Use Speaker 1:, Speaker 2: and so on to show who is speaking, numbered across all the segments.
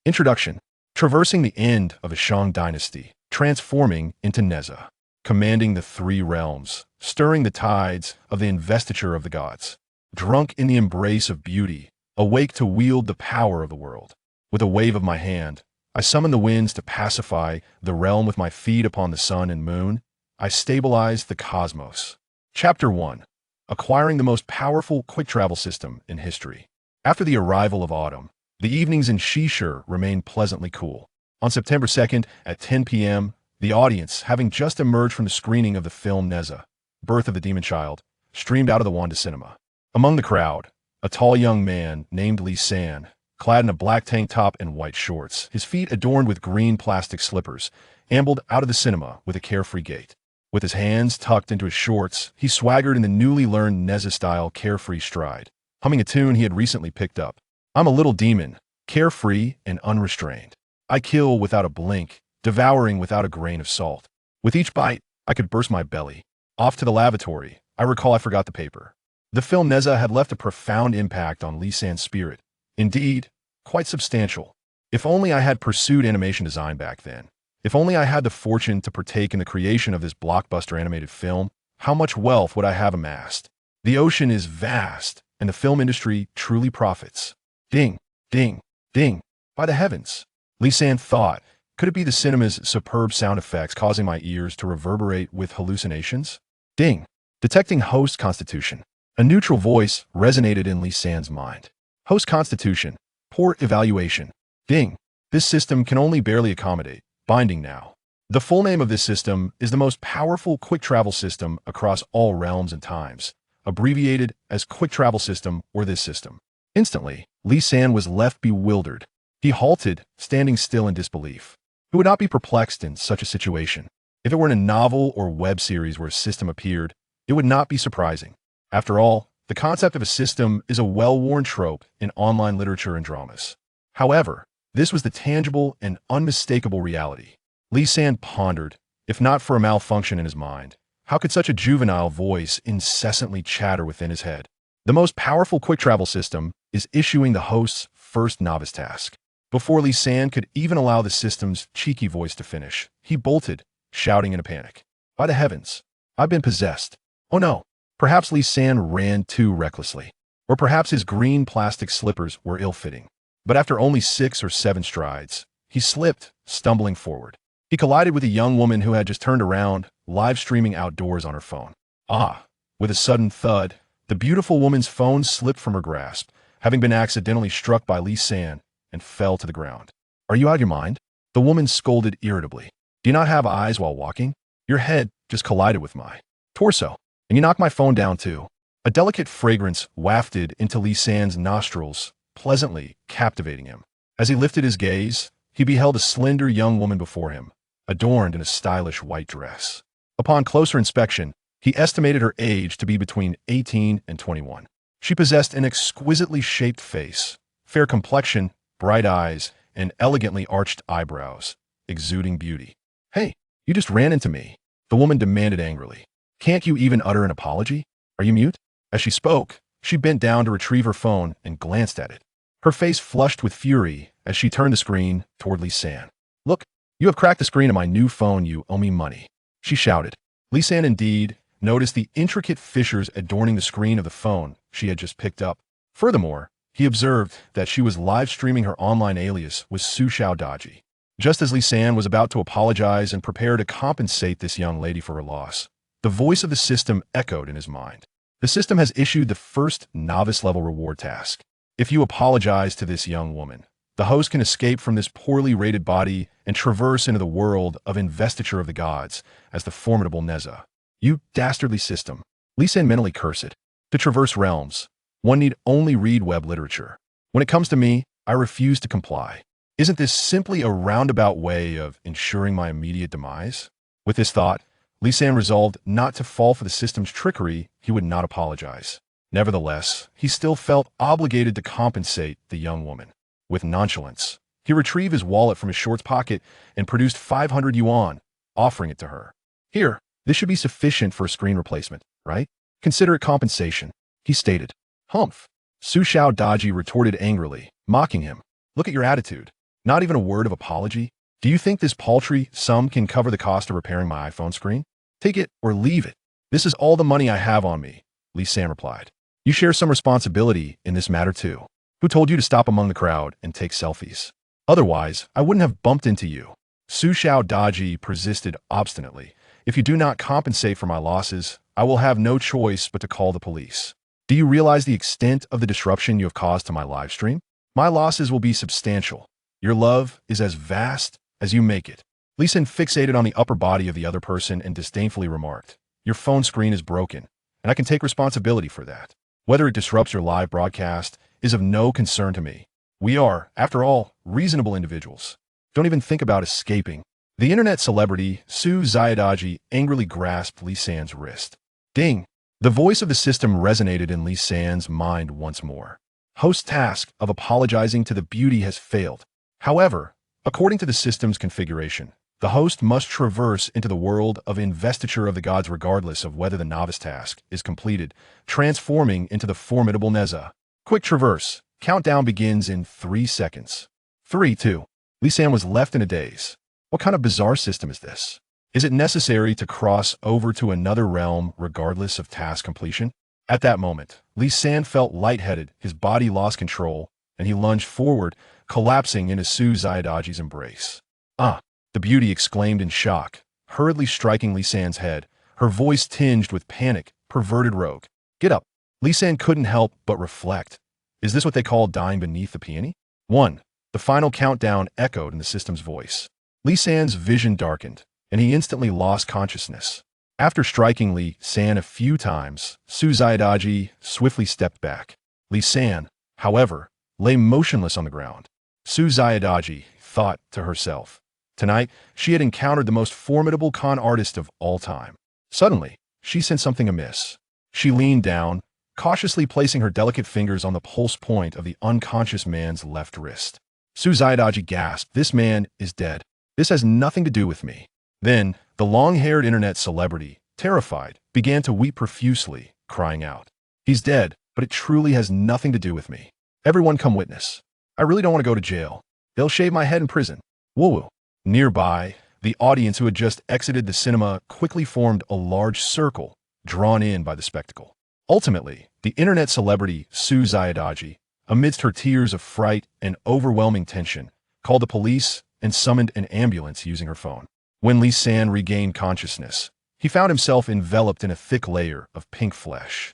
Speaker 1: Introduction. Traversing the end of a Shang Dynasty, transforming into Nezha, commanding the three realms, stirring the tides of the investiture of the gods. Drunk in the embrace of beauty, awake to wield the power of the world. With a wave of my hand, I summon the winds to pacify the realm with my feet upon the sun and moon. I stabilize the cosmos. Chapter 1. Acquiring the most powerful quick travel system in history. After the arrival of autumn, the evenings in Shishir remained pleasantly cool. On September 2nd at 10 p.m., the audience, having just emerged from the screening of the film Nezha, Birth of the Demon Child, streamed out of the Wanda cinema. Among the crowd, a tall young man named Lee San, clad in a black tank top and white shorts, his feet adorned with green plastic slippers, ambled out of the cinema with a carefree gait. With his hands tucked into his shorts, he swaggered in the newly learned Nezha-style carefree stride, humming a tune he had recently picked up. I'm a little demon, carefree and unrestrained. I kill without a blink, devouring without a grain of salt. With each bite, I could burst my belly. Off to the lavatory, I recall I forgot the paper. The film Nezha had left a profound impact on Lee San's spirit. Indeed, quite substantial. If only I had pursued animation design back then. If only I had the fortune to partake in the creation of this blockbuster animated film, how much wealth would I have amassed? The ocean is vast, and the film industry truly profits. Ding, ding, ding. By the heavens, Lee San thought, could it be the cinema's superb sound effects causing my ears to reverberate with hallucinations? Ding. Detecting host constitution. A neutral voice resonated in Lee San's mind. Host constitution. Poor evaluation. Ding. This system can only barely accommodate. Binding now. The full name of this system is the most powerful quick travel system across all realms and times, abbreviated as quick travel system or this system. Instantly, Lee San was left bewildered. He halted, standing still in disbelief. Who would not be perplexed in such a situation? If it were in a novel or web series where a system appeared, it would not be surprising. After all, the concept of a system is a well-worn trope in online literature and dramas. However, this was the tangible and unmistakable reality. Lee San pondered, if not for a malfunction in his mind, how could such a juvenile voice incessantly chatter within his head? The most powerful quick travel system is issuing the host's first novice task. Before Lee San could even allow the system's cheeky voice to finish, he bolted, shouting in a panic. By the heavens, I've been possessed. Oh no, perhaps Lee San ran too recklessly. Or perhaps his green plastic slippers were ill-fitting. But after only 6 or 7 strides, he slipped, stumbling forward. He collided with a young woman who had just turned around, live streaming outdoors on her phone. Ah! With a sudden thud, the beautiful woman's phone slipped from her grasp, having been accidentally struck by Lee San, and fell to the ground. Are you out of your mind? The woman scolded irritably. Do you not have eyes while walking? Your head just collided with my torso, and you knocked my phone down too. A delicate fragrance wafted into Lee San's nostrils, pleasantly captivating him. As he lifted his gaze, he beheld a slender young woman before him, adorned in a stylish white dress. Upon closer inspection, he estimated her age to be between 18 and 21. She possessed an exquisitely shaped face, fair complexion, bright eyes, and elegantly arched eyebrows, exuding beauty. Hey, you just ran into me, the woman demanded angrily. Can't you even utter an apology? Are you mute? As she spoke, she bent down to retrieve her phone and glanced at it. Her face flushed with fury as she turned the screen toward Lee San. Look, you have cracked the screen of my new phone, you owe me money, she shouted. Lee San indeed noticed the intricate fissures adorning the screen of the phone she had just picked up. Furthermore, he observed that she was live streaming her online alias with Su Xiao Daji. Just as Lee San was about to apologize and prepare to compensate this young lady for her loss, the voice of the system echoed in his mind. The system has issued the first novice-level reward task. If you apologize to this young woman, the host can escape from this poorly rated body and traverse into the world of investiture of the gods as the formidable Nezha. You dastardly system, Lee San mentally cursed. To traverse realms, one need only read web literature. When it comes to me, I refuse to comply. Isn't this simply a roundabout way of ensuring my immediate demise? With this thought, Lee San resolved not to fall for the system's trickery. He would not apologize. Nevertheless, he still felt obligated to compensate the young woman. With nonchalance, he retrieved his wallet from his shorts pocket and produced 500 yuan, offering it to her. Here, this should be sufficient for a screen replacement, right? Consider it compensation, he stated. Humph. Su Xiao Daji retorted angrily, mocking him. Look at your attitude. Not even a word of apology? Do you think this paltry sum can cover the cost of repairing my iPhone screen? Take it or leave it. This is all the money I have on me, Lee San replied. You share some responsibility in this matter too. Who told you to stop among the crowd and take selfies? Otherwise, I wouldn't have bumped into you. Su Xiaodaji persisted obstinately. If you do not compensate for my losses, I will have no choice but to call the police. Do you realize the extent of the disruption you have caused to my live stream? My losses will be substantial. Your love is as vast as you make it. Lee San fixated on the upper body of the other person and disdainfully remarked, Your phone screen is broken, and I can take responsibility for that. Whether it disrupts your live broadcast is of no concern to me. We are, after all, reasonable individuals. Don't even think about escaping. The internet celebrity Su Xiaodaji angrily grasped Lee San's wrist. Ding! The voice of the system resonated in Lee San's mind once more. Host's task of apologizing to the beauty has failed. However, according to the system's configuration, the host must traverse into the world of investiture of the gods regardless of whether the novice task is completed, transforming into the formidable Nezha. Quick traverse. Countdown begins in 3 seconds. 3, 2. Lee San was left in a daze. What kind of bizarre system is this? Is it necessary to cross over to another realm regardless of task completion? At that moment, Lee San felt lightheaded, his body lost control, and he lunged forward, collapsing into Su Xiaodaji's embrace. Ah! The beauty exclaimed in shock, hurriedly striking Lee San's head, her voice tinged with panic. Perverted rogue. Get up. Lee San couldn't help but reflect. Is this what they call dying beneath the peony? 1. The final countdown echoed in the system's voice. Lee San's vision darkened, and he instantly lost consciousness. After striking Lee San a few times, Su Xiaodaji swiftly stepped back. Lee San, however, lay motionless on the ground. Su Xiaodaji thought to herself. Tonight, she had encountered the most formidable con artist of all time. Suddenly, she sensed something amiss. She leaned down, cautiously placing her delicate fingers on the pulse point of the unconscious man's left wrist. Su Xiaodaji gasped, This man is dead. This has nothing to do with me. Then, the long-haired internet celebrity, terrified, began to weep profusely, crying out, He's dead, but it truly has nothing to do with me. Everyone come witness. I really don't want to go to jail. They'll shave my head in prison. Woo-woo. Nearby, the audience who had just exited the cinema quickly formed a large circle, drawn in by the spectacle. Ultimately, the internet celebrity Su Xiaodaji, amidst her tears of fright and overwhelming tension, called the police and summoned an ambulance using her phone. When Lee San regained consciousness, he found himself enveloped in a thick layer of pink flesh.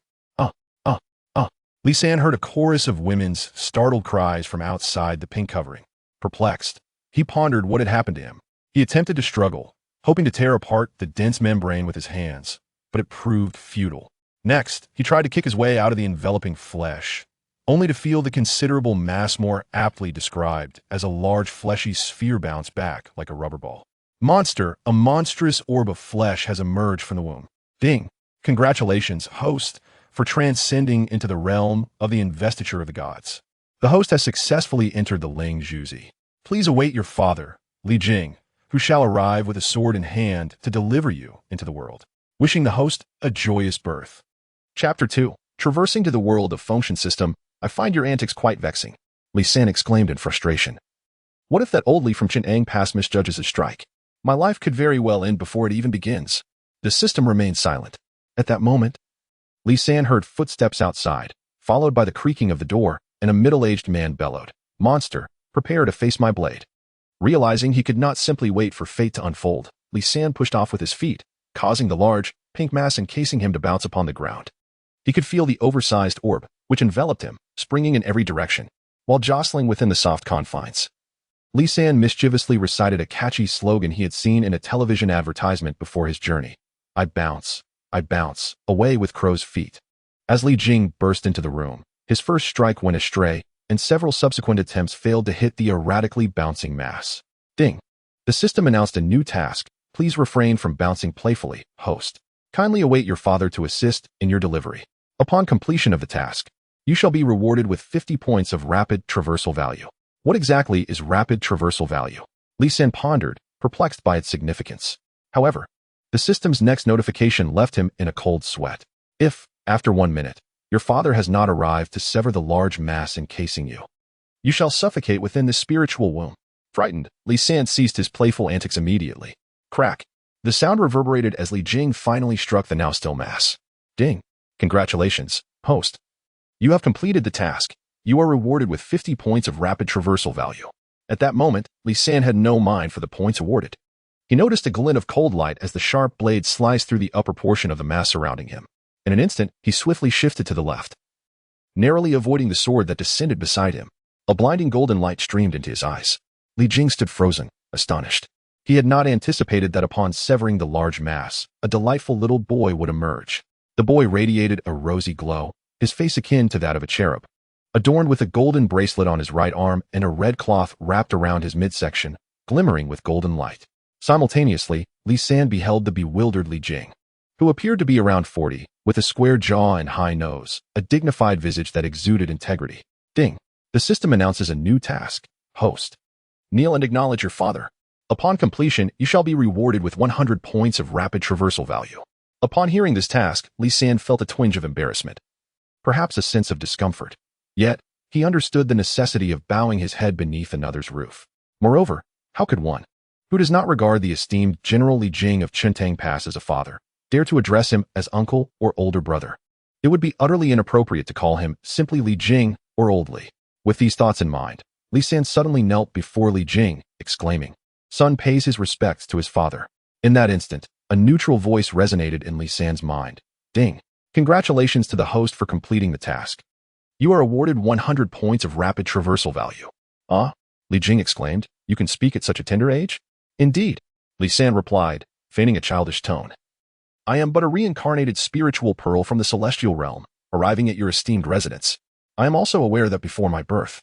Speaker 1: Lee San heard a chorus of women's startled cries from outside the pink covering. Perplexed, he pondered what had happened to him. He attempted to struggle, hoping to tear apart the dense membrane with his hands, but it proved futile. Next, he tried to kick his way out of the enveloping flesh, only to feel the considerable mass more aptly described as a large fleshy sphere bounce back like a rubber ball. Monster, a monstrous orb of flesh has emerged from the womb. Ding! Congratulations, host, for transcending into the realm of the investiture of the gods. The host has successfully entered the Ling Juzi. Please await your father, Li Jing, who shall arrive with a sword in hand to deliver you into the world. Wishing the host a joyous birth. Chapter 2. Traversing to the world of function system, I find your antics quite vexing. Lee San exclaimed in frustration. What if that old Li from Chin'ang Pass misjudges his strike? My life could very well end before it even begins. The system remained silent. At that moment, Lee San heard footsteps outside, followed by the creaking of the door, and a middle-aged man bellowed, Monster, prepare to face my blade. Realizing he could not simply wait for fate to unfold, Lee San pushed off with his feet, causing the large, pink mass encasing him to bounce upon the ground. He could feel the oversized orb, which enveloped him, springing in every direction, while jostling within the soft confines. Lee San mischievously recited a catchy slogan he had seen in a television advertisement before his journey. I bounce, away with crow's feet. As Li Jing burst into the room, his first strike went astray, and several subsequent attempts failed to hit the erratically bouncing mass. Ding! The system announced a new task. Please refrain from bouncing playfully, host. Kindly await your father to assist in your delivery. Upon completion of the task, you shall be rewarded with 50 points of rapid traversal value. What exactly is rapid traversal value? Lee San pondered, perplexed by its significance. However, the system's next notification left him in a cold sweat. If, after 1 minute, your father has not arrived to sever the large mass encasing you, you shall suffocate within the spiritual womb. Frightened, Li San ceased his playful antics immediately. Crack. The sound reverberated as Li Jing finally struck the now still mass. Ding. Congratulations, host. You have completed the task. You are rewarded with 50 points of rapid traversal value. At that moment, Li San had no mind for the points awarded. He noticed a glint of cold light as the sharp blade sliced through the upper portion of the mass surrounding him. In an instant, he swiftly shifted to the left, narrowly avoiding the sword that descended beside him. A blinding golden light streamed into his eyes. Li Jing stood frozen, astonished. He had not anticipated that upon severing the large mass, a delightful little boy would emerge. The boy radiated a rosy glow, his face akin to that of a cherub, adorned with a golden bracelet on his right arm and a red cloth wrapped around his midsection, glimmering with golden light. Simultaneously, Li San beheld the bewildered Li Jing, who appeared to be around 40, with a square jaw and high nose, a dignified visage that exuded integrity. Ding. The system announces a new task. Host. Kneel and acknowledge your father. Upon completion, you shall be rewarded with 100 points of rapid traversal value. Upon hearing this task, Li San felt a twinge of embarrassment, perhaps a sense of discomfort. Yet, he understood the necessity of bowing his head beneath another's roof. Moreover, how could one, who does not regard the esteemed General Li Jing of Chintang Pass as a father, dare to address him as uncle or older brother? It would be utterly inappropriate to call him simply Li Jing or Old Li. With these thoughts in mind, Li San suddenly knelt before Li Jing, exclaiming, "Son pays his respects to his father." In that instant, a neutral voice resonated in Li San's mind. Ding. Congratulations to the host for completing the task. You are awarded 100 points of rapid traversal value. Ah? Li Jing exclaimed, "You can speak at such a tender age?" Indeed, Li San replied, feigning a childish tone. I am but a reincarnated spiritual pearl from the celestial realm, arriving at your esteemed residence. I am also aware that before my birth,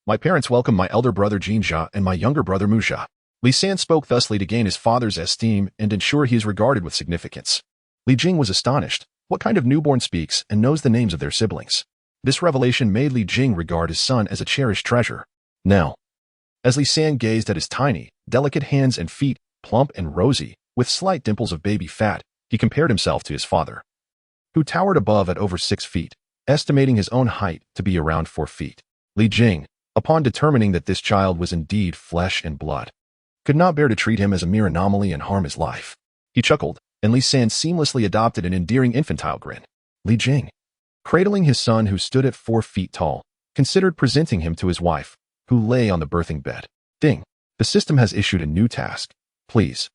Speaker 1: my parents welcomed my elder brother Jinjia and my younger brother Mujia. Li San spoke thusly to gain his father's esteem and ensure he is regarded with significance. Li Jing was astonished. What kind of newborn speaks and knows the names of their siblings? This revelation made Li Jing regard his son as a cherished treasure. Now, as Li San gazed at his tiny, delicate hands and feet, plump and rosy, with slight dimples of baby fat, he compared himself to his father, who towered above at over 6 feet, estimating his own height to be around 4 feet. Li Jing, upon determining that this child was indeed flesh and blood, could not bear to treat him as a mere anomaly and harm his life. He chuckled, and Li San seamlessly adopted an endearing infantile grin. Li Jing, cradling his son who stood at 4 feet tall, considered presenting him to his wife, who lay on the birthing bed. Ding. The system has issued a new task. Please,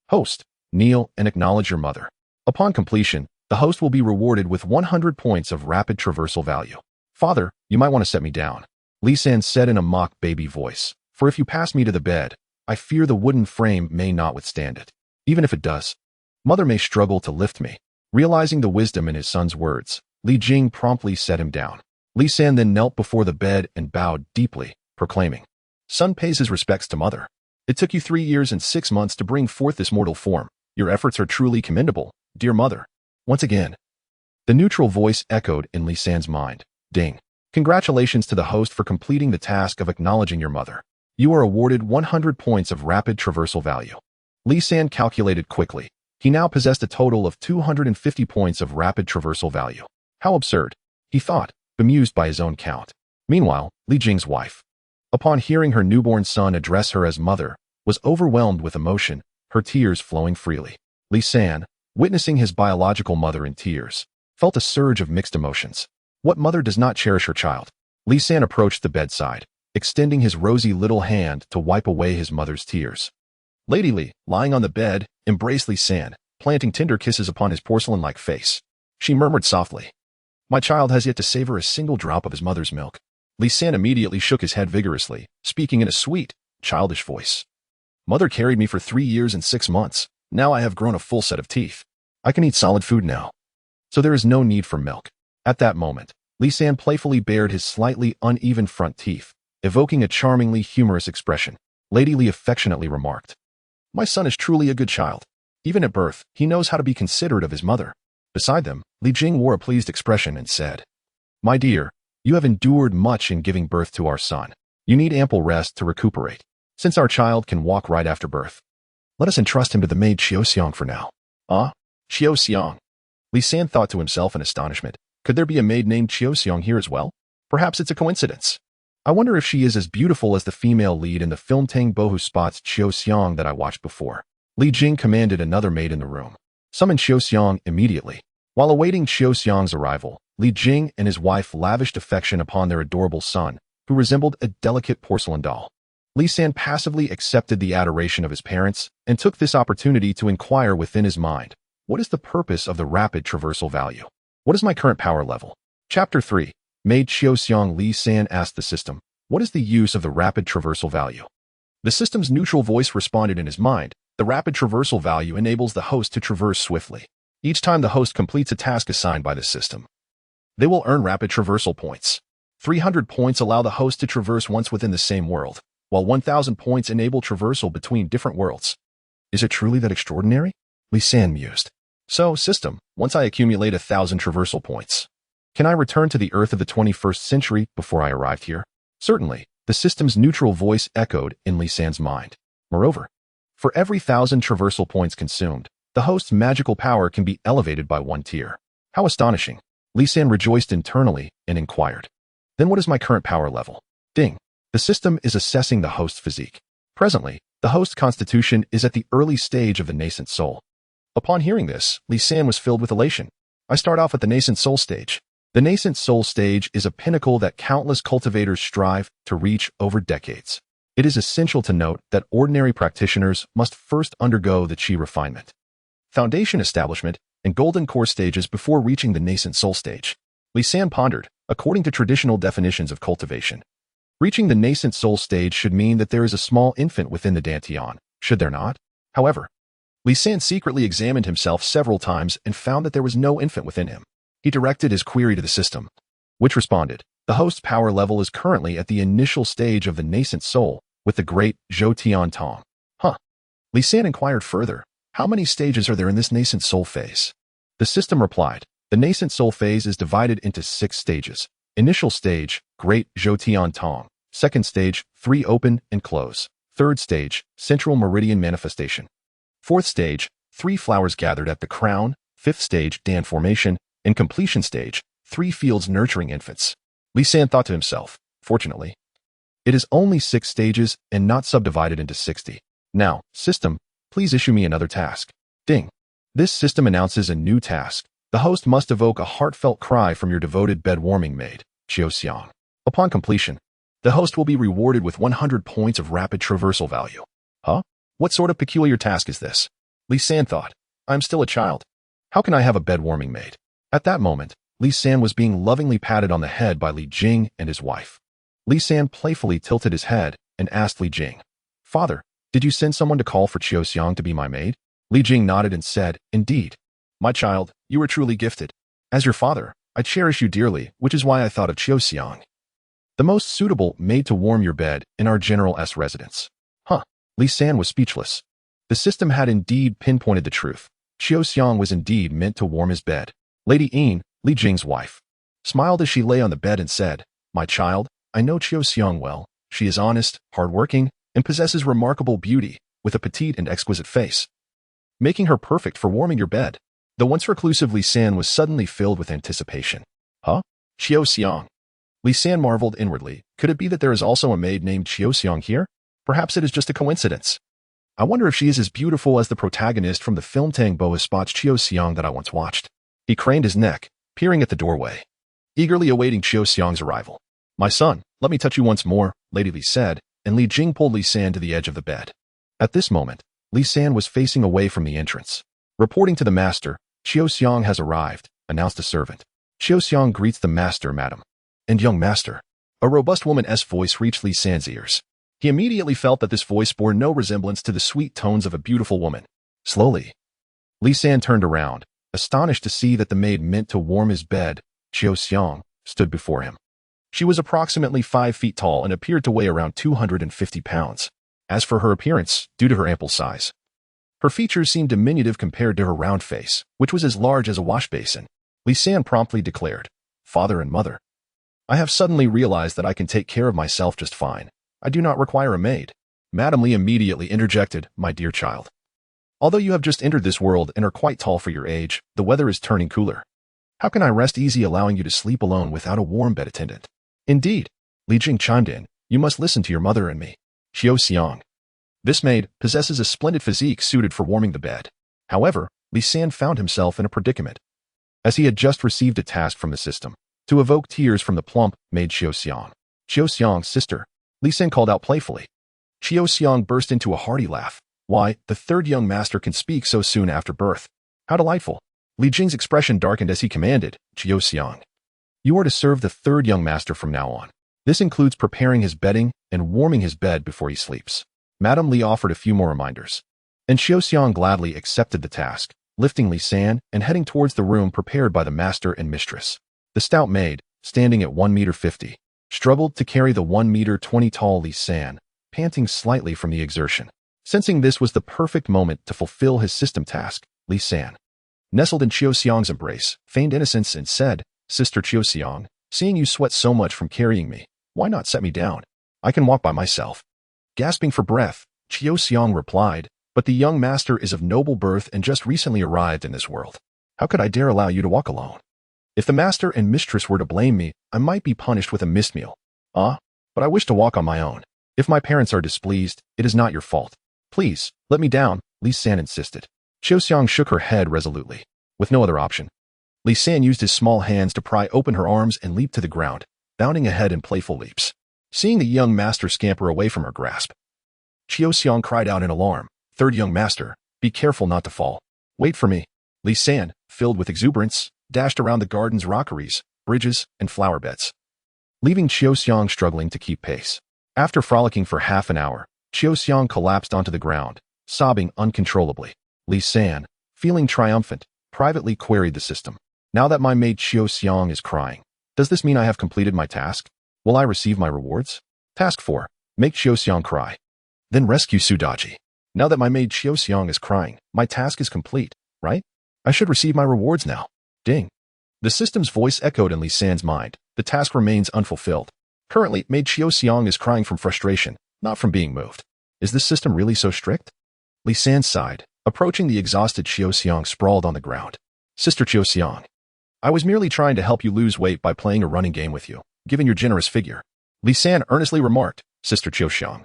Speaker 1: host, kneel and acknowledge your mother. Upon completion, the host will be rewarded with 100 points of rapid traversal value. Father, you might want to set me down, Li San said in a mock baby voice, for if you pass me to the bed, I fear the wooden frame may not withstand it. Even if it does, mother may struggle to lift me. Realizing the wisdom in his son's words, Li Jing promptly set him down. Li San then knelt before the bed and bowed deeply, proclaiming, Son pays his respects to mother. It took you 3 years and 6 months to bring forth this mortal form. Your efforts are truly commendable, dear mother. Once again, the neutral voice echoed in Li San's mind. Ding. Congratulations to the host for completing the task of acknowledging your mother. You are awarded 100 points of rapid traversal value. Li San calculated quickly. He now possessed a total of 250 points of rapid traversal value. How absurd, he thought, bemused by his own count. Meanwhile, Li Jing's wife, upon hearing her newborn son address her as mother, was overwhelmed with emotion, her tears flowing freely. Li San, witnessing his biological mother in tears, felt a surge of mixed emotions. What mother does not cherish her child? Li San approached the bedside, extending his rosy little hand to wipe away his mother's tears. Lady Li, lying on the bed, embraced Li San, planting tender kisses upon his porcelain-like face. She murmured softly, My child has yet to savor a single drop of his mother's milk. Li San immediately shook his head vigorously, speaking in a sweet, childish voice. Mother carried me for 3 years and 6 months. Now I have grown a full set of teeth. I can eat solid food now, so there is no need for milk. At that moment, Li San playfully bared his slightly uneven front teeth, evoking a charmingly humorous expression. Lady Li affectionately remarked, My son is truly a good child. Even at birth, he knows how to be considerate of his mother. Beside them, Li Jing wore a pleased expression and said, My dear, you have endured much in giving birth to our son. You need ample rest to recuperate. Since our child can walk right after birth, let us entrust him to the maid Xiaoxiang for now. Ah, Xiaoxiang. Li San thought to himself in astonishment. Could there be a maid named Xiaoxiang here as well? Perhaps it's a coincidence. I wonder if she is as beautiful as the female lead in the film Tang Bohu Spots Xiao Xiang that I watched before. Li Jing commanded another maid in the room. Summon Xiao Xiang immediately. While awaiting Xiao Xiang's arrival, Li Jing and his wife lavished affection upon their adorable son, who resembled a delicate porcelain doll. Li San passively accepted the adoration of his parents and took this opportunity to inquire within his mind, what is the purpose of the rapid traversal value? What is my current power level? Chapter 3. Maid Xiao Xiang. Li San asked the system, what is the use of the rapid traversal value? The system's neutral voice responded in his mind, the rapid traversal value enables the host to traverse swiftly. Each time the host completes a task assigned by the system, they will earn rapid traversal points. 300 points allow the host to traverse once within the same world, while 1,000 points enable traversal between different worlds. Is it truly that extraordinary? Li San mused. So, system, once I accumulate 1,000 traversal points, can I return to the Earth of the 21st century before I arrived here? Certainly, the system's neutral voice echoed in Li San's mind. Moreover, for every 1,000 traversal points consumed, the host's magical power can be elevated by 1 tier. How astonishing! Li San rejoiced internally and inquired. Then what is my current power level? Ding. The system is assessing the host's physique. Presently, the host's constitution is at the early stage of the nascent soul. Upon hearing this, Li San was filled with elation. I start off at the nascent soul stage. The nascent soul stage is a pinnacle that countless cultivators strive to reach over decades. It is essential to note that ordinary practitioners must first undergo the Qi refinement, foundation establishment, and golden core stages before reaching the nascent soul stage. Li San pondered, according to traditional definitions of cultivation, reaching the nascent soul stage should mean that there is a small infant within the Dantian, should there not? However, Li San secretly examined himself several times and found that there was no infant within him. He directed his query to the system, which responded, the host's power level is currently at the initial stage of the nascent soul with the great Zhou Tian Tong. Li San inquired further, how many stages are there in this nascent soul phase? The system replied, the nascent soul phase is divided into 6 stages. Initial stage, Great Zhou Tian Tong. Second stage, 3 open and close. Third stage, Central Meridian Manifestation. Fourth stage, 3 flowers gathered at the crown. Fifth stage, Dan Formation. And completion stage, 3 fields nurturing infants. Li San thought to himself, fortunately, it is only 6 stages and not subdivided into 60. Now, system, please issue me another task. Ding. This system announces a new task. The host must evoke a heartfelt cry from your devoted bed-warming maid, Xiao Xiang. Upon completion, the host will be rewarded with 100 points of rapid traversal value. What sort of peculiar task is this? Li San thought, I'm still a child. How can I have a bed-warming maid? At that moment, Li San was being lovingly patted on the head by Li Jing and his wife. Li San playfully tilted his head and asked Li Jing, Father, did you send someone to call for Xiao Xiang to be my maid? Li Jing nodded and said, Indeed. My child, you are truly gifted. As your father, I cherish you dearly, which is why I thought of Xiao Xiang, the most suitable maid to warm your bed in our General's residence. Li San was speechless. The system had indeed pinpointed the truth. Xiao Xiang was indeed meant to warm his bed. Lady Yin, Li Jing's wife, smiled as she lay on the bed and said, My child, I know Xiao Xiang well. She is honest, hardworking, and possesses remarkable beauty, with a petite and exquisite face, making her perfect for warming your bed. The once reclusive Li San was suddenly filled with anticipation. Xiao Xiang. Li San marveled inwardly. Could it be that there is also a maid named Xiao Xiang here? Perhaps it is just a coincidence. I wonder if she is as beautiful as the protagonist from the film Tang Bohu Spots Xiao Xiang that I once watched. He craned his neck, peering at the doorway, eagerly awaiting Xiao Xiang's arrival. My son, let me touch you once more, Lady Li said, and Li Jing pulled Li San to the edge of the bed. At this moment, Li San was facing away from the entrance. Reporting to the master, Xiao Xiang has arrived, announced a servant. Xiao Xiang greets the master, madam. And young master. A robust woman's voice reached Li San's ears. He immediately felt that this voice bore no resemblance to the sweet tones of a beautiful woman. Slowly, Li San turned around, astonished to see that the maid meant to warm his bed, Xiao Xiang, stood before him. She was approximately 5 feet tall and appeared to weigh around 250 pounds. As for her appearance, due to her ample size, her features seemed diminutive compared to her round face, which was as large as a wash basin. Li San promptly declared, Father and mother, I have suddenly realized that I can take care of myself just fine. I do not require a maid. Madam Li immediately interjected, My dear child, although you have just entered this world and are quite tall for your age, the weather is turning cooler. How can I rest easy allowing you to sleep alone without a warm bed attendant? Indeed, Li Jing chimed in, "You must listen to your mother and me." Xiao Xiang. This maid possesses a splendid physique suited for warming the bed. However, Li San found himself in a predicament, as he had just received a task from the system to evoke tears from the plump maid Xiao Xiang. "Xiao Xiang, sister," Li San called out playfully. Xiao Xiang burst into a hearty laugh. "Why, the third young master can speak so soon after birth. How delightful." Li Jing's expression darkened as he commanded, "Xiao Xiang, you are to serve the third young master from now on. This includes preparing his bedding and warming his bed before he sleeps." Madame Li offered a few more reminders, and Xiao Xiang gladly accepted the task, lifting Li San and heading towards the room prepared by the master and mistress. The stout maid, standing at 1.50 meters, struggled to carry the 1.20 meters tall Li San, panting slightly from the exertion. Sensing this was the perfect moment to fulfill his system task, Li San nestled in Xiao Xiang's embrace, feigned innocence and said, "Sister Xiao Xiang, seeing you sweat so much from carrying me, why not set me down? I can walk by myself." Gasping for breath, Xiao Xiang replied, "But the young master is of noble birth and just recently arrived in this world. How could I dare allow you to walk alone? If the master and mistress were to blame me, I might be punished with a missed meal. But I wish to walk on my own. If my parents are displeased, it is not your fault. Please, let me down," Li San insisted. Xiao Xiang shook her head resolutely. With no other option, Li San used his small hands to pry open her arms and leap to the ground, bounding ahead in playful leaps. Seeing the young master scamper away from her grasp, Xiao Xiang cried out in alarm, "Third young master, be careful not to fall. Wait for me." Li San, filled with exuberance, dashed around the garden's rockeries, bridges, and flower beds, leaving Xiao Xiang struggling to keep pace. After frolicking for half an hour, Xiao Xiang collapsed onto the ground, sobbing uncontrollably. Li San, feeling triumphant, privately queried the system. "Now that my maid Xiao Xiang is crying, does this mean I have completed my task? Will I receive my rewards?" Task 4. Make Xiao Xiang cry. Then rescue Sudaji. "Now that my maid Xiao Xiang is crying, my task is complete, right? I should receive my rewards now." Ding. The system's voice echoed in Li San's mind. The task remains unfulfilled. Currently, maid Xiao Xiang is crying from frustration, not from being moved. Is this system really so strict? Li San sighed. Approaching the exhausted Xiao Xiang sprawled on the ground. "Sister Xiao Xiang, I was merely trying to help you lose weight by playing a running game with you, given your generous figure." Li San earnestly remarked, "Sister Xiao Xiang,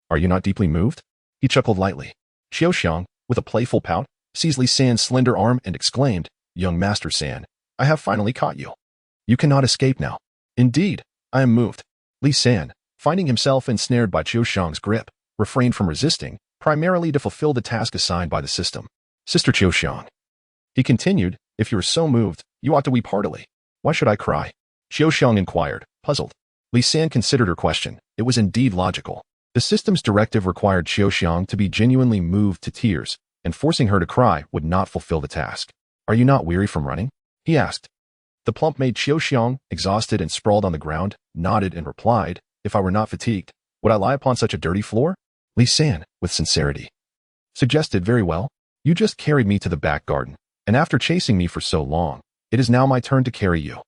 Speaker 1: are you not deeply moved?" He chuckled lightly. Xiao Xiang, with a playful pout, seized Li San's slender arm and exclaimed, "Young Master San, I have finally caught you. You cannot escape now." "Indeed, I am moved." Li San, finding himself ensnared by Xiao Xiang's grip, refrained from resisting, primarily to fulfill the task assigned by the system. "Sister Xiao Xiang," he continued, "if you are so moved, you ought to weep heartily. Why should I cry?" Xiao Xiang inquired, puzzled. Li San considered her question. It was indeed logical. The system's directive required Xiao Xiang to be genuinely moved to tears, and forcing her to cry would not fulfill the task. "Are you not weary from running?" he asked. The plump maid Xiao Xiang, exhausted and sprawled on the ground, nodded and replied, "If I were not fatigued, would I lie upon such a dirty floor?" Li San, with sincerity, suggested, "Very well. You just carried me to the back garden, and after chasing me for so long, it is now my turn to carry you."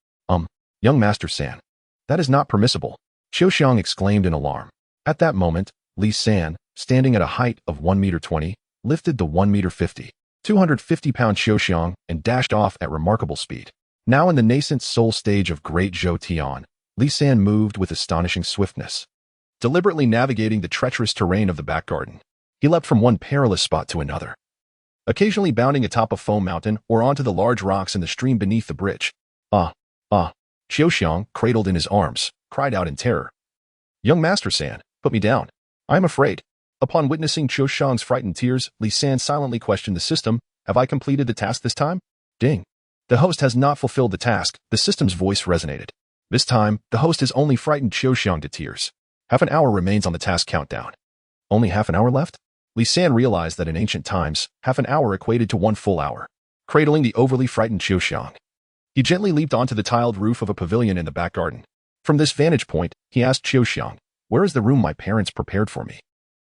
Speaker 1: Young Master San, that is not permissible," Xiao Xiang exclaimed in alarm. At that moment, Li San, standing at a height of 1.20 meters, lifted the 1.50 meters, 250-pound Xiao Xiang and dashed off at remarkable speed. Now in the nascent soul stage of Great Zhou Tian, Li San moved with astonishing swiftness, deliberately navigating the treacherous terrain of the back garden. He leapt from one perilous spot to another, occasionally bounding atop a foam mountain or onto the large rocks in the stream beneath the bridge. Xiao Xiang, cradled in his arms, cried out in terror, "Young Master San, put me down. I am afraid." Upon witnessing Xiao Xiang's frightened tears, Li San silently questioned the system, "Have I completed the task this time?" Ding. The host has not fulfilled the task, the system's voice resonated. This time, the host has only frightened Xiao Xiang to tears. Half an hour remains on the task countdown. Only half an hour left? Li San realized that in ancient times, half an hour equated to 1 full hour. Cradling the overly frightened Xiao Xiang, he gently leaped onto the tiled roof of a pavilion in the back garden. From this vantage point, he asked Xiao Xiang, "Where is the room my parents prepared for me?"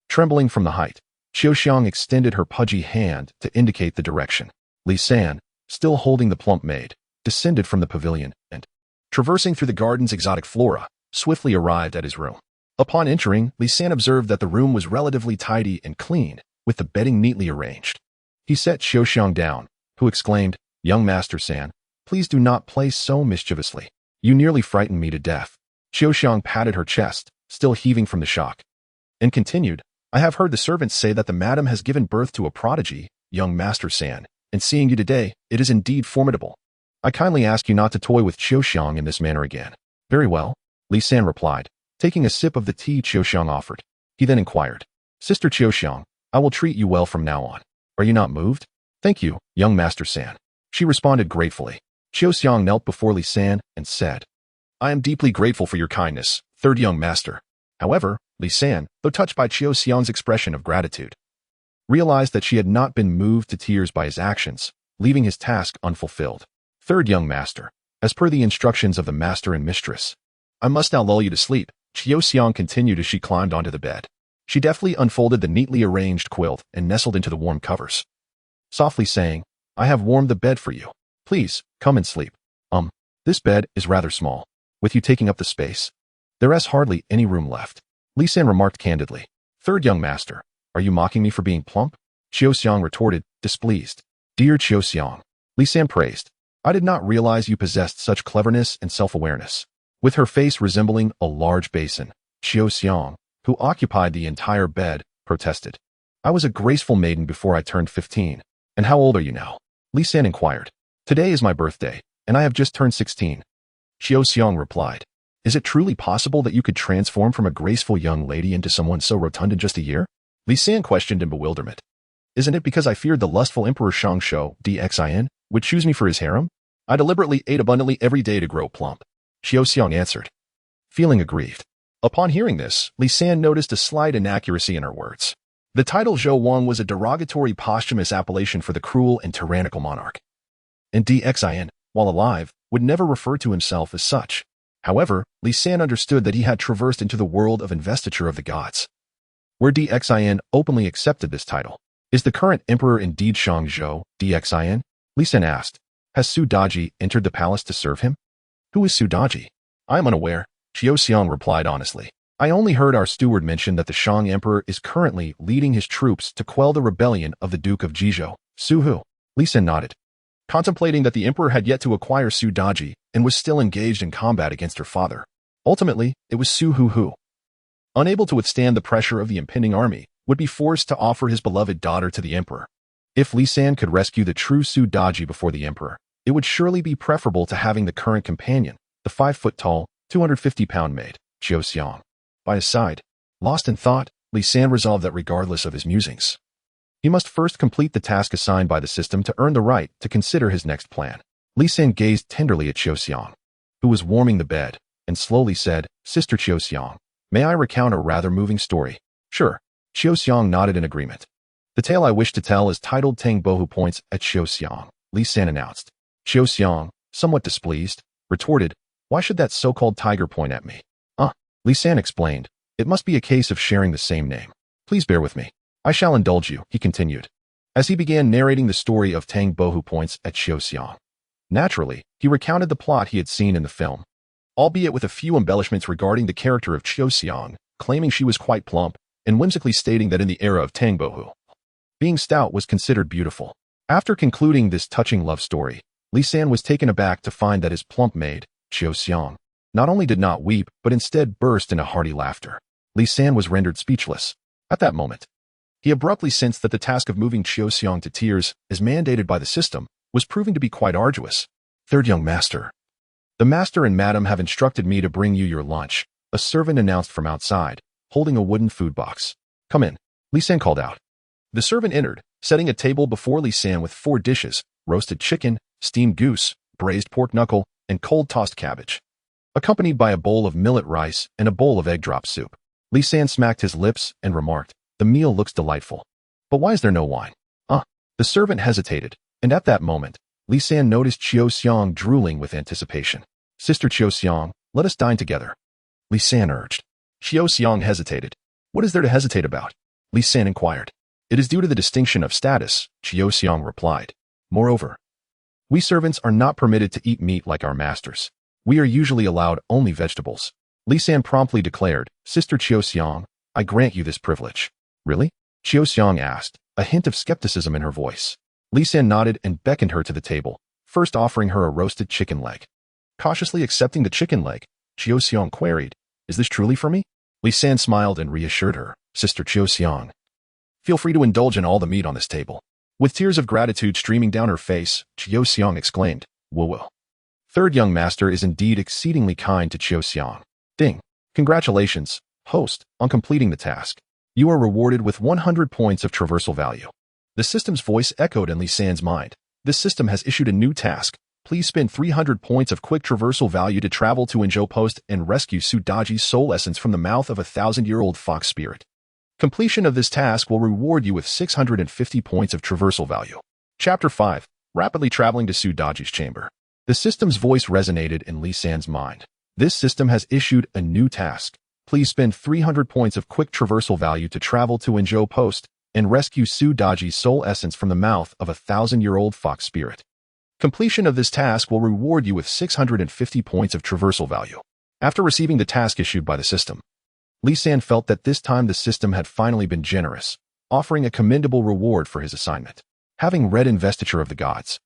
Speaker 1: Trembling from the height, Xiao Xiang extended her pudgy hand to indicate the direction. Li San, still holding the plump maid, descended from the pavilion and, traversing through the garden's exotic flora, swiftly arrived at his room. Upon entering, Li San observed that the room was relatively tidy and clean, with the bedding neatly arranged. He set Xiao Xiang down, who exclaimed, "Young Master San, please do not play so mischievously. You nearly frightened me to death." Qiu Xiang patted her chest, still heaving from the shock, and continued, I have heard the servants say that the madam has given birth to a prodigy, young Master San, and seeing you today, it is indeed formidable. I kindly ask you not to toy with Qiu Xiang in this manner again. Very well, Li San replied, taking a sip of the tea Qiu Xiang offered. He then inquired, Sister Qiu Xiang, I will treat you well from now on. Are you not moved? Thank you, young Master San. She responded gratefully. Qiu Xiang knelt before Li San and said, I am deeply grateful for your kindness, third young master. However, Li San, though touched by Qiu Xiang's expression of gratitude, realized that she had not been moved to tears by his actions, leaving his task unfulfilled. Third young master, as per the instructions of the master and mistress, I must now lull you to sleep, Qiu Xiang continued as she climbed onto the bed. She deftly unfolded the neatly arranged quilt and nestled into the warm covers, softly saying, I have warmed the bed for you. Please, come and sleep. This bed is rather small, with you taking up the space. There is hardly any room left. Li San remarked candidly. Third young master, are you mocking me for being plump? Qiu Xiang retorted, displeased. Dear Qiu Xiang, Li San praised, I did not realize you possessed such cleverness and self-awareness. With her face resembling a large basin, Qiu Xiang, who occupied the entire bed, protested. I was a graceful maiden before I turned 15. And how old are you now? Li San inquired. Today is my birthday, and I have just turned 16. Qiu Xiang replied. Is it truly possible that you could transform from a graceful young lady into someone so rotund in just a year? Li San questioned in bewilderment. Isn't it because I feared the lustful Emperor Shang Dynasty would choose me for his harem? I deliberately ate abundantly every day to grow plump. Qiu Xiang answered, feeling aggrieved. Upon hearing this, Li San noticed a slight inaccuracy in her words. The title Zhou Wang was a derogatory posthumous appellation for the cruel and tyrannical monarch. And Dxin, while alive, would never refer to himself as such. However, Li San understood that he had traversed into the world of investiture of the gods, where Dxin openly accepted this title. Is the current emperor indeed Shang Dxin? Li San asked. Has Su Daji entered the palace to serve him? Who is Su Daji? I am unaware, Qiu Xiang replied honestly. I only heard our steward mention that the Shang emperor is currently leading his troops to quell the rebellion of the Duke of Jizhou, Su Hu. Li San nodded, contemplating that the emperor had yet to acquire Su Daji and was still engaged in combat against her father. Ultimately, it was Su Hu who, unable to withstand the pressure of the impending army, would be forced to offer his beloved daughter to the emperor. If Li San could rescue the true Su Daji before the emperor, it would surely be preferable to having the current companion, the 5-foot-tall, 250-pound maid, Qiu Xiang, by his side. Lost in thought, Li San resolved that regardless of his musings, he must first complete the task assigned by the system to earn the right to consider his next plan. Li San gazed tenderly at Qiu Xiang, who was warming the bed, and slowly said, Sister Qiu Xiang, may I recount a rather moving story? Sure. Qiu Xiang nodded in agreement. The tale I wish to tell is titled Tang Bohu Points at Qiu Xiang, Li San announced. Qiu Xiang, somewhat displeased, retorted, why should that so-called tiger point at me? Li San explained, it must be a case of sharing the same name. Please bear with me. I shall indulge you, he continued, as he began narrating the story of Tang Bohu Points at Qiu Xiang. Naturally, he recounted the plot he had seen in the film, albeit with a few embellishments regarding the character of Qiu Xiang, claiming she was quite plump, and whimsically stating that in the era of Tang Bohu, being stout was considered beautiful. After concluding this touching love story, Li San was taken aback to find that his plump maid, Qiu Xiang, not only did not weep, but instead burst into hearty laughter. Li San was rendered speechless. At that moment, he abruptly sensed that the task of moving Qiu Xiang to tears, as mandated by the system, was proving to be quite arduous. Third young master. The master and madam have instructed me to bring you your lunch, a servant announced from outside, holding a wooden food box. Come in, Li San called out. The servant entered, setting a table before Li San with 4 dishes, roasted chicken, steamed goose, braised pork knuckle, and cold tossed cabbage, accompanied by a bowl of millet rice and a bowl of egg drop soup. Li San smacked his lips and remarked, the meal looks delightful. But why is there no wine? The servant hesitated, and at that moment, Li San noticed Qiu Xiang drooling with anticipation. Sister Qiu Xiang, let us dine together, Li San urged. Qiu Xiang hesitated. What is there to hesitate about? Li San inquired. It is due to the distinction of status, Qiu Xiang replied. Moreover, we servants are not permitted to eat meat like our masters. We are usually allowed only vegetables. Li San promptly declared, Sister Qiu Xiang, I grant you this privilege. Really? Qiu Xiang asked, a hint of skepticism in her voice. Li San nodded and beckoned her to the table, first offering her a roasted chicken leg. Cautiously accepting the chicken leg, Xiang queried. Is this truly for me? Li San smiled and reassured her. Sister Xiang, feel free to indulge in all the meat on this table. With tears of gratitude streaming down her face, Xiang exclaimed, Woo-woo. Third young master is indeed exceedingly kind to Xiang. Ding. Congratulations, host, on completing the task. You are rewarded with 100 points of traversal value. The system's voice echoed in Li San's mind. This system has issued a new task. Please spend 300 points of quick traversal value to travel to Inzhou Post and rescue Su Daji's soul essence from the mouth of a 1,000-year-old fox spirit. Completion of this task will reward you with 650 points of traversal value. Chapter 5. Rapidly traveling to Su Daji's chamber. The system's voice resonated in Li San's mind. This system has issued a new task. Please spend 300 points of quick traversal value to travel to Inzhou Post and rescue Su Daji's soul essence from the mouth of a 1,000-year-old fox spirit. Completion of this task will reward you with 650 points of traversal value. After receiving the task issued by the system, Li San felt that this time the system had finally been generous, offering a commendable reward for his assignment. Having read Investiture of the Gods,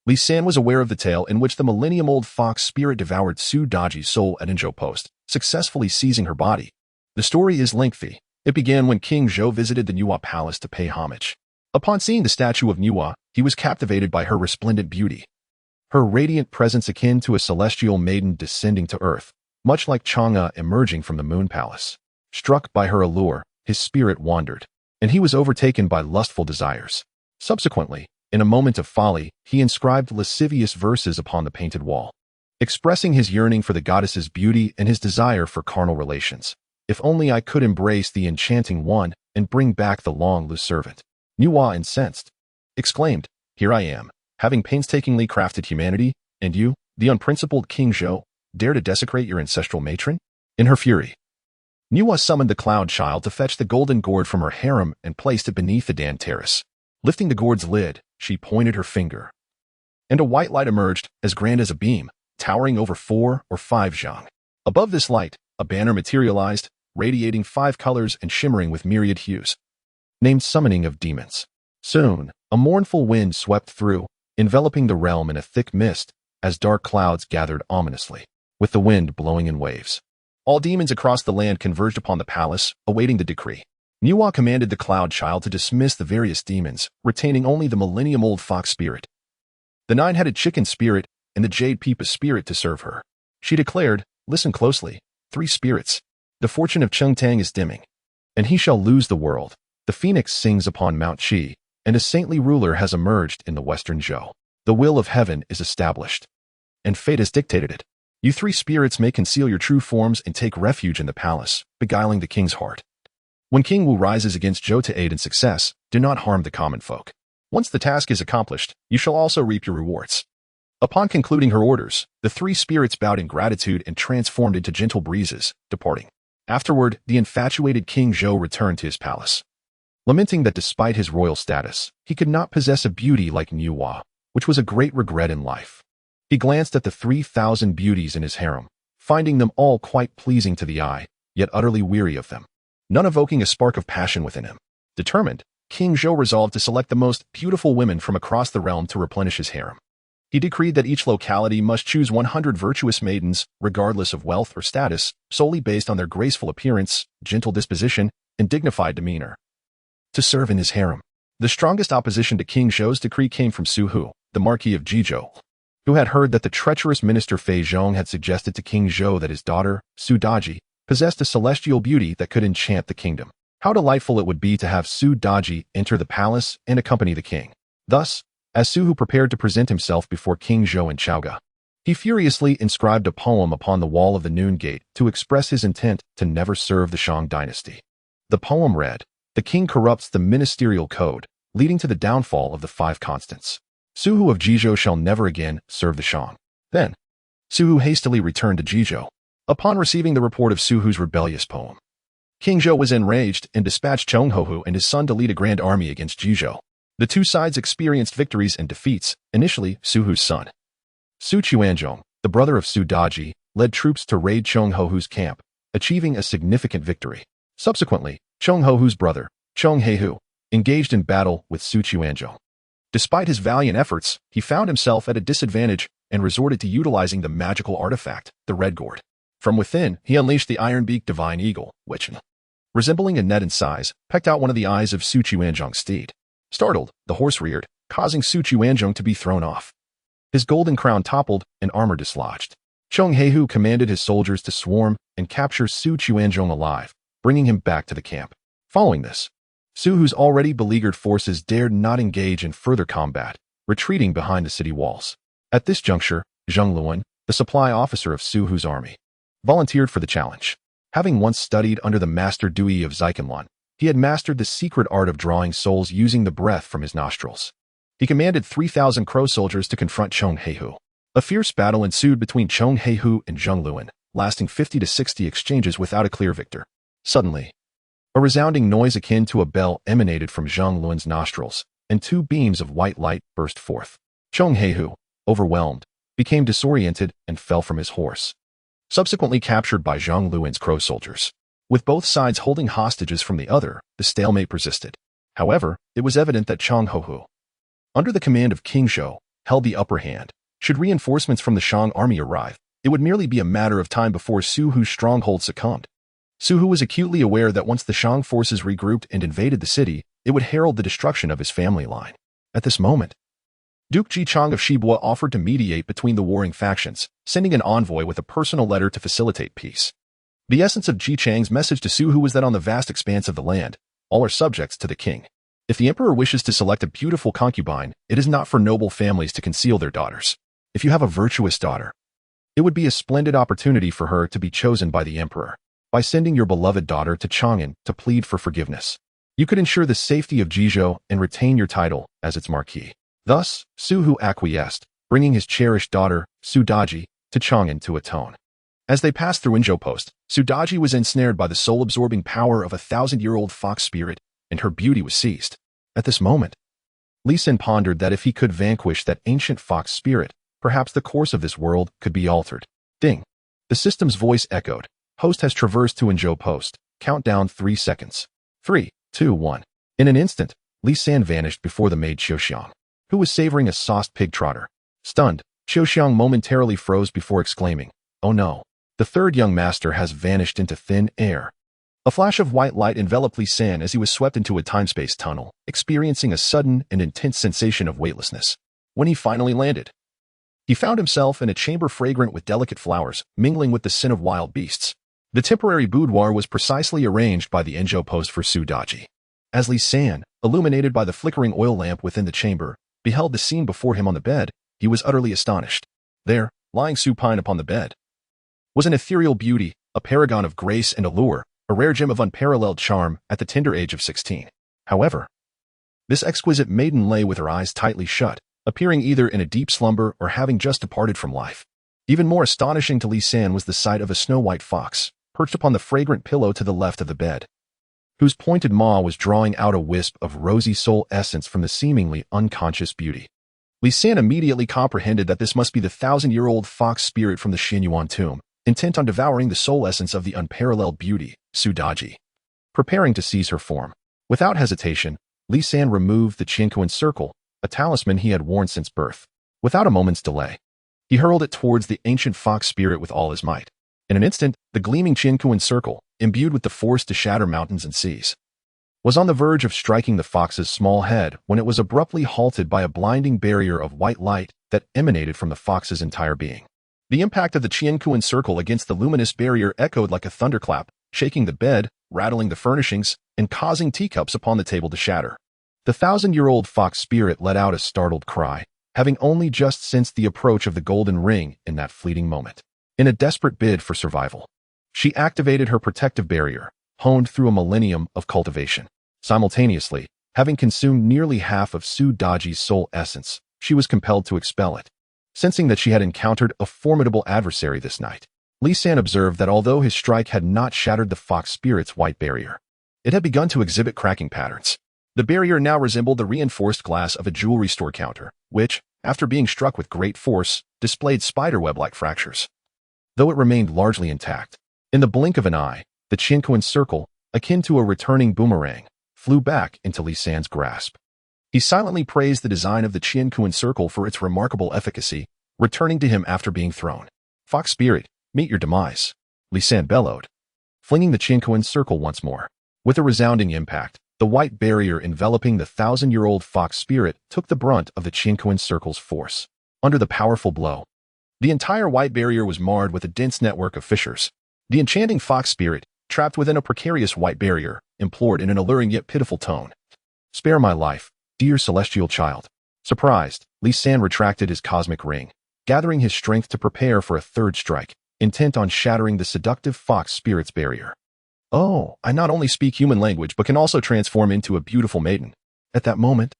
Speaker 1: Li San was aware of the tale in which the millennium-old fox spirit devoured Su Daji's soul at Inzhou Post, successfully seizing her body. The story is lengthy. It began when King Zhou visited the Nuwa Palace to pay homage. Upon seeing the statue of Nuwa, he was captivated by her resplendent beauty. Her radiant presence akin to a celestial maiden descending to earth, much like Chang'e emerging from the Moon Palace. Struck by her allure, his spirit wandered, and he was overtaken by lustful desires. Subsequently, in a moment of folly, he inscribed lascivious verses upon the painted wall, expressing his yearning for the goddess's beauty and his desire for carnal relations. If only I could embrace the enchanting one and bring back the long-lost servant. Nuwa, incensed, exclaimed, Here I am, having painstakingly crafted humanity, and you, the unprincipled King Zhou, dare to desecrate your ancestral matron? In her fury, Nuwa summoned the Cloud Child to fetch the golden gourd from her harem and placed it beneath the Dan terrace. Lifting the gourd's lid, she pointed her finger, and a white light emerged, as grand as a beam, towering over 4 or 5 zhang. Above this light, a banner materialized, radiating 5 colors and shimmering with myriad hues, named Summoning of Demons. Soon, a mournful wind swept through, enveloping the realm in a thick mist, as dark clouds gathered ominously, with the wind blowing in waves. All demons across the land converged upon the palace, awaiting the decree. Nuwa commanded the Cloud Child to dismiss the various demons, retaining only the millennium-old fox spirit, the 9-headed chicken spirit, and the jade peepa spirit to serve her. She declared, Listen closely, 3 spirits. The fortune of Chengtang is dimming, and he shall lose the world. The phoenix sings upon Mount Qi, and a saintly ruler has emerged in the western Zhou. The will of heaven is established, and fate has dictated it. You 3 spirits may conceal your true forms and take refuge in the palace, beguiling the king's heart. When King Wu rises against Zhou to aid in success, do not harm the common folk. Once the task is accomplished, you shall also reap your rewards. Upon concluding her orders, the 3 spirits bowed in gratitude and transformed into gentle breezes, departing. Afterward, the infatuated King Zhou returned to his palace, lamenting that despite his royal status, he could not possess a beauty like Nuwa, which was a great regret in life. He glanced at the 3,000 beauties in his harem, finding them all quite pleasing to the eye, yet utterly weary of them, none evoking a spark of passion within him. Determined, King Zhou resolved to select the most beautiful women from across the realm to replenish his harem. He decreed that each locality must choose 100 virtuous maidens, regardless of wealth or status, solely based on their graceful appearance, gentle disposition, and dignified demeanor, to serve in his harem. The strongest opposition to King Zhou's decree came from Su Hu, the Marquis of Jizhou, who had heard that the treacherous minister Fei Zhong had suggested to King Zhou that his daughter, Su Daji, possessed a celestial beauty that could enchant the kingdom. How delightful it would be to have Su Daji enter the palace and accompany the king. Thus, as Su Hu prepared to present himself before King Zhou in Chaoga, he furiously inscribed a poem upon the wall of the Noon Gate to express his intent to never serve the Shang Dynasty. The poem read, The king corrupts the ministerial code, leading to the downfall of the 5 constants. Su Hu of Jizhou shall never again serve the Shang. Then, Su Hu hastily returned to Jizhou. Upon receiving the report of Su Hu's rebellious poem, King Zhou was enraged and dispatched Cheng Hohu and his son to lead a grand army against Jizhou. The 2 sides experienced victories and defeats. Initially, Su Hu's son, Su Chuanzhong, the brother of Su Daji, led troops to raid Cheng Hohu's camp, achieving a significant victory. Subsequently, Cheng Hohu's brother, Cheng Hehu, engaged in battle with Su Chuanzhong. Despite his valiant efforts, he found himself at a disadvantage and resorted to utilizing the magical artifact, the Red Gourd. From within, he unleashed the iron-beaked divine eagle, which, resembling a net in size, pecked out one of the eyes of Su Chuanzhong's steed. Startled, the horse reared, causing Su Chuanzhong to be thrown off. His golden crown toppled and armor dislodged. Chong Heihu commanded his soldiers to swarm and capture Su Chuanzhong alive, bringing him back to the camp. Following this, Su Hu's already beleaguered forces dared not engage in further combat, retreating behind the city walls. At this juncture, Zheng Luan, the supply officer of Su Hu's army, volunteered for the challenge. Having once studied under the master Dui of Xikanlan, he had mastered the secret art of drawing souls using the breath from his nostrils. He commanded 3,000 crow soldiers to confront Chong Heihu. A fierce battle ensued between Chong Heihu and Zheng Luan, lasting 50 to 60 exchanges without a clear victor. Suddenly, a resounding noise akin to a bell emanated from Zheng Luan's nostrils, and two beams of white light burst forth. Chong Heihu, overwhelmed, became disoriented and fell from his horse, subsequently captured by Zheng Luan's crow soldiers. With both sides holding hostages from the other, the stalemate persisted. However, it was evident that Chong Heihu, under the command of King Zhou, held the upper hand. Should reinforcements from the Shang army arrive, it would merely be a matter of time before Su Hu's stronghold succumbed. Su Hu was acutely aware that once the Shang forces regrouped and invaded the city, it would herald the destruction of his family line. At this moment, Duke Ji Chang of Shibua offered to mediate between the warring factions, sending an envoy with a personal letter to facilitate peace. The essence of Ji Chang's message to Su Hu was that on the vast expanse of the land, all are subjects to the king. If the emperor wishes to select a beautiful concubine, it is not for noble families to conceal their daughters. If you have a virtuous daughter, it would be a splendid opportunity for her to be chosen by the emperor. By sending your beloved daughter to Chang'an to plead for forgiveness, you could ensure the safety of Jizhou and retain your title as its marquis. Thus, Su Hu acquiesced, bringing his cherished daughter, Su Daji, to Chang'an to atone. As they passed through Inzhou Post, Su Daji was ensnared by the soul-absorbing power of a 1,000-year-old fox spirit, and her beauty was seized. At this moment, Li Sin pondered that if he could vanquish that ancient fox spirit, perhaps the course of this world could be altered. Ding! The system's voice echoed. Host has traversed to Inzhou Post. Countdown 3 seconds. 3, 2, 1. In an instant, Li San vanished before the maid Xiuxiang, who was savoring a sauced pig trotter. Stunned, Xiuxiang momentarily froze before exclaiming, "Oh no! The third young master has vanished into thin air." A flash of white light enveloped Li San as he was swept into a time-space tunnel, experiencing a sudden and intense sensation of weightlessness. When he finally landed, he found himself in a chamber fragrant with delicate flowers, mingling with the scent of wild beasts. The temporary boudoir was precisely arranged by the Inzhou Post for Su Daji. As Li San, illuminated by the flickering oil lamp within the chamber, beheld the scene before him on the bed, he was utterly astonished. There, lying supine upon the bed, was an ethereal beauty, a paragon of grace and allure, a rare gem of unparalleled charm at the tender age of 16. However, this exquisite maiden lay with her eyes tightly shut, appearing either in a deep slumber or having just departed from life. Even more astonishing to Li San was the sight of a snow-white fox, perched upon the fragrant pillow to the left of the bed, whose pointed maw was drawing out a wisp of rosy soul essence from the seemingly unconscious beauty. Li San immediately comprehended that this must be the 1,000-year-old fox spirit from the Xinyuan tomb, intent on devouring the soul essence of the unparalleled beauty, Su Daji. Preparing to seize her form, without hesitation, Li San removed the Qiankuan circle, a talisman he had worn since birth. Without a moment's delay, he hurled it towards the ancient fox spirit with all his might. In an instant, the gleaming Qiankuan circle, imbued with the force to shatter mountains and seas, was on the verge of striking the fox's small head when it was abruptly halted by a blinding barrier of white light that emanated from the fox's entire being. The impact of the Qiankuan circle against the luminous barrier echoed like a thunderclap, shaking the bed, rattling the furnishings, and causing teacups upon the table to shatter. The 1,000-year-old fox spirit let out a startled cry, having only just sensed the approach of the golden ring in that fleeting moment. In a desperate bid for survival, she activated her protective barrier, honed through a millennium of cultivation. Simultaneously, having consumed nearly half of Su Daji's soul essence, she was compelled to expel it. Sensing that she had encountered a formidable adversary this night, Li San observed that although his strike had not shattered the fox spirit's white barrier, it had begun to exhibit cracking patterns. The barrier now resembled the reinforced glass of a jewelry store counter, which, after being struck with great force, displayed spiderweb-like fractures. Though it remained largely intact, in the blink of an eye, the Qiankuan circle, akin to a returning boomerang, flew back into Li San's grasp. He silently praised the design of the Qiankuan circle for its remarkable efficacy, returning to him after being thrown. "Fox spirit, meet your demise." Li San bellowed, flinging the Qianquan circle once more. With a resounding impact, the white barrier enveloping the 1,000-year-old fox spirit took the brunt of the Qianquan circle's force. Under the powerful blow, the entire white barrier was marred with a dense network of fissures. The enchanting fox spirit, trapped within a precarious white barrier, implored in an alluring yet pitiful tone. "Spare my life, dear celestial child." Surprised, Li San retracted his cosmic ring, gathering his strength to prepare for a third strike, intent on shattering the seductive fox spirit's barrier. "Oh, I not only speak human language but can also transform into a beautiful maiden." At that moment,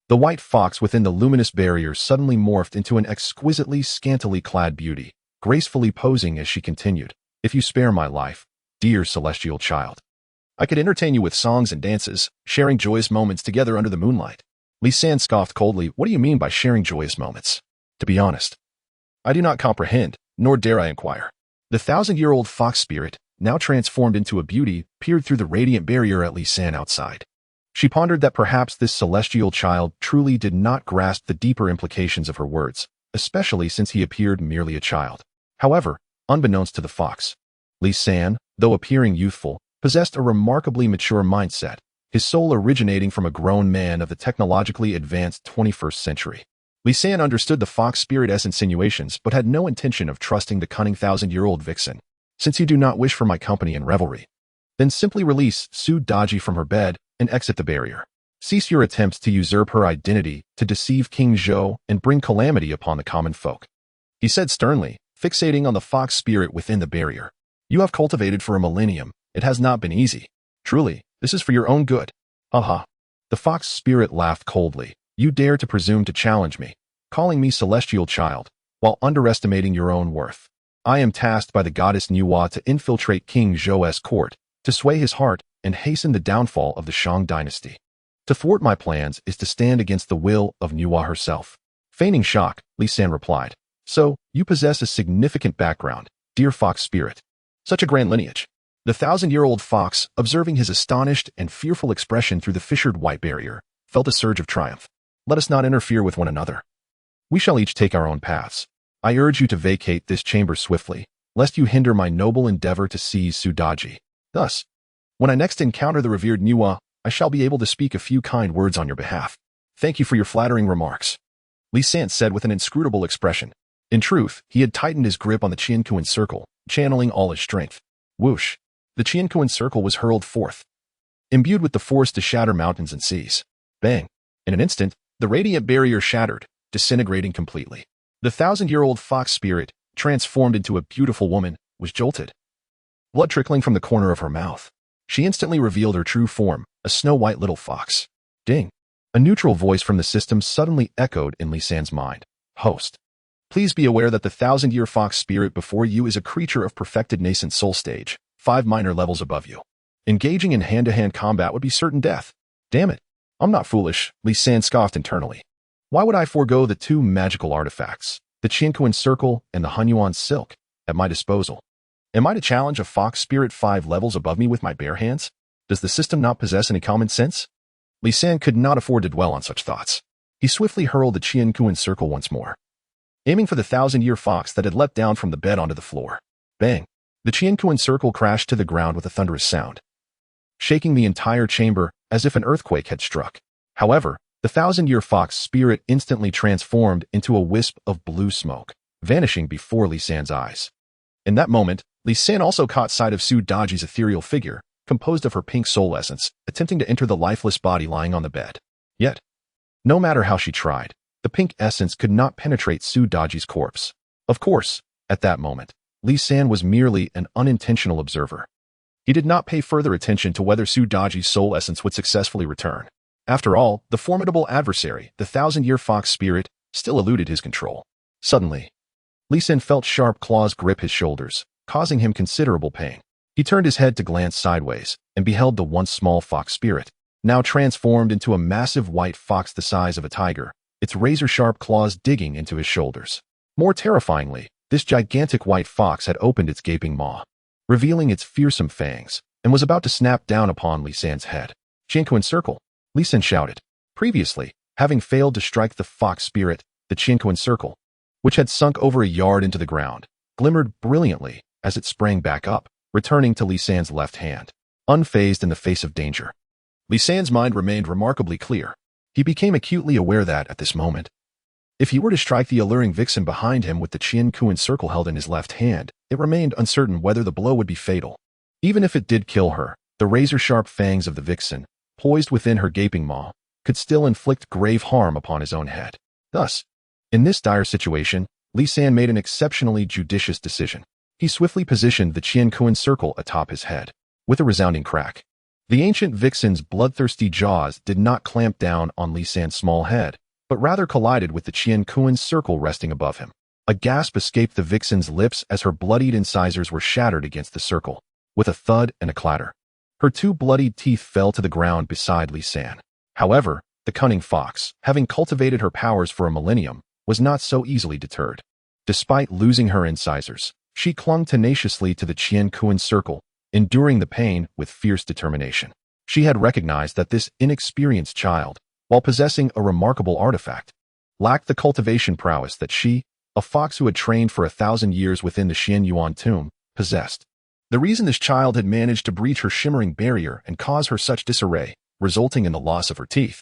Speaker 1: the white fox within the luminous barrier suddenly morphed into an exquisitely scantily clad beauty, gracefully posing as she continued, "If you spare my life, dear celestial child, I could entertain you with songs and dances, sharing joyous moments together under the moonlight." Li San scoffed coldly, "What do you mean by sharing joyous moments? To be honest, I do not comprehend, nor dare I inquire." The 1,000-year-old fox spirit, now transformed into a beauty, peered through the radiant barrier at Li San outside. She pondered that perhaps this celestial child truly did not grasp the deeper implications of her words, especially since he appeared merely a child. However, unbeknownst to the fox, Li San, though appearing youthful, possessed a remarkably mature mindset, his soul originating from a grown man of the technologically advanced 21st century. Li San understood the fox spirit's insinuations but had no intention of trusting the cunning 1,000-year-old vixen. "Since you do not wish for my company and revelry, then simply release Su Daji from her bed and exit the barrier. Cease your attempts to usurp her identity, to deceive King Zhou and bring calamity upon the common folk," he said sternly, fixating on the fox spirit within the barrier. "You have cultivated for a millennium. It has not been easy. Truly, this is for your own good." "Aha." The fox spirit laughed coldly. "You dare to presume to challenge me, calling me celestial child, while underestimating your own worth. I am tasked by the goddess Nuwa to infiltrate King Zhou's court, to sway his heart and hasten the downfall of the Shang Dynasty. To thwart my plans is to stand against the will of Nuwa herself." Feigning shock, Li San replied, "So, you possess a significant background, dear fox spirit. Such a grand lineage." The 1,000-year-old fox, observing his astonished and fearful expression through the fissured white barrier, felt a surge of triumph. "Let us not interfere with one another. We shall each take our own paths. I urge you to vacate this chamber swiftly, lest you hinder my noble endeavor to seize Su Daji. Thus, when I next encounter the revered Nuwa, I shall be able to speak a few kind words on your behalf. Thank you for your flattering remarks," Li San said with an inscrutable expression. In truth, he had tightened his grip on the Qianquan circle, channeling all his strength. Whoosh! The Qianquan circle was hurled forth, imbued with the force to shatter mountains and seas. Bang! In an instant, the radiant barrier shattered, disintegrating completely. The 1,000-year-old fox spirit, transformed into a beautiful woman, was jolted, blood trickling from the corner of her mouth. She instantly revealed her true form, a snow-white little fox. Ding! A neutral voice from the system suddenly echoed in Li San's mind. "Host, please be aware that the 1,000-year fox spirit before you is a creature of perfected nascent soul stage, 5 minor levels above you. Engaging in hand-to-hand combat would be certain death." "Damn it! I'm not foolish," Li San scoffed internally. "Why would I forego the 2 magical artifacts, the Qianquan circle and the Hunyuan silk, at my disposal? Am I to challenge a fox spirit 5 levels above me with my bare hands? Does the system not possess any common sense?" Li San could not afford to dwell on such thoughts. He swiftly hurled the Qianquan circle once more, aiming for the 1,000-year fox that had leapt down from the bed onto the floor. Bang! The Qianquan circle crashed to the ground with a thunderous sound, shaking the entire chamber as if an earthquake had struck. However, the 1,000-year fox spirit instantly transformed into a wisp of blue smoke, vanishing before Li San's eyes. In that moment, Li San also caught sight of Su Daji's ethereal figure, composed of her pink soul essence, attempting to enter the lifeless body lying on the bed. Yet, no matter how she tried, the pink essence could not penetrate Su Daji's corpse. Of course, at that moment, Li San was merely an unintentional observer. He did not pay further attention to whether Su Daji's soul essence would successfully return. After all, the formidable adversary, the 1,000-year fox spirit, still eluded his control. Suddenly, Li San felt sharp claws grip his shoulders, causing him considerable pain. He turned his head to glance sideways and beheld the once small fox spirit, now transformed into a massive white fox the size of a tiger, its razor-sharp claws digging into his shoulders. More terrifyingly, this gigantic white fox had opened its gaping maw, revealing its fearsome fangs, and was about to snap down upon Li San's head. "Qianquan circle," Li San shouted. Previously, having failed to strike the fox spirit, the Qianquan circle, which had sunk over a yard into the ground, glimmered brilliantly as it sprang back up, returning to Li San's left hand, unfazed in the face of danger. Li San's mind remained remarkably clear. He became acutely aware that, at this moment, if he were to strike the alluring vixen behind him with the Qian Kuan circle held in his left hand, it remained uncertain whether the blow would be fatal. Even if it did kill her, the razor-sharp fangs of the vixen, poised within her gaping maw, could still inflict grave harm upon his own head. Thus, in this dire situation, Li San made an exceptionally judicious decision. He swiftly positioned the Qian Kuan circle atop his head. With a resounding crack, the ancient vixen's bloodthirsty jaws did not clamp down on Li San's small head, but rather collided with the Qian Kuan circle resting above him. A gasp escaped the vixen's lips as her bloodied incisors were shattered against the circle. With a thud and a clatter, her two bloodied teeth fell to the ground beside Li San. However, the cunning fox, having cultivated her powers for a millennium, was not so easily deterred. Despite losing her incisors, she clung tenaciously to the Qian Kuan circle, enduring the pain with fierce determination. She had recognized that this inexperienced child, while possessing a remarkable artifact, lacked the cultivation prowess that she, a fox who had trained for 1,000 years within the Xian Yuan tomb, possessed. The reason this child had managed to breach her shimmering barrier and cause her such disarray, resulting in the loss of her teeth,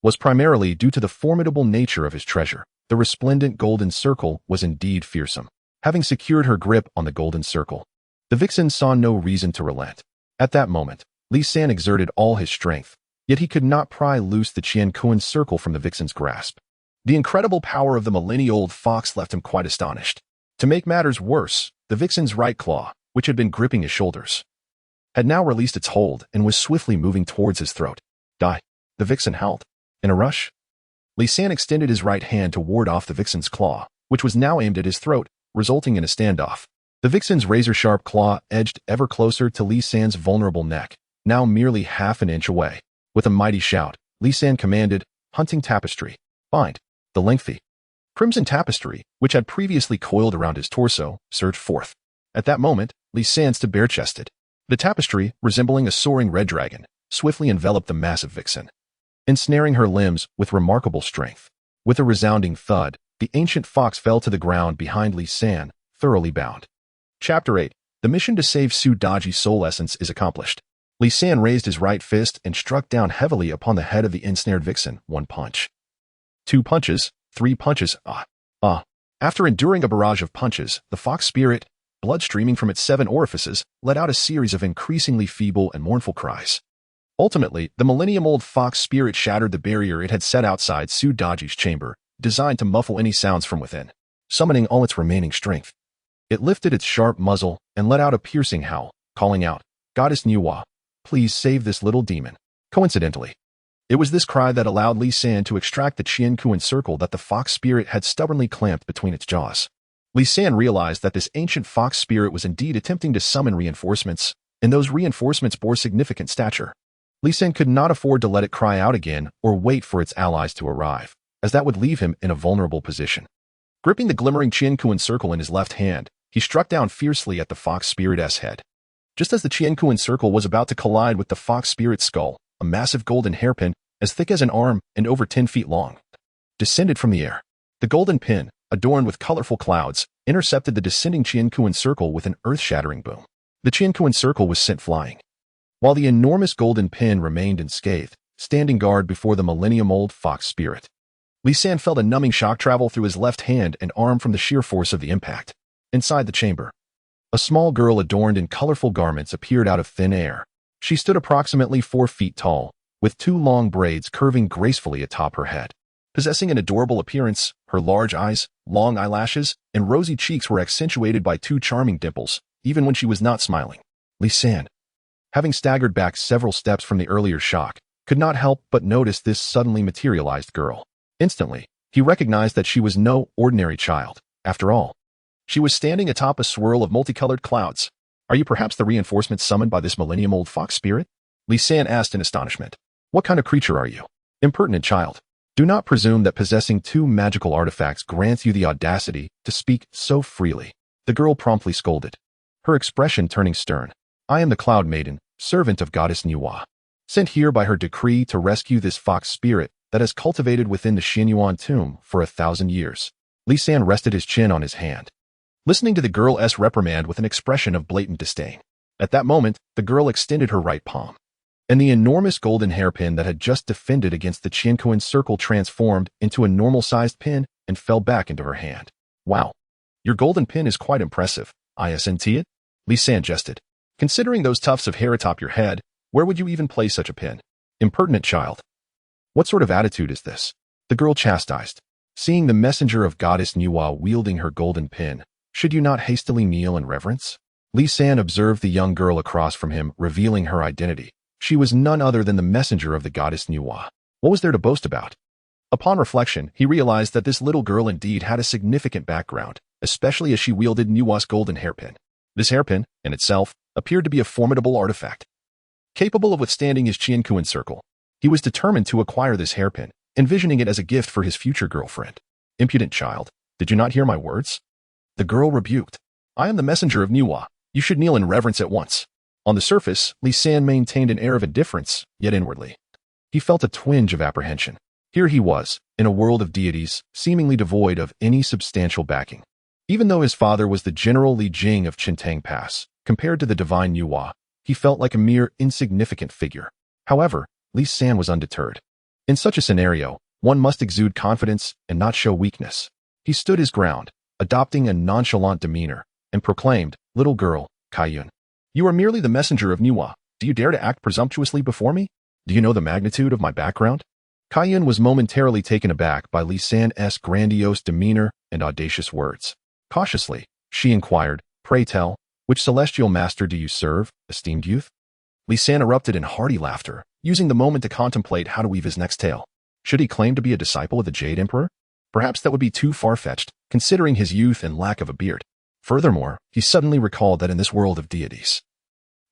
Speaker 1: was primarily due to the formidable nature of his treasure. The resplendent golden circle was indeed fearsome. Having secured her grip on the golden circle, the vixen saw no reason to relent. At that moment, Li San exerted all his strength, yet he could not pry loose the Qian Kuan circle from the vixen's grasp. The incredible power of the millennia-old fox left him quite astonished. To make matters worse, the vixen's right claw, which had been gripping his shoulders, had now released its hold and was swiftly moving towards his throat. Die! The vixen howled. In a rush, Li San extended his right hand to ward off the vixen's claw, which was now aimed at his throat, resulting in a standoff. The vixen's razor-sharp claw edged ever closer to Li San's vulnerable neck, now merely half an inch away. With a mighty shout, Li San commanded, "Hunting tapestry, bind." The lengthy, crimson tapestry, which had previously coiled around his torso, surged forth. At that moment, Li San stood bare-chested. The tapestry, resembling a soaring red dragon, swiftly enveloped the massive vixen, ensnaring her limbs with remarkable strength. With a resounding thud, the ancient fox fell to the ground behind Li San, thoroughly bound. Chapter 8. The mission to save Su Daji's soul essence is accomplished. Li San raised his right fist and struck down heavily upon the head of the ensnared vixen. 1 punch. 2 punches. 3 punches. After enduring a barrage of punches, the fox spirit, blood streaming from its 7 orifices, let out a series of increasingly feeble and mournful cries. Ultimately, the millennium-old fox spirit shattered the barrier it had set outside Su Daji's chamber, designed to muffle any sounds from within. Summoning all its remaining strength, it lifted its sharp muzzle and let out a piercing howl, calling out, "Goddess Nuwa, please save this little demon." Coincidentally, it was this cry that allowed Li San to extract the Qian Kuan circle that the fox spirit had stubbornly clamped between its jaws. Li San realized that this ancient fox spirit was indeed attempting to summon reinforcements, and those reinforcements bore significant stature. Li San could not afford to let it cry out again or wait for its allies to arrive, as that would leave him in a vulnerable position. Gripping the glimmering Qian Kuan circle in his left hand, he struck down fiercely at the fox spirit's head. Just as the Qian Kuan circle was about to collide with the fox spirit's skull, a massive golden hairpin, as thick as an arm and over 10 feet long, descended from the air. The golden pin, adorned with colorful clouds, intercepted the descending Qian Kuan circle with an earth-shattering boom. The Qian Kuan circle was sent flying, while the enormous golden pin remained unscathed, standing guard before the millennium-old fox spirit. Li San felt a numbing shock travel through his left hand and arm from the sheer force of the impact. Inside the chamber, a small girl adorned in colorful garments appeared out of thin air. She stood approximately 4 feet tall, with 2 long braids curving gracefully atop her head. Possessing an adorable appearance, her large eyes, long eyelashes, and rosy cheeks were accentuated by 2 charming dimples, even when she was not smiling. Li San, having staggered back several steps from the earlier shock, could not help but notice this suddenly materialized girl. Instantly, he recognized that she was no ordinary child. After all, she was standing atop a swirl of multicolored clouds. "Are you perhaps the reinforcement summoned by this millennium-old fox spirit?" Li San asked in astonishment. "What kind of creature are you? Impertinent child. Do not presume that possessing 2 magical artifacts grants you the audacity to speak so freely." The girl promptly scolded, her expression turning stern. "I am the Cloud Maiden, servant of Goddess Nuwa, sent here by her decree to rescue this fox spirit that has cultivated within the Xianyuan tomb for 1,000 years." Li San rested his chin on his hand. listening to the girl's reprimand with an expression of blatant disdain. At that moment, the girl extended her right palm, and the enormous golden hairpin that had just defended against the Qianquan circle transformed into a normal-sized pin and fell back into her hand. Wow, your golden pin is quite impressive, isn't it? Li San jested. Considering those tufts of hair atop your head, where would you even place such a pin? Impertinent child. What sort of attitude is this? The girl chastised. Seeing the messenger of goddess Nuwa wielding her golden pin, should you not hastily kneel in reverence? Li San observed the young girl across from him, revealing her identity. She was none other than the messenger of the goddess Nuwa. What was there to boast about? Upon reflection, he realized that this little girl indeed had a significant background, especially as she wielded Nuwa's golden hairpin. This hairpin, in itself, appeared to be a formidable artifact, capable of withstanding his Qianquan circle. He was determined to acquire this hairpin, envisioning it as a gift for his future girlfriend. Impudent child, did you not hear my words? The girl rebuked. I am the messenger of Nuwa. You should kneel in reverence at once. On the surface, Li San maintained an air of indifference, yet inwardly he felt a twinge of apprehension. Here he was, in a world of deities, seemingly devoid of any substantial backing. Even though his father was the General Li Jing of Chintang Pass, compared to the divine Nuwa, he felt like a mere insignificant figure. However, Li San was undeterred. In such a scenario, one must exude confidence and not show weakness. He stood his ground, adopting a nonchalant demeanor, and proclaimed, Little girl, Kaiyun, you are merely the messenger of Nuwa. Do you dare to act presumptuously before me? Do you know the magnitude of my background? Kaiyun was momentarily taken aback by Li San's grandiose demeanor and audacious words. Cautiously, she inquired, Pray tell, which celestial master do you serve, esteemed youth? Li San erupted in hearty laughter, using the moment to contemplate how to weave his next tale. Should he claim to be a disciple of the Jade Emperor? Perhaps that would be too far-fetched, considering his youth and lack of a beard. Furthermore, he suddenly recalled that in this world of deities,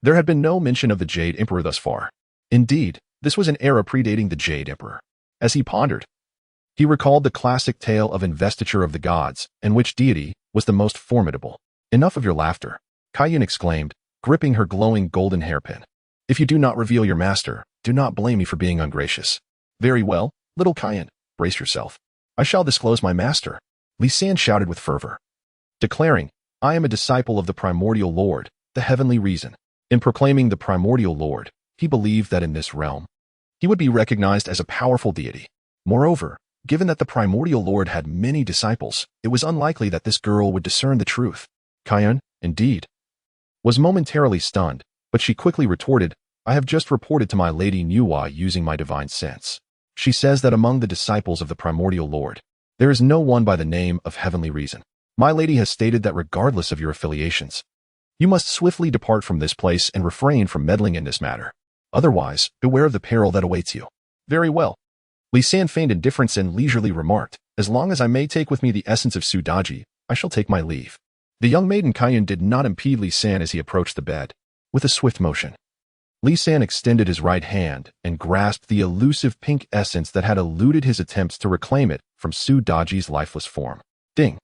Speaker 1: there had been no mention of the Jade Emperor thus far. Indeed, this was an era predating the Jade Emperor. As he pondered, he recalled the classic tale of investiture of the gods, in which deity was the most formidable. Enough of your laughter, Kaiyun exclaimed, gripping her glowing golden hairpin. If you do not reveal your master, do not blame me for being ungracious. Very well, little Kaiyun, brace yourself. I shall disclose my master, Li San shouted with fervor, declaring, I am a disciple of the Primordial Lord, the heavenly reason. In proclaiming the Primordial Lord, he believed that in this realm, he would be recognized as a powerful deity. Moreover, given that the Primordial Lord had many disciples, it was unlikely that this girl would discern the truth. Kaiyun, indeed, was momentarily stunned, but she quickly retorted, I have just reported to my lady Nuwa using my divine sense. She says that among the disciples of the Primordial Lord, there is no one by the name of heavenly reason. My lady has stated that regardless of your affiliations, you must swiftly depart from this place and refrain from meddling in this matter. Otherwise, beware of the peril that awaits you. Very well. Li San feigned indifference and leisurely remarked, As long as I may take with me the essence of Sudaji, I shall take my leave. The young maiden Kaiyun did not impede Li San as he approached the bed. With a swift motion, Li San extended his right hand and grasped the elusive pink essence that had eluded his attempts to reclaim it from Sudaji's lifeless form. Ding!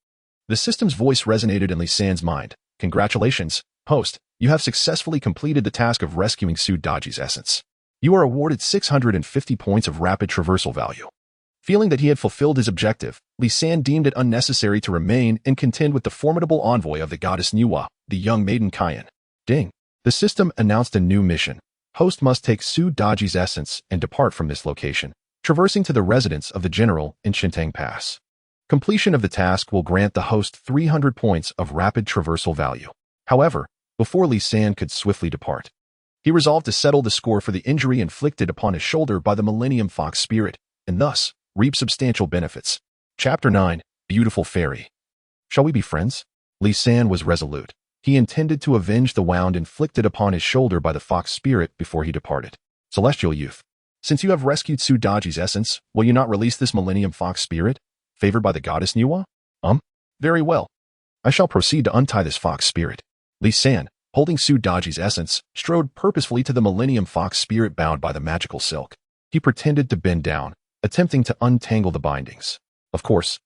Speaker 1: The system's voice resonated in Li San's mind. Congratulations, host. You have successfully completed the task of rescuing Sudaji's essence. You are awarded 650 points of rapid traversal value. Feeling that he had fulfilled his objective, Li San deemed it unnecessary to remain and contend with the formidable envoy of the goddess Nuwa, the young maiden Kaiyun. Ding! The system announced a new mission. Host must take Sudaji's essence and depart from this location, traversing to the residence of the general in Chintang Pass. Completion of the task will grant the host 300 points of rapid traversal value. However, before Li San could swiftly depart, he resolved to settle the score for the injury inflicted upon his shoulder by the Millennium Fox Spirit, and thus reap substantial benefits. Chapter 9, Beautiful Fairy. Shall we be friends? Li San was resolute. He intended to avenge the wound inflicted upon his shoulder by the Fox Spirit before he departed. Celestial youth, since you have rescued Sudaji's essence, will you not release this Millennium Fox Spirit, favored by the goddess Nuwa? Very well. I shall proceed to untie this Fox Spirit. Li San, holding Sudaji's essence, strode purposefully to the Millennium Fox Spirit bound by the magical silk. He pretended to bend down, attempting to untangle the bindings. Of course,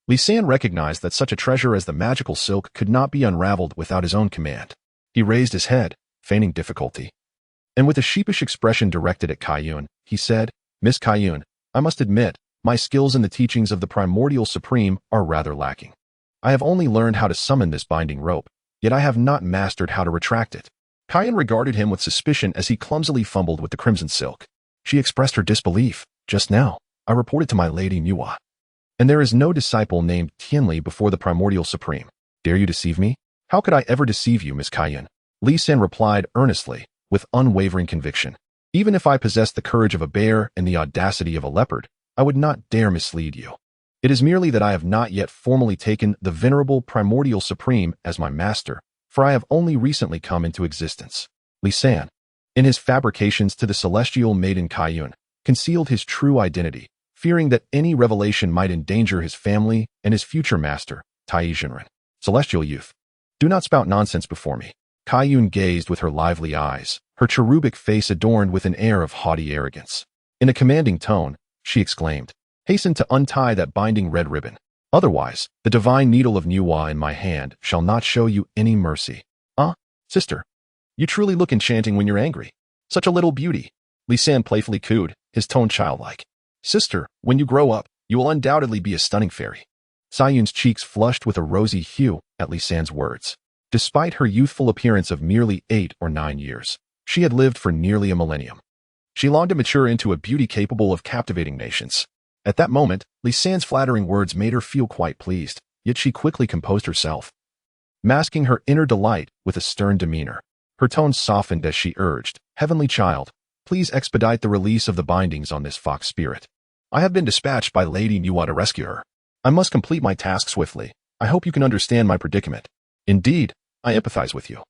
Speaker 1: Li San recognized that such a treasure as the magical silk could not be unraveled without his own command. He raised his head, feigning difficulty, and with a sheepish expression directed at Kaiyun, he said, Miss Kaiyun, I must admit, my skills in the teachings of the Primordial Supreme are rather lacking. I have only learned how to summon this binding rope, yet I have not mastered how to retract it. Kyan regarded him with suspicion as he clumsily fumbled with the crimson silk. She expressed her disbelief. Just now, I reported to my lady Nuwa. And there is no disciple named Tianli before the Primordial Supreme. Dare you deceive me? How could I ever deceive you, Miss Kyan? Li San replied earnestly, with unwavering conviction. Even if I possessed the courage of a bear and the audacity of a leopard, I would not dare mislead you. It is merely that I have not yet formally taken the venerable Primordial Supreme as my master, for I have only recently come into existence. Li San, in his fabrications to the celestial maiden Kaiyun, concealed his true identity, fearing that any revelation might endanger his family and his future master, Tai Jinren. Celestial youth, do not spout nonsense before me. Kaiyun gazed with her lively eyes, her cherubic face adorned with an air of haughty arrogance. In a commanding tone, she exclaimed, hasten to untie that binding red ribbon. Otherwise, the divine needle of Nuwa in my hand shall not show you any mercy. Sister, you truly look enchanting when you're angry. Such a little beauty. Li San playfully cooed, his tone childlike. Sister, when you grow up, you will undoubtedly be a stunning fairy. Sayun's cheeks flushed with a rosy hue at Li San's words. Despite her youthful appearance of merely 8 or 9 years, she had lived for nearly a millennium. She longed to mature into a beauty capable of captivating nations. At that moment, Li San's flattering words made her feel quite pleased, yet she quickly composed herself, masking her inner delight with a stern demeanor. Her tone softened as she urged, Heavenly child, please expedite the release of the bindings on this fox spirit. I have been dispatched by Lady Nuwa to rescue her. I must complete my task swiftly. I hope you can understand my predicament. Indeed, I empathize with you.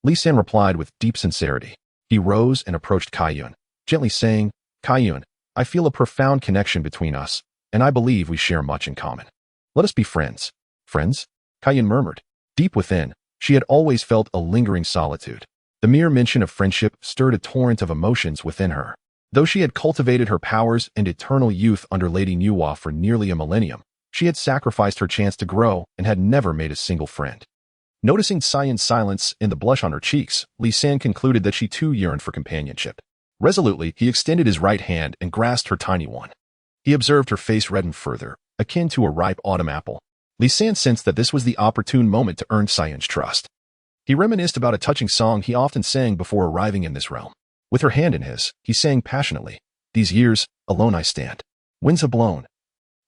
Speaker 1: Li San replied with deep sincerity. He rose and approached Kaiyun, gently saying, Kaiyun, I feel a profound connection between us, and I believe we share much in common. Let us be friends. Friends? Kaiyun murmured. Deep within, she had always felt a lingering solitude. The mere mention of friendship stirred a torrent of emotions within her. Though she had cultivated her powers and eternal youth under Lady Nuwa for nearly a millennium, she had sacrificed her chance to grow and had never made a single friend. Noticing Sayun's silence and the blush on her cheeks, Li San concluded that she too yearned for companionship. Resolutely, he extended his right hand and grasped her tiny one. He observed her face redden further, akin to a ripe autumn apple. Li San sensed that this was the opportune moment to earn Sayun's trust. He reminisced about a touching song he often sang before arriving in this realm. With her hand in his, he sang passionately, These years, alone I stand. Winds have blown.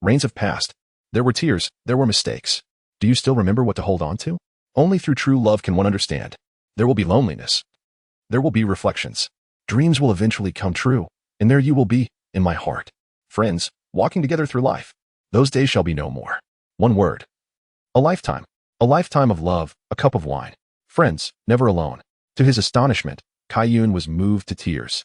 Speaker 1: Rains have passed. There were tears, there were mistakes. Do you still remember what to hold on to? Only through true love can one understand. There will be loneliness. There will be reflections. Dreams will eventually come true, and there you will be, in my heart. Friends, walking together through life. Those days shall be no more. One word. A lifetime. A lifetime of love, a cup of wine. Friends, never alone. To his astonishment, Kaiyun was moved to tears.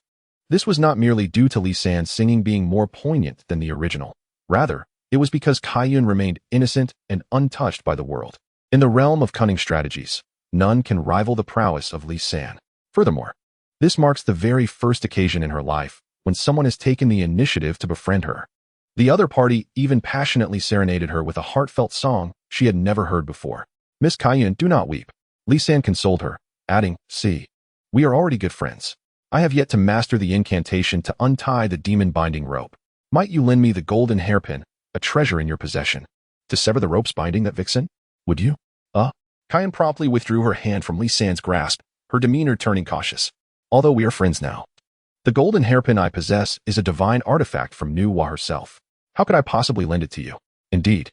Speaker 1: This was not merely due to Li San's singing being more poignant than the original. Rather, it was because Kaiyun remained innocent and untouched by the world. In the realm of cunning strategies, none can rival the prowess of Li San. Furthermore, this marks the very first occasion in her life when someone has taken the initiative to befriend her. The other party even passionately serenaded her with a heartfelt song she had never heard before. Miss Kaiyun, do not weep. Li San consoled her, adding, See, we are already good friends. I have yet to master the incantation to untie the demon-binding rope. Might you lend me the golden hairpin, a treasure in your possession, to sever the rope's binding that vixen? Would you? Kaiyun promptly withdrew her hand from Li San's grasp, her demeanor turning cautious. Although we are friends now. The golden hairpin I possess is a divine artifact from Nuwa herself. How could I possibly lend it to you? Indeed.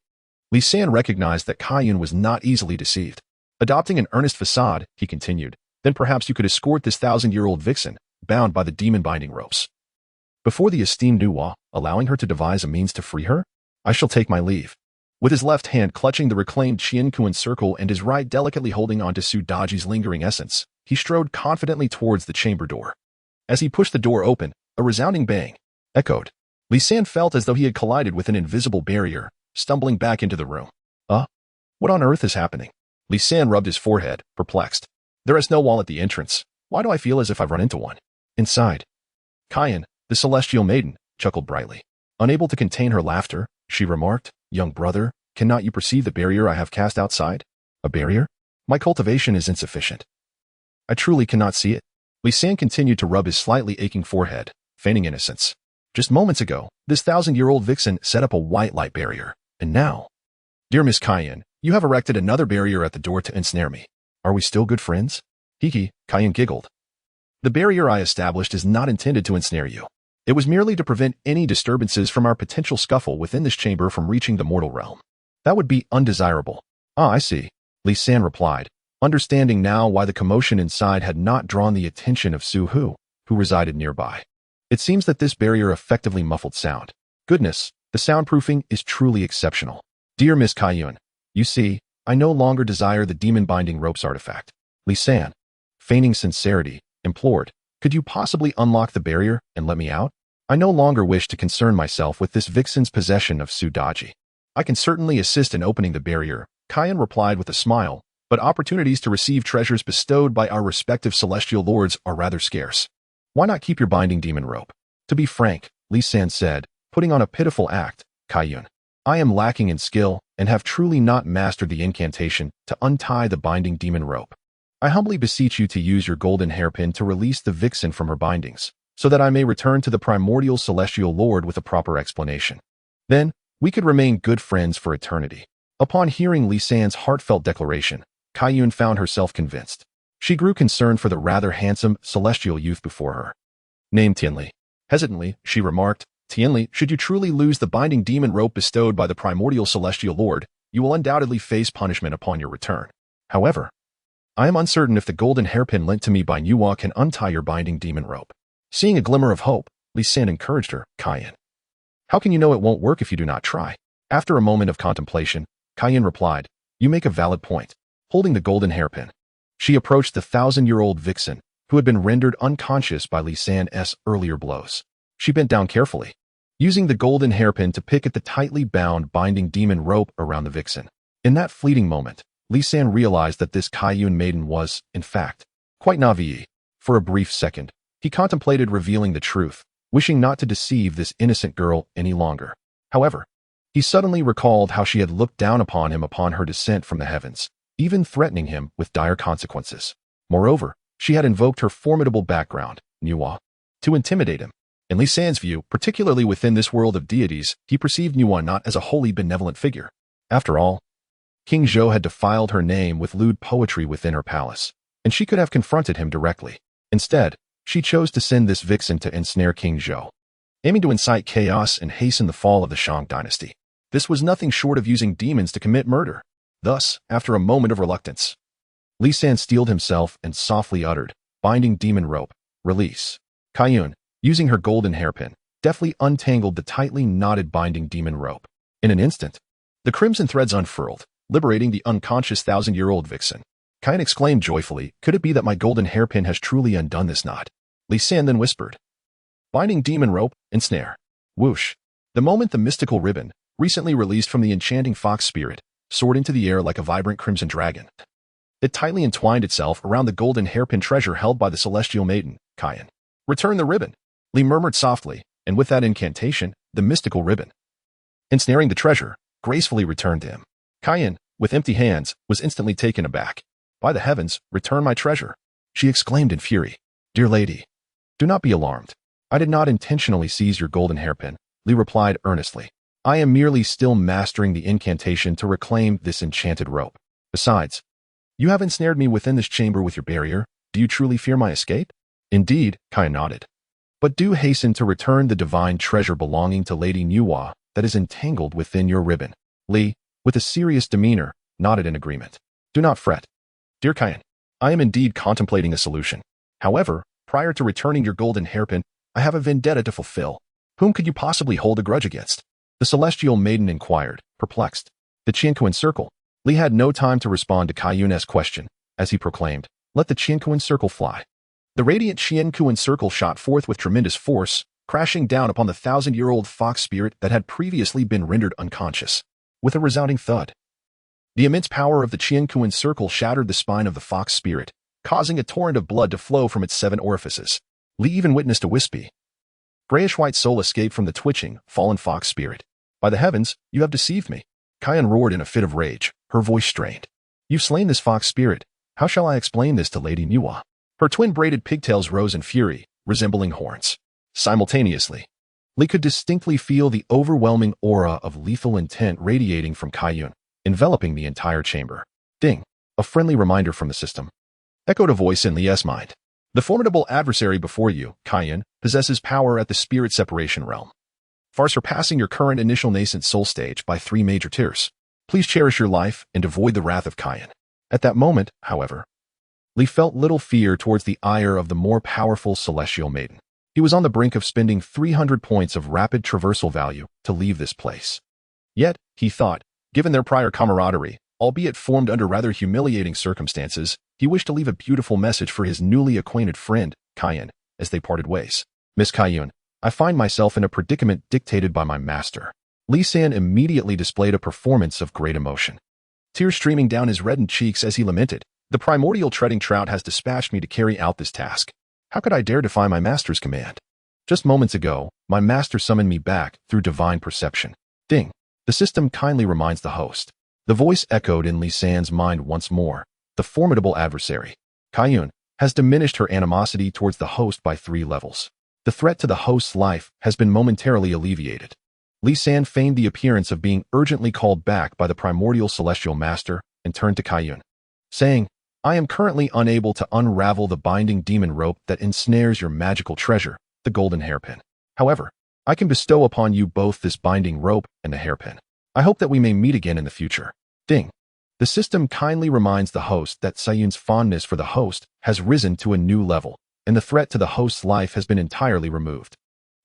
Speaker 1: Li San recognized that Kaiyun was not easily deceived. Adopting an earnest facade, he continued, then perhaps you could escort this 1,000-year-old vixen, bound by the demon-binding ropes. Before the esteemed Nuwa, allowing her to devise a means to free her, I shall take my leave. With his left hand clutching the reclaimed Qiankuan circle and his right delicately holding on to Sudaji's lingering essence, he strode confidently towards the chamber door. As he pushed the door open, a resounding bang echoed. Li San felt as though he had collided with an invisible barrier, stumbling back into the room. What on earth is happening? Li San rubbed his forehead, perplexed. There is no wall at the entrance. Why do I feel as if I've run into one? Inside. Kaiyun, the celestial maiden, chuckled brightly. Unable to contain her laughter, she remarked, Young brother, cannot you perceive the barrier I have cast outside? A barrier? My cultivation is insufficient. I truly cannot see it. Li San continued to rub his slightly aching forehead, feigning innocence. Just moments ago, this 1,000-year-old vixen set up a white light barrier, and now... Dear Miss Kaiyun, You have erected another barrier at the door to ensnare me. Are we still good friends? Hiki, Kaiyan giggled. The barrier I established is not intended to ensnare you. It was merely to prevent any disturbances from our potential scuffle within this chamber from reaching the mortal realm. That would be undesirable. Ah, I see, Li San replied, understanding now why the commotion inside had not drawn the attention of Su Hu, who resided nearby. It seems that this barrier effectively muffled sound. Goodness, the soundproofing is truly exceptional. Dear Miss Kaiyun, you see, I no longer desire the demon-binding ropes artifact. Li San, feigning sincerity, implored, could you possibly unlock the barrier and let me out? I no longer wish to concern myself with this vixen's possession of Su Daji. I can certainly assist in opening the barrier, Kaiyan replied with a smile, but opportunities to receive treasures bestowed by our respective celestial lords are rather scarce. Why not keep your binding demon rope? To be frank, Li San said, putting on a pitiful act, Kaiyun. I am lacking in skill and have truly not mastered the incantation to untie the binding demon rope. I humbly beseech you to use your golden hairpin to release the vixen from her bindings, so that I may return to the primordial celestial lord with a proper explanation. Then, we could remain good friends for eternity. Upon hearing Li San's heartfelt declaration, Kaiyun found herself convinced. She grew concerned for the rather handsome, celestial youth before her. Name Tianli. Hesitantly, she remarked, Tianli, should you truly lose the binding demon rope bestowed by the primordial celestial lord, you will undoubtedly face punishment upon your return. However, I am uncertain if the golden hairpin lent to me by Nuwa can untie your binding demon rope. Seeing a glimmer of hope, Li San encouraged her, Kaiyan. How can you know it won't work if you do not try? After a moment of contemplation, Kaiyan replied, you make a valid point. Holding the golden hairpin, she approached the 1,000-year-old vixen, who had been rendered unconscious by Li San's earlier blows. She bent down carefully, using the golden hairpin to pick at the tightly bound binding demon rope around the vixen. In that fleeting moment, Li San realized that this Kaiyun maiden was, in fact, quite naive. For a brief second, he contemplated revealing the truth, wishing not to deceive this innocent girl any longer. However, he suddenly recalled how she had looked down upon him upon her descent from the heavens, even threatening him with dire consequences. Moreover, she had invoked her formidable background, Nuwa, to intimidate him. In Li San's view, particularly within this world of deities, he perceived Nuwa not as a wholly benevolent figure. After all, King Zhou had defiled her name with lewd poetry within her palace, and she could have confronted him directly. Instead, she chose to send this vixen to ensnare King Zhou, aiming to incite chaos and hasten the fall of the Shang Dynasty. This was nothing short of using demons to commit murder. Thus, after a moment of reluctance, Li San steeled himself and softly uttered, binding demon rope, release. Kaiyun, using her golden hairpin, deftly untangled the tightly knotted binding demon rope. In an instant, the crimson threads unfurled, liberating the unconscious 1,000-year-old vixen. Kaiyun exclaimed joyfully, could it be that my golden hairpin has truly undone this knot? Li San then whispered, binding demon rope, ensnare. Whoosh. The moment the mystical ribbon, recently released from the enchanting fox spirit, soared into the air like a vibrant crimson dragon. It tightly entwined itself around the golden hairpin treasure held by the celestial maiden, Kaiyun. Return the ribbon, Li murmured softly, and with that incantation, the mystical ribbon, ensnaring the treasure, gracefully returned to him. Kaiyun, with empty hands, was instantly taken aback. By the heavens, return my treasure, she exclaimed in fury. Dear lady, do not be alarmed. I did not intentionally seize your golden hairpin, Li replied earnestly. I am merely still mastering the incantation to reclaim this enchanted rope. Besides, you have ensnared me within this chamber with your barrier. Do you truly fear my escape? Indeed, Kaiyun nodded. But do hasten to return the divine treasure belonging to Lady Nuwa that is entangled within your ribbon. Li, with a serious demeanor, nodded in agreement. Do not fret. Dear Kaiyun, I am indeed contemplating a solution. However, prior to returning your golden hairpin, I have a vendetta to fulfill. Whom could you possibly hold a grudge against? The celestial maiden inquired, perplexed. The Qiankuan circle. Li had no time to respond to Kaiyun's question, as he proclaimed, let the Qiankuan circle fly. The radiant Qiankuan circle shot forth with tremendous force, crashing down upon the 1,000-year-old fox spirit that had previously been rendered unconscious. With a resounding thud, the immense power of the Qiankuan circle shattered the spine of the fox spirit, causing a torrent of blood to flow from its 7 orifices. Li even witnessed a wispy, grayish-white soul escape from the twitching, fallen fox spirit. By the heavens, you have deceived me. Kaiyun roared in a fit of rage, her voice strained. You've slain this fox spirit. How shall I explain this to Lady Nuwa? Her twin braided pigtails rose in fury, resembling horns. Simultaneously, Li could distinctly feel the overwhelming aura of lethal intent radiating from Kaiyun, enveloping the entire chamber. Ding! A friendly reminder from the system. Echoed a voice in Li's mind. The formidable adversary before you, Kaiyan, possesses power at the spirit separation realm, far surpassing your current initial nascent soul stage by 3 major tiers. Please cherish your life and avoid the wrath of Kaiyan. At that moment, however, Li felt little fear towards the ire of the more powerful celestial maiden. He was on the brink of spending 300 points of rapid traversal value to leave this place. Yet, he thought, given their prior camaraderie, albeit formed under rather humiliating circumstances, he wished to leave a beautiful message for his newly acquainted friend, Kaiyan, as they parted ways. Miss Kaiyan, I find myself in a predicament dictated by my master. Li San immediately displayed a performance of great emotion. Tears streaming down his reddened cheeks as he lamented, the primordial treading trout has dispatched me to carry out this task. How could I dare defy my master's command? Just moments ago, my master summoned me back through divine perception. Ding! The system kindly reminds the host. The voice echoed in Li San's mind once more. The formidable adversary, Kaiyan, has diminished her animosity towards the host by 3 levels. The threat to the host's life has been momentarily alleviated. Li San feigned the appearance of being urgently called back by the primordial celestial master and turned to Kaiyan, saying, I am currently unable to unravel the binding demon rope that ensnares your magical treasure, the golden hairpin. However, I can bestow upon you both this binding rope and the hairpin. I hope that we may meet again in the future. Ding! The system kindly reminds the host that Sayun's fondness for the host has risen to a new level, and the threat to the host's life has been entirely removed.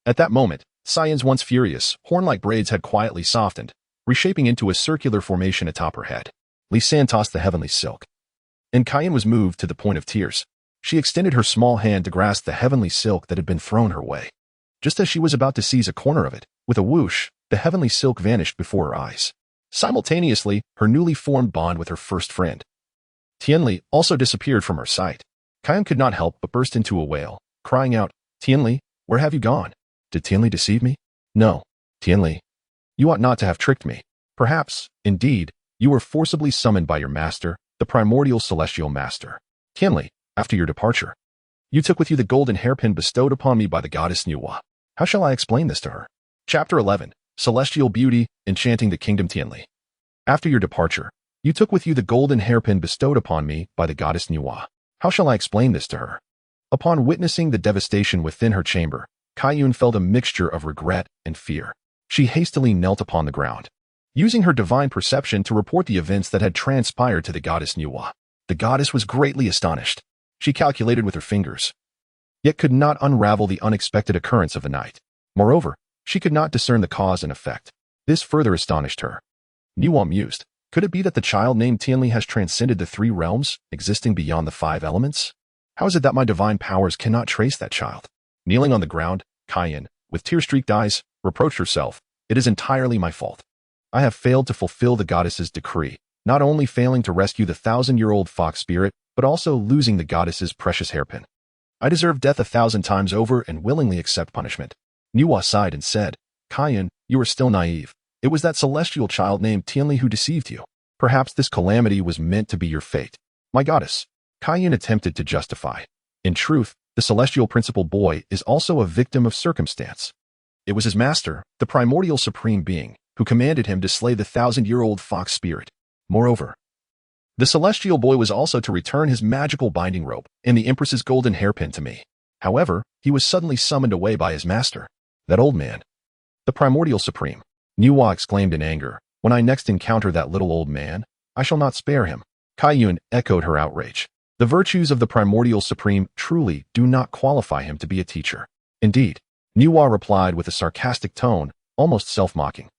Speaker 1: At that moment, Sayun's once furious, horn-like braids had quietly softened, reshaping into a circular formation atop her head. Li San tossed the heavenly silk, and Kaiyan was moved to the point of tears. She extended her small hand to grasp the heavenly silk that had been thrown her way. Just as she was about to seize a corner of it, with a whoosh, the heavenly silk vanished before her eyes. Simultaneously, her newly formed bond with her first friend, Tianli, also disappeared from her sight. Kaiyan could not help but burst into a wail, crying out, Tianli, where have you gone? Did Tianli deceive me? No, Tianli. You ought not to have tricked me. Perhaps, indeed, you were forcibly summoned by your master, the primordial celestial master. Tianli, after your departure, you took with you the golden hairpin bestowed upon me by the goddess Nuwa. How shall I explain this to her? Chapter 11, Celestial Beauty, Enchanting the Kingdom Tianli. After your departure, you took with you the golden hairpin bestowed upon me by the goddess Nuwa. How shall I explain this to her? Upon witnessing the devastation within her chamber, Kaiyan felt a mixture of regret and fear. She hastily knelt upon the ground, using her divine perception to report the events that had transpired to the goddess Nuwa. The goddess was greatly astonished. She calculated with her fingers, yet could not unravel the unexpected occurrence of the night. Moreover, she could not discern the cause and effect. This further astonished her. Nuwa mused, could it be that the child named Tianli has transcended the 3 realms, existing beyond the 5 elements? How is it that my divine powers cannot trace that child? Kneeling on the ground, Kaiyan, with tear-streaked eyes, reproached herself. It is entirely my fault. I have failed to fulfill the goddess's decree, not only failing to rescue the 1,000-year-old fox spirit, but also losing the goddess's precious hairpin. I deserve death 1,000 times over and willingly accept punishment. Nuwa sighed and said, Kaiyan, you are still naive. It was that celestial child named Tianli who deceived you. Perhaps this calamity was meant to be your fate. My goddess. Kaiyan attempted to justify. In truth, the celestial principal boy is also a victim of circumstance. It was his master, the primordial supreme being, who commanded him to slay the 1,000-year-old fox spirit. Moreover, the celestial boy was also to return his magical binding rope and the empress's golden hairpin to me. However, he was suddenly summoned away by his master, that old man, the primordial supreme. Nuwa exclaimed in anger, when I next encounter that little old man, I shall not spare him. Kaiyan echoed her outrage. The virtues of the primordial supreme truly do not qualify him to be a teacher. Indeed, Nuwa replied with a sarcastic tone, almost self-mocking.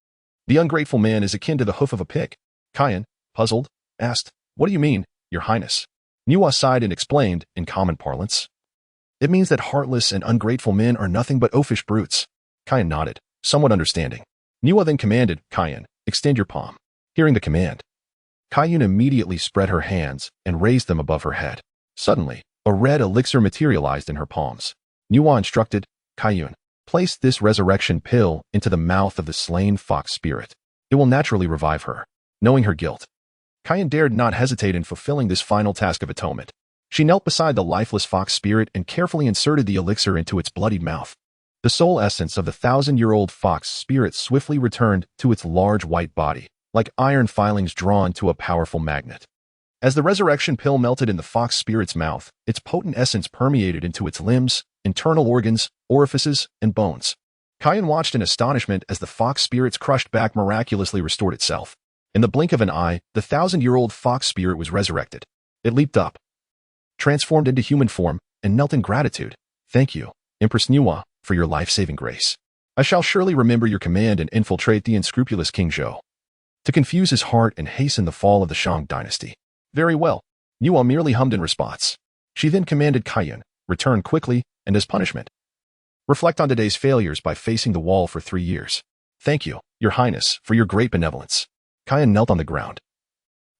Speaker 1: The ungrateful man is akin to the hoof of a pig. Kaiyan, puzzled, asked, What do you mean, your highness? Nuwa sighed and explained, in common parlance. It means that heartless and ungrateful men are nothing but oafish brutes. Kaiyan nodded, somewhat understanding. Nuwa then commanded, Kaiyan, extend your palm. Hearing the command, Kaiyan immediately spread her hands and raised them above her head. Suddenly, a red elixir materialized in her palms. Nuwa instructed, Kaiyan, place this resurrection pill into the mouth of the slain fox spirit. It will naturally revive her. Knowing her guilt, Kaiyan dared not hesitate in fulfilling this final task of atonement. She knelt beside the lifeless fox spirit and carefully inserted the elixir into its bloodied mouth. The soul essence of the 1,000-year-old fox spirit swiftly returned to its large white body, like iron filings drawn to a powerful magnet. As the resurrection pill melted in the fox spirit's mouth, its potent essence permeated into its limbs, internal organs, orifices, and bones. Kyan watched in astonishment as the fox spirit's crushed back miraculously restored itself. In the blink of an eye, the 1,000-year-old fox spirit was resurrected. It leaped up, transformed into human form, and knelt in gratitude. "Thank you, Empress Niwa, for your life-saving grace. I shall surely remember your command and infiltrate the unscrupulous King Zhou to confuse his heart and hasten the fall of the Shang Dynasty." "Very well." Niwa merely hummed in response. She then commanded Kyan, "Return quickly, and as punishment, reflect on today's failures by facing the wall for 3 years. Thank you, Your Highness, for your great benevolence." Kyan knelt on the ground,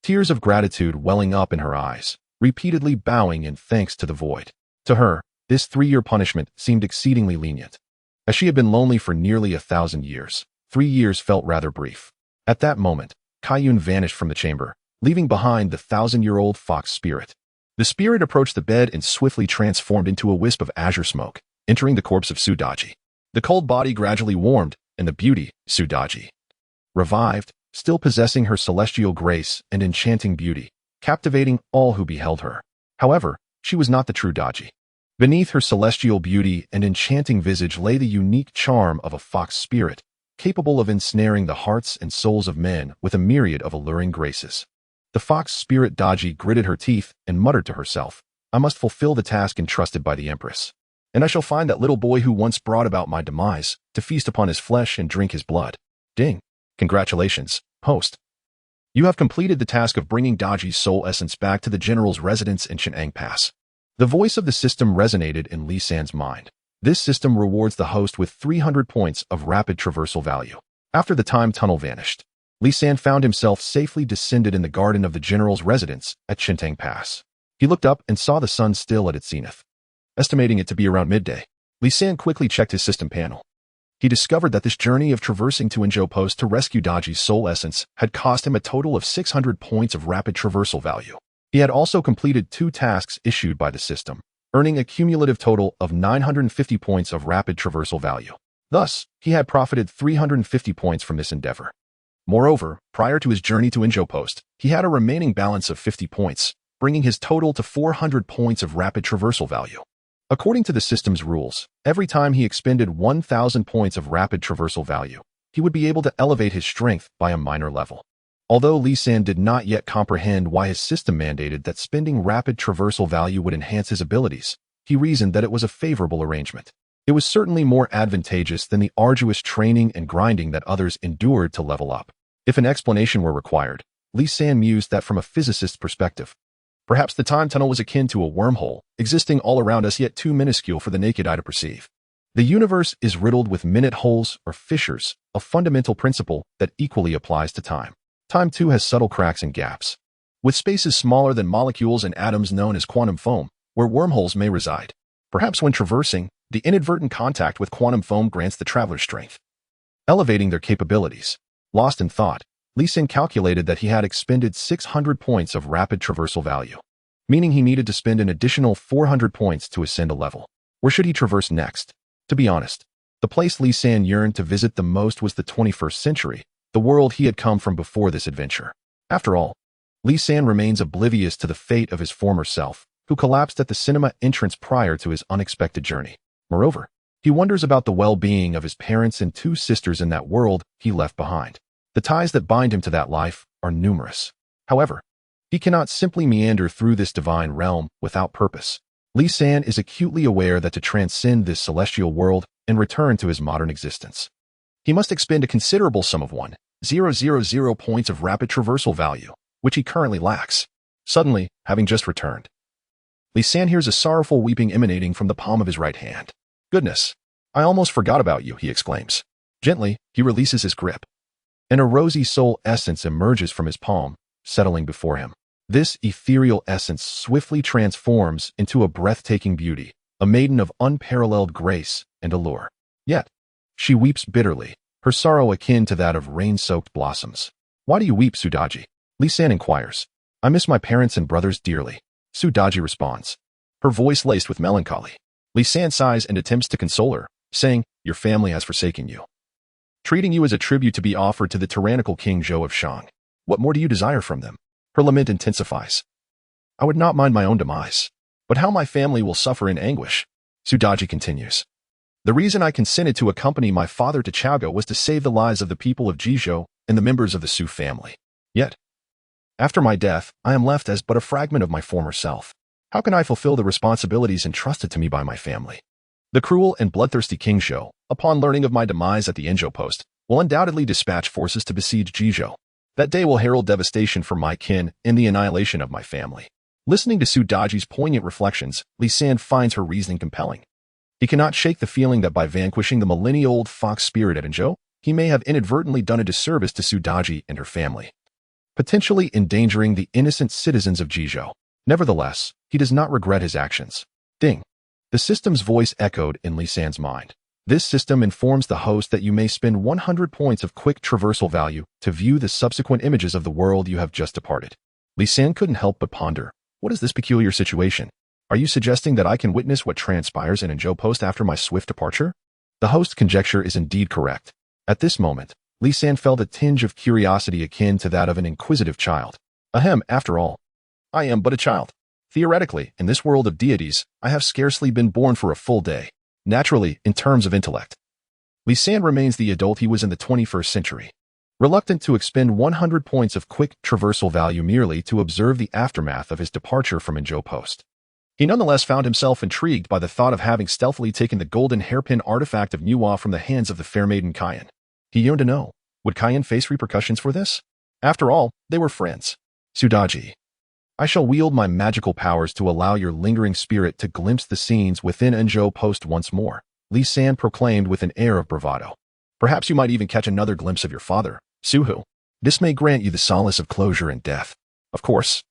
Speaker 1: tears of gratitude welling up in her eyes, repeatedly bowing in thanks to the void. To her, this 3-year punishment seemed exceedingly lenient. As she had been lonely for nearly 1,000 years, 3 years felt rather brief. At that moment, Kayun vanished from the chamber, leaving behind the 1,000-year-old fox spirit. The spirit approached the bed and swiftly transformed into a wisp of azure smoke, entering the corpse of Sudaji. The cold body gradually warmed, and the beauty, Sudaji, revived, still possessing her celestial grace and enchanting beauty, captivating all who beheld her. However, she was not the true Daji. Beneath her celestial beauty and enchanting visage lay the unique charm of a fox spirit, capable of ensnaring the hearts and souls of men with a myriad of alluring graces. The fox spirit Daji gritted her teeth and muttered to herself, "I must fulfill the task entrusted by the Empress, and I shall find that little boy who once brought about my demise, to feast upon his flesh and drink his blood." Ding! Congratulations, host. You have completed the task of bringing Daji's soul essence back to the general's residence in Chang'an Pass. The voice of the system resonated in Li San's mind. This system rewards the host with 300 points of rapid traversal value. After the time tunnel vanished, Li San found himself safely descended in the garden of the general's residence at Chang'an Pass. He looked up and saw the sun still at its zenith. Estimating it to be around midday, Li San quickly checked his system panel. He discovered that this journey of traversing to Enjo Post to rescue Daji's soul essence had cost him a total of 600 points of rapid traversal value. He had also completed 2 tasks issued by the system, earning a cumulative total of 950 points of rapid traversal value. Thus, he had profited 350 points from this endeavor. Moreover, prior to his journey to Enjo Post, he had a remaining balance of 50 points, bringing his total to 400 points of rapid traversal value. According to the system's rules, every time he expended 1,000 points of rapid traversal value, he would be able to elevate his strength by a minor level. Although Li San did not yet comprehend why his system mandated that spending rapid traversal value would enhance his abilities, he reasoned that it was a favorable arrangement. It was certainly more advantageous than the arduous training and grinding that others endured to level up. If an explanation were required, Li San mused that from a physicist's perspective, perhaps the time tunnel was akin to a wormhole, existing all around us yet too minuscule for the naked eye to perceive. The universe is riddled with minute holes or fissures, a fundamental principle that equally applies to time. Time too has subtle cracks and gaps, with spaces smaller than molecules and atoms known as quantum foam, where wormholes may reside. Perhaps when traversing, the inadvertent contact with quantum foam grants the traveler's strength, elevating their capabilities. Lost in thought, Li San calculated that he had expended 600 points of rapid traversal value, meaning he needed to spend an additional 400 points to ascend a level. Where should he traverse next? To be honest, the place Li San yearned to visit the most was the 21st century, the world he had come from before this adventure. After all, Li San remains oblivious to the fate of his former self, who collapsed at the cinema entrance prior to his unexpected journey. Moreover, he wonders about the well-being of his parents and 2 sisters in that world he left behind. The ties that bind him to that life are numerous. However, he cannot simply meander through this divine realm without purpose. Li San is acutely aware that to transcend this celestial world and return to his modern existence, he must expend a considerable sum of 1,000 points of rapid traversal value, which he currently lacks. Suddenly, having just returned, Li San hears a sorrowful weeping emanating from the palm of his right hand. "Goodness, I almost forgot about you," he exclaims. Gently, he releases his grip, and a rosy soul essence emerges from his palm, settling before him. This ethereal essence swiftly transforms into a breathtaking beauty, a maiden of unparalleled grace and allure. Yet, she weeps bitterly, her sorrow akin to that of rain-soaked blossoms. "Why do you weep, Sudaji?" Li San inquires. "I miss my parents and brothers dearly," Sudaji responds, her voice laced with melancholy. Li San sighs and attempts to console her, saying, "Your family has forsaken you. treating you as a tribute to be offered to the tyrannical King Zhou of Shang. What more do you desire from them? Her lament intensifies. I would not mind my own demise, but how my family will suffer in anguish. Sudaji continues. The reason I consented to accompany my father to Chaoga was to save the lives of the people of Jizhou and the members of the Su family. Yet, after my death, I am left as but a fragment of my former self. How can I fulfill the responsibilities entrusted to me by my family? The cruel and bloodthirsty King Zhou, upon learning of my demise at the Enjo post, will undoubtedly dispatch forces to besiege Jizhou. That day will herald devastation for my kin and the annihilation of my family. Listening to Sudaji's poignant reflections, Li San finds her reasoning compelling. He cannot shake the feeling that by vanquishing the millennia-old fox spirit at Enjo, he may have inadvertently done a disservice to Sudaji and her family, potentially endangering the innocent citizens of Jizhou. Nevertheless, he does not regret his actions. Ding. The system's voice echoed in Li San's mind. This system informs the host that you may spend 100 points of quick traversal value to view the subsequent images of the world you have just departed. Li San couldn't help but ponder. What is this peculiar situation? Are you suggesting that I can witness what transpires in Enjo post after my swift departure? The host's conjecture is indeed correct. At this moment, Li San felt a tinge of curiosity akin to that of an inquisitive child. Ahem, after all, I am but a child. Theoretically, in this world of deities, I have scarcely been born for a full day. Naturally, in terms of intellect, Li San remains the adult he was in the 21st century, reluctant to expend 100 points of quick traversal value merely to observe the aftermath of his departure from Enjo post. He nonetheless found himself intrigued by the thought of having stealthily taken the golden hairpin artifact of Nuwa from the hands of the fair maiden Kayan. He yearned to know, would Kayan face repercussions for this? After all, they were friends. Sudaji, I shall wield my magical powers to allow your lingering spirit to glimpse the scenes within Enjo post once more, Li San proclaimed with an air of bravado. Perhaps you might even catch another glimpse of your father, Suhu. This may grant you the solace of closure in death. Of course,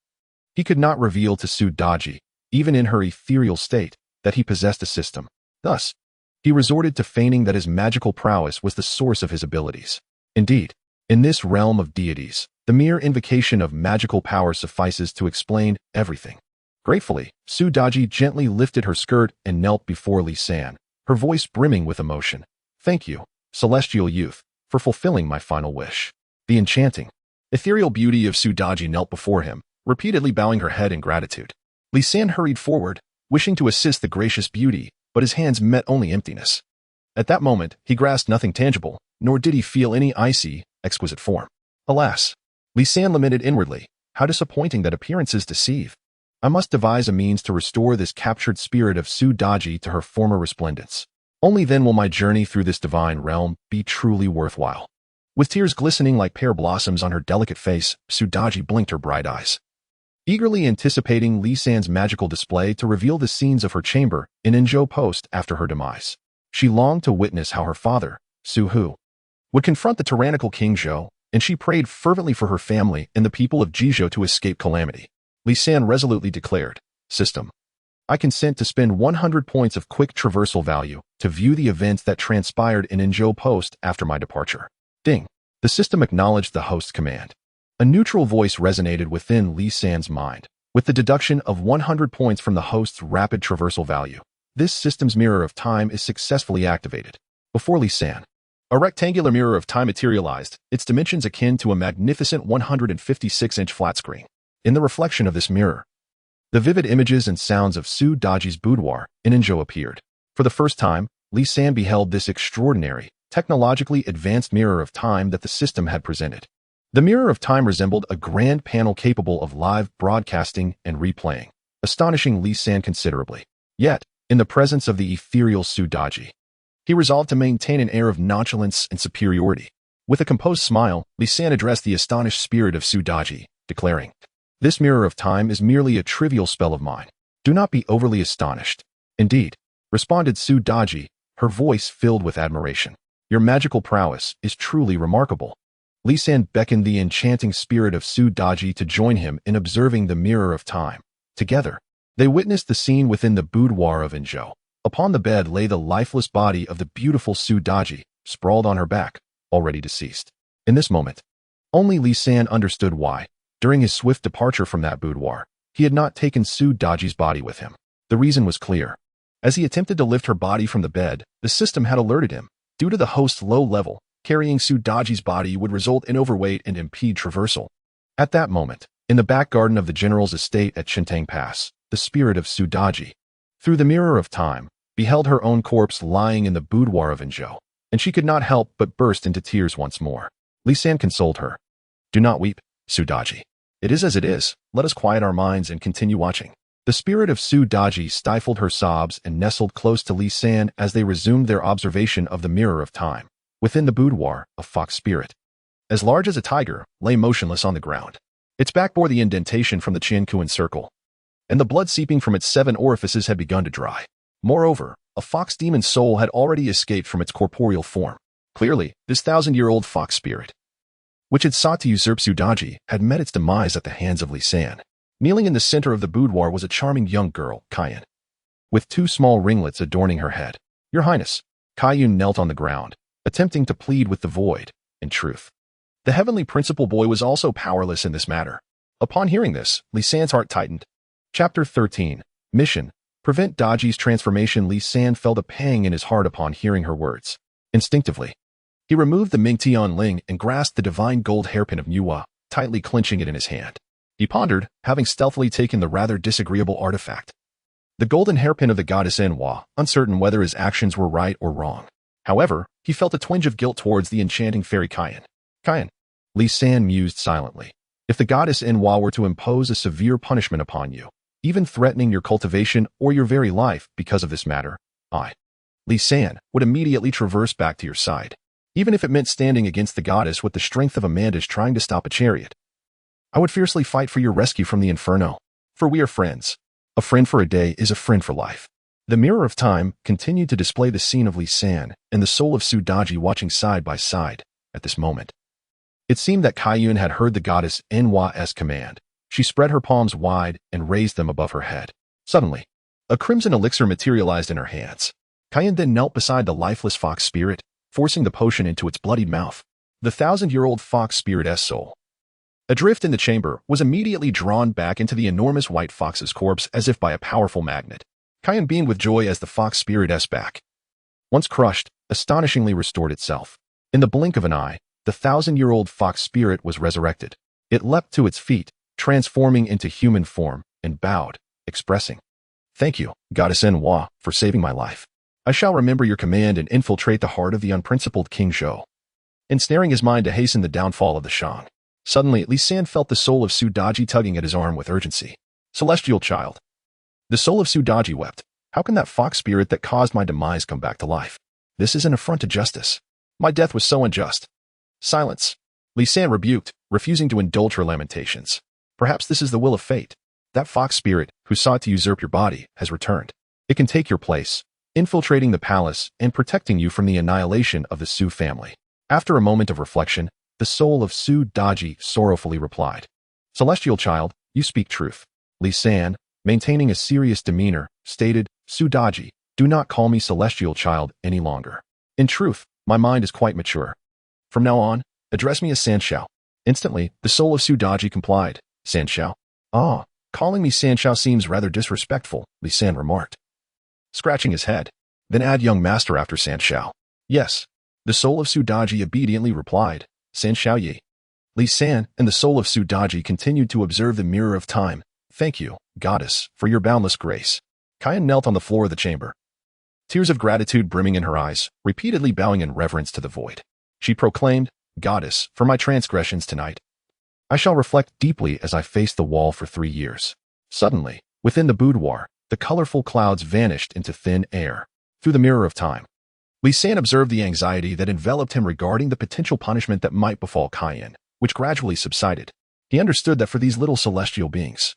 Speaker 1: he could not reveal to Sudaji, even in her ethereal state, that he possessed a system. Thus, he resorted to feigning that his magical prowess was the source of his abilities. Indeed, in this realm of deities, the mere invocation of magical power suffices to explain everything. Gratefully, Sudaji gently lifted her skirt and knelt before Li San, her voice brimming with emotion. Thank you, celestial youth, for fulfilling my final wish. The enchanting, ethereal beauty of Sudaji knelt before him, repeatedly bowing her head in gratitude. Li San hurried forward, wishing to assist the gracious beauty, but his hands met only emptiness. At that moment, he grasped nothing tangible, nor did he feel any icy, exquisite form. Alas! Li San lamented inwardly, how disappointing that appearances deceive. I must devise a means to restore this captured spirit of Sudaji to her former resplendence. Only then will my journey through this divine realm be truly worthwhile. With tears glistening like pear blossoms on her delicate face, Sudaji blinked her bright eyes, eagerly anticipating Li San's magical display to reveal the scenes of her chamber in Enjo post after her demise. She longed to witness how her father, Suhu, would confront the tyrannical King Zhou, and she prayed fervently for her family and the people of Jizhou to escape calamity. Li San resolutely declared, System, I consent to spend 100 points of quick traversal value to view the events that transpired in Enjo post after my departure. Ding. The system acknowledged the host's command. A neutral voice resonated within Li San's mind. With the deduction of 100 points from the host's rapid traversal value, this system's mirror of time is successfully activated. Before Li San, a rectangular mirror of time materialized, its dimensions akin to a magnificent 156-inch flat screen. In the reflection of this mirror, the vivid images and sounds of Sudaji's boudoir in Enjo appeared. For the first time, Li San beheld this extraordinary, technologically advanced mirror of time that the system had presented. The mirror of time resembled a grand panel capable of live broadcasting and replaying, astonishing Li San considerably. Yet, in the presence of the ethereal Sudaji, he resolved to maintain an air of nonchalance and superiority. With a composed smile, Li San addressed the astonished spirit of Sudaji, declaring, This mirror of time is merely a trivial spell of mine. Do not be overly astonished. Indeed, responded Sudaji, her voice filled with admiration. Your magical prowess is truly remarkable. Li San beckoned the enchanting spirit of Sudaji to join him in observing the mirror of time. Together, they witnessed the scene within the boudoir of Enjo. Upon the bed lay the lifeless body of the beautiful Sudaji, sprawled on her back, already deceased. In this moment, only Li San understood why, during his swift departure from that boudoir, he had not taken Sudaji's body with him. The reason was clear. As he attempted to lift her body from the bed, the system had alerted him. Due to the host's low level, carrying Sudaji's body would result in overweight and impede traversal. At that moment, in the back garden of the general's estate at Shintang Pass, the spirit of Sudaji, through the mirror of time, beheld her own corpse lying in the boudoir of Inzhou, and she could not help but burst into tears once more. Li San consoled her. Do not weep, Sudaji. It is as it is. Let us quiet our minds and continue watching. The spirit of Sudaji stifled her sobs and nestled close to Li San as they resumed their observation of the mirror of time. Within the boudoir, a fox spirit, as large as a tiger, lay motionless on the ground. Its back bore the indentation from the Qianquan circle, and the blood seeping from its 7 orifices had begun to dry. Moreover, a fox demon soul had already escaped from its corporeal form. Clearly, this 1,000-year-old fox spirit, which had sought to usurp Sudaji, had met its demise at the hands of Li San. Kneeling in the center of the boudoir was a charming young girl, Kaiyun, with 2 small ringlets adorning her head. Your Highness, Kaiyun knelt on the ground, attempting to plead with the void. In truth, the heavenly principal boy was also powerless in this matter. Upon hearing this, Li San's heart tightened. Chapter 13. Mission. Prevent Daji's transformation. Li San felt a pang in his heart upon hearing her words. Instinctively, he removed the Ming Tian Ling and grasped the divine gold hairpin of Nuwa, tightly clenching it in his hand. He pondered, having stealthily taken the rather disagreeable artifact, the golden hairpin of the goddess Enwa, uncertain whether his actions were right or wrong. However, he felt a twinge of guilt towards the enchanting fairy Kaiyun. Kaiyun, Li San mused silently. If the goddess Enwa were to impose a severe punishment upon you, even threatening your cultivation or your very life because of this matter, I, Li San, would immediately traverse back to your side, even if it meant standing against the goddess with the strength of a mandish trying to stop a chariot. I would fiercely fight for your rescue from the inferno, for we are friends. A friend for a day is a friend for life. The mirror of time continued to display the scene of Li San and the soul of Sudaji watching side by side. At this moment, it seemed that Kaiyun had heard the goddess Enwa's command. She spread her palms wide and raised them above her head. Suddenly, a crimson elixir materialized in her hands. Kaiyun then knelt beside the lifeless fox spirit, forcing the potion into its bloodied mouth. The 1,000-year-old fox spirit's soul, adrift in the chamber, was immediately drawn back into the enormous white fox's corpse as if by a powerful magnet. Kaiyun beamed with joy as the fox spirit's back, once crushed, astonishingly restored itself. In the blink of an eye, the 1,000-year-old fox spirit was resurrected. It leapt to its feet, transforming into human form, and bowed, expressing, Thank you, Goddess Enwa, for saving my life. I shall remember your command and infiltrate the heart of the unprincipled King Zhou, ensnaring his mind to hasten the downfall of the Shang. Suddenly, Li San felt the soul of Sudaji tugging at his arm with urgency. Celestial child. The soul of Sudaji wept. How can that fox spirit that caused my demise come back to life? This is an affront to justice. My death was so unjust. Silence. Li San rebuked, refusing to indulge her lamentations. Perhaps this is the will of fate. That fox spirit, who sought to usurp your body, has returned. It can take your place, infiltrating the palace and protecting you from the annihilation of the Su family. After a moment of reflection, the soul of Sudaji sorrowfully replied, Celestial child, you speak truth. Li San, maintaining a serious demeanor, stated, Sudaji, do not call me celestial child any longer. In truth, my mind is quite mature. From now on, address me as Sanshao. Instantly, the soul of Sudaji complied. Sanshao? Ah, calling me Sanshao seems rather disrespectful, Li San remarked, scratching his head. Then add young master after Sanshao. Yes. The soul of Sudaji obediently replied, Sanshao Yi. Li San and the soul of Sudaji continued to observe the mirror of time. Thank you, goddess, for your boundless grace. Kaiyun knelt on the floor of the chamber, tears of gratitude brimming in her eyes, repeatedly bowing in reverence to the void. She proclaimed, Goddess, for my transgressions tonight, I shall reflect deeply as I face the wall for 3 years. Suddenly, within the boudoir, the colorful clouds vanished into thin air. Through the mirror of time, Li San observed the anxiety that enveloped him regarding the potential punishment that might befall Kaiyun, which gradually subsided. He understood that for these little celestial beings,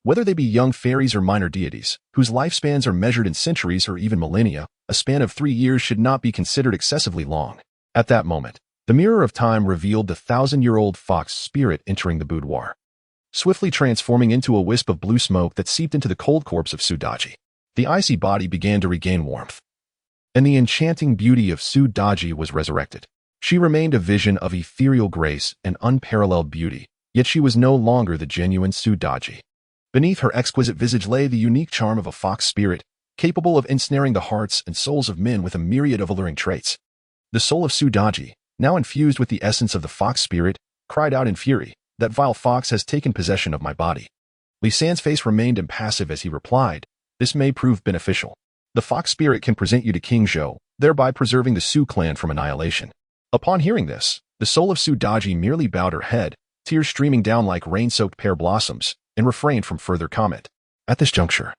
Speaker 1: whether they be young fairies or minor deities, whose lifespans are measured in centuries or even millennia, a span of 3 years should not be considered excessively long. At that moment, the mirror of time revealed the 1,000-year-old fox spirit entering the boudoir, swiftly transforming into a wisp of blue smoke that seeped into the cold corpse of Sudaji. The icy body began to regain warmth, and the enchanting beauty of Sudaji was resurrected. She remained a vision of ethereal grace and unparalleled beauty, yet she was no longer the genuine Sudaji. Beneath her exquisite visage lay the unique charm of a fox spirit, capable of ensnaring the hearts and souls of men with a myriad of alluring traits. The soul of Sudaji, now infused with the essence of the fox spirit, cried out in fury, "That vile fox has taken possession of my body." Li San's face remained impassive as he replied, "This may prove beneficial. The fox spirit can present you to King Zhou, thereby preserving the Su clan from annihilation." Upon hearing this, the soul of Su Daji merely bowed her head, tears streaming down like rain-soaked pear blossoms, and refrained from further comment. At this juncture,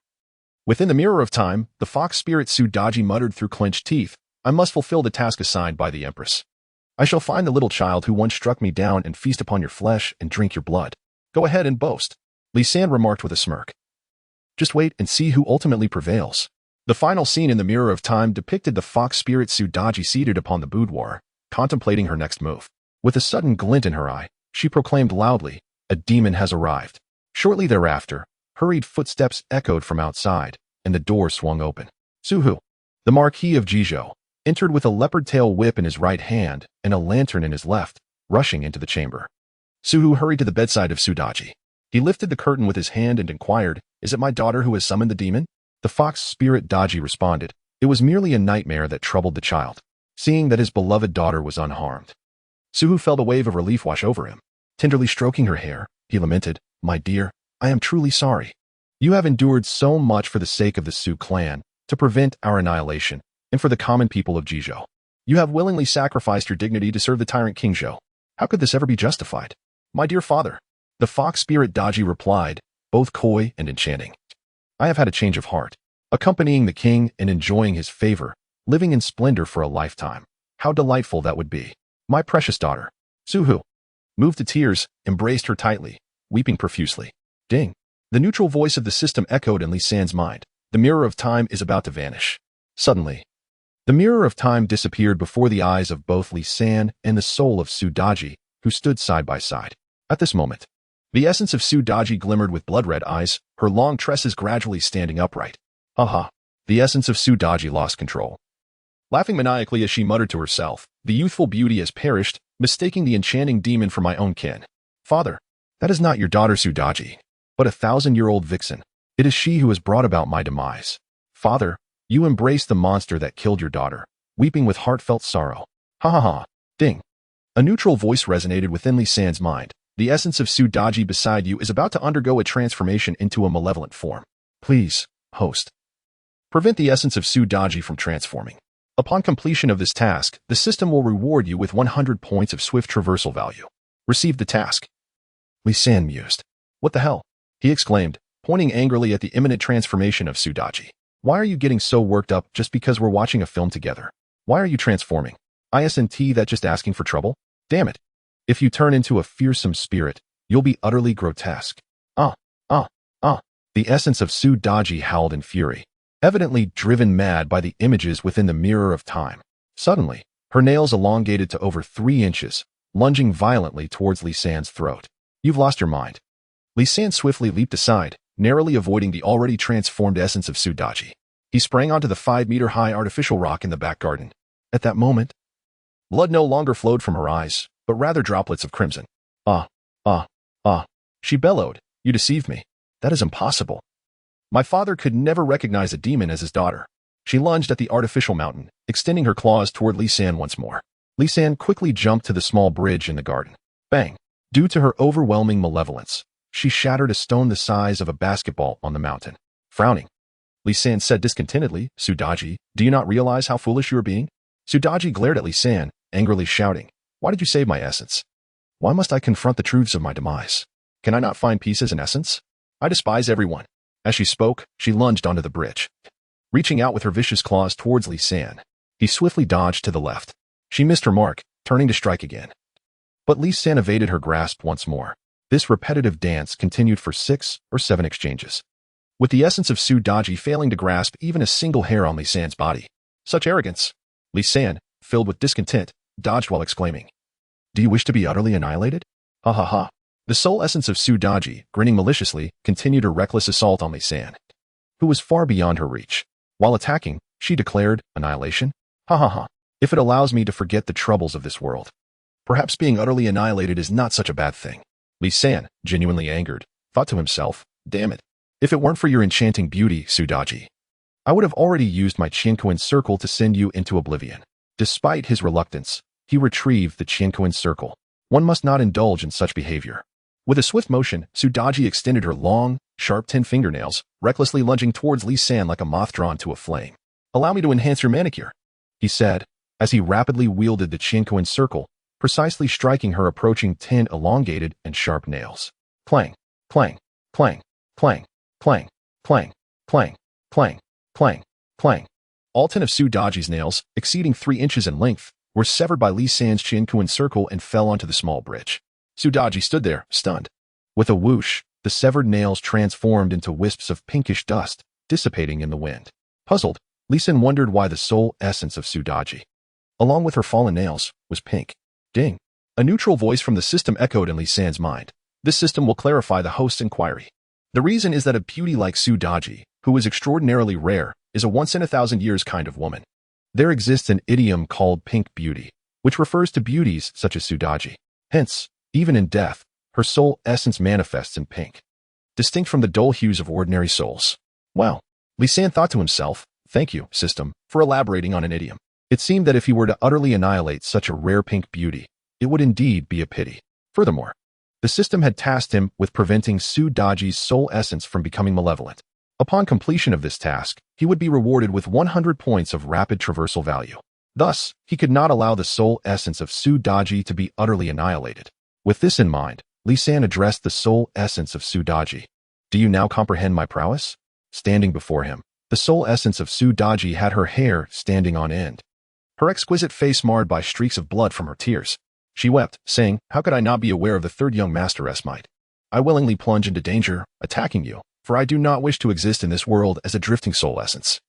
Speaker 1: within the mirror of time, the fox spirit Su Daji muttered through clenched teeth, "I must fulfill the task assigned by the Empress. I shall find the little child who once struck me down and feast upon your flesh and drink your blood. Go ahead and boast," Li San remarked with a smirk. "Just wait and see who ultimately prevails." The final scene in the mirror of time depicted the fox spirit Su Daji seated upon the boudoir, contemplating her next move. With a sudden glint in her eye, she proclaimed loudly, "A demon has arrived." Shortly thereafter, hurried footsteps echoed from outside, and the door swung open. Suhu, the Marquis of Jizhou, entered with a leopard tail whip in his right hand and a lantern in his left, rushing into the chamber. Suhu hurried to the bedside of Su Daji. He lifted the curtain with his hand and inquired, "Is it my daughter who has summoned the demon?" The fox spirit Daji responded, "It was merely a nightmare that troubled the child." Seeing that his beloved daughter was unharmed, Suhu felt a wave of relief wash over him. Tenderly stroking her hair, he lamented, "My dear, I am truly sorry. You have endured so much for the sake of the Su clan, to prevent our annihilation, and for the common people of Jizhou. You have willingly sacrificed your dignity to serve the tyrant King Zhou. How could this ever be justified?" "My dear father," the fox spirit Daji replied, both coy and enchanting, "I have had a change of heart, accompanying the king and enjoying his favor, living in splendor for a lifetime. How delightful that would be. My precious daughter." Suhu, moved to tears, embraced her tightly, weeping profusely. Ding. The neutral voice of the system echoed in Li San's mind. The mirror of time is about to vanish. Suddenly, the mirror of time disappeared before the eyes of both Li San and the soul of Su Daji, who stood side by side. At this moment, the essence of Su Daji glimmered with blood-red eyes, her long tresses gradually standing upright. Aha! The essence of Su Daji lost control. Laughing maniacally as she muttered to herself, "The youthful beauty has perished, mistaking the enchanting demon for my own kin. Father, that is not your daughter Su Daji, but a 1,000-year-old vixen. It is she who has brought about my demise. Father, you embraced the monster that killed your daughter," weeping with heartfelt sorrow. Ha ha ha. Ding. A neutral voice resonated within Li San's mind. "The essence of Su Daji beside you is about to undergo a transformation into a malevolent form. Please, host, prevent the essence of Su Daji from transforming. Upon completion of this task, the system will reward you with 100 points of swift traversal value. Receive the task." Li San mused. "What the hell?" he exclaimed, pointing angrily at the imminent transformation of Su Daji. "Why are you getting so worked up just because we're watching a film together? Why are you transforming? Isn't that just asking for trouble? Damn it. If you turn into a fearsome spirit, you'll be utterly grotesque." The essence of Su Daji howled in fury, evidently driven mad by the images within the mirror of time. Suddenly, her nails elongated to over 3 inches, lunging violently towards Li San's throat. "You've lost your mind." Li San swiftly leaped aside, narrowly avoiding the already transformed essence of Su Daji. He sprang onto the 5-meter-high artificial rock in the back garden. At that moment, blood no longer flowed from her eyes, but rather droplets of crimson. She bellowed, "You deceived me. That is impossible. My father could never recognize a demon as his daughter." She lunged at the artificial mountain, extending her claws toward Li San once more. Li San quickly jumped to the small bridge in the garden. Bang! Due to her overwhelming malevolence, she shattered a stone the size of a basketball on the mountain. Frowning, Li San said discontentedly, "Su Daji, do you not realize how foolish you are being?" Su Daji glared at Li San, angrily shouting, "Why did you save my essence? Why must I confront the truths of my demise? Can I not find peace as an essence? I despise everyone." As she spoke, she lunged onto the bridge. Reaching out with her vicious claws towards Li San, he swiftly dodged to the left. She missed her mark, turning to strike again. But Li San evaded her grasp once more. This repetitive dance continued for 6 or 7 exchanges, with the essence of Su Daji failing to grasp even a single hair on Li San's body. Such arrogance! Li San, filled with discontent, dodged while exclaiming, "Do you wish to be utterly annihilated?" Ha ha ha. The soul essence of Su Daji, grinning maliciously, continued her reckless assault on Li San, who was far beyond her reach. While attacking, she declared, "Annihilation? Ha ha ha. If it allows me to forget the troubles of this world, perhaps being utterly annihilated is not such a bad thing." Li San, genuinely angered, thought to himself, "Damn it. If it weren't for your enchanting beauty, Su Daji, I would have already used my Qianquan circle to send you into oblivion." Despite his reluctance, he retrieved the Qianquan circle. One must not indulge in such behavior. With a swift motion, Sudaji extended her long, sharp-tipped fingernails, recklessly lunging towards Li San like a moth drawn to a flame. "Allow me to enhance your manicure," he said, as he rapidly wielded the Qianquan circle, precisely striking her approaching 10 elongated and sharp nails. Clang, clang, clang, clang, clang, clang, clang, clang, clang, clang. All 10 of Sudaji's nails, exceeding 3 inches in length, were severed by Li San's Qianquan circle and fell onto the small bridge. Sudaji stood there, stunned. With a whoosh, the severed nails transformed into wisps of pinkish dust, dissipating in the wind. Puzzled, Li San wondered why the soul essence of Sudaji, along with her fallen nails, was pink. Ding. A neutral voice from the system echoed in Li San's mind. This system will clarify the host's inquiry. The reason is that a beauty like Sudaji, who is extraordinarily rare, is a once-in-a-thousand-years kind of woman. There exists an idiom called pink beauty, which refers to beauties such as Sudaji. Hence, even in death, her soul essence manifests in pink, distinct from the dull hues of ordinary souls. Well, Li San thought to himself, thank you, system, for elaborating on an idiom. It seemed that if he were to utterly annihilate such a rare pink beauty, it would indeed be a pity. Furthermore, the system had tasked him with preventing Sudaji's soul essence from becoming malevolent. Upon completion of this task, he would be rewarded with 100 points of rapid traversal value. Thus, he could not allow the soul essence of Sudaji to be utterly annihilated. With this in mind, Li San addressed the soul essence of Sudaji. Do you now comprehend my prowess? Standing before him, the soul essence of Sudaji had her hair standing on end, her exquisite face marred by streaks of blood from her tears. She wept, saying, "How could I not be aware of the third young master might? I willingly plunge into danger, attacking you, for I do not wish to exist in this world as a drifting soul essence.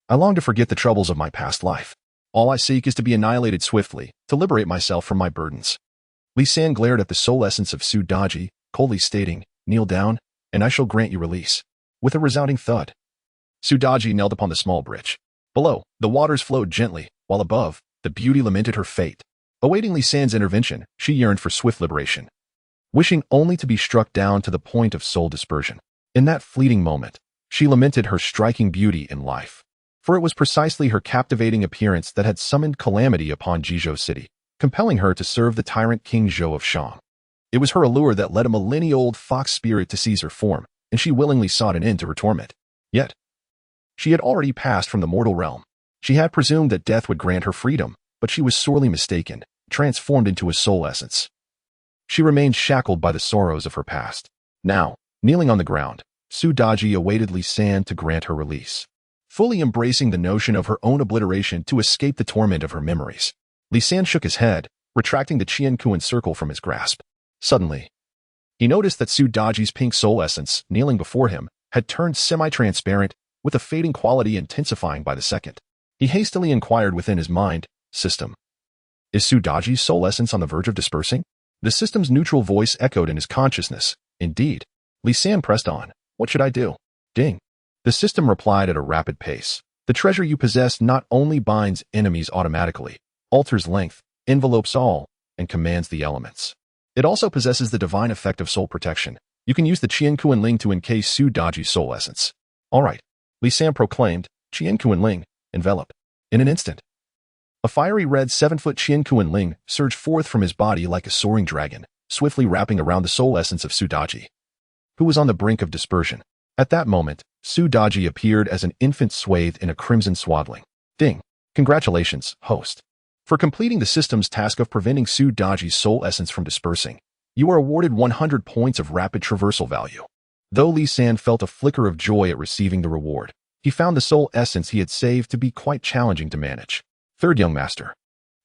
Speaker 1: I long to forget the troubles of my past life. All I seek is to be annihilated swiftly, to liberate myself from my burdens." Li San glared at the soul essence of Sudaji, coldly stating, "Kneel down, and I shall grant you release." With a resounding thud, Sudaji knelt upon the small bridge. Below, the waters flowed gently, while above, the beauty lamented her fate. Awaiting Li San's intervention, she yearned for swift liberation, wishing only to be struck down to the point of soul dispersion. In that fleeting moment, she lamented her striking beauty in life, for it was precisely her captivating appearance that had summoned calamity upon Jizhou City, compelling her to serve the tyrant King Zhou of Shang. It was her allure that led a millennia-old fox spirit to seize her form, and she willingly sought an end to her torment. Yet, she had already passed from the mortal realm. She had presumed that death would grant her freedom, but she was sorely mistaken, transformed into a soul essence. She remained shackled by the sorrows of her past. Now, kneeling on the ground, Sudaji awaited Li San to grant her release, fully embracing the notion of her own obliteration to escape the torment of her memories. Li San shook his head, retracting the Qianquan circle from his grasp. Suddenly, he noticed that Sudaji's pink soul essence, kneeling before him, had turned semi-transparent, with a fading quality intensifying by the second. He hastily inquired within his mind, "System, is Sudaji's soul essence on the verge of dispersing?" The system's neutral voice echoed in his consciousness. Indeed. Li San pressed on. "What should I do?" Ding. The system replied at a rapid pace. "The treasure you possess not only binds enemies automatically, alters length, envelopes all, and commands the elements. It also possesses the divine effect of soul protection. You can use the Qianquan Ling to encase Sudaji's soul essence." "All right," Li San proclaimed, "Qianquan Ling, envelop." In an instant, a fiery red 7-foot Qianquan Ling surged forth from his body like a soaring dragon, swiftly wrapping around the soul essence of Sudaji, who was on the brink of dispersion. At that moment, Sudaji appeared as an infant swathed in a crimson swaddling. Ding. Congratulations, host. For completing the system's task of preventing Sudaji's soul essence from dispersing, you are awarded 100 points of rapid traversal value. Though Li San felt a flicker of joy at receiving the reward, he found the soul essence he had saved to be quite challenging to manage. Third young master.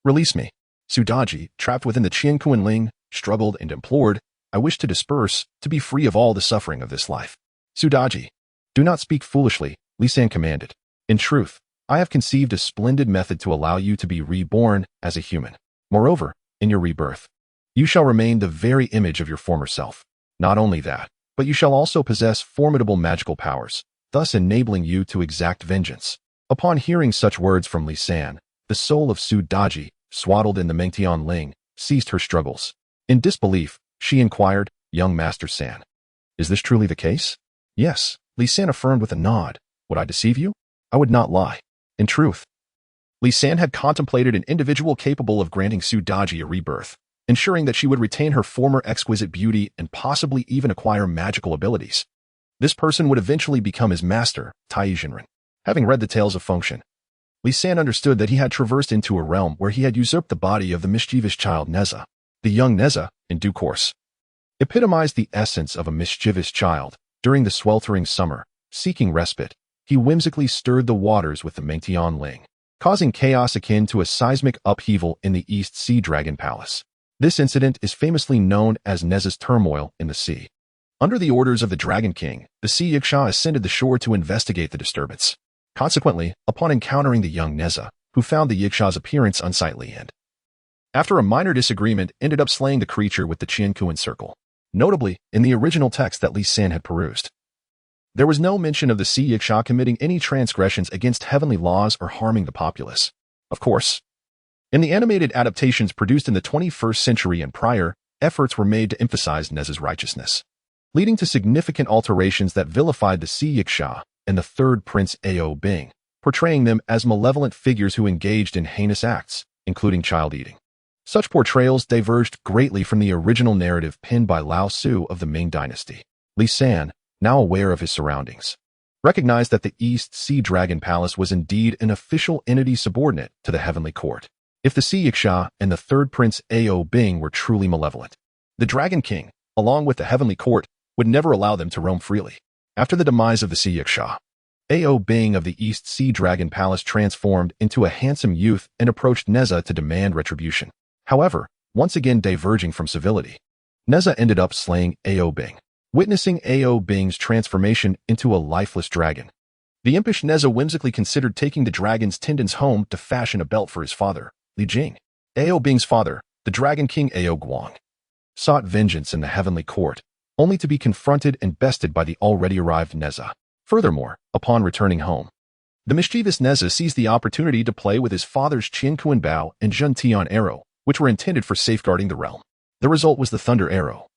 Speaker 1: "Release me." Sudaji, trapped within the Qianquan Ling, struggled and implored, "I wish to disperse, to be free of all the suffering of this life." "Sudaji, do not speak foolishly," Li San commanded. "In truth, I have conceived a splendid method to allow you to be reborn as a human. Moreover, in your rebirth, you shall remain the very image of your former self. Not only that, but you shall also possess formidable magical powers, thus enabling you to exact vengeance." Upon hearing such words from Li San, the soul of Sudaji, swaddled in the Mengtian Ling, ceased her struggles. In disbelief, she inquired, "Young Master San, is this truly the case?" "Yes," Li San affirmed with a nod. "Would I deceive you? I would not lie. In truth, Li San had contemplated an individual capable of granting Su Daji a rebirth, ensuring that she would retain her former exquisite beauty and possibly even acquire magical abilities. This person would eventually become his master, Tai Jinren. Having read the tales of Fengshen, Li San understood that he had traversed into a realm where he had usurped the body of the mischievous child Nezha. The young Nezha, in due course, epitomized the essence of a mischievous child. During the sweltering summer, seeking respite, he whimsically stirred the waters with the Mengtian Ling, causing chaos akin to a seismic upheaval in the East Sea Dragon Palace. This incident is famously known as Nezha's turmoil in the sea. Under the orders of the Dragon King, the Sea Yiksha ascended the shore to investigate the disturbance. Consequently, upon encountering the young Nezha, who found the Yiksha's appearance unsightly and, after a minor disagreement, ended up slaying the creature with the Qiankuan circle. Notably, in the original text that Li San had perused, there was no mention of the Sea Yiksha committing any transgressions against heavenly laws or harming the populace. Of course, in the animated adaptations produced in the 21st century and prior, efforts were made to emphasize Nezha's righteousness, leading to significant alterations that vilified the Sea Yiksha and the third prince Ao Bing, portraying them as malevolent figures who engaged in heinous acts, including child-eating. Such portrayals diverged greatly from the original narrative penned by Lao Su of the Ming Dynasty. Li San, now aware of his surroundings, recognized that the East Sea Dragon Palace was indeed an official entity subordinate to the Heavenly Court. If the Sea Yiksha and the third prince Ao Bing were truly malevolent, the Dragon King, along with the Heavenly Court, would never allow them to roam freely. After the demise of the Sea Yiksha, Ao Bing of the East Sea Dragon Palace transformed into a handsome youth and approached Nezha to demand retribution. However, once again diverging from civility, Nezha ended up slaying Ao Bing. Witnessing Ao Bing's transformation into a lifeless dragon, the impish Nezha whimsically considered taking the dragon's tendons home to fashion a belt for his father, Li Jing. Ao Bing's father, the Dragon King Ao Guang, sought vengeance in the Heavenly Court, only to be confronted and bested by the already arrived Nezha. Furthermore, upon returning home, the mischievous Nezha seized the opportunity to play with his father's Qiankuan Bao and Zhentian arrow, which were intended for safeguarding the realm. The result was the Thunder Arrow,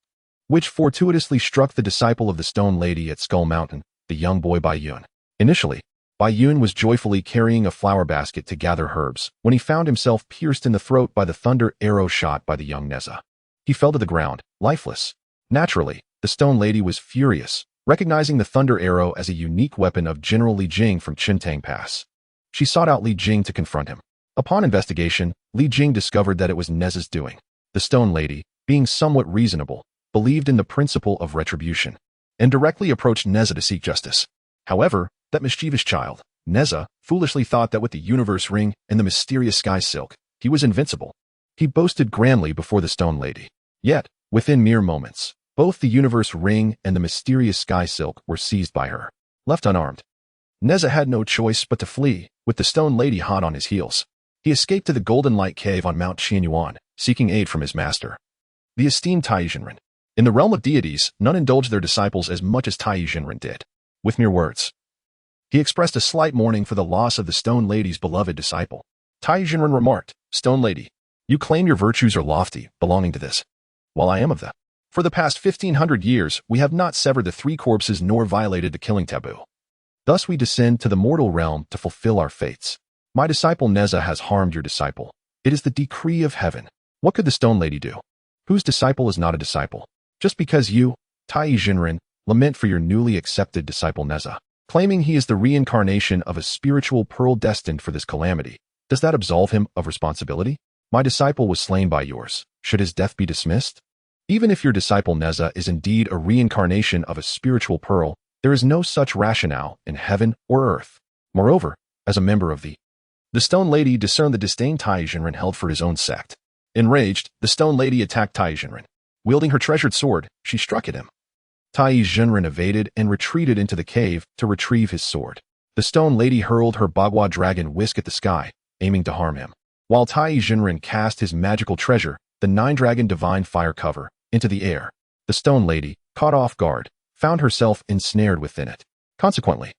Speaker 1: which fortuitously struck the disciple of the Stone Lady at Skull Mountain, the young boy Bai Yun. Initially, Bai Yun was joyfully carrying a flower basket to gather herbs when he found himself pierced in the throat by the Thunder Arrow shot by the young Nezha. He fell to the ground, lifeless. Naturally, the Stone Lady was furious, recognizing the Thunder Arrow as a unique weapon of General Li Jing from Qintang Pass. She sought out Li Jing to confront him. Upon investigation, Li Jing discovered that it was Nezha's doing. The Stone Lady, being somewhat reasonable, believed in the principle of retribution, and directly approached Nezha to seek justice. However, that mischievous child, Nezha, foolishly thought that with the universe ring and the mysterious sky silk, he was invincible. He boasted grandly before the Stone Lady. Yet, within mere moments, both the universe ring and the mysterious sky silk were seized by her. Left unarmed, Nezha had no choice but to flee, with the Stone Lady hot on his heels. He escaped to the Golden Light Cave on Mount Qianyuan, seeking aid from his master, the esteemed Tai Jinren. In the realm of deities, none indulged their disciples as much as Tai Jinren did. With mere words, he expressed a slight mourning for the loss of the Stone Lady's beloved disciple. Tai Jinren remarked, "Stone Lady, you claim your virtues are lofty, belonging to this, while I am of the. For the past 1500 years, we have not severed the three corpses nor violated the killing taboo. Thus we descend to the mortal realm to fulfill our fates. My disciple Nezha has harmed your disciple. It is the decree of heaven. What could the Stone Lady do? Whose disciple is not a disciple? Just because you, Tai Jinren, lament for your newly accepted disciple Nezha, claiming he is the reincarnation of a spiritual pearl destined for this calamity, does that absolve him of responsibility? My disciple was slain by yours. Should his death be dismissed? Even if your disciple Nezha is indeed a reincarnation of a spiritual pearl, there is no such rationale in heaven or earth. Moreover, as a member of the Stone Lady discerned the disdain Tai Jinren held for his own sect. Enraged, the Stone Lady attacked Tai Jinren. Wielding her treasured sword, she struck at him. Tai Jinren evaded and retreated into the cave to retrieve his sword. The Stone Lady hurled her Bagua dragon whisk at the sky, aiming to harm him, while Tai Jinren cast his magical treasure, the Nine-Dragon Divine Fire Cover, into the air. The Stone Lady, caught off guard, found herself ensnared within it. Consequently,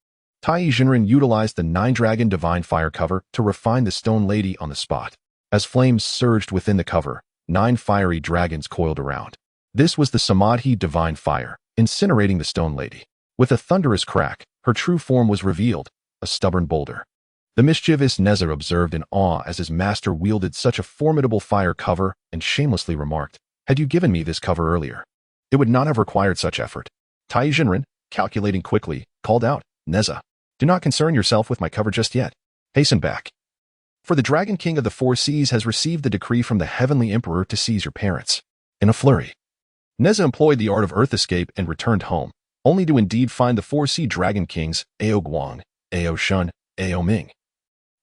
Speaker 1: Tai Jinren utilized the Nine-Dragon Divine Fire Cover to refine the Stone Lady on the spot. As flames surged within the cover, 9 fiery dragons coiled around. This was the Samadhi Divine Fire, incinerating the Stone Lady. With a thunderous crack, her true form was revealed, a stubborn boulder. The mischievous Nezha observed in awe as his master wielded such a formidable fire cover and shamelessly remarked, "Had you given me this cover earlier, it would not have required such effort." Tai Jinren, calculating quickly, called out, "Nezha, do not concern yourself with my cover just yet. Hasten back. For the Dragon King of the Four Seas has received the decree from the Heavenly Emperor to seize your parents." In a flurry, Nezha employed the art of earth escape and returned home, only to indeed find the Four Sea Dragon Kings, Ao Guang, Ao Shun, Ao Ming,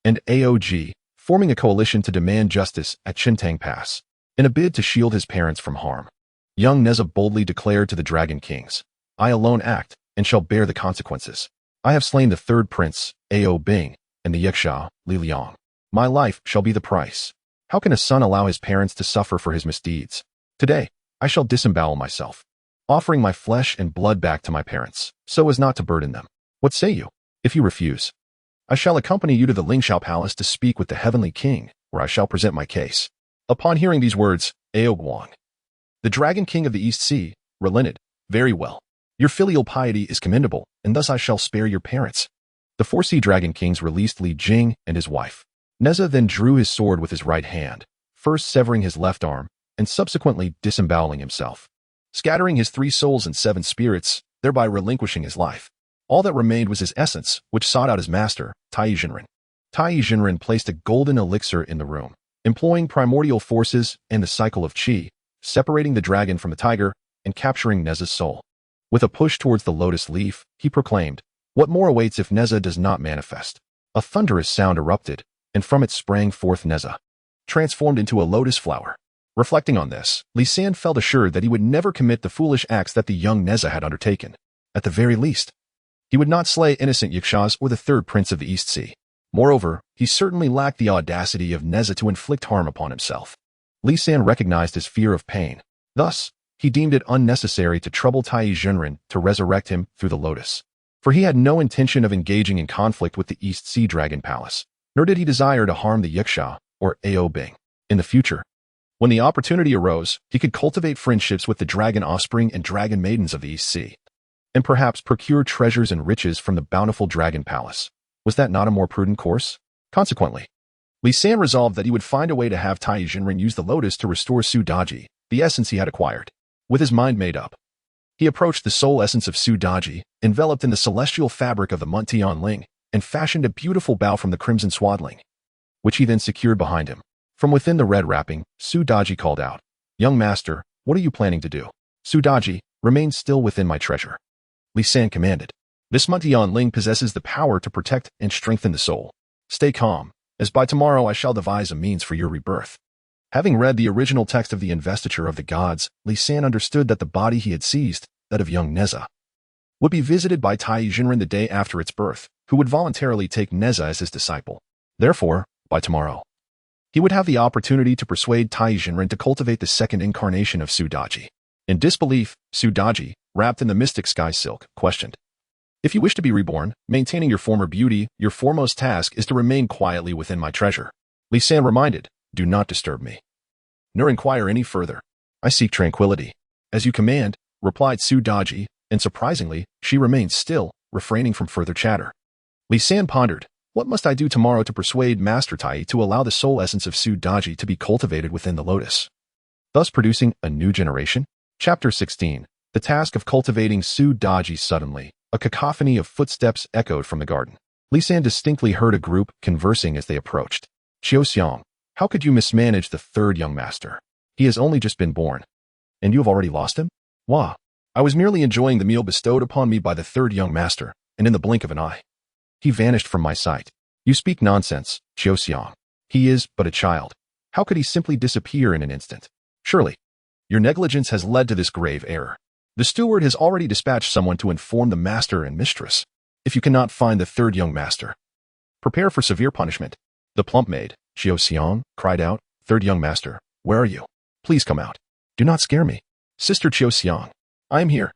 Speaker 1: and Aog, forming a coalition to demand justice at Chintang Pass, in a bid to shield his parents from harm. Young Nezha boldly declared to the Dragon Kings, "I alone act, and shall bear the consequences. I have slain the third prince, Ao Bing, and the Yiksha, Li Liang. My life shall be the price. How can a son allow his parents to suffer for his misdeeds? Today, I shall disembowel myself, offering my flesh and blood back to my parents, so as not to burden them. What say you? If you refuse, I shall accompany you to the Lingxiao Palace to speak with the Heavenly King, where I shall present my case." Upon hearing these words, Ao Guang, the Dragon King of the East Sea, relented. "Very well. Your filial piety is commendable, and thus I shall spare your parents." The Four Sea Dragon Kings released Li Jing and his wife. Nezha then drew his sword with his right hand, first severing his left arm, and subsequently disemboweling himself, scattering his 3 souls and 7 spirits, thereby relinquishing his life. All that remained was his essence, which sought out his master, Tai Jinren. Tai Jinren placed a golden elixir in the room, employing primordial forces and the cycle of qi, separating the dragon from the tiger and capturing Nezha's soul. With a push towards the lotus leaf, he proclaimed, "What more awaits if Nezha does not manifest?" A thunderous sound erupted, and from it sprang forth Nezha, transformed into a lotus flower. Reflecting on this, Li San felt assured that he would never commit the foolish acts that the young Nezha had undertaken. At the very least, he would not slay innocent Yikshas or the third prince of the East Sea. Moreover, he certainly lacked the audacity of Nezha to inflict harm upon himself. Li San recognized his fear of pain. Thus, he deemed it unnecessary to trouble Tai Jinren to resurrect him through the lotus, for he had no intention of engaging in conflict with the East Sea Dragon Palace, nor did he desire to harm the Yiksha or Ao Bing. In the future, when the opportunity arose, he could cultivate friendships with the dragon offspring and dragon maidens of the East Sea, and perhaps procure treasures and riches from the bountiful Dragon Palace. Was that not a more prudent course? Consequently, Li San resolved that he would find a way to have Tai Jinren use the lotus to restore Su Daji, the essence he had acquired. With his mind made up, he approached the soul essence of Su Daji, enveloped in the celestial fabric of the Muntian Ling, and fashioned a beautiful bow from the crimson swaddling, which he then secured behind him. From within the red wrapping, Su Daji called out, "Young master, what are you planning to do?" "Su Daji, remain still within my treasure," Li San commanded. "This Muntian Ling possesses the power to protect and strengthen the soul. Stay calm, as by tomorrow I shall devise a means for your rebirth." Having read the original text of the Investiture of the Gods, Li San understood that the body he had seized, that of young Nezha, would be visited by Tai Jinren the day after its birth, who would voluntarily take Nezha as his disciple. Therefore, by tomorrow, he would have the opportunity to persuade Tai Jinren to cultivate the second incarnation of Su Daji. In disbelief, Su Daji, wrapped in the mystic sky silk, questioned, "If you wish to be reborn, maintaining your former beauty, your foremost task is to remain quietly within my treasure." Li San reminded, "Do not disturb me, nor inquire any further. I seek tranquility." "As you command," replied Su Daji, and surprisingly, she remained still, refraining from further chatter. Li San pondered, "What must I do tomorrow to persuade Master Tai to allow the soul essence of Su Daji to be cultivated within the lotus, thus producing a new generation?" Chapter 16. The task of cultivating Su Daji. Suddenly, a cacophony of footsteps echoed from the garden. Li San distinctly heard a group conversing as they approached. "Qiu Xiang, how could you mismanage the third young master? He has only just been born, and you have already lost him?" "Wah, I was merely enjoying the meal bestowed upon me by the third young master, and in the blink of an eye, he vanished from my sight." "You speak nonsense, Qiu Xiang. He is but a child. How could he simply disappear in an instant? Surely, your negligence has led to this grave error. The steward has already dispatched someone to inform the master and mistress. If you cannot find the third young master, prepare for severe punishment." The plump maid, Qiu Xiang, cried out, "Third young master, where are you? Please come out. Do not scare me." "Sister Qiu Xiang, I am here."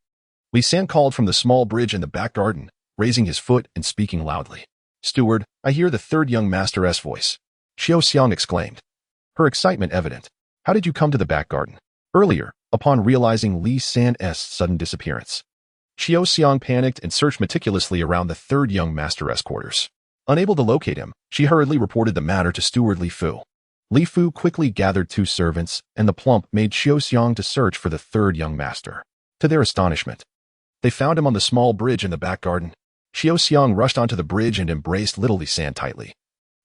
Speaker 1: Li San called from the small bridge in the back garden, raising his foot and speaking loudly. "Steward, I hear the third young master's voice," Qiu Xiang exclaimed, her excitement evident. "How did you come to the back garden?" Earlier, upon realizing Li San's sudden disappearance, Qiu Xiang panicked and searched meticulously around the third young master's quarters. Unable to locate him, she hurriedly reported the matter to Steward Li Fu. Li Fu quickly gathered 2 servants and the plump maid Xiaoxiang to search for the third young master. To their astonishment, they found him on the small bridge in the back garden. Xiaoxiang rushed onto the bridge and embraced little Li San tightly,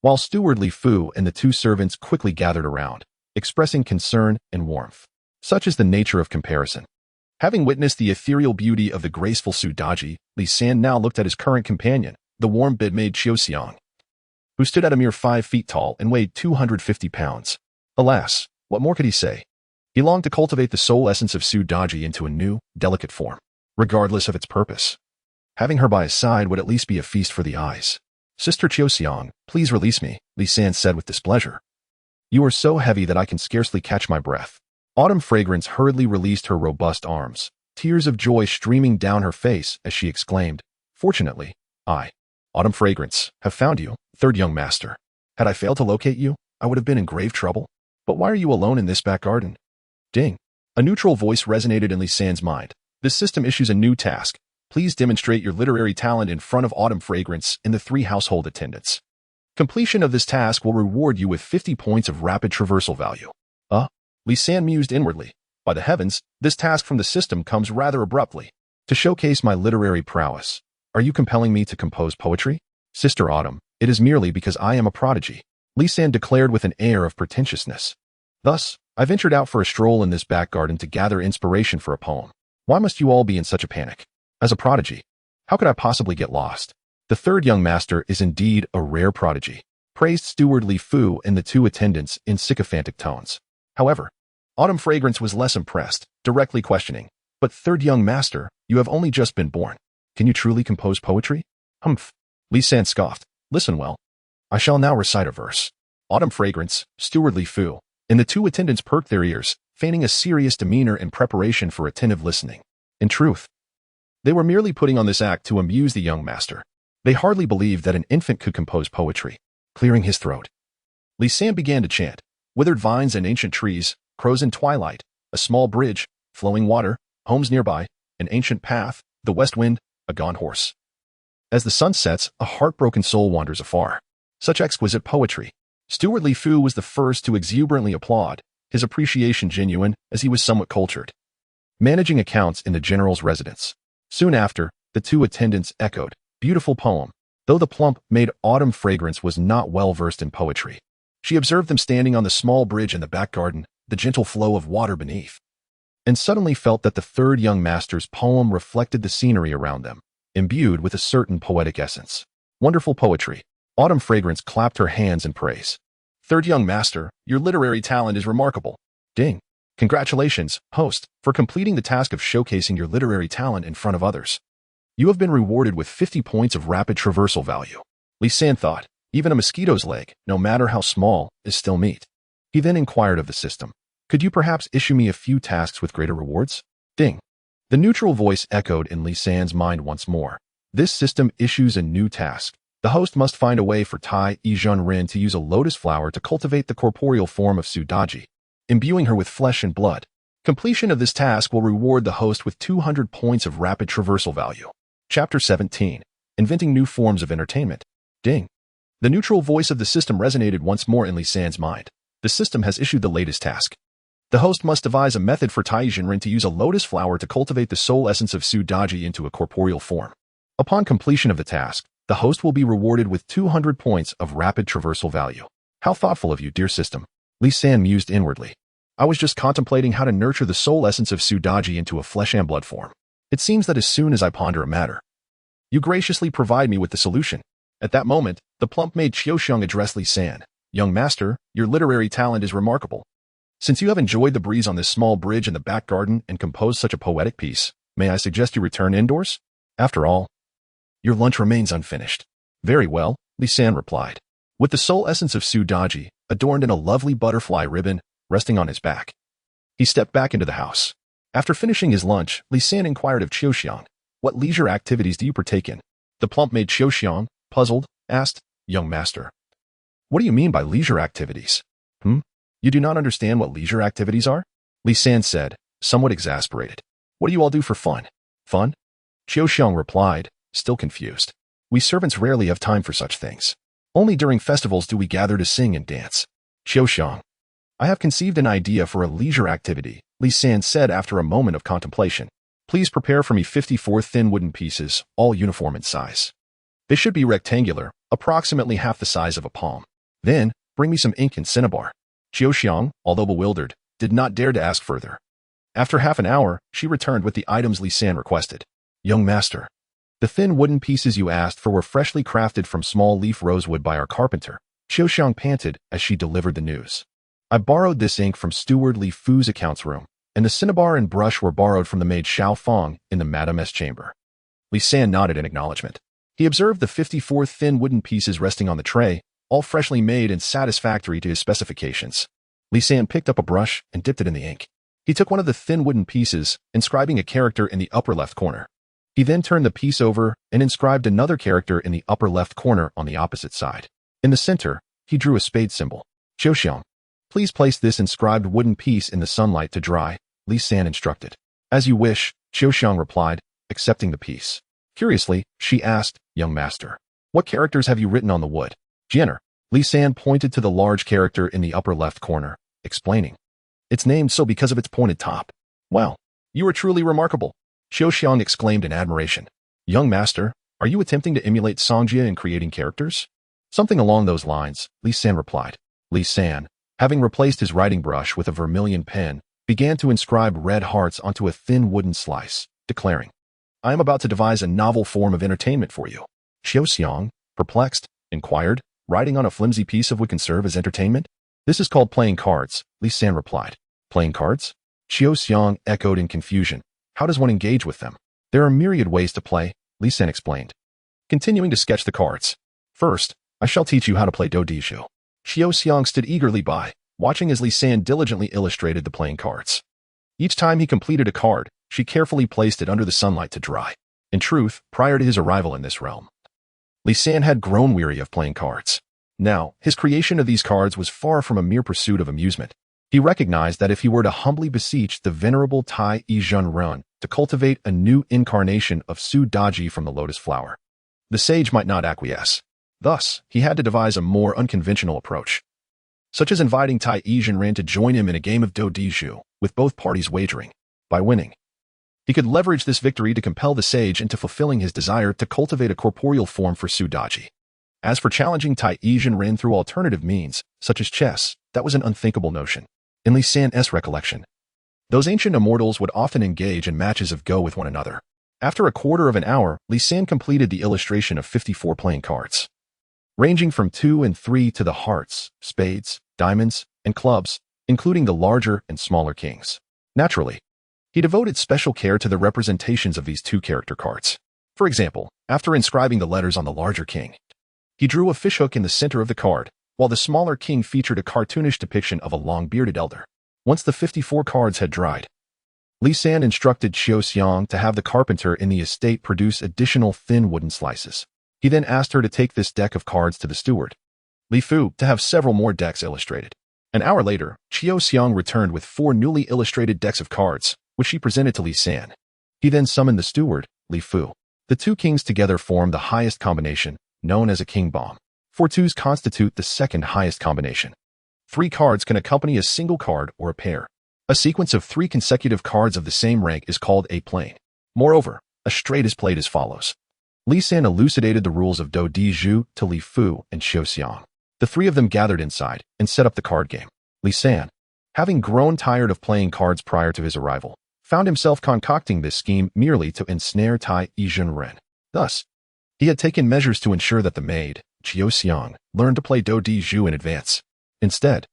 Speaker 1: while Steward Li Fu and the 2 servants quickly gathered around, expressing concern and warmth. Such is the nature of comparison. Having witnessed the ethereal beauty of the graceful Su Daji, Li San now looked at his current companion, the warm bid maid Xiaoxiang, who stood at a mere 5 feet tall and weighed 250 pounds. Alas, what more could he say? He longed to cultivate the soul essence of Su Daji into a new, delicate form, regardless of its purpose. Having her by his side would at least be a feast for the eyes. Sister Xiaoxiang, please release me, Li San said with displeasure. You are so heavy that I can scarcely catch my breath. Autumn Fragrance hurriedly released her robust arms, tears of joy streaming down her face as she exclaimed, Fortunately, I, Autumn Fragrance, have found you, third young master. Had I failed to locate you, I would have been in grave trouble. But why are you alone in this back garden? Ding. A neutral voice resonated in Li San's mind. This system issues a new task. Please demonstrate your literary talent in front of Autumn Fragrance and the 3 household attendants. Completion of this task will reward you with 50 points of rapid traversal value. Li San mused inwardly. By the heavens, this task from the system comes rather abruptly. To showcase my literary prowess, are you compelling me to compose poetry? Sister Autumn, it is merely because I am a prodigy, Li San declared with an air of pretentiousness. Thus, I ventured out for a stroll in this back garden to gather inspiration for a poem. Why must you all be in such a panic? As a prodigy, how could I possibly get lost? The third young master is indeed a rare prodigy, praised Steward Li Fu and the 2 attendants in sycophantic tones. However, Autumn Fragrance was less impressed, directly questioning, But third young master, you have only just been born. Can you truly compose poetry? Humph. Li San scoffed. Listen well. I shall now recite a verse. Autumn Fragrance, Steward Li Fu, and the 2 attendants perked their ears, feigning a serious demeanor in preparation for attentive listening. In truth, they were merely putting on this act to amuse the young master. They hardly believed that an infant could compose poetry. Clearing his throat, Li San began to chant. Withered vines and ancient trees, crows in twilight, a small bridge, flowing water, homes nearby, an ancient path, the west wind, a gone horse. As the sun sets, a heartbroken soul wanders afar. Such exquisite poetry. Steward Li Fu was the first to exuberantly applaud, his appreciation genuine as he was somewhat cultured. Managing accounts in the general's residence. Soon after, the 2 attendants echoed, beautiful poem, though the plump maid Autumn Fragrance was not well versed in poetry. She observed them standing on the small bridge in the back garden, the gentle flow of water beneath, and suddenly felt that the third young master's poem reflected the scenery around them, imbued with a certain poetic essence. Wonderful poetry. Autumn Fragrance clapped her hands in praise. Third young master, your literary talent is remarkable. Ding. Congratulations, host, for completing the task of showcasing your literary talent in front of others. You have been rewarded with 50 points of rapid traversal value. Li San thought, even a mosquito's leg, no matter how small, is still meat. He then inquired of the system, could you perhaps issue me a few tasks with greater rewards? Ding. The neutral voice echoed in Li San's mind once more. This system issues a new task. The host must find a way for Tai Yizhenren to use a lotus flower to cultivate the corporeal form of Su Daji, imbuing her with flesh and blood. Completion of this task will reward the host with 200 points of rapid traversal value. Chapter 17. Inventing New Forms of Entertainment. Ding. The neutral voice of the system resonated once more in Li San's mind. The system has issued the latest task. The host must devise a method for Tai Yizhenren to use a lotus flower to cultivate the soul essence of Su Daji into a corporeal form. Upon completion of the task, the host will be rewarded with 200 points of rapid traversal value. How thoughtful of you, dear system. Li San mused inwardly. I was just contemplating how to nurture the soul essence of Su Daji into a flesh and blood form. It seems that as soon as I ponder a matter, you graciously provide me with the solution. At that moment, the plump maid Xiaoxiang addressed Li San. Young master, your literary talent is remarkable. Since you have enjoyed the breeze on this small bridge in the back garden and composed such a poetic piece, may I suggest you return indoors? After all, your lunch remains unfinished. Very well, Li San replied. With the soul essence of Su Daji, adorned in a lovely butterfly ribbon, resting on his back, he stepped back into the house. After finishing his lunch, Li San inquired of Xiaoxiang, what leisure activities do you partake in? The plump maid Xiaoxiang, puzzled, asked, Young master, what do you mean by leisure activities? You do not understand what leisure activities are? Li San said, somewhat exasperated. What do you all do for fun? Fun? Xiaoxiang replied, still confused. We servants rarely have time for such things. Only during festivals do we gather to sing and dance. Xiao, I have conceived an idea for a leisure activity, Li San said after a moment of contemplation. Please prepare for me 54 thin wooden pieces, all uniform in size. They should be rectangular, approximately half the size of a palm. Then, bring me some ink and cinnabar. Xiao, although bewildered, did not dare to ask further. After half an hour, she returned with the items Li San requested. Young master, the thin wooden pieces you asked for were freshly crafted from small leaf rosewood by our carpenter. Xiao panted as she delivered the news. I borrowed this ink from Steward Li Fu's accounts room, and the cinnabar and brush were borrowed from the maid Xiao Fong in the Madame S chamber. Li San nodded in acknowledgement. He observed the 54 thin wooden pieces resting on the tray, all freshly made and satisfactory to his specifications. Li San picked up a brush and dipped it in the ink. He took one of the thin wooden pieces, inscribing a character in the upper left corner. He then turned the piece over and inscribed another character in the upper left corner on the opposite side. In the center, he drew a spade symbol. Xiao, please place this inscribed wooden piece in the sunlight to dry, Li San instructed. As you wish, Xiao replied, accepting the piece. Curiously, she asked, young master, what characters have you written on the wood? Jenner. Li San pointed to the large character in the upper left corner, explaining. It's named so because of its pointed top. Wow, you are truly remarkable, Xiao exclaimed in admiration. Young master, are you attempting to emulate Songjia in creating characters? Something along those lines, Li San replied. Li San, having replaced his writing brush with a vermilion pen, began to inscribe red hearts onto a thin wooden slice, declaring, I am about to devise a novel form of entertainment for you. Xiao, perplexed, inquired, writing on a flimsy piece of wood can serve as entertainment? This is called playing cards, Li San replied. Playing cards? Xiao echoed in confusion. How does one engage with them? There are myriad ways to play, Li San explained. Continuing to sketch the cards. First, I shall teach you how to play Do Di Zhu. Xiao stood eagerly by, watching as Li San diligently illustrated the playing cards. Each time he completed a card, she carefully placed it under the sunlight to dry. In truth, prior to his arrival in this realm, Li San had grown weary of playing cards. Now, his creation of these cards was far from a mere pursuit of amusement. He recognized that if he were to humbly beseech the venerable Tai Yizhen Run to cultivate a new incarnation of Su Daji from the lotus flower, the sage might not acquiesce. Thus, he had to devise a more unconventional approach, such as inviting Tai Yizhen Ren to join him in a game of Do Di Zhu, with both parties wagering. By winning, he could leverage this victory to compel the sage into fulfilling his desire to cultivate a corporeal form for Su Daji. As for challenging Tai Yizhen Ren through alternative means, such as chess, that was an unthinkable notion. In Li San's recollection, those ancient immortals would often engage in matches of Go with one another. After a quarter of an hour, Li San completed the illustration of 54 playing cards, ranging from 2 and 3 to the hearts, spades, diamonds, and clubs, including the larger and smaller kings. Naturally, he devoted special care to the representations of these 2 character cards. For example, after inscribing the letters on the larger king, he drew a fishhook in the center of the card, while the smaller king featured a cartoonish depiction of a long-bearded elder. Once the 54 cards had dried, Li San instructed Xiao to have the carpenter in the estate produce additional thin wooden slices. He then asked her to take this deck of cards to the steward, Li Fu, to have several more decks illustrated. An hour later, Xiao returned with 4 newly illustrated decks of cards, which she presented to Li San. He then summoned the steward, Li Fu. The 2 kings together form the highest combination, known as a king bomb. 4 twos constitute the second highest combination. 3 cards can accompany a single card or a pair. A sequence of 3 consecutive cards of the same rank is called a plane. Moreover, a straight is played as follows. Li San elucidated the rules of Do Di Zhu to Li Fu and Xiao. The 3 of them gathered inside and set up the card game. Li San, having grown tired of playing cards prior to his arrival, found himself concocting this scheme merely to ensnare Tai Yizhen Ren. Thus, he had taken measures to ensure that the maid, Xiao, learned to play Do Di Zhu in advance. Instead,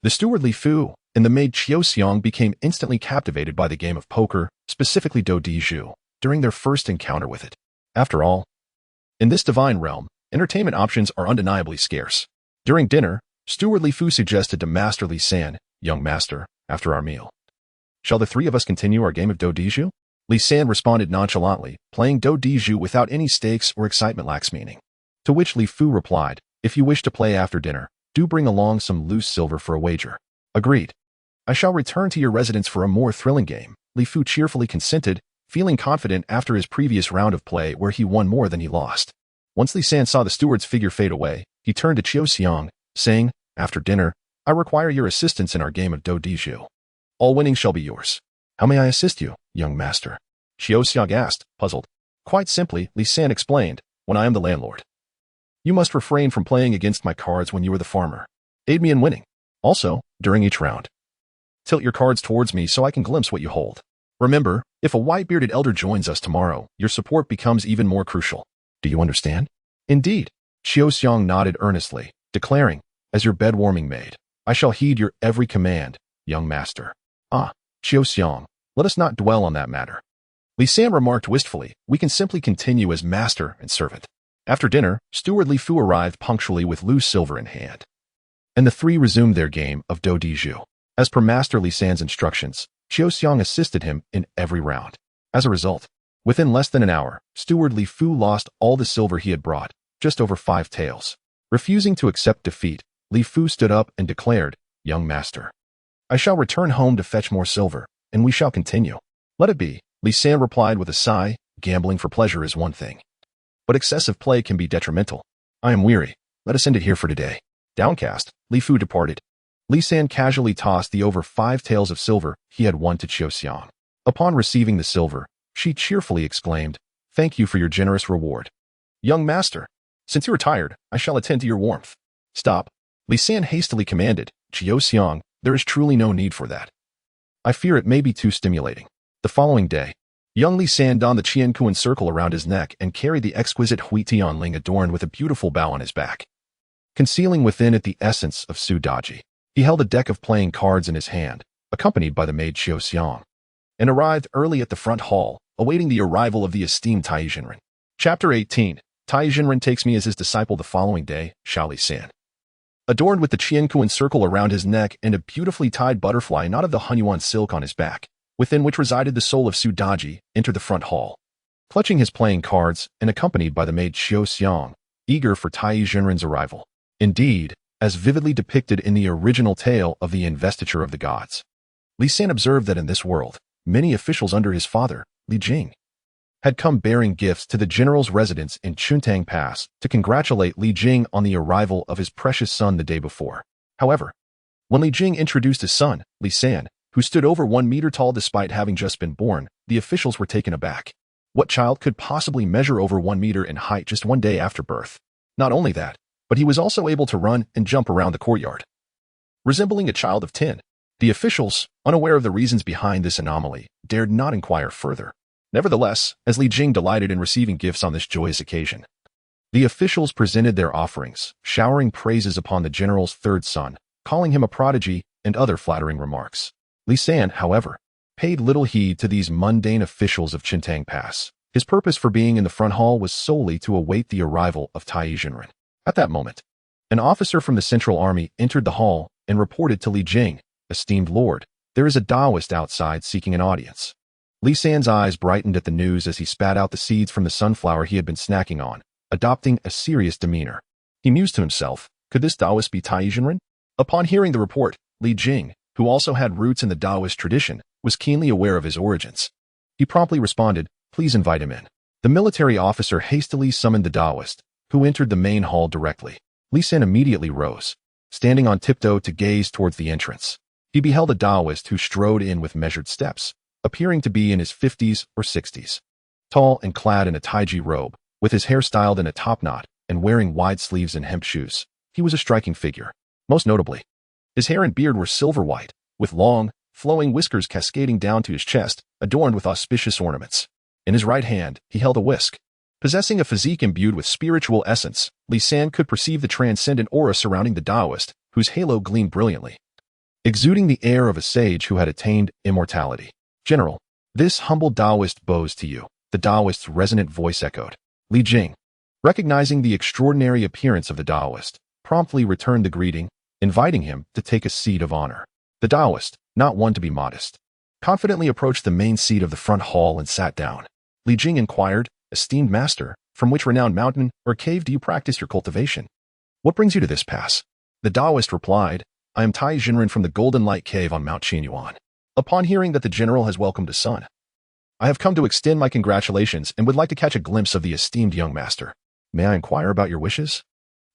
Speaker 1: the steward Li Fu and the maid Xiao became instantly captivated by the game of poker, specifically Do Di Zhu, during their first encounter with it. After all, in this divine realm, entertainment options are undeniably scarce. During dinner, steward Li Fu suggested to Master Li San, young master, after our meal, shall the 3 of us continue our game of Do Di Zhu? Li San responded nonchalantly, playing Do Di Zhu without any stakes or excitement lacks meaning. To which Li Fu replied, if you wish to play after dinner, do bring along some loose silver for a wager. Agreed. I shall return to your residence for a more thrilling game. Li Fu cheerfully consented, feeling confident after his previous round of play where he won more than he lost. Once Li San saw the steward's figure fade away, he turned to Qiu Xiang, saying, "After dinner, I require your assistance in our game of Do Di Zhu. All winnings shall be yours." "How may I assist you, young master?" Qiu Xiang asked, puzzled. "Quite simply," Li San explained, "when I am the landlord. You must refrain from playing against my cards when you are the farmer. Aid me in winning. Also, during each round, tilt your cards towards me so I can glimpse what you hold. Remember, if a white-bearded elder joins us tomorrow, your support becomes even more crucial. Do you understand?" "Indeed." Qiu Xiang nodded earnestly, declaring, "As your bed-warming maid, I shall heed your every command, young master." "Ah, Qiu Xiang, let us not dwell on that matter." Li San remarked wistfully, "We can simply continue as master and servant." After dinner, Steward Li Fu arrived punctually with loose silver in hand, and the three resumed their game of Do Di Zhu. As per Master Li San's instructions, Qiu Xiang assisted him in every round. As a result, within less than an hour, Steward Li Fu lost all the silver he had brought, just over 5 taels. Refusing to accept defeat, Li Fu stood up and declared, "Young master, I shall return home to fetch more silver, and we shall continue." "Let it be," Li San replied with a sigh. "Gambling for pleasure is one thing, but excessive play can be detrimental. I am weary. Let us end it here for today." Downcast, Li Fu departed. Li San casually tossed the over 5 taels of silver he had won to Qiu Xiang. Upon receiving the silver, she cheerfully exclaimed, "Thank you for your generous reward. Young master, since you are tired, I shall attend to your warmth." "Stop," Li San hastily commanded. "Qiu Xiang, there is truly no need for that. I fear it may be too stimulating." The following day, young Li San donned the Qiankuan circle around his neck and carried the exquisite Hui Tianling adorned with a beautiful bow on his back, concealing within it the essence of Su Daji. He held a deck of playing cards in his hand, accompanied by the maid Qiu Xiang, and arrived early at the front hall, awaiting the arrival of the esteemed Tai Jinren. Chapter 18. Tai Jinren takes me as his disciple the following day, Xiao Li San, adorned with the Qiankuan circle around his neck and a beautifully tied butterfly knot of the Hunyuan silk on his back, within which resided the soul of Su Daji, entered the front hall, clutching his playing cards and accompanied by the maid Qiu Xiang, eager for Tai Jinren's arrival. Indeed, as vividly depicted in the original tale of the Investiture of the Gods, Li San observed that in this world, many officials under his father, Li Jing, had come bearing gifts to the general's residence in Chuntang Pass to congratulate Li Jing on the arrival of his precious son the day before. However, when Li Jing introduced his son, Li San, who stood over 1 meter tall despite having just been born, the officials were taken aback. What child could possibly measure over 1 meter in height just 1 day after birth? Not only that, but he was also able to run and jump around the courtyard, resembling a child of 10. The officials, unaware of the reasons behind this anomaly, dared not inquire further. Nevertheless, as Li Jing delighted in receiving gifts on this joyous occasion, the officials presented their offerings, showering praises upon the general's third son, calling him a prodigy, and other flattering remarks. Li San, however, paid little heed to these mundane officials of Chuntang Pass. His purpose for being in the front hall was solely to await the arrival of Tai Jinren. At that moment, an officer from the Central Army entered the hall and reported to Li Jing, "Esteemed lord, there is a Taoist outside seeking an audience." Li San's eyes brightened at the news as he spat out the seeds from the sunflower he had been snacking on, adopting a serious demeanor. He mused to himself, could this Taoist be Tai Jinren? Upon hearing the report, Li Jing, who also had roots in the Taoist tradition, was keenly aware of his origins. He promptly responded, "Please invite him in." The military officer hastily summoned the Taoist, who entered the main hall directly. Li San immediately rose, standing on tiptoe to gaze towards the entrance. He beheld a Taoist who strode in with measured steps, appearing to be in his 50s or 60s. Tall and clad in a taiji robe, with his hair styled in a topknot and wearing wide sleeves and hemp shoes, he was a striking figure. Most notably, his hair and beard were silver white, with long, flowing whiskers cascading down to his chest, adorned with auspicious ornaments. In his right hand, he held a whisk. Possessing a physique imbued with spiritual essence, Li San could perceive the transcendent aura surrounding the Taoist, whose halo gleamed brilliantly, exuding the air of a sage who had attained immortality. "General, this humble Taoist bows to you," the Taoist's resonant voice echoed. Li Jing, recognizing the extraordinary appearance of the Taoist, promptly returned the greeting, inviting him to take a seat of honor. The Taoist, not one to be modest, confidently approached the main seat of the front hall and sat down. Li Jing inquired, "Esteemed master, from which renowned mountain or cave do you practice your cultivation? What brings you to this pass?" The Taoist replied, "I am Tai Jinren from the Golden Light Cave on Mount Qinyuan. Upon hearing that the general has welcomed a son, I have come to extend my congratulations and would like to catch a glimpse of the esteemed young master." May I inquire about your wishes?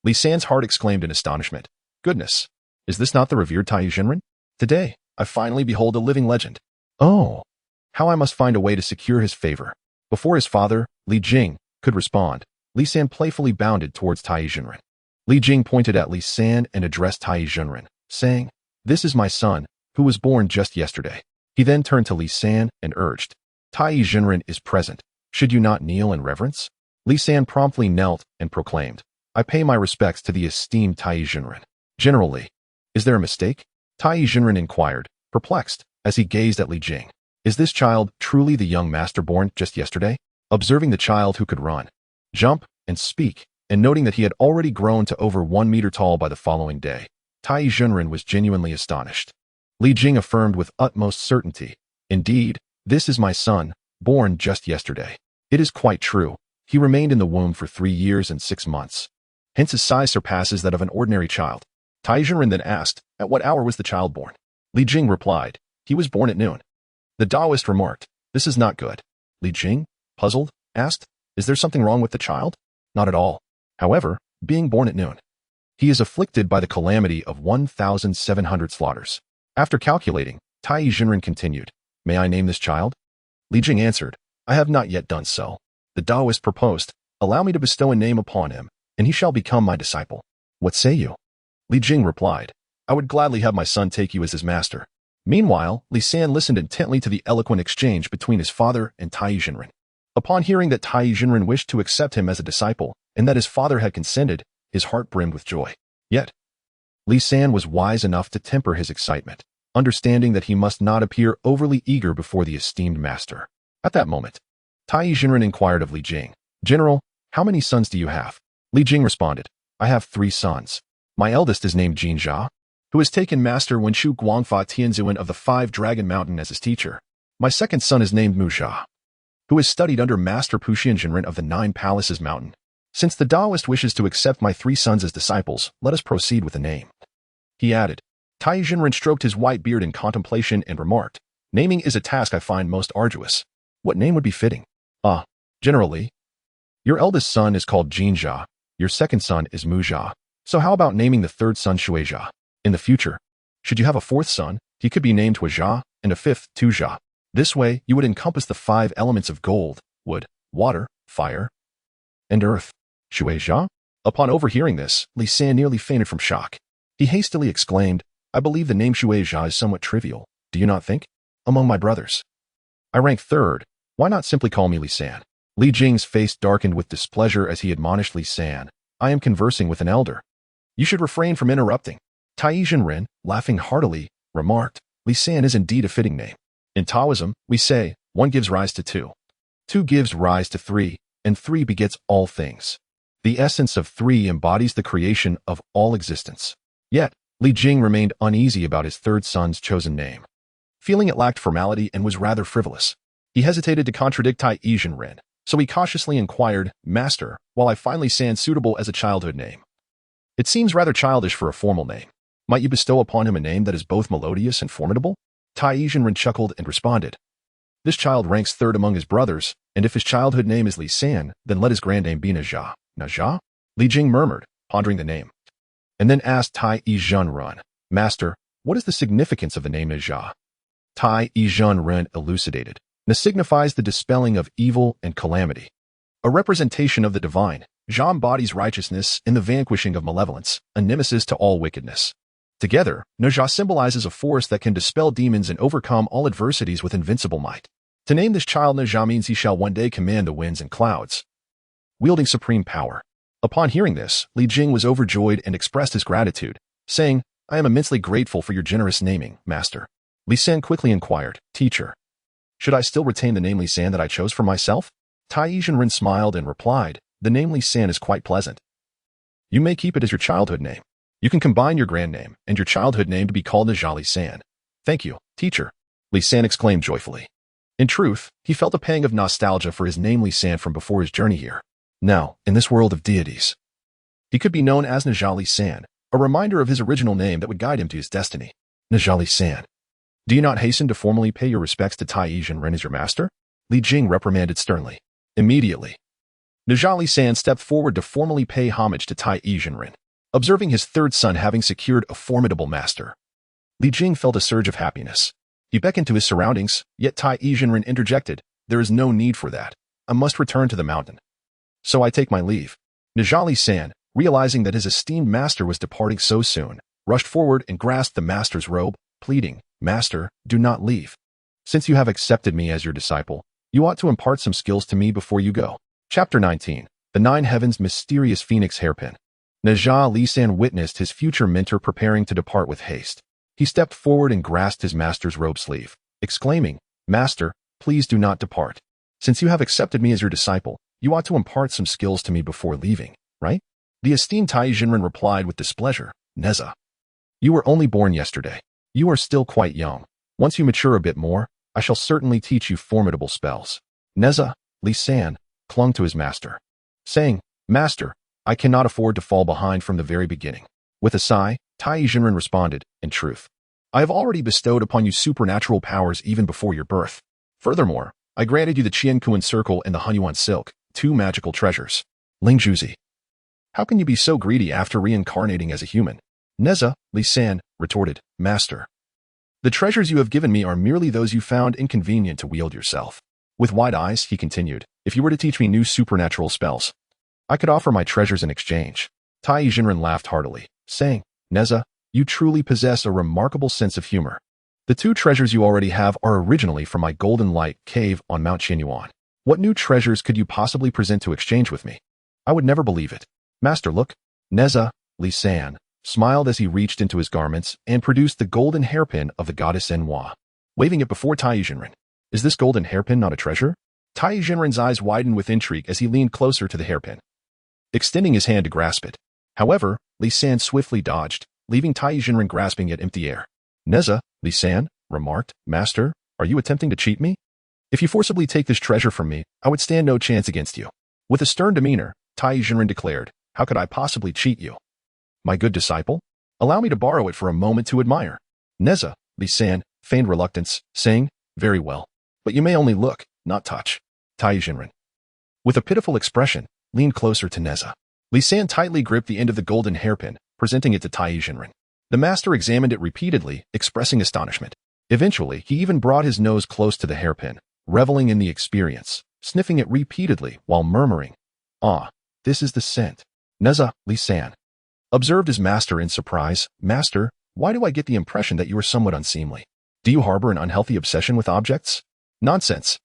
Speaker 1: Li San's heart exclaimed in astonishment. Goodness! Is this not the revered Tai Jinren? Today, I finally behold a living legend. Oh! How I must find a way to secure his favor. Before his father, Li Jing, could respond, Li San playfully bounded towards Tai Jinren. Li Jing pointed at Li San and addressed Tai Jinren, saying, "This is my son, who was born just yesterday." He then turned to Li San and urged, "Tai Jinren is present. Should you not kneel in reverence?" Li San promptly knelt and proclaimed, "I pay my respects to the esteemed Tai Jinren." "General Li, is there a mistake?" Tai Jinren inquired, perplexed, as he gazed at Li Jing. "Is this child truly the young master born just yesterday?" Observing the child who could run, jump, and speak, and noting that he had already grown to over 1 meter tall by the following day, Tai Jinren was genuinely astonished. Li Jing affirmed with utmost certainty, "Indeed, this is my son, born just yesterday. It is quite true. He remained in the womb for 3 years and 6 months. Hence his size surpasses that of an ordinary child." Tai Jinren then asked, "At what hour was the child born?" Li Jing replied, "He was born at noon." The Taoist remarked, "This is not good." Li Jing, puzzled, asked, "Is there something wrong with the child?" "Not at all. However, being born at noon, he is afflicted by the calamity of 1,700 slaughters." After calculating, Tai Jinren continued, "May I name this child?" Li Jing answered, "I have not yet done so." The Taoist proposed, "Allow me to bestow a name upon him, and he shall become my disciple. What say you?" Li Jing replied, "I would gladly have my son take you as his master." Meanwhile, Li San listened intently to the eloquent exchange between his father and Tai Jinren. Upon hearing that Tai Jinren wished to accept him as a disciple, and that his father had consented, his heart brimmed with joy. Yet, Li San was wise enough to temper his excitement, understanding that he must not appear overly eager before the esteemed master. At that moment, Tai Jinren inquired of Li Jing, "General, how many sons do you have?" Li Jing responded, "I have 3 sons. My eldest is named Jin Jia, who has taken Master Wenshu Guangfa Tianzuan of the 5 Dragon Mountain as his teacher. My second son is named Mu Jia, who has studied under Master Puxian Jinren of the 9 Palaces Mountain. Since the Taoist wishes to accept my 3 sons as disciples, let us proceed with the name." He added. Tai Jinren stroked his white beard in contemplation and remarked, "Naming is a task I find most arduous. What name would be fitting?" General Li, your eldest son is called Jin Jia, your second son is Mu Jia, so how about naming the 3rd son Shui Jia? In the future, should you have a 4th son, he could be named Hui Jia, and a 5th Tu Jia. This way, you would encompass the 5 elements of gold, wood, water, fire, and earth. Shui Jia? Upon overhearing this, Li San nearly fainted from shock. He hastily exclaimed, "I believe the name Shui Jia is somewhat trivial, do you not think? Among my brothers, I rank 3rd. Why not simply call me Li San?" Li Jing's face darkened with displeasure as he admonished Li San, "I am conversing with an elder. You should refrain from interrupting." Tai Jinren, laughing heartily, remarked, "Li San is indeed a fitting name. In Taoism, we say, 1 gives rise to 2. 2 gives rise to 3, and 3 begets all things. The essence of 3 embodies the creation of all existence." Yet, Li Jing remained uneasy about his 3rd son's chosen name, feeling it lacked formality and was rather frivolous. He hesitated to contradict Tai Jinren, so he cautiously inquired, "Master, while I find Li San suitable as a childhood name, it seems rather childish for a formal name. Might you bestow upon him a name that is both melodious and formidable?" Tai Jinren chuckled and responded, "This child ranks 3rd among his brothers, and if his childhood name is Li San, then let his grand name be Nezha." "Nezha?" Li Jing murmured, pondering the name, and then asked Tai Jinren, "Master, what is the significance of the name Nezha?" Tai Jinren elucidated, "Ne signifies the dispelling of evil and calamity. A representation of the divine, Zha embodies righteousness and the vanquishing of malevolence, a nemesis to all wickedness. Together, Nezha symbolizes a force that can dispel demons and overcome all adversities with invincible might. To name this child Nezha means he shall one day command the winds and clouds, wielding supreme power." Upon hearing this, Li Jing was overjoyed and expressed his gratitude, saying, "I am immensely grateful for your generous naming, Master." Li San quickly inquired, "Teacher, should I still retain the name Li San that I chose for myself?" Tai Jinren smiled and replied, "The name Li San is quite pleasant. You may keep it as your childhood name. You can combine your grand name and your childhood name to be called Nezha Li San." "Thank you, teacher," Li San exclaimed joyfully. In truth, he felt a pang of nostalgia for his name Li San from before his journey here. Now, in this world of deities, he could be known as Nezha Li San, a reminder of his original name that would guide him to his destiny. Nezha Li San, do you not hasten to formally pay your respects to Tai Jinren as your master? Li Jing reprimanded sternly. Immediately, Nezha Li-san stepped forward to formally pay homage to Tai Yizhenren, observing his third son having secured a formidable master. Li Jing felt a surge of happiness. He beckoned to his surroundings, yet Tai Yizhenren interjected, "There is no need for that. I must return to the mountain. So I take my leave." Nezha Li-san, realizing that his esteemed master was departing so soon, rushed forward and grasped the master's robe, pleading, "Master, do not leave. Since you have accepted me as your disciple, you ought to impart some skills to me before you go." Chapter 19. The Nine Heavens' Mysterious Phoenix Hairpin. Nezha Li-san witnessed his future mentor preparing to depart with haste. He stepped forward and grasped his master's robe sleeve, exclaiming, "Master, please do not depart. Since you have accepted me as your disciple, you ought to impart some skills to me before leaving, right?" The esteemed Tai Yizhenren replied with displeasure, "Nezha, you were only born yesterday. You are still quite young. Once you mature a bit more, I shall certainly teach you formidable spells." Nezha Li-san clung to his master, saying, "Master, I cannot afford to fall behind from the very beginning." With a sigh, Tai Yizhenren responded, "In truth, I have already bestowed upon you supernatural powers even before your birth. Furthermore, I granted you the Qiankuan Circle and the Hunyuan Silk, two magical treasures." Ling Juzi, how can you be so greedy after reincarnating as a human? Nezha Li-san retorted, "Master, the treasures you have given me are merely those you found inconvenient to wield yourself." With wide eyes, he continued, "If you were to teach me new supernatural spells, I could offer my treasures in exchange." Tai Yizhenren laughed heartily, saying, "Nezha, you truly possess a remarkable sense of humor. The two treasures you already have are originally from my Golden Light cave on Mount Qianyuan. What new treasures could you possibly present to exchange with me? I would never believe it." "Master, look." Nezha Li-san smiled as he reached into his garments and produced the golden hairpin of the goddess Enwa, waving it before Tai Yizhenren. "Is this golden hairpin not a treasure?" Tai Yizhenren's eyes widened with intrigue as he leaned closer to the hairpin, extending his hand to grasp it. However, Li-san swiftly dodged, leaving Tai Yizhenren grasping at empty air. Nezha Li-san remarked, "Master, are you attempting to cheat me? If you forcibly take this treasure from me, I would stand no chance against you." With a stern demeanor, Tai Yizhenren declared, "How could I possibly cheat you? My good disciple, allow me to borrow it for a moment to admire." Nezha Li-san feigned reluctance, saying, "Very well, but you may only look, not touch." Tai Yizhenren, with a pitiful expression, leaned closer to Nezha. Li-san tightly gripped the end of the golden hairpin, presenting it to Tai Yizhenren. The master examined it repeatedly, expressing astonishment. Eventually, he even brought his nose close to the hairpin, reveling in the experience, sniffing it repeatedly while murmuring, "Ah, this is the scent." Nezha Li-san observed his master in surprise. "Master, why do I get the impression that you are somewhat unseemly? Do you harbor an unhealthy obsession with objects?" "Nonsense.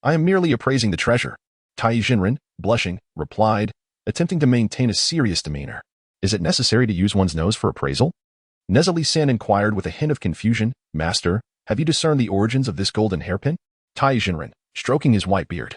Speaker 1: I am merely appraising the treasure." Tai Yizhenren, blushing, replied, attempting to maintain a serious demeanor. "Is it necessary to use one's nose for appraisal?" Nezha Li-san inquired with a hint of confusion, "Master, have you discerned the origins of this golden hairpin?" Tai Yizhenren, stroking his white beard,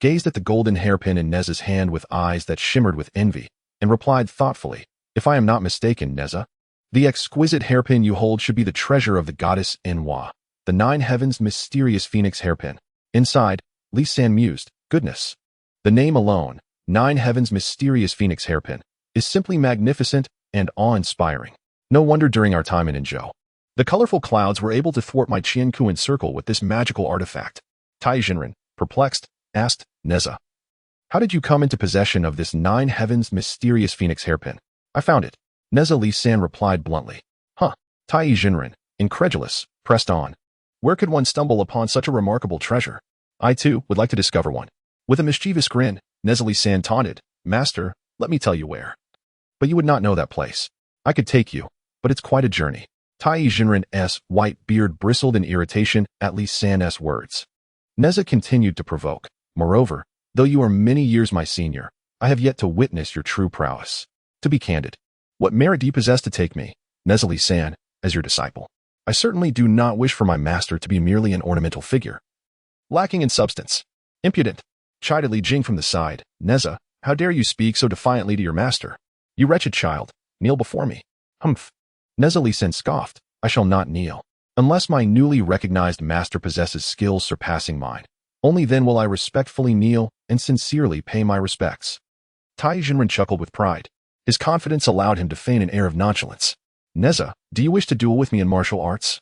Speaker 1: gazed at the golden hairpin in Nezha's hand with eyes that shimmered with envy, and replied thoughtfully, "If I am not mistaken, Nezha, the exquisite hairpin you hold should be the treasure of the goddess Enwa, the Nine Heavens' mysterious phoenix hairpin." Inside, Li-san mused, "Goodness. The name alone, Nine Heavens' mysterious phoenix hairpin, is simply magnificent and awe-inspiring. No wonder during our time in Inzhou, the colorful clouds were able to thwart my Qiankuan circle with this magical artifact." Tai Yizhenren, perplexed, asked, "Nezha, how did you come into possession of this Nine Heavens' mysterious phoenix hairpin?" "I found it." Nezha Li-san replied bluntly. "Huh." Tai Yizhenren, incredulous, pressed on. "Where could one stumble upon such a remarkable treasure? I too would like to discover one." With a mischievous grin, Nezha Li-san taunted, "Master, let me tell you where. But you would not know that place. I could take you, but it's quite a journey." Tai Yizhenren's white beard bristled in irritation at Li-san's words. Nezha continued to provoke, "Moreover, though you are many years my senior, I have yet to witness your true prowess. To be candid, what merit do you possess to take me, Nezha Li-san, as your disciple? I certainly do not wish for my master to be merely an ornamental figure, lacking in substance." "Impudent," chided Li Jing from the side. "Nezha, how dare you speak so defiantly to your master? You wretched child, kneel before me." "Humph." Nezha Li-san scoffed, "I shall not kneel. Unless my newly recognized master possesses skills surpassing mine, only then will I respectfully kneel and sincerely pay my respects." Tai Yizhenren chuckled with pride. His confidence allowed him to feign an air of nonchalance. "Nezha, do you wish to duel with me in martial arts?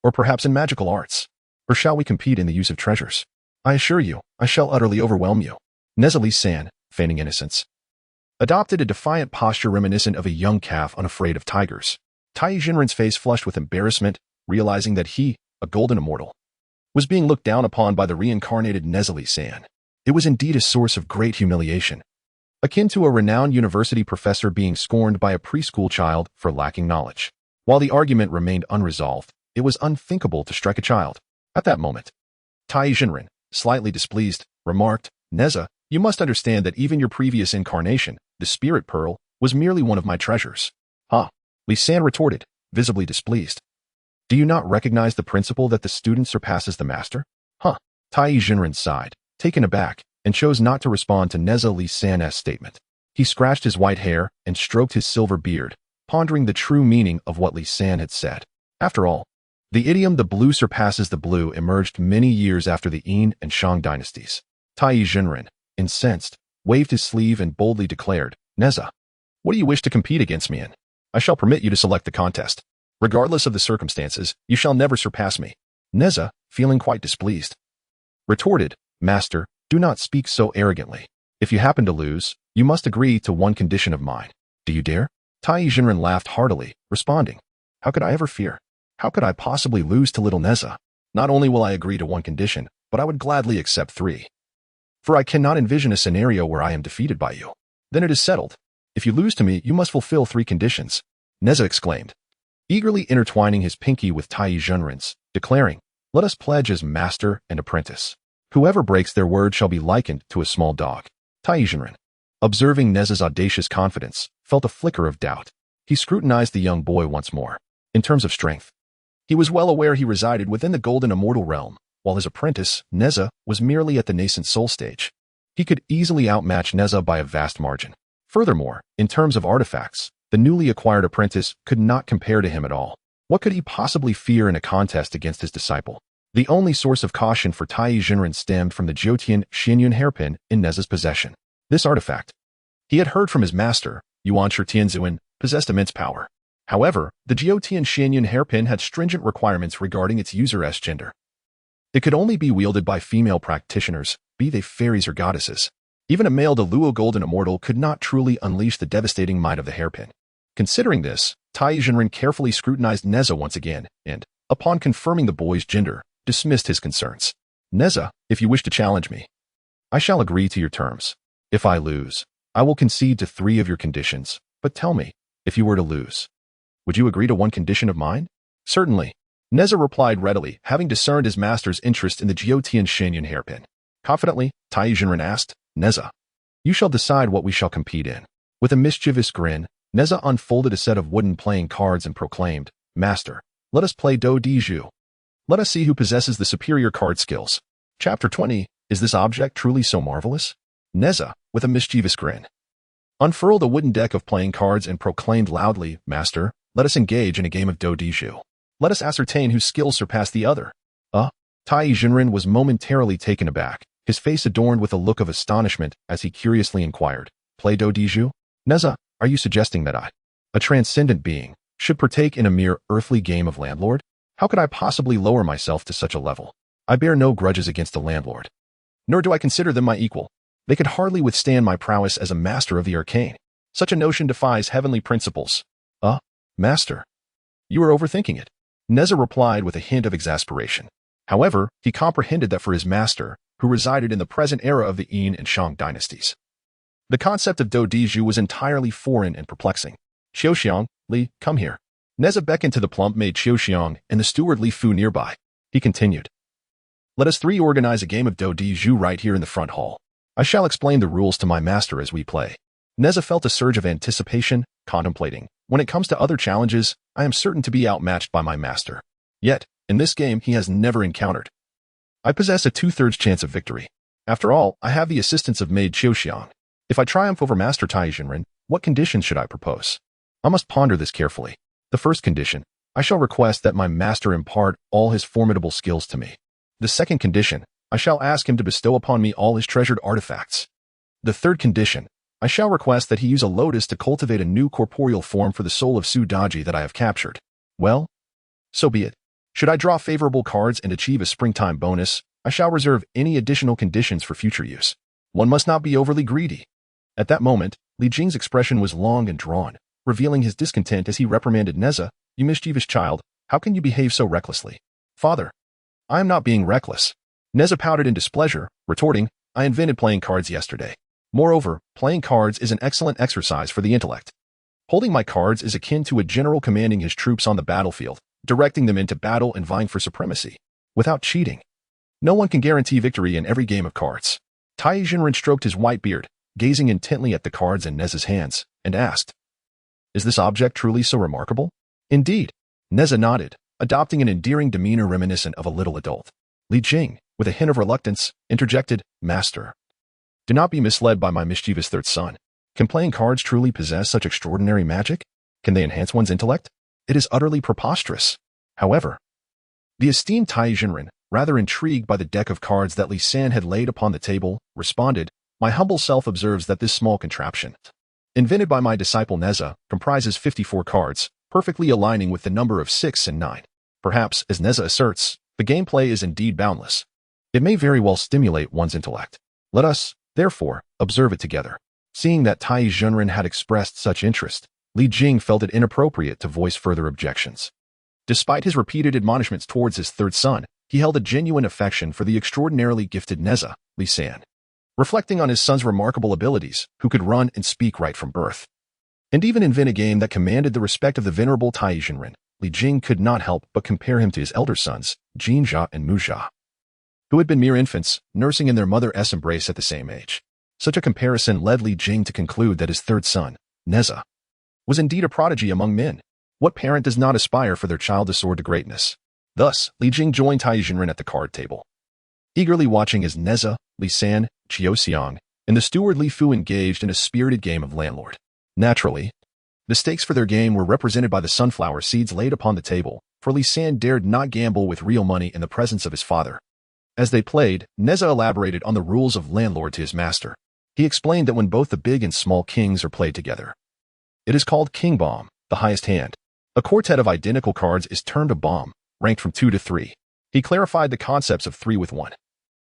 Speaker 1: Or perhaps in magical arts? Or shall we compete in the use of treasures? I assure you, I shall utterly overwhelm you." Nezha Li-san feigning innocence. Adopted a defiant posture reminiscent of a young calf unafraid of tigers. Tai Jinren's face flushed with embarrassment, realizing that he, a golden immortal, was being looked down upon by the reincarnated Nezha Li San. It was indeed a source of great humiliation, akin to a renowned university professor being scorned by a preschool child for lacking knowledge. While the argument remained unresolved, it was unthinkable to strike a child. At that moment, Tai Jinren, slightly displeased, remarked, "Nezha, you must understand that even your previous incarnation, the Spirit Pearl, was merely one of my treasures." "Huh?" Li San retorted, visibly displeased. "Do you not recognize the principle that the student surpasses the master?" "Huh?" Tai Jinren sighed, taken aback, and chose not to respond to Nezha Li San's statement. He scratched his white hair and stroked his silver beard, pondering the true meaning of what Li San had said. After all, the idiom "the blue surpasses the blue" emerged many years after the Yin and Shang dynasties. Tai Jinren, incensed, waved his sleeve and boldly declared, "Nezha, what do you wish to compete against me in? I shall permit you to select the contest. Regardless of the circumstances, you shall never surpass me." Nezha, feeling quite displeased, retorted, "Master, do not speak so arrogantly. If you happen to lose, you must agree to one condition of mine. Do you dare?" Tai Jinren laughed heartily, responding, "How could I ever fear? How could I possibly lose to little Nezha? Not only will I agree to one condition, but I would gladly accept 3. For I cannot envision a scenario where I am defeated by you." "Then it is settled. If you lose to me, you must fulfill 3 conditions," Nezha exclaimed, eagerly intertwining his pinky with Tai Jinren's, declaring, "Let us pledge as master and apprentice. Whoever breaks their word shall be likened to a small dog." Tai Jinren, observing Nezha's audacious confidence, felt a flicker of doubt. He scrutinized the young boy once more. In terms of strength, he was well aware he resided within the golden immortal realm, while his apprentice, Nezha, was merely at the nascent soul stage. He could easily outmatch Nezha by a vast margin. Furthermore, in terms of artifacts, the newly acquired apprentice could not compare to him at all. What could he possibly fear in a contest against his disciple? The only source of caution for Tai Jinren stemmed from the Jiutian Xianyun hairpin in Nezha's possession. This artifact, he had heard from his master, Yuan Shi Tianzuan, possessed immense power. However, the Jiutian Xianyun hairpin had stringent requirements regarding its user's gender. It could only be wielded by female practitioners, be they fairies or goddesses. Even a male Deluo golden immortal could not truly unleash the devastating might of the hairpin. Considering this, Tai Jinren carefully scrutinized Nezha once again, and, upon confirming the boy's gender, dismissed his concerns. "Nezha, if you wish to challenge me, I shall agree to your terms. If I lose, I will concede to 3 of your conditions. But tell me, if you were to lose, would you agree to one condition of mine?" "Certainly," Nezha replied readily, having discerned his master's interest in the Jiutian Xianyun hairpin. Confidently, Tai Jinren asked, "Nezha, you shall decide what we shall compete in." With a mischievous grin, Nezha unfolded a set of wooden playing cards and proclaimed, "Master, let us play Do Di Zhu. Let us see who possesses the superior card skills." Chapter 20, Is this object truly so marvelous? Nezha, with a mischievous grin, unfurled a wooden deck of playing cards and proclaimed loudly, "Master, let us engage in a game of Do Di Zhu. Let us ascertain whose skills surpass the other." Tai Jinren was momentarily taken aback, his face adorned with a look of astonishment as he curiously inquired, "Play Do Di Zhu? Nezha, are you suggesting that I, a transcendent being, should partake in a mere earthly game of landlord? How could I possibly lower myself to such a level? I bear no grudges against the landlord, nor do I consider them my equal. They could hardly withstand my prowess as a master of the arcane. Such a notion defies heavenly principles." Master, you are overthinking it," Nezha replied with a hint of exasperation. However, he comprehended that for his master, who resided in the present era of the Yin and Shang dynasties, the concept of Do Di Zhu was entirely foreign and perplexing. "Xiaoxiang, Li, come here." Nezha beckoned to the plump maid Xiaoxiang and the steward Li Fu nearby. He continued, "Let us 3 organize a game of Do Di Zhu right here in the front hall. I shall explain the rules to my master as we play." Nezha felt a surge of anticipation, contemplating, "When it comes to other challenges, I am certain to be outmatched by my master. Yet, in this game he has never encountered. I possess a 2/3 chance of victory. After all, I have the assistance of maid Xiaoxiang. If I triumph over Master Tai Jinren, what conditions should I propose? I must ponder this carefully. The first condition, I shall request that my master impart all his formidable skills to me. The second condition, I shall ask him to bestow upon me all his treasured artifacts. The third condition, I shall request that he use a lotus to cultivate a new corporeal form for the soul of Su Daji that I have captured. Well, so be it. Should I draw favorable cards and achieve a springtime bonus, I shall reserve any additional conditions for future use. One must not be overly greedy. At that moment, Li Jing's expression was long and drawn, revealing his discontent as he reprimanded Nezha. You mischievous child, how can you behave so recklessly? Father, I am not being reckless. Nezha pouted in displeasure, retorting, I invented playing cards yesterday. Moreover, playing cards is an excellent exercise for the intellect. Holding my cards is akin to a general commanding his troops on the battlefield, directing them into battle and vying for supremacy. Without cheating. No one can guarantee victory in every game of cards. Tai Jinren stroked his white beard, gazing intently at the cards in Nezha's hands, and asked, Is this object truly so remarkable? Indeed. Nezha nodded, adopting an endearing demeanor reminiscent of a little adult. Li Jing, with a hint of reluctance, interjected, Master. Do not be misled by my mischievous third son. Can playing cards truly possess such extraordinary magic? Can they enhance one's intellect? It is utterly preposterous. However, the esteemed Tai Jinren, rather intrigued by the deck of cards that Li San had laid upon the table, responded, My humble self observes that this small contraption, invented by my disciple Nezha, comprises 54 cards, perfectly aligning with the number of 6 and 9. Perhaps, as Nezha asserts, the gameplay is indeed boundless. It may very well stimulate one's intellect. Let us, therefore, observe it together. Seeing that Tai Jinren had expressed such interest, Li Jing felt it inappropriate to voice further objections. Despite his repeated admonishments towards his third son, he held a genuine affection for the extraordinarily gifted Nezha, Li San. Reflecting on his son's remarkable abilities, who could run and speak right from birth, and even invent a game that commanded the respect of the venerable Tai Jinren, Li Jing could not help but compare him to his elder sons, Jinja and Muzha, who had been mere infants, nursing in their mother's embrace at the same age. Such a comparison led Li Jing to conclude that his third son, Nezha, was indeed a prodigy among men. What parent does not aspire for their child to soar to greatness? Thus, Li Jing joined Tai Jinren at the card table, eagerly watching as Nezha, Li San, Qiu Xiang, and the steward Li Fu engaged in a spirited game of landlord. Naturally, the stakes for their game were represented by the sunflower seeds laid upon the table, for Li San dared not gamble with real money in the presence of his father. As they played, Nezha elaborated on the rules of landlord to his master. He explained that when both the big and small kings are played together, it is called king bomb, the highest hand. A quartet of identical cards is termed a bomb, ranked from 2 to 3. He clarified the concepts of 3 with 1,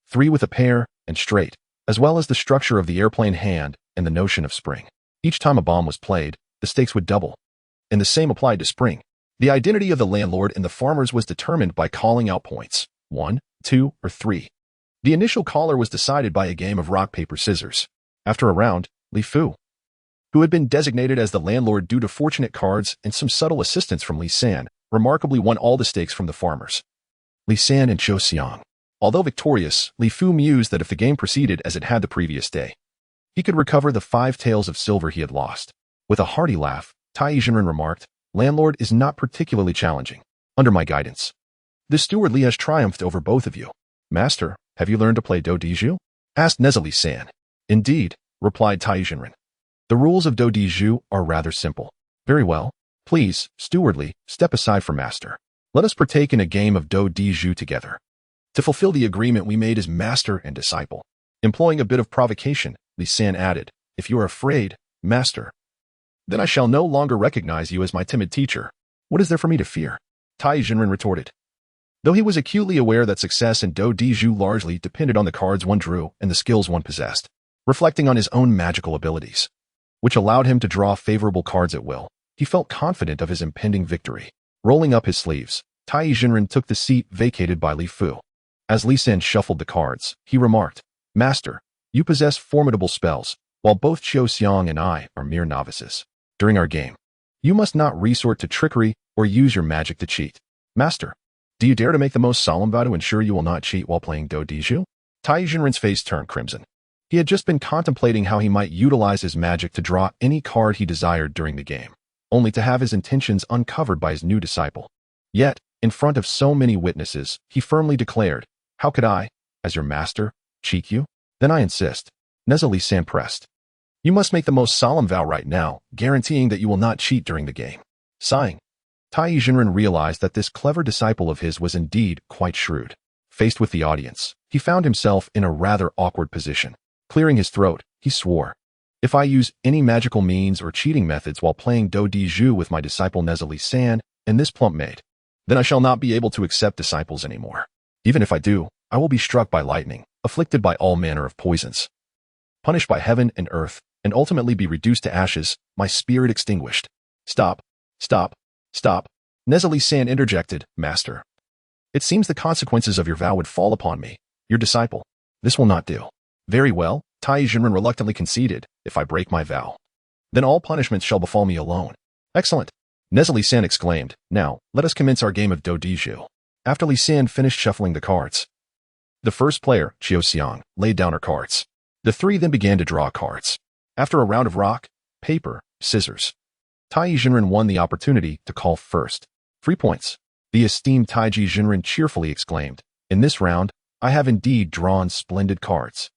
Speaker 1: 3 with a pair, and straight, as well as the structure of the airplane hand and the notion of spring. Each time a bomb was played, the stakes would double. And the same applied to spring. The identity of the landlord and the farmers was determined by calling out points, 1, 2, or 3. The initial caller was decided by a game of rock, paper, scissors. After a round, Li Fu, who had been designated as the landlord due to fortunate cards and some subtle assistance from Li San, remarkably won all the stakes from the farmers. Li San and Qiu Xiang. Although victorious, Li Fu mused that if the game proceeded as it had the previous day, he could recover the 5 taels of silver he had lost. With a hearty laugh, Tai Jinren remarked, Landlord is not particularly challenging. Under my guidance, the steward Li has triumphed over both of you. Master, have you learned to play Do Di Zhu? Asked Nezha Li San. Indeed, replied Tai Jinren. The rules of Do Di Zhu are rather simple. Very well. Please, steward Li, step aside for master. Let us partake in a game of Do Di Zhu together. To fulfill the agreement we made as master and disciple. Employing a bit of provocation, Li San added, If you are afraid, master, then I shall no longer recognize you as my timid teacher. What is there for me to fear? Tai Jinren retorted. Though he was acutely aware that success in Do Di Zhu largely depended on the cards one drew and the skills one possessed, reflecting on his own magical abilities, which allowed him to draw favorable cards at will, he felt confident of his impending victory. Rolling up his sleeves, Tai Jinren took the seat vacated by Li Fu. As Li San shuffled the cards, he remarked, Master, you possess formidable spells, while both Qiu Xiang and I are mere novices. During our game, you must not resort to trickery or use your magic to cheat. Master, do you dare to make the most solemn vow to ensure you will not cheat while playing Do Di Zhu? Tai Jinren's face turned crimson. He had just been contemplating how he might utilize his magic to draw any card he desired during the game, only to have his intentions uncovered by his new disciple. Yet, in front of so many witnesses, he firmly declared, How could I, as your master, cheat you? Then I insist. Nezha Li San pressed. You must make the most solemn vow right now, guaranteeing that you will not cheat during the game. Sighing, Tai Jinren realized that this clever disciple of his was indeed quite shrewd. Faced with the audience, he found himself in a rather awkward position. Clearing his throat, he swore, If I use any magical means or cheating methods while playing Do Di Zhu with my disciple Nezha Li San and this plump maid, then I shall not be able to accept disciples anymore. Even if I do, I will be struck by lightning, afflicted by all manner of poisons, punished by heaven and earth, and ultimately be reduced to ashes, my spirit extinguished. Stop, stop, stop. Nezha San interjected, Master. It seems the consequences of your vow would fall upon me, your disciple. This will not do. Very well, Tai Jinren reluctantly conceded, if I break my vow. Then all punishments shall befall me alone. Excellent. Nezha San exclaimed, now, let us commence our game of Do Diju. After Li San finished shuffling the cards, the first player, Qiu Xiang, laid down her cards. The three then began to draw cards. After a round of rock, paper, scissors, Tai Jinren won the opportunity to call first. 3 points. The esteemed Taiji Jinren cheerfully exclaimed, in this round, I have indeed drawn splendid cards.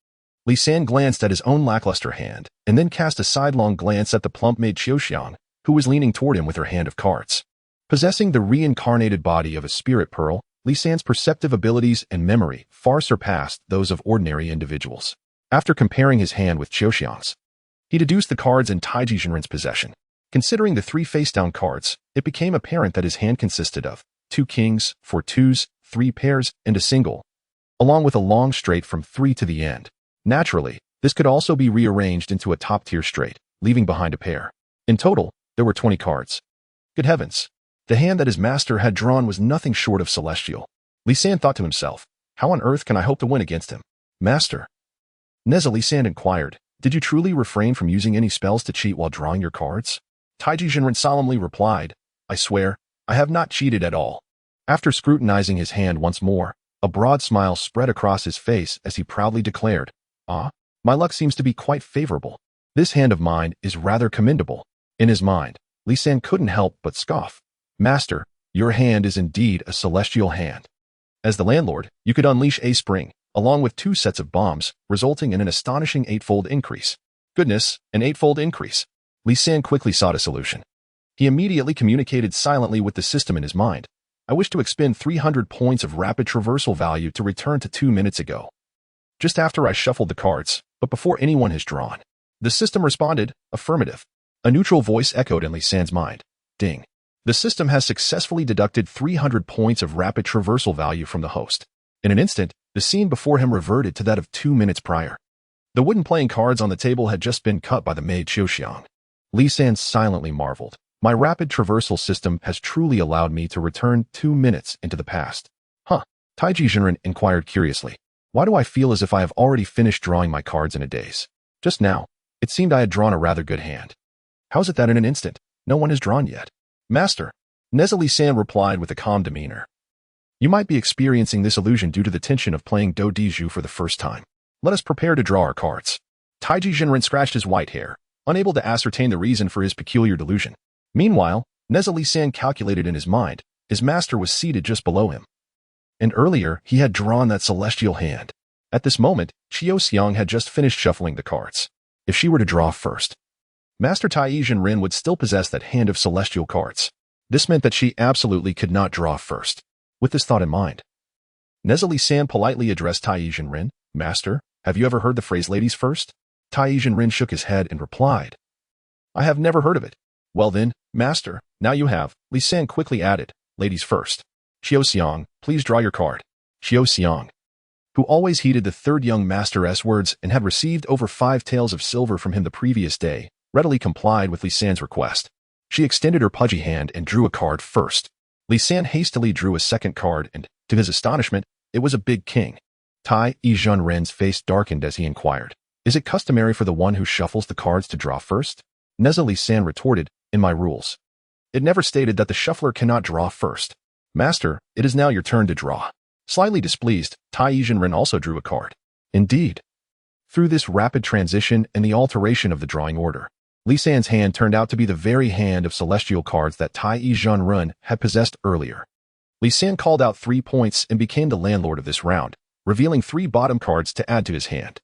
Speaker 1: Li San glanced at his own lackluster hand, and then cast a sidelong glance at the plump-made Qiu Xiang, who was leaning toward him with her hand of cards. Possessing the reincarnated body of a spirit pearl, Li San's perceptive abilities and memory far surpassed those of ordinary individuals. After comparing his hand with Qiu Xiang's, he deduced the cards in Taiji Jinren's possession. Considering the 3 face-down cards, it became apparent that his hand consisted of 2 kings, 4 twos, 3 pairs, and a single, along with a long straight from 3 to the end. Naturally, this could also be rearranged into a top-tier straight, leaving behind a pair. In total, there were 20 cards. Good heavens! The hand that his master had drawn was nothing short of celestial. Li San thought to himself, how on earth can I hope to win against him? Master. Nezha San inquired, did you truly refrain from using any spells to cheat while drawing your cards? Taiji Jinren solemnly replied, I swear, I have not cheated at all. After scrutinizing his hand once more, a broad smile spread across his face as he proudly declared, my luck seems to be quite favorable. This hand of mine is rather commendable. In his mind, Li San couldn't help but scoff. Master, your hand is indeed a celestial hand. As the landlord, you could unleash a spring, along with 2 sets of bombs, resulting in an astonishing 8-fold increase. Goodness, an 8-fold increase. Li San quickly sought a solution. He immediately communicated silently with the system in his mind. I wish to expend 300 points of rapid traversal value to return to 2 minutes ago. Just after I shuffled the cards, but before anyone has drawn. The system responded, affirmative. A neutral voice echoed in Li San's mind. Ding. The system has successfully deducted 300 points of rapid traversal value from the host. In an instant, the scene before him reverted to that of 2 minutes prior. The wooden playing cards on the table had just been cut by the maid Qiu Xiang. Li San silently marveled. My rapid traversal system has truly allowed me to return 2 minutes into the past. Taiji Jinren inquired curiously. Why do I feel as if I have already finished drawing my cards in a daze? Just now, it seemed I had drawn a rather good hand. How is it that in an instant, no one has drawn yet? Master, Nezha San replied with a calm demeanor. You might be experiencing this illusion due to the tension of playing Do Diju for the first time. Let us prepare to draw our cards. Taiji Jinren scratched his white hair, unable to ascertain the reason for his peculiar delusion. Meanwhile, Nezha San calculated in his mind, his master was seated just below him. And earlier, he had drawn that celestial hand. At this moment, Qiu Xiang had just finished shuffling the cards. If she were to draw first, Master Tai Jinren would still possess that hand of celestial cards. This meant that she absolutely could not draw first. With this thought in mind, Nezha San politely addressed Tai Jinren, Master, have you ever heard the phrase ladies first? Tai Jinren shook his head and replied, I have never heard of it. Well then, Master, now you have. Li San quickly added, ladies first. Qiu Xiang, please draw your card. Qiu Xiang, who always heeded the third young master's words and had received over 5 taels of silver from him the previous day, readily complied with Li San's request. She extended her pudgy hand and drew a card first. Li San hastily drew a second card and, to his astonishment, it was a big king. Tai Jinren's face darkened as he inquired, is it customary for the one who shuffles the cards to draw first? Nezha San retorted, in my rules. It never stated that the shuffler cannot draw first. Master, it is now your turn to draw. Slightly displeased, Tai Jinren also drew a card. Indeed. Through this rapid transition and the alteration of the drawing order, Li San's hand turned out to be the very hand of celestial cards that Tai Jinren had possessed earlier. Li San called out 3 points and became the landlord of this round, revealing 3 bottom cards to add to his hand.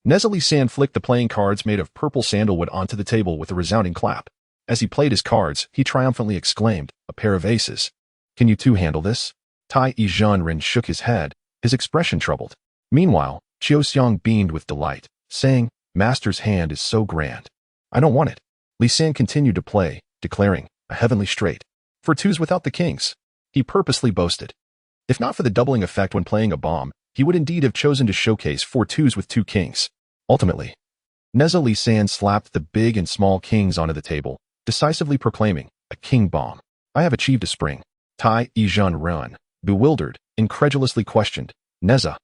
Speaker 1: Nezha San flicked the playing cards made of purple sandalwood onto the table with a resounding clap. As he played his cards, he triumphantly exclaimed, a pair of aces. Can you two handle this? Tai Jinren shook his head, his expression troubled. Meanwhile, Qiu Xiang beamed with delight, saying, Master's hand is so grand. I don't want it. Li San continued to play, declaring, a heavenly straight. For twos without the kings. He purposely boasted. If not for the doubling effect when playing a bomb, he would indeed have chosen to showcase 4 twos with 2 kings. Ultimately, Nezha Li San slapped the big and small kings onto the table, decisively proclaiming, a king bomb. I have achieved a spring. Tai Yizhen Ren, bewildered, incredulously questioned, Nezha,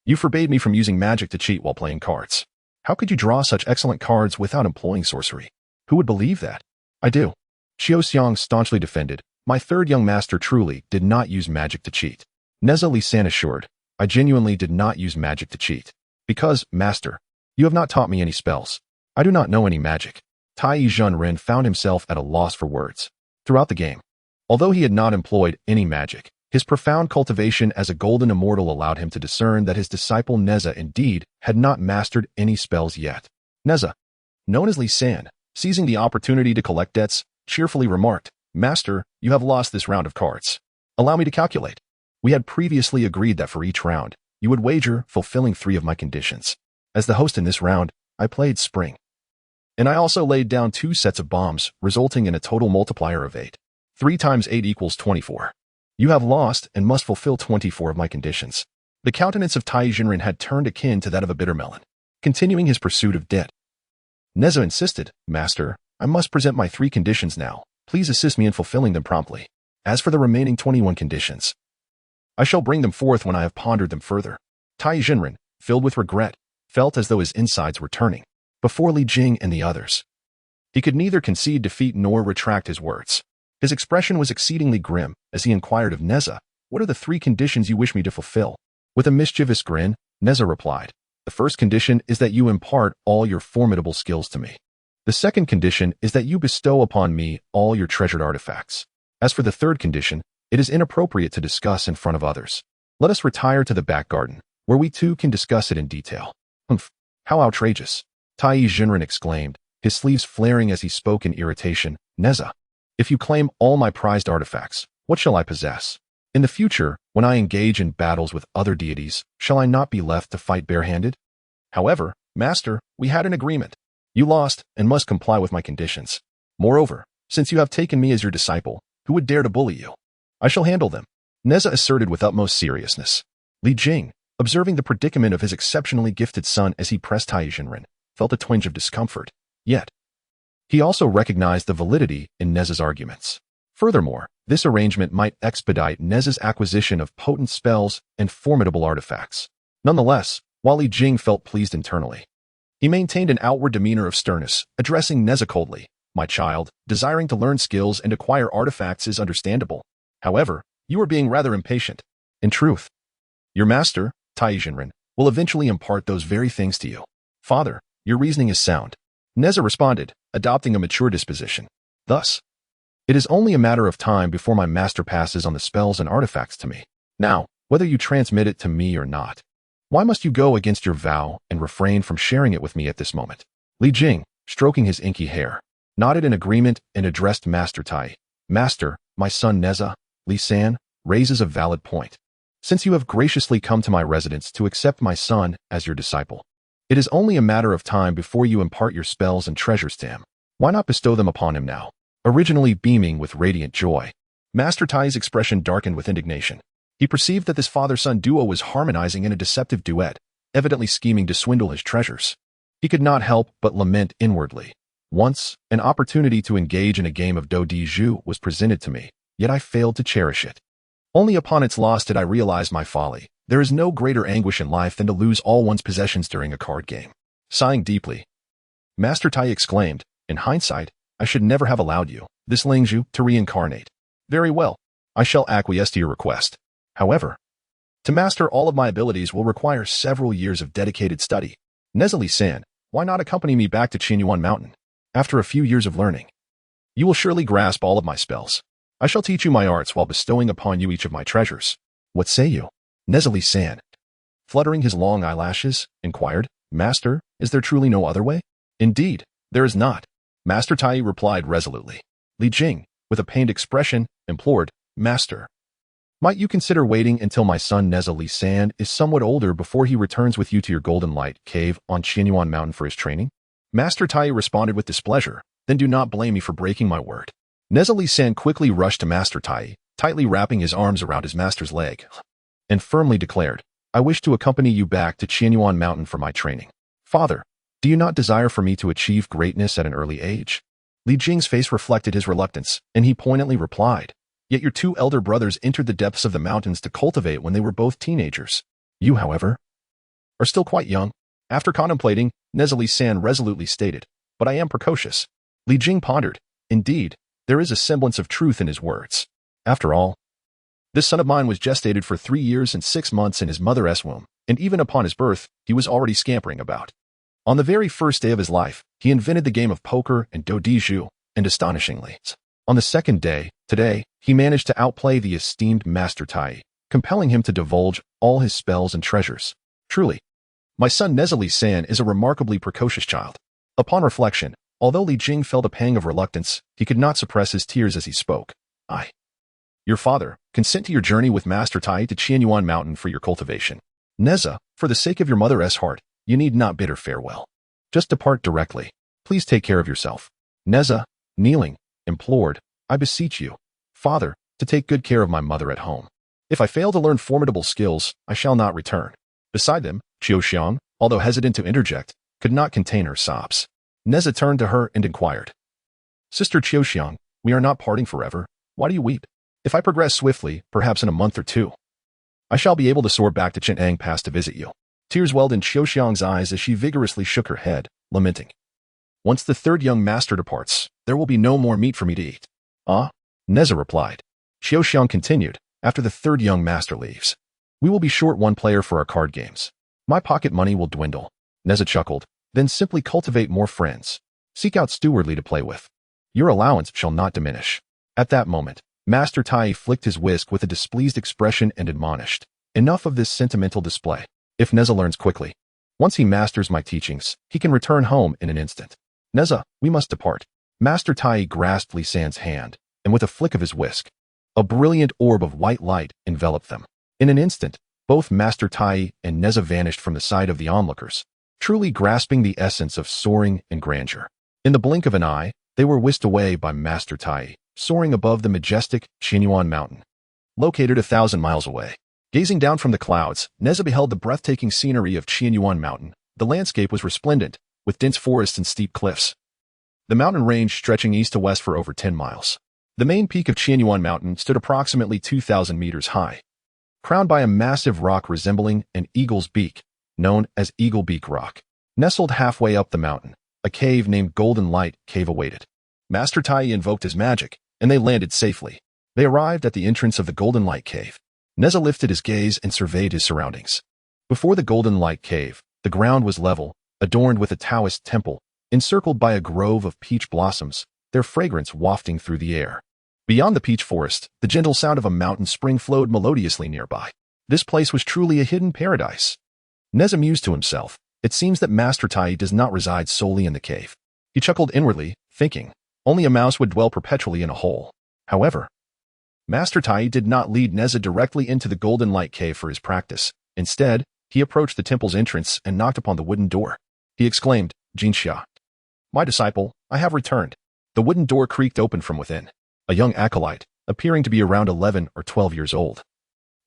Speaker 1: you forbade me from using magic to cheat while playing cards. How could you draw such excellent cards without employing sorcery? Who would believe that? I do. Xiao Xiang staunchly defended, my third young master truly did not use magic to cheat. Nezha Li San assured, I genuinely did not use magic to cheat. Because, master, you have not taught me any spells. I do not know any magic. Tai Yizhen Ren found himself at a loss for words. Throughout the game, although he had not employed any magic, his profound cultivation as a golden immortal allowed him to discern that his disciple Nezha indeed had not mastered any spells yet. Nezha, known as Li San, seizing the opportunity to collect debts, cheerfully remarked, Master, you have lost this round of cards. Allow me to calculate. We had previously agreed that for each round, you would wager fulfilling 3 of my conditions. As the host in this round, I played Spring. And I also laid down 2 sets of bombs, resulting in a total multiplier of 8. 3 times 8 equals 24. You have lost and must fulfill 24 of my conditions. The countenance of Tai Jinren had turned akin to that of a bitter melon, continuing his pursuit of debt. Nezha insisted, Master, I must present my 3 conditions now. Please assist me in fulfilling them promptly. As for the remaining 21 conditions, I shall bring them forth when I have pondered them further. Tai Jinren, filled with regret, felt as though his insides were turning before Li Jing and the others. He could neither concede defeat nor retract his words. His expression was exceedingly grim as he inquired of Nezha, what are the 3 conditions you wish me to fulfill? With a mischievous grin, Nezha replied, the first condition is that you impart all your formidable skills to me. The second condition is that you bestow upon me all your treasured artifacts. As for the third condition, it is inappropriate to discuss in front of others. Let us retire to the back garden, where we two can discuss it in detail. Humph, how outrageous. Tai Jinren exclaimed, his sleeves flaring as he spoke in irritation. Nezha, if you claim all my prized artifacts, what shall I possess? In the future, when I engage in battles with other deities, shall I not be left to fight barehanded? However, Master, we had an agreement. You lost and must comply with my conditions. Moreover, since you have taken me as your disciple, who would dare to bully you? I shall handle them, Nezha asserted with utmost seriousness. Li Jing, observing the predicament of his exceptionally gifted son as he pressed Tai Jinren, felt a twinge of discomfort. Yet, he also recognized the validity in Nezha's arguments. Furthermore, this arrangement might expedite Nezha's acquisition of potent spells and formidable artifacts. Nonetheless, while Li Jing felt pleased internally, he maintained an outward demeanor of sternness, addressing Nezha coldly. My child, desiring to learn skills and acquire artifacts is understandable. However, you are being rather impatient. In truth, your master, Tai Jinren, will eventually impart those very things to you. Father, your reasoning is sound. Nezha responded, adopting a mature disposition. Thus, it is only a matter of time before my master passes on the spells and artifacts to me. Now, whether you transmit it to me or not, why must you go against your vow and refrain from sharing it with me at this moment? Li Jing, stroking his inky hair, nodded in agreement and addressed Master Tai. Master, my son Nezha, Li San, raises a valid point. Since you have graciously come to my residence to accept my son as your disciple, it is only a matter of time before you impart your spells and treasures to him. Why not bestow them upon him now? Originally beaming with radiant joy, Master Tai's expression darkened with indignation. He perceived that this father-son duo was harmonizing in a deceptive duet, evidently scheming to swindle his treasures. He could not help but lament inwardly. Once, an opportunity to engage in a game of do di zhu was presented to me, yet I failed to cherish it. Only upon its loss did I realize my folly. There is no greater anguish in life than to lose all one's possessions during a card game. Sighing deeply, Master Tai exclaimed, in hindsight, I should never have allowed you, this Lingzhu, to reincarnate. Very well, I shall acquiesce to your request. However, to master all of my abilities will require several years of dedicated study. Nezha Li San, why not accompany me back to Qianyuan Mountain? After a few years of learning, you will surely grasp all of my spells. I shall teach you my arts while bestowing upon you each of my treasures. What say you? Nezha Li San, fluttering his long eyelashes, inquired, Master, is there truly no other way? Indeed, there is not. Master Tai replied resolutely. Li Jing, with a pained expression, implored, Master, might you consider waiting until my son Nezha Li San is somewhat older before he returns with you to your Golden Light cave on Qianyuan Mountain for his training? Master Tai responded with displeasure, then do not blame me for breaking my word. Nezha Li San quickly rushed to Master Tai, tightly wrapping his arms around his master's leg, and firmly declared, I wish to accompany you back to Qianyuan Mountain for my training. Father, Do you not desire for me to achieve greatness at an early age? Li Jing's face reflected his reluctance, and he poignantly replied, Yet your two elder brothers entered the depths of the mountains to cultivate when they were both teenagers. You, however, are still quite young. After contemplating, Nezha Li San resolutely stated, But I am precocious. Li Jing pondered. Indeed, there is a semblance of truth in his words. After all, this son of mine was gestated for 3 years and 6 months in his mother's womb, and even upon his birth, he was already scampering about. On the very first day of his life, he invented the game of poker and do di zhu, and astonishingly, on the second day, today, he managed to outplay the esteemed Master Tai, compelling him to divulge all his spells and treasures. Truly, my son Nezha Li San is a remarkably precocious child. Upon reflection, although Li Jing felt a pang of reluctance, he could not suppress his tears as he spoke. Your father, consent to your journey with Master Tai to Qianyuan Mountain for your cultivation. Nezha, for the sake of your mother's heart, you need not bid her farewell. Just depart directly. Please take care of yourself. Nezha, kneeling, implored, I beseech you, father, to take good care of my mother at home. If I fail to learn formidable skills, I shall not return. Beside them, Qiu Xiang, although hesitant to interject, could not contain her sobs. Nezha turned to her and inquired, Sister Qiu Xiang, we are not parting forever. Why do you weep? If I progress swiftly, perhaps in a month or 2, I shall be able to soar back to Cheng'an Pass to visit you. Tears welled in Qiu Xiang's eyes as she vigorously shook her head, lamenting. Once the third young master departs, there will be no more meat for me to eat. Nezha replied. Qiu Xiang continued, after the third young master leaves, we will be short one player for our card games. My pocket money will dwindle. Nezha chuckled, then simply cultivate more friends. Seek out stewardly to play with. Your allowance shall not diminish. At that moment, Master Tai flicked his whisk with a displeased expression and admonished, Enough of this sentimental display. If Nezha learns quickly, once he masters my teachings, he can return home in an instant. Nezha, we must depart. Master Tai grasped Li San's hand, and with a flick of his whisk, a brilliant orb of white light enveloped them. In an instant, both Master Tai and Nezha vanished from the sight of the onlookers, truly grasping the essence of soaring and grandeur. In the blink of an eye, they were whisked away by Master Tai, soaring above the majestic Qianyuan Mountain, located 1,000 miles away. Gazing down from the clouds, Nezha beheld the breathtaking scenery of Qianyuan Mountain. The landscape was resplendent, with dense forests and steep cliffs. The mountain range stretching east to west for over 10 miles. The main peak of Qianyuan Mountain stood approximately 2,000 meters high, crowned by a massive rock resembling an eagle's beak, known as Eagle Beak Rock. Nestled halfway up the mountain, a cave named Golden Light Cave awaited. Master Tai invoked his magic, and they landed safely. They arrived at the entrance of the Golden Light Cave. Nezha lifted his gaze and surveyed his surroundings. Before the Golden Light Cave, the ground was level, adorned with a Taoist temple, encircled by a grove of peach blossoms, their fragrance wafting through the air. Beyond the peach forest, the gentle sound of a mountain spring flowed melodiously nearby. This place was truly a hidden paradise. Nezha mused to himself, it seems that Master Tai does not reside solely in the cave. He chuckled inwardly, thinking, only a mouse would dwell perpetually in a hole. However, Master Tai did not lead Nezha directly into the Golden Light Cave for his practice. Instead, he approached the temple's entrance and knocked upon the wooden door. He exclaimed, Jinxia, my disciple, I have returned. The wooden door creaked open from within. A young acolyte, appearing to be around 11 or 12 years old,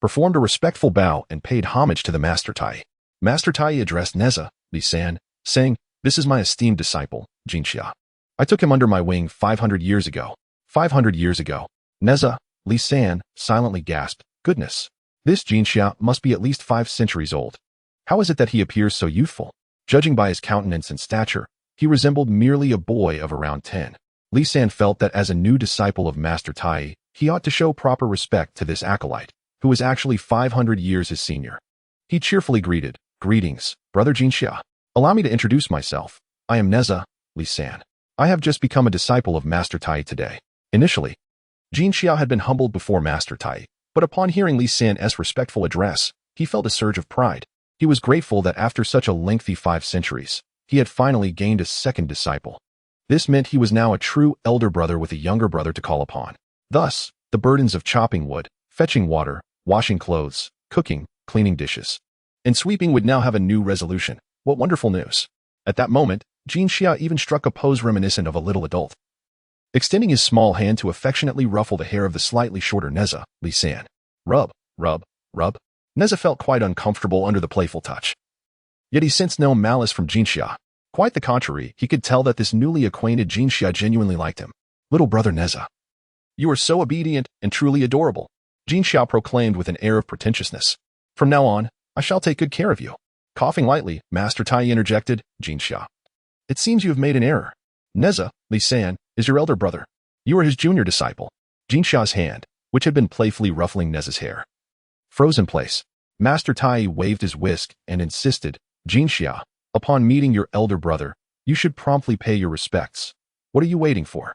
Speaker 1: performed a respectful bow and paid homage to the Master Tai. Master Tai addressed Nezha, Li San, saying, This is my esteemed disciple, Jinxia. I took him under my wing 500 years ago. 500 years ago. Nezha, Li San, silently gasped, Goodness, this Jinxia must be at least 5 centuries old. How is it that he appears so youthful? Judging by his countenance and stature, he resembled merely a boy of around 10. Li San felt that as a new disciple of Master Tai, he ought to show proper respect to this acolyte, who was actually 500 years his senior. He cheerfully greeted, Greetings, Brother Jinxia. Allow me to introduce myself. I am Nezha, Li San. I have just become a disciple of Master Tai today. Initially, Jinxia had been humbled before Master Tai, but upon hearing Li San's respectful address, he felt a surge of pride. He was grateful that after such a lengthy 5 centuries, he had finally gained a second disciple. This meant he was now a true elder brother with a younger brother to call upon. Thus, the burdens of chopping wood, fetching water, washing clothes, cooking, cleaning dishes, and sweeping would now have a new resolution. What wonderful news. At that moment, Jinxia even struck a pose reminiscent of a little adult, extending his small hand to affectionately ruffle the hair of the slightly shorter Nezha, Li San. Rub, rub, rub. Nezha felt quite uncomfortable under the playful touch. Yet he sensed no malice from Jinxia. Quite the contrary, he could tell that this newly acquainted Jinxia genuinely liked him. Little brother Nezha, you are so obedient and truly adorable, Jinxia proclaimed with an air of pretentiousness. From now on, I shall take good care of you. Coughing lightly, Master Tai interjected, Jinxia. It seems you have made an error. Nezha, Li San, is your elder brother. You are his junior disciple. Jinxia's hand, which had been playfully ruffling Nezha's hair, froze in place. Master Tai waved his whisk and insisted, Jinxia, upon meeting your elder brother, you should promptly pay your respects. What are you waiting for?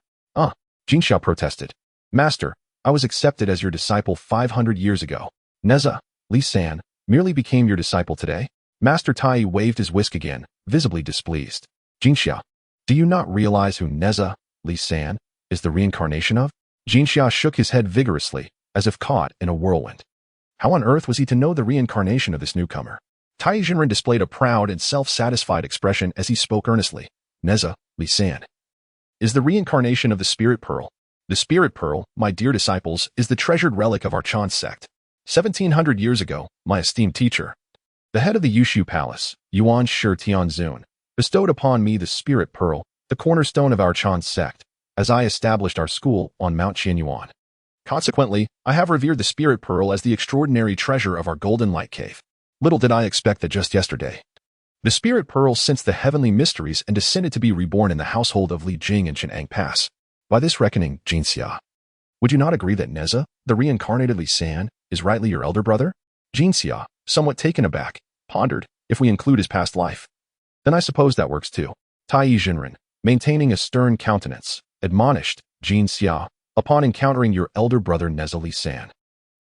Speaker 1: Jinxia protested. Master, I was accepted as your disciple 500 years ago. Nezha, Li San, merely became your disciple today. Master Tai waved his whisk again, visibly displeased. Jinxia, do you not realize who Nezha, Li San, is the reincarnation of? Jinxia shook his head vigorously, as if caught in a whirlwind. How on earth was he to know the reincarnation of this newcomer? Tai Jinren displayed a proud and self-satisfied expression as he spoke earnestly. Nezha, Li San, is the reincarnation of the Spirit Pearl. The Spirit Pearl, my dear disciples, is the treasured relic of our Chan sect. 1700 years ago, my esteemed teacher, the head of the Yushu Palace, Yuan Shi Tianzun, bestowed upon me the Spirit Pearl, the cornerstone of our Chan sect, as I established our school on Mount Qianyuan. Consequently, I have revered the Spirit Pearl as the extraordinary treasure of our Golden Light Cave. Little did I expect that just yesterday, the Spirit Pearl sensed the heavenly mysteries and descended to be reborn in the household of Li Jing and Chenang Pass. By this reckoning, Jinxia, would you not agree that Nezha, the reincarnated Li San, is rightly your elder brother? Jinxia, somewhat taken aback, pondered, if we include his past life. Then I suppose that works too. Tai Jinren, maintaining a stern countenance, admonished, Jinxia, upon encountering your elder brother Nezha Li San,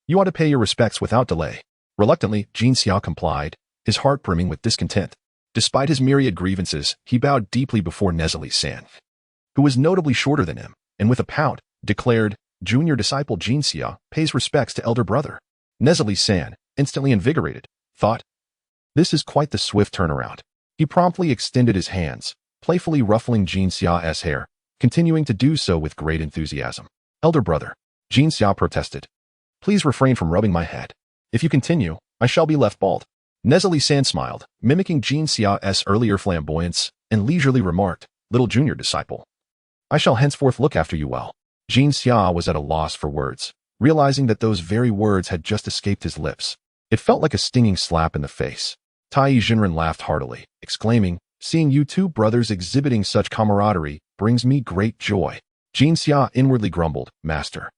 Speaker 1: you ought to pay your respects without delay. Reluctantly, Jinxia complied, his heart brimming with discontent. Despite his myriad grievances, he bowed deeply before Nezha Li San, who was notably shorter than him, and with a pout, declared, junior disciple Jinxia pays respects to elder brother. Nezha Li San, instantly invigorated, thought, this is quite the swift turnaround. He promptly extended his hands, playfully ruffling Jinxia's hair, continuing to do so with great enthusiasm. Elder brother, Jinxia protested, please refrain from rubbing my head. If you continue, I shall be left bald. Nezha Li San smiled, mimicking Jinxia's earlier flamboyance, and leisurely remarked, little junior disciple, I shall henceforth look after you well. Jinxia was at a loss for words, realizing that those very words had just escaped his lips. It felt like a stinging slap in the face. Tai Jinren laughed heartily, exclaiming, seeing you two brothers exhibiting such camaraderie brings me great joy. Jinxia inwardly grumbled, Master,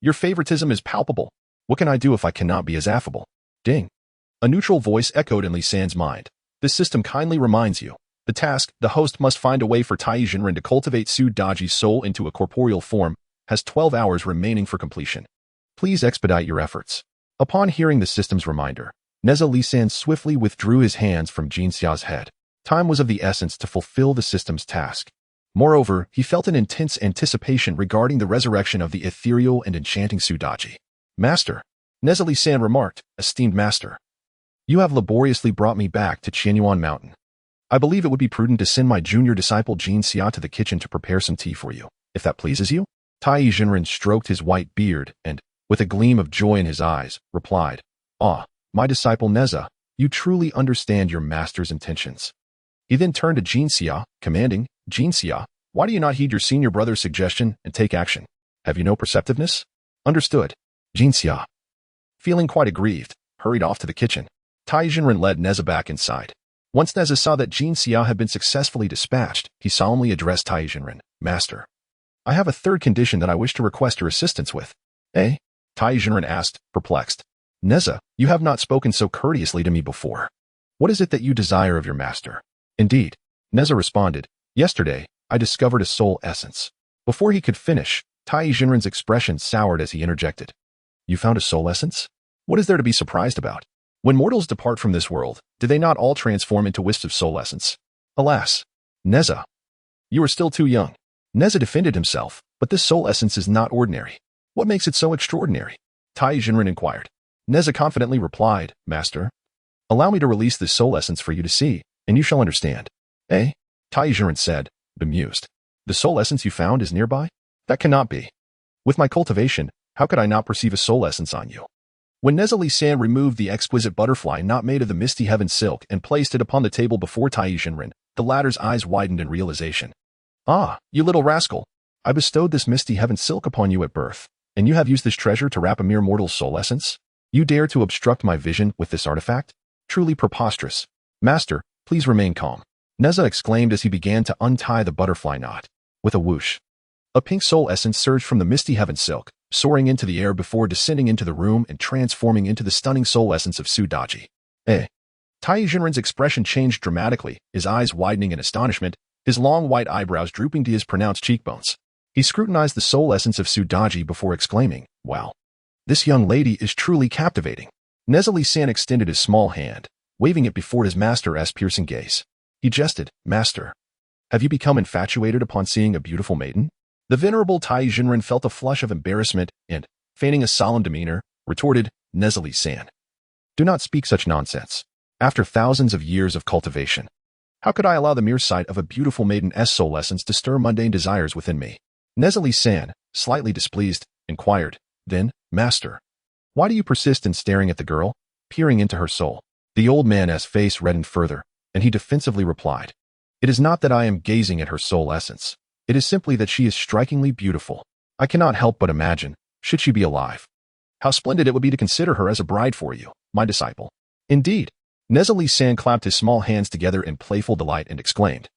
Speaker 1: your favoritism is palpable. What can I do if I cannot be as affable? Ding. A neutral voice echoed in Li San's mind. This system kindly reminds you. The task, the host must find a way for Tai Jinren to cultivate Su Daji's soul into a corporeal form, has 12 hours remaining for completion. Please expedite your efforts. Upon hearing the system's reminder, Nezha Li San swiftly withdrew his hands from Jinxia's head. Time was of the essence to fulfill the system's task. Moreover, he felt an intense anticipation regarding the resurrection of the ethereal and enchanting Su Daji. Master, Nezha Li San remarked, esteemed master, you have laboriously brought me back to Qianyuan Mountain. I believe it would be prudent to send my junior disciple Jinxia to the kitchen to prepare some tea for you, if that pleases you. Tai Jinren stroked his white beard and, with a gleam of joy in his eyes, replied, my disciple Nezha, you truly understand your master's intentions. He then turned to Jinxia, commanding, Jinxia, why do you not heed your senior brother's suggestion and take action? Have you no perceptiveness? Understood. Jinxia, feeling quite aggrieved, hurried off to the kitchen. Tai Jinren led Nezha back inside. Once Nezha saw that Jinxia had been successfully dispatched, he solemnly addressed Tai Jinren, Master, I have a third condition that I wish to request your assistance with. Eh? Tai Jinren asked, perplexed. Nezha, you have not spoken so courteously to me before. What is it that you desire of your master? Indeed, Nezha responded, yesterday, I discovered a soul essence. Before he could finish, Tai Jinren's expression soured as he interjected. You found a soul essence? What is there to be surprised about? When mortals depart from this world, do they not all transform into wisps of soul essence? Alas, Nezha, you are still too young. Nezha defended himself, but this soul essence is not ordinary. What makes it so extraordinary? Tai Jinren inquired. Nezha confidently replied, Master, allow me to release this soul essence for you to see, and you shall understand. Eh? Tai Jinren said, bemused. The soul essence you found is nearby? That cannot be. With my cultivation, how could I not perceive a soul essence on you? When Nezha Li San removed the exquisite butterfly not made of the misty heaven silk and placed it upon the table before Tai Jinren, The latter's eyes widened in realization. Ah, you little rascal. I bestowed this misty heaven silk upon you at birth, and you have used this treasure to wrap a mere mortal's soul essence? You dare to obstruct my vision with this artifact? Truly preposterous. Master, please remain calm. Nezha exclaimed as he began to untie the butterfly knot. With a whoosh, a pink soul essence surged from the misty heaven silk, soaring into the air before descending into the room and transforming into the stunning soul essence of Sudaji. Tai Jinren's expression changed dramatically, his eyes widening in astonishment, his long white eyebrows drooping to his pronounced cheekbones. He scrutinized the soul essence of Sudaji before exclaiming, "Wow, this young lady is truly captivating." Nezha-san extended his small hand, waving it before his master's piercing gaze. He jested, "Master, have you become infatuated upon seeing a beautiful maiden?" The venerable Tai Jinren felt a flush of embarrassment and, feigning a solemn demeanor, retorted, "Nezha-san, do not speak such nonsense. After thousands of years of cultivation, how could I allow the mere sight of a beautiful maiden's soul essence to stir mundane desires within me?" Nezha-san, slightly displeased, inquired, "Then, master, why do you persist in staring at the girl, peering into her soul?" The old man's face reddened further, and he defensively replied, "It is not that I am gazing at her soul essence. It is simply that she is strikingly beautiful. I cannot help but imagine, should she be alive, how splendid it would be to consider her as a bride for you, my disciple." "Indeed." Nezha-san clapped his small hands together in playful delight and exclaimed,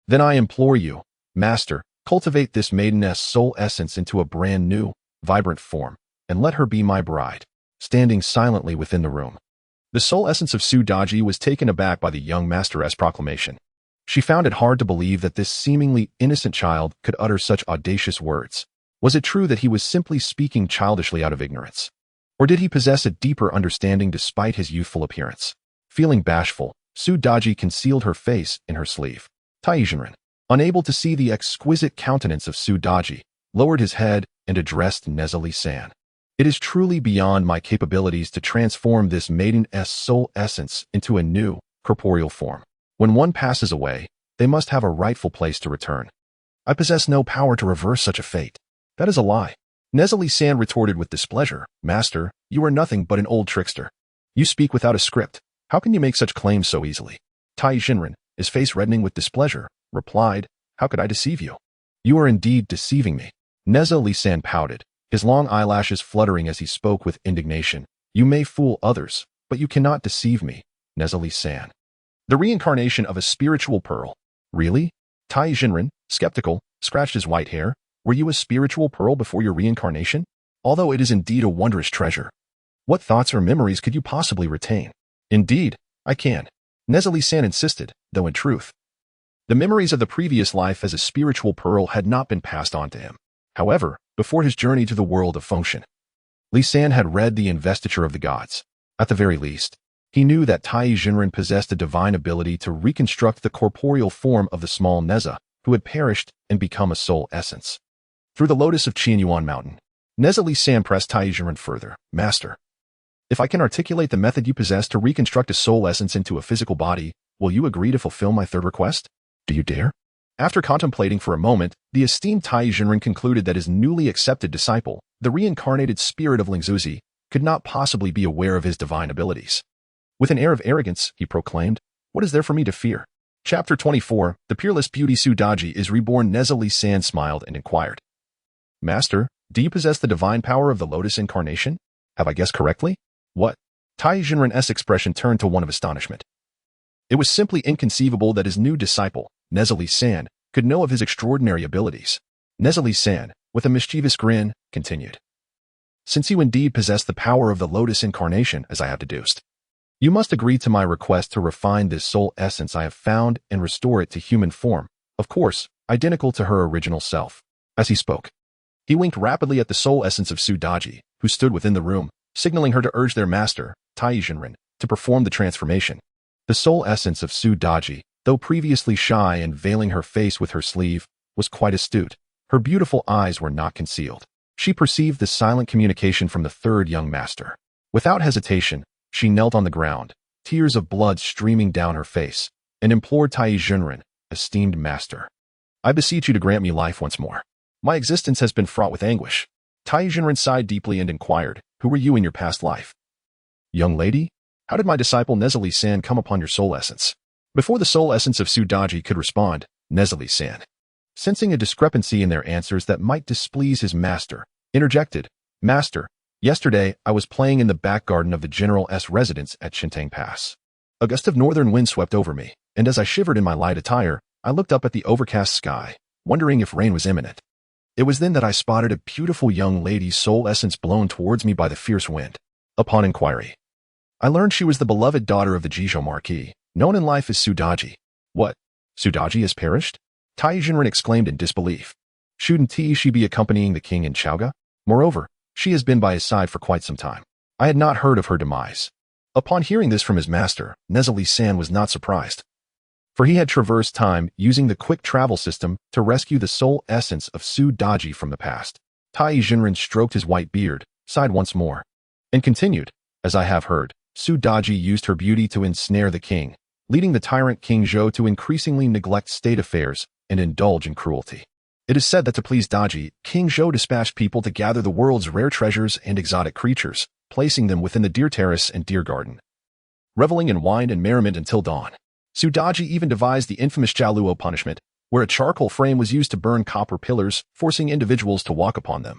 Speaker 1: "Then I implore you, master, cultivate this maiden's soul essence into a brand new, vibrant form, and let her be my bride." Standing silently within the room, the soul essence of Sudaji was taken aback by the young master's proclamation. She found it hard to believe that this seemingly innocent child could utter such audacious words. Was it true that he was simply speaking childishly out of ignorance? Or did he possess a deeper understanding despite his youthful appearance? Feeling bashful, Sudaji concealed her face in her sleeve. Tai Jinren, unable to see the exquisite countenance of Sudaji, lowered his head and addressed Nezha-san. "It is truly beyond my capabilities to transform this maiden's soul essence into a new, corporeal form. When one passes away, they must have a rightful place to return. I possess no power to reverse such a fate." "That is a lie." Nezha-san retorted with displeasure, "Master, you are nothing but an old trickster. You speak without a script. How can you make such claims so easily?" Tai Jinren, his face reddening with displeasure, replied, "How could I deceive you?" "You are indeed deceiving me." Nezha-san pouted, his long eyelashes fluttering as he spoke with indignation. "You may fool others, but you cannot deceive me, Nezha-san. The reincarnation of a spiritual pearl." "Really?" Tai Jinren, skeptical, scratched his white hair. "Were you a spiritual pearl before your reincarnation? Although it is indeed a wondrous treasure, what thoughts or memories could you possibly retain?" "Indeed, I can," Nezha-san insisted, though in truth, the memories of the previous life as a spiritual pearl had not been passed on to him. However, before his journey to the world of function, Li-san had read the Investiture of the Gods. At the very least, he knew that Tai Jinren possessed a divine ability to reconstruct the corporeal form of the small Nezha, who had perished and become a soul essence. Through the lotus of Qianyuan Mountain, Nezha-san pressed Tai Jinren further, "Master, if I can articulate the method you possess to reconstruct a soul essence into a physical body, will you agree to fulfill my third request? Do you dare?" After contemplating for a moment, the esteemed Tai Jinren concluded that his newly accepted disciple, the reincarnated spirit of Lingzuzi, could not possibly be aware of his divine abilities. With an air of arrogance, he proclaimed, "What is there for me to fear?" Chapter 24, The Peerless Beauty Sudaji is Reborn. Nezha-san smiled and inquired, "Master, do you possess the divine power of the lotus incarnation? Have I guessed correctly?" "What?" Tai Jinren's expression turned to one of astonishment. It was simply inconceivable that his new disciple, Nezha-san, could know of his extraordinary abilities. Nezha-san, with a mischievous grin, continued, "Since you indeed possess the power of the lotus incarnation, as I have deduced, you must agree to my request to refine this soul essence I have found and restore it to human form, of course, identical to her original self." As he spoke, he winked rapidly at the soul essence of Sudaji, who stood within the room, signaling her to urge their master, Tai Jinren, to perform the transformation. The soul essence of Sudaji, though previously shy and veiling her face with her sleeve, was quite astute. Her beautiful eyes were not concealed. She perceived the silent communication from the third young master. Without hesitation, she knelt on the ground, tears of blood streaming down her face, and implored Tai Jinren, "Esteemed master, I beseech you to grant me life once more. My existence has been fraught with anguish." Tai Jinren sighed deeply and inquired, "Who were you in your past life?" "Young lady, how did my disciple Nezha-san come upon your soul essence?" Before the soul essence of Sudaji could respond, Nezha-san, sensing a discrepancy in their answers that might displease his master, interjected, "Master, yesterday I was playing in the back garden of the General's residence at Shintang Pass. A gust of northern wind swept over me, and as I shivered in my light attire, I looked up at the overcast sky, wondering if rain was imminent. It was then that I spotted a beautiful young lady's soul essence blown towards me by the fierce wind. Upon inquiry, I learned she was the beloved daughter of the Jizhou Marquis, known in life as Sudaji." "What? Sudaji has perished?" Tai Jinren exclaimed in disbelief. "Shouldn't she be accompanying the king in Chaoga? Moreover, she has been by his side for quite some time. I had not heard of her demise." Upon hearing this from his master, Nezha-san was not surprised, for he had traversed time using the quick travel system to rescue the soul essence of Sudaji from the past. Tai Jinren stroked his white beard, sighed once more, and continued, "As I have heard, Sudaji used her beauty to ensnare the king, leading the tyrant King Zhou to increasingly neglect state affairs and indulge in cruelty. It is said that to please Daji, King Zhou dispatched people to gather the world's rare treasures and exotic creatures, placing them within the deer terrace and deer garden, reveling in wine and merriment until dawn. Sudaji even devised the infamous Jialuo punishment, where a charcoal frame was used to burn copper pillars, forcing individuals to walk upon them,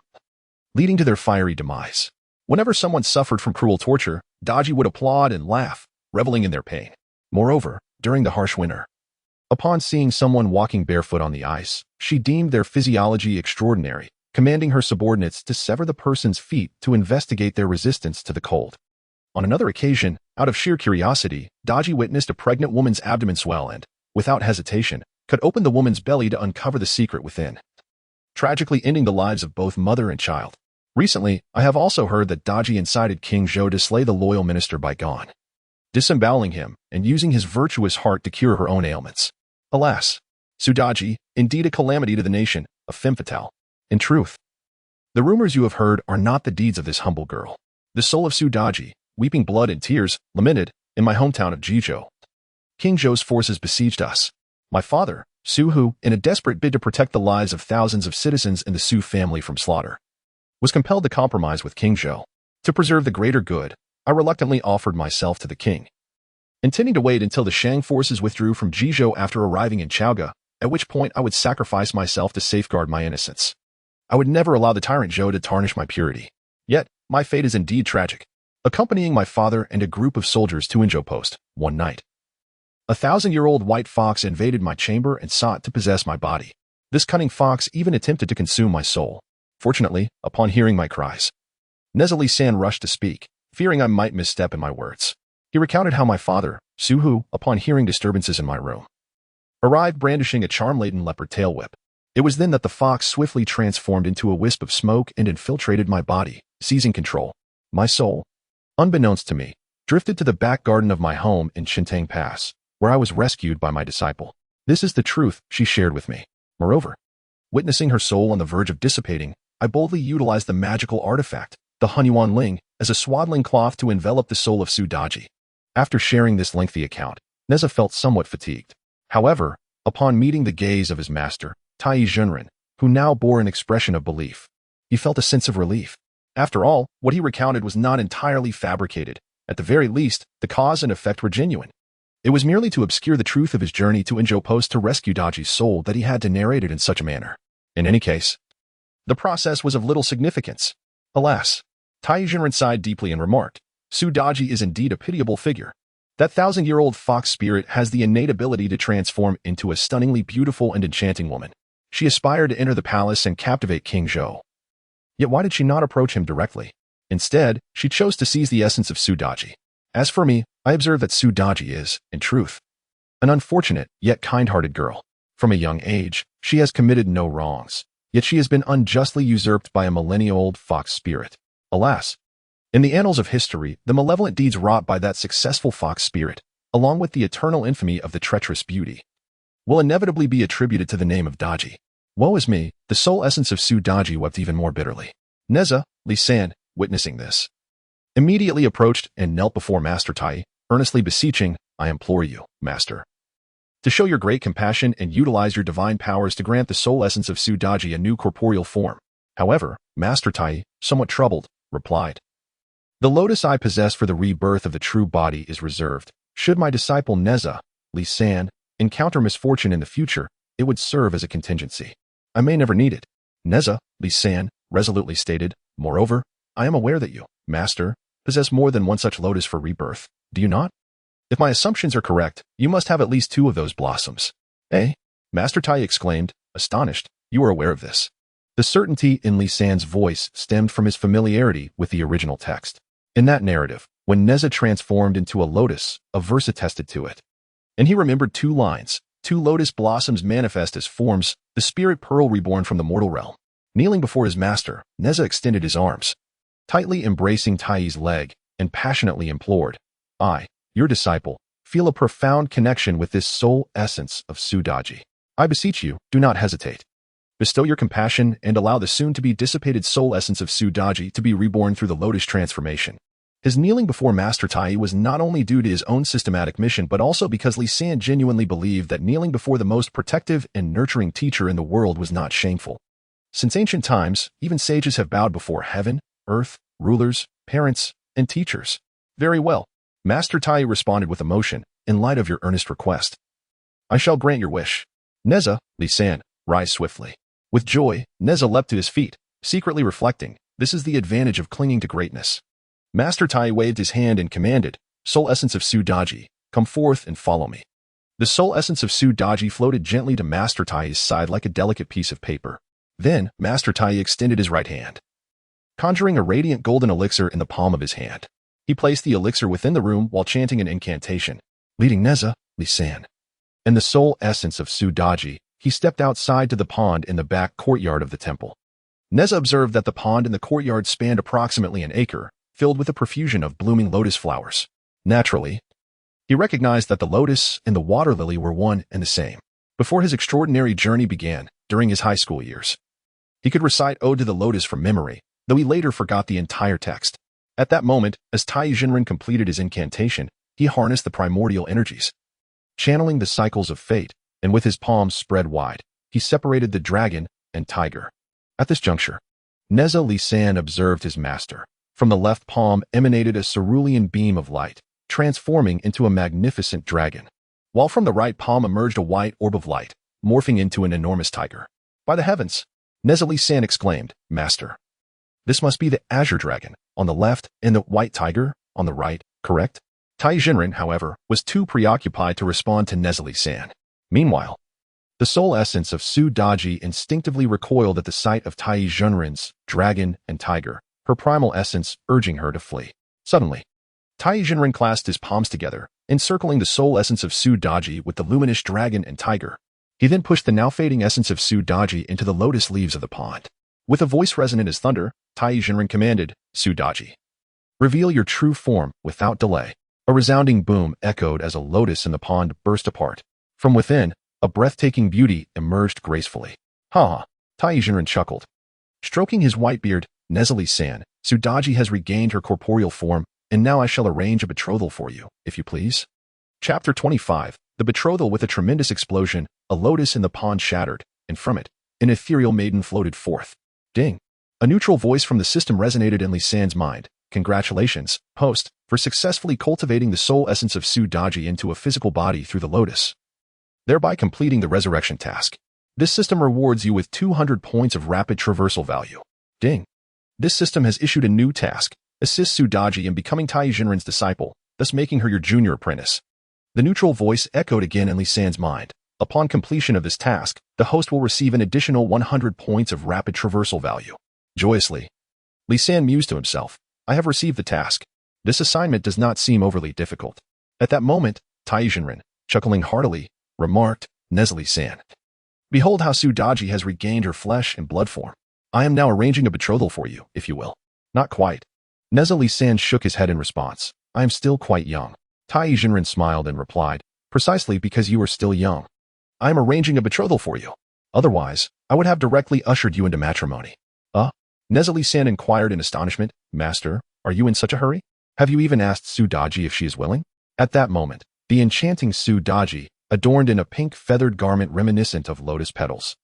Speaker 1: leading to their fiery demise. Whenever someone suffered from cruel torture, Daji would applaud and laugh, reveling in their pain. Moreover, during the harsh winter, upon seeing someone walking barefoot on the ice, she deemed their physiology extraordinary, commanding her subordinates to sever the person's feet to investigate their resistance to the cold. On another occasion, out of sheer curiosity, Daji witnessed a pregnant woman's abdomen swell and, without hesitation, cut open the woman's belly to uncover the secret within, tragically ending the lives of both mother and child. Recently, I have also heard that Daji incited King Zhou to slay the loyal minister by Gon, disemboweling him and using his virtuous heart to cure her own ailments. Alas, Sudaji, indeed a calamity to the nation, a femme fatale. In truth, the rumors you have heard are not the deeds of this humble girl. The soul of Sudaji, weeping blood and tears, lamented, in my hometown of Jizhou. King Zhou's forces besieged us. My father, Su Hu, in a desperate bid to protect the lives of thousands of citizens in the Su family from slaughter, was compelled to compromise with King Zhou. To preserve the greater good, I reluctantly offered myself to the king, intending to wait until the Shang forces withdrew from Jizhou after arriving in Chaoga, at which point I would sacrifice myself to safeguard my innocence. I would never allow the tyrant Zhou to tarnish my purity. Yet, my fate is indeed tragic. Accompanying my father and a group of soldiers to Inzhou Post, one night, a 1,000-year-old white fox invaded my chamber and sought to possess my body. This cunning fox even attempted to consume my soul. Fortunately, upon hearing my cries, Nezha-san rushed to speak, fearing I might misstep in my words. He recounted how my father, Su Hu, upon hearing disturbances in my room, arrived brandishing a charm-laden leopard tail whip. It was then that the fox swiftly transformed into a wisp of smoke and infiltrated my body, seizing control. My soul, unbeknownst to me, drifted to the back garden of my home in Shintang Pass, where I was rescued by my disciple. This is the truth she shared with me. Moreover, witnessing her soul on the verge of dissipating, I boldly utilized the magical artifact, the Hunyuan Ling, as a swaddling cloth to envelop the soul of Sudaji. After sharing this lengthy account, Nezha felt somewhat fatigued. However, upon meeting the gaze of his master, Tai Jinren, who now bore an expression of belief, he felt a sense of relief. After all, what he recounted was not entirely fabricated. At the very least, the cause and effect were genuine. It was merely to obscure the truth of his journey to Inzhou Post to rescue Daji's soul that he had to narrate it in such a manner. In any case, the process was of little significance. Alas, Tai Jinren sighed deeply and remarked, Sudaji is indeed a pitiable figure. That 1,000-year-old fox spirit has the innate ability to transform into a stunningly beautiful and enchanting woman. She aspired to enter the palace and captivate King Zhou. Yet why did she not approach him directly? Instead, she chose to seize the essence of Sudaji. As for me, I observe that Sudaji is, in truth, an unfortunate yet kind-hearted girl. From a young age, she has committed no wrongs, yet she has been unjustly usurped by a millennia-old fox spirit. Alas, in the annals of history, the malevolent deeds wrought by that successful fox spirit, along with the eternal infamy of the treacherous beauty, will inevitably be attributed to the name of Daji. Woe is me, the soul essence of Sudaji wept even more bitterly. Nezha-san, witnessing this, immediately approached and knelt before Master Tai, earnestly beseeching, I implore you, Master, to show your great compassion and utilize your divine powers to grant the soul essence of Sudaji a new corporeal form. However, Master Tai, somewhat troubled, replied, the lotus I possess for the rebirth of the true body is reserved. Should my disciple Nezha, Li San, encounter misfortune in the future, it would serve as a contingency. I may never need it. Nezha, Li San, resolutely stated, moreover, I am aware that you, Master, possess more than one such lotus for rebirth, do you not? If my assumptions are correct, you must have at least 2 of those blossoms. Eh? Master Tai exclaimed, astonished, you are aware of this. The certainty in Li San's voice stemmed from his familiarity with the original text. In that narrative, when Nezha transformed into a lotus, a verse attested to it. And he remembered 2 lines, 2 lotus blossoms manifest as forms, the spirit pearl reborn from the mortal realm. Kneeling before his master, Nezha extended his arms, tightly embracing Tai's leg, and passionately implored, I, your disciple, feel a profound connection with this soul essence of Sudaji. I beseech you, do not hesitate. Bestow your compassion and allow the soon-to-be dissipated soul essence of Sudaji to be reborn through the lotus transformation. His kneeling before Master Tai was not only due to his own systematic mission but also because Li San genuinely believed that kneeling before the most protective and nurturing teacher in the world was not shameful. Since ancient times, even sages have bowed before heaven, earth, rulers, parents, and teachers. Very well, Master Tai responded with emotion, in light of your earnest request. I shall grant your wish. Nezha, Li San, rise swiftly. With joy, Nezha leapt to his feet, secretly reflecting, this is the advantage of clinging to greatness. Master Tai waved his hand and commanded, soul essence of Sudaji, come forth and follow me. The soul essence of Sudaji floated gently to Master Tai's side like a delicate piece of paper. Then, Master Tai extended his right hand, conjuring a radiant golden elixir in the palm of his hand. He placed the elixir within the room while chanting an incantation, leading Nezha, Li San, and the soul essence of Sudaji. He stepped outside to the pond in the back courtyard of the temple. Nezha observed that the pond in the courtyard spanned approximately an acre, filled with a profusion of blooming lotus flowers. Naturally, he recognized that the lotus and the water lily were one and the same. Before his extraordinary journey began, during his high school years, he could recite Ode to the Lotus from memory, though he later forgot the entire text. At that moment, as Tai Jinren completed his incantation, he harnessed the primordial energies, channeling the cycles of fate, and with his palms spread wide, he separated the dragon and tiger. At this juncture, Nezha Li San observed his master. From the left palm emanated a cerulean beam of light, transforming into a magnificent dragon, while from the right palm emerged a white orb of light, morphing into an enormous tiger. By the heavens! Nezha Li San exclaimed, Master, this must be the azure dragon on the left and the white tiger on the right, correct? Tai Jinren, however, was too preoccupied to respond to Nezha Li San. Meanwhile, the soul essence of Sudaji instinctively recoiled at the sight of Tai Jinren's dragon and tiger, her primal essence urging her to flee. Suddenly, Tai Jinren clasped his palms together, encircling the soul essence of Sudaji with the luminous dragon and tiger. He then pushed the now-fading essence of Sudaji into the lotus leaves of the pond. With a voice resonant as thunder, Tai Jinren commanded, Sudaji, reveal your true form without delay. A resounding boom echoed as a lotus in the pond burst apart. From within, a breathtaking beauty emerged gracefully. Ha! Tai Jinren chuckled. Stroking his white beard, Nezha Li San, Sudaji has regained her corporeal form, and now I shall arrange a betrothal for you, if you please. Chapter 25. The betrothal. With a tremendous explosion, a lotus in the pond shattered, and from it, an ethereal maiden floated forth. Ding! A neutral voice from the system resonated in Li San's mind. Congratulations, host, for successfully cultivating the soul essence of Sudaji into a physical body through the lotus, thereby completing the resurrection task. This system rewards you with 200 points of rapid traversal value. Ding! This system has issued a new task. Assist Sudaji in becoming Tai Jinren's disciple, thus making her your junior apprentice. The neutral voice echoed again in Li San's mind. Upon completion of this task, the host will receive an additional 100 points of rapid traversal value. Joyously, Li San mused to himself, I have received the task. This assignment does not seem overly difficult. At that moment, Tai Jinren, chuckling heartily, remarked, Nezha Li San, behold how Sudaji has regained her flesh and blood form. I am now arranging a betrothal for you, if you will. Not quite. Nezha Li San shook his head in response. I am still quite young. Tai Jinren smiled and replied, precisely because you are still young. I am arranging a betrothal for you. Otherwise, I would have directly ushered you into matrimony. Nezha Li San inquired in astonishment, Master, are you in such a hurry? Have you even asked Sudaji if she is willing? At that moment, the enchanting Sudaji, adorned in a pink feathered garment reminiscent of lotus petals,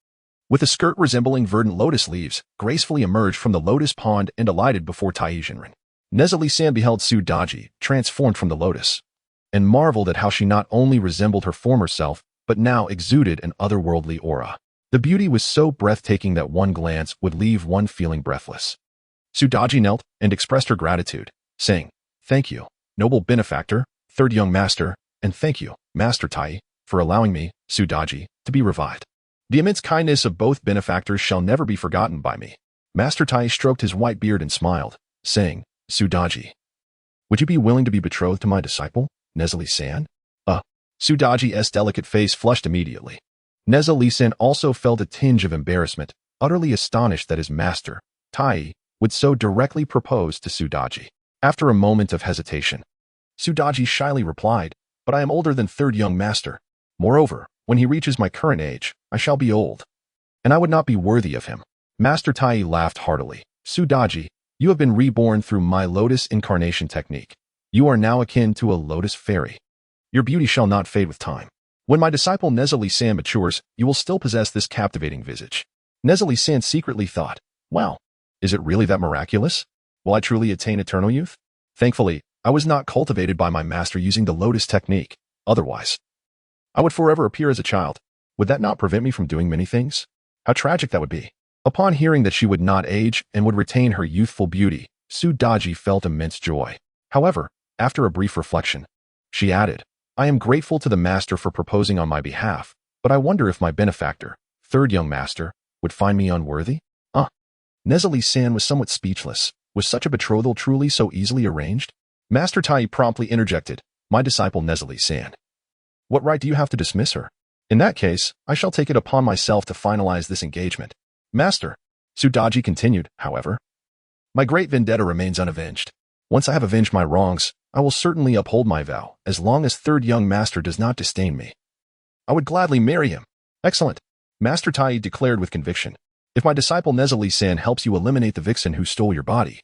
Speaker 1: with a skirt resembling verdant lotus leaves, gracefully emerged from the lotus pond and alighted before Tai Jinren. Nezha Li San beheld Sudaji, transformed from the lotus, and marveled at how she not only resembled her former self, but now exuded an otherworldly aura. The beauty was so breathtaking that one glance would leave one feeling breathless. Sudaji knelt and expressed her gratitude, saying, "Thank you, noble benefactor, third young master, and thank you, Master Tai, for allowing me, Sudaji, to be revived. The immense kindness of both benefactors shall never be forgotten by me." Master Tai stroked his white beard and smiled, saying, "Sudaji, would you be willing to be betrothed to my disciple, Nezha-san?" Sudaji's delicate face flushed immediately. Nezha-san also felt a tinge of embarrassment, utterly astonished that his master, Tai, would so directly propose to Sudaji. After a moment of hesitation, Sudaji shyly replied, "But I am older than third young master. Moreover, when he reaches my current age, I shall be old, and I would not be worthy of him." Master Tai laughed heartily. "Sudaji, you have been reborn through my lotus incarnation technique. You are now akin to a lotus fairy. Your beauty shall not fade with time. When my disciple Nezha-san matures, you will still possess this captivating visage." Nezha-san secretly thought, "Wow, is it really that miraculous? Will I truly attain eternal youth?" Thankfully, I was not cultivated by my master using the lotus technique. Otherwise, I would forever appear as a child. Would that not prevent me from doing many things? How tragic that would be. Upon hearing that she would not age and would retain her youthful beauty, Sudaji felt immense joy. However, after a brief reflection, she added, "I am grateful to the master for proposing on my behalf, but I wonder if my benefactor, third young master, would find me unworthy?" Nezha-san was somewhat speechless. Was such a betrothal truly so easily arranged? Master Tai promptly interjected, "My disciple Nezha-san. What right do you have to dismiss her? In that case, I shall take it upon myself to finalize this engagement." "Master," Sudaji continued, "however, my great vendetta remains unavenged. Once I have avenged my wrongs, I will certainly uphold my vow, as long as third young master does not disdain me. I would gladly marry him." "Excellent," Master Tai declared with conviction. "If my disciple Nezha-san helps you eliminate the vixen who stole your body,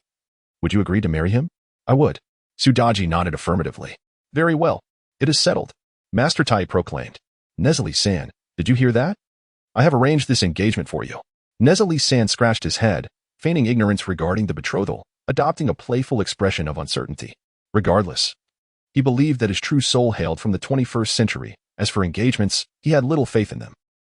Speaker 1: would you agree to marry him?" "I would." Sudaji nodded affirmatively. "Very well. It is settled," Master Tai proclaimed. "Nezha-san, did you hear that? I have arranged this engagement for you." Nezha-san scratched his head, feigning ignorance regarding the betrothal, adopting a playful expression of uncertainty. Regardless, he believed that his true soul hailed from the 21st century. As for engagements, he had little faith in them.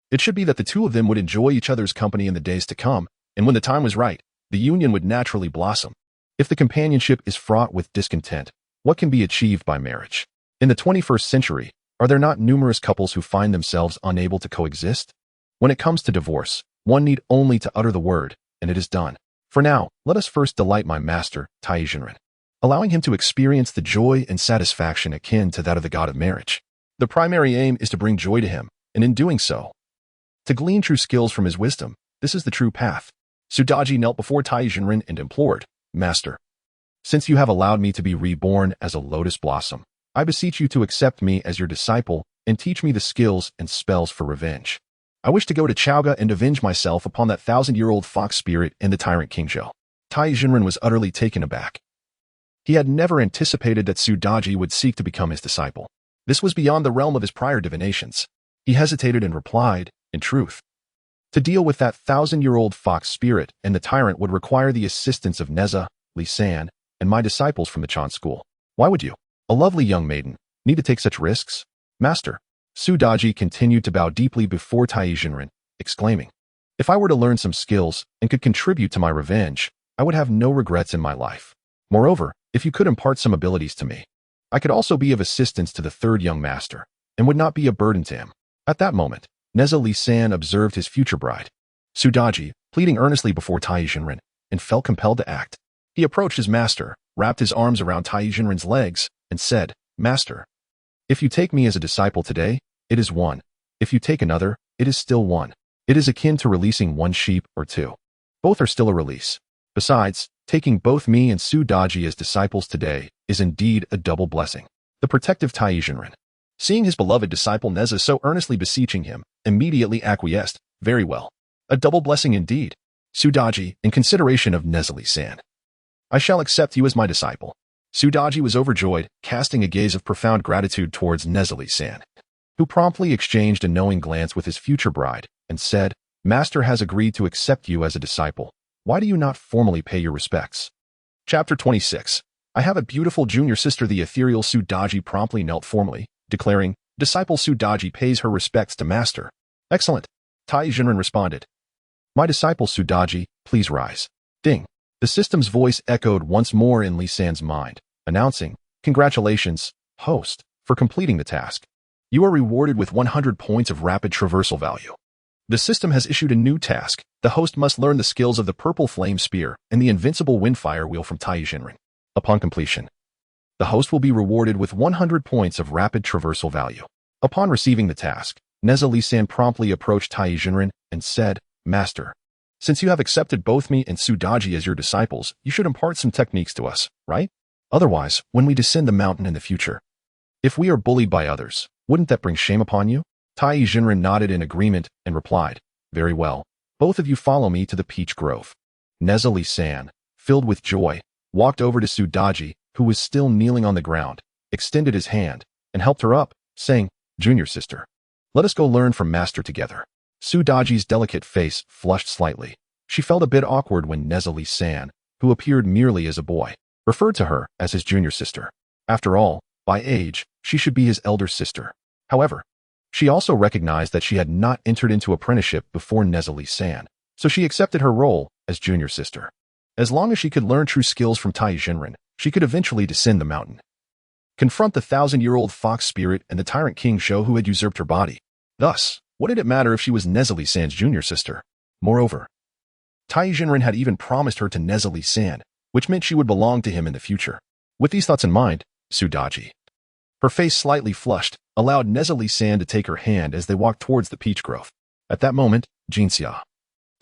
Speaker 1: It should be that the two of them would enjoy each other's company in the days to come, and when the time was right, the union would naturally blossom. If the companionship is fraught with discontent, what can be achieved by marriage? In the 21st century, are there not numerous couples who find themselves unable to coexist? When it comes to divorce, one need only to utter the word, and it is done. For now, let us first delight my master, Tai Jinren, allowing him to experience the joy and satisfaction akin to that of the god of marriage. The primary aim is to bring joy to him, and in doing so, to glean true skills from his wisdom. This is the true path. Sudaji knelt before Tai Jinren and implored, "Master, since you have allowed me to be reborn as a lotus blossom, I beseech you to accept me as your disciple and teach me the skills and spells for revenge. I wish to go to Chaoga and avenge myself upon that 1,000-year-old fox spirit and the tyrant King Zhou." Tai Jinren was utterly taken aback. He had never anticipated that Sudaji would seek to become his disciple. This was beyond the realm of his prior divinations. He hesitated and replied, "In truth, to deal with that 1,000-year-old fox spirit and the tyrant would require the assistance of Nezha-san and my disciples from the Chan school. Why would you, a lovely young maiden, need to take such risks?" "Master," Sudaji continued to bow deeply before Tai Jinren, exclaiming, "If I were to learn some skills and could contribute to my revenge, I would have no regrets in my life. Moreover, if you could impart some abilities to me, I could also be of assistance to the third young master, and would not be a burden to him." At that moment, Nezha-san observed his future bride, Sudaji, pleading earnestly before Tai Jinren, and felt compelled to act. He approached his master, wrapped his arms around Tai Jinren's legs, and said, "Master, if you take me as a disciple today, it is one. If you take another, it is still one. It is akin to releasing one sheep or two. Both are still a release. Besides, taking both me and Sudaji as disciples today is indeed a double blessing." The protective Tai Jinren, seeing his beloved disciple Nezha so earnestly beseeching him, immediately acquiesced, "Very well. A double blessing indeed. Sudaji, in consideration of Nezha-san, I shall accept you as my disciple." Sudaji was overjoyed, casting a gaze of profound gratitude towards Nezha-san, who promptly exchanged a knowing glance with his future bride, and said, "Master has agreed to accept you as a disciple. Why do you not formally pay your respects?" Chapter 26. I have a beautiful junior sister. The ethereal Sudaji promptly knelt formally, declaring, Disciple Sudaji pays her respects to master. Excellent. Tai Jinren responded. My disciple Sudaji, please rise. Ding. The system's voice echoed once more in Li San's mind, announcing, Congratulations, host, for completing the task. You are rewarded with 100 points of rapid traversal value. The system has issued a new task. The host must learn the skills of the purple flame spear and the invincible windfire wheel from Tai Jinren. Upon completion, the host will be rewarded with 100 points of rapid traversal value. Upon receiving the task, Nezha Li San promptly approached Tai Jinren and said, Master, since you have accepted both me and Sudaji as your disciples, you should impart some techniques to us, right? Otherwise, when we descend the mountain in the future, if we are bullied by others, wouldn't that bring shame upon you? Tai Jinren nodded in agreement and replied, Very well. Both of you follow me to the peach grove. Nezha Li San, filled with joy, walked over to Sudaji, who was still kneeling on the ground, extended his hand, and helped her up, saying, Junior sister, let us go learn from master together. Sudaji's delicate face flushed slightly. She felt a bit awkward when Nezha Li San, who appeared merely as a boy, referred to her as his junior sister. After all, by age, she should be his elder sister. However, she also recognized that she had not entered into apprenticeship before Nezha Li San, so she accepted her role as junior sister. As long as she could learn true skills from Tai Jinren, she could eventually descend the mountain, confront the 1,000-year-old fox spirit and the tyrant King Shou who had usurped her body. Thus, what did it matter if she was Nezha Li San's junior sister? Moreover, Tai Jinren had even promised her to Nezha Li San, which meant she would belong to him in the future. With these thoughts in mind, Sudaji, her face slightly flushed, allowed Nezha Li San to take her hand as they walked towards the peach grove. At that moment, Jinxia,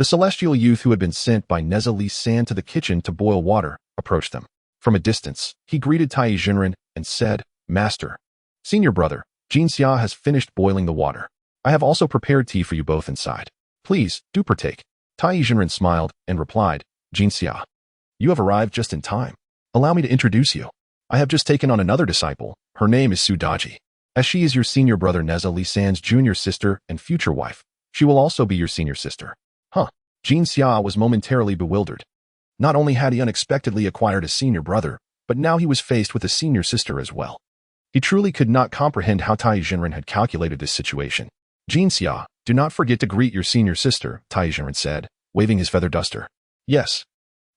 Speaker 1: the celestial youth who had been sent by Nezha Li San to the kitchen to boil water, approached them. From a distance, he greeted Tai Jinren and said, Master, senior brother, Jinxia has finished boiling the water. I have also prepared tea for you both inside. Please, do partake. Tai Jinren smiled and replied, Jinxia, you have arrived just in time. Allow me to introduce you. I have just taken on another disciple. Her name is Sudaji. As she is your senior brother Nezha Li San's junior sister and future wife, she will also be your senior sister. Jinxia was momentarily bewildered. Not only had he unexpectedly acquired a senior brother, but now he was faced with a senior sister as well. He truly could not comprehend how Tai Jinren had calculated this situation. Jinxia, do not forget to greet your senior sister, Tai Jinren said, waving his feather duster. Yes.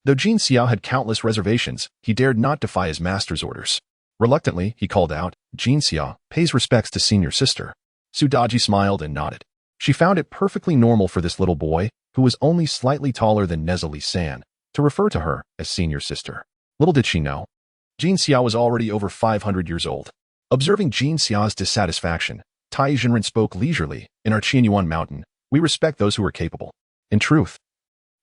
Speaker 1: Though Jinxia had countless reservations, he dared not defy his master's orders. Reluctantly, he called out, Jinxia pays respects to senior sister. Sudaji smiled and nodded. She found it perfectly normal for this little boy, who was only slightly taller than Nezha Li San, to refer to her as senior sister. Little did she know, Jinxia was already over 500 years old. Observing Jinxia's dissatisfaction, Tai Jinren spoke leisurely, in our Qianyuan mountain, we respect those who are capable. In truth,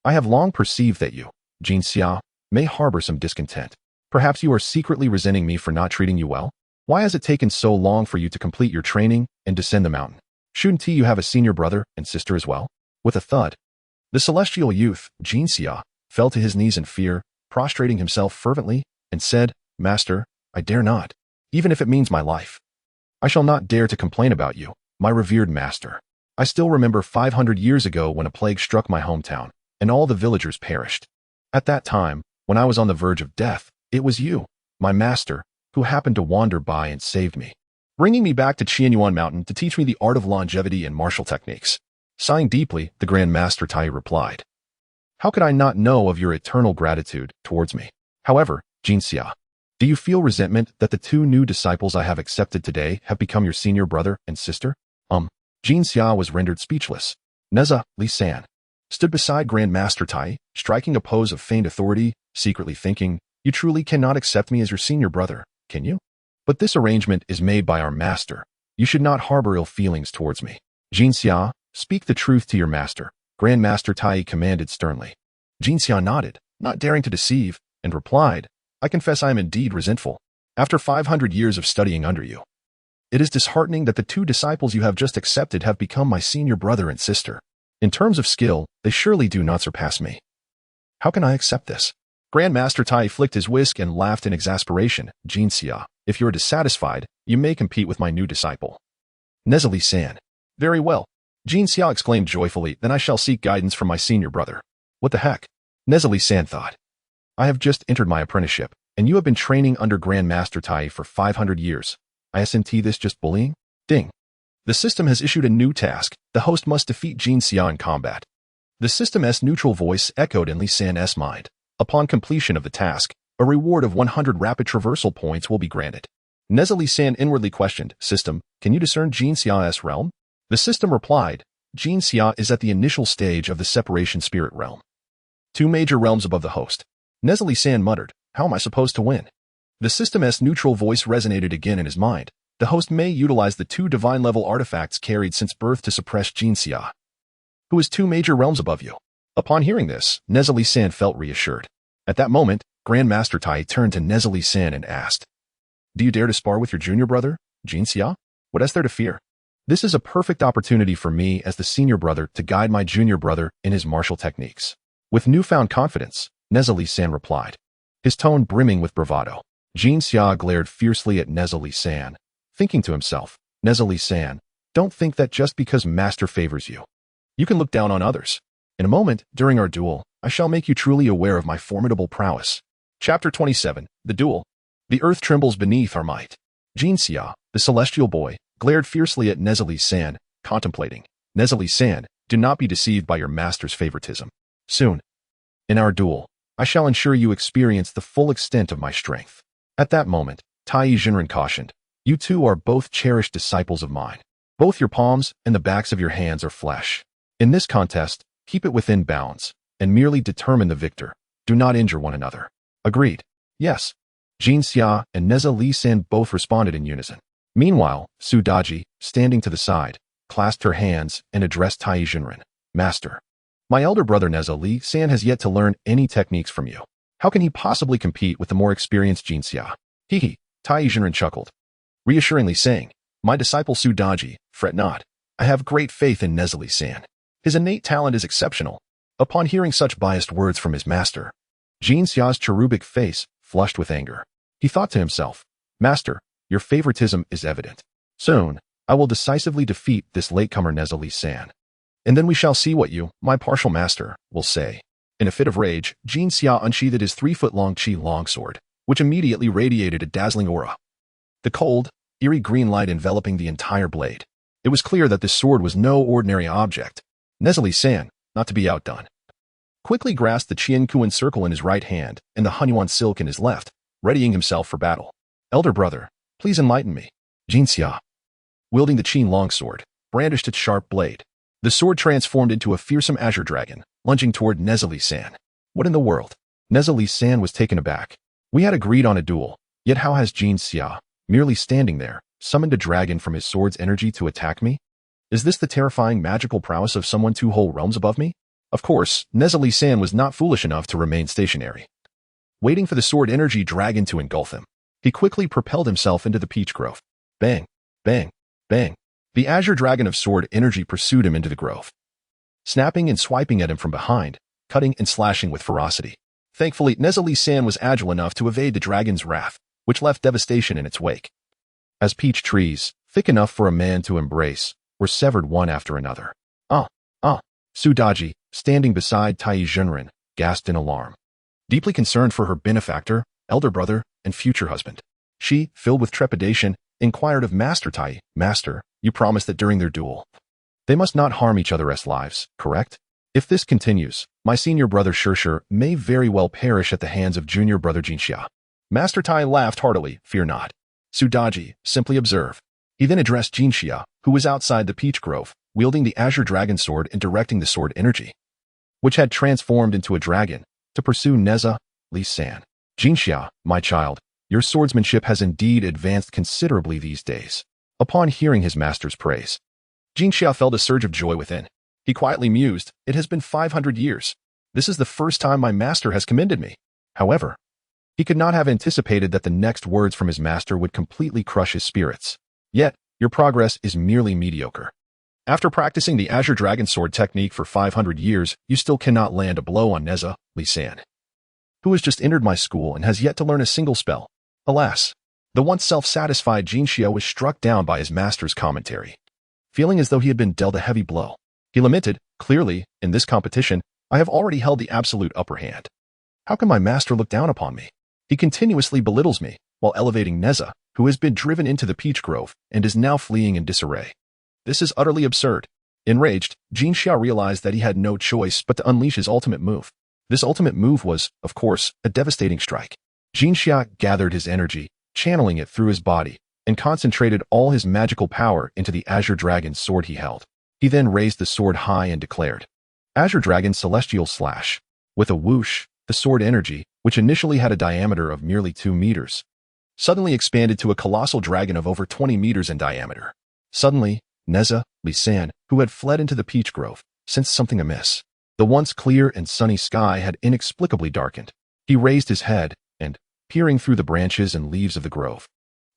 Speaker 1: I have long perceived that you, Jinxia, may harbor some discontent. Perhaps you are secretly resenting me for not treating you well? Why has it taken so long for you to complete your training and descend the mountain? Shouldn't you have a senior brother and sister as well? With a thud, the celestial youth, Jinxia, fell to his knees in fear, prostrating himself fervently, and said, Master, I dare not, even if it means my life. I shall not dare to complain about you, my revered master. I still remember 500 years ago when a plague struck my hometown, and all the villagers perished. At that time, when I was on the verge of death, it was you, my master, who happened to wander by and saved me, bringing me back to Qianyuan Mountain to teach me the art of longevity and martial techniques. Sighing deeply, the Grand Master Tai replied, How could I not know of your eternal gratitude towards me? However, Jinxia, do you feel resentment that the two new disciples I have accepted today have become your senior brother and sister? Jinxia was rendered speechless. Nezha Li San stood beside Grand Master Tai, striking a pose of feigned authority, secretly thinking, You truly cannot accept me as your senior brother, can you? But this arrangement is made by our master. You should not harbor ill feelings towards me. Jinxia, speak the truth to your master, Grand Master Tai commanded sternly. Jinxia nodded, not daring to deceive, and replied, I confess I am indeed resentful. After 500 years of studying under you, it is disheartening that the two disciples you have just accepted have become my senior brother and sister. In terms of skill, they surely do not surpass me. How can I accept this? Grand Master Tai flicked his whisk and laughed in exasperation. Jinxia, if you are dissatisfied, you may compete with my new disciple, Nezha Li San. Very well. Jinxia exclaimed joyfully, then I shall seek guidance from my senior brother. What the heck? Nezha Li San thought. I have just entered my apprenticeship, And you have been training under Grandmaster Tai for 500 years. Isn't this just bullying? Ding. The system has issued a new task. The host must defeat Jin Xia in combat. The system's neutral voice echoed in Li San's mind. Upon completion of the task, a reward of 100 rapid traversal points will be granted. Nezha Li San inwardly questioned, System, can you discern Jin Xia's realm? The system replied, Jin Xia is at the initial stage of the separation spirit realm. 2 major realms above the host. Nezha Li San muttered, how am I supposed to win? The system's neutral voice resonated again in his mind. The host may utilize the 2 divine-level artifacts carried since birth to suppress Jin Xia, who is 2 major realms above you. Upon hearing this, Nezha Li San felt reassured. At that moment, Grandmaster Tai turned to Nezha Li San and asked, do you dare to spar with your junior brother, Jin Xia? What is there to fear? This is a perfect opportunity for me as the senior brother to guide my junior brother in his martial techniques. With newfound confidence, Nezha Li San replied, his tone brimming with bravado. Jin Xia glared fiercely at Nezha Li San, thinking to himself, Nezha Li San, don't think that just because master favors you, you can look down on others. In a moment, during our duel, I shall make you truly aware of my formidable prowess. Chapter 27, The Duel. The earth trembles beneath our might. Jin Xia, the celestial boy, glared fiercely at Nezha Li San, contemplating, Nezha Li San, do not be deceived by your master's favoritism. Soon, in our duel, I shall ensure you experience the full extent of my strength. At that moment, Tai Jinren cautioned, you two are both cherished disciples of mine. Both your palms and the backs of your hands are flesh. In this contest, keep it within bounds, and merely determine the victor. Do not injure one another. Agreed. Yes. Jin Xia and Nezha Li San both responded in unison. Meanwhile, Su Daji, standing to the side, clasped her hands and addressed Tai Jinren. Master, my elder brother Nezha Li San has yet to learn any techniques from you. How can he possibly compete with the more experienced Jin Xia? Hee. Tai Jinren chuckled, reassuringly saying, my disciple Su Daji, fret not. I have great faith in Nezha Li San. His innate talent is exceptional. Upon hearing such biased words from his master, Jin Xia's cherubic face flushed with anger. He thought to himself, Master, your favoritism is evident. Soon, I will decisively defeat this latecomer Nezha Li San. And then we shall see what you, my partial master, will say. In a fit of rage, Jin Xia unsheathed his 3-foot-long Qi longsword, which immediately radiated a dazzling aura. The cold, eerie green light enveloping the entire blade. It was clear that this sword was no ordinary object. Nezha Li San, not to be outdone, quickly grasped the Qiankuan circle in his right hand and the Hunyuan silk in his left, readying himself for battle. Elder brother, please enlighten me. Jin Xia, wielding the Qin longsword, brandished its sharp blade. The sword transformed into a fearsome azure dragon, lunging toward Nezha Li San. What in the world? Nezha Li San was taken aback. We had agreed on a duel, yet how has Jin Xia, merely standing there, summoned a dragon from his sword's energy to attack me? Is this the terrifying magical prowess of someone 2 whole realms above me? Of course, Nezha Li San was not foolish enough to remain stationary. Waiting for the sword energy dragon to engulf him, he quickly propelled himself into the peach grove. Bang, bang, bang. The azure dragon of sword energy pursued him into the grove, snapping and swiping at him from behind, cutting and slashing with ferocity. Thankfully, Nezha Li San was agile enough to evade the dragon's wrath, which left devastation in its wake. As peach trees, thick enough for a man to embrace, were severed one after another. Su Daji, standing beside Tai Jinren, gasped in alarm. Deeply concerned for her benefactor, elder brother, and future husband, she, filled with trepidation, inquired of Master Tai, Master, you promised that during their duel, they must not harm each other's lives, correct? If this continues, my senior brother Shirshir may very well perish at the hands of junior brother Jin Xia. Master Tai laughed heartily, fear not. Su Daji, simply observe. He then addressed Jin Xia, who was outside the peach grove, wielding the azure dragon sword and directing the sword energy, which had transformed into a dragon, to pursue Nezha Li San. Jin Xia, my child, your swordsmanship has indeed advanced considerably these days. Upon hearing his master's praise, Jin Xia felt a surge of joy within. He quietly mused, it has been 500 years. This is the first time my master has commended me. However, he could not have anticipated that the next words from his master would completely crush his spirits. Yet, your progress is merely mediocre. After practicing the Azure Dragon Sword technique for 500 years, you still cannot land a blow on Nezha Li San, who has just entered my school and has yet to learn a single spell. Alas, the once self-satisfied Jin Xia was struck down by his master's commentary, feeling as though he had been dealt a heavy blow. He lamented, clearly, in this competition, I have already held the absolute upper hand. How can my master look down upon me? He continuously belittles me, while elevating Nezha, who has been driven into the peach grove and is now fleeing in disarray. This is utterly absurd. Enraged, Jin Xia realized that he had no choice but to unleash his ultimate move. This ultimate move was, of course, a devastating strike. Jin Xia gathered his energy, channeling it through his body, and concentrated all his magical power into the Azure Dragon sword he held. He then raised the sword high and declared, Azure Dragon Celestial Slash. With a whoosh, the sword energy, which initially had a diameter of merely 2 meters, suddenly expanded to a colossal dragon of over 20 meters in diameter. Suddenly, Nezha, Li San, who had fled into the peach grove, sensed something amiss. The once clear and sunny sky had inexplicably darkened. He raised his head, and, peering through the branches and leaves of the grove,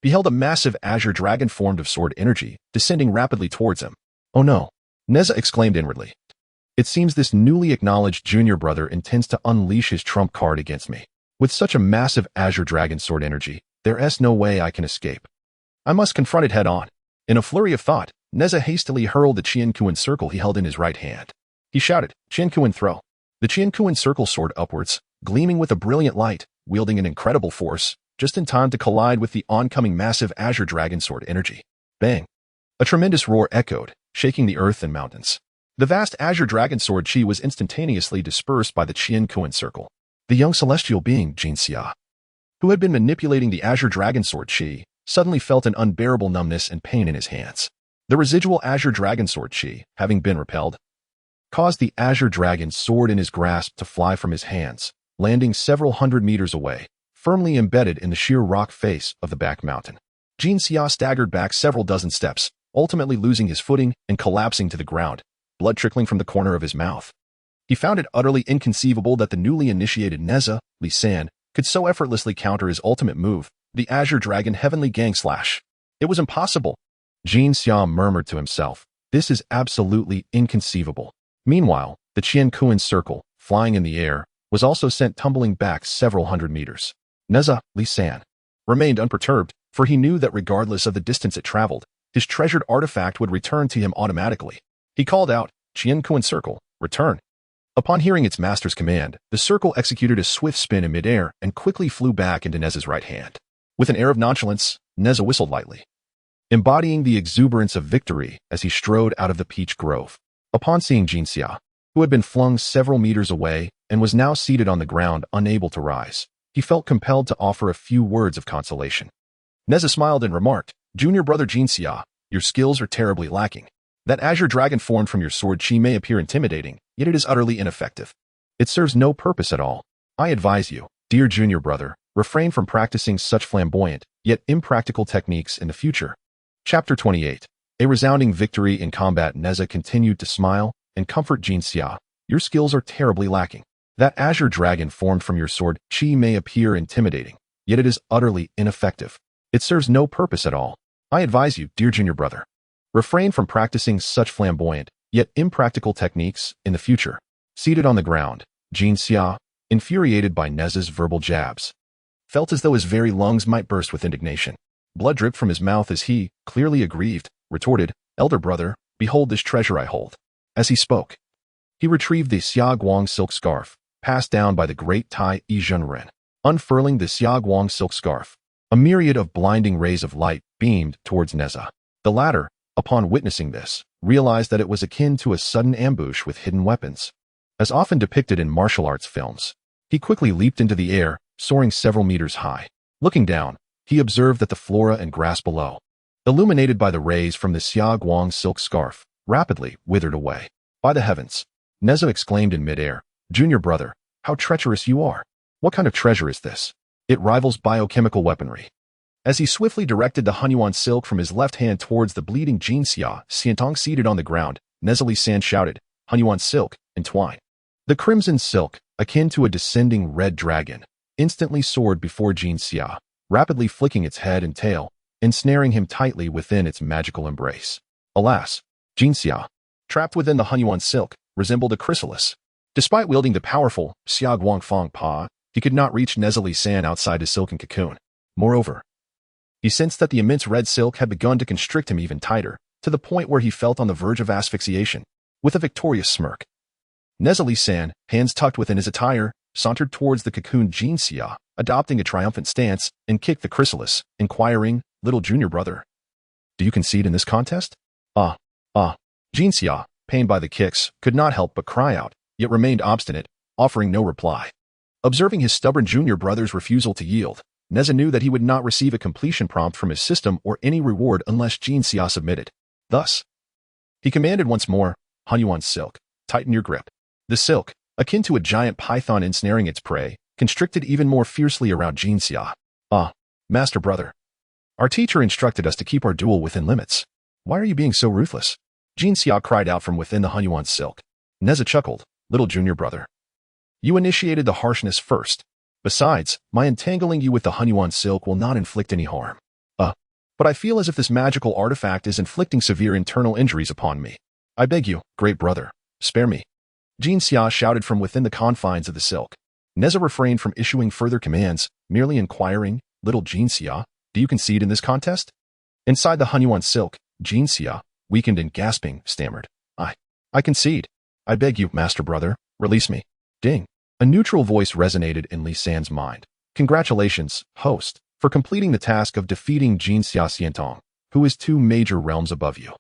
Speaker 1: beheld a massive azure dragon formed of sword energy, descending rapidly towards him. Oh no! Nezha exclaimed inwardly. It seems this newly acknowledged junior brother intends to unleash his trump card against me. With such a massive azure dragon sword energy, there's no way I can escape. I must confront it head on. In a flurry of thought, Nezha hastily hurled the Qiankuan circle he held in his right hand. He shouted, Qiankuan throw. The Qiankuan circle soared upwards, gleaming with a brilliant light, wielding an incredible force, just in time to collide with the oncoming massive azure dragon sword energy. Bang! A tremendous roar echoed, shaking the earth and mountains. The vast azure dragon sword chi was instantaneously dispersed by the Qiankuan circle. The young celestial being, Jin Xia, who had been manipulating the azure dragon sword chi, suddenly felt an unbearable numbness and pain in his hands. The residual azure dragon sword chi, having been repelled, caused the azure dragon sword in his grasp to fly from his hands, landing several hundred meters away, firmly embedded in the sheer rock face of the back mountain. Jin Xia staggered back several dozen steps, ultimately losing his footing and collapsing to the ground, blood trickling from the corner of his mouth. He found it utterly inconceivable that the newly initiated Nezha, Li San, could so effortlessly counter his ultimate move, the Azure Dragon Heavenly Gang Slash. It was impossible. Jin Xia murmured to himself, this is absolutely inconceivable. Meanwhile, the Qiankuan circle, flying in the air, was also sent tumbling back several hundred meters. Nezha, Li San, remained unperturbed, for he knew that regardless of the distance it traveled, his treasured artifact would return to him automatically. He called out, Qiankuan circle, return. Upon hearing its master's command, the circle executed a swift spin in midair and quickly flew back into Nezha's right hand. With an air of nonchalance, Nezha whistled lightly, embodying the exuberance of victory as he strode out of the peach grove. Upon seeing Jin Xia, who had been flung several meters away and was now seated on the ground unable to rise, he felt compelled to offer a few words of consolation. Nezha smiled and remarked, Junior brother Jin Xia, your skills are terribly lacking. That azure dragon formed from your sword chi may appear intimidating, yet it is utterly ineffective. It serves no purpose at all. I advise you, dear junior brother, refrain from practicing such flamboyant, yet impractical techniques in the future. Chapter 28. A resounding victory in combat. Nezha continued to smile and comfort Jin Xia. Your skills are terribly lacking. That azure dragon formed from your sword chi may appear intimidating, yet it is utterly ineffective. It serves no purpose at all. I advise you, dear junior brother, refrain from practicing such flamboyant, yet impractical techniques in the future. Seated on the ground, Jin Xia, infuriated by Nezha's verbal jabs, felt as though his very lungs might burst with indignation. Blood dripped from his mouth as he, clearly aggrieved, retorted, Elder brother, behold this treasure I hold. As he spoke, he retrieved the Xiaguang silk scarf, passed down by the great Tai Yizhenren. Unfurling the Xiaguang silk scarf, a myriad of blinding rays of light beamed towards Nezha. The latter, upon witnessing this, realized that it was akin to a sudden ambush with hidden weapons. As often depicted in martial arts films, he quickly leaped into the air, soaring several meters high. Looking down, he observed that the flora and grass below, illuminated by the rays from the Xiaguang silk scarf, rapidly withered away. By the heavens! Nezha exclaimed in midair, Junior brother, how treacherous you are! What kind of treasure is this? It rivals biochemical weaponry. As he swiftly directed the Hunyuan silk from his left hand towards the bleeding Jin Xia, Xiantong seated on the ground, Nezha Li San shouted, Hunyuan silk, entwine. The crimson silk, akin to a descending red dragon, instantly soared before Jin Xia, rapidly flicking its head and tail, ensnaring him tightly within its magical embrace. Alas, Jin Xia, trapped within the Hunyuan silk, resembled a chrysalis. Despite wielding the powerful Xiaguang Fang Pa, he could not reach Nezha Li San outside his silken cocoon. Moreover, he sensed that the immense red silk had begun to constrict him even tighter, to the point where he felt on the verge of asphyxiation. With a victorious smirk, Nezha Li San, hands tucked within his attire, sauntered towards the cocoon Jin Xia, adopting a triumphant stance, and kicked the chrysalis, inquiring, "Little junior brother, do you concede in this contest?" Ah, ah. Jinxia, pained by the kicks, could not help but cry out, yet remained obstinate, offering no reply. Observing his stubborn junior brother's refusal to yield, Nezha knew that he would not receive a completion prompt from his system or any reward unless Jinxia submitted. Thus, he commanded once more, "Hunyuan silk, tighten your grip." The silk, akin to a giant python ensnaring its prey, constricted even more fiercely around Jinxia. "Ah, master brother. Our teacher instructed us to keep our duel within limits. Why are you being so ruthless?" Jinxia cried out from within the Hunyuan silk. Nezha chuckled, "Little junior brother, you initiated the harshness first. Besides, my entangling you with the Hunyuan silk will not inflict any harm. But I feel as if this magical artifact is inflicting severe internal injuries upon me. I beg you, great brother, spare me." Jinxia shouted from within the confines of the silk. Nezha refrained from issuing further commands, merely inquiring, "Little Jinxia, do you concede in this contest?" Inside the Hunyuan silk, Jinxia, weakened and gasping, stammered, I concede. I beg you, master brother, release me." Ding. A neutral voice resonated in Li San's mind. "Congratulations, host, for completing the task of defeating Jinxia Xiantong, who is 2 major realms above you.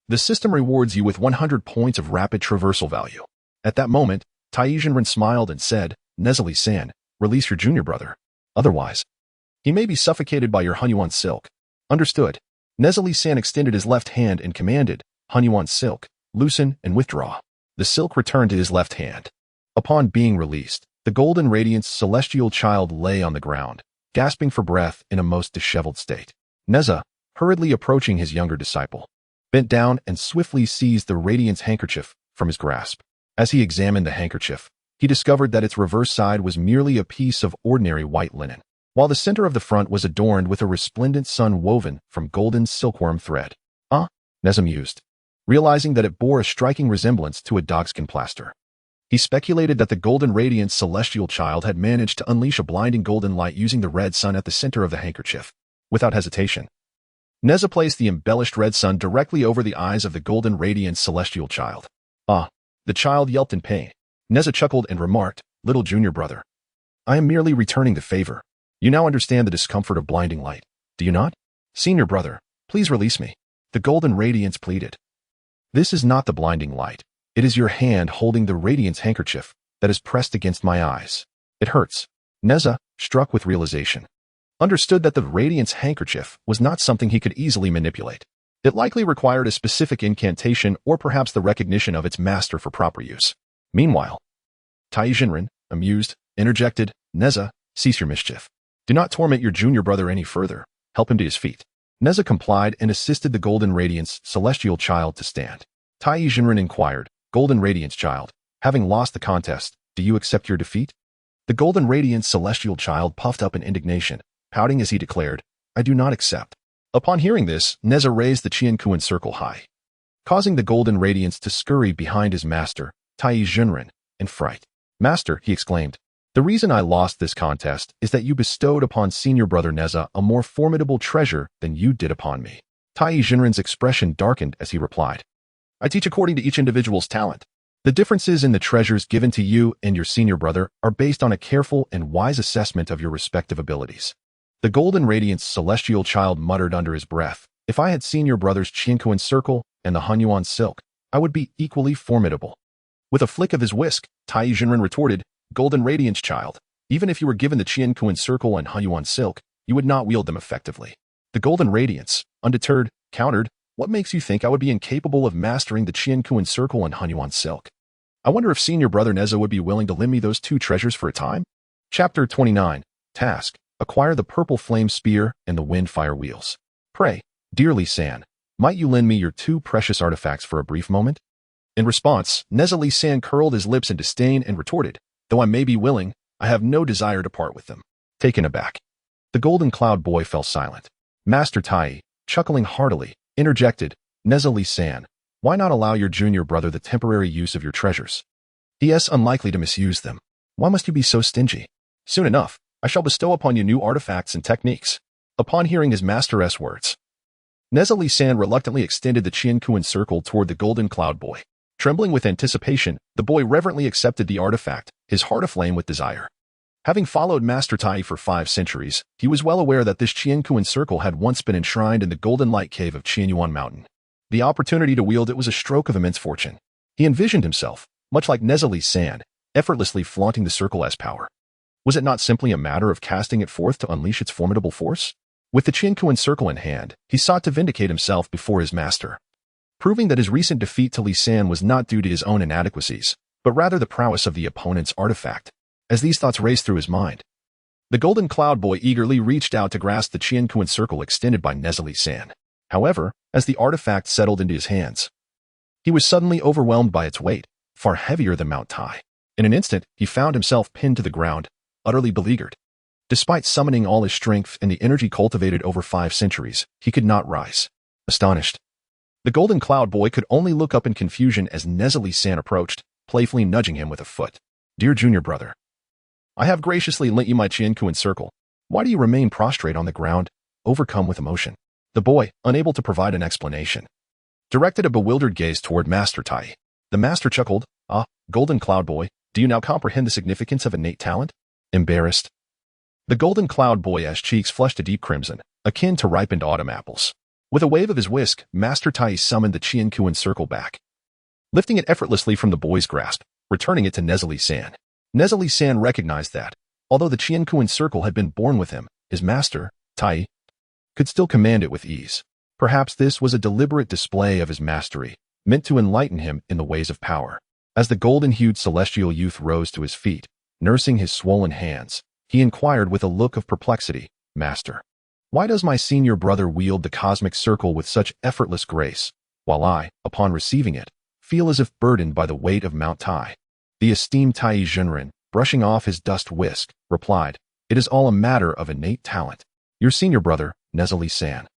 Speaker 1: The system rewards you with 100 points of rapid traversal value." At that moment, Taizhenren smiled and said, "Nezha Li San, release your junior brother. Otherwise, he may be suffocated by your Hunyuan silk." Understood. Nezha Li San extended his left hand and commanded, "Hunyuan silk, loosen and withdraw." The silk returned to his left hand. Upon being released, the golden radiance celestial child lay on the ground, gasping for breath in a most disheveled state. Nezha, hurriedly approaching his younger disciple, bent down and swiftly seized the radiance handkerchief from his grasp. As he examined the handkerchief, he discovered that its reverse side was merely a piece of ordinary white linen, while the center of the front was adorned with a resplendent sun woven from golden silkworm thread. Nezha mused, realizing that it bore a striking resemblance to a dogskin plaster. He speculated that the golden radiance celestial child had managed to unleash a blinding golden light using the red sun at the center of the handkerchief. Without hesitation, Nezha placed the embellished red sun directly over the eyes of the golden radiance celestial child. The child yelped in pain. Nezha chuckled and remarked, "Little junior brother, I am merely returning the favor. You now understand the discomfort of blinding light, do you not? Senior brother, please release me." The golden radiance pleaded. "This is not the blinding light. It is your hand holding the radiance handkerchief that is pressed against my eyes. It hurts." Nezha, struck with realization, understood that the radiance handkerchief was not something he could easily manipulate. It likely required a specific incantation or perhaps the recognition of its master for proper use. Meanwhile, Taizhenren, amused, interjected, "Nezha, cease your mischief. Do not torment your junior brother any further. Help him to his feet." Nezha complied and assisted the golden radiance celestial child to stand. Taizhenren inquired, "Golden radiance child, having lost the contest, do you accept your defeat?" The golden radiance celestial child puffed up in indignation, pouting as he declared, "I do not accept." Upon hearing this, Nezha raised the Qiankuan circle high, causing the golden radiance to scurry behind his master, Taizhenren, in fright. "Master," he exclaimed, "the reason I lost this contest is that you bestowed upon senior brother Nezha a more formidable treasure than you did upon me." Taizhenren's expression darkened as he replied, "I teach according to each individual's talent. The differences in the treasures given to you and your senior brother are based on a careful and wise assessment of your respective abilities." The golden radiance celestial child muttered under his breath, "If I had seen your brother's Qiankuan circle and the Hunyuan silk, I would be equally formidable." With a flick of his whisk, Taizhenren retorted, "Golden radiance child, even if you were given the Qiankuan circle and Hunyuan silk, you would not wield them effectively." The golden radiance, undeterred, countered, "What makes you think I would be incapable of mastering the Qiankuan circle and Hunyuan silk? I wonder if senior brother Nezha would be willing to lend me those 2 treasures for a time?" Chapter 29. Task: Acquire the purple flame spear and the wind fire wheels. "Pray, dear Li San, might you lend me your 2 precious artifacts for a brief moment?" In response, Nezha Li San curled his lips in disdain and retorted, "Though I may be willing, I have no desire to part with them." Taken aback, the golden cloud boy fell silent. Master Tai, chuckling heartily, interjected, "Nezha Li San, why not allow your junior brother the temporary use of your treasures? He is unlikely to misuse them. Why must you be so stingy? Soon enough, I shall bestow upon you new artifacts and techniques." Upon hearing his master's words, Nezha Li San reluctantly extended the Qiankuan circle toward the golden cloud boy. Trembling with anticipation, the boy reverently accepted the artifact, his heart aflame with desire. Having followed Master Tai for 5 centuries, he was well aware that this Qiankuan circle had once been enshrined in the golden light cave of Qianyuan Mountain. The opportunity to wield it was a stroke of immense fortune. He envisioned himself, much like Nezha Li's sand, effortlessly flaunting the circle as power. Was it not simply a matter of casting it forth to unleash its formidable force? With the Qiankuan circle in hand, he sought to vindicate himself before his master, proving that his recent defeat to Li San was not due to his own inadequacies, but rather the prowess of the opponent's artifact. As these thoughts raced through his mind, the Golden Cloud Boy eagerly reached out to grasp the Qiankuan circle extended by Nezha Li's sand. However, as the artifact settled into his hands, he was suddenly overwhelmed by its weight, far heavier than Mount Tai. In an instant, he found himself pinned to the ground, utterly beleaguered. Despite summoning all his strength and the energy cultivated over 5 centuries, he could not rise. Astonished, the Golden Cloud Boy could only look up in confusion as Nezha Li's sand approached, playfully nudging him with a foot. "Dear junior brother, I have graciously lent you my Qiankuan circle. Why do you remain prostrate on the ground, overcome with emotion?" The boy, unable to provide an explanation, directed a bewildered gaze toward Master Tai. The master chuckled. "Ah, Golden Cloud Boy, do you now comprehend the significance of innate talent?" Embarrassed, the Golden Cloud Boy's cheeks flushed a deep crimson, akin to ripened autumn apples. With a wave of his whisk, Master Tai summoned the Qiankuan circle back, lifting it effortlessly from the boy's grasp, returning it to Nezha Li's sand. Nezha Li's sand recognized that, although the Qiankuan circle had been born with him, his master, Tai, could still command it with ease. Perhaps this was a deliberate display of his mastery, meant to enlighten him in the ways of power. As the golden-hued celestial youth rose to his feet, nursing his swollen hands, he inquired with a look of perplexity, "Master, why does my senior brother wield the cosmic circle with such effortless grace, while I, upon receiving it, feel as if burdened by the weight of Mount Tai?" The esteemed Tai Zhenren, brushing off his dust whisk, replied, "It is all a matter of innate talent. Your senior brother, Nezha Li's sand,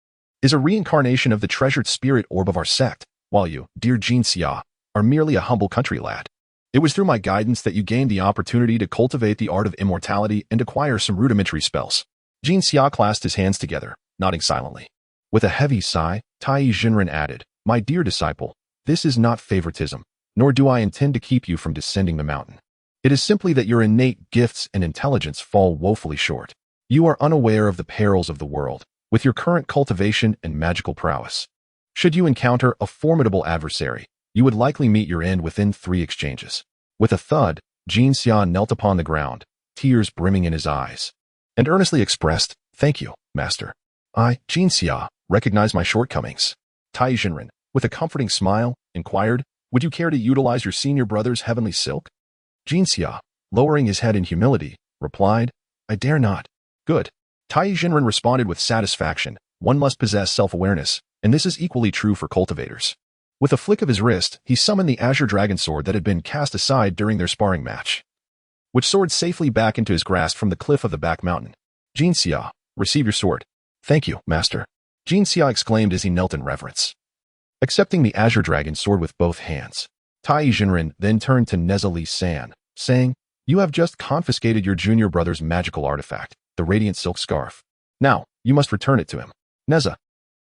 Speaker 1: is a reincarnation of the treasured spirit orb of our sect, while you, dear Jin Xia, are merely a humble country lad. It was through my guidance that you gained the opportunity to cultivate the art of immortality and acquire some rudimentary spells." Jin Xia clasped his hands together, nodding silently. With a heavy sigh, Tai Zhenren added, "My dear disciple, this is not favoritism, nor do I intend to keep you from descending the mountain. It is simply that your innate gifts and intelligence fall woefully short. You are unaware of the perils of the world, with your current cultivation and magical prowess. Should you encounter a formidable adversary, you would likely meet your end within 3 exchanges." With a thud, Jin Xia knelt upon the ground, tears brimming in his eyes, and earnestly expressed, "Thank you, Master. I, Jin Xia, recognize my shortcomings." Tai Zhenren, with a comforting smile, inquired, "Would you care to utilize your senior brother's heavenly silk?" Jin Xia, lowering his head in humility, replied, "I dare not." "Good." Tai Zhenren responded with satisfaction. One must possess self-awareness, and this is equally true for cultivators. With a flick of his wrist, he summoned the azure dragon sword that had been cast aside during their sparring match, which soared safely back into his grasp from the cliff of the back mountain. "Jin Xia, receive your sword." "Thank you, Master," Jin Xia exclaimed as he knelt in reverence, accepting the azure dragon sword with both hands. Tai Zhenren then turned to Nezha Li's sand, saying, "You have just confiscated your junior brother's magical artifact, the radiant silk scarf. Now, you must return it to him." Nezha,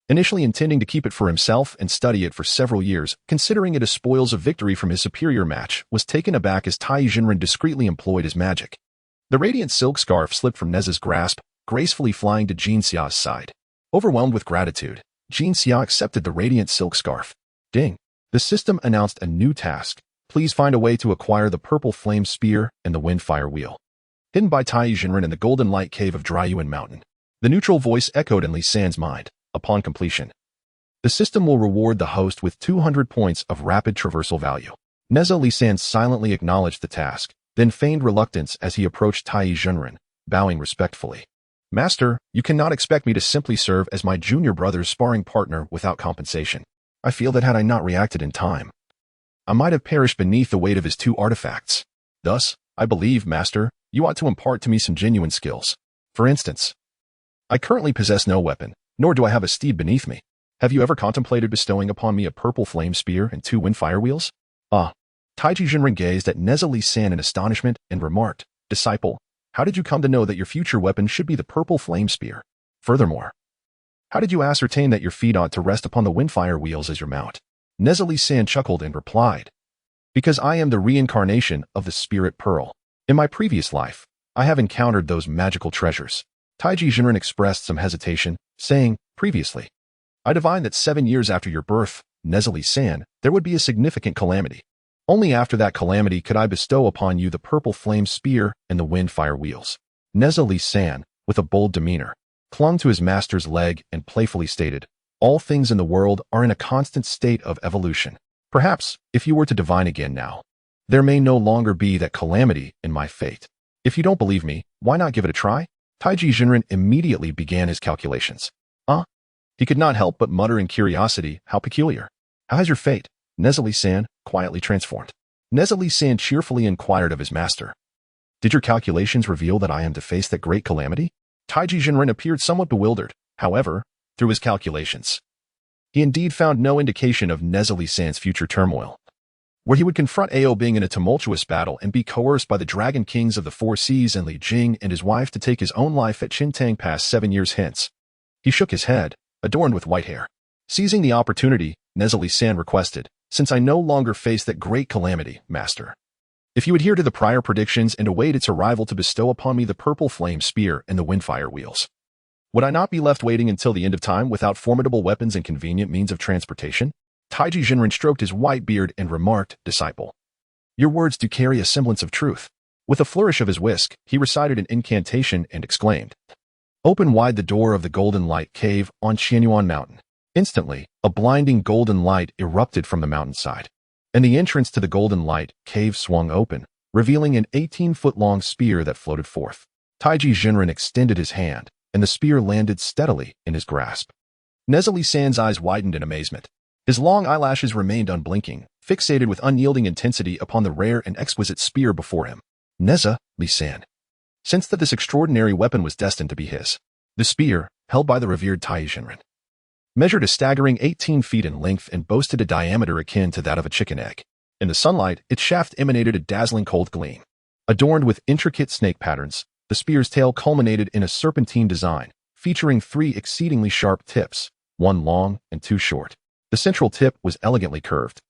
Speaker 1: initially intending to keep it for himself and study it for several years, considering it as spoils of victory from his superior match, was taken aback as Tai Zhenren discreetly employed his magic. The radiant silk scarf slipped from Nezha's grasp, gracefully flying to Jin Xia's side. Overwhelmed with gratitude, Jin Xia accepted the radiant silk scarf. Ding! The system announced a new task. Please find a way to acquire the purple flame spear and the windfire wheel, hidden by Tai Zhenren in the golden light cave of Drayuan Mountain. The neutral voice echoed in Li San's mind. Upon completion, the system will reward the host with 200 points of rapid traversal value. Nezha Li San silently acknowledged the task, then feigned reluctance as he approached Tai Zhenren, bowing respectfully. "Master, you cannot expect me to simply serve as my junior brother's sparring partner without compensation. I feel that had I not reacted in time, I might have perished beneath the weight of his 2 artifacts. Thus, I believe, Master, you ought to impart to me some genuine skills. For instance, I currently possess no weapon, nor do I have a steed beneath me. Have you ever contemplated bestowing upon me a purple flame spear and 2 windfire wheels?" "Ah." Tai Zhenren gazed at Nezha Li San in astonishment and remarked, "Disciple, how did you come to know that your future weapon should be the purple flame spear? Furthermore, how did you ascertain that your feet ought to rest upon the windfire wheels as your mount?" Nezha Li San chuckled and replied, "Because I am the reincarnation of the spirit pearl. In my previous life, I have encountered those magical treasures. Taiji Jinren expressed some hesitation, saying, previously, I divined that 7 years after your birth, Nezha-san, there would be a significant calamity. Only after that calamity could I bestow upon you the purple flame spear and the wind-fire wheels. Nezha-san, with a bold demeanor, clung to his master's leg and playfully stated, all things in the world are in a constant state of evolution. Perhaps, if you were to divine again now, there may no longer be that calamity in my fate. If you don't believe me, why not give it a try? Taiji Jinren immediately began his calculations. He could not help but mutter in curiosity, how peculiar. How has your fate, Nezha-san, quietly transformed? Nezha-san cheerfully inquired of his master. Did your calculations reveal that I am to face that great calamity? Taiji Jinren appeared somewhat bewildered. However, through his calculations, he indeed found no indication of Nezha-san's future turmoil, where he would confront Ao Bing in a tumultuous battle and be coerced by the Dragon Kings of the Four Seas and Li Jing and his wife to take his own life at Qintang Pass 7 years hence. He shook his head, adorned with white hair. Seizing the opportunity, Nezha-san requested, since I no longer face that great calamity, master, if you adhere to the prior predictions and await its arrival to bestow upon me the purple flame spear and the windfire wheels, would I not be left waiting until the end of time without formidable weapons and convenient means of transportation? Taiji Jinren stroked his white beard and remarked, disciple, your words do carry a semblance of truth. With a flourish of his whisk, he recited an incantation and exclaimed, open wide the door of the Golden Light Cave on Qianyuan Mountain. Instantly, a blinding golden light erupted from the mountainside, and the entrance to the Golden Light Cave swung open, revealing an 18-foot-long spear that floated forth. Taiji Jinren extended his hand, and the spear landed steadily in his grasp. Nezha-san's eyes widened in amazement. His long eyelashes remained unblinking, fixated with unyielding intensity upon the rare and exquisite spear before him. Nezha-san sensed that this extraordinary weapon was destined to be his. The spear, held by the revered Taiji Jinren, measured a staggering 18 feet in length and boasted a diameter akin to that of a chicken egg. In the sunlight, its shaft emanated a dazzling cold gleam. Adorned with intricate snake patterns, the spear's tail culminated in a serpentine design, featuring 3 exceedingly sharp tips, 1 long and 2 short. The central tip was elegantly curved,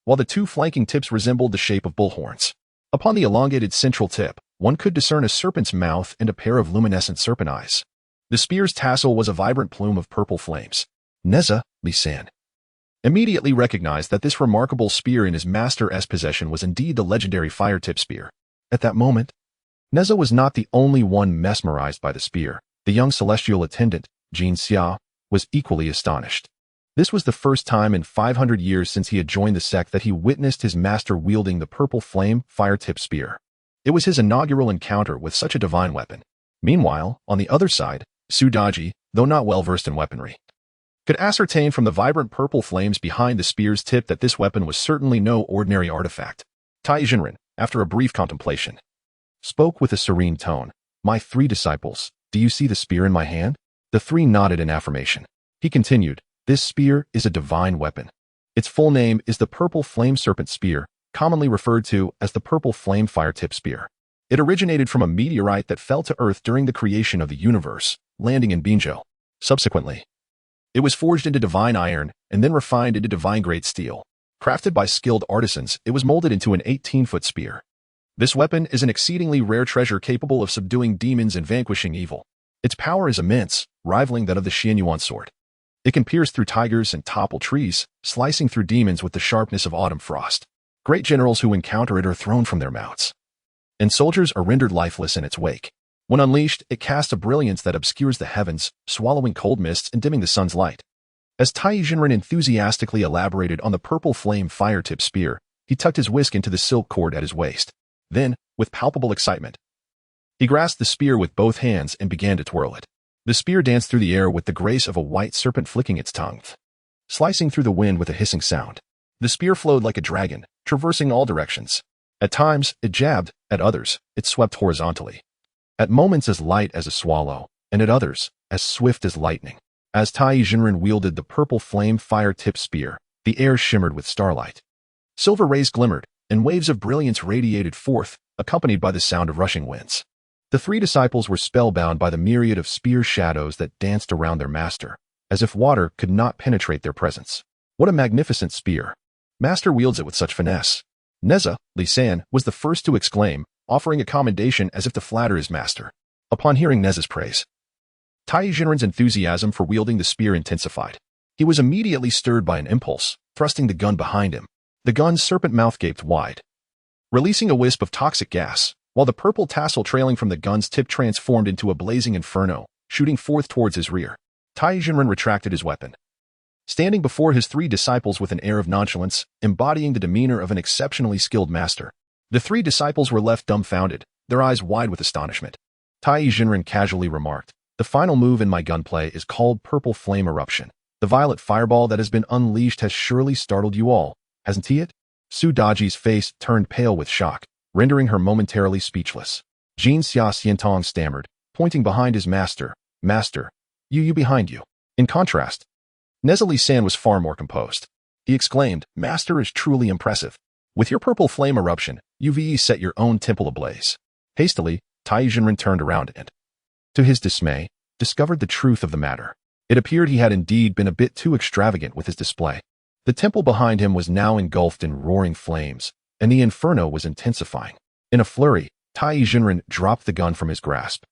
Speaker 1: while the 2 flanking tips resembled the shape of bullhorns. Upon the elongated central tip, one could discern a serpent's mouth and a pair of luminescent serpent eyes. The spear's tassel was a vibrant plume of purple flames. Nezha-san immediately recognized that this remarkable spear in his master's possession was indeed the legendary fire-tip spear. At that moment, Nezha was not the only one mesmerized by the spear. The young celestial attendant, Jin Xia, was equally astonished. This was the first time in 500 years since he had joined the sect that he witnessed his master wielding the purple flame fire-tip spear. It was his inaugural encounter with such a divine weapon. Meanwhile, on the other side, Su Daji, though not well versed in weaponry, could ascertain from the vibrant purple flames behind the spear's tip that this weapon was certainly no ordinary artifact. Taiji Jinren, after a brief contemplation, spoke with a serene tone. My 3 disciples, do you see the spear in my hand? The 3 nodded in affirmation. He continued, this spear is a divine weapon. Its full name is the Purple Flame Serpent Spear, commonly referred to as the Purple Flame Fire-Tip Spear. It originated from a meteorite that fell to Earth during the creation of the universe, landing in Binzhou. Subsequently, it was forged into divine iron and then refined into divine-grade steel. Crafted by skilled artisans, it was molded into an 18-foot spear. This weapon is an exceedingly rare treasure capable of subduing demons and vanquishing evil. Its power is immense, rivaling that of the Qianyuan sword. It can pierce through tigers and topple trees, slicing through demons with the sharpness of autumn frost. Great generals who encounter it are thrown from their mounts, and soldiers are rendered lifeless in its wake. When unleashed, it casts a brilliance that obscures the heavens, swallowing cold mists and dimming the sun's light. As Taiji Jinren enthusiastically elaborated on the purple flame fire-tip spear, he tucked his whisk into the silk cord at his waist. Then, with palpable excitement, he grasped the spear with both hands and began to twirl it. The spear danced through the air with the grace of a white serpent flicking its tongue, slicing through the wind with a hissing sound. The spear flowed like a dragon, traversing all directions. At times, it jabbed, at others, it swept horizontally. At moments as light as a swallow, and at others, as swift as lightning. As Taiji Jinren wielded the purple flame fire-tip spear, the air shimmered with starlight. Silver rays glimmered, and waves of brilliance radiated forth, accompanied by the sound of rushing winds. The 3 disciples were spellbound by the myriad of spear shadows that danced around their master, as if water could not penetrate their presence. What a magnificent spear! Master wields it with such finesse. Nezha-san was the first to exclaim, offering a commendation as if to flatter his master. Upon hearing Nezha's praise, Tai Jinren's enthusiasm for wielding the spear intensified. He was immediately stirred by an impulse, thrusting the gun behind him. The gun's serpent mouth gaped wide, releasing a wisp of toxic gas, while the purple tassel trailing from the gun's tip transformed into a blazing inferno, shooting forth towards his rear. Tai Jinren retracted his weapon, standing before his three disciples with an air of nonchalance, embodying the demeanor of an exceptionally skilled master. The three disciples were left dumbfounded, their eyes wide with astonishment. Tai Jinren casually remarked, "The final move in my gunplay is called Purple Flame Eruption. The violet fireball that has been unleashed has surely startled you all, hasn't it?" Su Daji's face turned pale with shock, rendering her momentarily speechless. Jin Xia Xiantong stammered, pointing behind his master, "Master, you behind you." In contrast, Nezha San was far more composed. He exclaimed, "Master is truly impressive. With your purple flame eruption, you've set your own temple ablaze." Hastily, Tai Jinren turned around and, to his dismay, discovered the truth of the matter. It appeared he had indeed been a bit too extravagant with his display. The temple behind him was now engulfed in roaring flames, and the inferno was intensifying. In a flurry, Tai Jinren dropped the gun from his grasp,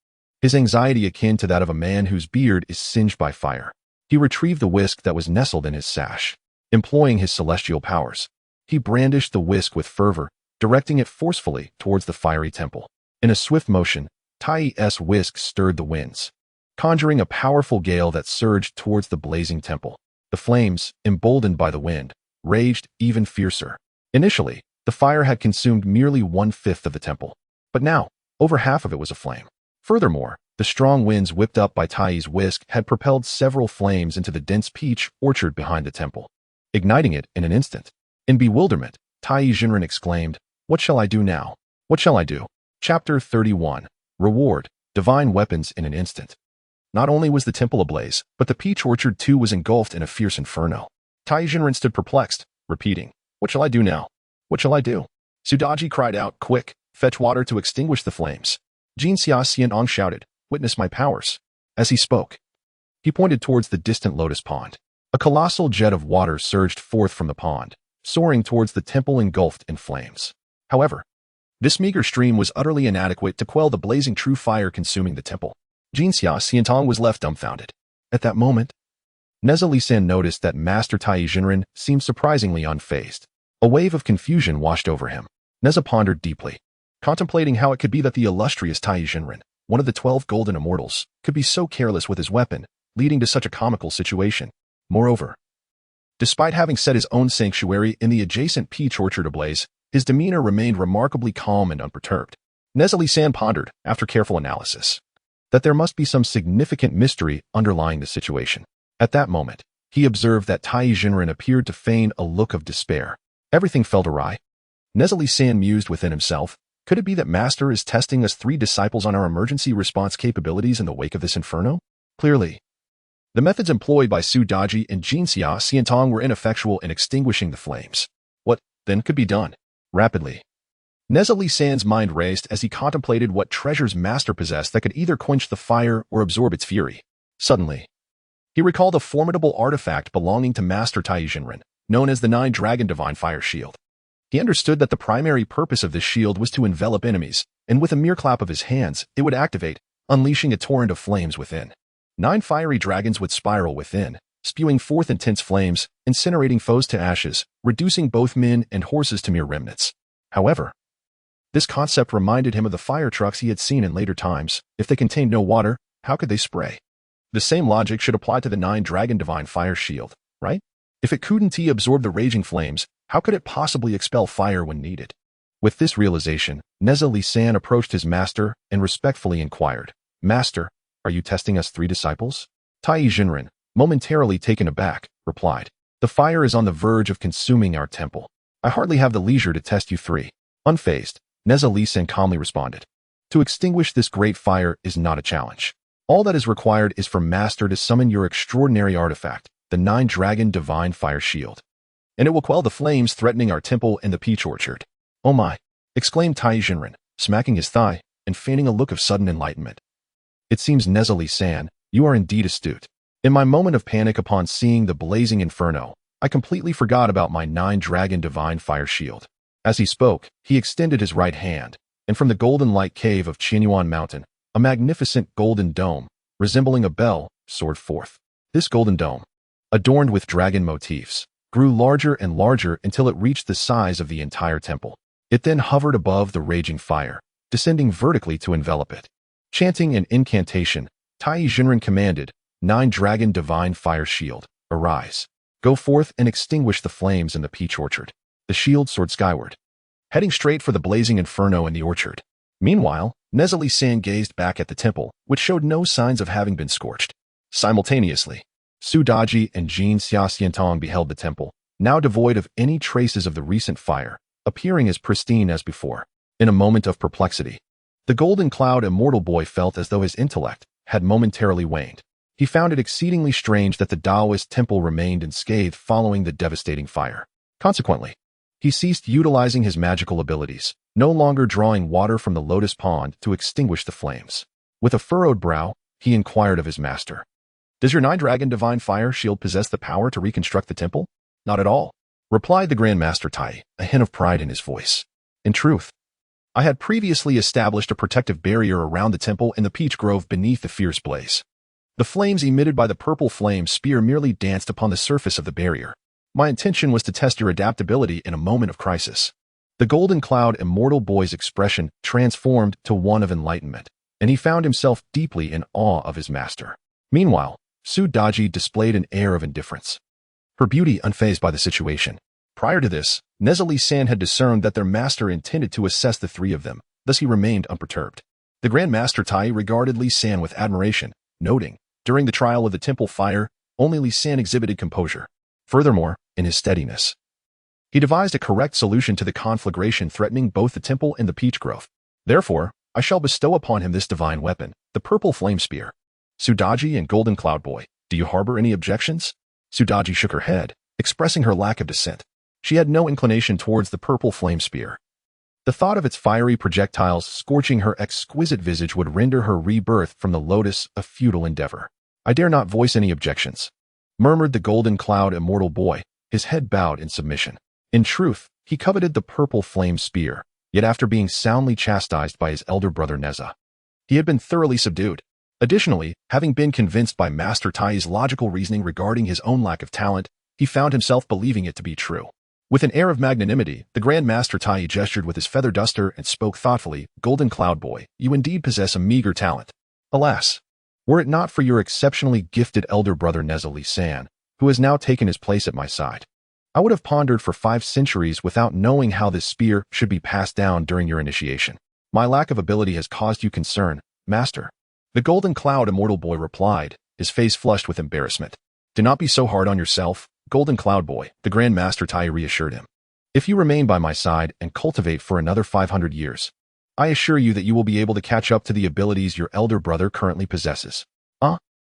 Speaker 1: his anxiety akin to that of a man whose beard is singed by fire. He retrieved the whisk that was nestled in his sash. Employing his celestial powers, he brandished the whisk with fervor, directing it forcefully towards the fiery temple. In a swift motion, Tai's whisk stirred the winds, conjuring a powerful gale that surged towards the blazing temple. The flames, emboldened by the wind, raged even fiercer. Initially, the fire had consumed merely 1/5 of the temple, but now, over half of it was aflame. Furthermore, the strong winds whipped up by Tai's whisk had propelled several flames into the dense peach orchard behind the temple, igniting it in an instant. In bewilderment, Tai Jinren exclaimed, "What shall I do now? What shall I do?" Chapter 31. Reward, Divine Weapons in an Instant. Not only was the temple ablaze, but the peach orchard too was engulfed in a fierce inferno. Tai Jinren stood perplexed, repeating, "What shall I do now? What shall I do?" Sudaji cried out, "Quick, fetch water to extinguish the flames." Jin Xia Xiantong shouted, "Witness my powers." As he spoke, he pointed towards the distant lotus pond. A colossal jet of water surged forth from the pond, soaring towards the temple engulfed in flames. However, this meager stream was utterly inadequate to quell the blazing true fire consuming the temple. Jin Xia Xiantong was left dumbfounded. At that moment, Nezha San noticed that Master Tai Jinren seemed surprisingly unfazed. A wave of confusion washed over him. Nezha pondered deeply, contemplating how it could be that the illustrious Tai Jinren, one of the 12 golden immortals, could be so careless with his weapon, leading to such a comical situation. Moreover, despite having set his own sanctuary in the adjacent peach orchard ablaze, his demeanor remained remarkably calm and unperturbed. Nezha San pondered, after careful analysis, that there must be some significant mystery underlying the situation. At that moment, he observed that Tai Jinren appeared to feign a look of despair. Everything felt awry. Nezha San mused within himself, could it be that Master is testing us three disciples on our emergency response capabilities in the wake of this inferno? Clearly, the methods employed by Su Daji and Jin Xia Xiantong were ineffectual in extinguishing the flames. What, then, could be done? Rapidly, Nezha San's mind raced as he contemplated what treasures Master possessed that could either quench the fire or absorb its fury. Suddenly, he recalled a formidable artifact belonging to Master Tai Jinren, known as the 9-Dragon Divine Fire Shield. He understood that the primary purpose of this shield was to envelop enemies, and with a mere clap of his hands, it would activate, unleashing a torrent of flames within. 9 fiery dragons would spiral within, spewing forth intense flames, incinerating foes to ashes, reducing both men and horses to mere remnants. However, this concept reminded him of the fire trucks he had seen in later times. If they contained no water, how could they spray? The same logic should apply to the 9-Dragon Divine Fire Shield, right? If it couldn't absorb the raging flames, how could it possibly expel fire when needed? With this realization, Nezha San approached his master and respectfully inquired, "Master, are you testing us three disciples?" Tai Jinren, momentarily taken aback, replied, "The fire is on the verge of consuming our temple. I hardly have the leisure to test you three." Unfazed, Nezha San calmly responded, "To extinguish this great fire is not a challenge. All that is required is for Master to summon your extraordinary artifact, the 9-Dragon Divine Fire Shield, and it will quell the flames threatening our temple and the peach orchard." "Oh my!" exclaimed Tai Jinren, smacking his thigh and feigning a look of sudden enlightenment. "It seems, Nezha San, you are indeed astute. In my moment of panic upon seeing the blazing inferno, I completely forgot about my 9-Dragon Divine Fire Shield." As he spoke, he extended his right hand, and from the golden light cave of Qianyuan Mountain, a magnificent golden dome, resembling a bell, soared forth. This golden dome, adorned with dragon motifs, grew larger and larger until it reached the size of the entire temple. It then hovered above the raging fire, descending vertically to envelop it. Chanting an incantation, Tai Jinren commanded, 9 dragon divine fire shield, arise. Go forth and extinguish the flames in the peach orchard. The shield soared skyward, heading straight for the blazing inferno in the orchard. Meanwhile, Nezha San gazed back at the temple, which showed no signs of having been scorched. Simultaneously, Su Daji and Jin Xiaxiantong beheld the temple, now devoid of any traces of the recent fire, appearing as pristine as before. In a moment of perplexity, the golden cloud immortal boy felt as though his intellect had momentarily waned. He found it exceedingly strange that the Taoist temple remained unscathed following the devastating fire. Consequently, he ceased utilizing his magical abilities, no longer drawing water from the lotus pond to extinguish the flames. With a furrowed brow, he inquired of his master, "Does your 9-dragon divine fire shield possess the power to reconstruct the temple?" "Not at all," replied the Grand Master Tai, a hint of pride in his voice. "In truth, I had previously established a protective barrier around the temple in the peach grove beneath the fierce blaze. The flames emitted by the purple flame spear merely danced upon the surface of the barrier. My intention was to test your adaptability in a moment of crisis." The golden cloud immortal boy's expression transformed to one of enlightenment, and he found himself deeply in awe of his master. Meanwhile, Su Daji displayed an air of indifference, her beauty unfazed by the situation. Prior to this, Nezha San had discerned that their master intended to assess the 3 of them, thus he remained unperturbed. The Grand Master Tai regarded Li San with admiration, noting, during the trial of the temple fire, only Li San exhibited composure. Furthermore, in his steadiness, he devised a correct solution to the conflagration threatening both the temple and the peach grove. Therefore, I shall bestow upon him this divine weapon, the purple flame spear. Su Daji and Golden Cloud Boy, do you harbor any objections? Su Daji shook her head, expressing her lack of dissent. She had no inclination towards the purple flame spear. The thought of its fiery projectiles scorching her exquisite visage would render her rebirth from the lotus a futile endeavor. "I dare not voice any objections," murmured the Golden Cloud immortal boy, his head bowed in submission. In truth, he coveted the purple flame spear, yet after being soundly chastised by his elder brother Nezha, he had been thoroughly subdued. Additionally, having been convinced by Master Tai's logical reasoning regarding his own lack of talent, he found himself believing it to be true. With an air of magnanimity, the Grand Master Tai gestured with his feather duster and spoke thoughtfully, "Golden Cloud Boy, you indeed possess a meager talent. Alas, were it not for your exceptionally gifted elder brother Nezha San, who has now taken his place at my side, I would have pondered for 5 centuries without knowing how this spear should be passed down during your initiation. My lack of ability has caused you concern, Master." The Golden Cloud immortal boy replied, his face flushed with embarrassment. "Do not be so hard on yourself, Golden Cloud Boy," the Grand Master Tai reassured him. "If you remain by my side and cultivate for another 500 years, I assure you that you will be able to catch up to the abilities your elder brother currently possesses."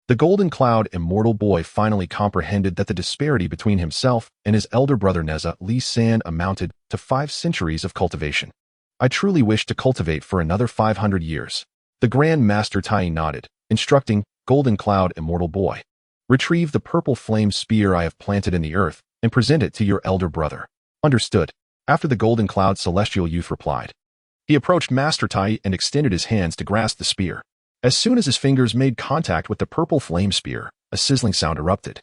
Speaker 1: The Golden Cloud immortal boy finally comprehended that the disparity between himself and his elder brother Nezha San amounted to 5 centuries of cultivation. "I truly wish to cultivate for another 500 years. The Grand Master Tai nodded, instructing Golden Cloud immortal boy, "Retrieve the purple flame spear I have planted in the earth and present it to your elder brother." "Understood," after the Golden Cloud celestial youth replied. He approached Master Tai and extended his hands to grasp the spear. As soon as his fingers made contact with the purple flame spear, a sizzling sound erupted,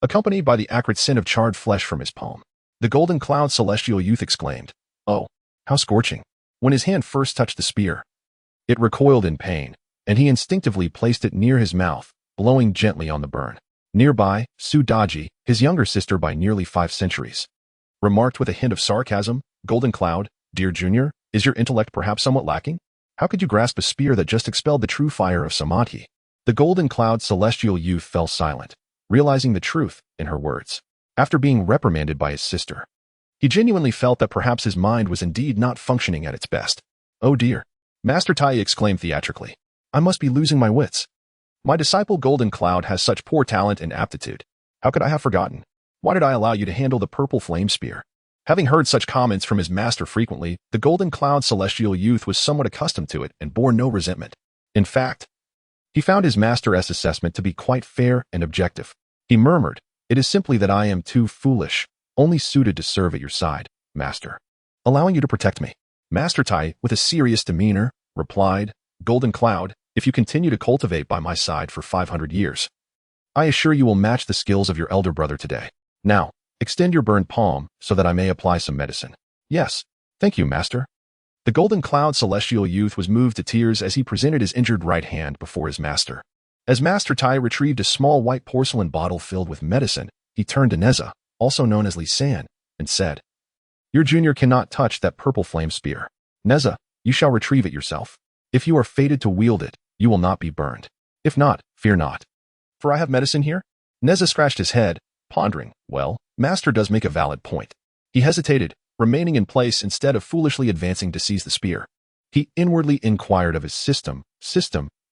Speaker 1: accompanied by the acrid scent of charred flesh from his palm. The Golden Cloud celestial youth exclaimed, "Oh, how scorching!" When his hand first touched the spear, it recoiled in pain, and he instinctively placed it near his mouth, blowing gently on the burn. Nearby, Su Daji, his younger sister by nearly 5 centuries, remarked with a hint of sarcasm, "Golden Cloud, dear junior, is your intellect perhaps somewhat lacking? How could you grasp a spear that just expelled the true fire of Samadhi?" The Golden Cloud celestial youth fell silent, realizing the truth in her words. After being reprimanded by his sister, he genuinely felt that perhaps his mind was indeed not functioning at its best. "Oh dear," Master Tai exclaimed theatrically, "I must be losing my wits. My disciple Golden Cloud has such poor talent and aptitude. How could I have forgotten? Why did I allow you to handle the purple flame spear?" Having heard such comments from his master frequently, the Golden Cloud celestial youth was somewhat accustomed to it and bore no resentment. In fact, he found his master's assessment to be quite fair and objective. He murmured, "It is simply that I am too foolish, only suited to serve at your side, Master, allowing you to protect me." Master Tai, with a serious demeanor, replied, Golden Cloud, if you continue to cultivate by my side for 500 years, I assure you will match the skills of your elder brother today. Now, extend your burned palm so that I may apply some medicine. Yes, thank you, Master. The Golden Cloud celestial youth was moved to tears as he presented his injured right hand before his master. As Master Tai retrieved a small white porcelain bottle filled with medicine, he turned to Nezha, also known as Li San, and said, Your junior cannot touch that purple flame spear. Nezha, you shall retrieve it yourself. If you are fated to wield it, you will not be burned. If not, fear not. For I have medicine here? Nezha scratched his head, pondering, well, Master does make a valid point. He hesitated, remaining in place instead of foolishly advancing to seize the spear. He inwardly inquired of his system,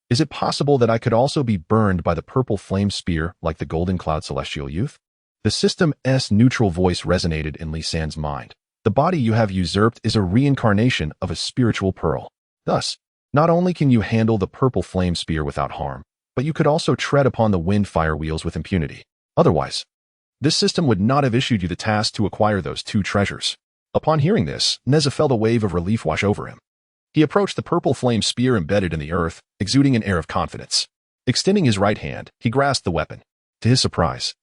Speaker 1: is it possible that I could also be burned by the purple flame spear like the Golden Cloud celestial youth? The system's neutral voice resonated in Li San's mind. The body you have usurped is a reincarnation of a spiritual pearl. Thus, not only can you handle the purple flame spear without harm, but you could also tread upon the wind fire wheels with impunity. Otherwise, this system would not have issued you the task to acquire those two treasures. Upon hearing this, Nezha felt a wave of relief wash over him. He approached the purple flame spear embedded in the earth, exuding an air of confidence. Extending his right hand, he grasped the weapon. To his surprise,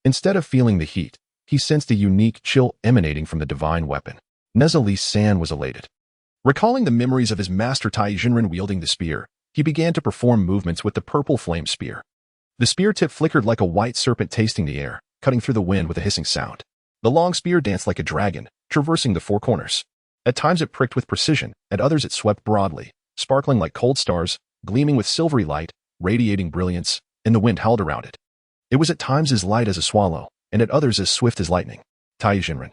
Speaker 1: instead of feeling the heat, he sensed a unique chill emanating from the divine weapon. Nezha Li San was elated. Recalling the memories of his master Tai Jinren wielding the spear, he began to perform movements with the purple flame spear. The spear tip flickered like a white serpent tasting the air, cutting through the wind with a hissing sound. The long spear danced like a dragon, traversing the four corners. At times it pricked with precision, at others it swept broadly, sparkling like cold stars, gleaming with silvery light, radiating brilliance, and the wind howled around it. It was at times as light as a swallow, and at others as swift as lightning. Tai Jinren,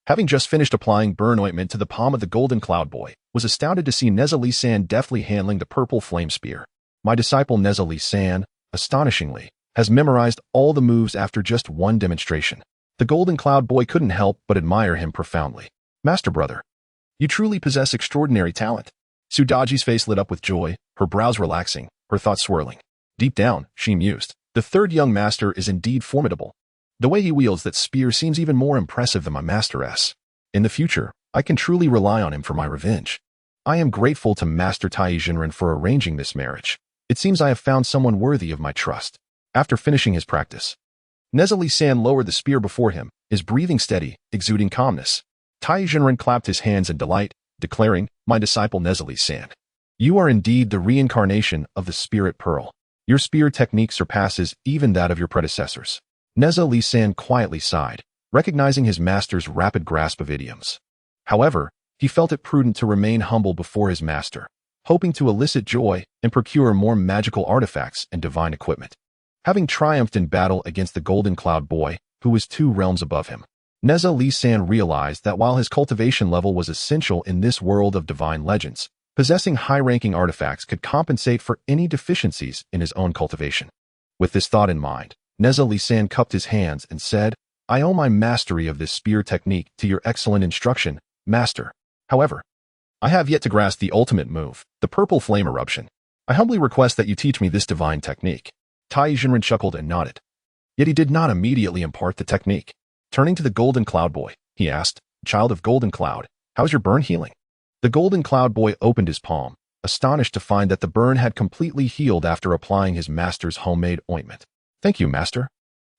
Speaker 1: having just finished applying burn ointment to the palm of the Golden Cloud boy, was astounded to see Nezha Li San deftly handling the purple flame spear. My disciple Nezha Li San, astonishingly, has memorized all the moves after just one demonstration. The Golden Cloud boy couldn't help but admire him profoundly. Master brother, you truly possess extraordinary talent. Sudaji's face lit up with joy, her brows relaxing, her thoughts swirling. Deep down, she mused, the third young master is indeed formidable. The way he wields that spear seems even more impressive than my master's. In the future, I can truly rely on him for my revenge. I am grateful to Master Tai Jinren for arranging this marriage. It seems I have found someone worthy of my trust. After finishing his practice, Nezha Li San lowered the spear before him, his breathing steady, exuding calmness. Tai Jinren clapped his hands in delight, declaring, My disciple Nezha Li San, you are indeed the reincarnation of the spirit pearl. Your spear technique surpasses even that of your predecessors. Nezha Li San quietly sighed, recognizing his master's rapid grasp of idioms. However, he felt it prudent to remain humble before his master, hoping to elicit joy and procure more magical artifacts and divine equipment. Having triumphed in battle against the Golden Cloud boy, who was 2 realms above him, Nezha Li San realized that while his cultivation level was essential in this world of divine legends, possessing high-ranking artifacts could compensate for any deficiencies in his own cultivation. With this thought in mind, Nezha Li San cupped his hands and said, I owe my mastery of this spear technique to your excellent instruction, Master. However, I have yet to grasp the ultimate move, the purple flame eruption. I humbly request that you teach me this divine technique. Tai Jinren chuckled and nodded. Yet he did not immediately impart the technique. Turning to the Golden Cloud boy, he asked, Child of Golden Cloud, how's your burn healing? The Golden Cloud boy opened his palm, astonished to find that the burn had completely healed after applying his master's homemade ointment. Thank you, Master.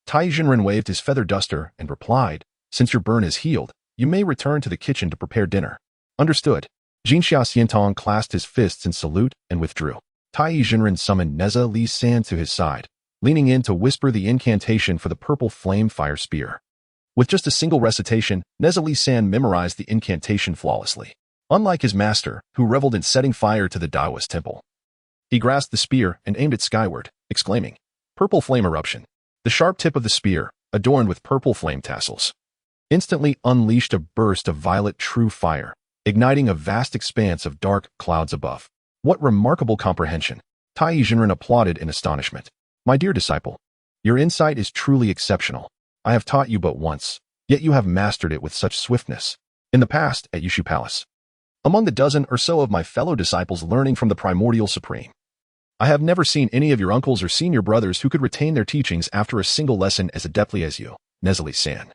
Speaker 1: Tai Jinren waved his feather duster and replied, Since your burn is healed, you may return to the kitchen to prepare dinner. Understood. Jinxia Xiantong clasped his fists in salute and withdrew. Tai Jinren summoned Nezha Li San to his side, leaning in to whisper the incantation for the purple flame fire spear. With just a single recitation, Nezha Li San memorized the incantation flawlessly. Unlike his master, who reveled in setting fire to the Taoist temple, he grasped the spear and aimed it skyward, exclaiming, Purple flame eruption. The sharp tip of the spear, adorned with purple flame tassels, instantly unleashed a burst of violet true fire, igniting a vast expanse of dark clouds above. What remarkable comprehension! Tai Jinren applauded in astonishment. My dear disciple, your insight is truly exceptional. I have taught you but once, yet you have mastered it with such swiftness. In the past, at Yushu Palace, among the dozen or so of my fellow disciples learning from the Primordial Supreme, I have never seen any of your uncles or senior brothers who could retain their teachings after a single lesson as adeptly as you, Nezha Li San.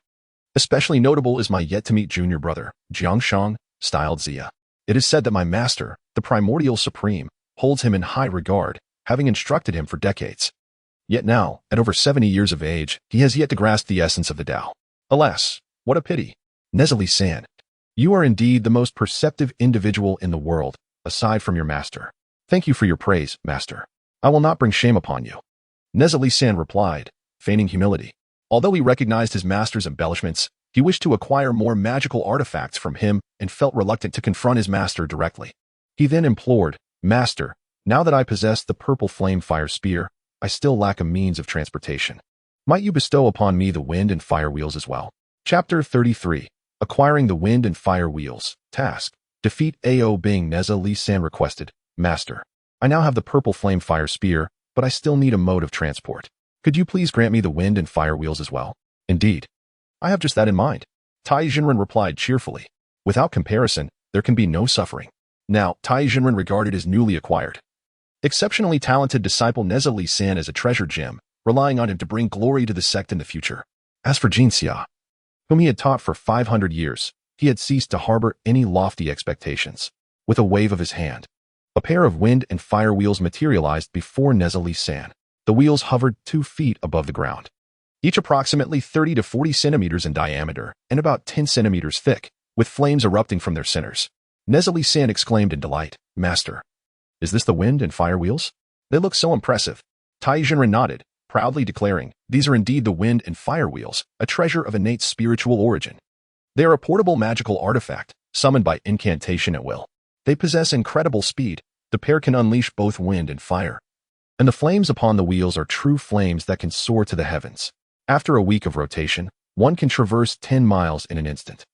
Speaker 1: Especially notable is my yet-to-meet junior brother, Jiang Shang, styled Zia. It is said that my master, the Primordial Supreme, holds him in high regard, having instructed him for decades. Yet now, at over 70 years of age, he has yet to grasp the essence of the Tao. Alas, what a pity. Nezha-san, you are indeed the most perceptive individual in the world, aside from your master. Thank you for your praise, master. I will not bring shame upon you. Nezha-san replied, feigning humility. Although he recognized his master's embellishments, he wished to acquire more magical artifacts from him and felt reluctant to confront his master directly. He then implored, Master, now that I possess the purple flame fire spear, I still lack a means of transportation. Might you bestow upon me the wind and fire wheels as well? Chapter 33. Acquiring the wind and fire wheels. Task. Defeat Ao Bing. Nezha-san requested, Master, I now have the purple flame fire spear, but I still need a mode of transport. Could you please grant me the wind and fire wheels as well? Indeed. I have just that in mind. Tai Jinren replied cheerfully. Without comparison, there can be no suffering. Now, Tai Jinren regarded his newly acquired, exceptionally talented disciple Nezha-san as a treasure gem, relying on him to bring glory to the sect in the future. As for Jinxia, whom he had taught for 500 years, he had ceased to harbor any lofty expectations. With a wave of his hand, a pair of wind and fire wheels materialized before Nezha-san. The wheels hovered 2 feet above the ground, each approximately 30 to 40 centimeters in diameter and about 10 centimeters thick, with flames erupting from their centers. Nezha-san exclaimed in delight, Master, is this the wind and fire wheels? They look so impressive. Tai Jinren nodded, proudly declaring, these are indeed the wind and fire wheels, a treasure of innate spiritual origin. They are a portable magical artifact, summoned by incantation at will. They possess incredible speed. The pair can unleash both wind and fire. And the flames upon the wheels are true flames that can soar to the heavens. After a week of rotation, one can traverse 10 miles in an instant.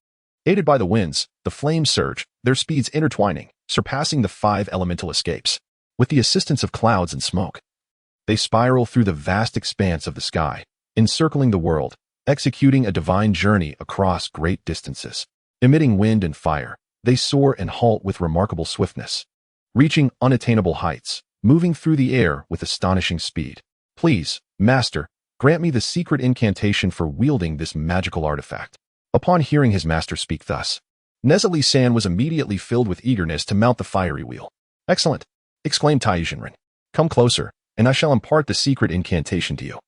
Speaker 1: Aided by the winds, the flames surge, their speeds intertwining, surpassing the 5 elemental escapes. With the assistance of clouds and smoke, they spiral through the vast expanse of the sky, encircling the world, executing a divine journey across great distances. Emitting wind and fire, they soar and halt with remarkable swiftness, reaching unattainable heights, moving through the air with astonishing speed. Please, Master, grant me the secret incantation for wielding this magical artifact. Upon hearing his master speak thus, Nezha-san was immediately filled with eagerness to mount the fiery wheel. Excellent, exclaimed Tai Jinren. Come closer, and I shall impart the secret incantation to you.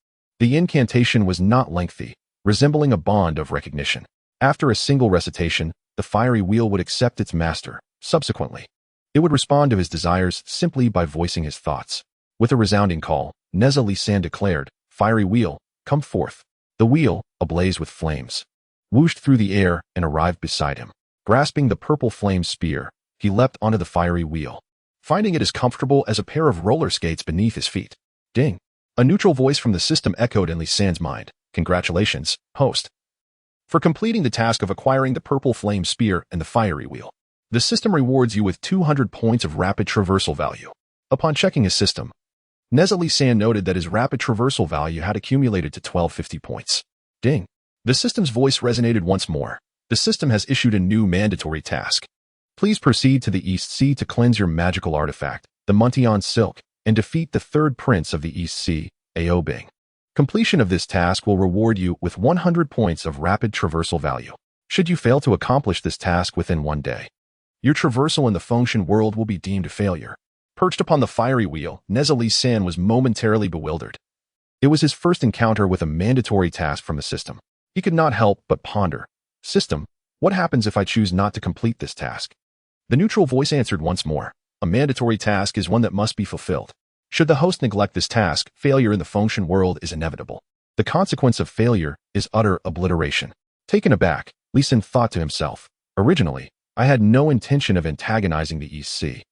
Speaker 1: The incantation was not lengthy, resembling a bond of recognition. After a single recitation, the fiery wheel would accept its master. Subsequently, it would respond to his desires simply by voicing his thoughts. With a resounding call, Nezha-san declared, Fiery wheel, come forth. The wheel, ablaze with flames, whooshed through the air and arrived beside him. Grasping the purple flame spear, he leapt onto the fiery wheel, finding it as comfortable as a pair of roller skates beneath his feet. Ding! A neutral voice from the system echoed in Lee-san's mind. Congratulations, host, for completing the task of acquiring the purple flame spear and the fiery wheel. The system rewards you with 200 points of rapid traversal value. Upon checking his system, Nezha-san noted that his rapid traversal value had accumulated to 1250 points. Ding! The system's voice resonated once more. The system has issued a new mandatory task. Please proceed to the East Sea to cleanse your magical artifact, the Muntion Silk, and defeat the 3rd prince of the East Sea, Ao Bing. Completion of this task will reward you with 100 points of rapid traversal value. Should you fail to accomplish this task within 1 day, your traversal in the Fengshen world will be deemed a failure. Perched upon the fiery wheel, Nezha-san was momentarily bewildered. It was his first encounter with a mandatory task from the system. He could not help but ponder. System, what happens if I choose not to complete this task? The neutral voice answered once more. A mandatory task is one that must be fulfilled. Should the host neglect this task, failure in the Fengshen world is inevitable. The consequence of failure is utter obliteration. Taken aback, Lee-san thought to himself, originally, I had no intention of antagonizing the East Sea.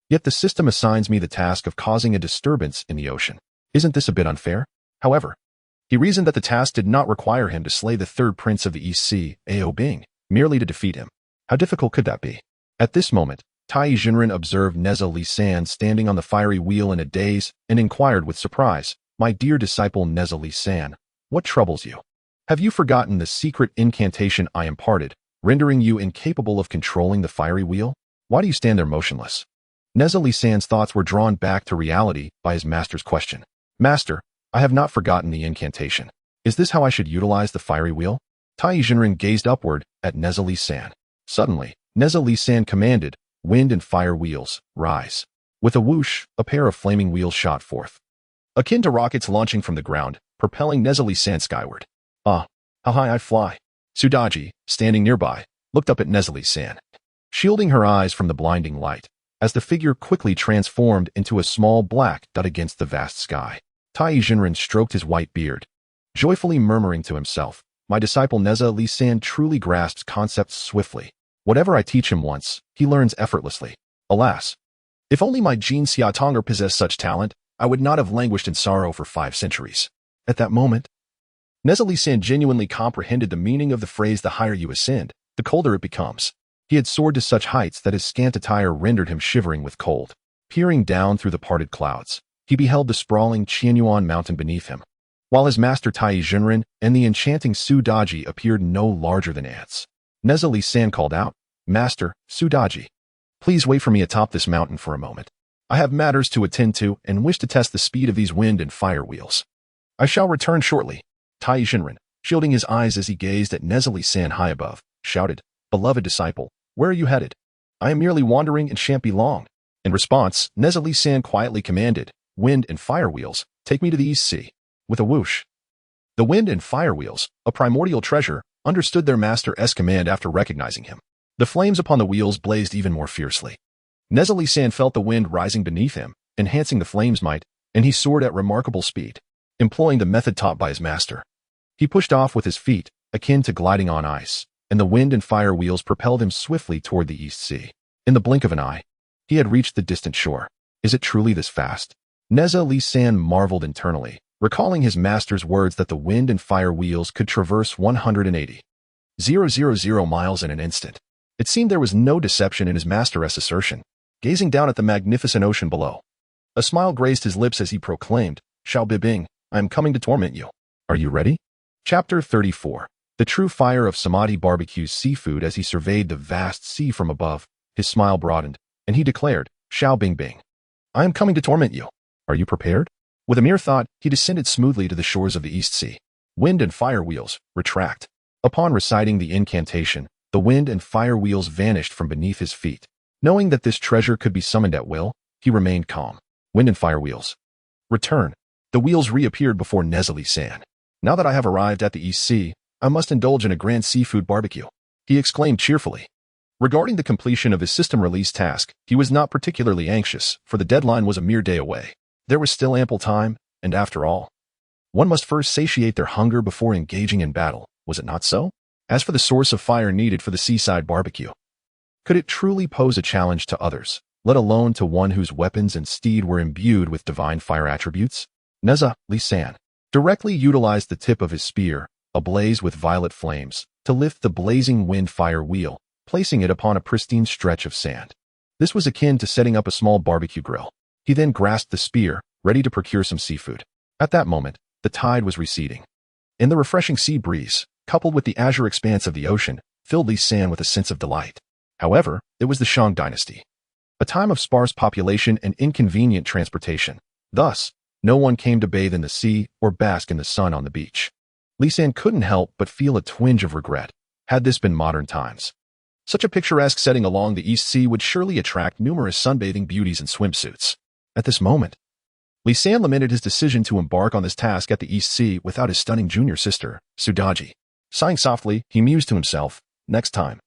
Speaker 1: Yet the system assigns me the task of causing a disturbance in the ocean. Isn't this a bit unfair? However, he reasoned that the task did not require him to slay the 3rd prince of the East Sea, Ao Bing, merely to defeat him. How difficult could that be? At this moment, Tai Jinren observed Nezha-san standing on the fiery wheel in a daze and inquired with surprise, My dear disciple Nezha-san, what troubles you? Have you forgotten the secret incantation I imparted, rendering you incapable of controlling the fiery wheel? Why do you stand there motionless? Nezha-san's thoughts were drawn back to reality by his master's question. Master, I have not forgotten the incantation. Is this how I should utilize the fiery wheel? Tai Jinren gazed upward at Nezha-san. Suddenly, Nezha-san commanded, Wind and fire wheels, rise. With a whoosh, a pair of flaming wheels shot forth, akin to rockets launching from the ground, propelling Nezha-Lee-San skyward. Ah, how high I fly. Sudaji, standing nearby, looked up at Nezha-Lee-San, shielding her eyes from the blinding light, as the figure quickly transformed into a small black dot against the vast sky. Tai Jinren stroked his white beard, joyfully murmuring to himself, "My disciple Nezha-Lee-San truly grasps concepts swiftly. Whatever I teach him once, he learns effortlessly. Alas, if only my Jin Xiaotonger possessed such talent, I would not have languished in sorrow for 5 centuries." At that moment, Nezha-Lee-San genuinely comprehended the meaning of the phrase, "The higher you ascend, the colder it becomes." He had soared to such heights that his scant attire rendered him shivering with cold. Peering down through the parted clouds, he beheld the sprawling Qianyuan mountain beneath him, while his master Tai Jinren and the enchanting Sudaji appeared no larger than ants. Nezha-Lee-San called out, "Master, Sudaji, please wait for me atop this mountain for a moment. I have matters to attend to and wish to test the speed of these wind and fire wheels. I shall return shortly." Tai Jinren, shielding his eyes as he gazed at Nezha-Lee-San high above, shouted, "Beloved disciple, where are you headed?" "I am merely wandering and shan't be long." In response, Nezha-Lee-San quietly commanded, "Wind and fire wheels, take me to the East Sea." With a whoosh, the wind and fire wheels, a primordial treasure, understood their master's command after recognizing him. The flames upon the wheels blazed even more fiercely. Nezha-Lee-San felt the wind rising beneath him, enhancing the flame's might, and he soared at remarkable speed, employing the method taught by his master. He pushed off with his feet, akin to gliding on ice, and the wind and fire wheels propelled him swiftly toward the East Sea. In the blink of an eye, he had reached the distant shore. Is it truly this fast? Nezha-Lee-San marveled internally, recalling his master's words that the wind and fire wheels could traverse 180,000 miles in an instant. It seemed there was no deception in his master's assertion. Gazing down at the magnificent ocean below, a smile graced his lips as he proclaimed, "Xiao Bibing, I am coming to torment you. Are you ready?" Chapter 34. The true fire of Samadhi barbecues seafood. As he surveyed the vast sea from above, his smile broadened, and he declared, "Xiao Bingbing, I am coming to torment you. Are you prepared?" With a mere thought, he descended smoothly to the shores of the East Sea. Wind and fire wheels, retract. Upon reciting the incantation, the wind and fire wheels vanished from beneath his feet. Knowing that this treasure could be summoned at will, he remained calm. Wind and fire wheels, return. The wheels reappeared before Nezha-Lee-San. "Now that I have arrived at the East Sea, I must indulge in a grand seafood barbecue," he exclaimed cheerfully. Regarding the completion of his system release task, he was not particularly anxious, for the deadline was a mere day away. There was still ample time, and after all, one must first satiate their hunger before engaging in battle, was it not so? As for the source of fire needed for the seaside barbecue, could it truly pose a challenge to others, let alone to one whose weapons and steed were imbued with divine fire attributes? Nezha-Lee-San directly utilized the tip of his spear, ablaze with violet flames, to lift the blazing wind-fire wheel, placing it upon a pristine stretch of sand. This was akin to setting up a small barbecue grill. He then grasped the spear, ready to procure some seafood. At that moment, the tide was receding, and the refreshing sea breeze, coupled with the azure expanse of the ocean, filled Lee-San with a sense of delight. However, it was the Shang Dynasty, a time of sparse population and inconvenient transportation. Thus, no one came to bathe in the sea or bask in the sun on the beach. Lee-San couldn't help but feel a twinge of regret. Had this been modern times, such a picturesque setting along the East Sea would surely attract numerous sunbathing beauties in swimsuits. At this moment, Lee-San lamented his decision to embark on this task at the East Sea without his stunning junior sister, Sudaji. Sighing softly, he mused to himself, "Next time,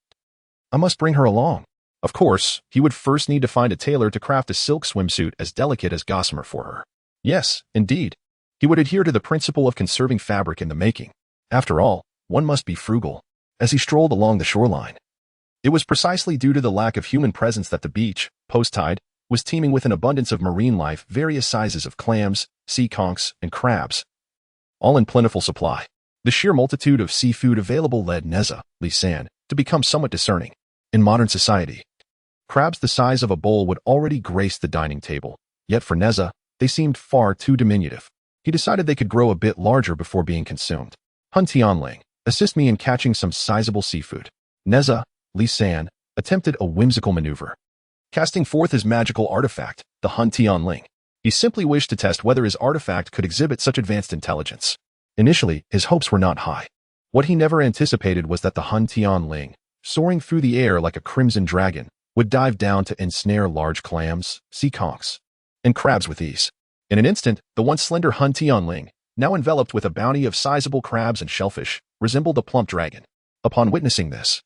Speaker 1: I must bring her along." Of course, he would first need to find a tailor to craft a silk swimsuit as delicate as gossamer for her. Yes, indeed, he would adhere to the principle of conserving fabric in the making. After all, one must be frugal. As he strolled along the shoreline, it was precisely due to the lack of human presence that the beach, post-tide, was teeming with an abundance of marine life, various sizes of clams, sea conchs, and crabs, all in plentiful supply. The sheer multitude of seafood available led Nezha-Lee-San to become somewhat discerning. In modern society, crabs the size of a bowl would already grace the dining table, yet for Nezha, they seemed far too diminutive. He decided they could grow a bit larger before being consumed. "Hun Tianling, assist me in catching some sizable seafood." Nezha-Lee-San attempted a whimsical maneuver, casting forth his magical artifact, the Hun Tianling. He simply wished to test whether his artifact could exhibit such advanced intelligence. Initially, his hopes were not high. What he never anticipated was that the Hun Tianling, soaring through the air like a crimson dragon, would dive down to ensnare large clams, sea conchs, and crabs with ease. In an instant, the once slender Hun Tianling, now enveloped with a bounty of sizable crabs and shellfish, resembled a plump dragon. Upon witnessing this,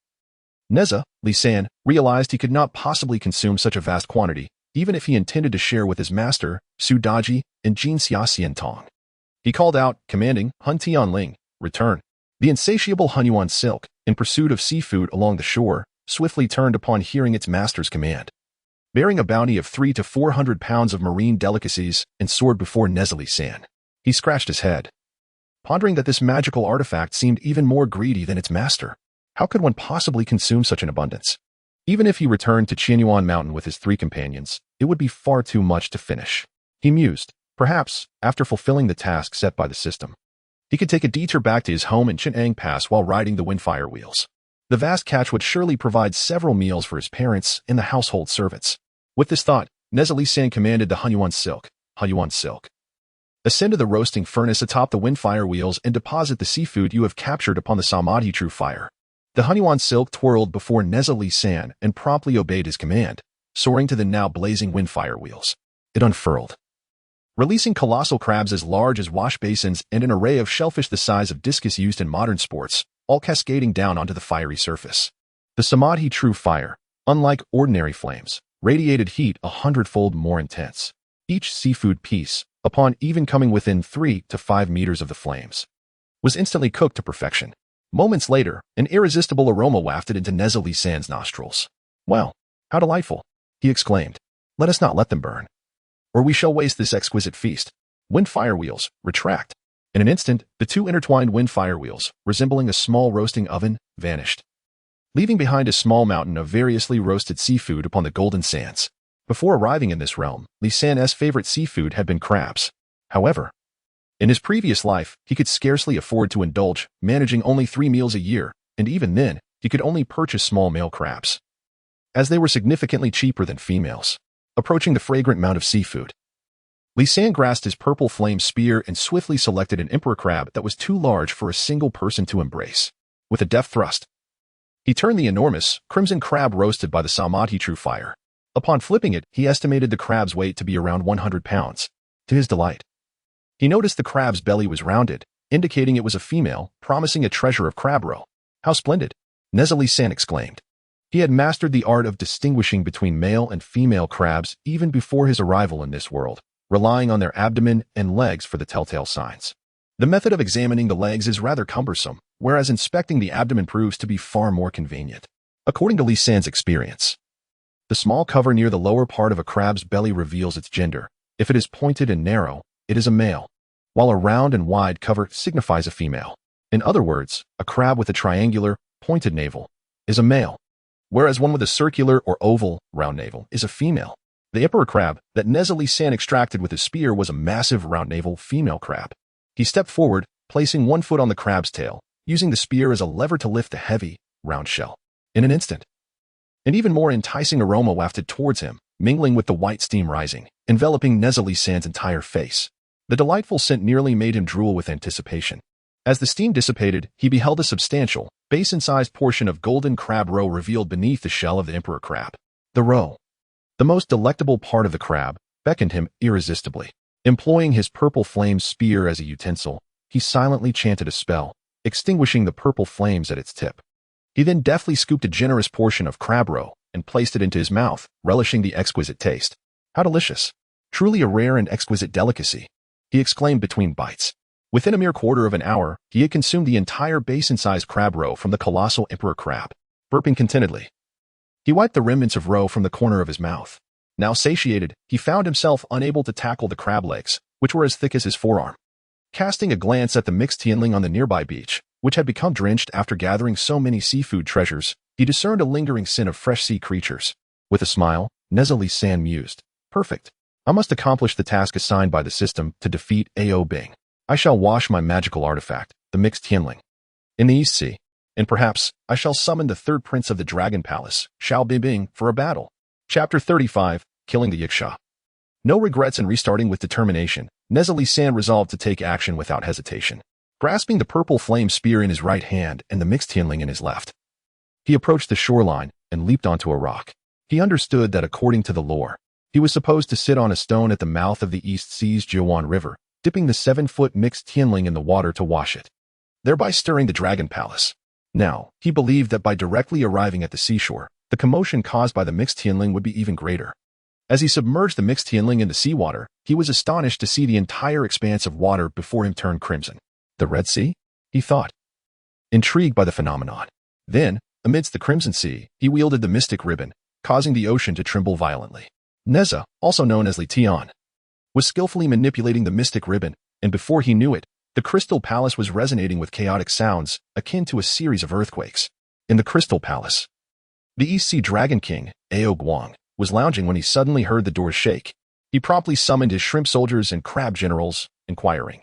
Speaker 1: Nezha, Li San, realized he could not possibly consume such a vast quantity, even if he intended to share with his master, Su Daji, and Jin Xiaxian Tong. He called out, commanding, Hun Tianling, return. The insatiable Hunyuan silk, in pursuit of seafood along the shore, swiftly turned upon hearing its master's command. Bearing a bounty of 300 to 400 pounds of marine delicacies and soared before Nezha Li San. He scratched his head, pondering that this magical artifact seemed even more greedy than its master. How could one possibly consume such an abundance? Even if he returned to Qianyuan Mountain with his 3 companions, it would be far too much to finish. He mused. Perhaps, after fulfilling the task set by the system, he could take a detour back to his home in Chenang Pass while riding the Windfire wheels. The vast catch would surely provide several meals for his parents and the household servants. With this thought, Nezha Li San commanded the Hunyuan silk, ascend to the roasting furnace atop the Windfire wheels and deposit the seafood you have captured upon the Samadhi true fire. The Hunyuan silk twirled before Nezha Li San and promptly obeyed his command, soaring to the now blazing Windfire wheels. It unfurled, releasing colossal crabs as large as wash basins and an array of shellfish the size of discus used in modern sports, all cascading down onto the fiery surface. The Samadhi true fire, unlike ordinary flames, radiated heat 100-fold more intense. Each seafood piece, upon even coming within 3 to 5 meters of the flames, was instantly cooked to perfection. Moments later, an irresistible aroma wafted into Nezha Li San's nostrils. Well, how delightful, he exclaimed. Let us not let them burn, or we shall waste this exquisite feast. Windfire wheels, retract. In an instant, the 2 intertwined Windfire wheels, resembling a small roasting oven, vanished, leaving behind a small mountain of variously roasted seafood upon the golden sands. Before arriving in this realm, Li San's favorite seafood had been crabs. However, in his previous life, he could scarcely afford to indulge, managing only 3 meals a year, and even then, he could only purchase small male crabs, as they were significantly cheaper than females. Approaching the fragrant mound of seafood, Li San grasped his purple flame spear and swiftly selected an emperor crab that was too large for a single person to embrace. With a deft thrust, he turned the enormous, crimson crab roasted by the Samadhi true fire. Upon flipping it, he estimated the crab's weight to be around 100 pounds. To his delight, he noticed the crab's belly was rounded, indicating it was a female, promising a treasure of crab roe. How splendid! Nezha Li San exclaimed. He had mastered the art of distinguishing between male and female crabs even before his arrival in this world, relying on their abdomen and legs for the telltale signs. The method of examining the legs is rather cumbersome, whereas inspecting the abdomen proves to be far more convenient. According to Li San's experience, the small cover near the lower part of a crab's belly reveals its gender. If it is pointed and narrow, it is a male, while a round and wide cover signifies a female. In other words, a crab with a triangular, pointed navel is a male, whereas one with a circular or oval, round navel is a female. The emperor crab that Nezha Li San extracted with his spear was a massive round-navel female crab. He stepped forward, placing one foot on the crab's tail, using the spear as a lever to lift the heavy, round shell. In an instant, an even more enticing aroma wafted towards him, mingling with the white steam rising, enveloping Nezha Li San's entire face. The delightful scent nearly made him drool with anticipation. As the steam dissipated, he beheld a substantial, basin-sized portion of golden crab roe revealed beneath the shell of the emperor crab. The roe, the most delectable part of the crab, beckoned him irresistibly. Employing his purple flame spear as a utensil, he silently chanted a spell, extinguishing the purple flames at its tip. He then deftly scooped a generous portion of crab roe and placed it into his mouth, relishing the exquisite taste. How delicious! Truly a rare and exquisite delicacy, he exclaimed between bites. Within a mere quarter of an hour, he had consumed the entire basin-sized crab roe from the colossal emperor crab. Burping contentedly, he wiped the remnants of roe from the corner of his mouth. Now satiated, he found himself unable to tackle the crab legs, which were as thick as his forearm. Casting a glance at the mixed tianling on the nearby beach, which had become drenched after gathering so many seafood treasures, he discerned a lingering scent of fresh sea creatures. With a smile, Nezha Li San mused, perfect. I must accomplish the task assigned by the system to defeat Ao Bing. I shall wash my magical artifact, the mixed tianling, in the East Sea, and perhaps I shall summon the third prince of the Dragon Palace, Xiao Bibing, for a battle. Chapter 35, Killing the Yiksha. No regrets and restarting with determination, Nezha Li San resolved to take action without hesitation. Grasping the purple flame spear in his right hand and the mixed tianling in his left, he approached the shoreline and leaped onto a rock. He understood that according to the lore, he was supposed to sit on a stone at the mouth of the East Sea's Jiuan River, dipping the 7-foot mixed tianling in the water to wash it, thereby stirring the Dragon Palace. Now, he believed that by directly arriving at the seashore, the commotion caused by the mixed tianling would be even greater. As he submerged the mixed tianling into seawater, he was astonished to see the entire expanse of water before him turn crimson. The Red Sea? He thought, intrigued by the phenomenon. Then, amidst the crimson sea, he wielded the mystic ribbon, causing the ocean to tremble violently. Nezha, also known as Li Tian, was skillfully manipulating the mystic ribbon, and before he knew it, the Crystal Palace was resonating with chaotic sounds akin to a series of earthquakes. In the Crystal Palace, the East Sea Dragon King, Ao Guang, was lounging when he suddenly heard the doors shake. He promptly summoned his shrimp soldiers and crab generals, inquiring,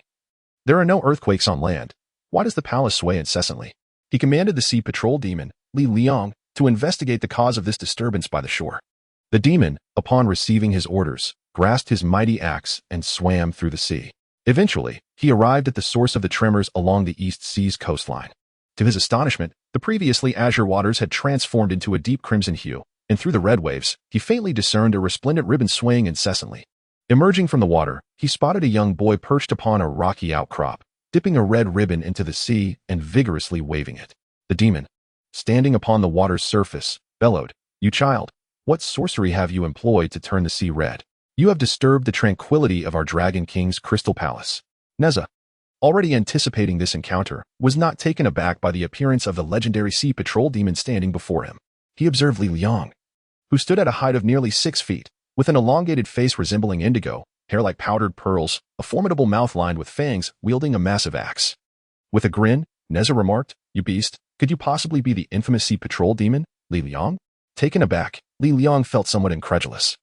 Speaker 1: "There are no earthquakes on land. Why does the palace sway incessantly?" He commanded the sea patrol demon, Li Liang, to investigate the cause of this disturbance by the shore. The demon, upon receiving his orders, grasped his mighty axe and swam through the sea. Eventually, he arrived at the source of the tremors along the East Sea's coastline. To his astonishment, the previously azure waters had transformed into a deep crimson hue, and through the red waves, he faintly discerned a resplendent ribbon swaying incessantly. Emerging from the water, he spotted a young boy perched upon a rocky outcrop, dipping a red ribbon into the sea and vigorously waving it. The demon, standing upon the water's surface, bellowed, "You child, what sorcery have you employed to turn the sea red? You have disturbed the tranquility of our Dragon King's Crystal Palace." Nezha, already anticipating this encounter, was not taken aback by the appearance of the legendary sea patrol demon standing before him. He observed Li Liang, who stood at a height of nearly 6 feet, with an elongated face resembling indigo, hair like powdered pearls, a formidable mouth lined with fangs, wielding a massive axe. With a grin, Nezha remarked, "You beast, could you possibly be the infamous sea patrol demon, Li Liang?" Taken aback, Li Liang felt somewhat incredulous.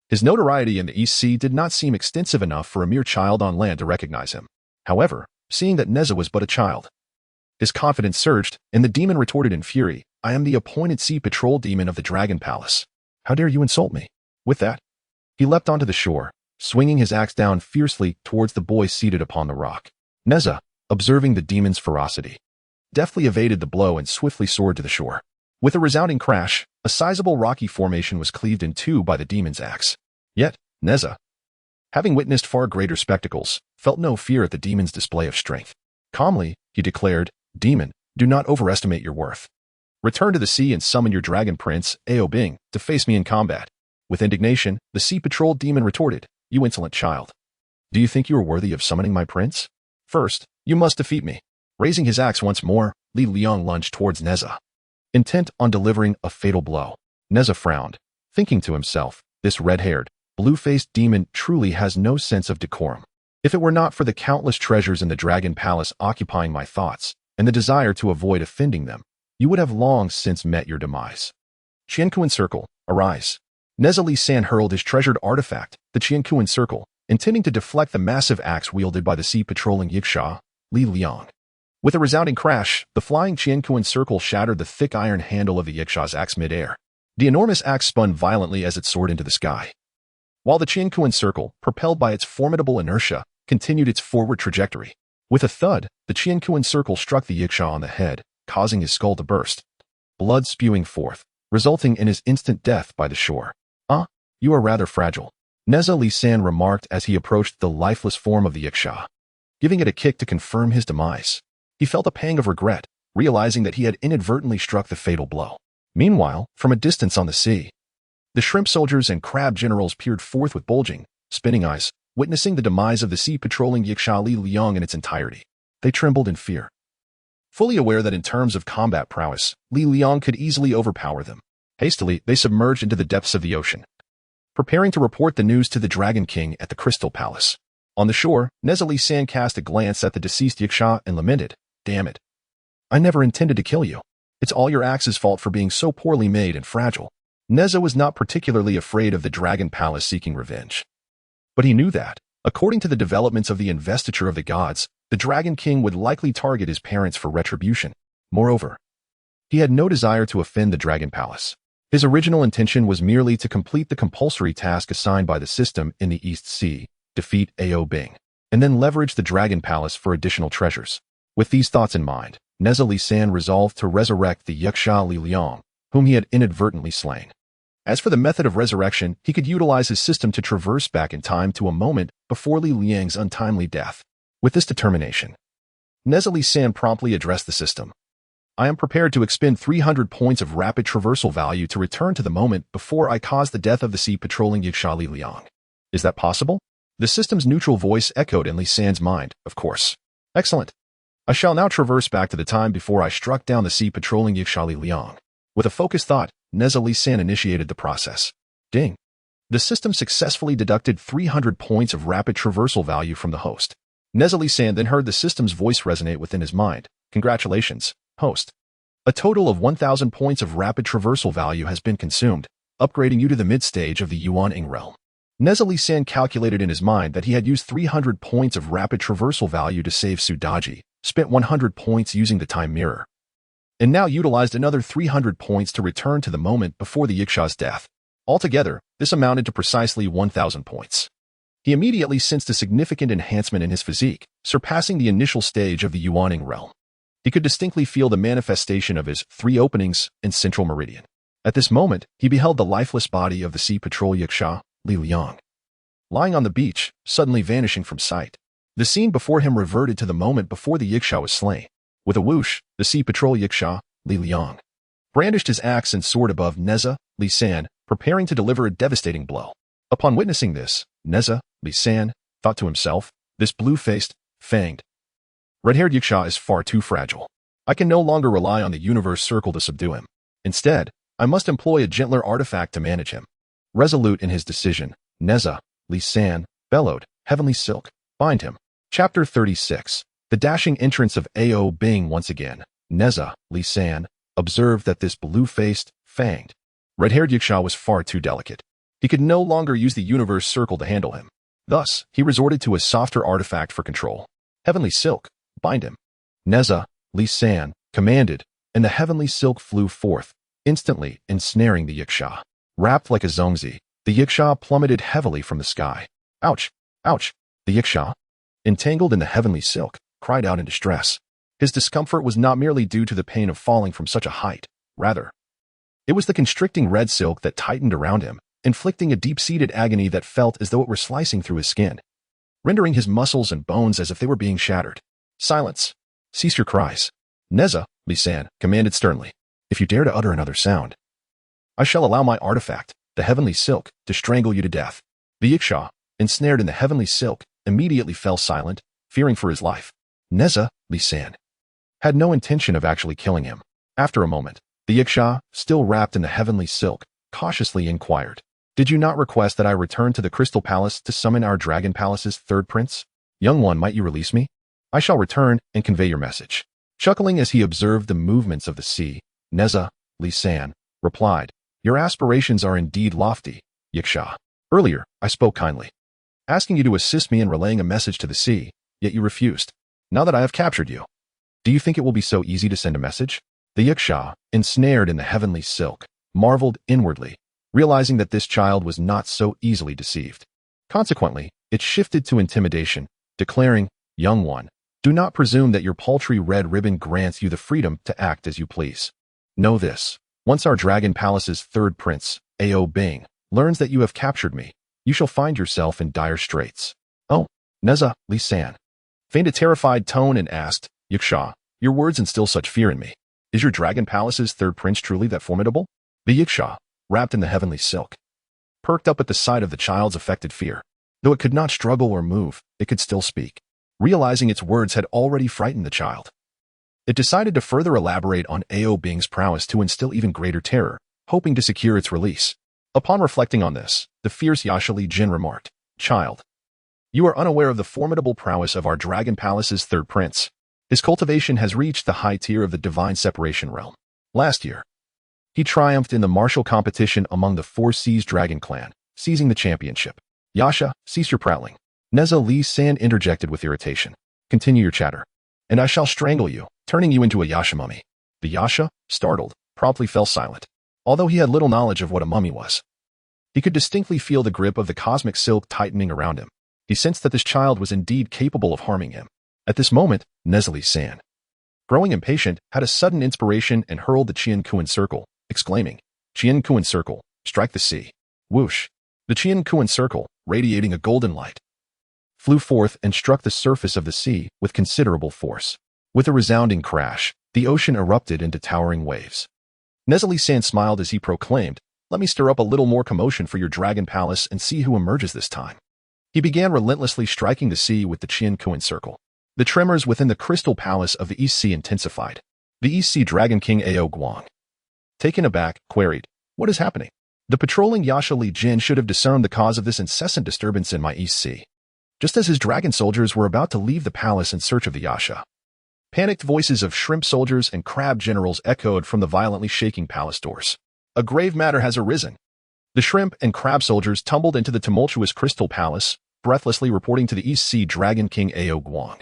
Speaker 1: His notoriety in the East Sea did not seem extensive enough for a mere child on land to recognize him. However, seeing that Nezha was but a child, his confidence surged, and the demon retorted in fury, "I am the appointed sea patrol demon of the Dragon Palace. How dare you insult me?" With that, he leapt onto the shore, swinging his axe down fiercely towards the boy seated upon the rock. Nezha, observing the demon's ferocity, deftly evaded the blow and swiftly soared to the shore. With a resounding crash, a sizable rocky formation was cleaved in two by the demon's axe. Yet, Nezha, having witnessed far greater spectacles, felt no fear at the demon's display of strength. Calmly, he declared, "Demon, do not overestimate your worth. Return to the sea and summon your dragon prince, Ao Bing, to face me in combat." With indignation, the sea patrol demon retorted, "You insolent child. Do you think you are worthy of summoning my prince? First, you must defeat me." Raising his axe once more, Li Liang lunged towards Nezha, intent on delivering a fatal blow. Nezha frowned, thinking to himself, "This red-haired, blue-faced demon truly has no sense of decorum. If it were not for the countless treasures in the Dragon Palace occupying my thoughts, and the desire to avoid offending them, you would have long since met your demise. Qiankuan Circle, arise." Nezha Li San hurled his treasured artifact, the Qiankuan Circle, intending to deflect the massive axe wielded by the sea-patrolling Yiksha, Li Liang. With a resounding crash, the flying Qiankuan Circle shattered the thick iron handle of the Yiksha's axe mid-air. The enormous axe spun violently as it soared into the sky, while the Qiankuan Circle, propelled by its formidable inertia, continued its forward trajectory. With a thud, the Qiankuan Circle struck the Yiksha on the head, causing his skull to burst, blood spewing forth, resulting in his instant death by the shore. "Ah, you are rather fragile," Nezha Li San remarked as he approached the lifeless form of the Yiksha, giving it a kick to confirm his demise. He felt a pang of regret, realizing that he had inadvertently struck the fatal blow. Meanwhile, from a distance on the sea, the shrimp soldiers and crab generals peered forth with bulging, spinning eyes, witnessing the demise of the sea-patrolling Yiksha Li Liang in its entirety. They trembled in fear, fully aware that in terms of combat prowess, Li Liang could easily overpower them. Hastily, they submerged into the depths of the ocean, preparing to report the news to the Dragon King at the Crystal Palace. On the shore, Nezha Li San cast a glance at the deceased Yiksha and lamented, "Damn it. I never intended to kill you. It's all your axe's fault for being so poorly made and fragile." Nezha was not particularly afraid of the Dragon Palace seeking revenge. But he knew that, according to the developments of the investiture of the gods, the Dragon King would likely target his parents for retribution. Moreover, he had no desire to offend the Dragon Palace. His original intention was merely to complete the compulsory task assigned by the system in the East Sea, defeat Ao Bing, and then leverage the Dragon Palace for additional treasures. With these thoughts in mind, Nezha Li San resolved to resurrect the Yiksha Li Liang, whom he had inadvertently slain. As for the method of resurrection, he could utilize his system to traverse back in time to a moment before Li Liang's untimely death. With this determination, Nezha Li San promptly addressed the system. I am prepared to expend 300 points of rapid traversal value to return to the moment before I cause the death of the sea patrolling Yiksha Li Liang. Is that possible? The system's neutral voice echoed in Li San's mind. Of course. Excellent. I shall now traverse back to the time before I struck down the sea patrolling Yiksha Li Liang. With a focused thought, Nezha Li San initiated the process. Ding. The system successfully deducted 300 points of rapid traversal value from the host. Nezha Li San then heard the system's voice resonate within his mind. Congratulations, host. A total of 1,000 points of rapid traversal value has been consumed, upgrading you to the mid-stage of the Yuan-Ing realm. Nezha Li San calculated in his mind that he had used 300 points of rapid traversal value to save Sudaji, spent 100 points using the time mirror, and now utilized another 300 points to return to the moment before the Yiksha's death. Altogether, this amounted to precisely 1,000 points. He immediately sensed a significant enhancement in his physique, surpassing the initial stage of the Yuan-Ing realm. He could distinctly feel the manifestation of his 3 openings in central meridian. At this moment, he beheld the lifeless body of the sea patrol Yiksha Li Liang, lying on the beach, suddenly vanishing from sight. The scene before him reverted to the moment before the Yiksha was slain. With a whoosh, the sea patrol Yiksha Li Liang brandished his axe and sword above Nezha Li San, preparing to deliver a devastating blow. Upon witnessing this, Nezha Li San thought to himself, this blue-faced, fanged, red-haired Yiksha is far too fragile. I can no longer rely on the universe circle to subdue him. Instead, I must employ a gentler artifact to manage him. Resolute in his decision, Nezha Li San bellowed, heavenly silk, bind him. Chapter 36. The dashing entrance of Ao Bing once again. Nezha Li San observed that this blue-faced, fanged, red-haired Yiksha was far too delicate. He could no longer use the universe circle to handle him. Thus, he resorted to a softer artifact for control. Heavenly silk, bind him. Nezha Li San commanded, and the heavenly silk flew forth, instantly ensnaring the Yiksha. Wrapped like a zongzi, the Yiksha plummeted heavily from the sky. Ouch! Ouch! The Yiksha, entangled in the heavenly silk, cried out in distress. His discomfort was not merely due to the pain of falling from such a height. Rather, it was the constricting red silk that tightened around him, inflicting a deep-seated agony that felt as though it were slicing through his skin, rendering his muscles and bones as if they were being shattered. Silence! Cease your cries. Nezha Li San commanded sternly. If you dare to utter another sound, I shall allow my artifact, the heavenly silk, to strangle you to death. The Yiksha, ensnared in the heavenly silk, immediately fell silent, fearing for his life. Nezha Li San had no intention of actually killing him. After a moment, the Yiksha, still wrapped in the heavenly silk, cautiously inquired, Did you not request that I return to the Crystal Palace to summon our Dragon Palace's third prince? Young one, might you release me? I shall return and convey your message. Chuckling as he observed the movements of the sea, Nezha Li San replied, Your aspirations are indeed lofty, Yiksha. Earlier, I spoke kindly, asking you to assist me in relaying a message to the sea, yet you refused. Now that I have captured you, do you think it will be so easy to send a message? The Yiksha, ensnared in the heavenly silk, marveled inwardly, realizing that this child was not so easily deceived. Consequently, it shifted to intimidation, declaring, Young one, do not presume that your paltry red ribbon grants you the freedom to act as you please. Know this, once our Dragon Palace's third prince, Ao Bing, learns that you have captured me, you shall find yourself in dire straits. Oh, Nezha Li San feigned a terrified tone and asked, Yiksha, your words instill such fear in me. Is your Dragon Palace's third prince truly that formidable? The Yiksha, wrapped in the heavenly silk, perked up at the sight of the child's affected fear. Though it could not struggle or move, it could still speak. Realizing its words had already frightened the child, it decided to further elaborate on Ao Bing's prowess to instill even greater terror, hoping to secure its release. Upon reflecting on this, the fierce Yashali Jin remarked, Child, you are unaware of the formidable prowess of our Dragon Palace's third prince. His cultivation has reached the high tier of the divine separation realm. Last year, he triumphed in the martial competition among the Four Seas Dragon Clan, seizing the championship. Yasha, cease your prattling. Nezha Li San interjected with irritation. Continue your chatter, and I shall strangle you, turning you into a Yasha mummy. The Yasha, startled, promptly fell silent. Although he had little knowledge of what a mummy was, he could distinctly feel the grip of the cosmic silk tightening around him. He sensed that this child was indeed capable of harming him. At this moment, Nezha Li San, growing impatient, had a sudden inspiration and hurled the Qian Kuan circle, exclaiming, Qian Kuan circle, Strike the sea. Whoosh. The Qian Kuan circle, radiating a golden light, flew forth and struck the surface of the sea with considerable force. With a resounding crash, the ocean erupted into towering waves. Nezha San smiled as he proclaimed, "Let me stir up a little more commotion for your dragon palace and see who emerges this time." He began relentlessly striking the sea with the Qian Kuan circle. The tremors within the crystal palace of the East Sea intensified. The East Sea Dragon King Ao Guang, taken aback, queried, "What is happening?" The patrolling Yasha Li Jin should have discerned the cause of this incessant disturbance in my East Sea, just as his dragon soldiers were about to leave the palace in search of the Yasha. Panicked voices of shrimp soldiers and crab generals echoed from the violently shaking palace doors. A grave matter has arisen. The shrimp and crab soldiers tumbled into the tumultuous crystal palace, breathlessly reporting to the East Sea Dragon King Ao Guang,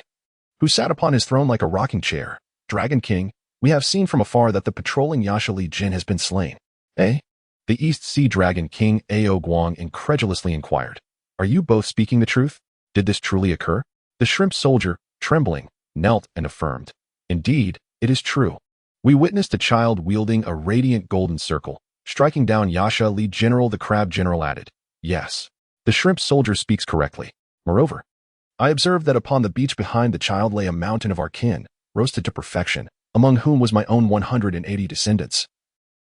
Speaker 1: who sat upon his throne like a rocking chair. "Dragon King, we have seen from afar that the patrolling Yasha Li Jin has been slain." "Eh?" The East Sea Dragon King Ao Guang incredulously inquired. "Are you both speaking the truth? Did this truly occur?" The shrimp soldier, trembling, knelt and affirmed, "Indeed, it is true. We witnessed a child wielding a radiant golden circle, striking down Yasha Li General." The crab general added, "Yes, the shrimp soldier speaks correctly. Moreover, I observed that upon the beach behind the child lay a mountain of our kin, roasted to perfection, among whom was my own 180 descendants."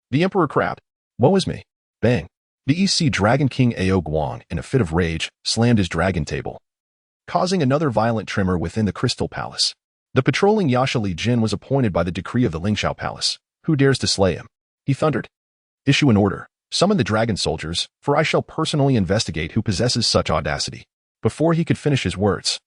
Speaker 1: The Emperor crab, "Woe is me." Bang. The East Sea Dragon King Ao Guang, in a fit of rage, slammed his dragon table, causing another violent tremor within the crystal palace. The patrolling Yasha Li Jin was appointed by the decree of the Lingxiao Palace. "Who dares to slay him?" He thundered. "Issue an order. Summon the dragon soldiers, for I shall personally investigate who possesses such audacity." Before he could finish his words,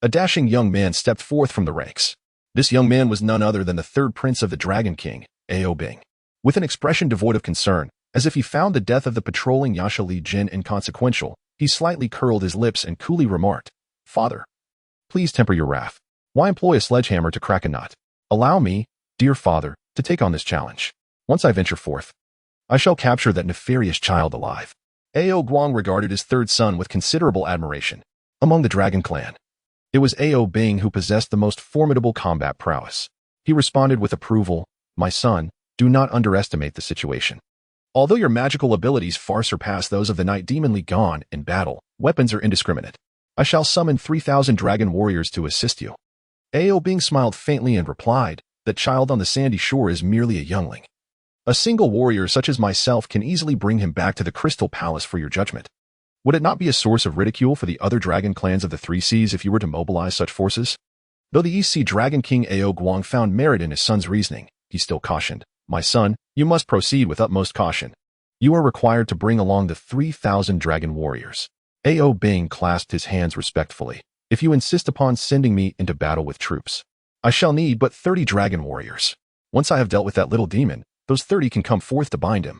Speaker 1: a dashing young man stepped forth from the ranks. This young man was none other than the third prince of the Dragon King, Ao Bing. With an expression devoid of concern, as if he found the death of the patrolling Yasha Li Jin inconsequential, he slightly curled his lips and coolly remarked, "Father, please temper your wrath. Why employ a sledgehammer to crack a nut? Allow me, dear father, to take on this challenge. Once I venture forth, I shall capture that nefarious child alive." Ao Guang regarded his third son with considerable admiration. Among the dragon clan, it was Ao Bing who possessed the most formidable combat prowess. He responded with approval, "My son, do not underestimate the situation. Although your magical abilities far surpass those of the Night Demon Li Gone in battle, weapons are indiscriminate. I shall summon 3,000 dragon warriors to assist you." Ao Bing smiled faintly and replied, "That child on the sandy shore is merely a youngling. A single warrior such as myself can easily bring him back to the Crystal Palace for your judgment. Would it not be a source of ridicule for the other dragon clans of the Three Seas if you were to mobilize such forces?" Though the East Sea Dragon King Ao Guang found merit in his son's reasoning, he still cautioned, "My son, you must proceed with utmost caution. You are required to bring along the 3,000 dragon warriors." Ao Bing clasped his hands respectfully. "If you insist upon sending me into battle with troops, I shall need but 30 dragon warriors. Once I have dealt with that little demon, those 30 can come forth to bind him."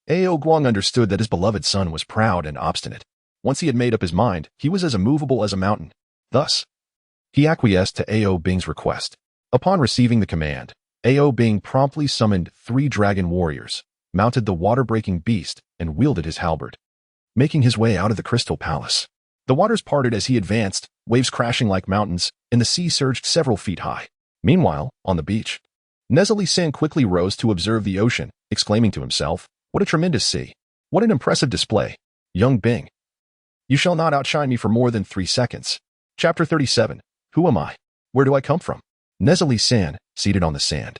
Speaker 1: Ao Guang understood that his beloved son was proud and obstinate. Once he had made up his mind, he was as immovable as a mountain. Thus, he acquiesced to Ao Bing's request. Upon receiving the command, Ao Bing promptly summoned 3 dragon warriors, mounted the water-breaking beast, and wielded his halberd, making his way out of the Crystal Palace. The waters parted as he advanced, waves crashing like mountains, and the sea surged several feet high. Meanwhile, on the beach, Nezha San quickly rose to observe the ocean, exclaiming to himself, "What a tremendous sea! What an impressive display! Young Bing, you shall not outshine me for more than 3 seconds." Chapter 37. Who am I? Where do I come from? Nezha San, seated on the sand,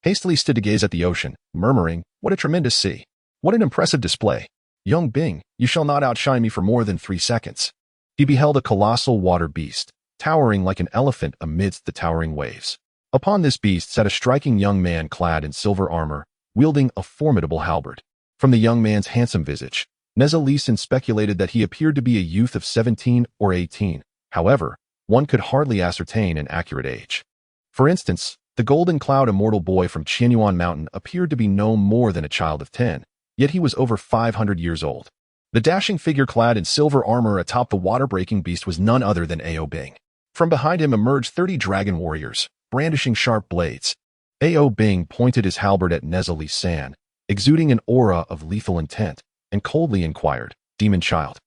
Speaker 1: hastily stood to gaze at the ocean, murmuring, "What a tremendous sea! What an impressive display! Young Bing, you shall not outshine me for more than 3 seconds." He beheld a colossal water beast, towering like an elephant amidst the towering waves. Upon this beast sat a striking young man clad in silver armor, wielding a formidable halberd. From the young man's handsome visage, Nezha San speculated that he appeared to be a youth of 17 or 18. However, one could hardly ascertain an accurate age. For instance, the golden cloud immortal boy from Qianyuan Mountain appeared to be no more than a child of 10, yet he was over 500 years old. The dashing figure clad in silver armor atop the water-breaking beast was none other than Ao Bing. From behind him emerged 30 dragon warriors, brandishing sharp blades. Ao Bing pointed his halberd at Nezha San, exuding an aura of lethal intent, and coldly inquired, "Demon child,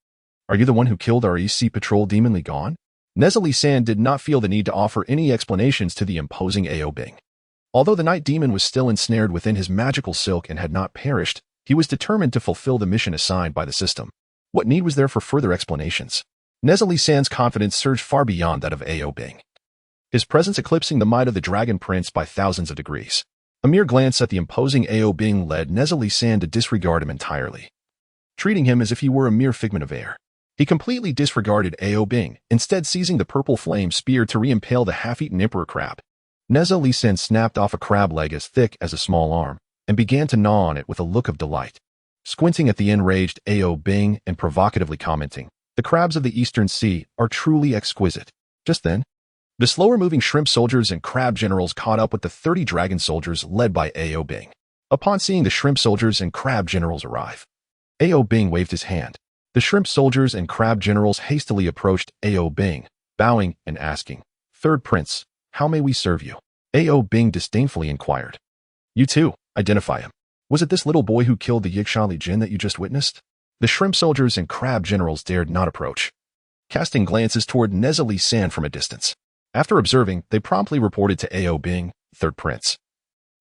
Speaker 1: are you the one who killed our East Sea Patrol Demon Li Gone?" Nezha San did not feel the need to offer any explanations to the imposing Ao Bing. Although the night demon was still ensnared within his magical silk and had not perished, He was determined to fulfill the mission assigned by the system. What need was there for further explanations? Nezha Li San's confidence surged far beyond that of Ao Bing, his presence eclipsing the might of the Dragon Prince by thousands of degrees. A mere glance at the imposing Ao Bing led Nezha Li San to disregard him entirely, treating him as if he were a mere figment of air. He completely disregarded Ao Bing, instead seizing the purple flame spear to re-impale the half-eaten emperor crab. Nezha Li San snapped off a crab leg as thick as a small arm and began to gnaw on it with a look of delight, squinting at the enraged Ao Bing and provocatively commenting, "The crabs of the Eastern Sea are truly exquisite." Just then, the slower-moving shrimp soldiers and crab generals caught up with the 30 dragon soldiers led by Ao Bing. Upon seeing the shrimp soldiers and crab generals arrive, Ao Bing waved his hand. The shrimp soldiers and crab generals hastily approached Ao Bing, bowing and asking, "Third Prince, how may we serve you?" Ao Bing disdainfully inquired, "You too, identify him. Was it this little boy who killed the Yixia Jin that you just witnessed?" The shrimp soldiers and crab generals dared not approach, casting glances toward Nezha Li San from a distance. After observing, they promptly reported to Ao Bing, "Third Prince,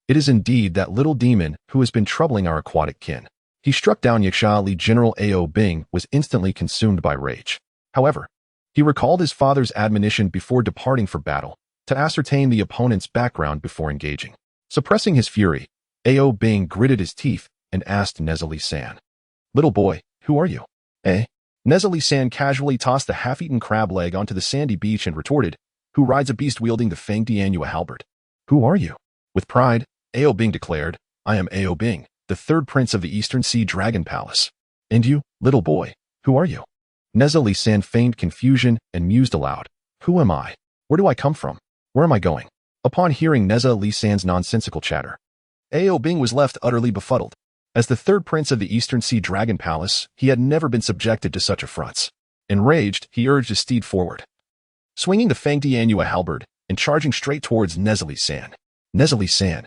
Speaker 1: it is indeed that little demon who has been troubling our aquatic kin." He struck down Yixia Li. General Ao Bing was instantly consumed by rage. However, he recalled his father's admonition before departing for battle to ascertain the opponent's background before engaging. Suppressing his fury, Ao Bing gritted his teeth and asked Nezha Li San, "Little boy, who are you?" "Eh?" Nezha Li San casually tossed the half-eaten crab leg onto the sandy beach and retorted, "Who rides a beast wielding the Fang Dianyu halberd?" "Who are you?" With pride, Ao Bing declared, "I am Ao Bing, the third prince of the Eastern Sea Dragon Palace." "And you, little boy, who are you?" Nezha Li San feigned confusion and mused aloud, "Who am I? Where do I come from? Where am I going?" Upon hearing Nezha Li San's nonsensical chatter, Ao Bing was left utterly befuddled. As the third prince of the Eastern Sea Dragon Palace, he had never been subjected to such affronts. Enraged, he urged his steed forward, swinging the Fang Dianyu halberd and charging straight towards Nezha Li San. Nezha Li San,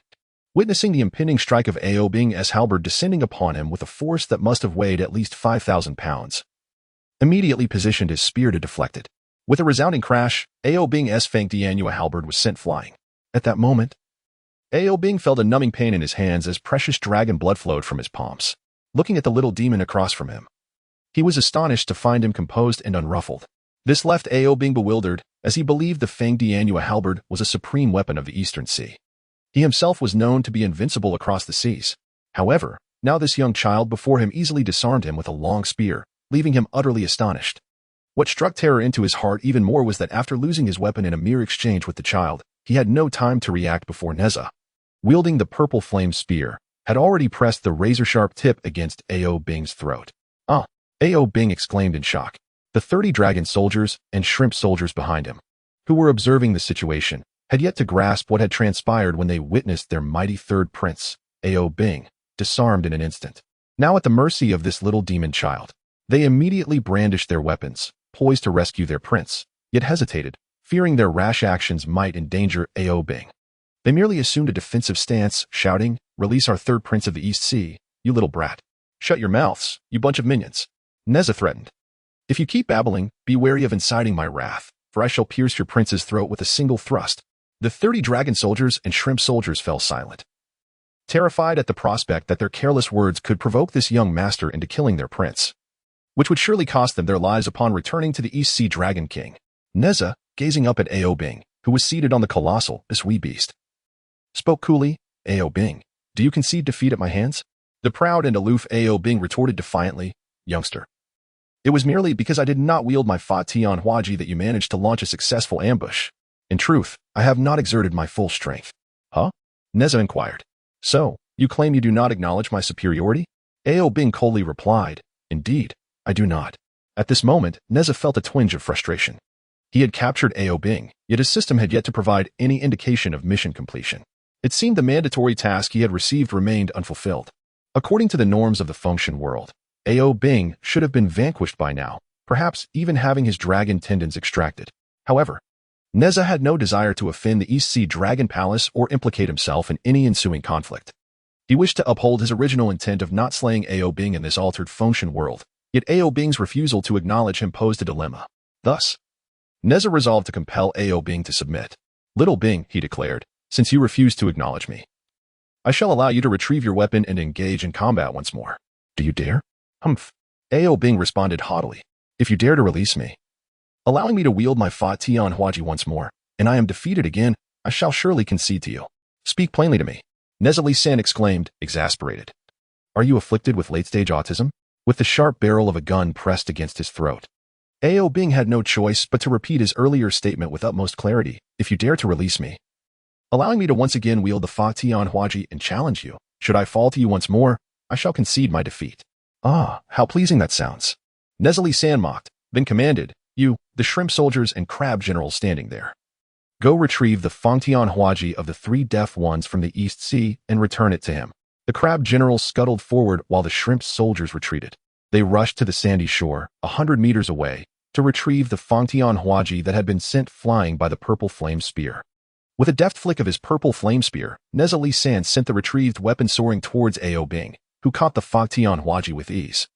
Speaker 1: witnessing the impending strike of Ao Bing's halberd descending upon him with a force that must have weighed at least 5,000 pounds, immediately positioned his spear to deflect it. With a resounding crash, Ao Bing's Fang Dianyu halberd was sent flying. At that moment, Ao Bing felt a numbing pain in his hands as precious dragon blood flowed from his palms. Looking at the little demon across from him, he was astonished to find him composed and unruffled. This left Ao Bing bewildered, as he believed the Fang Dianyu halberd was a supreme weapon of the Eastern Sea. He himself was known to be invincible across the seas. However, now this young child before him easily disarmed him with a long spear, leaving him utterly astonished. What struck terror into his heart even more was that after losing his weapon in a mere exchange with the child, he had no time to react before Nezha, wielding the purple flame spear, had already pressed the razor-sharp tip against Ao Bing's throat. "Ah!" Ao Bing exclaimed in shock. The 30 dragon soldiers and shrimp soldiers behind him, who were observing the situation, had yet to grasp what had transpired when they witnessed their mighty third prince, Ao Bing, disarmed in an instant. Now at the mercy of this little demon child, they immediately brandished their weapons, poised to rescue their prince, yet hesitated, fearing their rash actions might endanger Ao Bing. They merely assumed a defensive stance, shouting, "Release our third prince of the East Sea, you little brat. Shut your mouths, you bunch of minions." Nezha threatened, "If you keep babbling, be wary of inciting my wrath, for I shall pierce your prince's throat with a single thrust." The 30 dragon soldiers and shrimp soldiers fell silent, terrified at the prospect that their careless words could provoke this young master into killing their prince, which would surely cost them their lives upon returning to the East Sea Dragon King. Nezha, gazing up at Ao Bing, who was seated on the colossal, wee beast, spoke coolly, "Ao Bing, do you concede defeat at my hands?" The proud and aloof Ao Bing retorted defiantly, "Youngster, it was merely because I did not wield my Fa Tian Huaji that you managed to launch a successful ambush. In truth, I have not exerted my full strength." "Huh?" Nezha inquired. "So, you claim you do not acknowledge my superiority?" Ao Bing coldly replied, "Indeed, I do not." At this moment, Nezha felt a twinge of frustration. He had captured Ao Bing, yet his system had yet to provide any indication of mission completion. It seemed the mandatory task he had received remained unfulfilled. According to the norms of the function world, Ao Bing should have been vanquished by now, perhaps even having his dragon tendons extracted. However, Nezha had no desire to offend the East Sea Dragon Palace or implicate himself in any ensuing conflict. He wished to uphold his original intent of not slaying Ao Bing in this altered function world, yet Ao Bing's refusal to acknowledge him posed a dilemma. Thus, Nezha resolved to compel Ao Bing to submit. "Little Bing," he declared, "since you refuse to acknowledge me, I shall allow you to retrieve your weapon and engage in combat once more. Do you dare? Humph. Ao Bing responded haughtily. If you dare to release me, allowing me to wield my Fa Tian Huaji once more, and I am defeated again, I shall surely concede to you. Speak plainly to me. Nezha Li San exclaimed, exasperated. Are you afflicted with late-stage autism? With the sharp barrel of a gun pressed against his throat. Ao Bing had no choice but to repeat his earlier statement with utmost clarity. If you dare to release me, allowing me to once again wield the Fa Tian Huaji and challenge you, should I fall to you once more, I shall concede my defeat. Ah, how pleasing that sounds. Nezha Li San mocked, then commanded, you, the shrimp soldiers and crab generals standing there. Go retrieve the Fangtian Huaji of the 3 deaf ones from the East Sea and return it to him. The crab generals scuttled forward while the shrimp soldiers retreated. They rushed to the sandy shore, 100 meters away, to retrieve the Fangtian Huaji that had been sent flying by the purple flame spear. With a deft flick of his purple flame spear, Nezha Li San sent the retrieved weapon soaring towards Ao Bing, who caught the Fangtian Huaji with ease.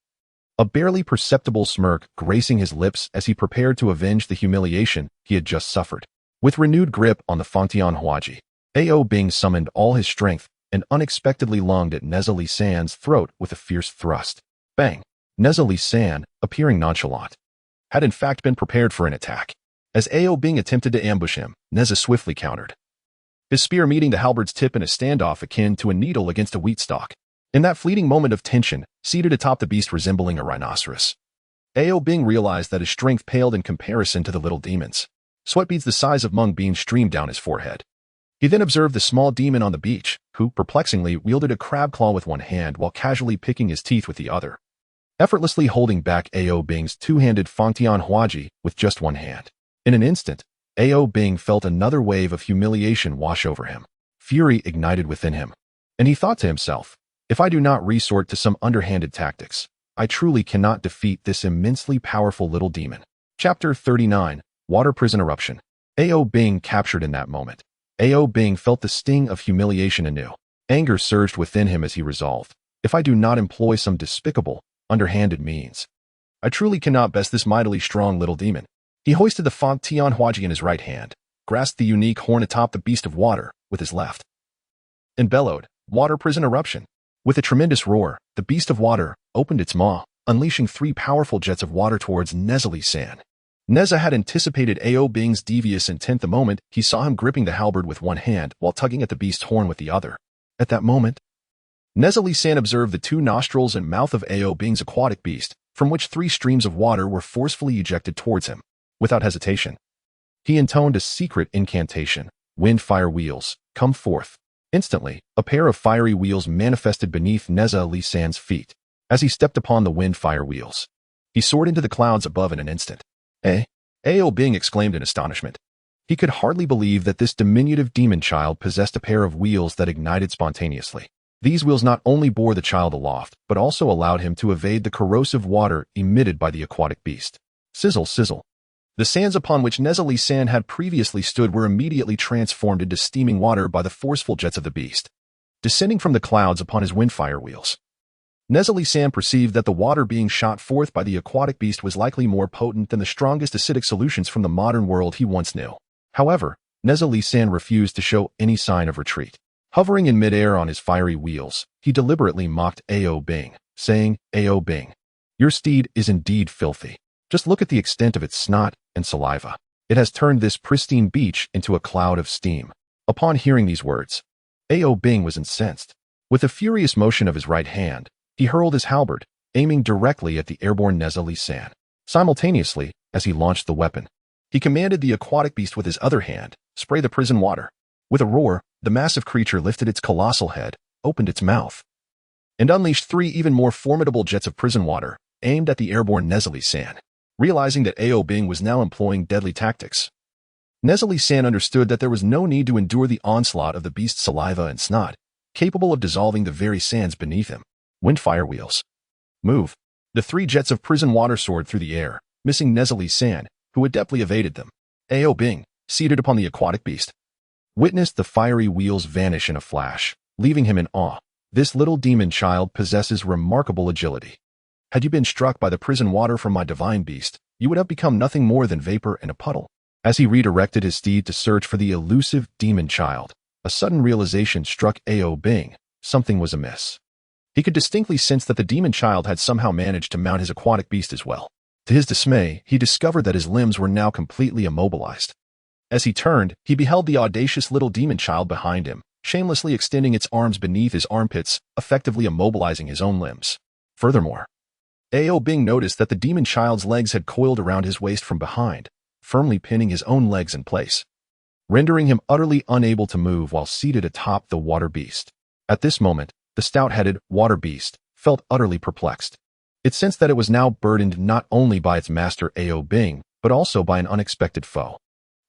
Speaker 1: A barely perceptible smirk gracing his lips as he prepared to avenge the humiliation he had just suffered. With renewed grip on the Fangtian Huaji, Ao Bing summoned all his strength and unexpectedly lunged at Nezha Li San's throat with a fierce thrust. Bang! Nezha Li San, appearing nonchalant, had in fact been prepared for an attack. As Ao Bing attempted to ambush him, Nezha swiftly countered, his spear meeting the halberd's tip in a standoff akin to a needle against a wheat stalk. In that fleeting moment of tension, seated atop the beast resembling a rhinoceros, Ao Bing realized that his strength paled in comparison to the little demon's. Sweat beads the size of mung beans streamed down his forehead. He then observed the small demon on the beach, who, perplexingly, wielded a crab claw with one hand while casually picking his teeth with the other, effortlessly holding back Ao Bing's two-handed Fangtian Huaji with just one hand. In an instant, Ao Bing felt another wave of humiliation wash over him. Fury ignited within him, and he thought to himself, if I do not resort to some underhanded tactics, I truly cannot defeat this immensely powerful little demon. Chapter 39, Water Prison Eruption. Ao Bing captured in that moment. Ao Bing felt the sting of humiliation anew. Anger surged within him as he resolved, if I do not employ some despicable, underhanded means, I truly cannot best this mightily strong little demon. He hoisted the Fangtian Huaji in his right hand, grasped the unique horn atop the beast of water with his left, and bellowed, Water Prison Eruption. With a tremendous roar, the beast of water opened its maw, unleashing 3 powerful jets of water towards Nezha Li San. Nezha had anticipated Ao Bing's devious intent the moment he saw him gripping the halberd with one hand while tugging at the beast's horn with the other. At that moment, Nezha Li San observed the 2 nostrils and mouth of Ao Bing's aquatic beast, from which 3 streams of water were forcefully ejected towards him. Without hesitation, he intoned a secret incantation, Wind Fire Wheels, come forth. Instantly, a pair of fiery wheels manifested beneath Nezha Li San's feet. As he stepped upon the wind fire wheels, he soared into the clouds above in an instant. Eh? Ao Bing exclaimed in astonishment. He could hardly believe that this diminutive demon child possessed a pair of wheels that ignited spontaneously. These wheels not only bore the child aloft, but also allowed him to evade the corrosive water emitted by the aquatic beast. Sizzle, sizzle. The sands upon which Nezha Li San had previously stood were immediately transformed into steaming water by the forceful jets of the beast, descending from the clouds upon his windfire wheels. Nezha Li San perceived that the water being shot forth by the aquatic beast was likely more potent than the strongest acidic solutions from the modern world he once knew. However, Nezha Li San refused to show any sign of retreat. Hovering in midair on his fiery wheels, he deliberately mocked Ao Bing, saying, Ao Bing, your steed is indeed filthy. Just look at the extent of its snot and saliva. It has turned this pristine beach into a cloud of steam. Upon hearing these words, Ao Bing was incensed. With a furious motion of his right hand, he hurled his halberd, aiming directly at the airborne Nezha Li San. Simultaneously, as he launched the weapon, he commanded the aquatic beast with his other hand, spray the prison water. With a roar, the massive creature lifted its colossal head, opened its mouth, and unleashed 3 even more formidable jets of prison water, aimed at the airborne Nezha Li San. Realizing that Ao Bing was now employing deadly tactics, Nezha Li San understood that there was no need to endure the onslaught of the beast's saliva and snot, capable of dissolving the very sands beneath him. Windfire wheels. Move. The 3 jets of prison water soared through the air, missing Nezha Li San, who adeptly evaded them. Ao Bing, seated upon the aquatic beast, witnessed the fiery wheels vanish in a flash, leaving him in awe. This little demon child possesses remarkable agility. Had you been struck by the prison water from my divine beast, you would have become nothing more than vapor and a puddle. As he redirected his steed to search for the elusive demon child, A sudden realization struck Ao Bing. Something was amiss. He could distinctly sense that the demon child had somehow managed to mount his aquatic beast as well. To his dismay, he discovered that his limbs were now completely immobilized. As he turned, he beheld the audacious little demon child behind him, shamelessly extending its arms beneath his armpits, effectively immobilizing his own limbs. Furthermore, Ao Bing noticed that the demon child's legs had coiled around his waist from behind, firmly pinning his own legs in place, rendering him utterly unable to move while seated atop the water beast. At this moment, the stout-headed water beast felt utterly perplexed. It sensed that it was now burdened not only by its master Ao Bing, but also by an unexpected foe.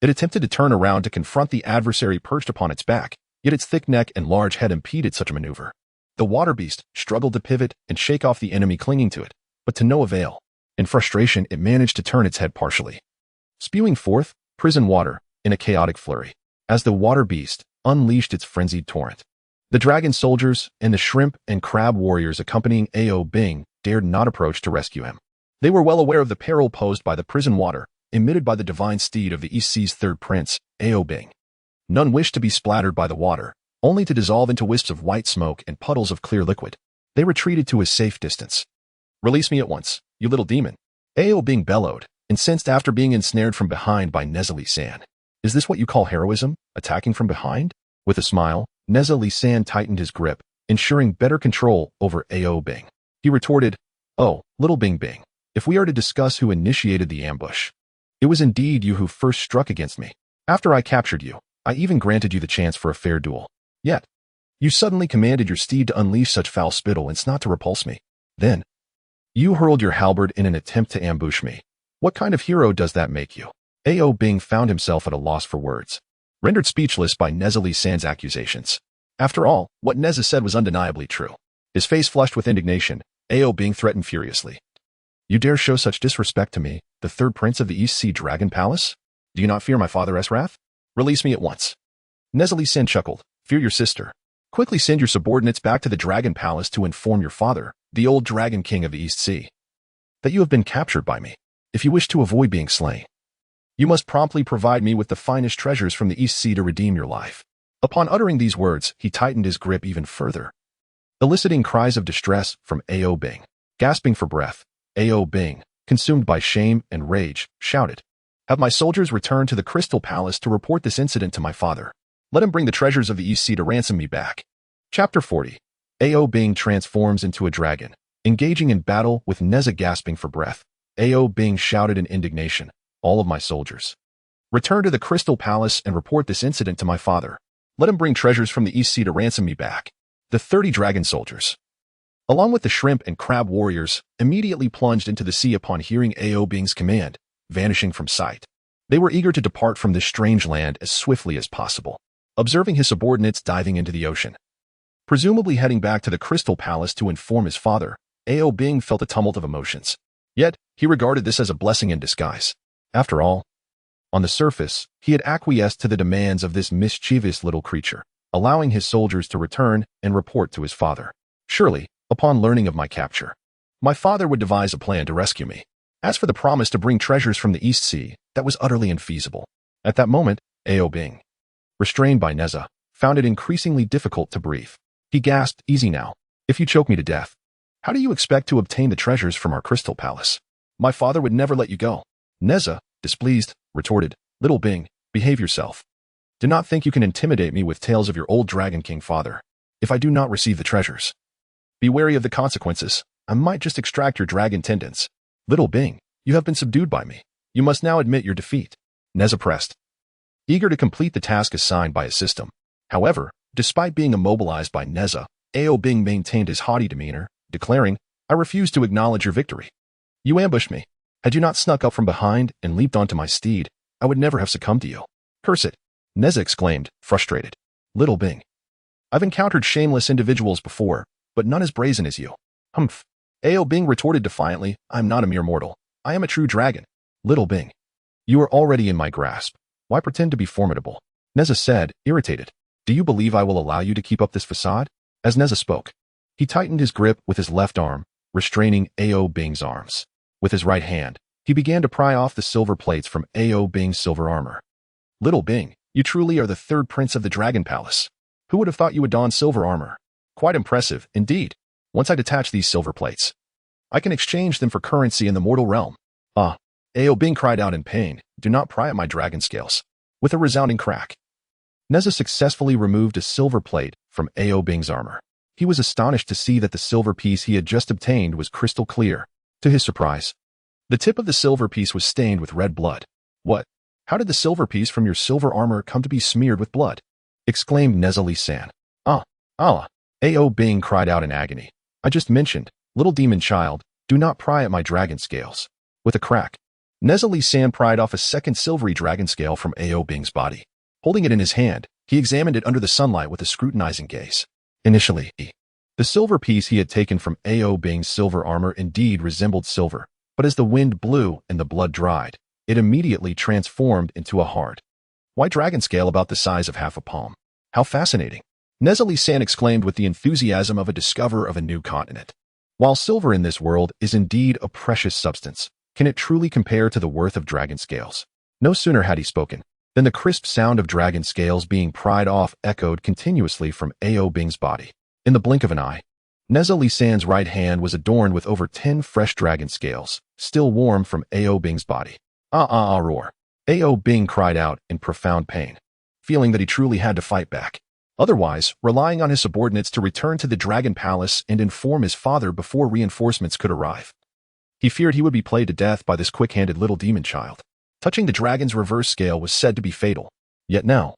Speaker 1: It attempted to turn around to confront the adversary perched upon its back, yet its thick neck and large head impeded such a maneuver. The water beast struggled to pivot and shake off the enemy clinging to it, but to no avail. In frustration, it managed to turn its head partially, spewing forth prison water in a chaotic flurry. As the water beast unleashed its frenzied torrent, the dragon soldiers and the shrimp and crab warriors accompanying Ao Bing dared not approach to rescue him. They were well aware of the peril posed by the prison water emitted by the divine steed of the East Sea's third prince, Ao Bing. None wished to be splattered by the water, only to dissolve into wisps of white smoke and puddles of clear liquid. They retreated to a safe distance. "Release me at once, you little demon," Ao Bing bellowed, incensed after being ensnared from behind by Nezha Lee-san. "Is this what you call heroism, attacking from behind?" With a smile, Nezha Lee-san tightened his grip, ensuring better control over Ao Bing. He retorted, "Oh, little Bing Bing, if we are to discuss who initiated the ambush, it was indeed you who first struck against me. After I captured you, I even granted you the chance for a fair duel. Yet, you suddenly commanded your steed to unleash such foul spittle and not to repulse me. Then, you hurled your halberd in an attempt to ambush me. What kind of hero does that make you?" Ao Bing found himself at a loss for words, rendered speechless by Nezha Lee-san's accusations. After all, what Nezha said was undeniably true. His face flushed with indignation, Ao Bing threatened furiously. "You dare show such disrespect to me, the third prince of the East Sea Dragon Palace? Do you not fear my father's wrath? Release me at once." Nezha Lee-san chuckled. "Fear your sister. Quickly send your subordinates back to the Dragon Palace to inform your father, the old Dragon King of the East Sea, that you have been captured by me. If you wish to avoid being slain, you must promptly provide me with the finest treasures from the East Sea to redeem your life." Upon uttering these words, he tightened his grip even further, eliciting cries of distress from Ao Bing. Gasping for breath, Ao Bing, consumed by shame and rage, shouted, "Have my soldiers returned to the Crystal Palace to report this incident to my father. Let him bring the treasures of the East Sea to ransom me back." Chapter 40. Ao Bing transforms into a dragon. Engaging in battle with Nezha. Gasping for breath, Ao Bing shouted in indignation, "All of my soldiers, return to the Crystal Palace and report this incident to my father. Let him bring treasures from the East Sea to ransom me back." The 30 dragon soldiers, along with the shrimp and crab warriors, immediately plunged into the sea upon hearing Ao Bing's command, vanishing from sight. They were eager to depart from this strange land as swiftly as possible. Observing his subordinates diving into the ocean, presumably heading back to the Crystal Palace to inform his father, Ao Bing felt a tumult of emotions. Yet, he regarded this as a blessing in disguise. After all, on the surface, he had acquiesced to the demands of this mischievous little creature, allowing his soldiers to return and report to his father. Surely, upon learning of my capture, my father would devise a plan to rescue me. As for the promise to bring treasures from the East Sea, that was utterly infeasible. At that moment, Ao Bing, restrained by Nezha, found it increasingly difficult to breathe. He gasped, "Easy now. If you choke me to death, how do you expect to obtain the treasures from our Crystal Palace? My father would never let you go." Nezha, displeased, retorted, "Little Bing, behave yourself. Do not think you can intimidate me with tales of your old Dragon King father. If I do not receive the treasures, be wary of the consequences. I might just extract your dragon tendons. Little Bing, you have been subdued by me. You must now admit your defeat." Nezha pressed, eager to complete the task assigned by his system. However, despite being immobilized by Nezha, Ao Bing maintained his haughty demeanor, declaring, "I refuse to acknowledge your victory. You ambushed me. Had you not snuck up from behind and leaped onto my steed, I would never have succumbed to you." "Curse it," Nezha exclaimed, frustrated. "Little Bing, I've encountered shameless individuals before, but none as brazen as you." "Humph," Ao Bing retorted defiantly, "I am not a mere mortal. I am a true dragon." "Little Bing, you are already in my grasp. Why pretend to be formidable?" Nezha said, irritated. "Do you believe I will allow you to keep up this facade?" As Nezha spoke, he tightened his grip with his left arm, restraining Ao Bing's arms. With his right hand, he began to pry off the silver plates from Ao Bing's silver armor. "Little Bing, You truly are the third prince of the Dragon Palace. Who would have thought you would don silver armor? Quite impressive, indeed. Once I detach these silver plates, I can exchange them for currency in the mortal realm. Ah, Ao Bing cried out in pain. Do not pry at my dragon scales. With a resounding crack, Nezha successfully removed a silver plate from Ao Bing's armor. He was astonished to see that the silver piece he had just obtained was crystal clear. To his surprise, the tip of the silver piece was stained with red blood. What? How did the silver piece from your silver armor come to be smeared with blood? Exclaimed Nezha Li-san. Allah! Ao Bing cried out in agony. I just mentioned, little demon child, do not pry at my dragon scales. With a crack, Nezha Li-san pried off a second silvery dragon scale from Ao Bing's body. Holding it in his hand, he examined it under the sunlight with a scrutinizing gaze. Initially, the silver piece he had taken from Ao Bing's silver armor indeed resembled silver, but as the wind blew and the blood dried, it immediately transformed into a hard white dragon scale about the size of half a palm. How fascinating! Nezha Li-san exclaimed with the enthusiasm of a discoverer of a new continent. While silver in this world is indeed a precious substance, can it truly compare to the worth of dragon scales? No sooner had he spoken than the crisp sound of dragon scales being pried off echoed continuously from Ao Bing's body. In the blink of an eye, Nezha Li-san's right hand was adorned with over 10 fresh dragon scales, still warm from Ao Bing's body. Roar! Ao Bing cried out in profound pain, feeling that he truly had to fight back. Otherwise, relying on his subordinates to return to the Dragon Palace and inform his father before reinforcements could arrive. He feared he would be played to death by this quick-handed little demon child. Touching the dragon's reverse scale was said to be fatal. Yet now,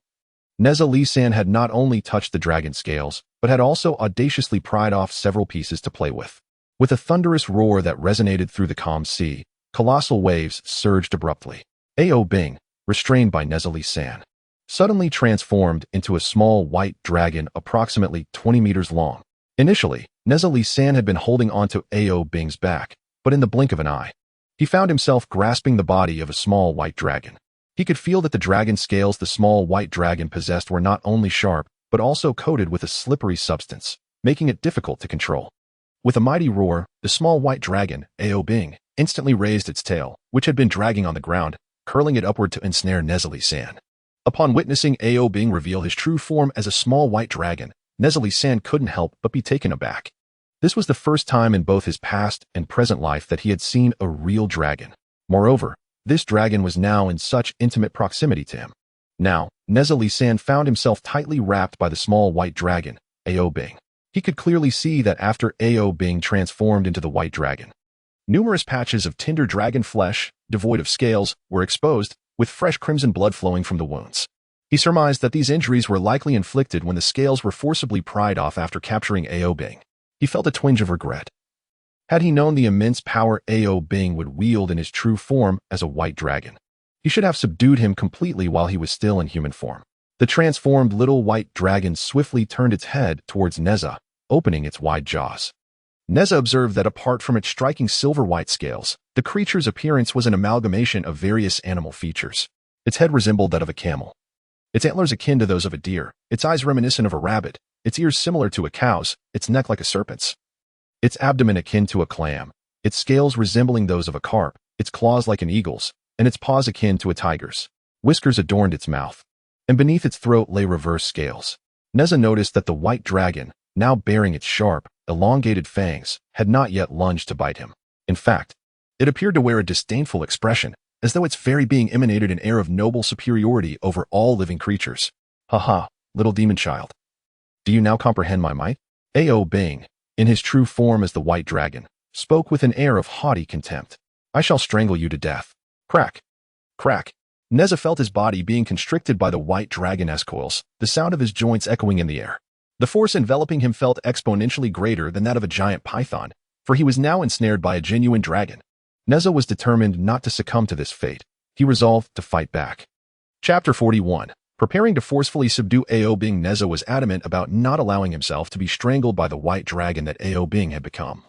Speaker 1: Nezha Li-san had not only touched the dragon scales, but had also audaciously pried off several pieces to play with. With a thunderous roar that resonated through the calm sea, colossal waves surged abruptly. Ao Bing, restrained by Nezha Li-san, suddenly transformed into a small white dragon approximately 20 meters long. Initially, Nezha Li-san had been holding onto Ao Bing's back, but in the blink of an eye, he found himself grasping the body of a small white dragon. He could feel that the dragon scales the small white dragon possessed were not only sharp, but also coated with a slippery substance, making it difficult to control. With a mighty roar, the small white dragon, Ao Bing, instantly raised its tail, which had been dragging on the ground, curling it upward to ensnare Nezha Li-san. Upon witnessing Ao Bing reveal his true form as a small white dragon, Nezha Li-san couldn't help but be taken aback. This was the first time in both his past and present life that he had seen a real dragon. Moreover, this dragon was now in such intimate proximity to him. Now, Nezha Li-san found himself tightly wrapped by the small white dragon, Ao Bing. He could clearly see that after Ao Bing transformed into the white dragon, numerous patches of tender dragon flesh, devoid of scales, were exposed, with fresh crimson blood flowing from the wounds. He surmised that these injuries were likely inflicted when the scales were forcibly pried off after capturing Ao Bing. He felt a twinge of regret. Had he known the immense power Ao Bing would wield in his true form as a white dragon, he should have subdued him completely while he was still in human form. The transformed little white dragon swiftly turned its head towards Nezha, opening its wide jaws. Nezha observed that apart from its striking silver-white scales, the creature's appearance was an amalgamation of various animal features. Its head resembled that of a camel, its antlers akin to those of a deer, its eyes reminiscent of a rabbit, its ears similar to a cow's, its neck like a serpent's, its abdomen akin to a clam, its scales resembling those of a carp, its claws like an eagle's, and its paws akin to a tiger's. Whiskers adorned its mouth, and beneath its throat lay reverse scales. Nezha noticed that the white dragon, now bearing its sharp, elongated fangs, had not yet lunged to bite him. In fact, it appeared to wear a disdainful expression, as though its very being emanated an air of noble superiority over all living creatures. Ha, little demon child. Do you now comprehend my might? Ao Bing, in his true form as the white dragon, spoke with an air of haughty contempt. I shall strangle you to death. Crack! Crack! Nezha felt his body being constricted by the white dragon-esque coils, the sound of his joints echoing in the air. The force enveloping him felt exponentially greater than that of a giant python, for he was now ensnared by a genuine dragon. Nezha was determined not to succumb to this fate. He resolved to fight back. Chapter 41. Preparing to forcefully subdue Ao Bing, Nezha was adamant about not allowing himself to be strangled by the white dragon that Ao Bing had become.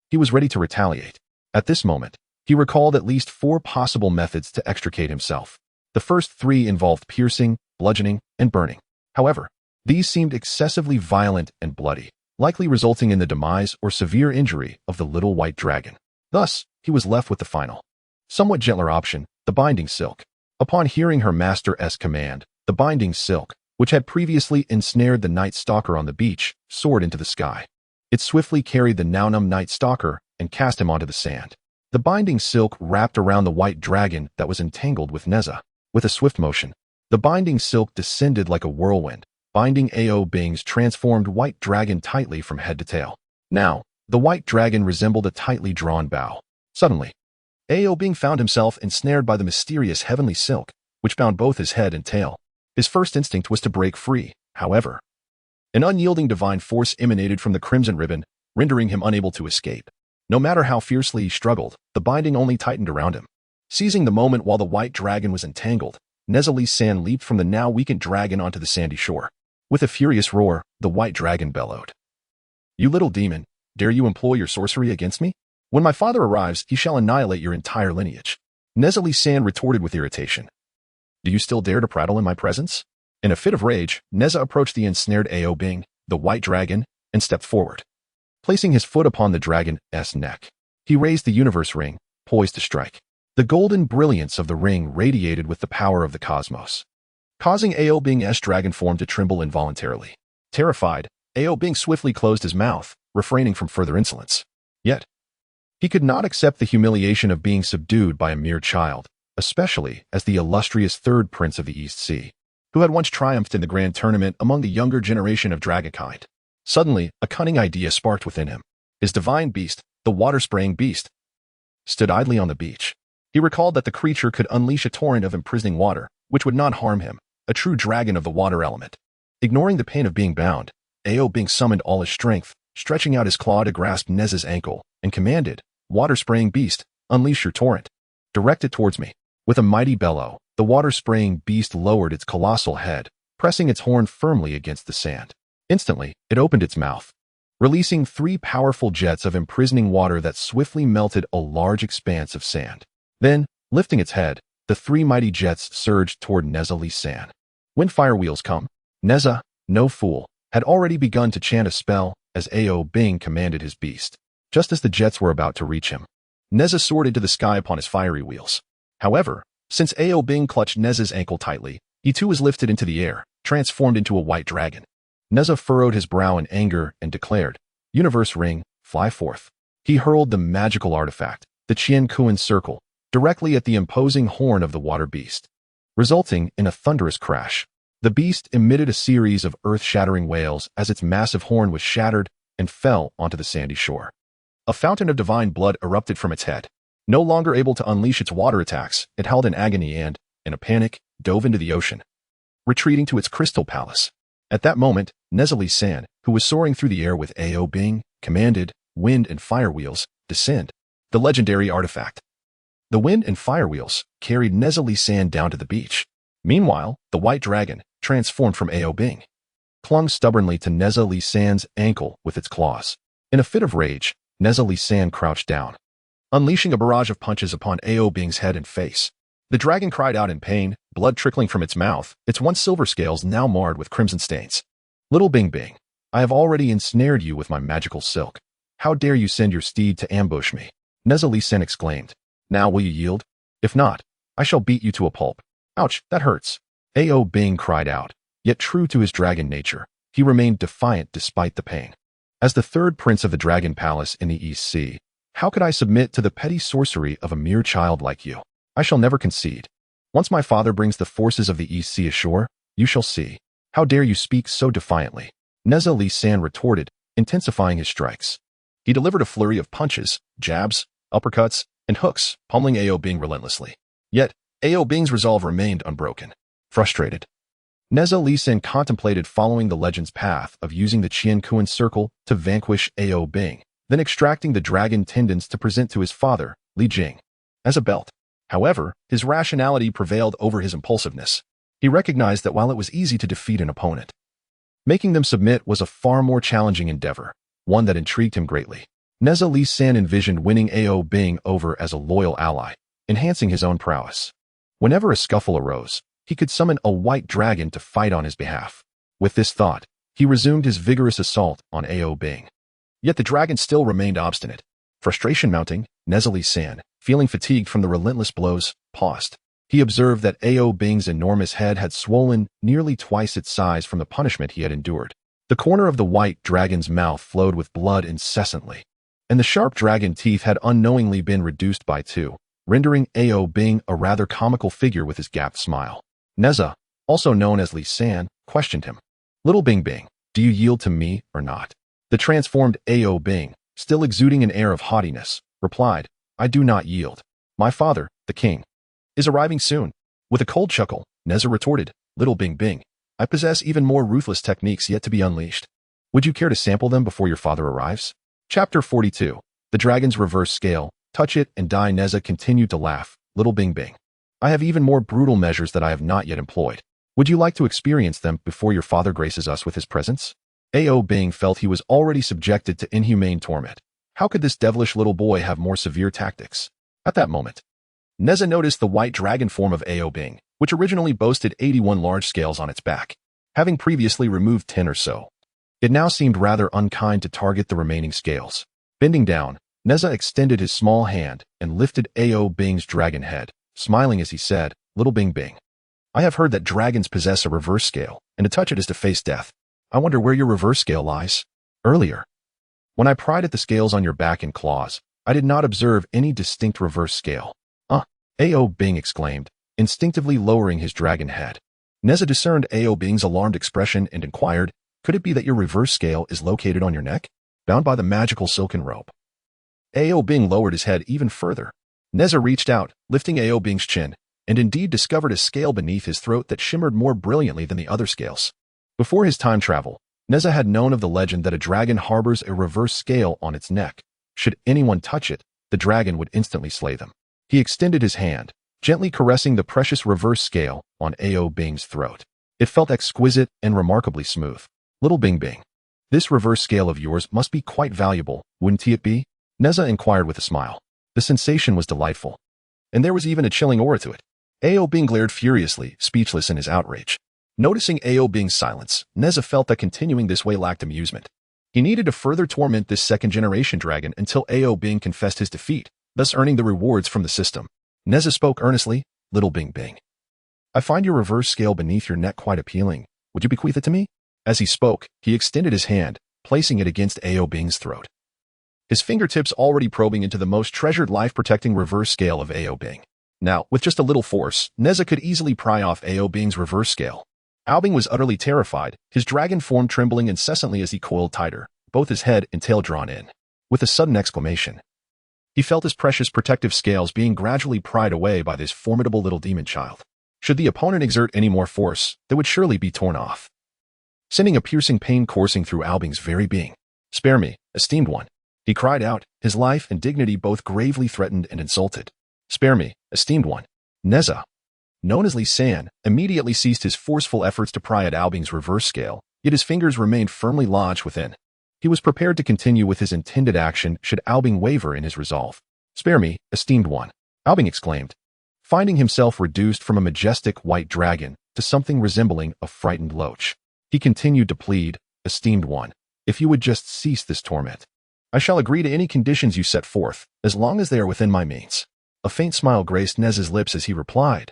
Speaker 1: He was ready to retaliate. At this moment, he recalled at least 4 possible methods to extricate himself. The first 3 involved piercing, bludgeoning, and burning. However, these seemed excessively violent and bloody, likely resulting in the demise or severe injury of the little white dragon. Thus, he was left with the final, somewhat gentler option, the binding silk. Upon hearing her master's command, The binding silk, which had previously ensnared the Night Stalker on the beach, soared into the sky. It swiftly carried the now-numb Night Stalker and cast him onto the sand. The binding silk wrapped around the white dragon that was entangled with Nezha. With a swift motion, the binding silk descended like a whirlwind, binding Ao Bing's transformed white dragon tightly from head to tail. Now, the white dragon resembled a tightly drawn bow. Suddenly, Ao Bing found himself ensnared by the mysterious heavenly silk, which bound both his head and tail. His first instinct was to break free, however. An unyielding divine force emanated from the crimson ribbon, rendering him unable to escape. No matter how fiercely he struggled, the binding only tightened around him. Seizing the moment while the white dragon was entangled, Nezha San leaped from the now weakened dragon onto the sandy shore. With a furious roar, the white dragon bellowed. "You little demon, dare you employ your sorcery against me? When my father arrives, he shall annihilate your entire lineage." Nezha San retorted with irritation. "Do you still dare to prattle in my presence?" In a fit of rage, Nezha approached the ensnared Ao Bing, the white dragon, and stepped forward. Placing his foot upon the dragon's neck, he raised the universe ring, poised to strike. The golden brilliance of the ring radiated with the power of the cosmos, causing Ao Bing's dragon form to tremble involuntarily. Terrified, Ao Bing swiftly closed his mouth, refraining from further insolence. Yet, he could not accept the humiliation of being subdued by a mere child, especially as the illustrious third prince of the East Sea, who had once triumphed in the grand tournament among the younger generation of dragonkind. Suddenly, a cunning idea sparked within him. His divine beast, the water-spraying beast, stood idly on the beach. He recalled that the creature could unleash a torrent of imprisoning water, which would not harm him, a true dragon of the water element. Ignoring the pain of being bound, Ao Bing summoned all his strength, stretching out his claw to grasp Nezha's ankle, and commanded, "Water-spraying beast, unleash your torrent. Direct it towards me." With a mighty bellow, the water-spraying beast lowered its colossal head, pressing its horn firmly against the sand. Instantly, it opened its mouth, releasing 3 powerful jets of imprisoning water that swiftly melted a large expanse of sand. Then, lifting its head, the 3 mighty jets surged toward Nezha San. When fire wheels come, Nezha, no fool, had already begun to chant a spell as Ao Bing commanded his beast. Just as the jets were about to reach him, Nezha soared into the sky upon his fiery wheels. However, since Ao Bing clutched Nezha's ankle tightly, he too was lifted into the air, transformed into a white dragon. Nezha furrowed his brow in anger and declared, "Universe ring, fly forth." He hurled the magical artifact, the Qian Kuan circle, directly at the imposing horn of the water beast, resulting in a thunderous crash. The beast emitted a series of earth-shattering wails as its massive horn was shattered and fell onto the sandy shore. A fountain of divine blood erupted from its head. No longer able to unleash its water attacks, it held in agony and, in a panic, dove into the ocean, retreating to its crystal palace. At that moment, Nezha San, who was soaring through the air with Ao Bing, commanded, "Wind and fire wheels, descend." The legendary artifact, the wind and fire wheels, carried Nezha San down to the beach. Meanwhile, the white dragon, transformed from Ao Bing, clung stubbornly to Nezha San's ankle with its claws. In a fit of rage, Nezha San crouched down, unleashing a barrage of punches upon Ao Bing's head and face. The dragon cried out in pain, blood trickling from its mouth, its once silver scales now marred with crimson stains. "Little Bing Bing, I have already ensnared you with my magical silk. How dare you send your steed to ambush me?" Nezha San exclaimed. "Now will you yield? If not, I shall beat you to a pulp." "Ouch, that hurts." Ao Bing cried out, yet true to his dragon nature, he remained defiant despite the pain. "As the third prince of the Dragon Palace in the East Sea, how could I submit to the petty sorcery of a mere child like you? I shall never concede. Once my father brings the forces of the East Sea ashore, you shall see. How dare you speak so defiantly?" Nezha San retorted, intensifying his strikes. He delivered a flurry of punches, jabs, uppercuts, and hooks, pummeling Ao Bing relentlessly. Yet, Ao Bing's resolve remained unbroken. Frustrated, Nezha San contemplated following the legend's path of using the Qian Kuan circle to vanquish Ao Bing, then extracting the dragon tendons to present to his father, Li Jing, as a belt. However, his rationality prevailed over his impulsiveness. He recognized that while it was easy to defeat an opponent, making them submit was a far more challenging endeavor, one that intrigued him greatly. Nezha San envisioned winning Ao Bing over as a loyal ally, enhancing his own prowess. Whenever a scuffle arose, he could summon a white dragon to fight on his behalf. With this thought, he resumed his vigorous assault on Ao Bing. Yet the dragon still remained obstinate. Frustration mounting, Nezha San, feeling fatigued from the relentless blows, paused. He observed that Ao Bing's enormous head had swollen nearly twice its size from the punishment he had endured. The corner of the white dragon's mouth flowed with blood incessantly, and the sharp dragon teeth had unknowingly been reduced by 2, rendering Ao Bing a rather comical figure with his gapped smile. Nezha, also known as Li San, questioned him. Little Bing Bing, do you yield to me or not? The transformed Ao Bing, still exuding an air of haughtiness, replied, I do not yield. My father, the king, is arriving soon. With a cold chuckle, Nezha retorted, Little Bing Bing, I possess even more ruthless techniques yet to be unleashed. Would you care to sample them before your father arrives? Chapter 42. The Dragon's Reverse Scale. Touch it and die. Nezha continued to laugh. Little Bing Bing, I have even more brutal measures that I have not yet employed. Would you like to experience them before your father graces us with his presence? Ao Bing felt he was already subjected to inhumane torment. How could this devilish little boy have more severe tactics? At that moment, Nezha noticed the white dragon form of Ao Bing, which originally boasted 81 large scales on its back, having previously removed 10 or so. It now seemed rather unkind to target the remaining scales. Bending down, Nezha extended his small hand and lifted Ao Bing's dragon head, smiling as he said, Little Bing Bing, I have heard that dragons possess a reverse scale, and to touch it is to face death. I wonder where your reverse scale lies. Earlier, when I pried at the scales on your back and claws, I did not observe any distinct reverse scale. Ao Bing exclaimed, instinctively lowering his dragon head. Nezha discerned Ao Bing's alarmed expression and inquired, could it be that your reverse scale is located on your neck, bound by the magical silken rope? Ao Bing lowered his head even further. Nezha reached out, lifting Ao Bing's chin, and indeed discovered a scale beneath his throat that shimmered more brilliantly than the other scales. Before his time travel, Nezha had known of the legend that a dragon harbors a reverse scale on its neck. Should anyone touch it, the dragon would instantly slay them. He extended his hand, gently caressing the precious reverse scale on Ao Bing's throat. It felt exquisite and remarkably smooth. Little Bing Bing, this reverse scale of yours must be quite valuable, wouldn't it be? Nezha inquired with a smile. The sensation was delightful, and there was even a chilling aura to it. Ao Bing glared furiously, speechless in his outrage. Noticing Ao Bing's silence, Nezha felt that continuing this way lacked amusement. He needed to further torment this second-generation dragon until Ao Bing confessed his defeat, thus earning the rewards from the system. Nezha spoke earnestly, Little Bing Bing, I find your reverse scale beneath your neck quite appealing. Would you bequeath it to me? As he spoke, he extended his hand, placing it against Ao Bing's throat, his fingertips already probing into the most treasured life-protecting reverse scale of Ao Bing. Now, with just a little force, Nezha could easily pry off Ao Bing's reverse scale. Ao Bing was utterly terrified, his dragon form trembling incessantly as he coiled tighter, both his head and tail drawn in. With a sudden exclamation, he felt his precious protective scales being gradually pried away by this formidable little demon child. Should the opponent exert any more force, they would surely be torn off, sending a piercing pain coursing through Ao Bing's very being. Spare me, esteemed one, he cried out, his life and dignity both gravely threatened and insulted. Spare me, esteemed one. Nezha, known as Li San, immediately ceased his forceful efforts to pry at Ao Bing's reverse scale, yet his fingers remained firmly lodged within. He was prepared to continue with his intended action should Ao Bing waver in his resolve. Spare me, esteemed one, Ao Bing exclaimed, finding himself reduced from a majestic white dragon to something resembling a frightened loach. He continued to plead, esteemed one, if you would just cease this torment, I shall agree to any conditions you set forth, as long as they are within my means. A faint smile graced Nezha's lips as he replied,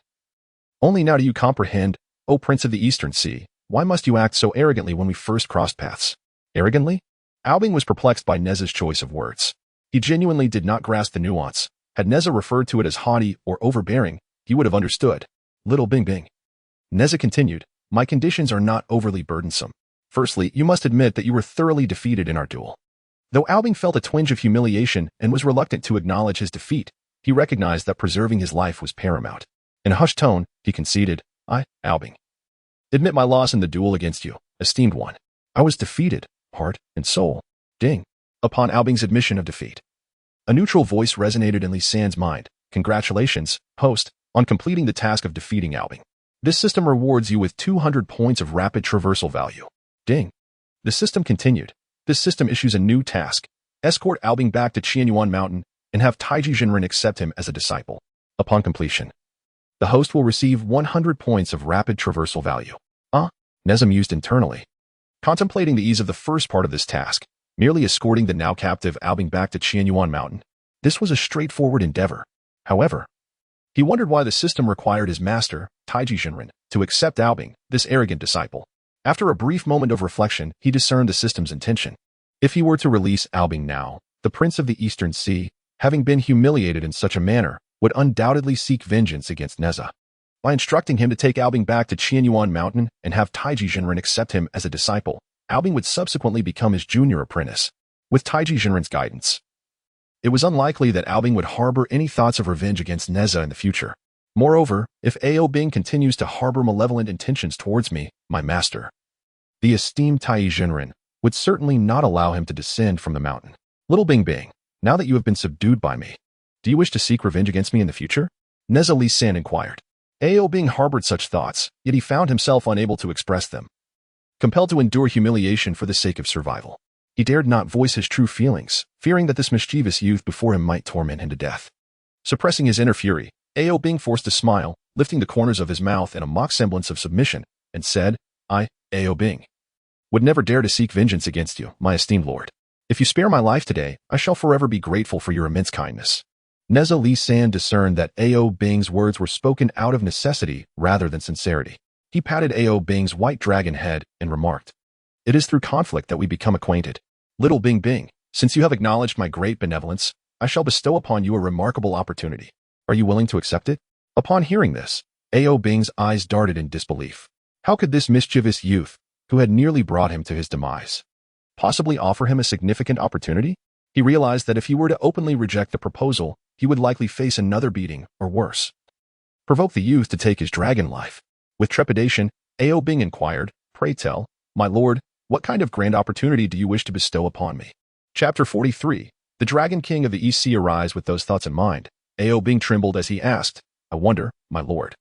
Speaker 1: Only now do you comprehend, O Prince of the Eastern Sea, why must you act so arrogantly when we first crossed paths? Arrogantly? Ao Bing was perplexed by Nezha's choice of words. He genuinely did not grasp the nuance. Had Nezha referred to it as haughty or overbearing, he would have understood. Little Bing Bing. Nezha continued, my conditions are not overly burdensome. Firstly, you must admit that you were thoroughly defeated in our duel. Though Ao Bing felt a twinge of humiliation and was reluctant to acknowledge his defeat, he recognized that preserving his life was paramount. In a hushed tone, he conceded, I, Ao Bing, admit my loss in the duel against you, esteemed one. I was defeated, heart and soul. Ding. Upon Ao Bing's admission of defeat, a neutral voice resonated in Li San's mind. Congratulations, host, on completing the task of defeating Ao Bing. This system rewards you with 200 points of rapid traversal value. Ding. The system continued. This system issues a new task. Escort Ao Bing back to Qianyuan Mountain and have Taiji Jinren accept him as a disciple. Upon completion, the host will receive 100 points of rapid traversal value. Nezha mused internally, contemplating the ease of the first part of this task, merely escorting the now captive Ao Bing back to Qianyuan Mountain. This was a straightforward endeavor. However, He wondered why the system required his master, Taiji Jinren, to accept Aobing, this arrogant disciple. After a brief moment of reflection, he discerned the system's intention. If he were to release Aobing now, the Prince of the Eastern Sea, having been humiliated in such a manner, would undoubtedly seek vengeance against Nezha. By instructing him to take Aobing back to Qianyuan Mountain and have Taiji Jinren accept him as a disciple, Aobing would subsequently become his junior apprentice. With Taiji Jinren's guidance, it was unlikely that Aobing would harbor any thoughts of revenge against Nezha in the future. Moreover, if Aobing continues to harbor malevolent intentions towards me, my master, the esteemed Taiji Jinren, would certainly not allow him to descend from the mountain. Little Bing Bing, now that you have been subdued by me, do you wish to seek revenge against me in the future? Nezha Li San inquired. Aobing harbored such thoughts, yet he found himself unable to express them. Compelled to endure humiliation for the sake of survival, he dared not voice his true feelings, fearing that this mischievous youth before him might torment him to death. Suppressing his inner fury, Aobing forced a smile, lifting the corners of his mouth in a mock semblance of submission, and said, I, Aobing, would never dare to seek vengeance against you, my esteemed lord. If you spare my life today, I shall forever be grateful for your immense kindness. Nezha Li San discerned that Aobing's words were spoken out of necessity rather than sincerity. He patted Aobing's white dragon head and remarked, It is through conflict that we become acquainted. Little Bing Bing, since you have acknowledged my great benevolence, I shall bestow upon you a remarkable opportunity. Are you willing to accept it? Upon hearing this, Aobing's eyes darted in disbelief. How could this mischievous youth, who had nearly brought him to his demise, possibly offer him a significant opportunity? He realized that if he were to openly reject the proposal, he would likely face another beating, or worse, provoke the youth to take his dragon life. With trepidation, Aobing inquired, Pray tell, my lord, what kind of grand opportunity do you wish to bestow upon me? Chapter 43. The Dragon King of the East Sea arise with those thoughts in mind. Aobing trembled as he asked, I wonder, my lord,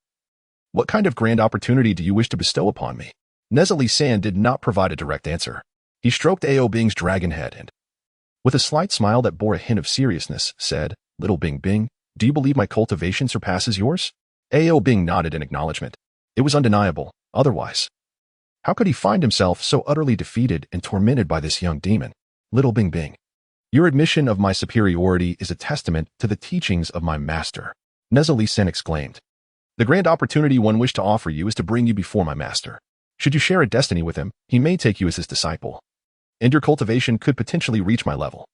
Speaker 1: what kind of grand opportunity do you wish to bestow upon me? Nezha Li San did not provide a direct answer. He stroked Aobing's dragon head and, with a slight smile that bore a hint of seriousness, said, Little Bing Bing, do you believe my cultivation surpasses yours? Aobing nodded in acknowledgement. It was undeniable, otherwise. How could he find himself so utterly defeated and tormented by this young demon? Little Bing Bing, your admission of my superiority is a testament to the teachings of my master. Nezha Li San exclaimed. The grand opportunity one wished to offer you is to bring you before my master. Should you share a destiny with him, he may take you as his disciple, and your cultivation could potentially reach my level.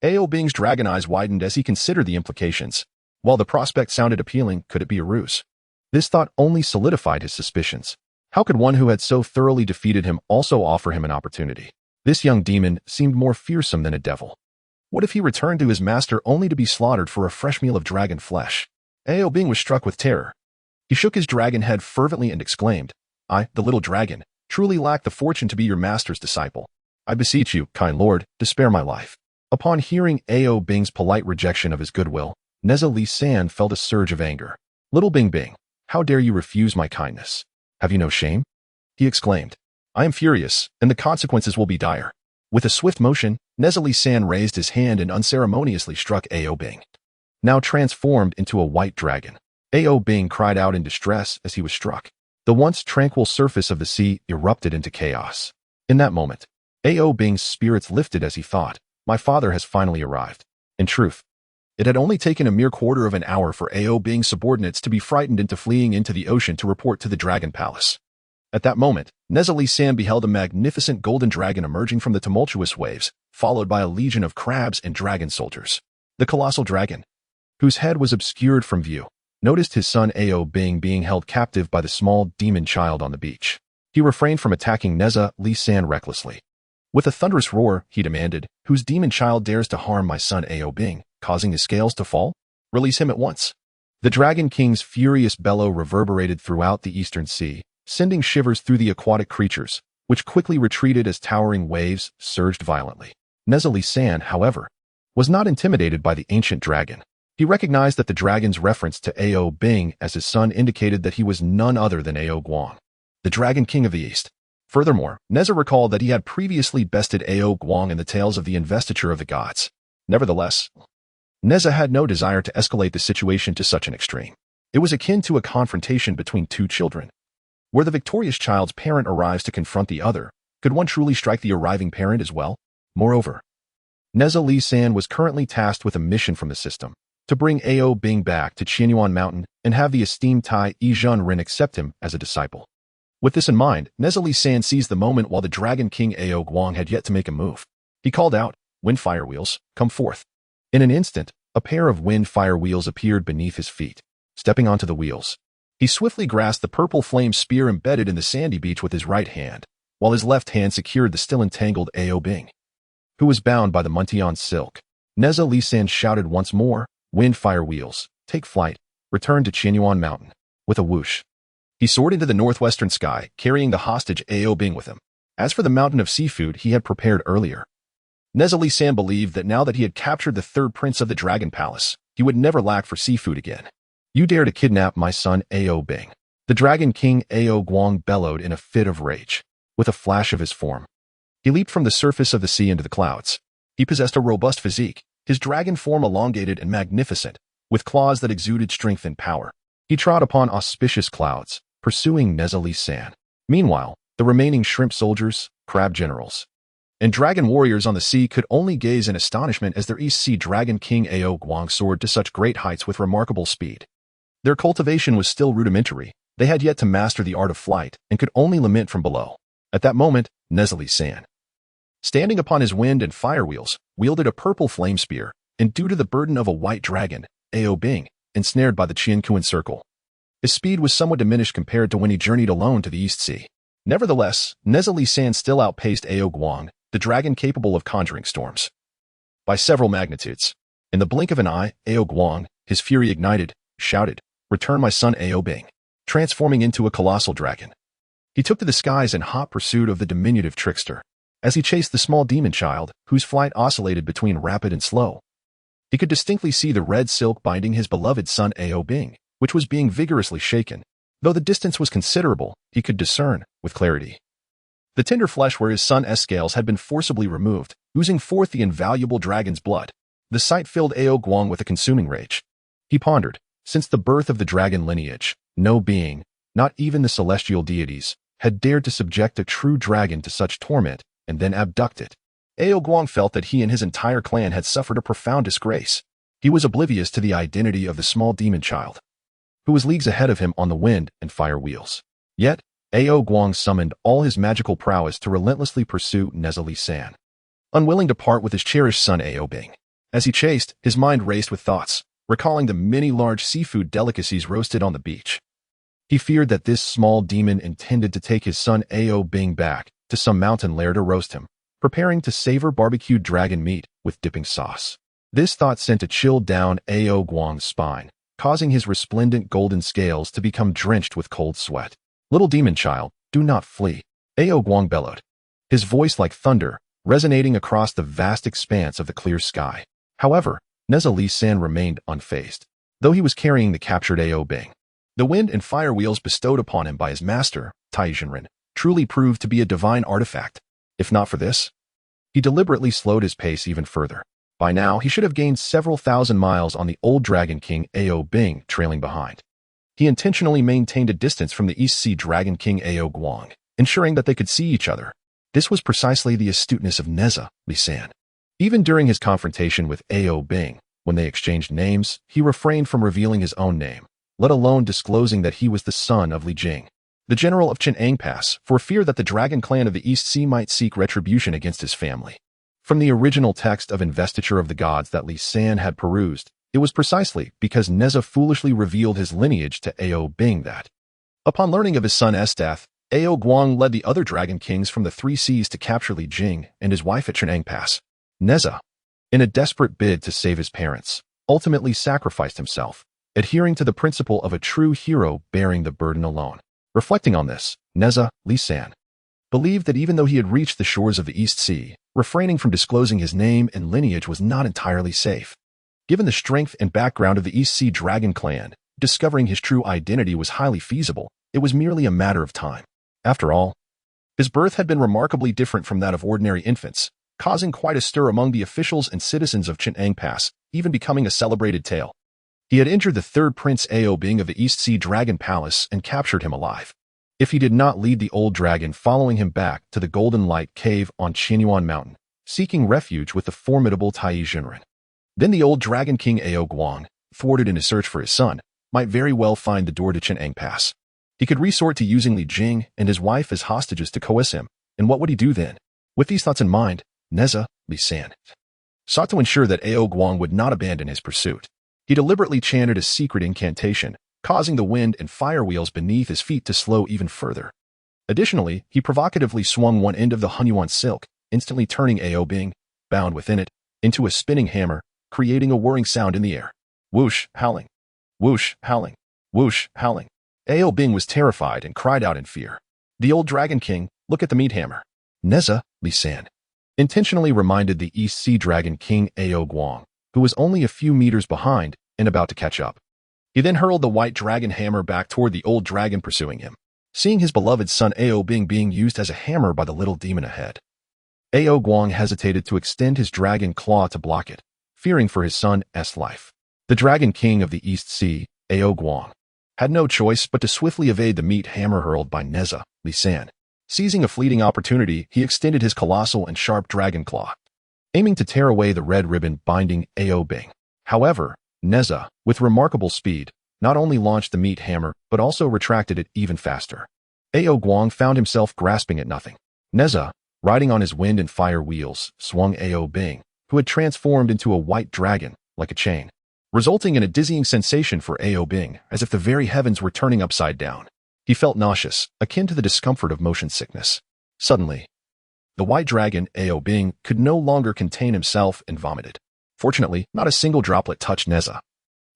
Speaker 1: Aobing's dragon eyes widened as he considered the implications. While the prospect sounded appealing, could it be a ruse? This thought only solidified his suspicions. How could one who had so thoroughly defeated him also offer him an opportunity? This young demon seemed more fearsome than a devil. What if he returned to his master only to be slaughtered for a fresh meal of dragon flesh? Aobing was struck with terror. He shook his dragon head fervently and exclaimed, I, the little dragon, truly lack the fortune to be your master's disciple. I beseech you, kind lord, to spare my life. Upon hearing Aobing's polite rejection of his goodwill, Nezha Li San felt a surge of anger. Little Bing Bing, how dare you refuse my kindness? Have you no shame? He exclaimed. I am furious, and the consequences will be dire. With a swift motion, Nezha Li San raised his hand and unceremoniously struck Aobing, now transformed into a white dragon. Aobing cried out in distress as he was struck. The once tranquil surface of the sea erupted into chaos. In that moment, Aobing's spirits lifted as he thought, my father has finally arrived. In truth, it had only taken a mere quarter of an hour for Aobing's subordinates to be frightened into fleeing into the ocean to report to the Dragon Palace. At that moment, Nezha Li San beheld a magnificent golden dragon emerging from the tumultuous waves, followed by a legion of crabs and dragon soldiers. The colossal dragon, whose head was obscured from view, noticed his son Aobing being held captive by the small demon child on the beach. He refrained from attacking Nezha Li San recklessly. With a thunderous roar, he demanded, Whose demon child dares to harm my son Aobing, causing his scales to fall? Release him at once. The Dragon King's furious bellow reverberated throughout the Eastern Sea, sending shivers through the aquatic creatures, which quickly retreated as towering waves surged violently. Nezha Li San, however, was not intimidated by the ancient dragon. He recognized that the dragon's reference to Aobing as his son indicated that he was none other than Ao Guang, the Dragon King of the East. Furthermore, Nezha recalled that he had previously bested Ao Guang in the tales of the investiture of the gods. Nevertheless, Nezha had no desire to escalate the situation to such an extreme. It was akin to a confrontation between two children, where the victorious child's parent arrives to confront the other. Could one truly strike the arriving parent as well? Moreover, Nezha Li San was currently tasked with a mission from the system. to bring Ao Bing back to Qianyuan Mountain and have the esteemed Tai Yizhen Rin accept him as a disciple. With this in mind, Nezha Li San seized the moment while the Dragon King Ao Guang had yet to make a move. He called out, "Wind fire wheels, come forth." In an instant, a pair of wind fire wheels appeared beneath his feet. Stepping onto the wheels, he swiftly grasped the purple flame spear embedded in the sandy beach with his right hand, while his left hand secured the still entangled Ao Bing, who was bound by the Muntian silk. Nezha Li San shouted once more, "Wind fire wheels, take flight, return to Qianyuan Mountain." With a whoosh, he soared into the northwestern sky, carrying the hostage Ao Bing with him. As for the mountain of seafood he had prepared earlier, Nezha Li San believed that now that he had captured the third prince of the Dragon Palace, he would never lack for seafood again. "You dare to kidnap my son Ao Bing." The Dragon King Ao Guang bellowed in a fit of rage. With a flash of his form, he leaped from the surface of the sea into the clouds. He possessed a robust physique, his dragon form elongated and magnificent, with claws that exuded strength and power. He trod upon auspicious clouds, pursuing Nezha Li San. Meanwhile, the remaining shrimp soldiers, crab generals, and dragon warriors on the sea could only gaze in astonishment as their East Sea Dragon King Ao Guang soared to such great heights with remarkable speed. Their cultivation was still rudimentary. They had yet to master the art of flight and could only lament from below. At that moment, Nezha Li San, standing upon his wind and fire wheels, wielded a purple flame spear, and due to the burden of a white dragon, Ao Bing, ensnared by the Qiankuan circle, his speed was somewhat diminished compared to when he journeyed alone to the East Sea. Nevertheless, Nezha Li San still outpaced Ao Guang, the dragon capable of conjuring storms, by several magnitudes. In the blink of an eye, Ao Guang, his fury ignited, shouted, "Return my son Ao Bing," transforming into a colossal dragon. He took to the skies in hot pursuit of the diminutive trickster. As he chased the small demon child, whose flight oscillated between rapid and slow, he could distinctly see the red silk binding his beloved son Ao Bing, which was being vigorously shaken. Though the distance was considerable, he could discern, with clarity, the tender flesh where his son's scales had been forcibly removed, oozing forth the invaluable dragon's blood. The sight filled Ao Guang with a consuming rage. He pondered, since the birth of the dragon lineage, no being, not even the celestial deities, had dared to subject a true dragon to such torment and then abduct it. Ao Guang felt that he and his entire clan had suffered a profound disgrace. He was oblivious to the identity of the small demon child, who was leagues ahead of him on the wind and fire wheels. Yet, Ao Guang summoned all his magical prowess to relentlessly pursue Nezha Li San, unwilling to part with his cherished son Ao Bing. As he chased, his mind raced with thoughts, recalling the many large seafood delicacies roasted on the beach. He feared that this small demon intended to take his son Ao Bing back to some mountain lair to roast him, preparing to savor barbecued dragon meat with dipping sauce. This thought sent a chill down Ao Guang's spine, causing his resplendent golden scales to become drenched with cold sweat. "Little demon child, do not flee," Ao Guang bellowed, his voice like thunder, resonating across the vast expanse of the clear sky. However, Nezha Li San remained unfazed, though he was carrying the captured Ao Bing. The wind and fire wheels bestowed upon him by his master, Tai Yizhen truly proved to be a divine artifact. If not for this, he deliberately slowed his pace even further. By now, he should have gained several thousand miles on the old Dragon King Ao Bing trailing behind. He intentionally maintained a distance from the East Sea Dragon King Ao Guang, ensuring that they could see each other. This was precisely the astuteness of Nezha Li San. Even during his confrontation with Ao Bing, when they exchanged names, he refrained from revealing his own name, let alone disclosing that he was the son of Li Jing, the general of Ch'eng Pass, for fear that the dragon clan of the East Sea might seek retribution against his family. From the original text of Investiture of the Gods that Li San had perused, it was precisely because Nezha foolishly revealed his lineage to Ao Bing that, upon learning of his son's death, Ao Guang led the other dragon kings from the three seas to capture Li Jing and his wife at Ch'eng Pass. Nezha, in a desperate bid to save his parents, ultimately sacrificed himself, adhering to the principle of a true hero bearing the burden alone. Reflecting on this, Nezha Li San believed that even though he had reached the shores of the East Sea, refraining from disclosing his name and lineage was not entirely safe. Given the strength and background of the East Sea Dragon clan, discovering his true identity was highly feasible. It was merely a matter of time. After all, his birth had been remarkably different from that of ordinary infants, causing quite a stir among the officials and citizens of Ch'eng Pass, even becoming a celebrated tale. He had injured the third Prince Ao Bing of the East Sea Dragon Palace and captured him alive. If he did not lead the old dragon following him back to the Golden Light Cave on Qianyuan Mountain, seeking refuge with the formidable Tai Yizhen, then the old Dragon King Ao Guang, thwarted in his search for his son, might very well find the door to Chang'an Pass. He could resort to using Li Jing and his wife as hostages to coerce him, and what would he do then? With these thoughts in mind, Nezha, Li San, sought to ensure that Ao Guang would not abandon his pursuit. He deliberately chanted a secret incantation, causing the wind and fire wheels beneath his feet to slow even further. Additionally, he provocatively swung one end of the Hunyuan silk, instantly turning Ao Bing, bound within it, into a spinning hammer, creating a whirring sound in the air. Whoosh, howling. Whoosh, howling. Whoosh, howling. Ao Bing was terrified and cried out in fear. The old Dragon King, look at the meat hammer. Nezha, Li San, intentionally reminded the East Sea Dragon King Ao Guang, who was only a few meters behind and about to catch up. He then hurled the white dragon hammer back toward the old dragon pursuing him, seeing his beloved son Ao Bing being used as a hammer by the little demon ahead. Ao Guang hesitated to extend his dragon claw to block it, fearing for his son's life. The Dragon King of the East Sea, Ao Guang, had no choice but to swiftly evade the meat hammer hurled by Nezha, Li San. Seizing a fleeting opportunity, he extended his colossal and sharp dragon claw, aiming to tear away the red ribbon binding Ao Bing. However, Nezha, with remarkable speed, not only launched the meat hammer, but also retracted it even faster. Ao Guang found himself grasping at nothing. Nezha, riding on his wind and fire wheels, swung Ao Bing, who had transformed into a white dragon, like a chain, resulting in a dizzying sensation for Ao Bing, as if the very heavens were turning upside down. He felt nauseous, akin to the discomfort of motion sickness. Suddenly, the white dragon, Ao Bing, could no longer contain himself and vomited. Fortunately, not a single droplet touched Nezha,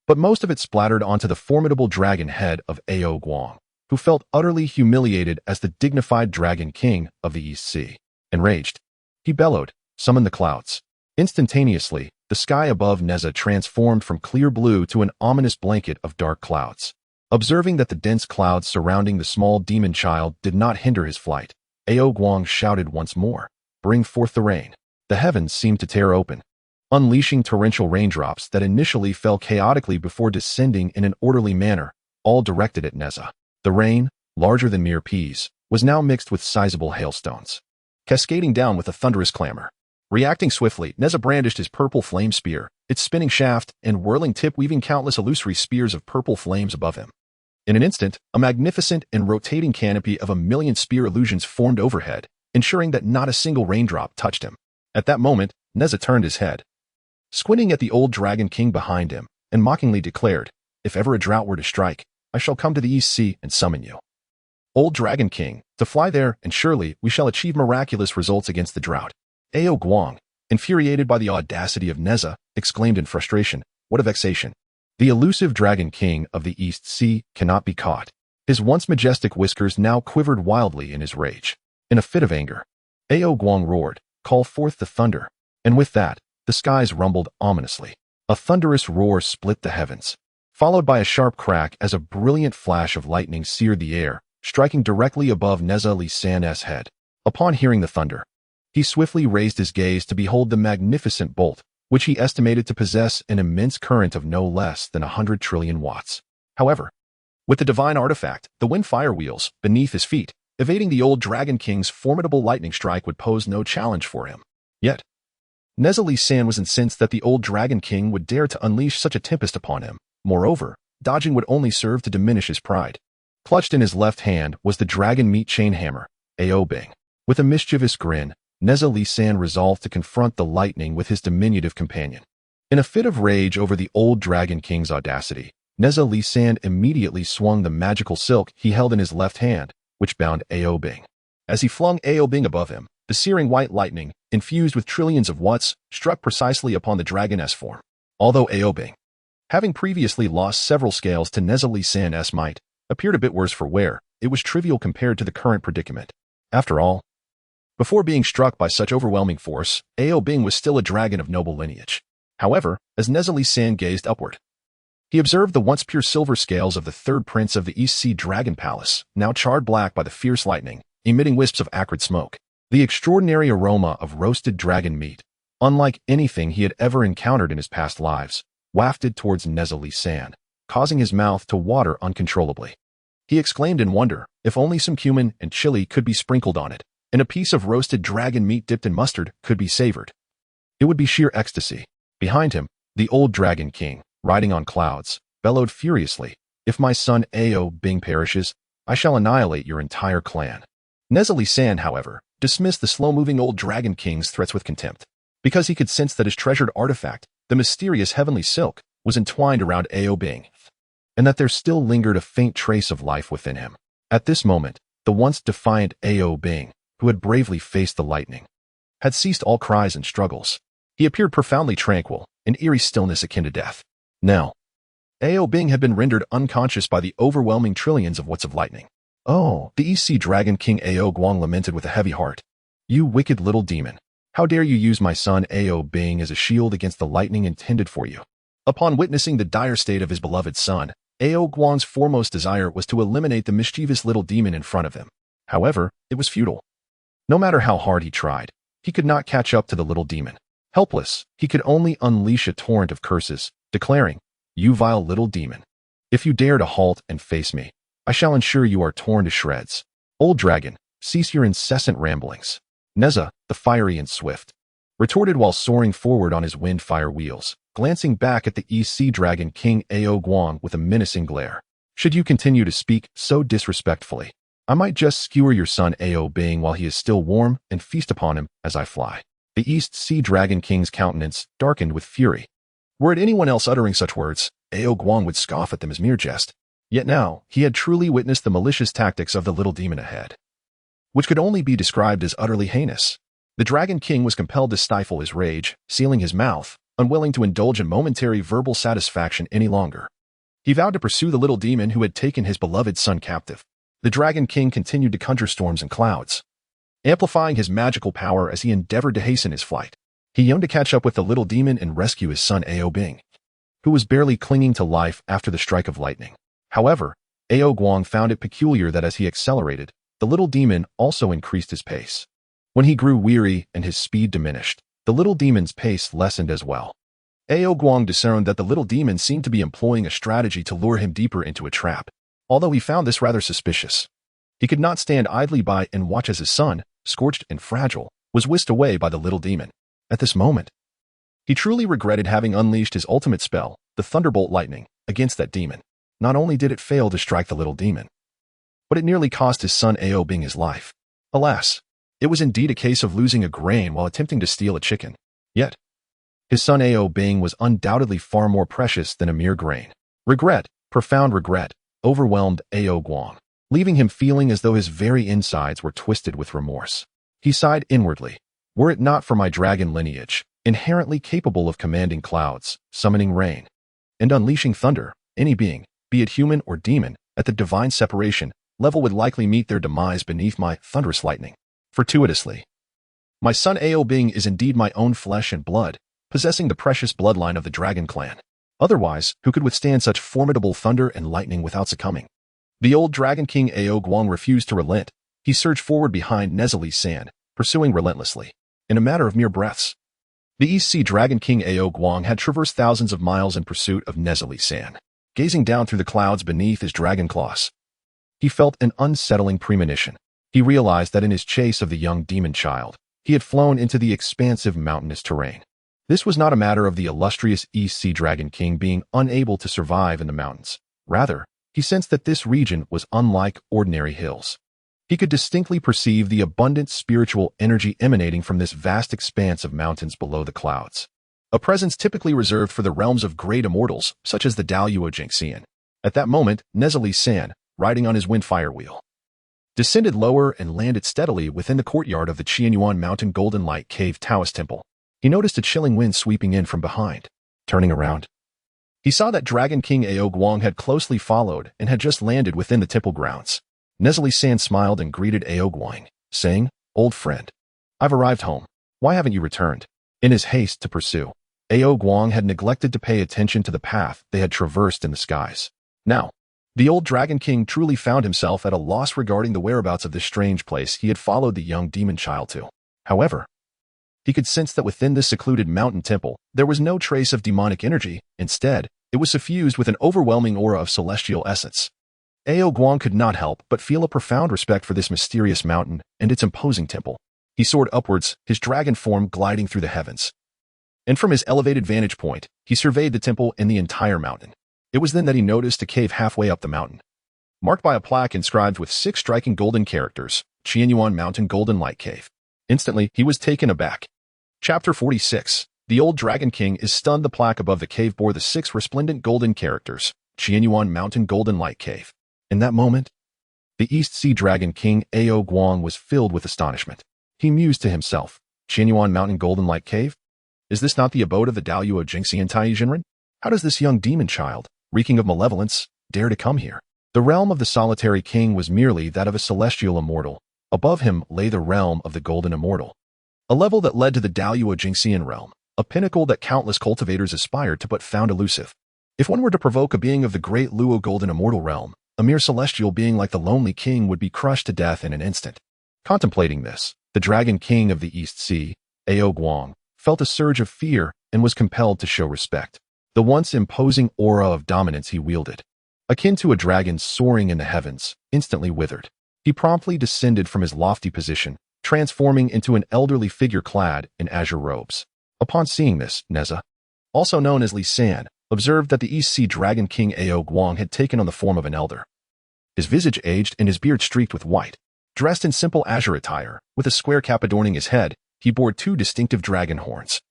Speaker 1: but most of it splattered onto the formidable dragon head of Ao Guang, who felt utterly humiliated as the dignified Dragon King of the East Sea. Enraged, he bellowed, "Summon the clouds." Instantaneously, the sky above Nezha transformed from clear blue to an ominous blanket of dark clouds. Observing that the dense clouds surrounding the small demon child did not hinder his flight, Ao Guang shouted once more, "Bring forth the rain." The heavens seemed to tear open, unleashing torrential raindrops that initially fell chaotically before descending in an orderly manner, all directed at Nezha. The rain, larger than mere peas, was now mixed with sizable hailstones, cascading down with a thunderous clamor. Reacting swiftly, Nezha brandished his purple flame spear, its spinning shaft and whirling tip weaving countless illusory spears of purple flames above him. In an instant, a magnificent and rotating canopy of 1,000,000 spear illusions formed overhead, ensuring that not a single raindrop touched him. At that moment, Nezha turned his head, squinting at the old Dragon King behind him, and mockingly declared, "If ever a drought were to strike, I shall come to the East Sea and summon you. Old Dragon King, to fly there, and surely we shall achieve miraculous results against the drought." Ao Guang, infuriated by the audacity of Nezha, exclaimed in frustration, "What a vexation! The elusive Dragon King of the East Sea cannot be caught." His once majestic whiskers now quivered wildly in his rage. In a fit of anger, Ao Guang roared, "Call forth the thunder." And with that, the skies rumbled ominously. A thunderous roar split the heavens, followed by a sharp crack as a brilliant flash of lightning seared the air, striking directly above Nezha Li San's head. Upon hearing the thunder, he swiftly raised his gaze to behold the magnificent bolt, which he estimated to possess an immense current of no less than 100 trillion watts. However, with the divine artifact, the wind fire wheels, beneath his feet, evading the old Dragon King's formidable lightning strike would pose no challenge for him. Yet, Nezha Li San was incensed that the old Dragon King would dare to unleash such a tempest upon him. Moreover, dodging would only serve to diminish his pride. Clutched in his left hand was the dragon meat chain hammer, Ao Bing. With a mischievous grin, Nezha Li San resolved to confront the lightning with his diminutive companion. In a fit of rage over the old Dragon King's audacity, Nezha Li San immediately swung the magical silk he held in his left hand, which bound Ao Bing. As he flung Ao Bing above him, the searing white lightning, infused with trillions of watts, struck precisely upon the dragon's form. Although Ao Bing, having previously lost several scales to Nezha Li San's might, appeared a bit worse for wear, it was trivial compared to the current predicament. After all, before being struck by such overwhelming force, Ao Bing was still a dragon of noble lineage. However, as Nezha Li San gazed upward, he observed the once pure silver scales of the third prince of the East Sea Dragon Palace, now charred black by the fierce lightning, emitting wisps of acrid smoke. The extraordinary aroma of roasted dragon meat, unlike anything he had ever encountered in his past lives, wafted towards Nezha Li San, causing his mouth to water uncontrollably. He exclaimed in wonder, if only some cumin and chili could be sprinkled on it, and a piece of roasted dragon meat dipped in mustard could be savored. It would be sheer ecstasy. Behind him, the old Dragon King, riding on clouds, bellowed furiously, "If my son Ao Bing perishes, I shall annihilate your entire clan." Nezha San, however, dismissed the slow-moving old Dragon King's threats with contempt, because he could sense that his treasured artifact, the mysterious heavenly silk, was entwined around Ao Bing, and that there still lingered a faint trace of life within him. At this moment, the once defiant Ao Bing, who had bravely faced the lightning, had ceased all cries and struggles. He appeared profoundly tranquil, an eerie stillness akin to death. Now, Ao Bing had been rendered unconscious by the overwhelming trillions of watts of lightning. "Oh," the East Sea Dragon King Ao Guang lamented with a heavy heart. "You wicked little demon. How dare you use my son Ao Bing as a shield against the lightning intended for you?" Upon witnessing the dire state of his beloved son, Ao Guang's foremost desire was to eliminate the mischievous little demon in front of him. However, it was futile. No matter how hard he tried, he could not catch up to the little demon. Helpless, he could only unleash a torrent of curses, declaring, "You vile little demon. If you dare to halt and face me, I shall ensure you are torn to shreds. Old dragon, cease your incessant ramblings." Nezha, the fiery and swift, retorted while soaring forward on his wind-fire wheels, glancing back at the East Sea Dragon King Ao Guang with a menacing glare. "Should you continue to speak so disrespectfully, I might just skewer your son Ao Bing while he is still warm and feast upon him as I fly." The East Sea Dragon King's countenance darkened with fury. Were it anyone else uttering such words, Ao Guang would scoff at them as mere jest. Yet now, he had truly witnessed the malicious tactics of the little demon ahead, which could only be described as utterly heinous. The Dragon King was compelled to stifle his rage, sealing his mouth, unwilling to indulge in momentary verbal satisfaction any longer. He vowed to pursue the little demon who had taken his beloved son captive. The Dragon King continued to conjure storms and clouds, amplifying his magical power as he endeavored to hasten his flight. He yearned to catch up with the little demon and rescue his son Ao Bing, who was barely clinging to life after the strike of lightning. However, Ao Guang found it peculiar that as he accelerated, the little demon also increased his pace. When he grew weary and his speed diminished, the little demon's pace lessened as well. Ao Guang discerned that the little demon seemed to be employing a strategy to lure him deeper into a trap. Although he found this rather suspicious, he could not stand idly by and watch as his son, scorched and fragile, was whisked away by the little demon. At this moment, he truly regretted having unleashed his ultimate spell, the Thunderbolt Lightning, against that demon. Not only did it fail to strike the little demon, but it nearly cost his son Ao Bing his life. Alas, it was indeed a case of losing a grain while attempting to steal a chicken. Yet, his son Ao Bing was undoubtedly far more precious than a mere grain. Regret, profound regret, overwhelmed Ao Guang, leaving him feeling as though his very insides were twisted with remorse. He sighed inwardly. "Were it not for my dragon lineage, inherently capable of commanding clouds, summoning rain, and unleashing thunder, any being, be it human or demon, at the divine separation level would likely meet their demise beneath my thunderous lightning. Fortuitously, my son Ao Bing is indeed my own flesh and blood, possessing the precious bloodline of the Dragon Clan. Otherwise, who could withstand such formidable thunder and lightning without succumbing?" The old Dragon King Ao Guang refused to relent. He surged forward behind Nezha San, pursuing relentlessly. In a matter of mere breaths, the East Sea Dragon King Ao Guang had traversed thousands of miles in pursuit of Nezha San. Gazing down through the clouds beneath his dragon claws, he felt an unsettling premonition. He realized that in his chase of the young demon child, he had flown into the expansive mountainous terrain. This was not a matter of the illustrious East Sea Dragon King being unable to survive in the mountains. Rather, he sensed that this region was unlike ordinary hills. He could distinctly perceive the abundant spiritual energy emanating from this vast expanse of mountains below the clouds, a presence typically reserved for the realms of great immortals, such as the Daluo Jinxian. At that moment, Nezha San, riding on his wind-fire wheel, descended lower and landed steadily within the courtyard of the Qianyuan Mountain Golden Light Cave Taoist Temple. He noticed a chilling wind sweeping in from behind. Turning around, he saw that Dragon King Ao Guang had closely followed and had just landed within the temple grounds. Nezha San smiled and greeted Ao Guang, saying, "Old friend, I've arrived home. Why haven't you returned?" In his haste to pursue, Ao Guang had neglected to pay attention to the path they had traversed in the skies. Now, the old Dragon King truly found himself at a loss regarding the whereabouts of this strange place he had followed the young demon child to. However, he could sense that within this secluded mountain temple, there was no trace of demonic energy. Instead, it was suffused with an overwhelming aura of celestial essence. Ao Guang could not help but feel a profound respect for this mysterious mountain and its imposing temple. He soared upwards, his dragon form gliding through the heavens, and from his elevated vantage point, he surveyed the temple and the entire mountain. It was then that he noticed a cave halfway up the mountain, marked by a plaque inscribed with 6 striking golden characters, Qianyuan Mountain Golden Light Cave. Instantly, he was taken aback. Chapter 46. The old Dragon King is stunned. The plaque above the cave bore the 6 resplendent golden characters, Qianyuan Mountain Golden Light Cave. In that moment, the East Sea Dragon King Ao Guang was filled with astonishment. He mused to himself, Qianyuan Mountain Golden Light Cave? Is this not the abode of the Daoyuo Jingxi and Tai Jinren? How does this young demon child, reeking of malevolence, dare to come here? The realm of the solitary king was merely that of a celestial immortal. Above him lay the realm of the golden immortal, a level that led to the Daoyuo Jingxian realm, a pinnacle that countless cultivators aspired to but found elusive. If one were to provoke a being of the great Luo golden immortal realm, a mere celestial being like the lonely king would be crushed to death in an instant. Contemplating this, the Dragon King of the East Sea, Ao Guang, felt a surge of fear and was compelled to show respect. The once imposing aura of dominance he wielded, akin to a dragon soaring in the heavens, instantly withered. He promptly descended from his lofty position, transforming into an elderly figure clad in azure robes. Upon seeing this, Nezha, also known as Li San, observed that the East Sea Dragon King Ao Guang had taken on the form of an elder. His visage aged and his beard streaked with white. Dressed in simple azure attire, with a square cap adorning his head, he bore 2 distinctive dragon horns,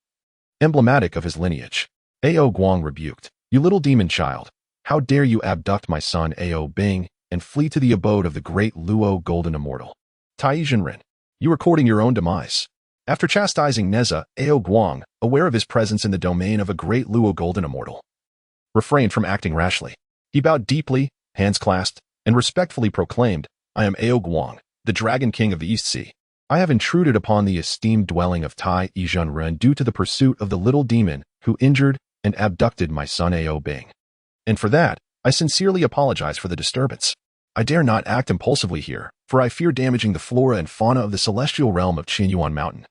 Speaker 1: emblematic of his lineage. Ao Guang rebuked, "You little demon child, how dare you abduct my son Ao Bing and flee to the abode of the great Luo Golden Immortal? Tai Jinren, you are courting your own demise." After chastising Nezha, Ao Guang, aware of his presence in the domain of a great Luo Golden Immortal, refrained from acting rashly. He bowed deeply, hands clasped, and respectfully proclaimed, "I am Ao Guang, the Dragon King of the East Sea. I have intruded upon the esteemed dwelling of Tai Jinren due to the pursuit of the little demon who injured and abducted my son Ao Bing. And for that, I sincerely apologize for the disturbance. I dare not act impulsively here, for I fear damaging the flora and fauna of the celestial realm of Qianyuan Mountain,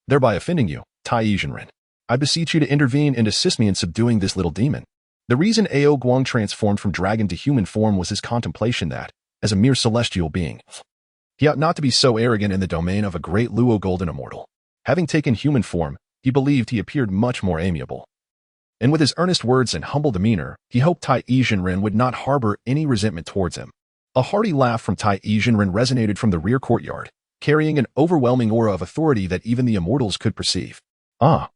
Speaker 1: thereby offending you, Tai Jinren. I beseech you to intervene and assist me in subduing this little demon." The reason Ao Guang transformed from dragon to human form was his contemplation that, as a mere celestial being, he ought not to be so arrogant in the domain of a great Luo Golden Immortal. Having taken human form, he believed he appeared much more amiable. And with his earnest words and humble demeanor, he hoped Tai Jinren would not harbor any resentment towards him. A hearty laugh from Tai Jinren resonated from the rear courtyard, carrying an overwhelming aura of authority that even the immortals could perceive. "Ah,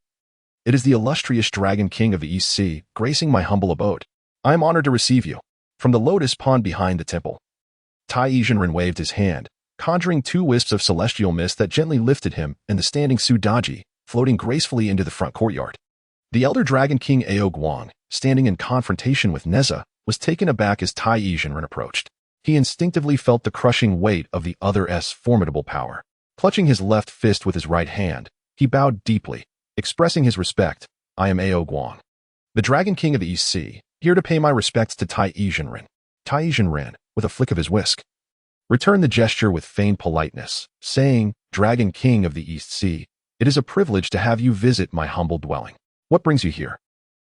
Speaker 1: it is the illustrious Dragon King of the East Sea, gracing my humble abode. I am honored to receive you." From the lotus pond behind the temple, Tai Jinren waved his hand, conjuring 2 wisps of celestial mist that gently lifted him and the standing Sudaji, floating gracefully into the front courtyard. The elder Dragon King Ao Guang, standing in confrontation with Nezha, was taken aback as Tai Jinren approached. He instinctively felt the crushing weight of the other's formidable power. Clutching his left fist with his right hand, he bowed deeply, expressing his respect. "I am Ao Guang, the Dragon King of the East Sea, here to pay my respects to Tai Jinren." Tai Jinren, with a flick of his whisk, returned the gesture with feigned politeness, saying, "Dragon King of the East Sea, it is a privilege to have you visit my humble dwelling. What brings you here?"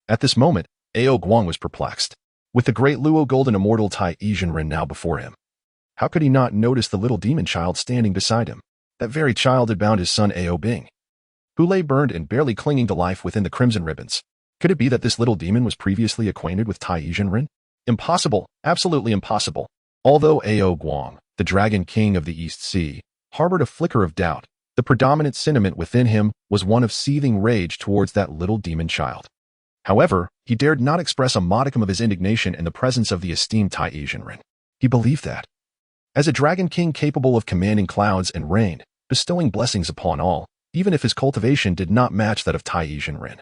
Speaker 1: At this moment, Ao Guang was perplexed. With the great Luo Golden Immortal Tai Jinren now before him, how could he not notice the little demon child standing beside him? That very child had bound his son Ao Bing, who lay burned and barely clinging to life within the crimson ribbons. Could it be that this little demon was previously acquainted with Tai Jinren? Impossible, absolutely impossible. Although Ao Guang, the Dragon King of the East Sea, harbored a flicker of doubt, the predominant sentiment within him was one of seething rage towards that little demon child. However, he dared not express a modicum of his indignation in the presence of the esteemed Tai Jinren. He believed that, as a Dragon King capable of commanding clouds and rain, bestowing blessings upon all, even if his cultivation did not match that of Tai Jinren,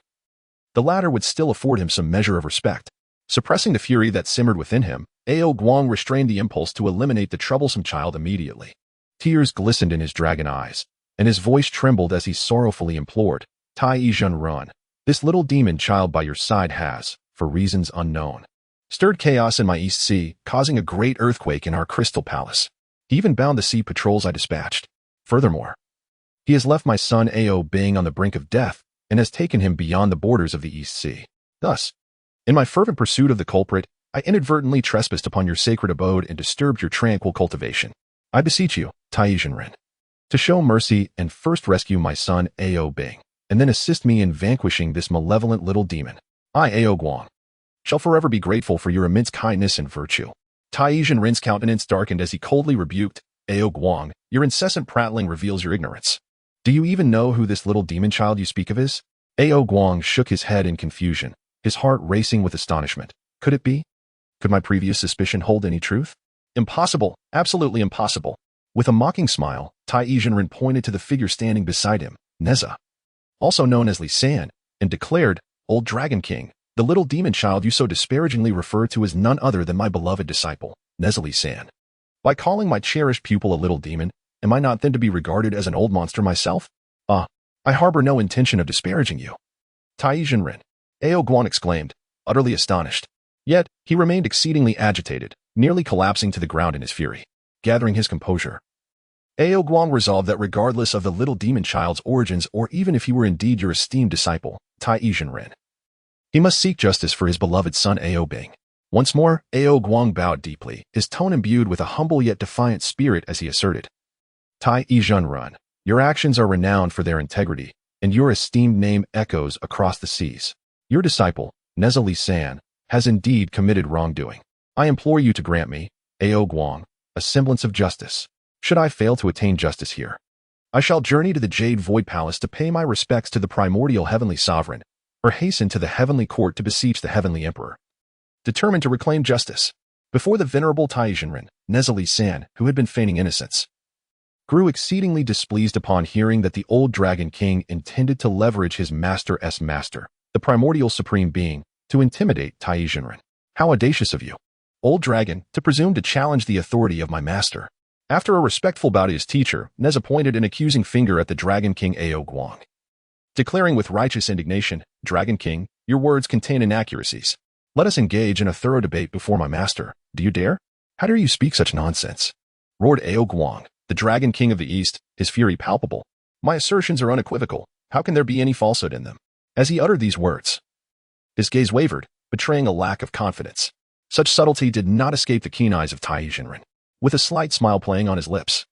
Speaker 1: the latter would still afford him some measure of respect. Suppressing the fury that simmered within him, Ao Guang restrained the impulse to eliminate the troublesome child immediately. Tears glistened in his dragon eyes, and his voice trembled as he sorrowfully implored, "Tai Jinren, this little demon child by your side has, for reasons unknown, stirred chaos in my East Sea, causing a great earthquake in our Crystal Palace. He even bound the sea patrols I dispatched. Furthermore, he has left my son Ao Bing on the brink of death and has taken him beyond the borders of the East Sea. Thus, in my fervent pursuit of the culprit, I inadvertently trespassed upon your sacred abode and disturbed your tranquil cultivation. I beseech you, Tai Jinren, to show mercy and first rescue my son Ao Bing." and then assist me in vanquishing this malevolent little demon. I, Ao Guang, shall forever be grateful for your immense kindness and virtue. Tai Zhenren's countenance darkened as he coldly rebuked, Ao Guang, your incessant prattling reveals your ignorance. Do you even know who this little demon child you speak of is? Ao Guang shook his head in confusion, his heart racing with astonishment. Could it be? Could my previous suspicion hold any truth? Impossible, absolutely impossible. With a mocking smile, Tai Zhenren pointed to the figure standing beside him, Nezha, also known as Li San, and declared, Old Dragon King, the little demon child you so disparagingly refer to is none other than my beloved disciple, Nezha Li San. By calling my cherished pupil a little demon, am I not then to be regarded as an old monster myself? Ah, I harbor no intention of disparaging you. Tai Zhenren, Ao Guang exclaimed, utterly astonished. Yet, he remained exceedingly agitated, nearly collapsing to the ground in his fury. Gathering his composure, Ao Guang resolved that regardless of the little demon child's origins or even if he were indeed your esteemed disciple, Tai Zhenren, he must seek justice for his beloved son Ao Bing. Once more, Ao Guang bowed deeply, his tone imbued with a humble yet defiant spirit as he asserted, Tai Zhenren, your actions are renowned for their integrity, and your esteemed name echoes across the seas. Your disciple, Nezha Li San, has indeed committed wrongdoing. I implore you to grant me, Ao Guang, a semblance of justice. Should I fail to attain justice here, I shall journey to the Jade Void Palace to pay my respects to the primordial heavenly sovereign, or hasten to the heavenly court to beseech the heavenly emperor. Determined to reclaim justice, before the venerable Tai Zhenren, Nezha Li San, who had been feigning innocence, grew exceedingly displeased upon hearing that the old Dragon King intended to leverage his master's master, the primordial supreme being, to intimidate Tai Zhenren. How audacious of you, old dragon, to presume to challenge the authority of my master. After a respectful bow to his teacher, Nezha pointed an accusing finger at the Dragon King Ao Guang, declaring with righteous indignation, Dragon King, your words contain inaccuracies. Let us engage in a thorough debate before my master. Do you dare? How dare you speak such nonsense? Roared Ao Guang, the Dragon King of the East, his fury palpable. My assertions are unequivocal. How can there be any falsehood in them? As he uttered these words, his gaze wavered, betraying a lack of confidence. Such subtlety did not escape the keen eyes of Tai Zhenren. With a slight smile playing on his lips,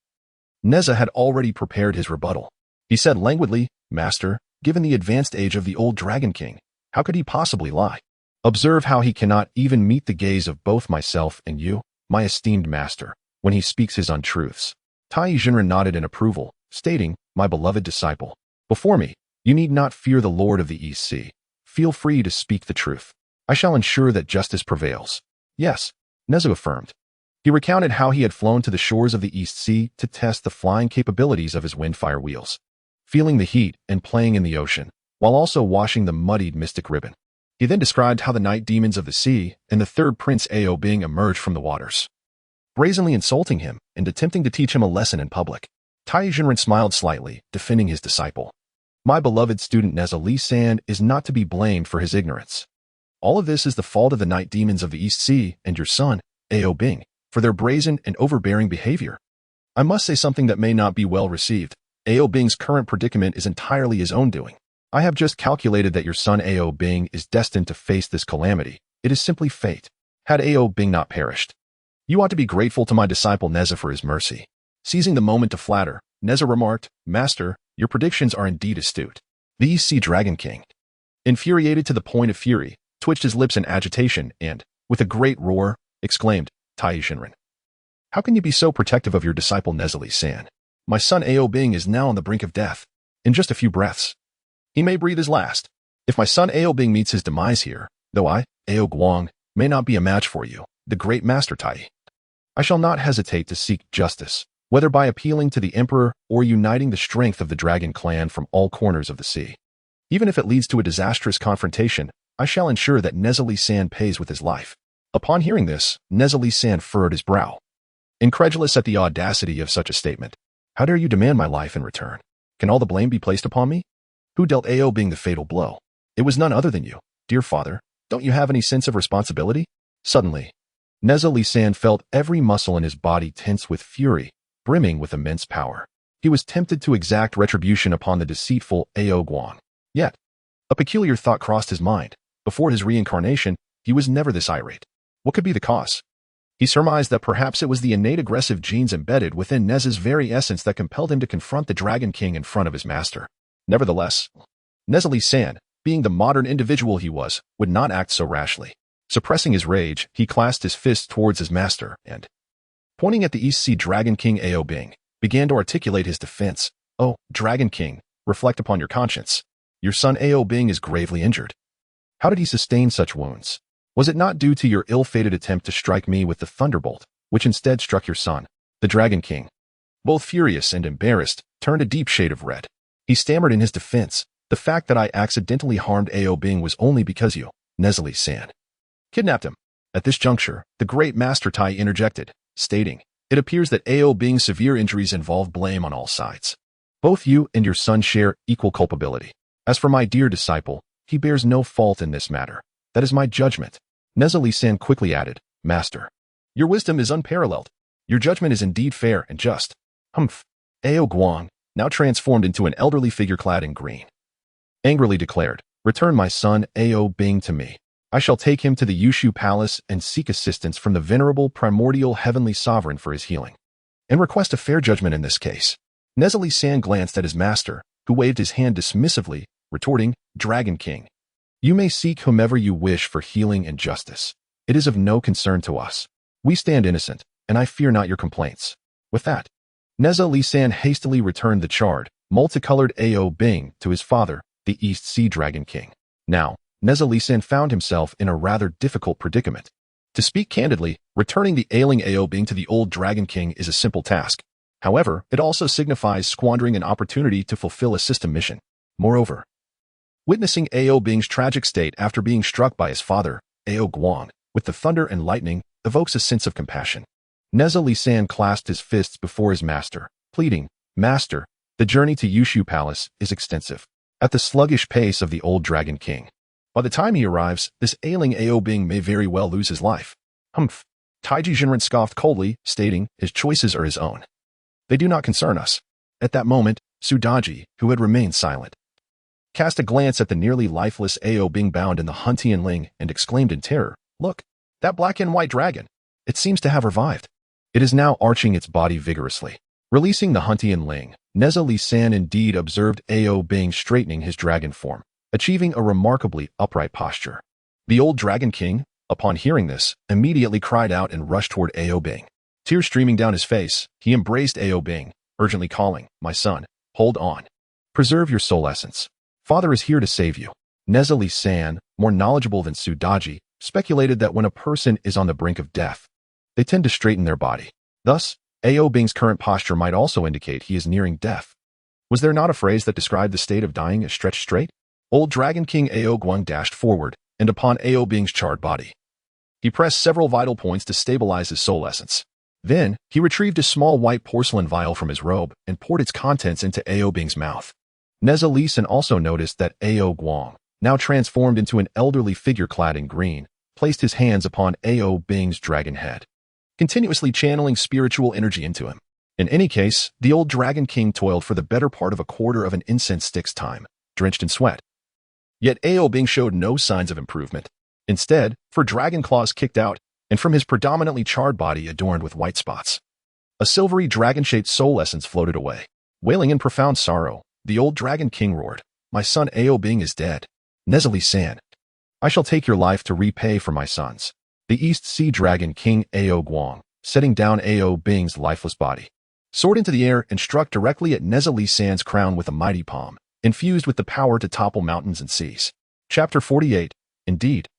Speaker 1: Nezha had already prepared his rebuttal. He said languidly, Master, given the advanced age of the old Dragon King, how could he possibly lie? Observe how he cannot even meet the gaze of both myself and you, my esteemed master, when he speaks his untruths. Tai Zhenren nodded in approval, stating, My beloved disciple, before me, you need not fear the Lord of the East Sea. Feel free to speak the truth. I shall ensure that justice prevails. Yes, Nezha affirmed. He recounted how he had flown to the shores of the East Sea to test the flying capabilities of his windfire wheels, feeling the heat and playing in the ocean, while also washing the muddied mystic ribbon. He then described how the night demons of the sea and the third prince Ao Bing emerged from the waters, brazenly insulting him and attempting to teach him a lesson in public. Tai Zhenren smiled slightly, defending his disciple. My beloved student Nezha Li San is not to be blamed for his ignorance. All of this is the fault of the night demons of the East Sea and your son, Ao Bing, for their brazen and overbearing behavior. I must say something that may not be well received. Ao Bing's current predicament is entirely his own doing. I have just calculated that your son Ao Bing is destined to face this calamity. It is simply fate. Had Ao Bing not perished, you ought to be grateful to my disciple Nezha for his mercy. Seizing the moment to flatter, Nezha remarked, Master, your predictions are indeed astute. The East Sea Dragon King, infuriated to the point of fury, twitched his lips in agitation and, with a great roar, exclaimed, Tai Zhenren, how can you be so protective of your disciple Nezha Li San? My son Ao Bing is now on the brink of death. In just a few breaths, he may breathe his last. If my son Ao Bing meets his demise here, though I, Ao Guang, may not be a match for you, the great Master Tai, I shall not hesitate to seek justice, whether by appealing to the Emperor or uniting the strength of the Dragon clan from all corners of the sea. Even if it leads to a disastrous confrontation, I shall ensure that Nezha Li San pays with his life. Upon hearing this, Nezha Li San furrowed his brow, incredulous at the audacity of such a statement. How dare you demand my life in return? Can all the blame be placed upon me? Who dealt Ao Bing the fatal blow? It was none other than you, dear father. Don't you have any sense of responsibility? Suddenly, Nezha Li San felt every muscle in his body tense with fury, brimming with immense power. He was tempted to exact retribution upon the deceitful Ao Guang. Yet, a peculiar thought crossed his mind. Before his reincarnation, he was never this irate. What could be the cause? He surmised that perhaps it was the innate aggressive genes embedded within Nezha's very essence that compelled him to confront the Dragon King in front of his master. Nevertheless, Nezha San, being the modern individual he was, would not act so rashly. Suppressing his rage, he clasped his fist towards his master and, pointing at the East Sea Dragon King Ao Bing, began to articulate his defense. "Oh, Dragon King, reflect upon your conscience. Your son Ao Bing is gravely injured. How did he sustain such wounds? Was it not due to your ill-fated attempt to strike me with the thunderbolt, which instead struck your son?" The Dragon King, both furious and embarrassed, turned a deep shade of red. He stammered in his defense, "The fact that I accidentally harmed Ao Bing was only because you, Nezha San, kidnapped him." At this juncture, the great Master Tai interjected, stating, "It appears that Ao Bing's severe injuries involve blame on all sides. Both you and your son share equal culpability. As for my dear disciple, he bears no fault in this matter. That is my judgment." Nezha San quickly added, "Master, your wisdom is unparalleled. Your judgment is indeed fair and just." Humph. Ao Guang, now transformed into an elderly figure clad in green, angrily declared, "Return my son Ao Bing to me. I shall take him to the Yushu Palace and seek assistance from the venerable primordial heavenly sovereign for his healing, and request a fair judgment in this case." Nezha San glanced at his master, who waved his hand dismissively, retorting, "Dragon King, you may seek whomever you wish for healing and justice. It is of no concern to us. We stand innocent, and I fear not your complaints." With that, Nezha San hastily returned the charred, multicolored Ao Bing to his father, the East Sea Dragon King. Now, Nezha San found himself in a rather difficult predicament. To speak candidly, returning the ailing Ao Bing to the old Dragon King is a simple task. However, it also signifies squandering an opportunity to fulfill a system mission. Moreover, witnessing Ao Bing's tragic state after being struck by his father, Ao Guang, with the thunder and lightning, evokes a sense of compassion. Nezha San clasped his fists before his master, pleading, "Master, the journey to Yushu Palace is extensive." At the sluggish pace of the old Dragon King, by the time he arrives, this ailing Ao Bing may very well lose his life. Humph. Taiji Jinren scoffed coldly, stating, "His choices are his own. They do not concern us." At that moment, Sudaji, who had remained silent, cast a glance at the nearly lifeless Ao Bing bound in the Huntian Ling and exclaimed in terror, "Look, that black and white dragon. It seems to have revived. It is now arching its body vigorously." Releasing the Huntian Ling, Nezha San indeed observed Ao Bing straightening his dragon form, achieving a remarkably upright posture. The old Dragon King, upon hearing this, immediately cried out and rushed toward Ao Bing. Tears streaming down his face, he embraced Ao Bing, urgently calling, "My son, hold on. Preserve your soul essence. Father is here to save you." Nezha San, more knowledgeable than Sudaji, speculated that when a person is on the brink of death, they tend to straighten their body. Thus, Ao Bing's current posture might also indicate he is nearing death. Was there not a phrase that described the state of dying as stretched straight? Old Dragon King Ao Guang dashed forward, and upon Ao Bing's charred body, he pressed several vital points to stabilize his soul essence. Then, he retrieved a small white porcelain vial from his robe and poured its contents into Ao Bing's mouth. Nezha San also noticed that Ao Guang, now transformed into an elderly figure clad in green, placed his hands upon Ao Bing's dragon head, continuously channeling spiritual energy into him. In any case, the old Dragon King toiled for the better part of a quarter of an incense stick's time, drenched in sweat. Yet Ao Bing showed no signs of improvement. Instead, for dragon claws kicked out, and from his predominantly charred body adorned with white spots, a silvery dragon-shaped soul essence floated away. Wailing in profound sorrow, the old Dragon King roared, "My son Ao Bing is dead. Nezha San, I shall take your life to repay for my sons." The East Sea Dragon King Ao Guang, setting down Ao Bing's lifeless body, soared into the air and struck directly at Nezha San's crown with a mighty palm, infused with the power to topple mountains and seas. Chapter 48. Indeed,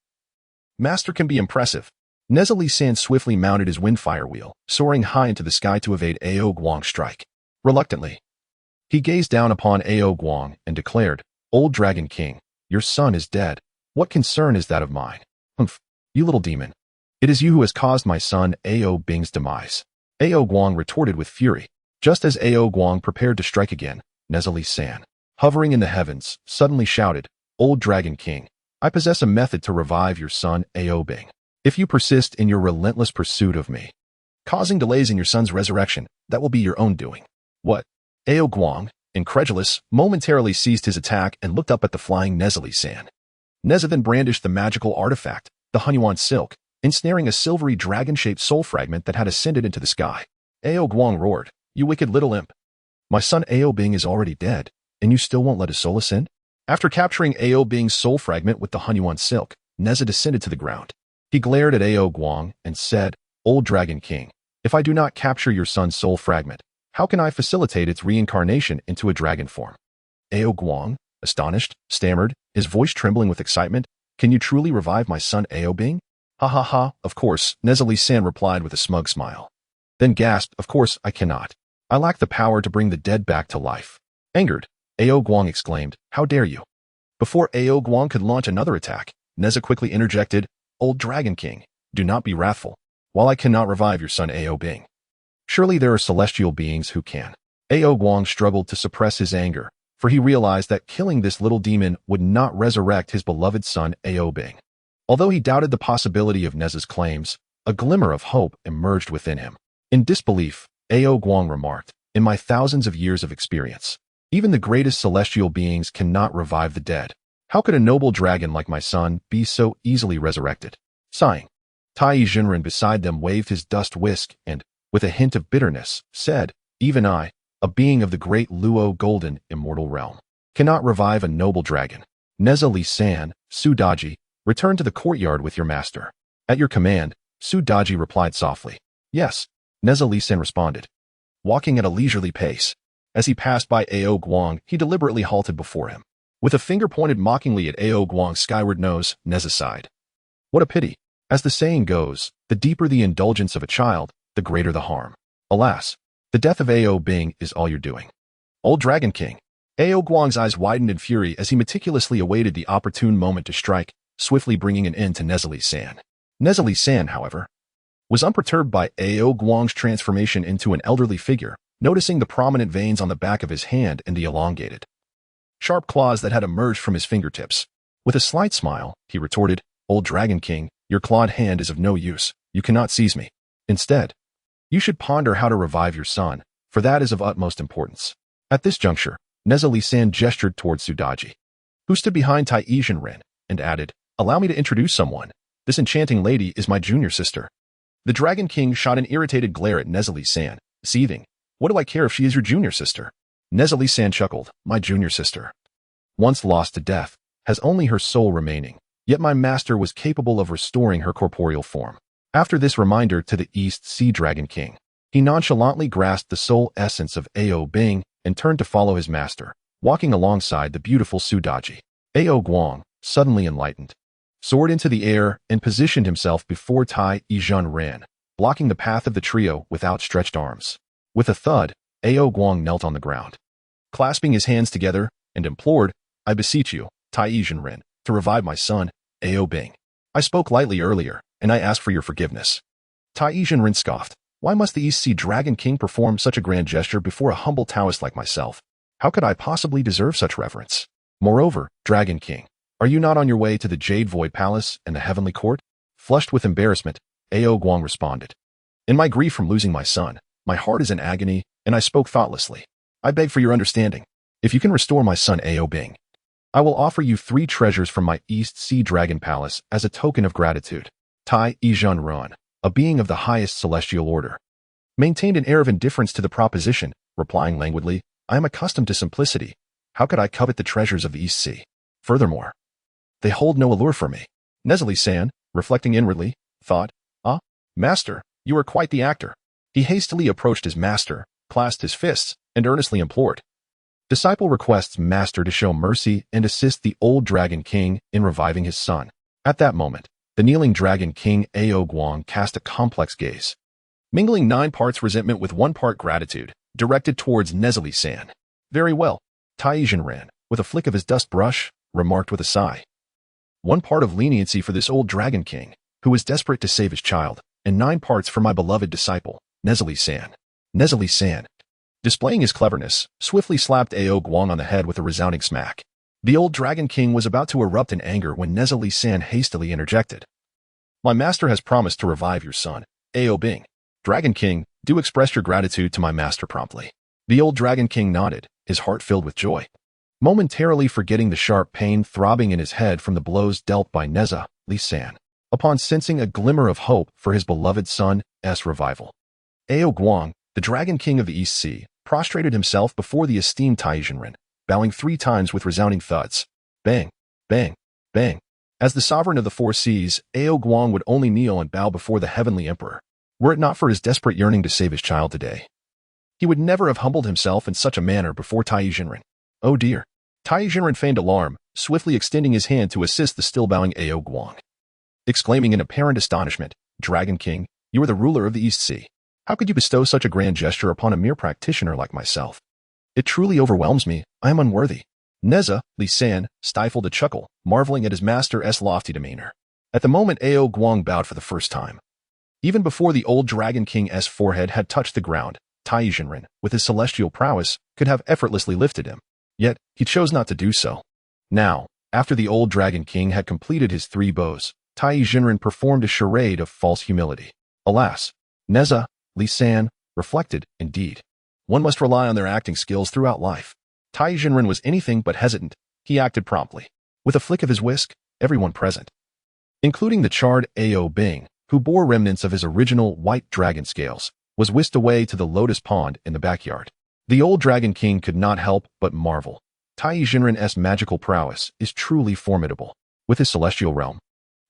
Speaker 1: Master can be impressive. Nezha San swiftly mounted his windfire wheel, soaring high into the sky to evade Ao Guang's strike. Reluctantly, he gazed down upon Ao Guang and declared, "Old Dragon King, your son is dead. What concern is that of mine? Humph, you little demon. It is you who has caused my son Ao Bing's demise." Ao Guang retorted with fury. Just as Ao Guang prepared to strike again, Nezha San, hovering in the heavens, suddenly shouted, "Old Dragon King, I possess a method to revive your son Ao Bing. If you persist in your relentless pursuit of me, causing delays in your son's resurrection, that will be your own doing." "What?" Ao Guang, incredulous, momentarily ceased his attack and looked up at the flying Nezha San. Nezha then brandished the magical artifact, the Hunyuan silk, ensnaring a silvery dragon-shaped soul fragment that had ascended into the sky. Ao Guang roared, "You wicked little imp. My son Ao Bing is already dead, and you still won't let his soul ascend?" After capturing Ao Bing's soul fragment with the Hunyuan silk, Nezha descended to the ground. He glared at Ao Guang and said, "Old Dragon King, if I do not capture your son's soul fragment, how can I facilitate its reincarnation into a dragon form?" Ao Guang, astonished, stammered, his voice trembling with excitement, "Can you truly revive my son Ao Bing?" "Ha ha ha, of course," Nezha San replied with a smug smile. Then gasped, "Of course I cannot. I lack the power to bring the dead back to life." Angered, Ao Guang exclaimed, "How dare you?" Before Ao Guang could launch another attack, Nezha quickly interjected, "Old Dragon King, do not be wrathful. While I cannot revive your son Ao Bing, surely there are celestial beings who can." Ao Guang struggled to suppress his anger, for he realized that killing this little demon would not resurrect his beloved son Ao Bing. Although he doubted the possibility of Nezha's claims, a glimmer of hope emerged within him. In disbelief, Ao Guang remarked, "In my thousands of years of experience, even the greatest celestial beings cannot revive the dead. How could a noble dragon like my son be so easily resurrected?" Sighing, Tai Jinren beside them waved his dust whisk and, with a hint of bitterness, said, "Even I, a being of the great Luo Golden Immortal Realm, cannot revive a noble dragon. Nezha San, Su Daji, return to the courtyard with your master." "At your command," Su Daji replied softly. "Yes," Nezha San responded, walking at a leisurely pace. As he passed by Ao Guang, he deliberately halted before him. With a finger pointed mockingly at Ao Guang's skyward nose, Nezha sighed. What a pity. As the saying goes, the deeper the indulgence of a child, the greater the harm. Alas, the death of Ao Bing is all you're doing. Old Dragon King. Ao Guang's eyes widened in fury as he meticulously awaited the opportune moment to strike, swiftly bringing an end to Nezha San. Nezha San, however, was unperturbed by Ao Guang's transformation into an elderly figure, noticing the prominent veins on the back of his hand and the elongated, sharp claws that had emerged from his fingertips. With a slight smile, he retorted, "Old Dragon King, your clawed hand is of no use. You cannot seize me. Instead, you should ponder how to revive your son, for that is of utmost importance." At this juncture, Nezha San gestured towards Sudaji, who stood behind Tai Jinren, and added, "Allow me to introduce someone. This enchanting lady is my junior sister." The Dragon King shot an irritated glare at Nezha San, seething, "What do I care if she is your junior sister?" Nezha San chuckled, "My junior sister, once lost to death, has only her soul remaining, yet my master was capable of restoring her corporeal form." After this reminder to the East Sea Dragon King, he nonchalantly grasped the soul essence of Ao Bing and turned to follow his master, walking alongside the beautiful Sudaji. Ao Guang, suddenly enlightened, soared into the air and positioned himself before Tai Jinren, blocking the path of the trio with outstretched arms. With a thud, Ao Guang knelt on the ground, clasping his hands together, and implored, "I beseech you, Tai Jinren, to revive my son, Ao Bing. I spoke lightly earlier, and I ask for your forgiveness." Tai Jinren scoffed, "Why must the East Sea Dragon King perform such a grand gesture before a humble Taoist like myself? How could I possibly deserve such reverence? Moreover, Dragon King, are you not on your way to the Jade Void Palace and the Heavenly Court?" Flushed with embarrassment, Ao Guang responded, "In my grief from losing my son, my heart is in agony, and I spoke thoughtlessly. I beg for your understanding. If you can restore my son Ao Bing, I will offer you 3 treasures from my East Sea Dragon Palace as a token of gratitude." Tai Jinren, a being of the highest celestial order, maintained an air of indifference to the proposition, replying languidly, "I am accustomed to simplicity. How could I covet the treasures of the East Sea? Furthermore, they hold no allure for me." Nezha San, reflecting inwardly, thought, "Ah, master, you are quite the actor." He hastily approached his master, clasped his fists, and earnestly implored. Disciple requests master to show mercy and assist the old Dragon King in reviving his son. At that moment, the kneeling Dragon King Ao Guang cast a complex gaze, mingling 9 parts resentment with 1 part gratitude, directed towards Nezha San. "Very well," Tai Jinren, with a flick of his dust brush, remarked with a sigh. 1 part of leniency for this old Dragon King, who is desperate to save his child, and 9 parts for my beloved disciple, Nezha San. Nezha San, displaying his cleverness, swiftly slapped Ao Guang on the head with a resounding smack. The old Dragon King was about to erupt in anger when Nezha San hastily interjected, "My master has promised to revive your son, Ao Bing. Dragon King, do express your gratitude to my master promptly." The old Dragon King nodded, his heart filled with joy, momentarily forgetting the sharp pain throbbing in his head from the blows dealt by Nezha San, upon sensing a glimmer of hope for his beloved son's revival. Ao Guang, the Dragon King of the East Sea, prostrated himself before the esteemed Tai Jinren, bowing 3 times with resounding thuds. Bang, bang, bang. As the sovereign of the four seas, Ao Guang would only kneel and bow before the heavenly emperor, were it not for his desperate yearning to save his child today. He would never have humbled himself in such a manner before Tai Jinren. Oh dear. Tai Jinren feigned alarm, swiftly extending his hand to assist the still bowing Ao Guang. Exclaiming in apparent astonishment, Dragon King, you are the ruler of the East Sea. How could you bestow such a grand gesture upon a mere practitioner like myself? It truly overwhelms me. I am unworthy. Nezha, Li San, stifled a chuckle, marveling at his master's lofty demeanor. At the moment Ao Guang bowed for the first time. Even before the old Dragon King's forehead had touched the ground, Tai Jinren, with his celestial prowess, could have effortlessly lifted him. Yet, he chose not to do so. Now, after the old Dragon King had completed his 3 bows, Tai Jinren performed a charade of false humility. Alas, Nezha, Li San, reflected, indeed. One must rely on their acting skills throughout life. Tai Jinren was anything but hesitant. He acted promptly. With a flick of his whisk, everyone present, including the charred Ao Bing, who bore remnants of his original white dragon scales, was whisked away to the lotus pond in the backyard. The old Dragon King could not help but marvel. Tai Jinren's magical prowess is truly formidable. With his celestial realm,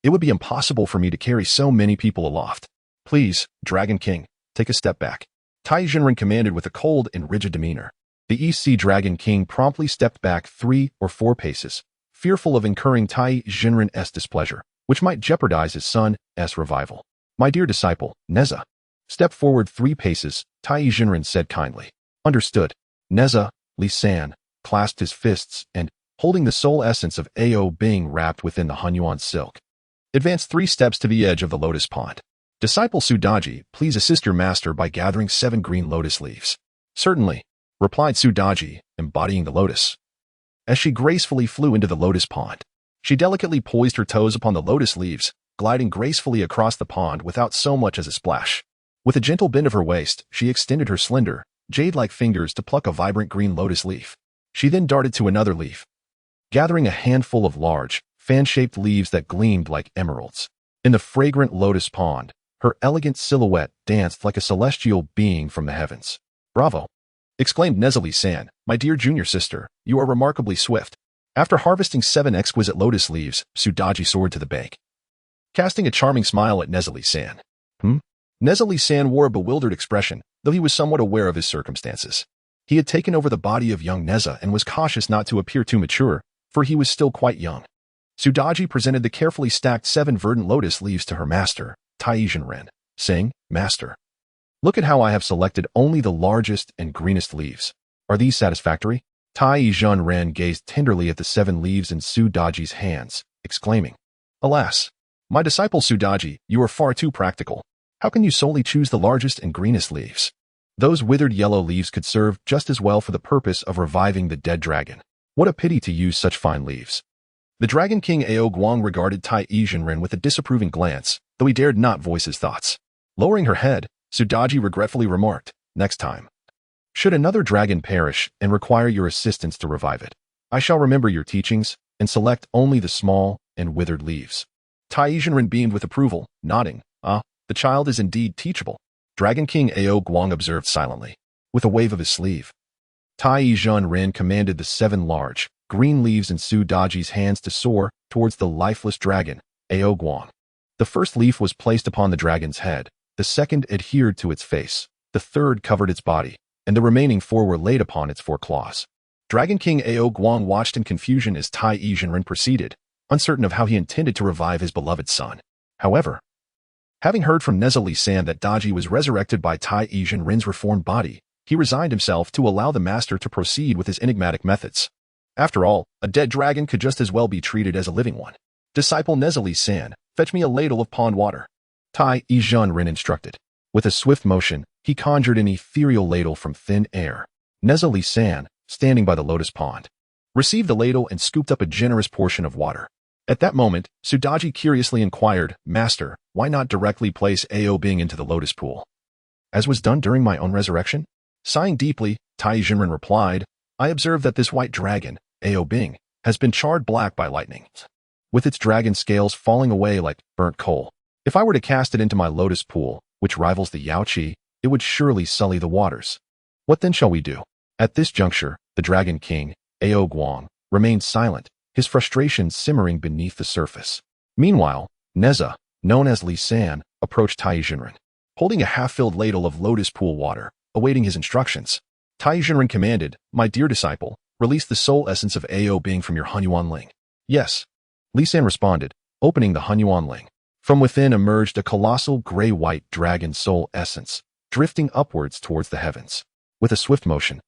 Speaker 1: it would be impossible for me to carry so many people aloft. Please, Dragon King, take a step back. Tai Jinren commanded with a cold and rigid demeanor. The East Sea Dragon King promptly stepped back 3 or 4 paces, fearful of incurring Tai Jinren's displeasure, which might jeopardize his son's revival. My dear disciple, Nezha, step forward 3 paces, Tai Jinren said kindly. Understood. Nezha, Li San, clasped his fists and, holding the soul essence of Ao Bing wrapped within the Hunyuan silk, advanced 3 steps to the edge of the lotus pond. Disciple Sudaji, please assist your master by gathering 7 green lotus leaves. Certainly, replied Sudaji, embodying the lotus. As she gracefully flew into the lotus pond, she delicately poised her toes upon the lotus leaves, gliding gracefully across the pond without so much as a splash. With a gentle bend of her waist, she extended her slender, jade-like fingers to pluck a vibrant green lotus leaf. She then darted to another leaf, gathering a handful of large, fan-shaped leaves that gleamed like emeralds. In the fragrant lotus pond, her elegant silhouette danced like a celestial being from the heavens. Bravo! Exclaimed Nezha Li San, my dear junior sister, you are remarkably swift. After harvesting 7 exquisite lotus leaves, Sudaji soared to the bank, casting a charming smile at Nezha Li San. Nezha Li San wore a bewildered expression, though he was somewhat aware of his circumstances. He had taken over the body of young Nezha and was cautious not to appear too mature, for he was still quite young. Sudaji presented the carefully stacked 7 verdant lotus leaves to her master, Tai Jinren, saying, Master, look at how I have selected only the largest and greenest leaves. Are these satisfactory? Tai Jinren gazed tenderly at the 7 leaves in Sudaji's hands, exclaiming, Alas, my disciple Sudaji, you are far too practical. How can you solely choose the largest and greenest leaves? Those withered yellow leaves could serve just as well for the purpose of reviving the dead dragon. What a pity to use such fine leaves. The Dragon King Ao Guang regarded Tai Jinren with a disapproving glance, though he dared not voice his thoughts. Lowering her head, Sudaji regretfully remarked, Next time, should another dragon perish and require your assistance to revive it, I shall remember your teachings and select only the small and withered leaves. Tai Jinren beamed with approval, nodding, the child is indeed teachable. Dragon King Ao Guang observed silently, with a wave of his sleeve. Tai Jinren commanded the 7 large, green leaves in Sudaji's hands to soar towards the lifeless dragon, Ao Guang. The first leaf was placed upon the dragon's head, the second adhered to its face, the third covered its body, and the remaining 4 were laid upon its 4 claws. Dragon King Ao Guang watched in confusion as Tai Jinren proceeded, uncertain of how he intended to revive his beloved son. However, having heard from Nezha Li San that Daji was resurrected by Tai Jinren's reformed body, he resigned himself to allow the master to proceed with his enigmatic methods. After all, a dead dragon could just as well be treated as a living one. Disciple Nezha Li San, fetch me a ladle of pond water. Tai Jinren instructed. With a swift motion, he conjured an ethereal ladle from thin air. Nezha Li San, standing by the lotus pond, received the ladle and scooped up a generous portion of water. At that moment, Sudaji curiously inquired, Master, why not directly place Ao Bing into the lotus pool, as was done during my own resurrection? Sighing deeply, Tai Jinren replied, I observe that this white dragon, Ao Bing, has been charred black by lightning, with its dragon scales falling away like burnt coal. If I were to cast it into my lotus pool, which rivals the Yaoqi, it would surely sully the waters. What then shall we do? At this juncture, the Dragon King, Ao Guang, remained silent, his frustration simmering beneath the surface. Meanwhile, Nezha, known as Li San, approached Tai Jinren, holding a half-filled ladle of lotus pool water, awaiting his instructions. Tai Jinren commanded, "My dear disciple, release the soul essence of Ao being from your Hunyuan Ling." "Yes." Li San responded, opening the Hunyuan Ling. From within emerged a colossal gray-white dragon soul essence, drifting upwards towards the heavens. With a swift motion,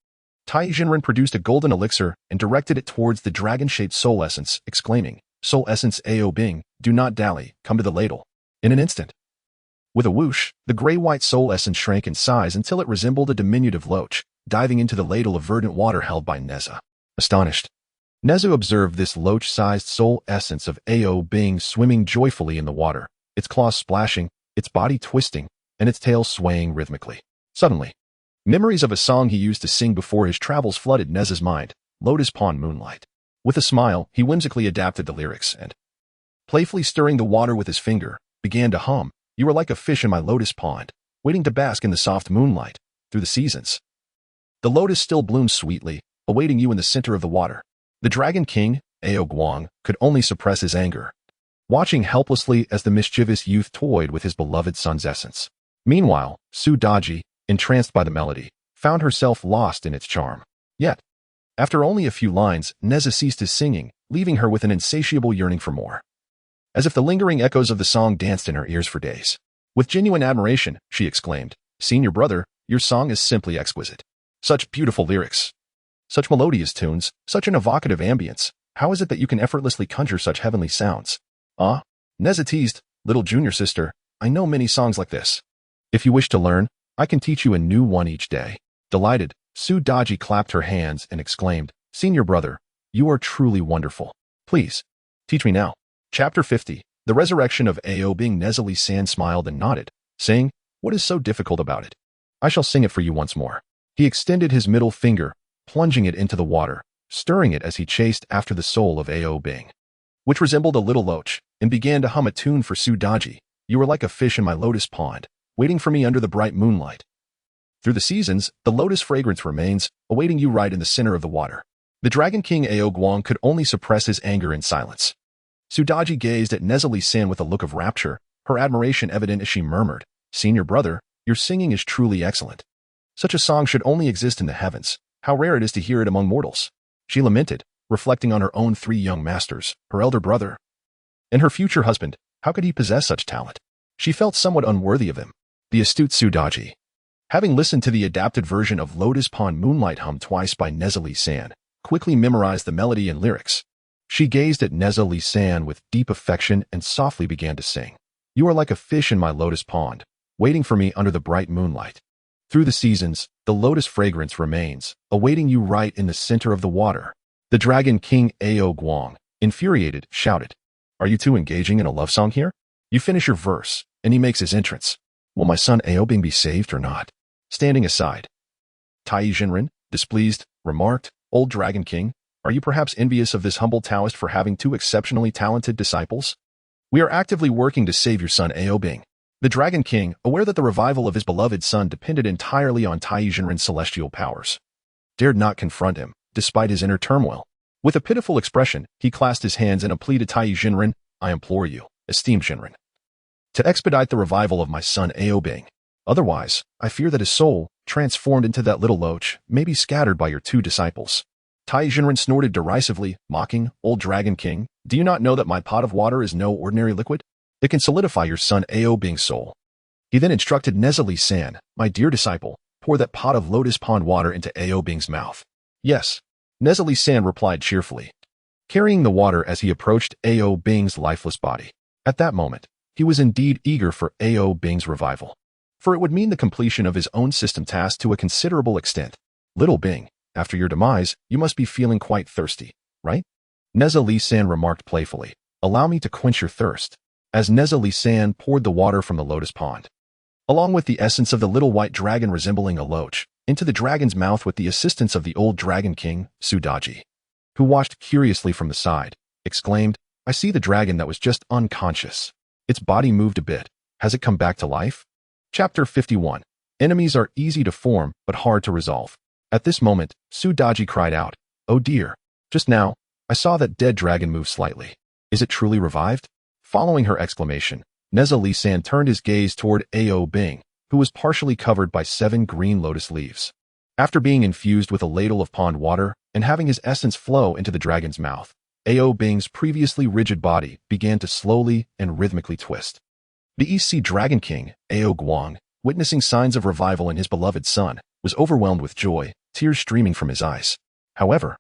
Speaker 1: Tai Jinren produced a golden elixir and directed it towards the dragon-shaped soul essence, exclaiming, "Soul essence Ao Bing, do not dally, come to the ladle." In an instant, with a whoosh, the gray-white soul essence shrank in size until it resembled a diminutive loach, diving into the ladle of verdant water held by Nezha. Astonished, Nezha observed this loach-sized soul essence of Ao Bing swimming joyfully in the water, its claws splashing, its body twisting, and its tail swaying rhythmically. Suddenly, memories of a song he used to sing before his travels flooded Nezha's mind, Lotus Pond Moonlight. With a smile, he whimsically adapted the lyrics and, playfully stirring the water with his finger, began to hum, "You are like a fish in my lotus pond, waiting to bask in the soft moonlight, through the seasons. The lotus still blooms sweetly, awaiting you in the center of the water." The Dragon King, Ao Guang, could only suppress his anger, watching helplessly as the mischievous youth toyed with his beloved son's essence. Meanwhile, Su Daji, entranced by the melody, found herself lost in its charm. Yet, after only a few lines, Nezha ceased his singing, leaving her with an insatiable yearning for more. As if the lingering echoes of the song danced in her ears for days. With genuine admiration, she exclaimed, "Senior brother, your song is simply exquisite. Such beautiful lyrics. Such melodious tunes, such an evocative ambience. How is it that you can effortlessly conjure such heavenly sounds?" "Ah," Nezha teased, "little junior sister, I know many songs like this. If you wish to learn, I can teach you a new one each day." Delighted, Su Daji clapped her hands and exclaimed, "Senior brother, you are truly wonderful. Please, teach me now." Chapter 50, The Resurrection of Ao Bing. Nezha Li San smiled and nodded, saying, "What is so difficult about it? I shall sing it for you once more." He extended his middle finger, plunging it into the water, stirring it as he chased after the soul of Ao Bing, which resembled a little loach, and began to hum a tune for Su Daji, "You are like a fish in my lotus pond, waiting for me under the bright moonlight. Through the seasons, the lotus fragrance remains, awaiting you right in the center of the water." The Dragon King Ao Guang could only suppress his anger in silence. Su Daji gazed at Nezha Li San with a look of rapture, her admiration evident as she murmured, "Senior brother, your singing is truly excellent. Such a song should only exist in the heavens. How rare it is to hear it among mortals." She lamented, reflecting on her own 3 young masters, her elder brother, and her future husband. How could he possess such talent? She felt somewhat unworthy of him. The astute Su Daji, having listened to the adapted version of Lotus Pond Moonlight hummed twice by Nezha Li San, quickly memorized the melody and lyrics. She gazed at Nezha Li San with deep affection and softly began to sing, "You are like a fish in my lotus pond, waiting for me under the bright moonlight. Through the seasons, the lotus fragrance remains, awaiting you right in the center of the water." The Dragon King Ao Guang, infuriated, shouted, "Are you two engaging in a love song here? You finish your verse, and he makes his entrance. Will my son Ao Bing be saved or not?" Standing aside, Tai Jinren, displeased, remarked, "Old Dragon King, are you perhaps envious of this humble Taoist for having 2 exceptionally talented disciples? We are actively working to save your son Ao Bing." The Dragon King, aware that the revival of his beloved son depended entirely on Tai Jinren's celestial powers, dared not confront him, despite his inner turmoil. With a pitiful expression, he clasped his hands in a plea to Tai Jinren, "I implore you, esteemed Jinren, to expedite the revival of my son Ao Bing. Otherwise, I fear that his soul, transformed into that little loach, may be scattered by your 2 disciples." Tai Jinren snorted derisively, mocking, "Old Dragon King, do you not know that my pot of water is no ordinary liquid? It can solidify your son Ao Bing's soul." He then instructed Nezha Li San, "My dear disciple, pour that pot of lotus pond water into Ao Bing's mouth." "Yes," Nezha Li San replied cheerfully, carrying the water as he approached Ao Bing's lifeless body. At that moment, he was indeed eager for Ao Bing's revival, for it would mean the completion of his own system task to a considerable extent. "Little Bing, after your demise, you must be feeling quite thirsty, right?" Nezha Li San remarked playfully, "Allow me to quench your thirst." As Nezha Li San poured the water from the lotus pond, along with the essence of the little white dragon resembling a loach, into the dragon's mouth with the assistance of the old Dragon King, Su Daji, who watched curiously from the side, exclaimed, "I see the dragon that was just unconscious. Its body moved a bit. Has it come back to life?" Chapter 51. Enemies are easy to form, but hard to resolve. At this moment, Su Daji cried out, "Oh dear! Just now, I saw that dead dragon move slightly. Is it truly revived? Following her exclamation, Nezha Lisan turned his gaze toward Ao Bing, who was partially covered by 7 green lotus leaves. After being infused with a ladle of pond water and having his essence flow into the dragon's mouth, Ao Bing's previously rigid body began to slowly and rhythmically twist. The East Sea Dragon King, Ao Guang, witnessing signs of revival in his beloved son, was overwhelmed with joy, tears streaming from his eyes. However,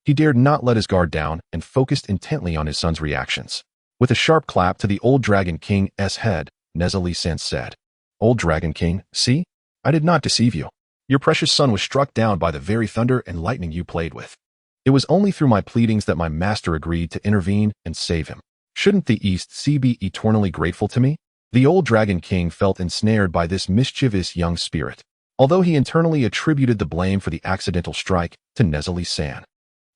Speaker 1: he dared not let his guard down and focused intently on his son's reactions. With a sharp clap to the old Dragon King's head, Nezha Lisan said, "Old Dragon King, see? I did not deceive you. Your precious son was struck down by the very thunder and lightning you played with. It was only through my pleadings that my master agreed to intervene and save him. Shouldn't the East Sea be eternally grateful to me?" The old Dragon King felt ensnared by this mischievous young spirit, although he internally attributed the blame for the accidental strike to Nezha Lisan,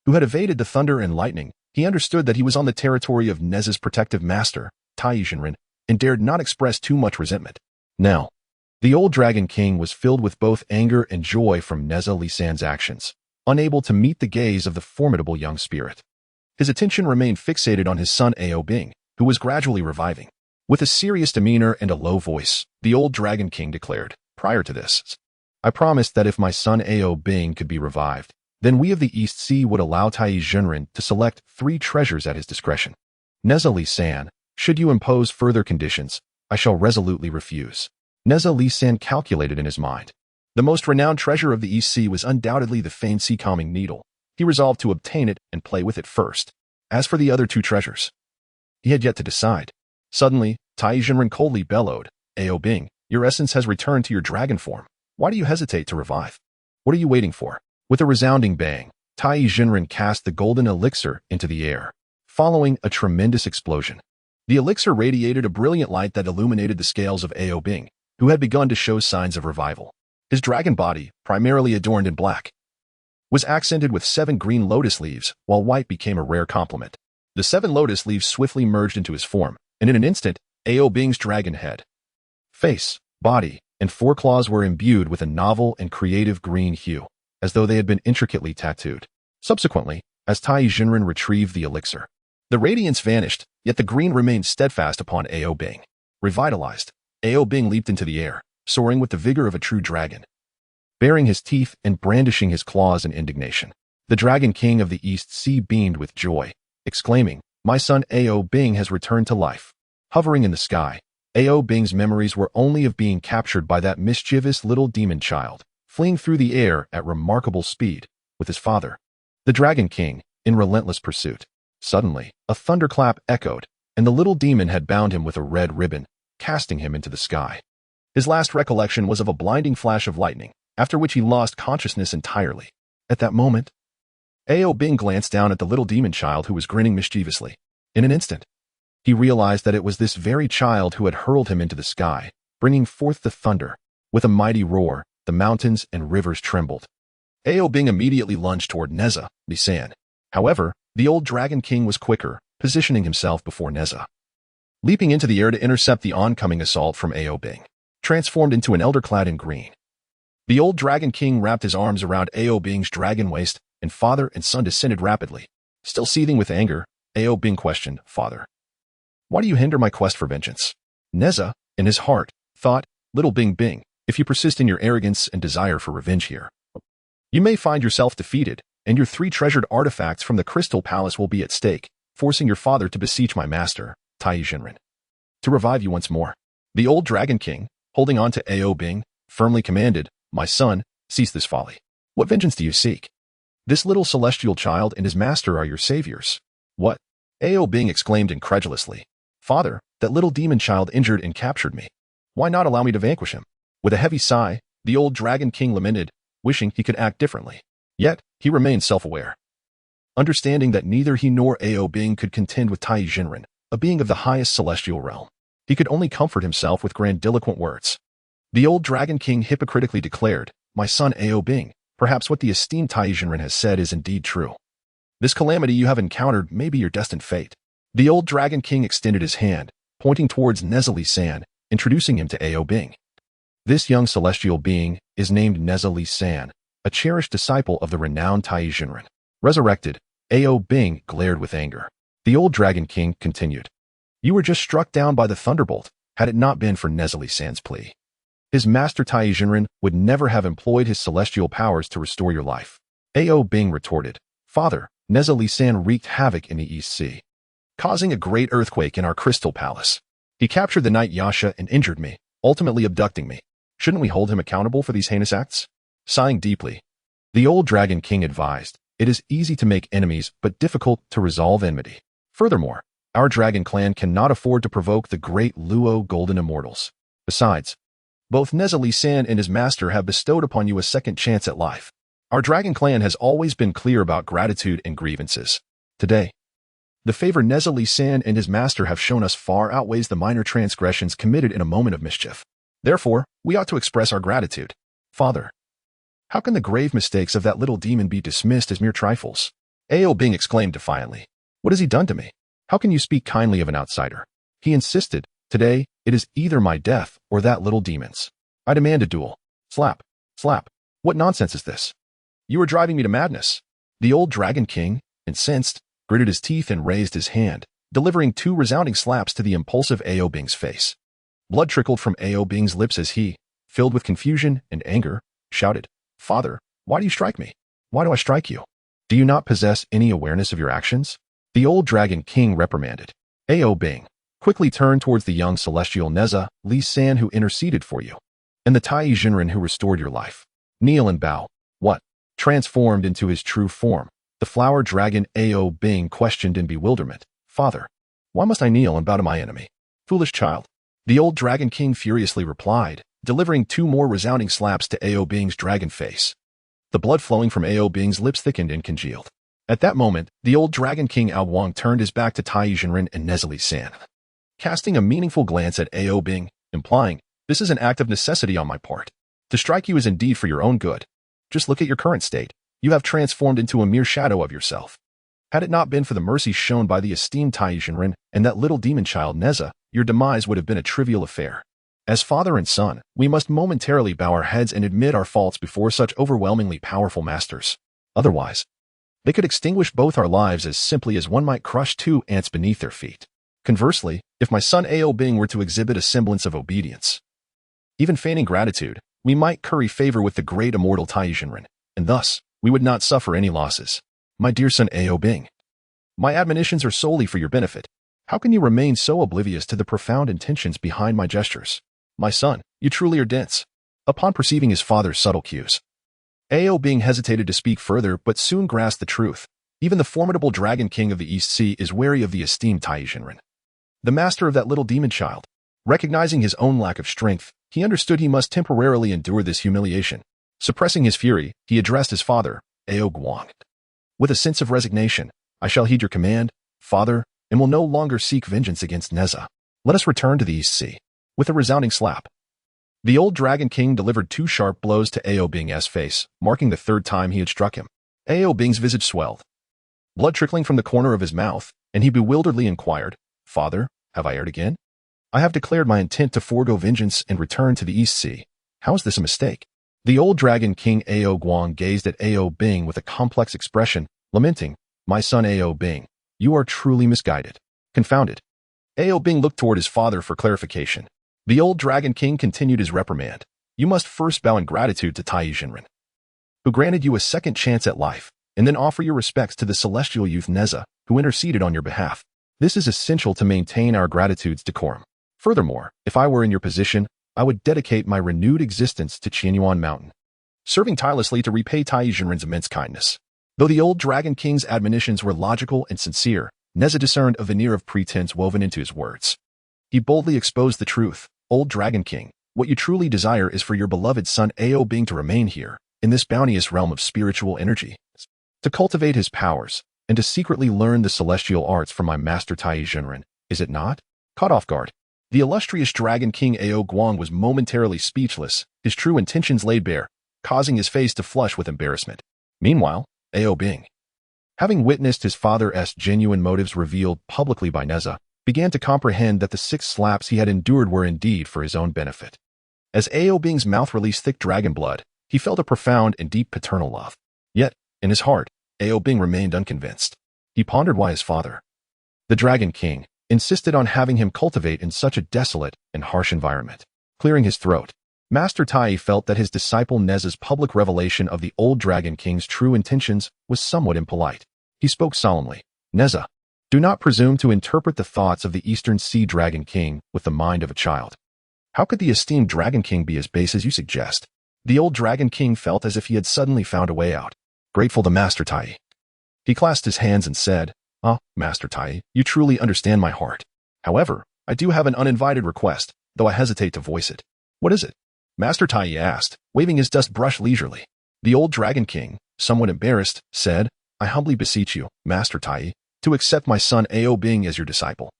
Speaker 1: who had evaded the thunder and lightning. He understood that he was on the territory of Nezha's protective master, Tai Jinren, and dared not express too much resentment. Now, the old Dragon King was filled with both anger and joy from Nezha Lisan's actions, unable to meet the gaze of the formidable young spirit. His attention remained fixated on his son Ao Bing, who was gradually reviving. With a serious demeanor and a low voice, the old Dragon King declared, "Prior to this, I promised that if my son Ao Bing could be revived, then we of the East Sea would allow Tai Jinren to select 3 treasures at his discretion. Nezha Lisan, should you impose further conditions, I shall resolutely refuse." Nezha Lisan calculated in his mind. The most renowned treasure of the East Sea was undoubtedly the famed sea-calming needle. He resolved to obtain it and play with it first. As for the other 2 treasures, he had yet to decide. Suddenly, Tai Jinren coldly bellowed, "Ao Bing, your essence has returned to your dragon form. Why do you hesitate to revive? What are you waiting for?" With a resounding bang, Tai Jinren cast the golden elixir into the air, following a tremendous explosion. The elixir radiated a brilliant light that illuminated the scales of Ao Bing, who had begun to show signs of revival. His dragon body, primarily adorned in black, was accented with 7 green lotus leaves, while white became a rare complement. The 7 lotus leaves swiftly merged into his form, and in an instant, Ao Bing's dragon head, face, body, and 4 claws were imbued with a novel and creative green hue, as though they had been intricately tattooed. Subsequently, as Tai Jinren retrieved the elixir, the radiance vanished, yet the green remained steadfast upon Ao Bing. Revitalized, Ao Bing leaped into the air, soaring with the vigor of a true dragon. Baring his teeth and brandishing his claws in indignation, the Dragon King of the East Sea beamed with joy, exclaiming, "My son Ao Bing has returned to life." Hovering in the sky, Ao Bing's memories were only of being captured by that mischievous little demon child, fleeing through the air at remarkable speed, with his father, the Dragon King, in relentless pursuit. Suddenly, a thunderclap echoed, and the little demon had bound him with a red ribbon, casting him into the sky. His last recollection was of a blinding flash of lightning, after which he lost consciousness entirely. At that moment, Ao Bing glanced down at the little demon child who was grinning mischievously. In an instant, he realized that it was this very child who had hurled him into the sky, bringing forth the thunder. With a mighty roar, the mountains and rivers trembled. Ao Bing immediately lunged toward Nezha Lisan. However, the old Dragon King was quicker, positioning himself before Nezha, leaping into the air to intercept the oncoming assault from Ao Bing, transformed into an elder clad in green. The old Dragon King wrapped his arms around Ao Bing's dragon waist, and father and son descended rapidly. Still seething with anger, Ao Bing questioned, "Father, why do you hinder my quest for vengeance?" Nezha, in his heart, thought, "Little Bing Bing, if you persist in your arrogance and desire for revenge here, you may find yourself defeated, and your 3 treasured artifacts from the Crystal Palace will be at stake, forcing your father to beseech my master, Tai Jinren, to revive you once more." The old Dragon King, holding on to Ao Bing, firmly commanded, "My son, cease this folly. What vengeance do you seek? This little celestial child and his master are your saviors." "What?" Ao Bing exclaimed incredulously. "Father, that little demon child injured and captured me. Why not allow me to vanquish him?" With a heavy sigh, the old Dragon King lamented, wishing he could act differently. Yet, he remained self-aware, understanding that neither he nor Ao Bing could contend with Tai Jinren, a being of the highest celestial realm. He could only comfort himself with grandiloquent words. The old Dragon King hypocritically declared, "My son Ao Bing, perhaps what the esteemed Tai Jinren has said is indeed true. This calamity you have encountered may be your destined fate." The old Dragon King extended his hand, pointing towards Nezha Lisan, introducing him to Ao Bing. This young celestial being is named Nezha Lisan, a cherished disciple of the renowned Tai Jinren. Resurrected, Ao Bing glared with anger. The old Dragon King continued. You were just struck down by the thunderbolt, had it not been for Nezha San's plea. His master Tai Jinren would never have employed his celestial powers to restore your life. Ao Bing retorted, Father, Nezha San wreaked havoc in the East Sea, causing a great earthquake in our crystal palace. He captured the knight Yasha and injured me, ultimately abducting me. Shouldn't we hold him accountable for these heinous acts? Sighing deeply, the old Dragon King advised, it is easy to make enemies but difficult to resolve enmity. Furthermore, our dragon clan cannot afford to provoke the great Luo Golden Immortals. Besides, both Nezha San and his master have bestowed upon you a second chance at life. Our dragon clan has always been clear about gratitude and grievances. Today, the favor Nezha San and his master have shown us far outweighs the minor transgressions committed in a moment of mischief. Therefore, we ought to express our gratitude. Father, how can the grave mistakes of that little demon be dismissed as mere trifles? Ao Bing exclaimed defiantly. What has he done to me? How can you speak kindly of an outsider? He insisted, today, it is either my death or that little demon's. I demand a duel. Slap. Slap. What nonsense is this? You are driving me to madness. The old Dragon King, incensed, gritted his teeth and raised his hand, delivering 2 resounding slaps to the impulsive Ao Bing's face. Blood trickled from Ao Bing's lips as he, filled with confusion and anger, shouted, Father, why do you strike me? Why do I strike you? Do you not possess any awareness of your actions? The old Dragon King reprimanded. Ao Bing quickly turned towards the young celestial Nezha San who interceded for you, and the Tai Jinren who restored your life. Kneel and bow. What? Transformed into his true form, the flower dragon Ao Bing questioned in bewilderment. Father, why must I kneel and bow to my enemy? Foolish child. The old Dragon King furiously replied, delivering 2 more resounding slaps to Ao Bing's dragon face. The blood flowing from Ao Bing's lips thickened and congealed. At that moment, the old Dragon King Ao Wang turned his back to Tai Jinren and Nezha San, casting a meaningful glance at Ao Bing, implying, this is an act of necessity on my part. To strike you is indeed for your own good. Just look at your current state. You have transformed into a mere shadow of yourself. Had it not been for the mercy shown by the esteemed Tai Jinren and that little demon child Nezha, your demise would have been a trivial affair. As father and son, we must momentarily bow our heads and admit our faults before such overwhelmingly powerful masters. Otherwise, they could extinguish both our lives as simply as one might crush 2 ants beneath their feet. Conversely, if my son Ao Bing were to exhibit a semblance of obedience, even feigning gratitude, we might curry favor with the great immortal Tai Jinren, and thus, we would not suffer any losses. My dear son Ao Bing, my admonitions are solely for your benefit. How can you remain so oblivious to the profound intentions behind my gestures? My son, you truly are dense. Upon perceiving his father's subtle cues, Ao Bing hesitated to speak further but soon grasped the truth. Even the formidable Dragon King of the East Sea is wary of the esteemed Tai Jinren, the master of that little demon child. Recognizing his own lack of strength, he understood he must temporarily endure this humiliation. Suppressing his fury, he addressed his father, Ao Guang. With a sense of resignation, I shall heed your command, father, and will no longer seek vengeance against Nezha. Let us return to the East Sea. With a resounding slap, the old Dragon King delivered 2 sharp blows to Ao Bing's face, marking the 3rd time he had struck him. Ao Bing's visage swelled, blood trickling from the corner of his mouth, and he bewilderedly inquired, Father, have I erred again? I have declared my intent to forego vengeance and return to the East Sea. How is this a mistake? The old Dragon King Ao Guang gazed at Ao Bing with a complex expression, lamenting, My son Ao Bing, you are truly misguided. Confounded. Ao Bing looked toward his father for clarification. The old Dragon King continued his reprimand. You must first bow in gratitude to Tai Jinren, who granted you a second chance at life, and then offer your respects to the celestial youth Nezha, who interceded on your behalf. This is essential to maintain our gratitude's decorum. Furthermore, if I were in your position, I would dedicate my renewed existence to Qianyuan Mountain, serving tirelessly to repay Tai Jinren's immense kindness. Though the old Dragon King's admonitions were logical and sincere, Nezha discerned a veneer of pretense woven into his words. He boldly exposed the truth. Old Dragon King, what you truly desire is for your beloved son Ao Bing to remain here, in this bounteous realm of spiritual energy, to cultivate his powers, and to secretly learn the celestial arts from my master Tai Jinren, is it not? Caught off guard, the illustrious Dragon King Ao Guang was momentarily speechless, his true intentions laid bare, causing his face to flush with embarrassment. Meanwhile, Ao Bing, having witnessed his father's genuine motives revealed publicly by Nezha, began to comprehend that the 6 slaps he had endured were indeed for his own benefit. As Ao Bing's mouth released thick dragon blood, he felt a profound and deep paternal love. Yet, in his heart, Ao Bing remained unconvinced. He pondered why his father, the Dragon King, insisted on having him cultivate in such a desolate and harsh environment. Clearing his throat, Master Tai felt that his disciple Nezha's public revelation of the old Dragon King's true intentions was somewhat impolite. He spoke solemnly. Nezha, do not presume to interpret the thoughts of the Eastern Sea Dragon King with the mind of a child. How could the esteemed Dragon King be as base as you suggest? The old Dragon King felt as if he had suddenly found a way out. Grateful to Master Tai, he clasped his hands and said, "Ah, Master Tai, you truly understand my heart. However, I do have an uninvited request, though I hesitate to voice it." "What is it?" Master Tai asked, waving his dust brush leisurely. The old Dragon King, somewhat embarrassed, said, "I humbly beseech you, Master Tai, to accept my son Ao Bing as your disciple."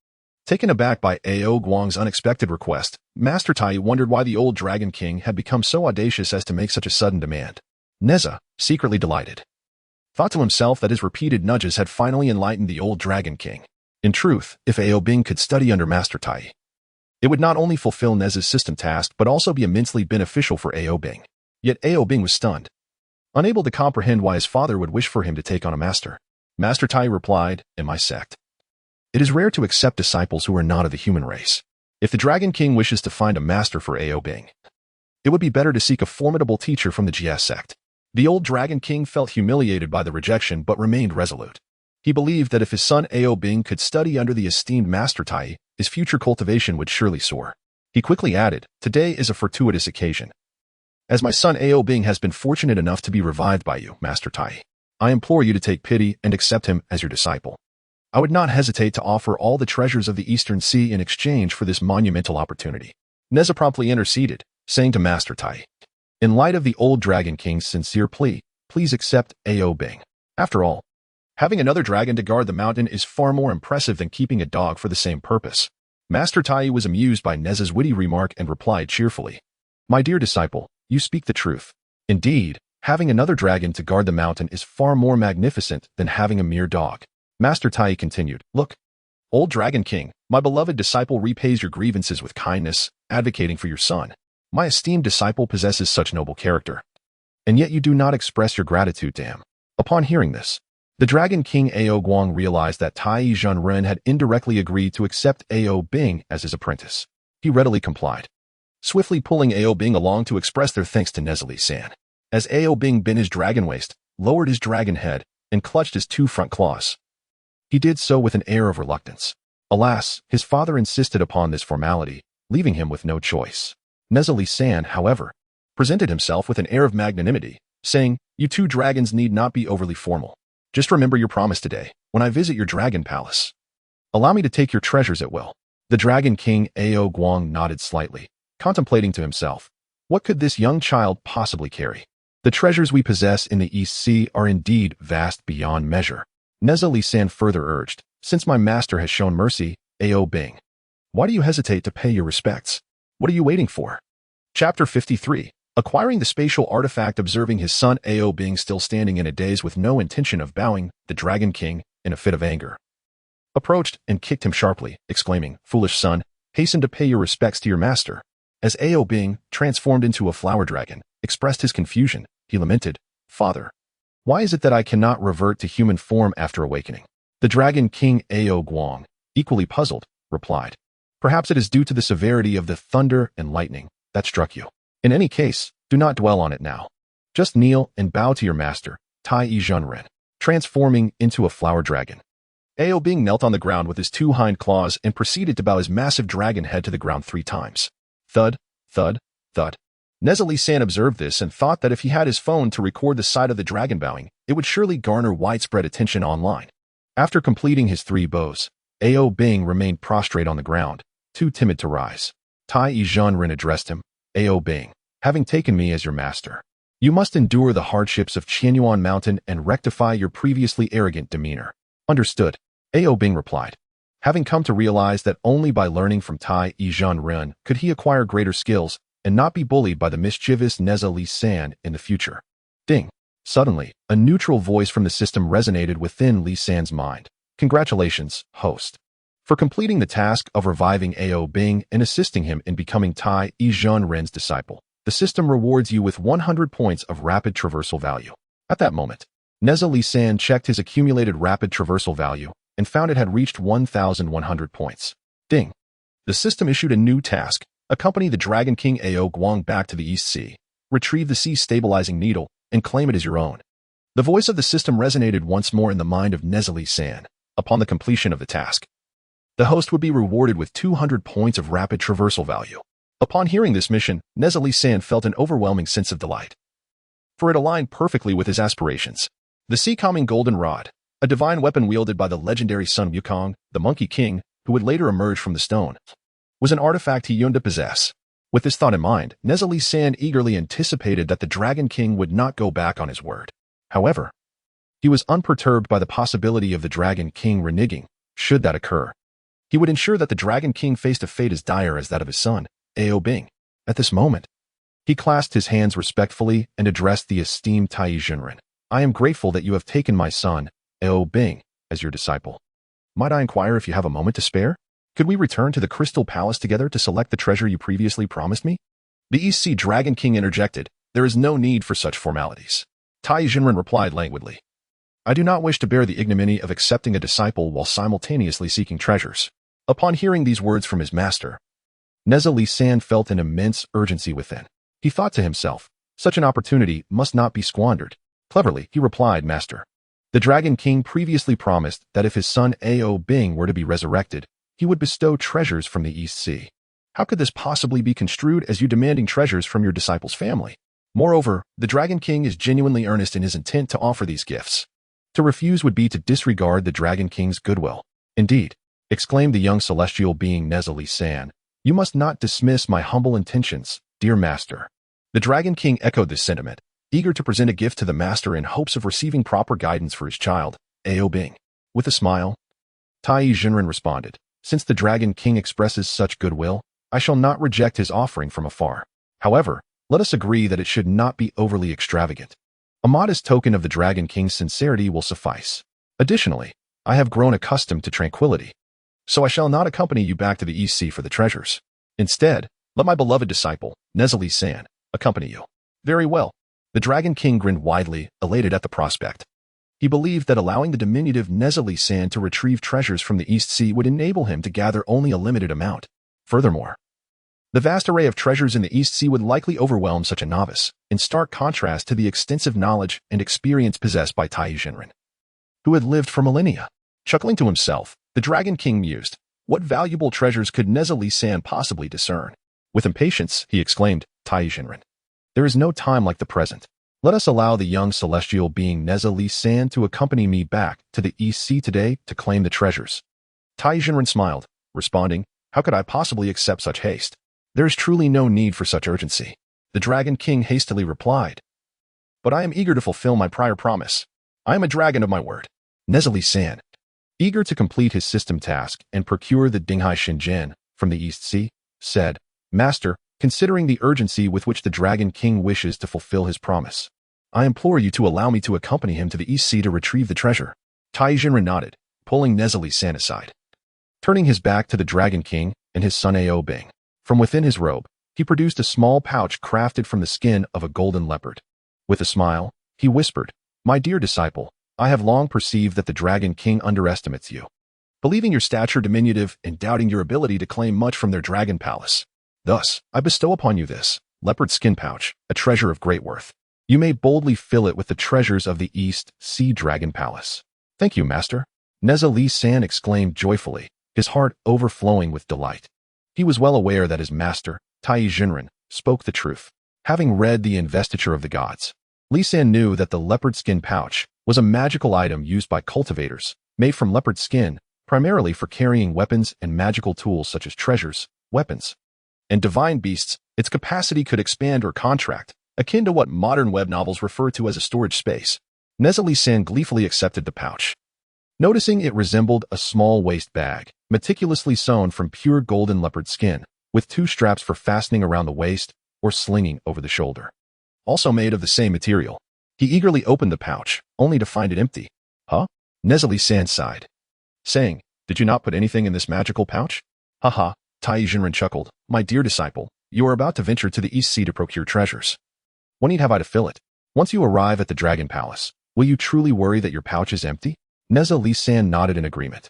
Speaker 1: Taken aback by Ao Guang's unexpected request, Master Tai wondered why the old Dragon King had become so audacious as to make such a sudden demand. Nezha, secretly delighted, thought to himself that his repeated nudges had finally enlightened the old Dragon King. In truth, if Ao Bing could study under Master Tai, it would not only fulfill Nezha's system task but also be immensely beneficial for Ao Bing. Yet Ao Bing was stunned, unable to comprehend why his father would wish for him to take on a master. Master Tai replied, "In my sect, it is rare to accept disciples who are not of the human race. If the Dragon King wishes to find a master for Ao Bing, it would be better to seek a formidable teacher from the GS sect." The old Dragon King felt humiliated by the rejection but remained resolute. He believed that if his son Ao Bing could study under the esteemed Master Tai, his future cultivation would surely soar. He quickly added, "Today is a fortuitous occasion. As my son Ao Bing has been fortunate enough to be revived by you, Master Tai, I implore you to take pity and accept him as your disciple. I would not hesitate to offer all the treasures of the Eastern Sea in exchange for this monumental opportunity." Nezha promptly interceded, saying to Master Tai, "In light of the old Dragon King's sincere plea, please accept Ao Bing. After all, having another dragon to guard the mountain is far more impressive than keeping a dog for the same purpose." Master Tai was amused by Nezha's witty remark and replied cheerfully, "My dear disciple, you speak the truth. Indeed, having another dragon to guard the mountain is far more magnificent than having a mere dog." Master Tai continued, "Look, old Dragon King, my beloved disciple repays your grievances with kindness, advocating for your son. My esteemed disciple possesses such noble character, and yet you do not express your gratitude to him." Upon hearing this, the Dragon King Ao Guang realized that Tai Zhenren had indirectly agreed to accept Ao Bing as his apprentice. He readily complied, swiftly pulling Ao Bing along to express their thanks to Nezha San. As Ao Bing bent his dragon waist, lowered his dragon head, and clutched his two front claws, he did so with an air of reluctance. Alas, his father insisted upon this formality, leaving him with no choice. Nezha San, however, presented himself with an air of magnanimity, saying, "You two dragons need not be overly formal. Just remember your promise today, when I visit your dragon palace. Allow me to take your treasures at will." The Dragon King Ao Guang nodded slightly, contemplating to himself, what could this young child possibly carry? The treasures we possess in the East Sea are indeed vast beyond measure. Nezha San further urged, "Since my master has shown mercy, Ao Bing, why do you hesitate to pay your respects? What are you waiting for?" Chapter 53. Acquiring the spatial artifact. Observing his son Ao Bing still standing in a daze with no intention of bowing, the Dragon King, in a fit of anger, approached and kicked him sharply, exclaiming, "Foolish son, hasten to pay your respects to your master." As Ao Bing, transformed into a flower dragon, expressed his confusion, he lamented, "Father, why is it that I cannot revert to human form after awakening?" The Dragon King Ao Guang, equally puzzled, replied, "Perhaps it is due to the severity of the thunder and lightning that struck you. In any case, do not dwell on it now. Just kneel and bow to your master, Tai Zhenren." Transforming into a flower dragon, Ao Bing knelt on the ground with his two hind claws and proceeded to bow his massive dragon head to the ground 3 times. Thud, thud, thud. Nezha San observed this and thought that if he had his phone to record the sight of the dragon bowing, it would surely garner widespread attention online. After completing his 3 bows, Ao Bing remained prostrate on the ground, too timid to rise. Tai Zhenren addressed him, "Ao Bing, having taken me as your master, you must endure the hardships of Qianyuan Mountain and rectify your previously arrogant demeanor." "Understood," Ao Bing replied, having come to realize that only by learning from Tai Zhenren could he acquire greater skills and not be bullied by the mischievous Nezha San in the future. Ding! Suddenly, a neutral voice from the system resonated within Li San's mind. "Congratulations, host, for completing the task of reviving Ao Bing and assisting him in becoming Tai Zhenren's disciple. The system rewards you with 100 points of rapid traversal value." At that moment, Nezha San checked his accumulated rapid traversal value and found it had reached 1,100 points. Ding. The system issued a new task. Accompany the Dragon King Ao Guang back to the East Sea. Retrieve the sea stabilizing needle and claim it as your own. The voice of the system resonated once more in the mind of Nezha San. Upon the completion of the task, the host would be rewarded with 200 points of rapid traversal value. Upon hearing this mission, Nezha San felt an overwhelming sense of delight, for it aligned perfectly with his aspirations. The sea-calming golden rod, a divine weapon wielded by the legendary Sun Wukong, the Monkey King, who would later emerge from the stone, was an artifact he yearned to possess. With this thought in mind, Nezha San eagerly anticipated that the Dragon King would not go back on his word. However, he was unperturbed by the possibility of the Dragon King reneging. Should that occur, he would ensure that the Dragon King faced a fate as dire as that of his son, Ao Bing. At this moment, he clasped his hands respectfully and addressed the esteemed Tai Jinren. I am grateful that you have taken my son, Ao Bing, as your disciple. Might I inquire if you have a moment to spare? Could we return to the Crystal Palace together to select the treasure you previously promised me? The East Sea Dragon King interjected. There is no need for such formalities. Tai Jinren replied languidly. I do not wish to bear the ignominy of accepting a disciple while simultaneously seeking treasures. Upon hearing these words from his master, Nezha San felt an immense urgency within. He thought to himself, such an opportunity must not be squandered. Cleverly, he replied, Master, the Dragon King previously promised that if his son Ao Bing were to be resurrected, he would bestow treasures from the East Sea. How could this possibly be construed as you demanding treasures from your disciple's family? Moreover, the Dragon King is genuinely earnest in his intent to offer these gifts. To refuse would be to disregard the Dragon King's goodwill. Indeed, exclaimed the young celestial being Nezha San, you must not dismiss my humble intentions, dear master. The Dragon King echoed this sentiment, eager to present a gift to the master in hopes of receiving proper guidance for his child, Ao Bing. With a smile, Tai Jinren responded, since the Dragon King expresses such goodwill, I shall not reject his offering from afar. However, let us agree that it should not be overly extravagant. A modest token of the Dragon King's sincerity will suffice. Additionally, I have grown accustomed to tranquility, so I shall not accompany you back to the East Sea for the treasures. Instead, let my beloved disciple, Nezha San, accompany you. Very well. The Dragon King grinned widely, elated at the prospect. He believed that allowing the diminutive Nezha San to retrieve treasures from the East Sea would enable him to gather only a limited amount. Furthermore, the vast array of treasures in the East Sea would likely overwhelm such a novice, in stark contrast to the extensive knowledge and experience possessed by Tai Jinren, who had lived for millennia. Chuckling to himself, the Dragon King mused, what valuable treasures could Nezha San possibly discern? With impatience, he exclaimed, Tai Jinren, there is no time like the present. Let us allow the young celestial being Nezha San to accompany me back to the East Sea today to claim the treasures. Tai Jinren smiled, responding, how could I possibly accept such haste? There is truly no need for such urgency. The Dragon King hastily replied, but I am eager to fulfill my prior promise. I am a dragon of my word. Nezha San, eager to complete his system task and procure the Dinghai Shenzhen from the East Sea, said, Master, considering the urgency with which the Dragon King wishes to fulfill his promise, I implore you to allow me to accompany him to the East Sea to retrieve the treasure. Tai Jinren nodded, pulling Nezha San aside. Turning his back to the Dragon King and his son Ao Bing, from within his robe, he produced a small pouch crafted from the skin of a golden leopard. With a smile, he whispered, my dear disciple, I have long perceived that the Dragon King underestimates you, believing your stature diminutive and doubting your ability to claim much from their dragon palace. Thus, I bestow upon you this leopard skin pouch, a treasure of great worth. You may boldly fill it with the treasures of the East Sea Dragon Palace. Thank you, Master. Nezha San exclaimed joyfully, his heart overflowing with delight. He was well aware that his master, Tai Jinren, spoke the truth. Having read the Investiture of the Gods, Li San knew that the leopard skin pouch was a magical item used by cultivators, made from leopard skin, primarily for carrying weapons and magical tools such as treasures, weapons, and divine beasts. Its capacity could expand or contract, akin to what modern web novels refer to as a storage space. Nezha San gleefully accepted the pouch, noticing it resembled a small waist bag, meticulously sewn from pure golden leopard skin, with 2 straps for fastening around the waist or slinging over the shoulder. Also made of the same material. He eagerly opened the pouch, only to find it empty. Huh? Nezha San sighed, saying, did you not put anything in this magical pouch? Haha, Tai Jinren chuckled, my dear disciple, you are about to venture to the East Sea to procure treasures. What need have I to fill it? Once you arrive at the Dragon Palace, Will you truly worry that your pouch is empty? Nezha Lisan nodded in agreement,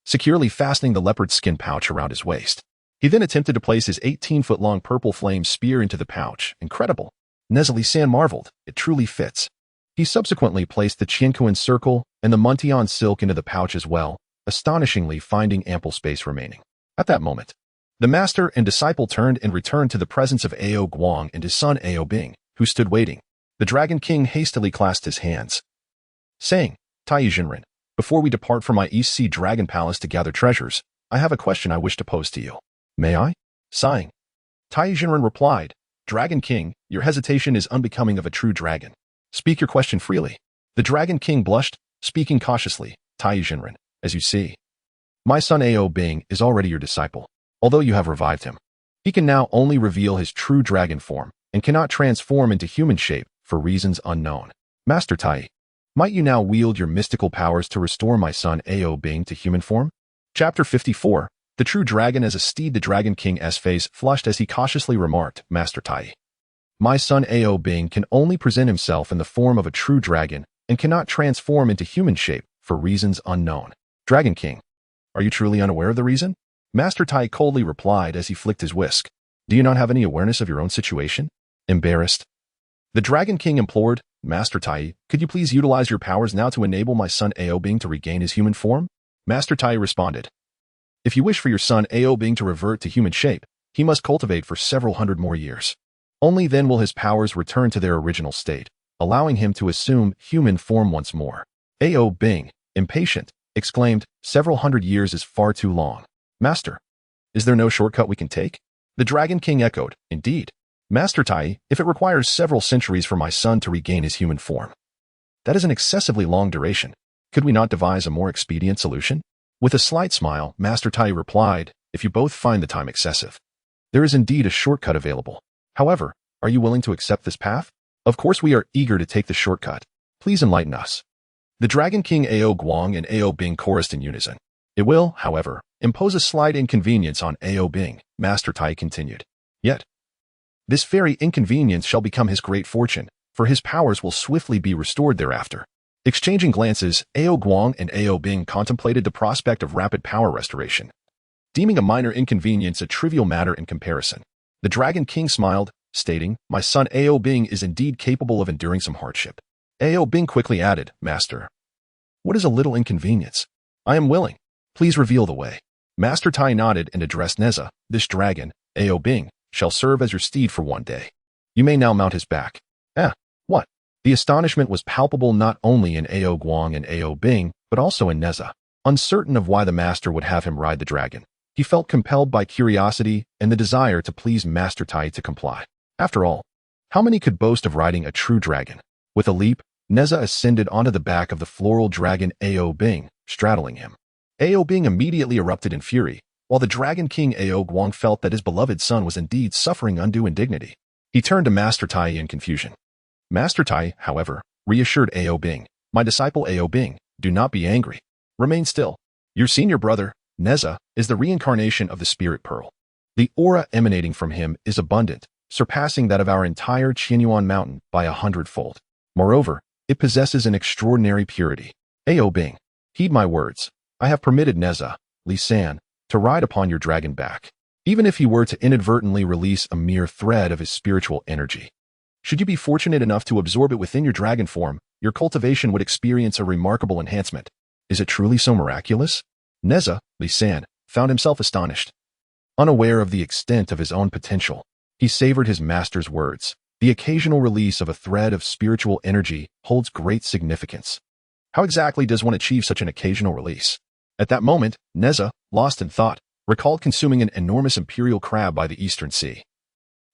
Speaker 1: securely fastening the leopard skin pouch around his waist. He then attempted to place his 18-foot-long purple flame spear into the pouch. Incredible. Nezha Lisan marveled. It truly fits. He subsequently placed the Qianquan circle and the Muntian silk into the pouch as well, astonishingly finding ample space remaining. At that moment, the master and disciple turned and returned to the presence of Ao Guang and his son Ao Bing, who stood waiting. The Dragon King hastily clasped his hands, saying, Tai Jinren, before we depart from my East Sea Dragon Palace to gather treasures, I have a question I wish to pose to you. May I? Sighing, Tai Jinren replied, Dragon King, your hesitation is unbecoming of a true dragon. Speak your question freely. The Dragon King blushed, speaking cautiously, Tai Jinren, as you see, my son Ao Bing is already your disciple. Although you have revived him, he can now only reveal his true dragon form and cannot transform into human shape for reasons unknown. Master Tai, might you now wield your mystical powers to restore my son Ao Bing to human form? Chapter 54, The True Dragon as a Steed. The Dragon King's face flushed as he cautiously remarked, Master Tai, my son Ao Bing can only present himself in the form of a true dragon and cannot transform into human shape for reasons unknown. Dragon King, are you truly unaware of the reason? Master Tai coldly replied as he flicked his whisk. Do you not have any awareness of your own situation? Embarrassed, the Dragon King implored, Master Tai, could you please utilize your powers now to enable my son Ao Bing to regain his human form? Master Tai responded, if you wish for your son Ao Bing to revert to human shape, he must cultivate for several hundred more years. Only then will his powers return to their original state, allowing him to assume human form once more. Ao Bing, impatient, exclaimed, several hundred years is far too long. Master, is there no shortcut we can take? The Dragon King echoed, indeed. Master Tai, if it requires several centuries for my son to regain his human form, that is an excessively long duration. Could we not devise a more expedient solution? With a slight smile, Master Tai replied, if you both find the time excessive, there is indeed a shortcut available. However, are you willing to accept this path? Of course we are eager to take the shortcut. Please enlighten us. The Dragon King Ao Guang and Ao Bing chorused in unison. It will, however, impose a slight inconvenience on Ao Bing, Master Tai continued. Yet, this very inconvenience shall become his great fortune, for his powers will swiftly be restored thereafter. Exchanging glances, Ao Guang and Ao Bing contemplated the prospect of rapid power restoration, deeming a minor inconvenience a trivial matter in comparison. The Dragon King smiled, stating, my son Ao Bing is indeed capable of enduring some hardship. Ao Bing quickly added, Master, what is a little inconvenience? I am willing. Please reveal the way. Master Tai nodded and addressed Nezha, this dragon, Ao Bing, shall serve as your steed for one day. You may now mount his back. What? The astonishment was palpable not only in Ao Guang and Ao Bing, but also in Nezha. Uncertain of why the master would have him ride the dragon, he felt compelled by curiosity and the desire to please Master Tai to comply. After all, how many could boast of riding a true dragon? With a leap, Nezha ascended onto the back of the floral dragon Ao Bing, straddling him. Ao Bing immediately erupted in fury, while the Dragon King Ao Guang felt that his beloved son was indeed suffering undue indignity. He turned to Master Tai in confusion. Master Tai, however, reassured Ao Bing, my disciple Ao Bing, do not be angry. Remain still. Your senior brother, Nezha, is the reincarnation of the Spirit Pearl. The aura emanating from him is abundant, surpassing that of our entire Qianyuan mountain by 100-fold. Moreover, it possesses an extraordinary purity. Ao Bing, heed my words. I have permitted Nezha Lisan to ride upon your dragon back, even if he were to inadvertently release a mere thread of his spiritual energy. Should you be fortunate enough to absorb it within your dragon form, your cultivation would experience a remarkable enhancement. Is it truly so miraculous? Nezha Lisan found himself astonished. Unaware of the extent of his own potential, he savored his master's words. The occasional release of a thread of spiritual energy holds great significance. How exactly does one achieve such an occasional release? At that moment, Nezha, lost in thought, recalled consuming an enormous imperial crab by the Eastern Sea,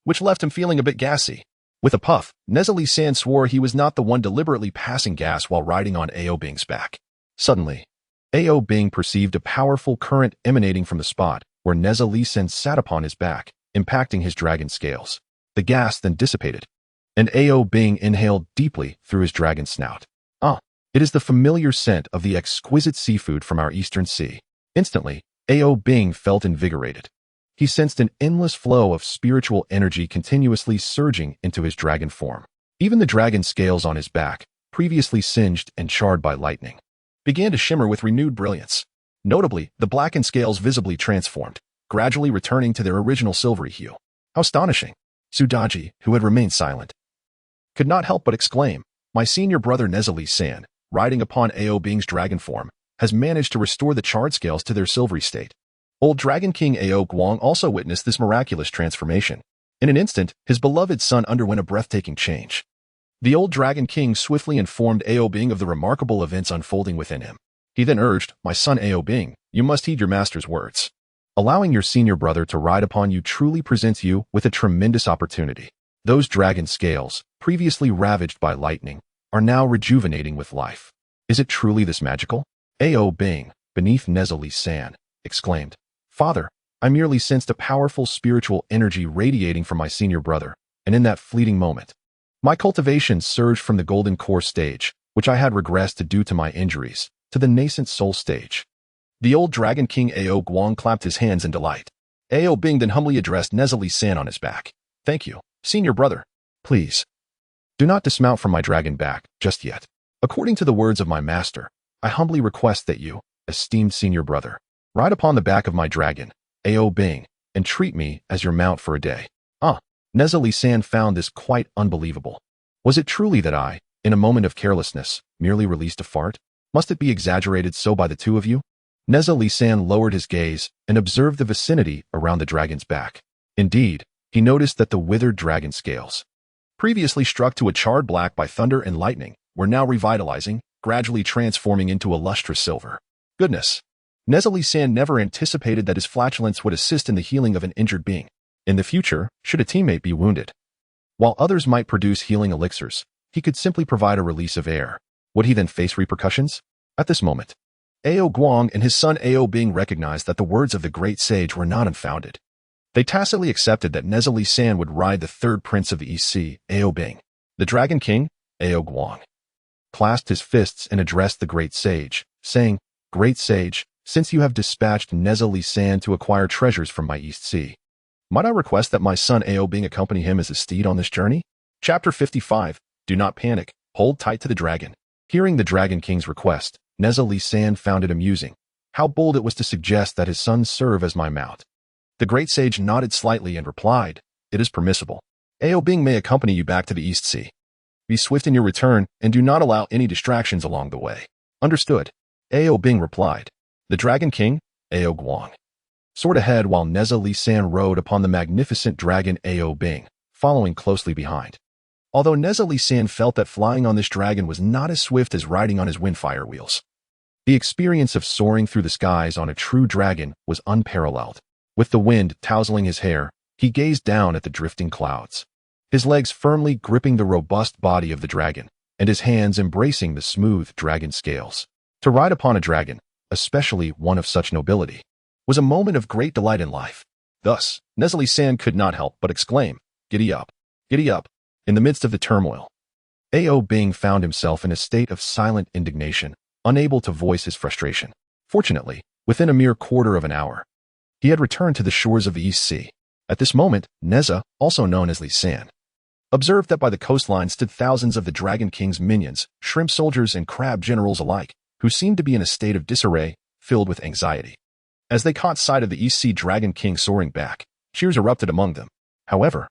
Speaker 1: which left him feeling a bit gassy. With a puff, Nezha Lisan swore he was not the one deliberately passing gas while riding on Ao Bing's back. Suddenly, Ao Bing perceived a powerful current emanating from the spot where Nezha Lisan sat upon his back, impacting his dragon scales. The gas then dissipated, and Ao Bing inhaled deeply through his dragon snout. It is the familiar scent of the exquisite seafood from our Eastern Sea. Instantly, Ao Bing felt invigorated. He sensed an endless flow of spiritual energy continuously surging into his dragon form. Even the dragon scales on his back, previously singed and charred by lightning, began to shimmer with renewed brilliance. Notably, the blackened scales visibly transformed, gradually returning to their original silvery hue. How astonishing! Sudaji, who had remained silent, could not help but exclaim, "My senior brother Nezha-San, riding upon Ao Bing's dragon form, has managed to restore the charred scales to their silvery state." Old Dragon King Ao Guang also witnessed this miraculous transformation. In an instant, his beloved son underwent a breathtaking change. The old Dragon King swiftly informed Ao Bing of the remarkable events unfolding within him. He then urged, "My son Ao Bing, you must heed your master's words. Allowing your senior brother to ride upon you truly presents you with a tremendous opportunity. Those dragon scales, previously ravaged by lightning, are now rejuvenating with life. Is it truly this magical?" Ao Bing, beneath Nezha-San, exclaimed, "Father, I merely sensed a powerful spiritual energy radiating from my senior brother, and in that fleeting moment, my cultivation surged from the golden core stage, which I had regressed due to my injuries, to the nascent soul stage." The old Dragon King Ao Guang clapped his hands in delight. Ao Bing then humbly addressed Nezha-San on his back. "Thank you, senior brother. Please, do not dismount from my dragon back just yet. According to the words of my master, I humbly request that you, esteemed senior brother, ride upon the back of my dragon, Ao Bing, and treat me as your mount for a day." Nezha-San found this quite unbelievable. Was it truly that I, in a moment of carelessness, merely released a fart? Must it be exaggerated so by the two of you? Nezha-San lowered his gaze and observed the vicinity around the dragon's back. Indeed, he noticed that the withered dragon scales, previously struck to a charred black by thunder and lightning, were now revitalizing, gradually transforming into a lustrous silver. Goodness! Nezha-San never anticipated that his flatulence would assist in the healing of an injured being. In the future, should a teammate be wounded, while others might produce healing elixirs, he could simply provide a release of air. Would he then face repercussions? At this moment, Ao Guang and his son Ao Bing recognized that the words of the great sage were not unfounded. They tacitly accepted that Nezha-San would ride the third prince of the East Sea, Ao Bing. The Dragon King, Ao Guang, clasped his fists and addressed the great sage, saying, "Great sage, since you have dispatched Nezha-San to acquire treasures from my East Sea, might I request that my son Ao Bing accompany him as a steed on this journey?" Chapter 55. Do not panic. Hold tight to the dragon. Hearing the Dragon King's request, Nezha-San found it amusing. How bold it was to suggest that his son serve as my mount. The great sage nodded slightly and replied, "It is permissible. Ao Bing may accompany you back to the East Sea. Be swift in your return and do not allow any distractions along the way." "Understood," Ao Bing replied. The Dragon King, Ao Guang, soared ahead while Nezha-San rode upon the magnificent dragon Ao Bing, following closely behind. Although Nezha-San felt that flying on this dragon was not as swift as riding on his windfire wheels, the experience of soaring through the skies on a true dragon was unparalleled. With the wind tousling his hair, he gazed down at the drifting clouds, his legs firmly gripping the robust body of the dragon, and his hands embracing the smooth dragon scales. To ride upon a dragon, especially one of such nobility, was a moment of great delight in life. Thus, Nezha-San could not help but exclaim, "Giddy up! Giddy up!" In the midst of the turmoil, Ao Bing found himself in a state of silent indignation, unable to voice his frustration. Fortunately, within a mere quarter of an hour, he had returned to the shores of the East Sea. At this moment, Nezha, also known as San, observed that by the coastline stood thousands of the Dragon King's minions, shrimp soldiers and crab generals alike, who seemed to be in a state of disarray, filled with anxiety. As they caught sight of the East Sea Dragon King soaring back, cheers erupted among them. However,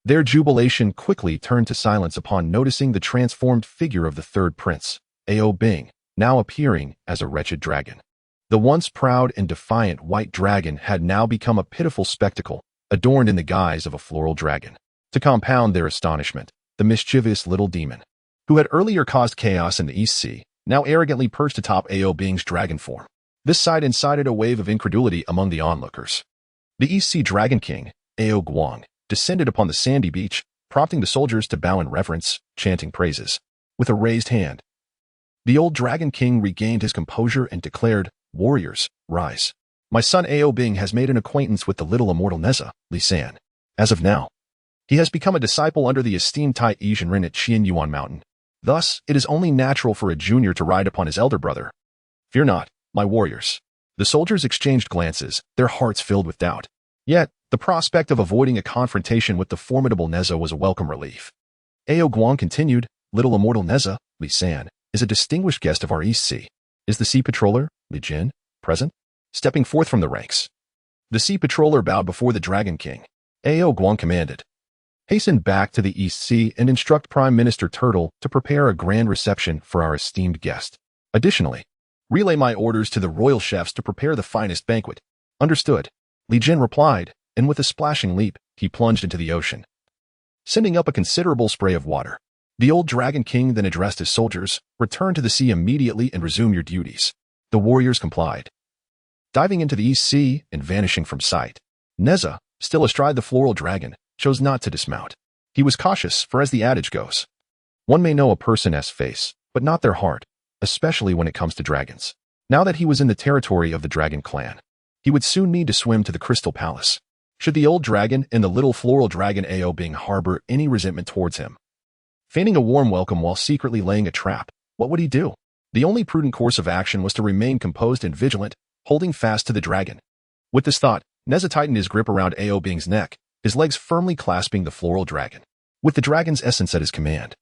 Speaker 1: their jubilation quickly turned to silence upon noticing the transformed figure of the third prince, Ao Bing, now appearing as a wretched dragon. The once proud and defiant white dragon had now become a pitiful spectacle, adorned in the guise of a floral dragon. To compound their astonishment, the mischievous little demon, who had earlier caused chaos in the East Sea, now arrogantly perched atop Ao Bing's dragon form. This sight incited a wave of incredulity among the onlookers. The East Sea Dragon King, Ao Guang, descended upon the sandy beach, prompting the soldiers to bow in reverence, chanting praises. With a raised hand, the old Dragon King regained his composure and declared, "Warriors, rise. My son Ao Bing has made an acquaintance with the little immortal Nezha-San. As of now, he has become a disciple under the esteemed Tai Yizhenren at Qianyuan Mountain. Thus, it is only natural for a junior to ride upon his elder brother. Fear not, my warriors." The soldiers exchanged glances, their hearts filled with doubt. Yet, the prospect of avoiding a confrontation with the formidable Nezha was a welcome relief. Ao Guang continued, "Little immortal Nezha, Li San, is a distinguished guest of our East Sea. Is the Sea Patroller, Li Jin, present? Stepping forth from the ranks, the Sea Patroller bowed before the Dragon King. Ao Guang commanded, hasten back to the East Sea and instruct Prime Minister Turtle to prepare a grand reception for our esteemed guest. Additionally, relay my orders to the royal chefs to prepare the finest banquet. Understood, Li Jin replied, and with a splashing leap, he plunged into the ocean, sending up a considerable spray of water. The old Dragon King then addressed his soldiers, return to the sea immediately and resume your duties. The warriors complied, diving into the East Sea and vanishing from sight. Nezha, still astride the floral dragon, chose not to dismount. He was cautious, for as the adage goes, one may know a person's face, but not their heart, especially when it comes to dragons. Now that he was in the territory of the dragon clan, he would soon need to swim to the Crystal Palace. Should the old dragon and the little floral dragon Ao Bing harbor any resentment towards him, feigning a warm welcome while secretly laying a trap, what would he do? The only prudent course of action was to remain composed and vigilant, holding fast to the dragon. With this thought, Nezha tightened his grip around Ao Bing's neck, his legs firmly clasping the floral dragon. With the dragon's essence at his command,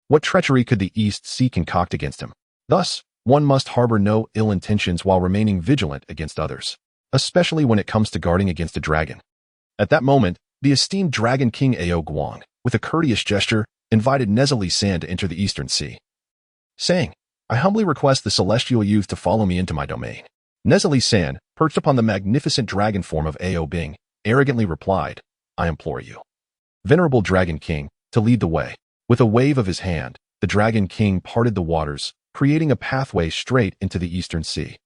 Speaker 1: what treachery could the East Sea concoct against him? Thus, one must harbor no ill intentions while remaining vigilant against others, especially when it comes to guarding against a dragon. At that moment, the esteemed Dragon King Ao Guang, with a courteous gesture, invited Nezha Li San to enter the Eastern Sea, saying, I humbly request the celestial youth to follow me into my domain. Nezha Li San, perched upon the magnificent dragon form of Ao Bing, arrogantly replied, I implore you, Venerable Dragon King, to lead the way. With a wave of his hand, the Dragon King parted the waters, creating a pathway straight into the Eastern Sea.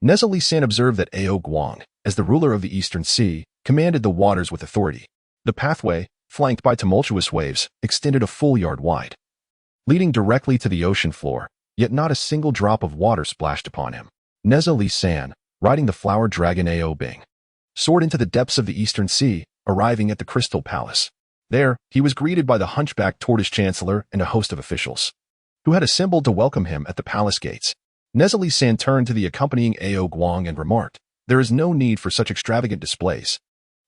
Speaker 1: Nezha Li San observed that Ao Guang, as the ruler of the Eastern Sea, commanded the waters with authority. The pathway, flanked by tumultuous waves, extended a full yard wide, leading directly to the ocean floor, yet not a single drop of water splashed upon him. Nezha Li San, riding the flower dragon Ao Bing, soared into the depths of the Eastern Sea, arriving at the Crystal Palace. There, he was greeted by the hunchbacked tortoise chancellor and a host of officials, who had assembled to welcome him at the palace gates. Nezha Li San turned to the accompanying Ao Guang and remarked, there is no need for such extravagant displays.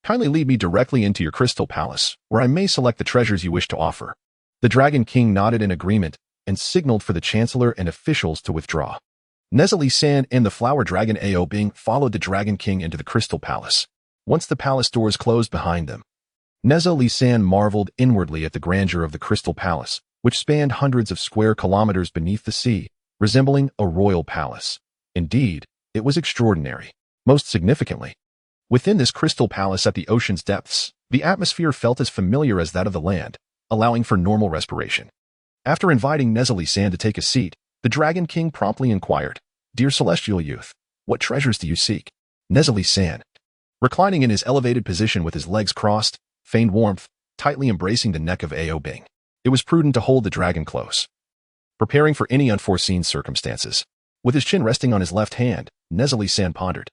Speaker 1: Kindly lead me directly into your Crystal Palace, where I may select the treasures you wish to offer. The Dragon King nodded in agreement and signaled for the chancellor and officials to withdraw. Nezha Li San and the flower dragon Ao Bing followed the Dragon King into the Crystal Palace. Once the palace doors closed behind them, Nezha Li San marveled inwardly at the grandeur of the Crystal Palace, which spanned hundreds of square kilometers beneath the sea, resembling a royal palace. Indeed, it was extraordinary. Most significantly, within this Crystal Palace at the ocean's depths, the atmosphere felt as familiar as that of the land, allowing for normal respiration. After inviting Nezha Li San to take a seat, the Dragon King promptly inquired, Dear celestial youth, what treasures do you seek? Nezha Li San, reclining in his elevated position with his legs crossed, feigned warmth, tightly embracing the neck of Ao Bing. It was prudent to hold the dragon close, preparing for any unforeseen circumstances. With his chin resting on his left hand, Nezha Li San pondered.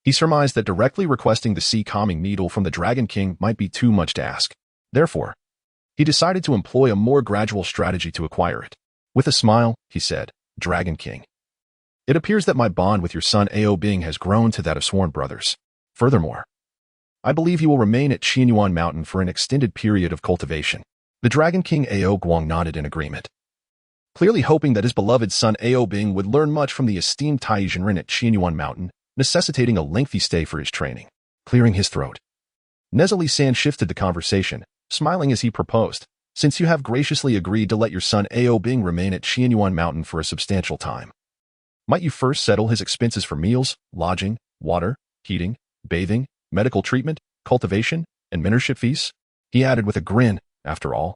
Speaker 1: He surmised that directly requesting the sea-calming needle from the Dragon King might be too much to ask. Therefore, he decided to employ a more gradual strategy to acquire it. With a smile, he said, Dragon King, it appears that my bond with your son Ao Bing has grown to that of sworn brothers. Furthermore, I believe you will remain at Qianyuan Mountain for an extended period of cultivation. The Dragon King Ao Guang nodded in agreement, clearly hoping that his beloved son Ao Bing would learn much from the esteemed Tai Jinren at Qianyuan Mountain, necessitating a lengthy stay for his training. Clearing his throat, Nezha Li San shifted the conversation, smiling as he proposed, since you have graciously agreed to let your son Ao Bing remain at Qianyuan Mountain for a substantial time, might you first settle his expenses for meals, lodging, water, heating, bathing, medical treatment, cultivation, and mentorship fees? He added with a grin, after all,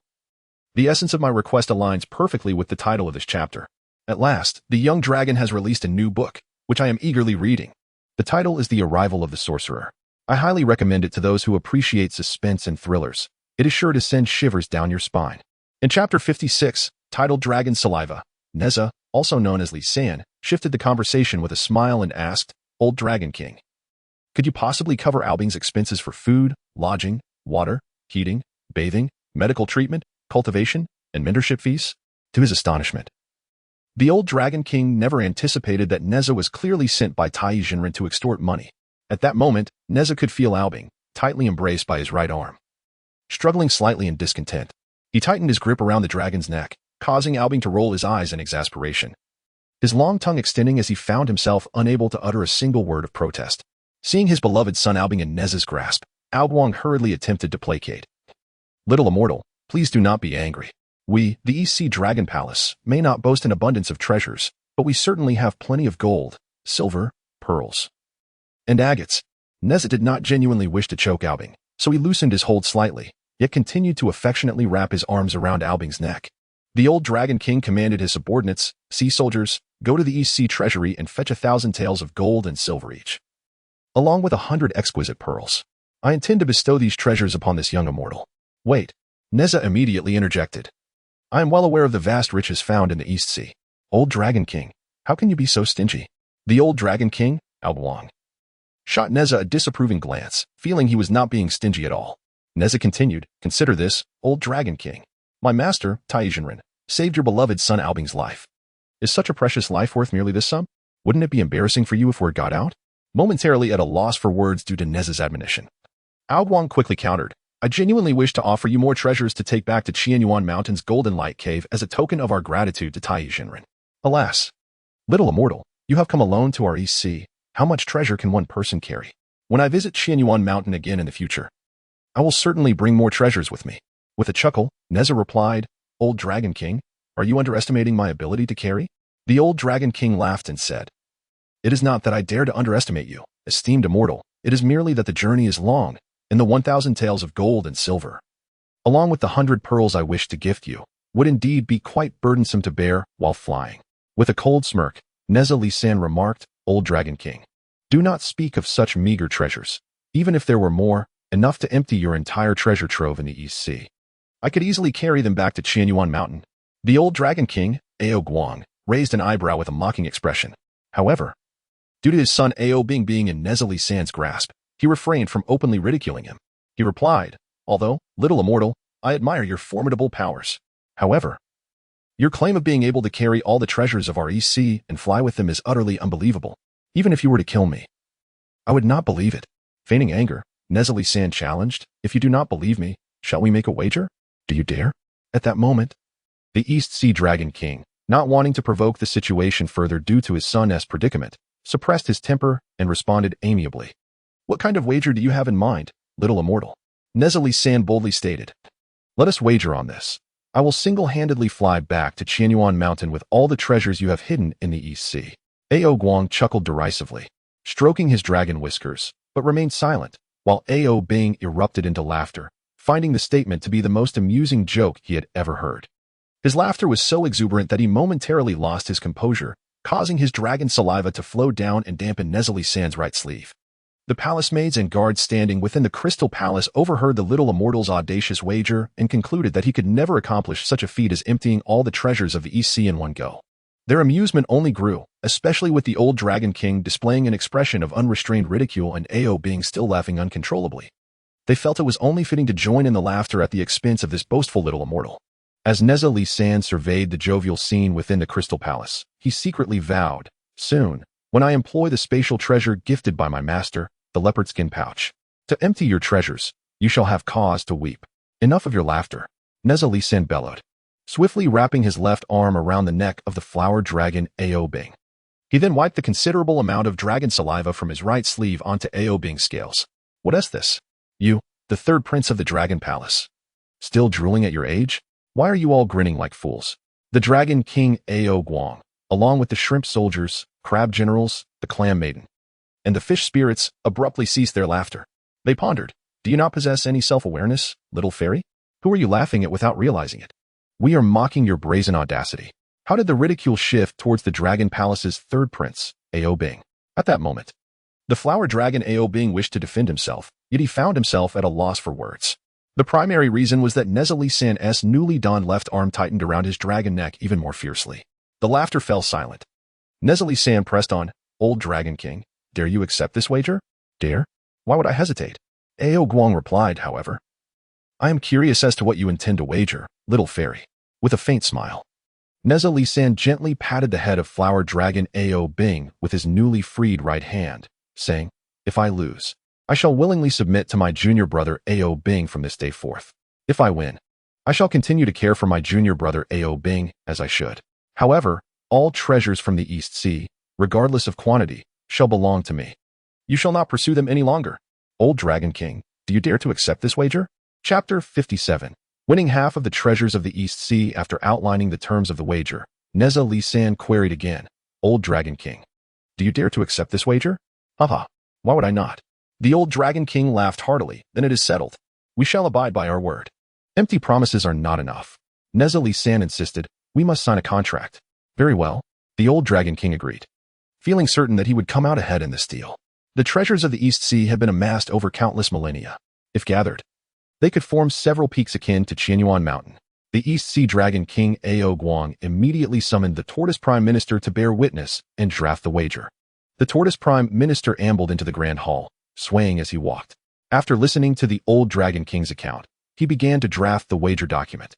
Speaker 1: the essence of my request aligns perfectly with the title of this chapter. At last, the young dragon has released a new book, which I am eagerly reading. The title is The Arrival of the Sorcerer. I highly recommend it to those who appreciate suspense and thrillers. It is sure to send shivers down your spine. In chapter 56, titled Dragon Saliva, Nezha, also known as Li San, shifted the conversation with a smile and asked, Old Dragon King, could you possibly cover Ao Bing's expenses for food, lodging, water, heating, bathing, medical treatment, cultivation, and mentorship fees? To his astonishment, the old Dragon King never anticipated that Nezha was clearly sent by Tai Jinren to extort money. At that moment, Nezha could feel Ao Bing, tightly embraced by his right arm. Struggling slightly in discontent, he tightened his grip around the dragon's neck, causing Albing to roll his eyes in exasperation, his long tongue extending as he found himself unable to utter a single word of protest. Seeing his beloved son Albing in Nezha's grasp, Albing hurriedly attempted to placate. "Little immortal, please do not be angry. We, the East Sea Dragon Palace, may not boast an abundance of treasures, but we certainly have plenty of gold, silver, pearls, and agates." Nezha did not genuinely wish to choke Albing, so he loosened his hold slightly, yet continued to affectionately wrap his arms around Albing's neck. The old Dragon King commanded his subordinates, sea soldiers, go to the East Sea Treasury and fetch 1,000 taels of gold and silver each, along with 100 exquisite pearls. I intend to bestow these treasures upon this young immortal. Wait, Nezha immediately interjected. I am well aware of the vast riches found in the East Sea. Old Dragon King, how can you be so stingy? The old Dragon King, Albing, shot Nezha a disapproving glance, feeling he was not being stingy at all. Nezha continued, consider this, old Dragon King. My master, Taizhenren, saved your beloved son Albing's life. Is such a precious life worth merely this sum? Wouldn't it be embarrassing for you if word got out? Momentarily at a loss for words due to Nezha's admonition, Albing quickly countered, I genuinely wish to offer you more treasures to take back to Qianyuan Mountain's Golden Light Cave as a token of our gratitude to Taizhenren. Alas, little immortal, you have come alone to our East Sea. How much treasure can one person carry? When I visit Qianyuan Mountain again in the future, I will certainly bring more treasures with me. With a chuckle, Nezha replied, Old Dragon King, are you underestimating my ability to carry? The old Dragon King laughed and said, It is not that I dare to underestimate you, esteemed immortal. It is merely that the journey is long, and the 1,000 taels of gold and silver, along with the 100 pearls I wish to gift you, would indeed be quite burdensome to bear while flying. With a cold smirk, Nezha Lisan remarked, Old Dragon King, do not speak of such meager treasures. Even if there were more, enough to empty your entire treasure trove in the East Sea, I could easily carry them back to Qianyuan Mountain. The old Dragon King, Ao Guang, raised an eyebrow with a mocking expression. However, due to his son Ao being in Nezha Lisan's grasp, he refrained from openly ridiculing him. He replied, although, little immortal, I admire your formidable powers. However, your claim of being able to carry all the treasures of our East Sea and fly with them is utterly unbelievable. Even if you were to kill me, I would not believe it. Feigning anger, Nezha Lisan challenged, If you do not believe me, shall we make a wager? Do you dare? At that moment, the East Sea Dragon King, not wanting to provoke the situation further due to his son's predicament, suppressed his temper and responded amiably. What kind of wager do you have in mind, little immortal? Nezha Lisan boldly stated, Let us wager on this. I will single-handedly fly back to Qianyuan Mountain with all the treasures you have hidden in the East Sea. Ao Guang chuckled derisively, stroking his dragon whiskers, but remained silent, while Ao Bing erupted into laughter, finding the statement to be the most amusing joke he had ever heard. His laughter was so exuberant that he momentarily lost his composure, causing his dragon saliva to flow down and dampen Nezha Lisan's right sleeve. The palace maids and guards standing within the Crystal Palace overheard the little immortal's audacious wager and concluded that he could never accomplish such a feat as emptying all the treasures of the East Sea in one go. Their amusement only grew, especially with the old Dragon King displaying an expression of unrestrained ridicule and Ao being still laughing uncontrollably. They felt it was only fitting to join in the laughter at the expense of this boastful little immortal. As Nezha Lisan surveyed the jovial scene within the Crystal Palace, he secretly vowed, Soon, when I employ the spatial treasure gifted by my master, the leopard skin pouch, to empty your treasures, you shall have cause to weep. Enough of your laughter, Nezha Lisan bellowed, swiftly wrapping his left arm around the neck of the flower dragon Ao Bing. He then wiped the considerable amount of dragon saliva from his right sleeve onto Ao Bing's scales. What is this? You, the third prince of the Dragon Palace. Still drooling at your age? Why are you all grinning like fools? The Dragon King Ao Guang, along with the shrimp soldiers, crab generals, the clam maiden, and the fish spirits, abruptly ceased their laughter. They pondered, Do you not possess any self-awareness, little fairy? Who are you laughing at without realizing it? We are mocking your brazen audacity. How did the ridicule shift towards the Dragon Palace's third prince, Ao Bing? At that moment, the flower dragon Ao Bing wished to defend himself, yet he found himself at a loss for words. The primary reason was that Nezha Lisan's newly donned left arm tightened around his dragon neck even more fiercely. The laughter fell silent. Nezha Lisan pressed on, Old Dragon King, dare you accept this wager? Dare? Why would I hesitate? Ao Guang replied, however. I am curious as to what you intend to wager, little fairy. With a faint smile, Nezha Lisan gently patted the head of flower dragon Ao Bing with his newly freed right hand, saying, If I lose, I shall willingly submit to my junior brother Ao Bing from this day forth. If I win, I shall continue to care for my junior brother Ao Bing as I should. However, all treasures from the East Sea, regardless of quantity, shall belong to me. You shall not pursue them any longer. Old Dragon King, do you dare to accept this wager? Chapter 57. Winning half of the treasures of the East Sea. After outlining the terms of the wager, Nezha Li San queried again, Old Dragon King, do you dare to accept this wager? Haha, why would I not? The Old Dragon King laughed heartily. Then it is settled. We shall abide by our word. Empty promises are not enough. Nezha Li San insisted, we must sign a contract. Very well. The Old Dragon King agreed, feeling certain that he would come out ahead in this deal. The treasures of the East Sea have been amassed over countless millennia. If gathered, they could form several peaks akin to Qianyuan Mountain. The East Sea Dragon King Ao Guang immediately summoned the Tortoise Prime Minister to bear witness and draft the wager. The Tortoise Prime Minister ambled into the Grand Hall, swaying as he walked. After listening to the Old Dragon King's account, he began to draft the wager document.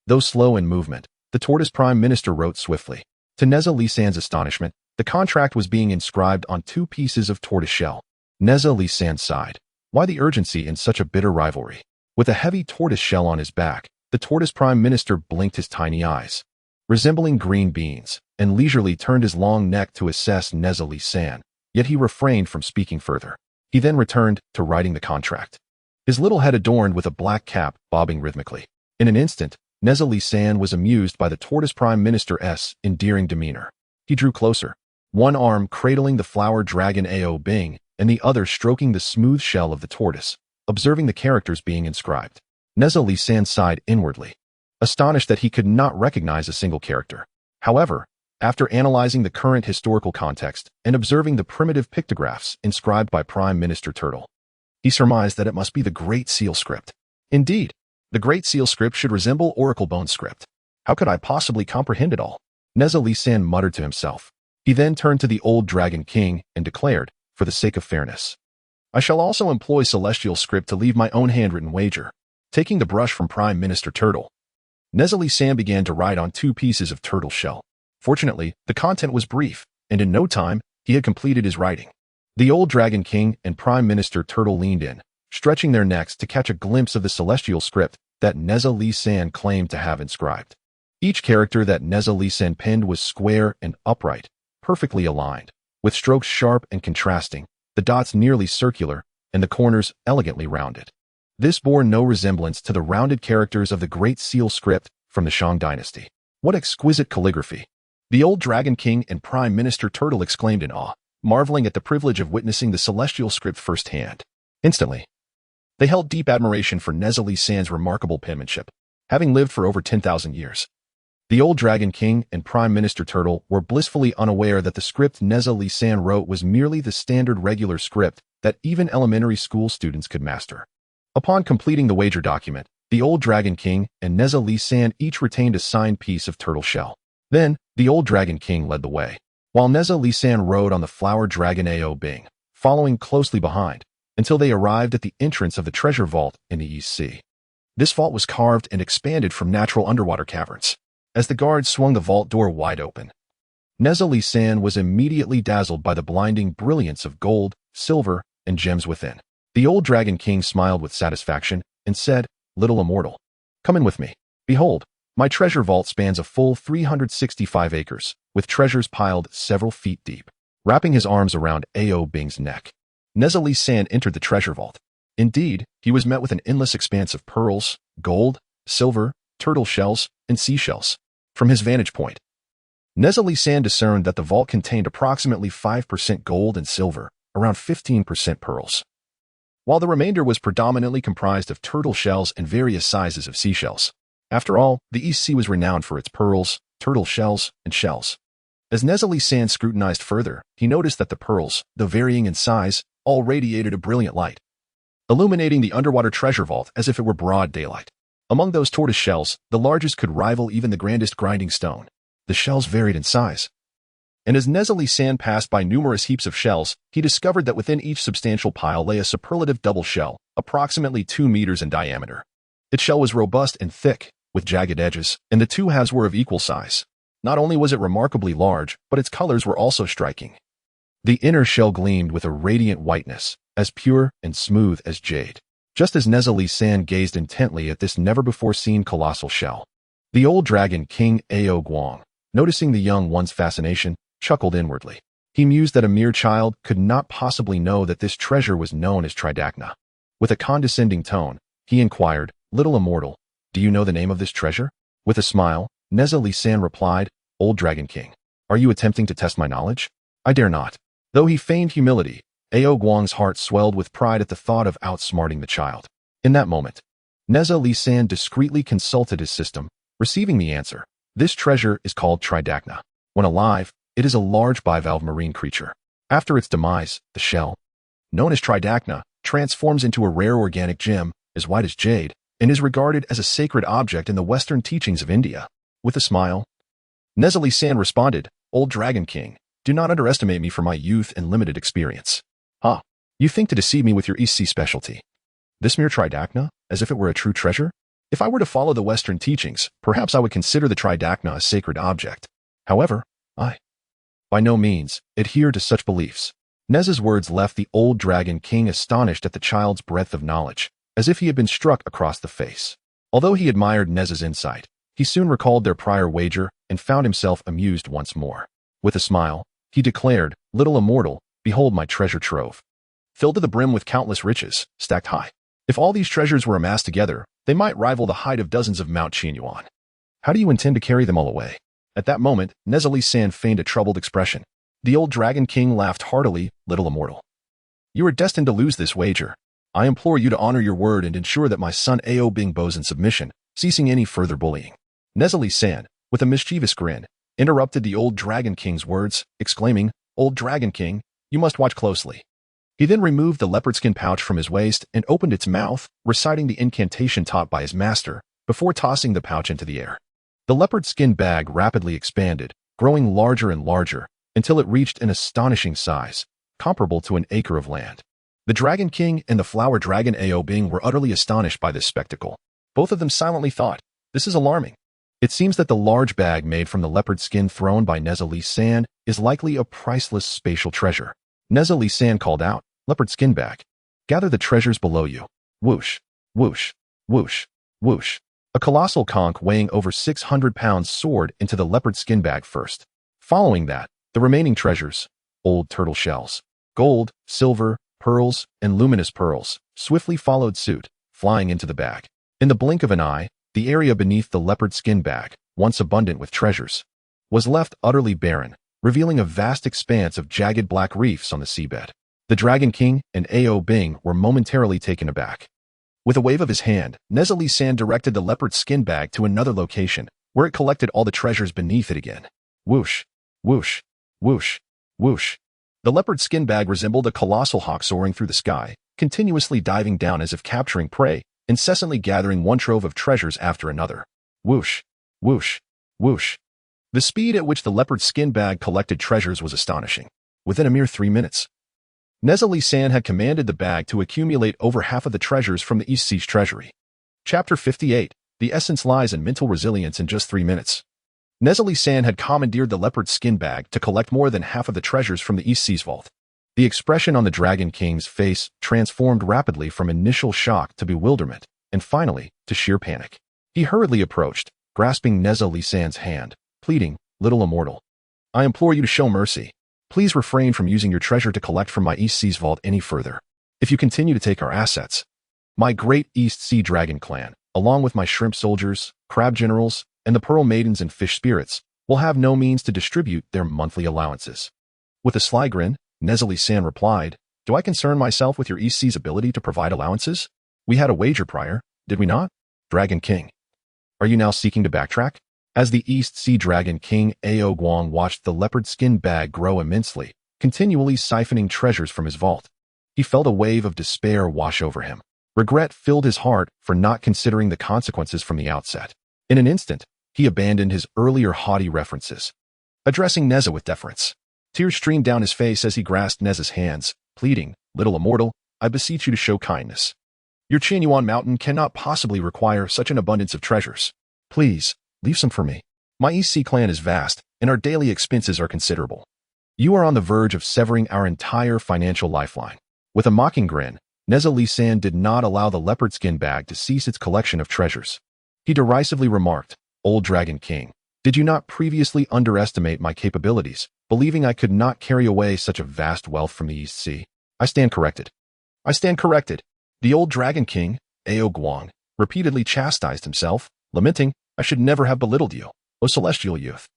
Speaker 1: Though slow in movement, the Tortoise Prime Minister wrote swiftly. To Nezha Li San's astonishment, the contract was being inscribed on 2 pieces of tortoise shell. Nezha Li San sighed. Why the urgency in such a bitter rivalry? With a heavy tortoise shell on his back, the Tortoise Prime Minister blinked his tiny eyes, resembling green beans, and leisurely turned his long neck to assess Nezha Li San, yet he refrained from speaking further. He then returned to writing the contract, his little head adorned with a black cap bobbing rhythmically. In an instant, Nezha Li San was amused by the Tortoise Prime Minister's endearing demeanor. He drew closer, one arm cradling the flower dragon Ao Bing, and the other stroking the smooth shell of the tortoise, observing the characters being inscribed. Nezha Li San sighed inwardly, astonished that he could not recognize a single character. However, after analyzing the current historical context and observing the primitive pictographs inscribed by Prime Minister Turtle, he surmised that it must be the Great Seal script. Indeed, the Great Seal script should resemble Oracle Bone script. How could I possibly comprehend it all? Nezha Li San muttered to himself. He then turned to the Old Dragon King and declared, for the sake of fairness, I shall also employ Celestial script to leave my own handwritten wager. Taking the brush from Prime Minister Turtle, Nezha Li San began to write on 2 pieces of turtle shell. Fortunately, the content was brief, and in no time, he had completed his writing. The Old Dragon King and Prime Minister Turtle leaned in, stretching their necks to catch a glimpse of the celestial script that Nezha Li San claimed to have inscribed. Each character that Nezha Li San penned was square and upright, perfectly aligned, with strokes sharp and contrasting, the dots nearly circular, and the corners elegantly rounded. This bore no resemblance to the rounded characters of the Great Seal script from the Shang Dynasty. What exquisite calligraphy! The Old Dragon King and Prime Minister Turtle exclaimed in awe, marveling at the privilege of witnessing the celestial script firsthand. Instantly, they held deep admiration for Nezha Li San's remarkable penmanship, having lived for over 10,000 years. The Old Dragon King and Prime Minister Turtle were blissfully unaware that the script Nezha Li San wrote was merely the standard regular script that even elementary school students could master. Upon completing the wager document, the Old Dragon King and Nezha Li San each retained a signed piece of turtle shell. Then, the Old Dragon King led the way, while Nezha Li San rode on the flower dragon Ao Bing, following closely behind, until they arrived at the entrance of the treasure vault in the East Sea. This vault was carved and expanded from natural underwater caverns. As the guards swung the vault door wide open, Nezha Li San was immediately dazzled by the blinding brilliance of gold, silver, and gems within. The Old Dragon King smiled with satisfaction and said, Little immortal, come in with me. Behold, my treasure vault spans a full 365 acres, with treasures piled several feet deep. Wrapping his arms around Ao Bing's neck, Nezha Li San entered the treasure vault. Indeed, he was met with an endless expanse of pearls, gold, silver, turtle shells, and seashells. From his vantage point, Nezha Li San discerned that the vault contained approximately 5% gold and silver, around 15% pearls, while the remainder was predominantly comprised of turtle shells and various sizes of seashells. After all, the East Sea was renowned for its pearls, turtle shells, and shells. As Nezha Li San scrutinized further, he noticed that the pearls, though varying in size, all radiated a brilliant light, illuminating the underwater treasure vault as if it were broad daylight. Among those tortoise shells, the largest could rival even the grandest grinding stone. The shells varied in size, and as Nezha Li San passed by numerous heaps of shells, he discovered that within each substantial pile lay a superlative double shell, approximately 2 meters in diameter. Its shell was robust and thick, with jagged edges, and the 2 halves were of equal size. Not only was it remarkably large, but its colors were also striking. The inner shell gleamed with a radiant whiteness, as pure and smooth as jade. just as Nezha Li San gazed intently at this never-before-seen colossal shell. The old dragon king Ao Guang, noticing the young one's fascination, chuckled inwardly. He mused that a mere child could not possibly know that this treasure was known as Tridacna. With a condescending tone, he inquired, "Little immortal, do you know the name of this treasure?" With a smile, Nezha Li San replied, "Old Dragon King, are you attempting to test my knowledge? I dare not." Though he feigned humility, Ao Guang's heart swelled with pride at the thought of outsmarting the child. In that moment, Nezha Li San discreetly consulted his system, receiving the answer. This treasure is called Tridacna. When alive, it is a large bivalve marine creature. After its demise, the shell, known as Tridacna, transforms into a rare organic gem, as white as jade, and is regarded as a sacred object in the Western teachings of India. With a smile, Nezha Li San responded, "Old Dragon King, do not underestimate me for my youth and limited experience. Ah, you think to deceive me with your EC specialty. This mere Tridacna, as if it were a true treasure? If I were to follow the Western teachings, perhaps I would consider the Tridacna a sacred object. However, I by no means adhere to such beliefs." Nezha's words left the old Dragon King astonished at the child's breadth of knowledge, as if he had been struck across the face. Although he admired Nezha's insight, he soon recalled their prior wager and found himself amused once more. With a smile, he declared, "Little immortal, behold my treasure trove. Filled to the brim with countless riches, stacked high. If all these treasures were amassed together, they might rival the height of dozens of Mount Qianyuan. How do you intend to carry them all away?" At that moment, Nezha Li San feigned a troubled expression. The old Dragon King laughed heartily, "Little immortal, you are destined to lose this wager. I implore you to honor your word and ensure that my son Ao Bing bows in submission, ceasing any further bullying." Nezha Li San, with a mischievous grin, interrupted the old Dragon King's words, exclaiming, "Old Dragon King, you must watch closely." He then removed the leopard skin pouch from his waist and opened its mouth, reciting the incantation taught by his master, before tossing the pouch into the air. The leopard skin bag rapidly expanded, growing larger and larger, until it reached an astonishing size, comparable to an acre of land. The Dragon King and the flower dragon Ao Bing were utterly astonished by this spectacle. Both of them silently thought, "This is alarming." It seems that the large bag made from the leopard skin thrown by Nezha Li San is likely a priceless spatial treasure. Nezha Li San called out, "Leopard skin bag, gather the treasures below you." Whoosh, whoosh, whoosh, whoosh. A colossal conch weighing over 600 pounds soared into the leopard skin bag first. Following that, the remaining treasures, old turtle shells, gold, silver, pearls, and luminous pearls, swiftly followed suit, flying into the bag. In the blink of an eye, the area beneath the leopard skin bag, once abundant with treasures, was left utterly barren, revealing a vast expanse of jagged black reefs on the seabed. The Dragon King and Ao Bing were momentarily taken aback. With a wave of his hand, Nezha Li San directed the leopard skin bag to another location, where it collected all the treasures beneath it again. Whoosh, whoosh, whoosh, whoosh. The leopard skin bag resembled a colossal hawk soaring through the sky, continuously diving down as if capturing prey, incessantly gathering one trove of treasures after another. Whoosh, whoosh, whoosh. The speed at which the leopard skin bag collected treasures was astonishing. Within a mere 3 minutes, Nezha Li San had commanded the bag to accumulate over half of the treasures from the East Sea's treasury. Chapter 58. The essence lies in mental resilience in just 3 minutes. Nezha Li San had commandeered the leopard skin bag to collect more than half of the treasures from the East Sea's vault. The expression on the Dragon King's face transformed rapidly from initial shock to bewilderment, and finally, to sheer panic. He hurriedly approached, grasping Nezha Li San's hand, pleading, "Little immortal, I implore you to show mercy. Please refrain from using your treasure to collect from my East Sea's vault any further. If you continue to take our assets, my great East Sea Dragon clan, along with my shrimp soldiers, crab generals, and the pearl maidens and fish spirits, will have no means to distribute their monthly allowances." With a sly grin, Nezha Li San replied, "Do I concern myself with your East Sea's ability to provide allowances? We had a wager prior, did we not? Dragon King, are you now seeking to backtrack?" As the East Sea Dragon King Ao Guang watched the leopard skin bag grow immensely, continually siphoning treasures from his vault, he felt a wave of despair wash over him. Regret filled his heart for not considering the consequences from the outset. In an instant, he abandoned his earlier haughty references, addressing Nezha with deference. Tears streamed down his face as he grasped Nezha's hands, pleading, "Little immortal, I beseech you to show kindness. Your Qianyuan mountain cannot possibly require such an abundance of treasures. Please, leave some for me. My East Sea clan is vast, and our daily expenses are considerable. You are on the verge of severing our entire financial lifeline." With a mocking grin, Nezha Li San did not allow the leopard skin bag to cease its collection of treasures. He derisively remarked, "Old Dragon King, did you not previously underestimate my capabilities, believing I could not carry away such a vast wealth from the East Sea? I stand corrected." "I stand corrected." The old Dragon King, Ao Guang, repeatedly chastised himself, lamenting, "I should never have belittled you, O celestial youth.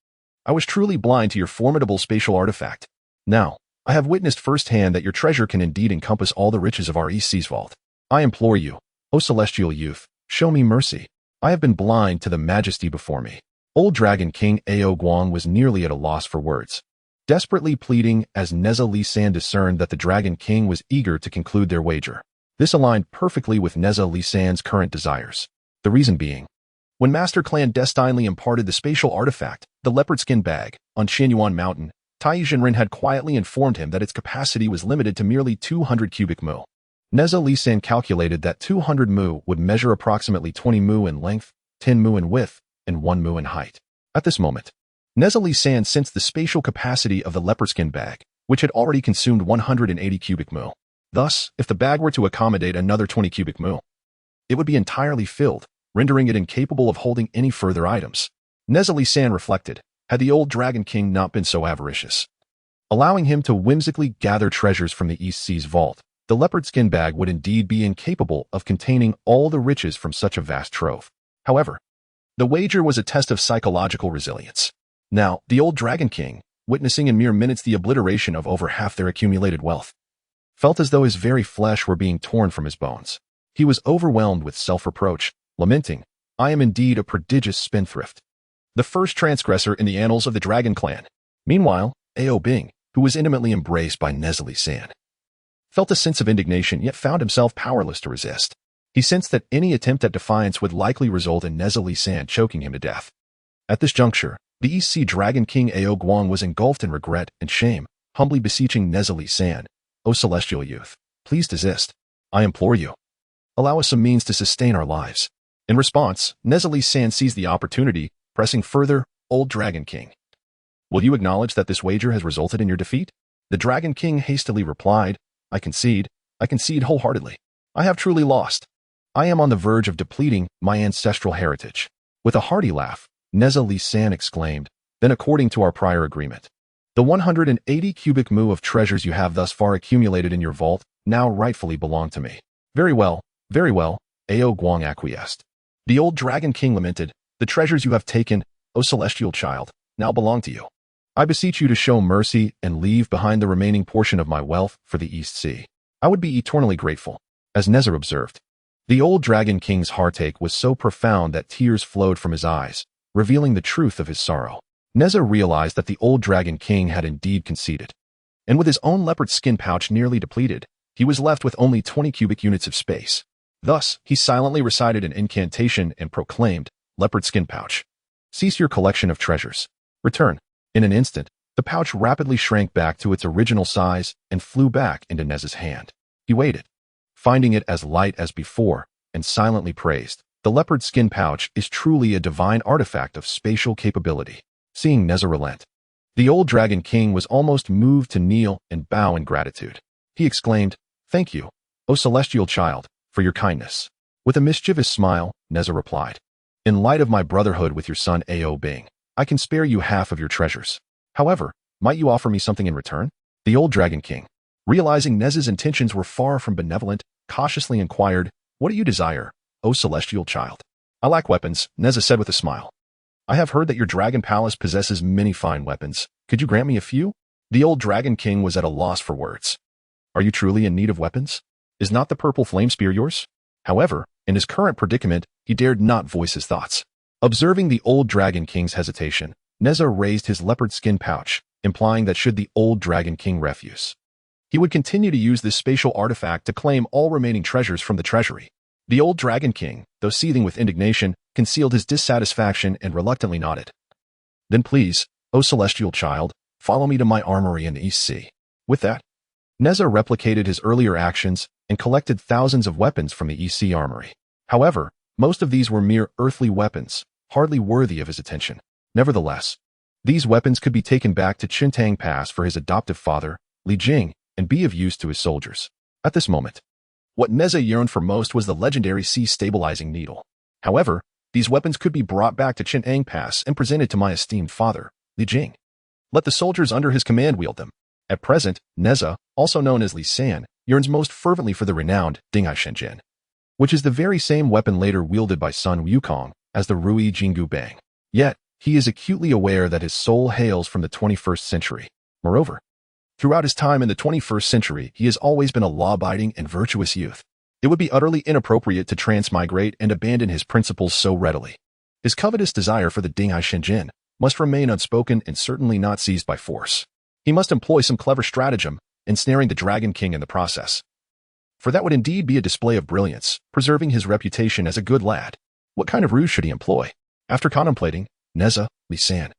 Speaker 1: I was truly blind to your formidable spatial artifact. Now, I have witnessed firsthand that your treasure can indeed encompass all the riches of our East Sea's vault. I implore you, O celestial youth, show me mercy. I have been blind to the majesty before me." Old Dragon King Ao Guang was nearly at a loss for words, desperately pleading as Nezha Li San discerned that the Dragon King was eager to conclude their wager. This aligned perfectly with Nezha Li San's current desires. The reason being, when Master clandestinely imparted the spatial artifact, the leopard skin bag, on Xianyuan Mountain, Tai Jinren had quietly informed him that its capacity was limited to merely 200 cubic mu. Nezha Li San calculated that 200 mu would measure approximately 20 mu in length, 10 mu in width, and 1 mu in height. At this moment, Nezha Li San sensed the spatial capacity of the leopard skin bag, which had already consumed 180 cubic mu. Thus, if the bag were to accommodate another 20 cubic mu, it would be entirely filled, rendering it incapable of holding any further items. Nezha Li San reflected, had the old Dragon King not been so avaricious, allowing him to whimsically gather treasures from the East Sea's vault, the leopard skin bag would indeed be incapable of containing all the riches from such a vast trove. However, the wager was a test of psychological resilience. Now, the old Dragon King, witnessing in mere minutes the obliteration of over half their accumulated wealth, felt as though his very flesh were being torn from his bones. He was overwhelmed with self-reproach, lamenting, "I am indeed a prodigious spendthrift, the first transgressor in the annals of the Dragon Clan." Meanwhile, Ao Bing, who was intimately embraced by Nezha Li San, felt a sense of indignation yet found himself powerless to resist. He sensed that any attempt at defiance would likely result in Nezha Li San choking him to death. At this juncture, the East Sea Dragon King Ao Guang was engulfed in regret and shame, humbly beseeching Nezha Li San, "O celestial youth, please desist. I implore you. Allow us some means to sustain our lives." In response, Nezha Li San seized the opportunity, pressing further, "Old Dragon King, will you acknowledge that this wager has resulted in your defeat?" The Dragon King hastily replied, I concede wholeheartedly. I have truly lost. I am on the verge of depleting my ancestral heritage." With a hearty laugh, Nezha Li San exclaimed, "Then according to our prior agreement, the 180 cubic mu of treasures you have thus far accumulated in your vault now rightfully belong to me." Very well, Ao Guang acquiesced. The old Dragon King lamented, "The treasures you have taken, O celestial child, now belong to you. I beseech you to show mercy and leave behind the remaining portion of my wealth for the East Sea. I would be eternally grateful." As Nezha observed, the old Dragon King's heartache was so profound that tears flowed from his eyes, revealing the truth of his sorrow. Nezha realized that the old Dragon King had indeed conceded, and with his own leopard skin pouch nearly depleted, he was left with only 20 cubic units of space. Thus, he silently recited an incantation and proclaimed, "Leopard skin pouch, cease your collection of treasures. Return." In an instant, the pouch rapidly shrank back to its original size and flew back into Nezha's hand. He waited, finding it as light as before, and silently praised, "The leopard skin pouch is truly a divine artifact of spatial capability." Seeing Nezha relent, the old Dragon King was almost moved to kneel and bow in gratitude. He exclaimed, "Thank you, O celestial child, for your kindness." With a mischievous smile, Nezha replied, "In light of my brotherhood with your son Ao Bing, I can spare you half of your treasures. However, might you offer me something in return?" The old Dragon King, realizing Nezha's intentions were far from benevolent, cautiously inquired, "What do you desire, O celestial child?" "I lack weapons," Nezha said with a smile. "I have heard that your dragon palace possesses many fine weapons. Could you grant me a few?" The old Dragon King was at a loss for words. "Are you truly in need of weapons? Is not the purple flame spear yours?" However, in his current predicament, he dared not voice his thoughts. Observing the old Dragon King's hesitation, Nezha raised his leopard skin pouch, implying that should the old Dragon King refuse, he would continue to use this spatial artifact to claim all remaining treasures from the treasury. The old Dragon King, though seething with indignation, concealed his dissatisfaction and reluctantly nodded. "Then please, O celestial child, follow me to my armory in the East Sea." With that, Nezha replicated his earlier actions and collected thousands of weapons from the East Sea armory. However, most of these were mere earthly weapons, hardly worthy of his attention. Nevertheless, these weapons could be taken back to Qintang Pass for his adoptive father, Li Jing, and be of use to his soldiers. At this moment, What Nezha yearned for most was the legendary sea-stabilizing needle. However, these weapons could be brought back to Chin'ang Pass and presented to my esteemed father, Li Jing. Let the soldiers under his command wield them. At present, Nezha, also known as Li San, yearns most fervently for the renowned Dingai Shenjin, which is the very same weapon later wielded by Sun Wukong as the Rui Jinggu Bang. Yet, he is acutely aware that his soul hails from the 21st century. Moreover, throughout his time in the 21st century, he has always been a law-abiding and virtuous youth. It would be utterly inappropriate to transmigrate and abandon his principles so readily. His covetous desire for the Dingai Shenjin must remain unspoken and certainly not seized by force. He must employ some clever stratagem, ensnaring the Dragon King in the process. For that would indeed be a display of brilliance, preserving his reputation as a good lad. What kind of ruse should he employ? After contemplating, Nezha, Li San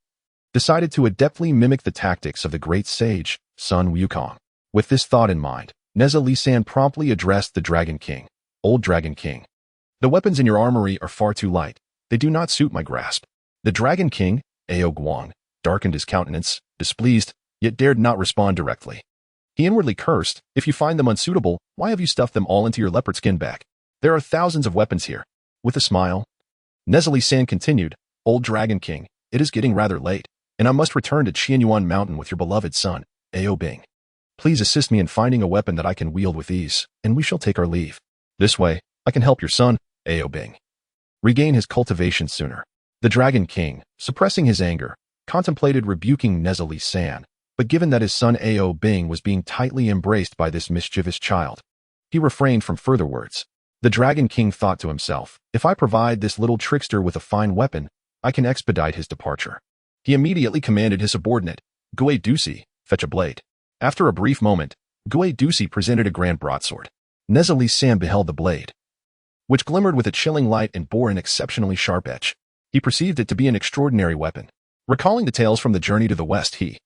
Speaker 1: decided to adeptly mimic the tactics of the great sage, Sun Wukong. With this thought in mind, Nezha Li San promptly addressed the Dragon King. Old Dragon King, the weapons in your armory are far too light. They do not suit my grasp. The Dragon King, Ao Guang, darkened his countenance, displeased, yet dared not respond directly. He inwardly cursed, if you find them unsuitable, why have you stuffed them all into your leopard skin bag? There are thousands of weapons here. With a smile, Nezha Li San continued, Old Dragon King, it is getting rather late, and I must return to Qianyuan Mountain with your beloved son, Ao Bing. Please assist me in finding a weapon that I can wield with ease, and we shall take our leave. This way, I can help your son, Ao Bing, regain his cultivation sooner. The Dragon King, suppressing his anger, contemplated rebuking Nezha Li San, but given that his son Ao Bing was being tightly embraced by this mischievous child, he refrained from further words. The Dragon King thought to himself, if I provide this little trickster with a fine weapon, I can expedite his departure. He immediately commanded his subordinate, Gui Duci, fetch a blade. After a brief moment, Gui Duci presented a grand broadsword. Nezha Li San beheld the blade, which glimmered with a chilling light and bore an exceptionally sharp edge. He perceived it to be an extraordinary weapon. Recalling the tales from the journey to the west, he,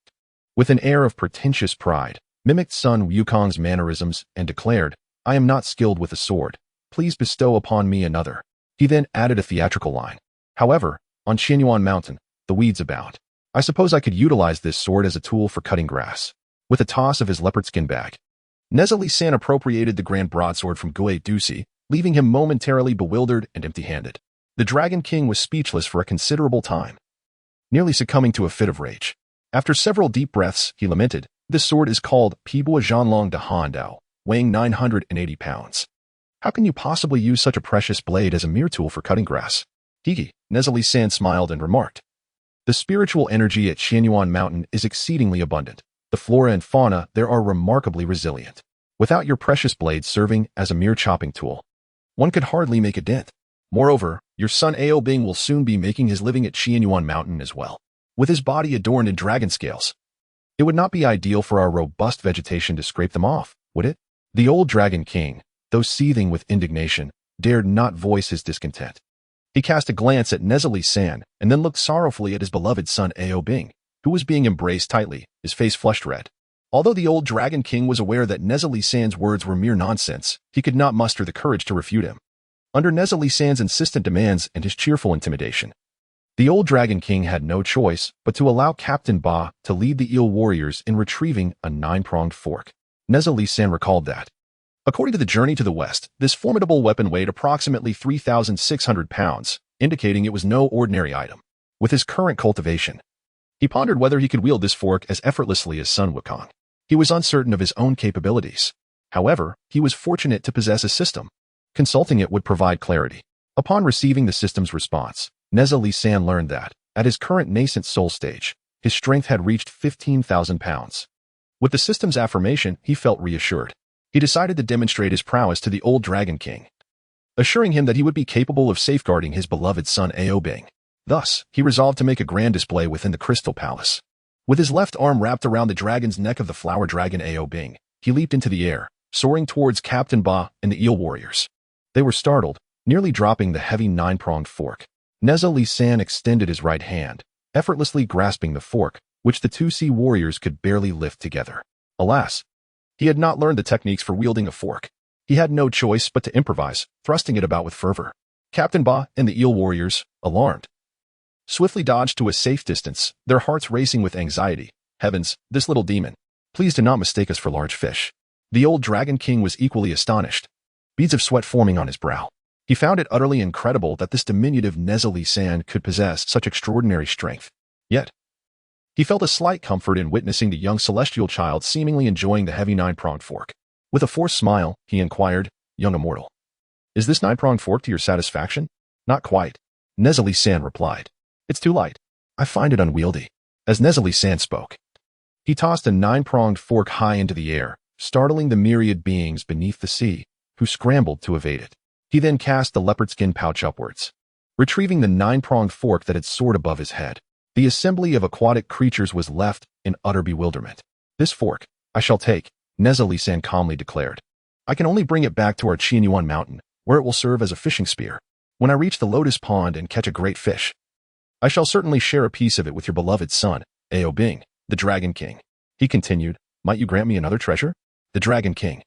Speaker 1: with an air of pretentious pride, mimicked Sun Wukong's mannerisms and declared, I am not skilled with a sword. Please bestow upon me another. He then added a theatrical line. However, on Qianyuan Mountain, the weeds abound. I suppose I could utilize this sword as a tool for cutting grass. With a toss of his leopard skin bag, Nezha Li San appropriated the grand broadsword from Gui Duci, leaving him momentarily bewildered and empty-handed. The Dragon King was speechless for a considerable time, nearly succumbing to a fit of rage. After several deep breaths, he lamented, This sword is called Pibua Zhanlong de Handao, weighing 980 pounds. How can you possibly use such a precious blade as a mere tool for cutting grass? Hiki, Nezha Li San smiled and remarked, The spiritual energy at Qianyuan Mountain is exceedingly abundant. The flora and fauna there are remarkably resilient. Without your precious blade serving as a mere chopping tool, one could hardly make a dent. Moreover, your son Ao Bing will soon be making his living at Qianyuan Mountain as well, with his body adorned in dragon scales. It would not be ideal for our robust vegetation to scrape them off, would it? The old Dragon King, though seething with indignation, dared not voice his discontent. He cast a glance at Nezha Li San and then looked sorrowfully at his beloved son Ao Bing, who was being embraced tightly, his face flushed red. Although the old Dragon King was aware that Nezha Li San's words were mere nonsense, he could not muster the courage to refute him. Under Nezha Li San's insistent demands and his cheerful intimidation, the old Dragon King had no choice but to allow Captain Ba to lead the eel warriors in retrieving a 9-pronged fork. Nezha Li San recalled that, according to the journey to the west, this formidable weapon weighed approximately 3,600 pounds, indicating it was no ordinary item. With his current cultivation, he pondered whether he could wield this fork as effortlessly as Sun Wukong. He was uncertain of his own capabilities. However, he was fortunate to possess a system. Consulting it would provide clarity. Upon receiving the system's response, Nezha Li San learned that, at his current nascent soul stage, his strength had reached 15,000 pounds. With the system's affirmation, he felt reassured. He decided to demonstrate his prowess to the old Dragon King, assuring him that he would be capable of safeguarding his beloved son Ao Bing. Thus, he resolved to make a grand display within the Crystal Palace. With his left arm wrapped around the dragon's neck of the flower dragon Ao Bing, he leaped into the air, soaring towards Captain Ba and the eel warriors. They were startled, nearly dropping the heavy 9-pronged fork. Nezha Li San extended his right hand, effortlessly grasping the fork, which the two sea warriors could barely lift together. Alas, he had not learned the techniques for wielding a fork. He had no choice but to improvise, thrusting it about with fervor. Captain Ba and the eel warriors, alarmed, swiftly dodged to a safe distance, their hearts racing with anxiety. Heavens, this little demon. Please do not mistake us for large fish. The old Dragon King was equally astonished. beads of sweat forming on his brow. He found it utterly incredible that this diminutive Nezha San could possess such extraordinary strength. Yet, he felt a slight comfort in witnessing the young celestial child seemingly enjoying the heavy nine-pronged fork. With a forced smile, he inquired, "Young immortal, is this nine-pronged fork to your satisfaction?" "Not quite," Nezha San replied. "It's too light. I find it unwieldy." As Nezha San spoke, he tossed a nine-pronged fork high into the air, startling the myriad beings beneath the sea, who scrambled to evade it. He then cast the leopard skin pouch upwards, retrieving the nine-pronged fork that had soared above his head. The assembly of aquatic creatures was left in utter bewilderment. "This fork, I shall take," Nezha San calmly declared. "I can only bring it back to our Qianyuan mountain, where it will serve as a fishing spear. When I reach the lotus pond and catch a great fish, I shall certainly share a piece of it with your beloved son, Ao Bing, the Dragon King." He continued, "Might you grant me another treasure?" The Dragon King,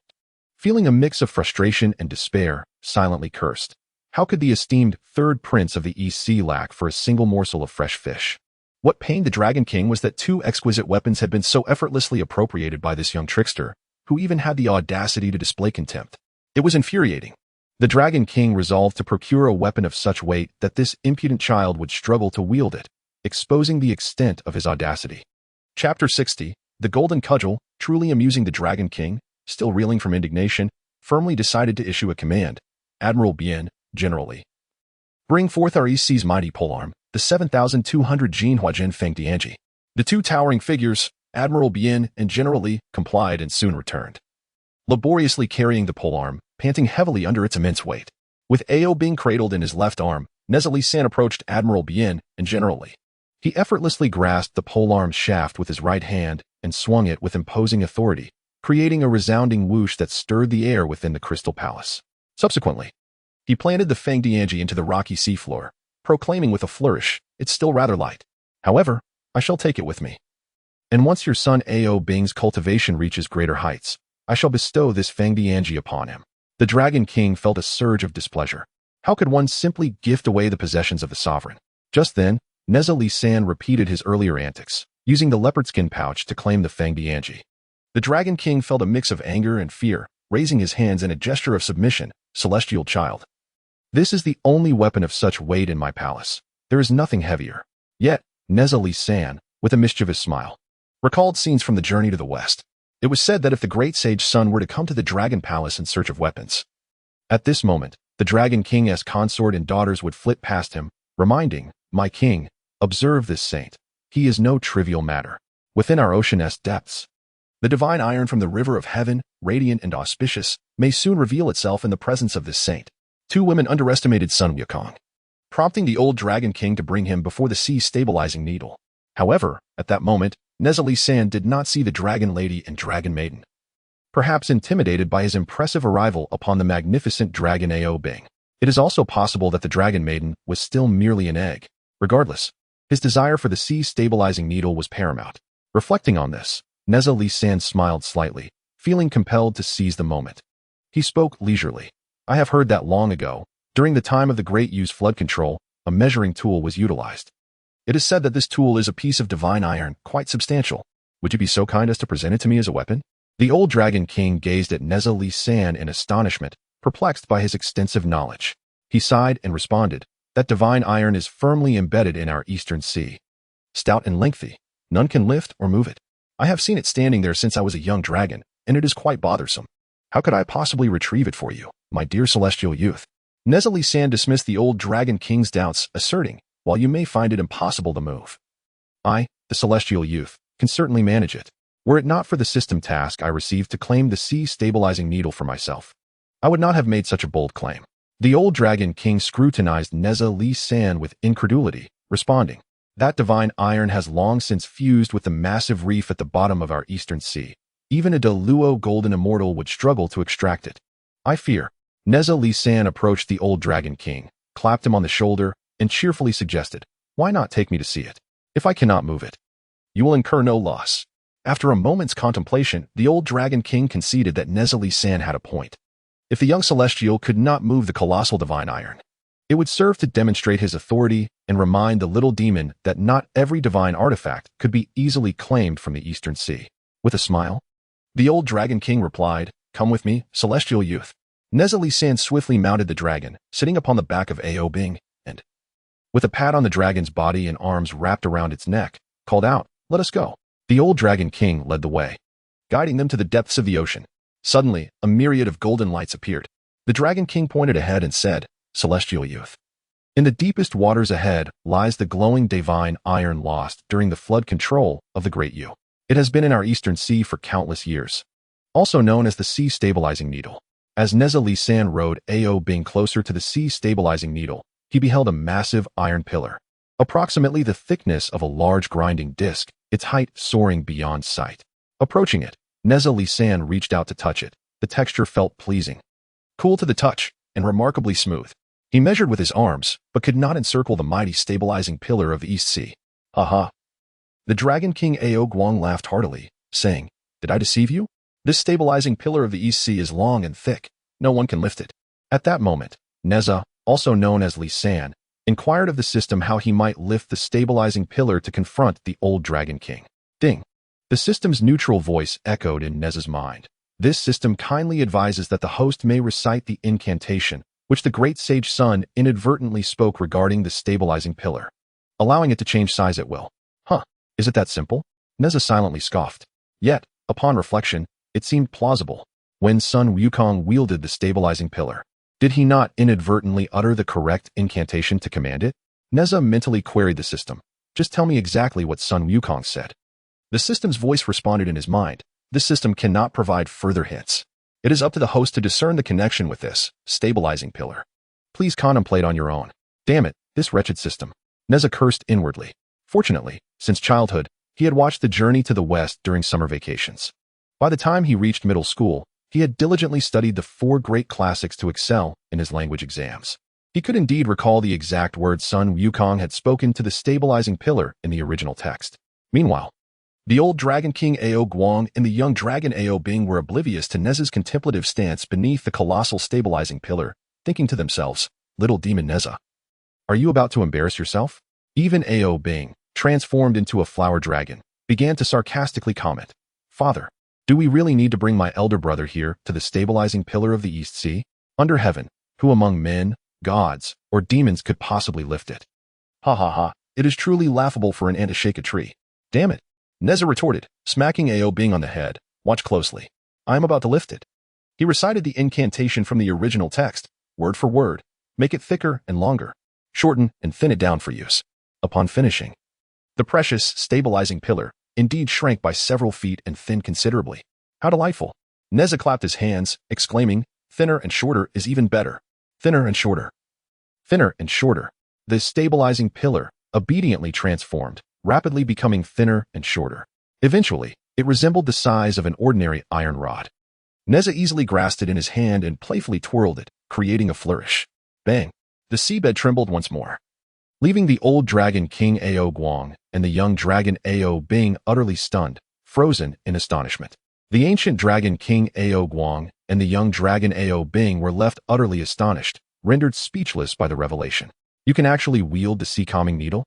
Speaker 1: feeling a mix of frustration and despair, silently cursed. How could the esteemed third prince of the East Sea lack for a single morsel of fresh fish? What pained the Dragon King was that two exquisite weapons had been so effortlessly appropriated by this young trickster, who even had the audacity to display contempt. It was infuriating. The Dragon King resolved to procure a weapon of such weight that this impudent child would struggle to wield it, exposing the extent of his audacity. Chapter 60, The Golden Cudgel. Truly amusing. The Dragon King, still reeling from indignation, firmly decided to issue a command. "Admiral Bien, generally, bring forth our East Sea's mighty polearm, the 7,200 Jinhuajin Feng Dianji." The two towering figures, Admiral Bien and General Li, complied and soon returned, laboriously carrying the polearm, panting heavily under its immense weight. With Ao being cradled in his left arm, Nezha San approached Admiral Bien and General Li. He effortlessly grasped the polearm's shaft with his right hand and swung it with imposing authority, creating a resounding whoosh that stirred the air within the Crystal Palace. Subsequently, he planted the Feng Dianji into the rocky seafloor, proclaiming with a flourish, "It's still rather light. However, I shall take it with me. And once your son Ao Bing's cultivation reaches greater heights, I shall bestow this Feng Dianji upon him." The Dragon King felt a surge of displeasure. How could one simply gift away the possessions of the sovereign? Just then, Nezha San repeated his earlier antics, using the leopard skin pouch to claim the Feng Dianji. The Dragon King felt a mix of anger and fear, raising his hands in a gesture of submission. "Celestial child, this is the only weapon of such weight in my palace. There is nothing heavier." Yet, Nezha San, with a mischievous smile, recalled scenes from the journey to the west. It was said that if the great sage son were to come to the Dragon Palace in search of weapons, at this moment, the Dragon King's consort and daughters would flit past him, reminding, "My king, observe this saint. He is no trivial matter. Within our ocean's depths, the divine iron from the river of heaven, radiant and auspicious, may soon reveal itself in the presence of this saint." Two women underestimated Sun Wukong, prompting the old Dragon King to bring him before the sea's stabilizing needle. However, at that moment, Nezha San did not see the Dragon Lady and Dragon Maiden. Perhaps intimidated by his impressive arrival upon the magnificent Dragon Ao Bing, it is also possible that the Dragon Maiden was still merely an egg. Regardless, his desire for the sea's stabilizing needle was paramount. Reflecting on this, Nezha San smiled slightly, feeling compelled to seize the moment. He spoke leisurely. "I have heard that long ago, during the time of the Great Yu's flood control, a measuring tool was utilized. It is said that this tool is a piece of divine iron, quite substantial. Would you be so kind as to present it to me as a weapon?" The old Dragon King gazed at Nezha San in astonishment, perplexed by his extensive knowledge. He sighed and responded, "That divine iron is firmly embedded in our eastern sea. Stout and lengthy, none can lift or move it. I have seen it standing there since I was a young dragon, and it is quite bothersome. How could I possibly retrieve it for you, my dear celestial youth?" Nezha San dismissed the old Dragon King's doubts, asserting, "While you may find it impossible to move, I, the celestial youth, can certainly manage it. Were it not for the system task I received to claim the sea stabilizing needle for myself, I would not have made such a bold claim." The old Dragon King scrutinized Nezha San with incredulity, responding, "That divine iron has long since fused with the massive reef at the bottom of our eastern sea. Even a Deluo golden immortal would struggle to extract it. I fear." Nezha San approached the old Dragon King, clapped him on the shoulder, and cheerfully suggested, "Why not take me to see it? If I cannot move it, you will incur no loss." After a moment's contemplation, the old Dragon King conceded that Nezha San had a point. If the young celestial could not move the colossal divine iron, it would serve to demonstrate his authority and remind the little demon that not every divine artifact could be easily claimed from the eastern sea. With a smile, the old Dragon King replied, "Come with me, celestial youth. Nezha Li San swiftly mounted the dragon, sitting upon the back of Ao Bing, and, with a pat on the dragon's body and arms wrapped around its neck, called out, "Let us go." The old Dragon King led the way, guiding them to the depths of the ocean. Suddenly, a myriad of golden lights appeared. The Dragon King pointed ahead and said, "Celestial youth. In the deepest waters ahead lies the glowing divine iron lost during the flood control of the Great Yu. It has been in our eastern sea for countless years, also known as the sea stabilizing needle." As Nezha Li San rode Ao Bing closer to the sea stabilizing needle, he beheld a massive iron pillar, approximately the thickness of a large grinding disc, its height soaring beyond sight. Approaching it, Nezha Li San reached out to touch it. The texture felt pleasing, cool to the touch, and remarkably smooth. He measured with his arms, but could not encircle the mighty stabilizing pillar of the East Sea. Ha! The Dragon King Ao Guang laughed heartily, saying, "Did I deceive you? This stabilizing pillar of the East Sea is long and thick. No one can lift it." At that moment, Nezha, also known as Li San, inquired of the system how he might lift the stabilizing pillar to confront the old Dragon King. Ding! The system's neutral voice echoed in Nezha's mind. This system kindly advises that the host may recite the incantation, which the great sage Sun inadvertently spoke regarding the stabilizing pillar, allowing it to change size at will. Huh, is it that simple? Nezha silently scoffed. Yet, upon reflection, it seemed plausible. When Sun Wukong wielded the stabilizing pillar, did he not inadvertently utter the correct incantation to command it? Nezha mentally queried the system. Just tell me exactly what Sun Wukong said. The system's voice responded in his mind. This system cannot provide further hints. It is up to the host to discern the connection with this stabilizing pillar. Please contemplate on your own. Damn it, this wretched system. Nezha cursed inwardly. Fortunately, since childhood, he had watched The Journey to the West during summer vacations. By the time he reached middle school, he had diligently studied the 4 great classics to excel in his language exams. He could indeed recall the exact words Sun Wukong had spoken to the stabilizing pillar in the original text. Meanwhile, the old Dragon King Ao Guang and the young Dragon Ao Bing were oblivious to Nezha's contemplative stance beneath the colossal stabilizing pillar, thinking to themselves, "Little demon Nezha, are you about to embarrass yourself?" Even Ao Bing, transformed into a flower dragon, began to sarcastically comment, "Father, do we really need to bring my elder brother here to the stabilizing pillar of the East Sea? Under heaven, who among men, gods, or demons could possibly lift it? Ha! It is truly laughable for an ant to shake a tree. Damn it!" Nezha retorted, smacking Ao Bing on the head. "Watch closely. I am about to lift it." He recited the incantation from the original text, word for word. Make it thicker and longer. Shorten and thin it down for use. Upon finishing, the precious, stabilizing pillar indeed shrank by several feet and thinned considerably. How delightful! Nezha clapped his hands, exclaiming, "Thinner and shorter is even better. Thinner and shorter. Thinner and shorter." The stabilizing pillar obediently transformed, rapidly becoming thinner and shorter. Eventually, it resembled the size of an ordinary iron rod. Nezha easily grasped it in his hand and playfully twirled it, creating a flourish. Bang! The seabed trembled once more, leaving the old Dragon King Ao Guang and the young Dragon Ao Bing utterly stunned, frozen in astonishment. The ancient Dragon King Ao Guang and the young Dragon Ao Bing were left utterly astonished, rendered speechless by the revelation. "You can actually wield the sea-calming needle?"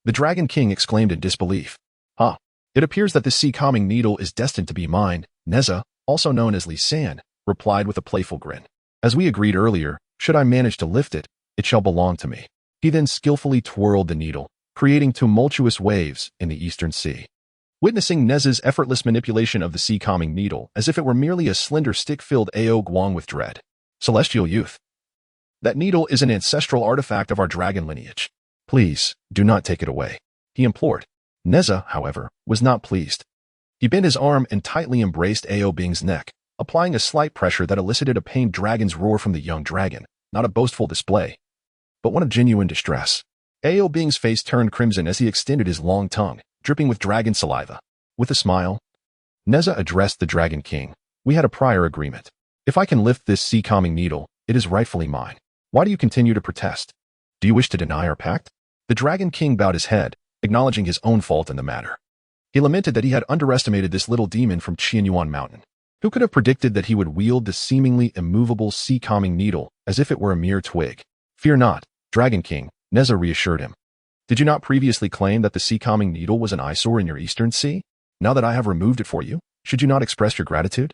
Speaker 1: The Dragon King exclaimed in disbelief. "Ha! It appears that the sea-calming needle is destined to be mine." Nezha, also known as Li San, replied with a playful grin. "As we agreed earlier, should I manage to lift it, it shall belong to me." He then skillfully twirled the needle, creating tumultuous waves in the eastern sea. Witnessing Nezha's effortless manipulation of the sea-calming needle as if it were merely a slender stick filled Ao Guang with dread. "Celestial youth, that needle is an ancestral artifact of our dragon lineage. Please, do not take it away," he implored. Nezha, however, was not pleased. He bent his arm and tightly embraced Ao Bing's neck, applying a slight pressure that elicited a pained dragon's roar from the young dragon, not a boastful display, but one of genuine distress. Ao Bing's face turned crimson as he extended his long tongue, dripping with dragon saliva. With a smile, Nezha addressed the Dragon King. "We had a prior agreement. If I can lift this sea-calming needle, it is rightfully mine. Why do you continue to protest? Do you wish to deny our pact?" The Dragon King bowed his head, acknowledging his own fault in the matter. He lamented that he had underestimated this little demon from Qianyuan Mountain. Who could have predicted that he would wield the seemingly immovable sea-calming needle as if it were a mere twig? "Fear not, Dragon King," Nezha reassured him. "Did you not previously claim that the sea-calming needle was an eyesore in your eastern sea? Now that I have removed it for you, should you not express your gratitude?"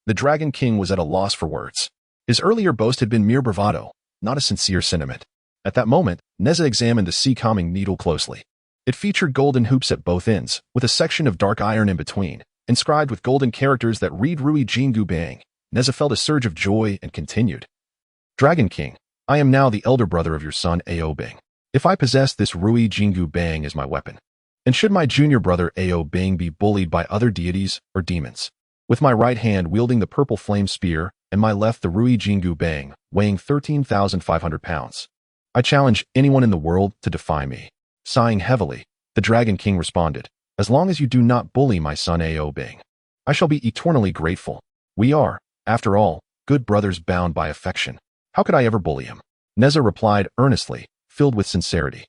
Speaker 1: The Dragon King was at a loss for words. His earlier boast had been mere bravado, not a sincere sentiment. At that moment, Nezha examined the sea-calming needle closely. It featured golden hoops at both ends, with a section of dark iron in between, inscribed with golden characters that read Rui Jingu Bang. Nezha felt a surge of joy and continued. Dragon King, I am now the elder brother of your son Ao Bang. If I possess this Rui Jingu Bang as my weapon, and should my junior brother Ao Bang be bullied by other deities or demons, with my right hand wielding the purple flame spear and my left the Rui Jingu Bang, weighing 13,500 pounds, I challenge anyone in the world to defy me. Sighing heavily, the Dragon King responded, as long as you do not bully my son Ao Bang, I shall be eternally grateful. We are, after all, good brothers bound by affection. How could I ever bully him? Nezha replied earnestly, filled with sincerity.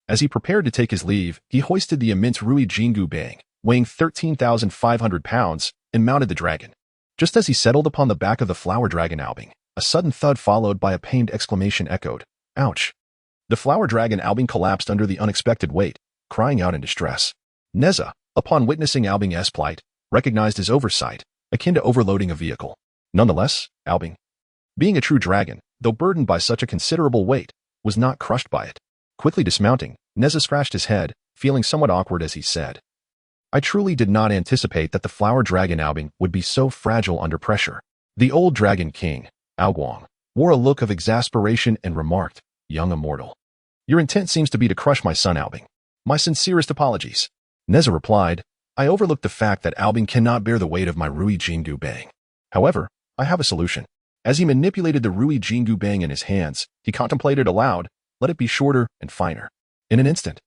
Speaker 1: As he prepared to take his leave, he hoisted the immense Rui Jingu Bang, weighing 13,500 pounds, and mounted the dragon. Just as he settled upon the back of the flower dragon Albing, a sudden thud followed by a pained exclamation echoed, "Ouch!" The flower dragon Albing collapsed under the unexpected weight, crying out in distress. Nezha, upon witnessing Albing's plight, recognized his oversight, akin to overloading a vehicle. Nonetheless, Albing, being a true dragon, though burdened by such a considerable weight, was not crushed by it. Quickly dismounting, Nezha scratched his head, feeling somewhat awkward as he said, I truly did not anticipate that the flower dragon Albing would be so fragile under pressure. The old Dragon King, Aoguang, wore a look of exasperation and remarked, Young immortal, your intent seems to be to crush my son Albing. My sincerest apologies. Nezha replied, I overlooked the fact that Albing cannot bear the weight of my Rui Jingu Bang. However, I have a solution. As he manipulated the Rui Jingu Bang in his hands, he contemplated aloud, let it be shorter and finer. In an instant,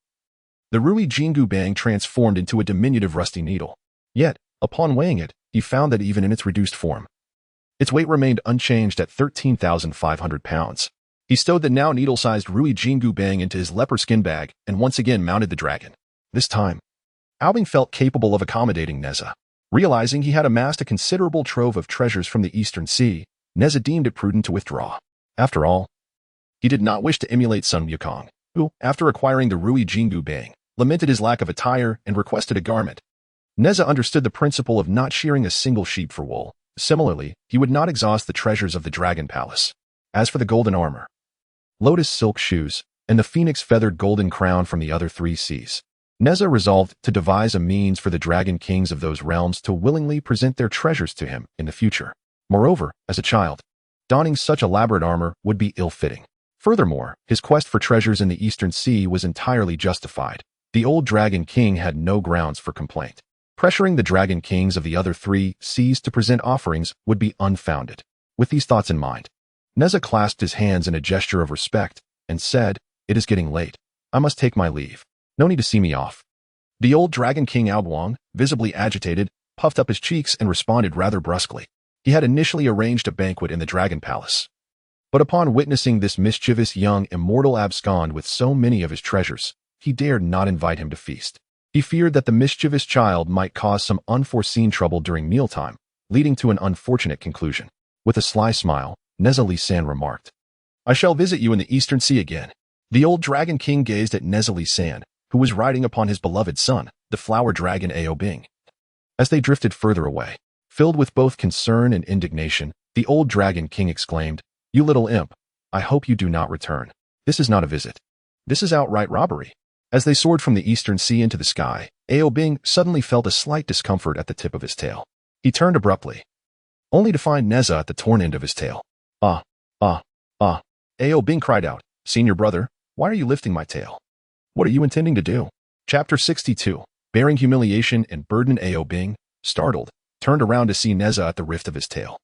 Speaker 1: the Rui Jingu Bang transformed into a diminutive rusty needle. Yet, upon weighing it, he found that even in its reduced form, its weight remained unchanged at 13,500 pounds. He stowed the now needle-sized Rui Jingu Bang into his leopard skin bag and once again mounted the dragon. This time, Albing felt capable of accommodating Nezha. Realizing he had amassed a considerable trove of treasures from the Eastern Sea, Nezha deemed it prudent to withdraw. After all, he did not wish to emulate Sun Wukong, who, after acquiring the Rui Jingu Bang, lamented his lack of attire and requested a garment. Nezha understood the principle of not shearing a single sheep for wool. Similarly, he would not exhaust the treasures of the Dragon Palace. As for the golden armor, lotus silk shoes, and the phoenix-feathered golden crown from the other three seas, Nezha resolved to devise a means for the Dragon Kings of those realms to willingly present their treasures to him in the future. Moreover, as a child, donning such elaborate armor would be ill-fitting. Furthermore, his quest for treasures in the Eastern Sea was entirely justified. The old Dragon King had no grounds for complaint. Pressuring the Dragon Kings of the other three seas to present offerings would be unfounded. With these thoughts in mind, Nezha clasped his hands in a gesture of respect and said, It is getting late. I must take my leave. No need to see me off. The old Dragon King Aoguang, visibly agitated, puffed up his cheeks and responded rather brusquely. He had initially arranged a banquet in the Dragon Palace. But upon witnessing this mischievous young immortal abscond with so many of his treasures, he dared not invite him to feast. He feared that the mischievous child might cause some unforeseen trouble during mealtime, leading to an unfortunate conclusion. With a sly smile, Nezha Lisan remarked, I shall visit you in the Eastern Sea again. The old Dragon King gazed at Nezha Lisan, who was riding upon his beloved son, the flower dragon Ao Bing. As they drifted further away, filled with both concern and indignation, the old Dragon King exclaimed, You little imp, I hope you do not return. This is not a visit. This is outright robbery. As they soared from the Eastern Sea into the sky, Ao Bing suddenly felt a slight discomfort at the tip of his tail. He turned abruptly, only to find Nezha at the torn end of his tail. Ao Bing cried out, Senior brother, why are you lifting my tail? What are you intending to do? Chapter 62. Bearing humiliation and burden. Ao Bing, startled, turned around to see Nezha at the rift of his tail.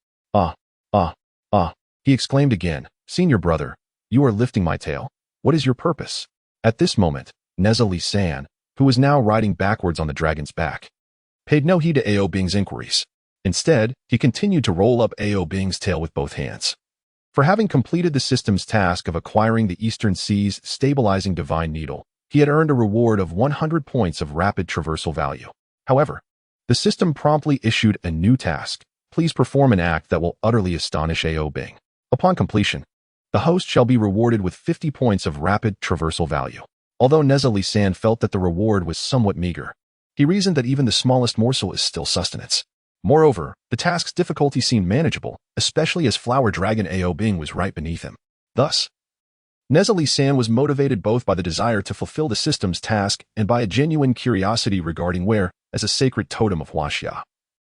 Speaker 1: He exclaimed again, Senior brother, you are lifting my tail. What is your purpose? At this moment, Nezha Lisan, who was now riding backwards on the dragon's back, paid no heed to Ao Bing's inquiries. Instead, he continued to roll up Ao Bing's tail with both hands. For having completed the system's task of acquiring the Eastern Sea's stabilizing divine needle, he had earned a reward of 100 points of rapid traversal value. However, the system promptly issued a new task. Please perform an act that will utterly astonish Ao Bing. Upon completion, the host shall be rewarded with 50 points of rapid traversal value. Although Nezha Lisan felt that the reward was somewhat meager, he reasoned that even the smallest morsel is still sustenance. Moreover, the task's difficulty seemed manageable, especially as Flower Dragon Ao Bing was right beneath him. Thus, Nezha San was motivated both by the desire to fulfill the system's task and by a genuine curiosity regarding where, as a sacred totem of Huaxia,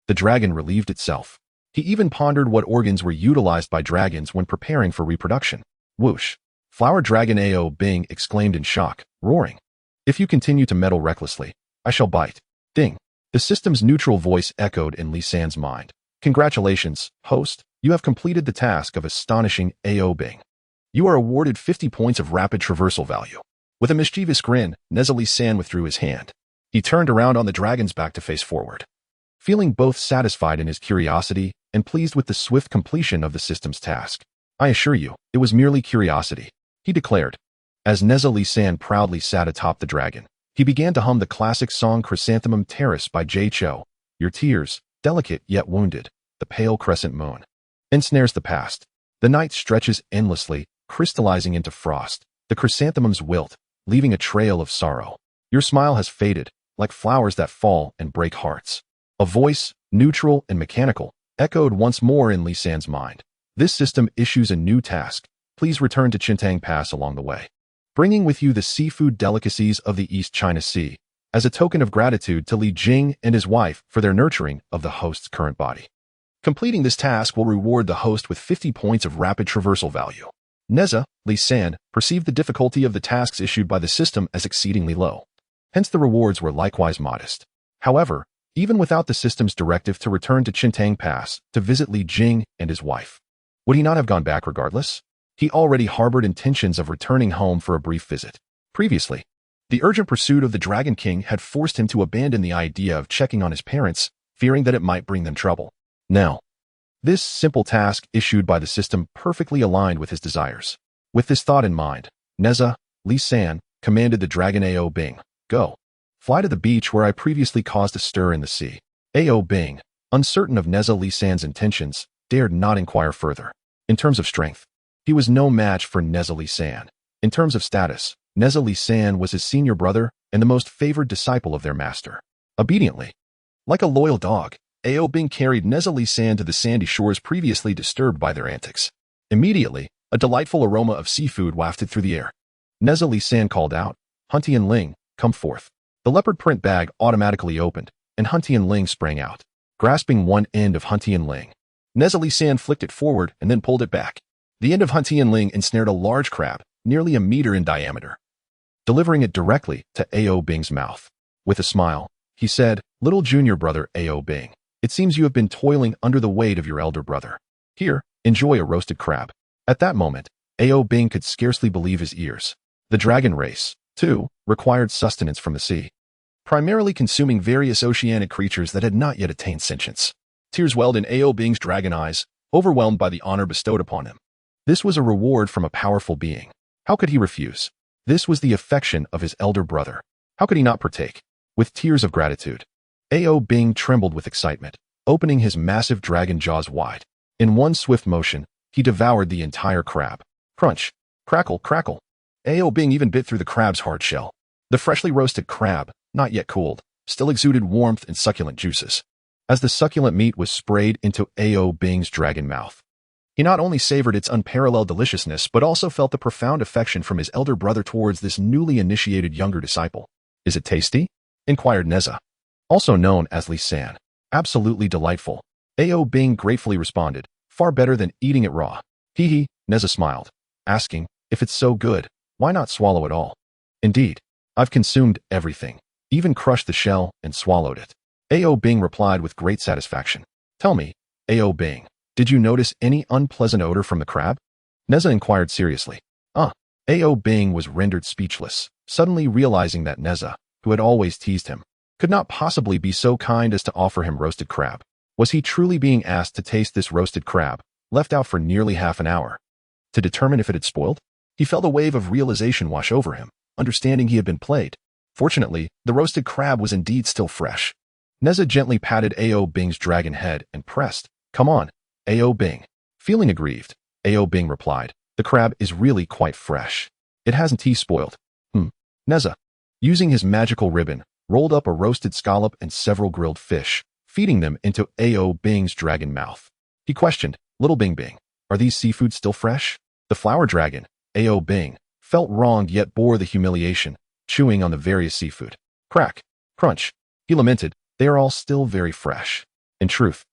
Speaker 1: the dragon relieved itself. He even pondered what organs were utilized by dragons when preparing for reproduction. Whoosh! Flower Dragon Ao Bing exclaimed in shock, roaring. If you continue to meddle recklessly, I shall bite. Ding! The system's neutral voice echoed in Li San's mind. Congratulations, host, you have completed the task of astonishing Ao Bing. You are awarded 50 points of rapid traversal value. With a mischievous grin, Nezha San withdrew his hand. He turned around on the dragon's back to face forward. Feeling both satisfied in his curiosity and pleased with the swift completion of the system's task. I assure you, it was merely curiosity, he declared. As Nezha San proudly sat atop the dragon, he began to hum the classic song Chrysanthemum Terrace by Jay Cho. Your tears, delicate yet wounded, the pale crescent moon ensnares the past. The night stretches endlessly, crystallizing into frost. The chrysanthemums wilt, leaving a trail of sorrow. Your smile has faded, like flowers that fall and break hearts. A voice, neutral and mechanical, echoed once more in Li San's mind. This system issues a new task. Please return to Qintang Pass along the way, bringing with you the seafood delicacies of the East China Sea, as a token of gratitude to Li Jing and his wife for their nurturing of the host's current body. Completing this task will reward the host with 50 points of rapid traversal value. Nezha San perceived the difficulty of the tasks issued by the system as exceedingly low. Hence the rewards were likewise modest. However, even without the system's directive to return to Qintang Pass to visit Li Jing and his wife, would he not have gone back regardless? He already harbored intentions of returning home for a brief visit. Previously, the urgent pursuit of the Dragon King had forced him to abandon the idea of checking on his parents, fearing that it might bring them trouble. Now, this simple task issued by the system perfectly aligned with his desires. With this thought in mind, Nezha San commanded the dragon Ao Bing, go. Fly to the beach where I previously caused a stir in the sea. Ao Bing, uncertain of Nezha San's intentions, dared not inquire further. In terms of strength, he was no match for Nezha San. In terms of status, Nezha San was his senior brother and the most favored disciple of their master. Obediently, like a loyal dog, Ao Bing carried Nezha San to the sandy shores previously disturbed by their antics. Immediately, a delightful aroma of seafood wafted through the air. Nezha San called out, Huntian Ling, come forth. The leopard print bag automatically opened, and Huntian Ling sprang out. Grasping one end of Huntian Ling, Nezha San flicked it forward and then pulled it back. The end of Huntian Ling ensnared a large crab, nearly a meter in diameter, delivering it directly to Ao Bing's mouth. With a smile, he said, little junior brother Ao Bing, it seems you have been toiling under the weight of your elder brother. Here, enjoy a roasted crab. At that moment, Ao Bing could scarcely believe his ears. The dragon race, too, required sustenance from the sea, primarily consuming various oceanic creatures that had not yet attained sentience. Tears welled in Ao Bing's dragon eyes, overwhelmed by the honor bestowed upon him. This was a reward from a powerful being. How could he refuse? This was the affection of his elder brother. How could he not partake? With tears of gratitude, Ao Bing trembled with excitement, opening his massive dragon jaws wide. In one swift motion, he devoured the entire crab. Crunch, crackle, crackle. Ao Bing even bit through the crab's hard shell. The freshly roasted crab, not yet cooled, still exuded warmth and succulent juices. As the succulent meat was sprayed into Ao Bing's dragon mouth, he not only savored its unparalleled deliciousness but also felt the profound affection from his elder brother towards this newly initiated younger disciple. Is it tasty? Inquired Nezha, also known as Li San. Absolutely delightful. Ao Bing gratefully responded, far better than eating it raw. Hee hee, Nezha smiled, asking, if it's so good, why not swallow it all? Indeed, I've consumed everything, even crushed the shell and swallowed it. Ao Bing replied with great satisfaction. Tell me, Ao Bing, did you notice any unpleasant odor from the crab? Nezha inquired seriously. Ao Bing was rendered speechless, suddenly realizing that Nezha, who had always teased him, could not possibly be so kind as to offer him roasted crab. Was he truly being asked to taste this roasted crab, left out for nearly half an hour, to determine if it had spoiled? He felt a wave of realization wash over him, understanding he had been played. Fortunately, the roasted crab was indeed still fresh. Nezha gently patted Ao Bing's dragon head and pressed, come on, Ao Bing. Feeling aggrieved, Ao Bing replied, the crab is really quite fresh. It hasn't spoiled. Nezha, using his magical ribbon, rolled up a roasted scallop and several grilled fish, feeding them into Ao Bing's dragon mouth. He questioned, "Little Bing Bing, are these seafood still fresh?" The flower dragon, Ao Bing, felt wronged yet bore the humiliation, chewing on the various seafood. Crack, crunch. He lamented, "They are all still very fresh." In truth,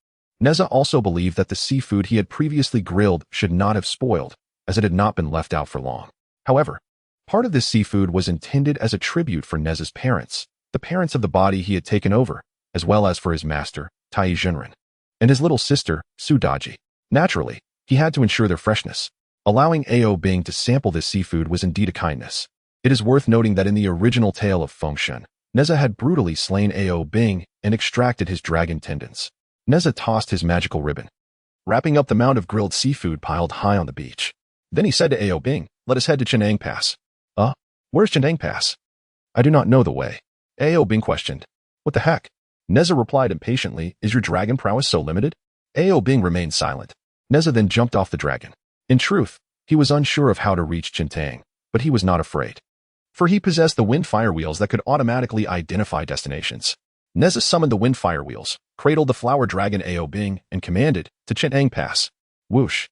Speaker 1: Nezha also believed that the seafood he had previously grilled should not have spoiled, as it had not been left out for long. However, part of this seafood was intended as a tribute for Nezha's parents, the parents of the body he had taken over, as well as for his master, Tai Junren, and his little sister, Su Daji. Naturally, he had to ensure their freshness. Allowing Ao Bing to sample this seafood was indeed a kindness. It is worth noting that in the original tale of Fengshen, Nezha had brutally slain Ao Bing and extracted his dragon tendons. Nezha tossed his magical ribbon, wrapping up the mound of grilled seafood piled high on the beach. Then he said to Ao Bing, "Let us head to Chenang Pass." Where's Chenang Pass?" "I do not know the way." Ao Bing questioned. "What the heck?" Nezha replied impatiently, "Is your dragon prowess so limited?" Ao Bing remained silent. Nezha then jumped off the dragon. In truth, he was unsure of how to reach Chintang, but he was not afraid, for he possessed the wind fire wheels that could automatically identify destinations. Nezha summoned the wind fire wheels, cradled the flower dragon Ao Bing, and commanded, "To Chintang Pass." Whoosh!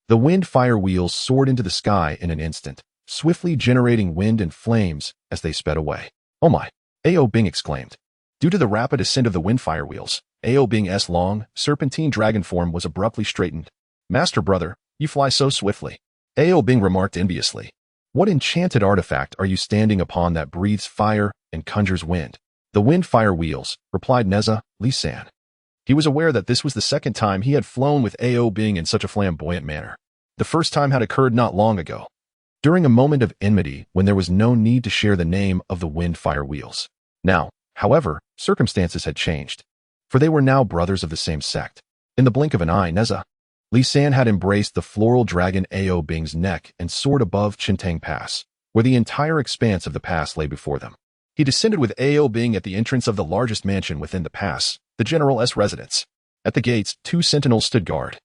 Speaker 1: The wind fire wheels soared into the sky in an instant, swiftly generating wind and flames as they sped away. "Oh my!" Ao Bing exclaimed. Due to the rapid ascent of the wind fire wheels, Ao Bing's long, serpentine dragon form was abruptly straightened. "Master brother, you fly so swiftly." Ao Bing remarked enviously. "What enchanted artifact are you standing upon that breathes fire and conjures wind?" "The wind fire wheels," replied Nezha, Li San. He was aware that this was the second time he had flown with Ao Bing in such a flamboyant manner. The first time had occurred not long ago, during a moment of enmity when there was no need to share the name of the wind fire wheels. Now, however, circumstances had changed, for they were now brothers of the same sect. In the blink of an eye, Nezha, Li San had embraced the floral dragon Ao Bing's neck and soared above Chintang Pass, where the entire expanse of the pass lay before them. He descended with Ao Bing at the entrance of the largest mansion within the pass, the General's residence. At the gates, 2 sentinels stood guard,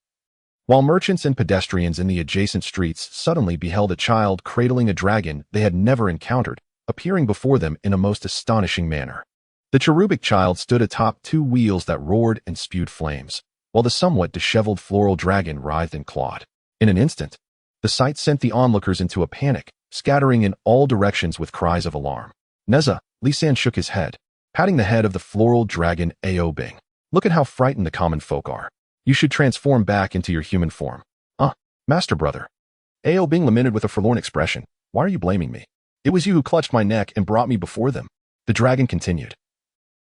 Speaker 1: while merchants and pedestrians in the adjacent streets suddenly beheld a child cradling a dragon they had never encountered, appearing before them in a most astonishing manner. The cherubic child stood atop 2 wheels that roared and spewed flames, while the somewhat disheveled floral dragon writhed and clawed. In an instant, the sight sent the onlookers into a panic, scattering in all directions with cries of alarm. Nezha, Li San shook his head, patting the head of the floral dragon Ao Bing. "Look at how frightened the common folk are. You should transform back into your human form." Master brother." Ao Bing lamented with a forlorn expression. "Why are you blaming me? It was you who clutched my neck and brought me before them." The dragon continued.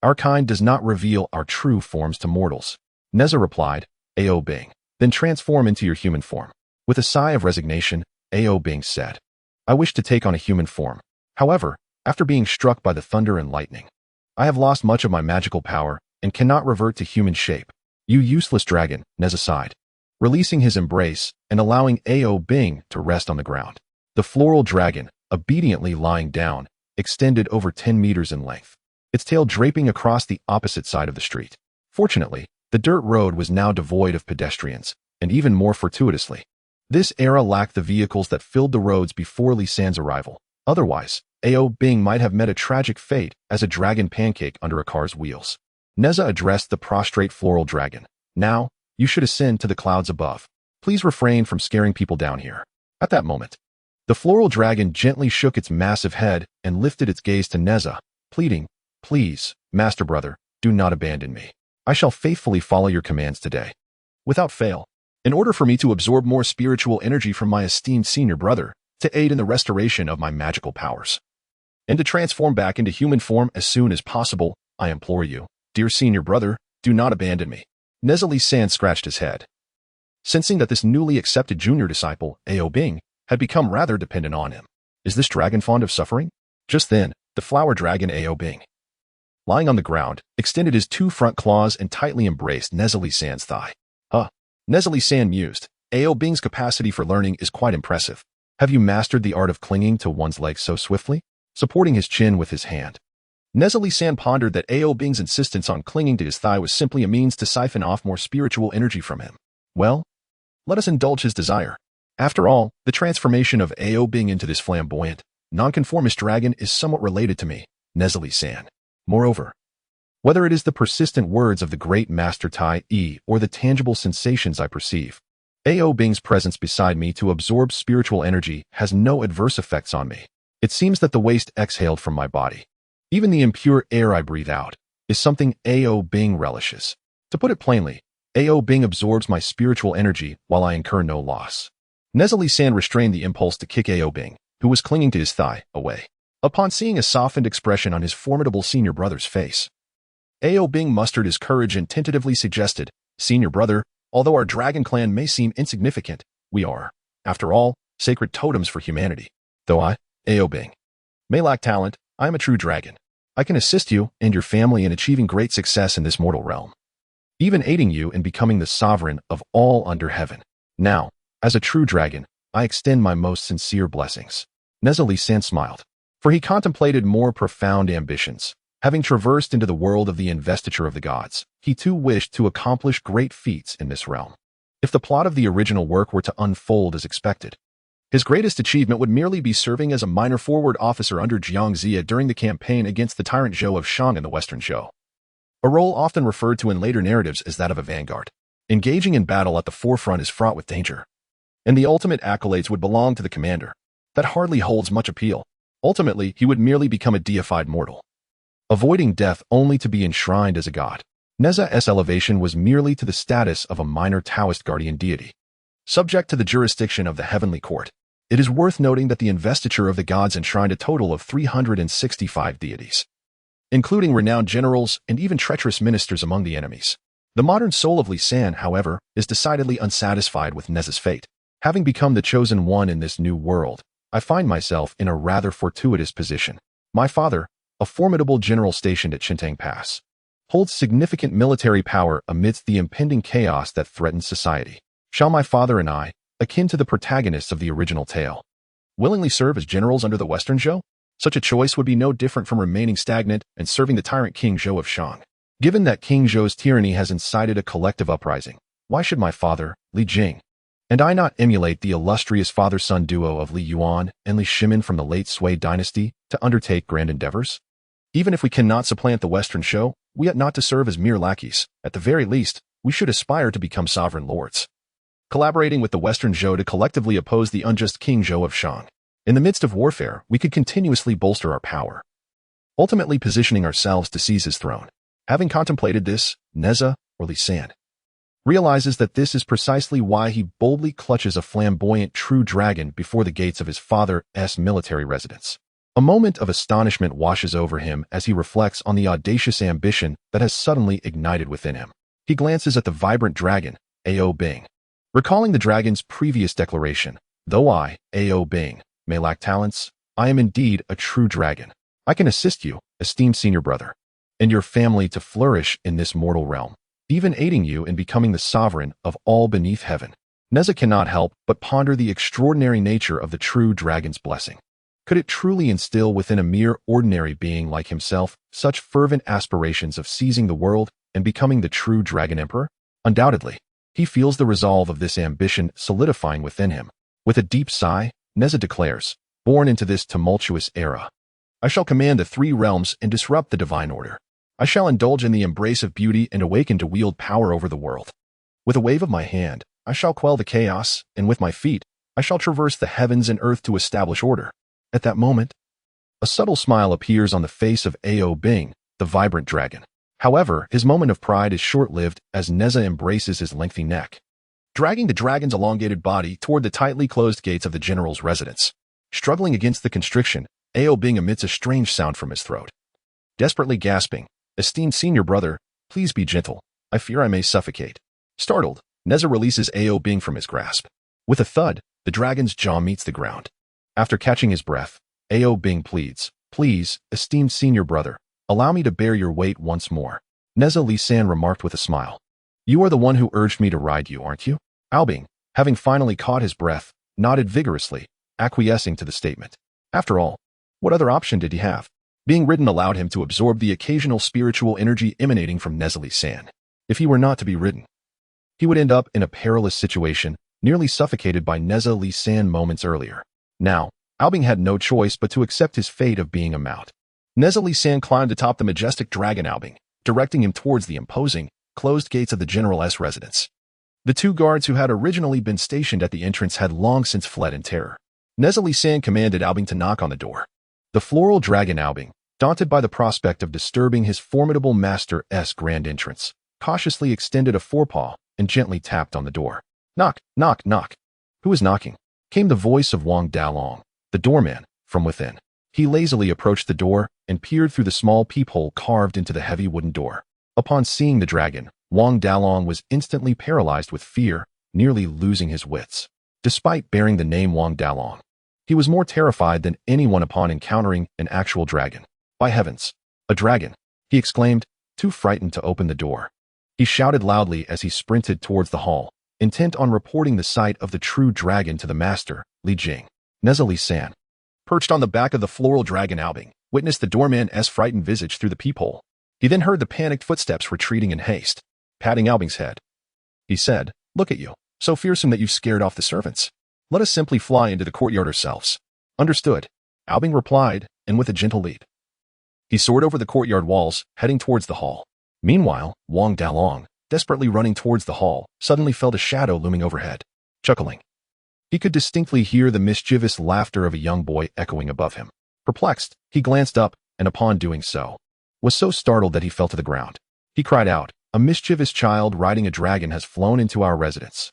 Speaker 1: "Our kind does not reveal our true forms to mortals." Nezha replied, "Ao Bing, then transform into your human form." With a sigh of resignation, Ao Bing said, "I wish to take on a human form. However, after being struck by the thunder and lightning, I have lost much of my magical power and cannot revert to human shape." "You useless dragon," Nezha sighed, releasing his embrace and allowing Ao Bing to rest on the ground. The floral dragon, obediently lying down, extended over 10 meters in length, its tail draping across the opposite side of the street. Fortunately, the dirt road was now devoid of pedestrians, and even more fortuitously, this era lacked the vehicles that filled the roads before Li San's arrival. Otherwise, Ao Bing might have met a tragic fate as a dragon pancake under a car's wheels. Nezha addressed the prostrate floral dragon. "Now, you should ascend to the clouds above. Please refrain from scaring people down here." At that moment, the floral dragon gently shook its massive head and lifted its gaze to Nezha, pleading, "Please, master brother, do not abandon me. I shall faithfully follow your commands today, without fail, in order for me to absorb more spiritual energy from my esteemed senior brother, to aid in the restoration of my magical powers, and to transform back into human form as soon as possible. I implore you, dear senior brother, do not abandon me." Nezha Li San scratched his head, sensing that this newly accepted junior disciple, Ao Bing, had become rather dependent on him. Is this dragon fond of suffering? Just then, the flower dragon Ao Bing, lying on the ground, extended his 2 front claws and tightly embraced Nezha Li San's thigh. Nezha Li San mused. Ao Bing's capacity for learning is quite impressive. Have you mastered the art of clinging to one's legs so swiftly? Supporting his chin with his hand, Nezha Li San pondered that Ao Bing's insistence on clinging to his thigh was simply a means to siphon off more spiritual energy from him. Well, let us indulge his desire. After all, the transformation of Ao Bing into this flamboyant, nonconformist dragon is somewhat related to me, Nezha Li San. Moreover, Whether it is the persistent words of the great Master Tai E or the tangible sensations I perceive, Ao Bing's presence beside me to absorb spiritual energy has no adverse effects on me. It seems that the waste exhaled from my body, even the impure air I breathe out, is something Ao Bing relishes. To put it plainly, Ao Bing absorbs my spiritual energy while I incur no loss. Nezha San restrained the impulse to kick Ao Bing, who was clinging to his thigh, away. Upon seeing a softened expression on his formidable senior brother's face, Ao Bing mustered his courage and tentatively suggested, "Senior brother, although our dragon clan may seem insignificant, we are, after all, sacred totems for humanity. Though I, Ao Bing, may lack talent, I am a true dragon. I can assist you and your family in achieving great success in this mortal realm, even aiding you in becoming the sovereign of all under heaven. Now, as a true dragon, I extend my most sincere blessings." Nezha San smiled, for he contemplated more profound ambitions. Having traversed into the world of the investiture of the gods, he too wished to accomplish great feats in this realm. If the plot of the original work were to unfold as expected, his greatest achievement would merely be serving as a minor forward officer under Jiang Zia during the campaign against the tyrant Zhou of Shang in the Western Zhou, a role often referred to in later narratives as that of a vanguard. Engaging in battle at the forefront is fraught with danger, and the ultimate accolades would belong to the commander. That hardly holds much appeal. Ultimately, he would merely become a deified mortal, avoiding death only to be enshrined as a god. Nezha's elevation was merely to the status of a minor Taoist guardian deity, subject to the jurisdiction of the heavenly court. It is worth noting that the investiture of the gods enshrined a total of 365 deities, including renowned generals and even treacherous ministers among the enemies. The modern soul of Li San, however, is decidedly unsatisfied with Nezha's fate. Having become the chosen one in this new world, I find myself in a rather fortuitous position. My father, a formidable general stationed at Qintang Pass, holds significant military power amidst the impending chaos that threatens society. Shall my father and I, akin to the protagonists of the original tale, willingly serve as generals under the Western Zhou? Such a choice would be no different from remaining stagnant and serving the tyrant King Zhou of Shang. Given that King Zhou's tyranny has incited a collective uprising, why should my father, Li Jing, and I not emulate the illustrious father-son duo of Li Yuan and Li Shimin from the late Sui dynasty to undertake grand endeavors? Even if we cannot supplant the Western Zhou, we ought not to serve as mere lackeys. At the very least, we should aspire to become sovereign lords, collaborating with the Western Zhou to collectively oppose the unjust King Zhou of Shang. In the midst of warfare, we could continuously bolster our power, ultimately positioning ourselves to seize his throne. Having contemplated this, Nezha, or Li San, realizes that this is precisely why he boldly clutches a flamboyant true dragon before the gates of his father's military residence. A moment of astonishment washes over him as he reflects on the audacious ambition that has suddenly ignited within him. He glances at the vibrant dragon, Ao Bing, recalling the dragon's previous declaration, "Though I, Ao Bing, may lack talents, I am indeed a true dragon. I can assist you, esteemed senior brother, and your family to flourish in this mortal realm, even aiding you in becoming the sovereign of all beneath heaven." Nezha cannot help but ponder the extraordinary nature of the true dragon's blessing. Could it truly instill within a mere ordinary being like himself such fervent aspirations of seizing the world and becoming the true dragon emperor? Undoubtedly, he feels the resolve of this ambition solidifying within him. With a deep sigh, Nezha declares, "Born into this tumultuous era, I shall command the three realms and disrupt the divine order. I shall indulge in the embrace of beauty and awaken to wield power over the world. With a wave of my hand, I shall quell the chaos, and with my feet, I shall traverse the heavens and earth to establish order." At that moment, a subtle smile appears on the face of Ao Bing, the vibrant dragon. However, his moment of pride is short-lived as Nezha embraces his lengthy neck, dragging the dragon's elongated body toward the tightly closed gates of the general's residence. Struggling against the constriction, Ao Bing emits a strange sound from his throat, desperately gasping, "Esteemed senior brother, please be gentle. I fear I may suffocate." Startled, Nezha releases Ao Bing from his grasp. With a thud, the dragon's jaw meets the ground. After catching his breath, Ao Bing pleads, "Please, esteemed senior brother, allow me to bear your weight once more." Nezha San remarked with a smile, "You are the one who urged me to ride you, aren't you?" Ao Bing, having finally caught his breath, nodded vigorously, acquiescing to the statement. After all, what other option did he have? Being ridden allowed him to absorb the occasional spiritual energy emanating from Nezha San. If he were not to be ridden, he would end up in a perilous situation, nearly suffocated by Nezha San moments earlier. Now, Ao Bing had no choice but to accept his fate of being a mount. Nezha San climbed atop the majestic dragon Ao Bing, directing him towards the imposing, closed gates of the general's residence. The two guards who had originally been stationed at the entrance had long since fled in terror. Nezha San commanded Albing to knock on the door. The floral dragon Albing, daunted by the prospect of disturbing his formidable master's grand entrance, cautiously extended a forepaw and gently tapped on the door. Knock, knock, knock. Who is knocking? Came the voice of Wang Dalong, the doorman, from within. He lazily approached the door and peered through the small peephole carved into the heavy wooden door. Upon seeing the dragon, Wang Dalong was instantly paralyzed with fear, nearly losing his wits. Despite bearing the name Wang Dalong, he was more terrified than anyone upon encountering an actual dragon. By heavens, a dragon! He exclaimed, too frightened to open the door. He shouted loudly as he sprinted towards the hall, intent on reporting the sight of the true dragon to the master, Li Jing. Nezha San, perched on the back of the floral dragon Albing, witnessed the doorman's frightened visage through the peephole. He then heard the panicked footsteps retreating in haste. Patting Albing's head, he said, "Look at you, so fearsome that you've scared off the servants. Let us simply fly into the courtyard ourselves." "Understood," Albing replied, and with a gentle leap, he soared over the courtyard walls, heading towards the hall. Meanwhile, Wang Dalong, desperately running towards the hall, suddenly felt a shadow looming overhead. Chuckling, he could distinctly hear the mischievous laughter of a young boy echoing above him. Perplexed, he glanced up, and upon doing so, was so startled that he fell to the ground. He cried out, "A mischievous child riding a dragon has flown into our residence."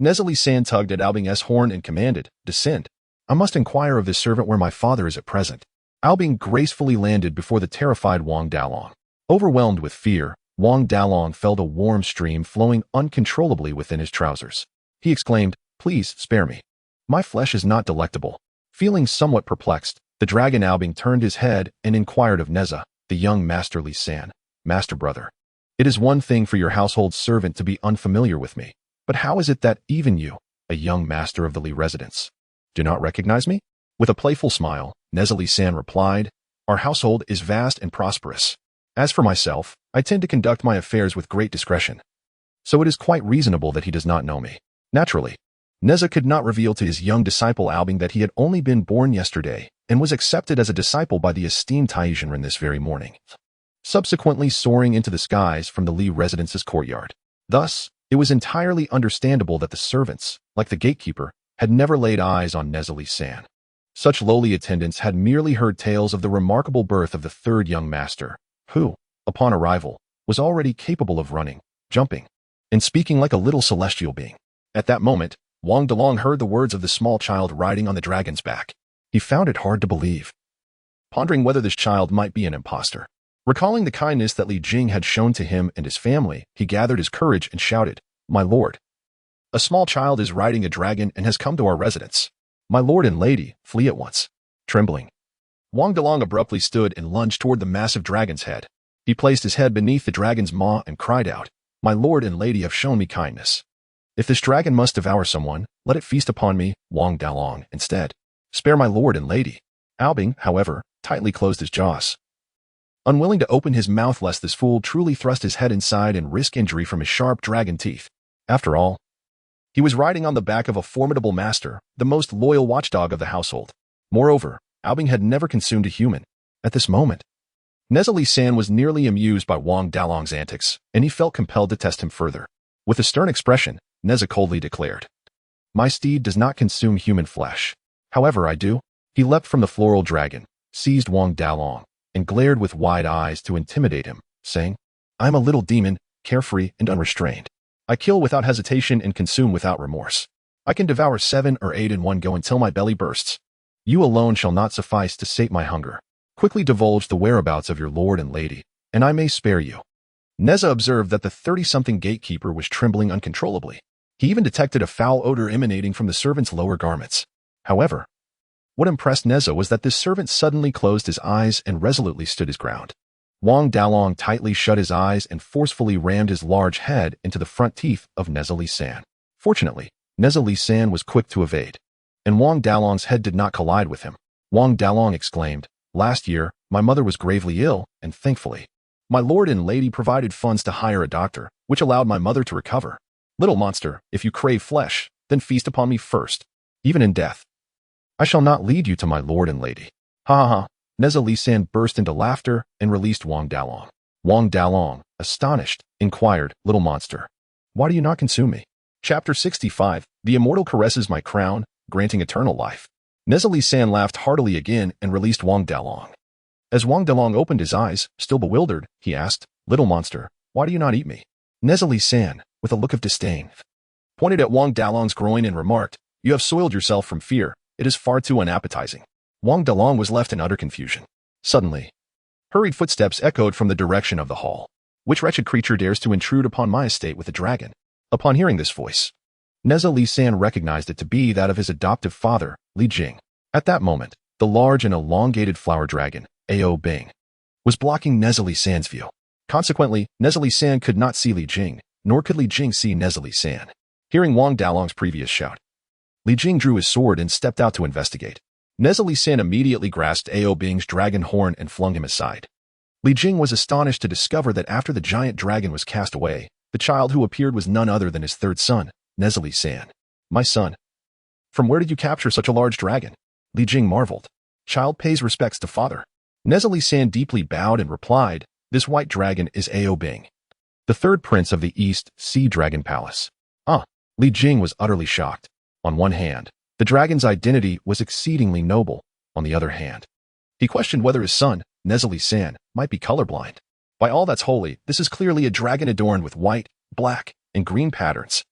Speaker 1: Nezha San tugged at Albing's horn and commanded, "Descend. I must inquire of this servant where my father is at present." Albing gracefully landed before the terrified Wang Dalong. Overwhelmed with fear, Wang Dalong felt a warm stream flowing uncontrollably within his trousers. He exclaimed, "Please spare me. My flesh is not delectable." Feeling somewhat perplexed, the dragon Albing turned his head and inquired of Nezha, the young Master Li San, "Master brother, it is one thing for your household servant to be unfamiliar with me, but how is it that even you, a young master of the Li residence, do not recognize me?" With a playful smile, Nezha San replied, "Our household is vast and prosperous. As for myself, I tend to conduct my affairs with great discretion, so it is quite reasonable that he does not know me." Naturally, Nezha could not reveal to his young disciple Albing that he had only been born yesterday and was accepted as a disciple by the esteemed Taishanren this very morning, subsequently soaring into the skies from the Li residence's courtyard. Thus, it was entirely understandable that the servants, like the gatekeeper, had never laid eyes on Nezha San. Such lowly attendants had merely heard tales of the remarkable birth of the third young master, who, upon arrival, was already capable of running, jumping, and speaking like a little celestial being. At that moment, Wang Dalong heard the words of the small child riding on the dragon's back. He found it hard to believe, pondering whether this child might be an impostor. Recalling the kindness that Li Jing had shown to him and his family, he gathered his courage and shouted, "My lord, a small child is riding a dragon and has come to our residence. My lord and lady, flee at once." Trembling, Wang Dalong abruptly stood and lunged toward the massive dragon's head. He placed his head beneath the dragon's maw and cried out, "My lord and lady have shown me kindness. If this dragon must devour someone, let it feast upon me, Wang Dalong, instead. Spare my lord and lady." Albing, however, tightly closed his jaws, unwilling to open his mouth lest this fool truly thrust his head inside and risk injury from his sharp dragon teeth. After all, he was riding on the back of a formidable master, the most loyal watchdog of the household. Moreover, Albing had never consumed a human. At this moment, Nezha San was nearly amused by Wang Dalong's antics, and he felt compelled to test him further. With a stern expression, Nezha coldly declared, "My steed does not consume human flesh. However, I do." He leapt from the floral dragon, seized Wang Dalong, and glared with wide eyes to intimidate him, saying, "I am a little demon, carefree and unrestrained. I kill without hesitation and consume without remorse. I can devour 7 or 8 in one go until my belly bursts. You alone shall not suffice to sate my hunger. Quickly divulge the whereabouts of your lord and lady, and I may spare you." Nezha observed that the 30-something gatekeeper was trembling uncontrollably. He even detected a foul odor emanating from the servant's lower garments. However, what impressed Nezha was that this servant suddenly closed his eyes and resolutely stood his ground. Wang Dalong tightly shut his eyes and forcefully rammed his large head into the front teeth of Nezha San. Fortunately, Nezha San was quick to evade, and Wang Dalong's head did not collide with him. Wang Dalong exclaimed, "Last year, my mother was gravely ill, and thankfully, my lord and lady provided funds to hire a doctor, which allowed my mother to recover. Little monster, if you crave flesh, then feast upon me first. Even in death, I shall not lead you to my lord and lady." Ha ha ha. Nezha San burst into laughter and released Wang Dalong. Wang Dalong, astonished, inquired, "Little monster, why do you not consume me?" Chapter 65, The Immortal Caresses My Crown, Granting Eternal Life. Nezha Li San laughed heartily again and released Wang Dalong. As Wang Dalong opened his eyes, still bewildered, he asked, "Little monster, why do you not eat me?" Nezha Li San, with a look of disdain, pointed at Wang Dalong's groin and remarked, "You have soiled yourself from fear. It is far too unappetizing." Wang Dalong was left in utter confusion. Suddenly, hurried footsteps echoed from the direction of the hall. "Which wretched creature dares to intrude upon my estate with a dragon?" Upon hearing this voice, Nezha Li San recognized it to be that of his adoptive father, Li Jing. At that moment, the large and elongated flower dragon, Ao Bing, was blocking Nezha Li San's view. Consequently, Nezha Li San could not see Li Jing, nor could Li Jing see Nezha Li San. Hearing Wang Dalong's previous shout, Li Jing drew his sword and stepped out to investigate. Nezha Li San immediately grasped Ao Bing's dragon horn and flung him aside. Li Jing was astonished to discover that after the giant dragon was cast away, the child who appeared was none other than his third son, Nezha Li San. "My son, from where did you capture such a large dragon?" Li Jing marveled. "Child pays respects to father." Nezha Li San deeply bowed and replied, "This white dragon is Ao Bing, the third prince of the East Sea Dragon Palace." Li Jing was utterly shocked. On one hand, the dragon's identity was exceedingly noble. On the other hand, he questioned whether his son, Nezha Li San, might be colorblind. By all that's holy, this is clearly a dragon adorned with white, black, and green patterns.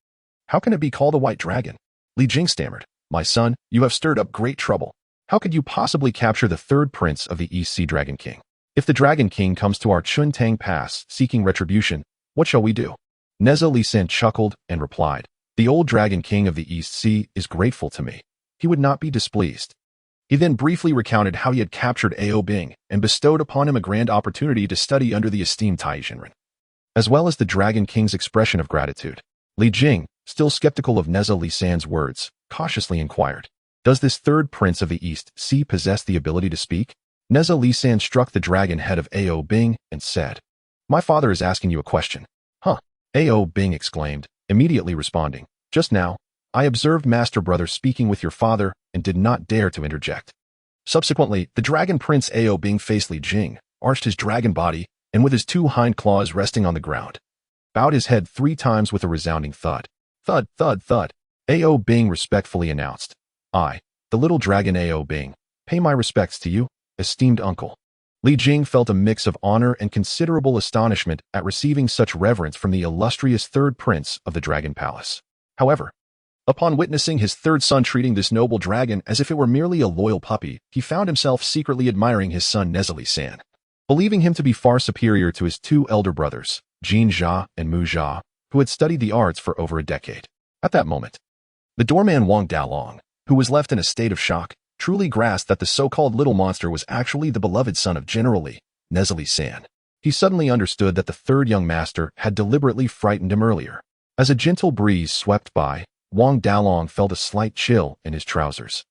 Speaker 1: How can it be called a white dragon? Li Jing stammered, "My son, you have stirred up great trouble. How could you possibly capture the third prince of the East Sea Dragon King? If the Dragon King comes to our Chuntang Pass seeking retribution, what shall we do?" Nezha Li San chuckled and replied, "The old Dragon King of the East Sea is grateful to me. He would not be displeased." He then briefly recounted how he had captured Ao Bing and bestowed upon him a grand opportunity to study under the esteemed Tai Jinren, as well as the Dragon King's expression of gratitude. Li Jing, still skeptical of Nezha Li San's words, cautiously inquired, "Does this third prince of the East Sea possess the ability to speak?" Nezha Li San struck the dragon head of Ao Bing and said, "My father is asking you a question." "Huh?" Ao Bing exclaimed, immediately responding, "Just now, I observed Master Brother speaking with your father and did not dare to interject." Subsequently, the dragon prince Ao Bing faced Li Jing, arched his dragon body, and with his two hind claws resting on the ground, bowed his head 3 times with a resounding thud. Thud, thud, thud. Ao Bing respectfully announced, "I, the little dragon Ao Bing, pay my respects to you, esteemed uncle." Li Jing felt a mix of honor and considerable astonishment at receiving such reverence from the illustrious third prince of the Dragon Palace. However, upon witnessing his third son treating this noble dragon as if it were merely a loyal puppy, he found himself secretly admiring his son Nezha Li San, believing him to be far superior to his 2 elder brothers, Jin Jia and Mu Jia, who had studied the arts for over a decade. At that moment, the doorman Wang Dalong, who was left in a state of shock, truly grasped that the so-called little monster was actually the beloved son of General Li, Nezha Li San. He suddenly understood that the third young master had deliberately frightened him earlier. As a gentle breeze swept by, Wang Dalong felt a slight chill in his trousers.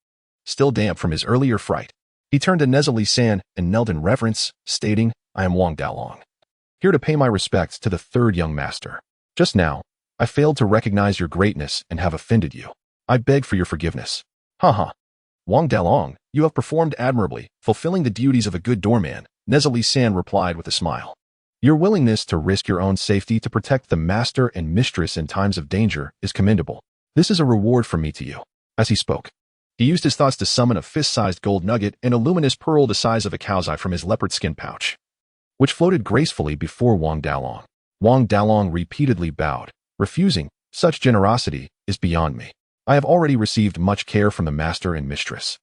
Speaker 1: Still damp from his earlier fright, he turned to Nezha Li San and knelt in reverence, stating, "I am Wang Dalong, here to pay my respects to the third young master. Just now, I failed to recognize your greatness and have offended you. I beg for your forgiveness." "Ha." "Wang Dalong, you have performed admirably, fulfilling the duties of a good doorman," Nezha Li San replied with a smile. "Your willingness to risk your own safety to protect the master and mistress in times of danger is commendable. This is a reward from me to you." As he spoke, he used his thoughts to summon a fist-sized gold nugget and a luminous pearl the size of a cow's eye from his leopard skin pouch, which floated gracefully before Wang Dalong. Wang Dalong repeatedly bowed, refusing, "Such generosity is beyond me. I have already received much care from the master and mistress.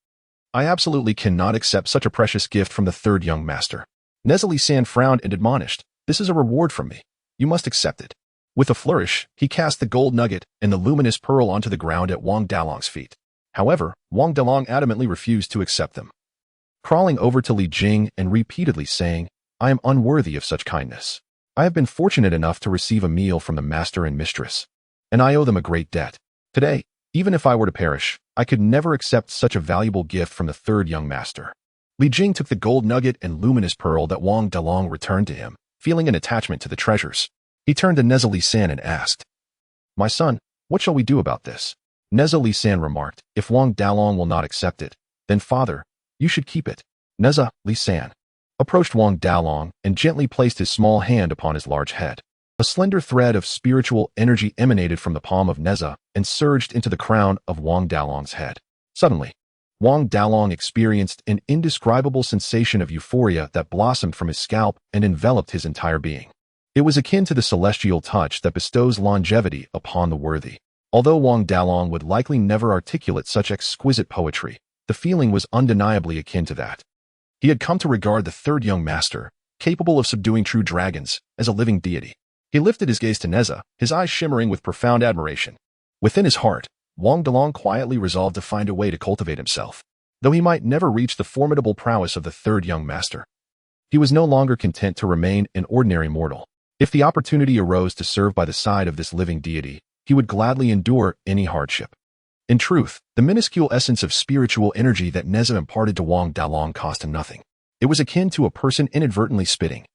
Speaker 1: I absolutely cannot accept such a precious gift from the third young master." Nezha Li San frowned and admonished, "This is a reward from me. You must accept it." With a flourish, he cast the gold nugget and the luminous pearl onto the ground at Wang Dalong's feet. However, Wang Dalong adamantly refused to accept them, crawling over to Li Jing and repeatedly saying, "I am unworthy of such kindness. I have been fortunate enough to receive a meal from the master and mistress, and I owe them a great debt. Today, even if I were to perish, I could never accept such a valuable gift from the third young master." Li Jing took the gold nugget and luminous pearl that Wang Dalong returned to him, feeling an attachment to the treasures. He turned to Nezha Li San and asked, "My son, what shall we do about this?" Nezha Li San remarked, "If Wang Dalong will not accept it, then father, you should keep it." Nezha Li San, approached Wang Dalong and gently placed his small hand upon his large head. A slender thread of spiritual energy emanated from the palm of Nezha and surged into the crown of Wang Dalong's head. Suddenly, Wang Dalong experienced an indescribable sensation of euphoria that blossomed from his scalp and enveloped his entire being. It was akin to the celestial touch that bestows longevity upon the worthy. Although Wang Dalong would likely never articulate such exquisite poetry, the feeling was undeniably akin to that. He had come to regard the third young master, capable of subduing true dragons, as a living deity. He lifted his gaze to Nezha, his eyes shimmering with profound admiration. Within his heart, Wang Dalong quietly resolved to find a way to cultivate himself. Though he might never reach the formidable prowess of the third young master, he was no longer content to remain an ordinary mortal. If the opportunity arose to serve by the side of this living deity, he would gladly endure any hardship. In truth, the minuscule essence of spiritual energy that Nezha imparted to Wang Dalong cost him nothing. It was akin to a person inadvertently spitting.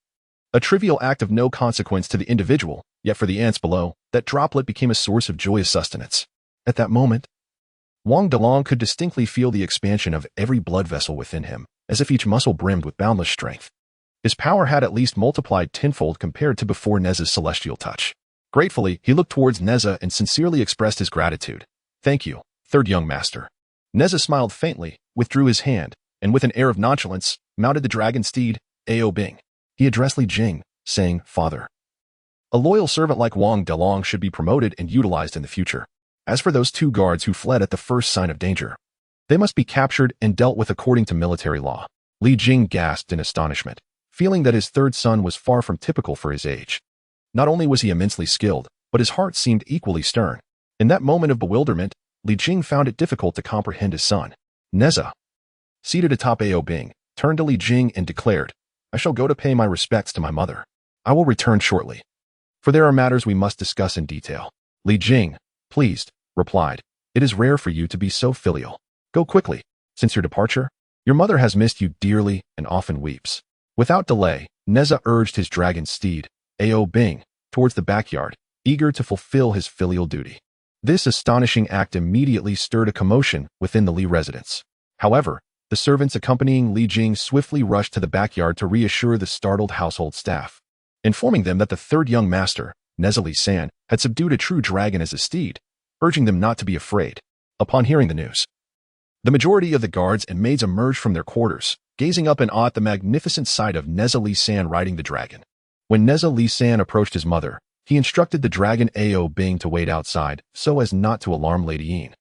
Speaker 1: A trivial act of no consequence to the individual, yet for the ants below, that droplet became a source of joyous sustenance. At that moment, Wang Dalong could distinctly feel the expansion of every blood vessel within him, as if each muscle brimmed with boundless strength. His power had at least multiplied tenfold compared to before Nezha's celestial touch. Gratefully, he looked towards Nezha and sincerely expressed his gratitude. "Thank you, third young master." Nezha smiled faintly, withdrew his hand, and with an air of nonchalance, mounted the dragon steed, Ao Bing. He addressed Li Jing, saying, "Father, a loyal servant like Wang Dalong should be promoted and utilized in the future. As for those two guards who fled at the first sign of danger, they must be captured and dealt with according to military law." Li Jing gasped in astonishment, feeling that his third son was far from typical for his age. Not only was he immensely skilled, but his heart seemed equally stern. In that moment of bewilderment, Li Jing found it difficult to comprehend his son. Nezha, seated atop Ao Bing, turned to Li Jing and declared, "I shall go to pay my respects to my mother. I will return shortly, for there are matters we must discuss in detail." Li Jing, pleased, replied, "It is rare for you to be so filial. Go quickly. Since your departure, your mother has missed you dearly and often weeps." Without delay, Nezha urged his dragon steed, Ao Bing, towards the backyard, eager to fulfill his filial duty. This astonishing act immediately stirred a commotion within the Li residence. However, the servants accompanying Li Jing swiftly rushed to the backyard to reassure the startled household staff, informing them that the third young master, Nezha Li San, had subdued a true dragon as a steed, urging them not to be afraid. Upon hearing the news, the majority of the guards and maids emerged from their quarters, gazing up in awe at the magnificent sight of Nezha Li San riding the dragon. When Nezha Li San approached his mother, he instructed the dragon Ao Bing to wait outside so as not to alarm Lady Yin.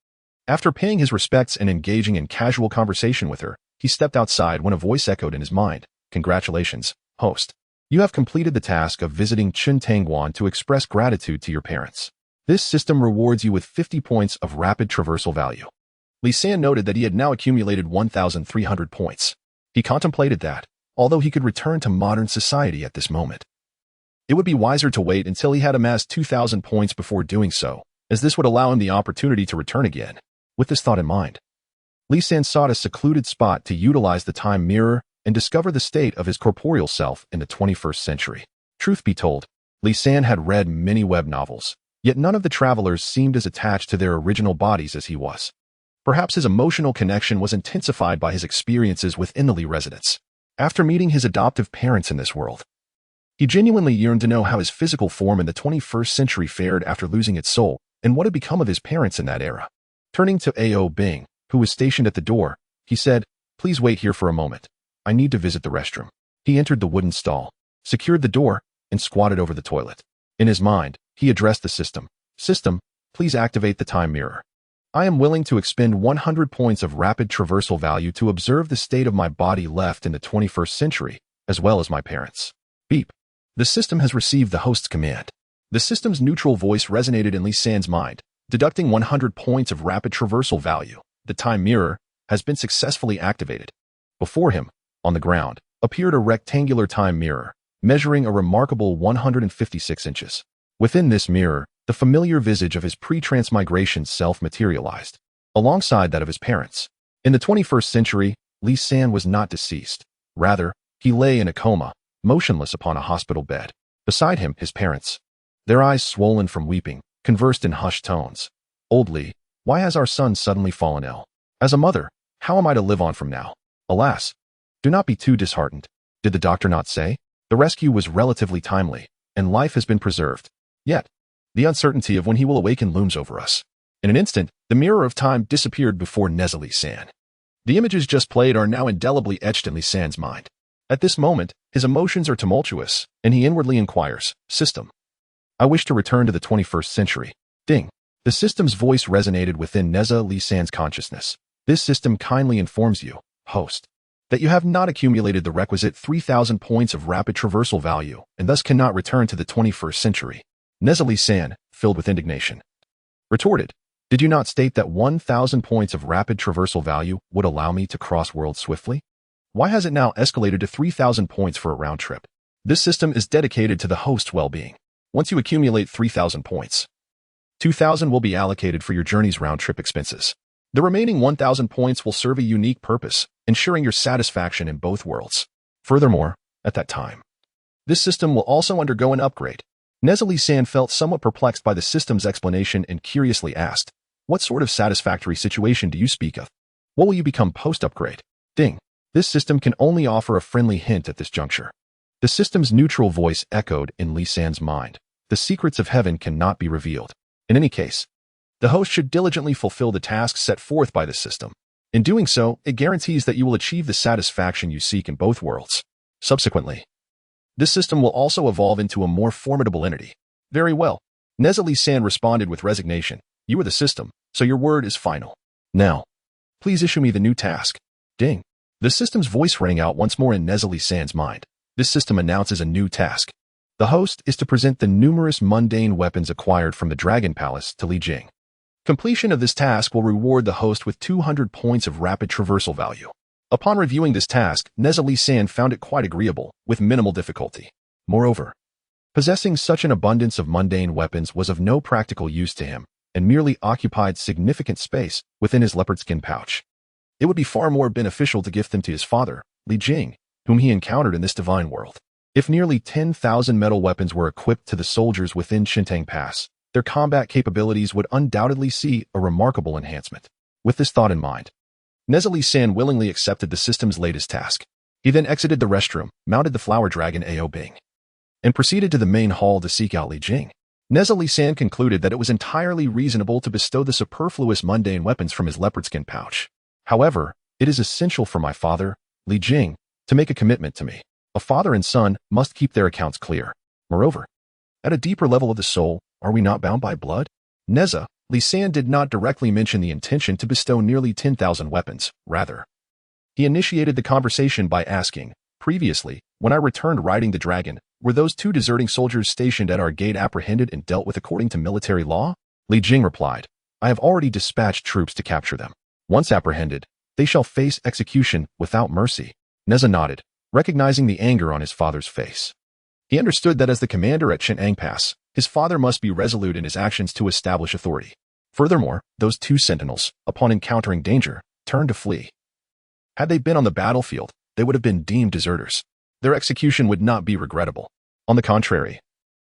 Speaker 1: After paying his respects and engaging in casual conversation with her, he stepped outside when a voice echoed in his mind, "Congratulations, host. You have completed the task of visiting Chun Tangguan to express gratitude to your parents. This system rewards you with 50 points of rapid traversal value." Li San noted that he had now accumulated 1,300 points. He contemplated that, although he could return to modern society at this moment, it would be wiser to wait until he had amassed 2,000 points before doing so, as this would allow him the opportunity to return again. With this thought in mind, Li San sought a secluded spot to utilize the time mirror and discover the state of his corporeal self in the 21st century. Truth be told, Li San had read many web novels, yet none of the travelers seemed as attached to their original bodies as he was. Perhaps his emotional connection was intensified by his experiences within the Li residence. After meeting his adoptive parents in this world, he genuinely yearned to know how his physical form in the 21st century fared after losing its soul, and what had become of his parents in that era. Turning to Ao Bing, who was stationed at the door, he said, "Please wait here for a moment. I need to visit the restroom." He entered the wooden stall, secured the door, and squatted over the toilet. In his mind, he addressed the system. "System, please activate the time mirror. I am willing to expend 100 points of rapid traversal value to observe the state of my body left in the 21st century, as well as my parents." Beep. The system has received the host's command. The system's neutral voice resonated in Li San's mind, deducting 100 points of rapid traversal value. The time mirror has been successfully activated. Before him, on the ground, appeared a rectangular time mirror, measuring a remarkable 156 inches. Within this mirror, the familiar visage of his pre-transmigration self materialized, alongside that of his parents. In the 21st century, Li San was not deceased. Rather, he lay in a coma, motionless upon a hospital bed. Beside him, his parents, their eyes swollen from weeping, conversed in hushed tones. "Old Li, why has our son suddenly fallen ill? As a mother, how am I to live on from now? Alas, do not be too disheartened. Did the doctor not say? The rescue was relatively timely, and life has been preserved. Yet, the uncertainty of when he will awaken looms over us. In an instant, the mirror of time disappeared before Nezha Lee-san. The images just played are now indelibly etched in Lee-san's mind. At this moment, his emotions are tumultuous, and he inwardly inquires, System. I wish to return to the 21st century. Ding. The system's voice resonated within Nezha Lee-san's consciousness. This system kindly informs you, host, that you have not accumulated the requisite 3,000 points of rapid traversal value and thus cannot return to the 21st century. Nezha Lee-san, filled with indignation, retorted, Did you not state that 1,000 points of rapid traversal value would allow me to cross worlds swiftly? Why has it now escalated to 3,000 points for a round trip? This system is dedicated to the host's well-being. Once you accumulate 3,000 points, 2,000 will be allocated for your journey's round-trip expenses. The remaining 1,000 points will serve a unique purpose, ensuring your satisfaction in both worlds. Furthermore, at that time, this system will also undergo an upgrade. Nezha Lee-san felt somewhat perplexed by the system's explanation and curiously asked, What sort of satisfactory situation do you speak of? What will you become post-upgrade? Ding. This system can only offer a friendly hint at this juncture. The system's neutral voice echoed in Lee-san's mind. The secrets of heaven cannot be revealed. In any case, the host should diligently fulfill the tasks set forth by the system. In doing so, it guarantees that you will achieve the satisfaction you seek in both worlds. Subsequently, this system will also evolve into a more formidable entity. Very well. Nezha Lee-san responded with resignation. You are the system, so your word is final. Now, please issue me the new task. Ding. The system's voice rang out once more in Nezha Lee-san's mind. This system announces a new task. The host is to present the numerous mundane weapons acquired from the Dragon Palace to Li Jing. Completion of this task will reward the host with 200 points of rapid traversal value. Upon reviewing this task, Nezha Lee-san found it quite agreeable, with minimal difficulty. Moreover, possessing such an abundance of mundane weapons was of no practical use to him, and merely occupied significant space within his leopard skin pouch. It would be far more beneficial to gift them to his father, Li Jing, whom he encountered in this divine world. If nearly 10,000 metal weapons were equipped to the soldiers within Chintang Pass, their combat capabilities would undoubtedly see a remarkable enhancement. With this thought in mind, Nezha Lee-san willingly accepted the system's latest task. He then exited the restroom, mounted the flower dragon Ao Bing, and proceeded to the main hall to seek out Li Jing. Nezha Lee-san concluded that it was entirely reasonable to bestow the superfluous mundane weapons from his leopard skin pouch. However, it is essential for my father, Li Jing, to make a commitment to me. A father and son must keep their accounts clear. Moreover, at a deeper level of the soul, are we not bound by blood? Nezha Lee-san did not directly mention the intention to bestow nearly 10,000 weapons. Rather, he initiated the conversation by asking, Previously, when I returned riding the dragon, were those 2 deserting soldiers stationed at our gate apprehended and dealt with according to military law? Li Jing replied, I have already dispatched troops to capture them. Once apprehended, they shall face execution without mercy. Nezha nodded, recognizing the anger on his father's face. He understood that as the commander at Chintang Pass, his father must be resolute in his actions to establish authority. Furthermore, those 2 sentinels, upon encountering danger, turned to flee. Had they been on the battlefield, they would have been deemed deserters. Their execution would not be regrettable. On the contrary,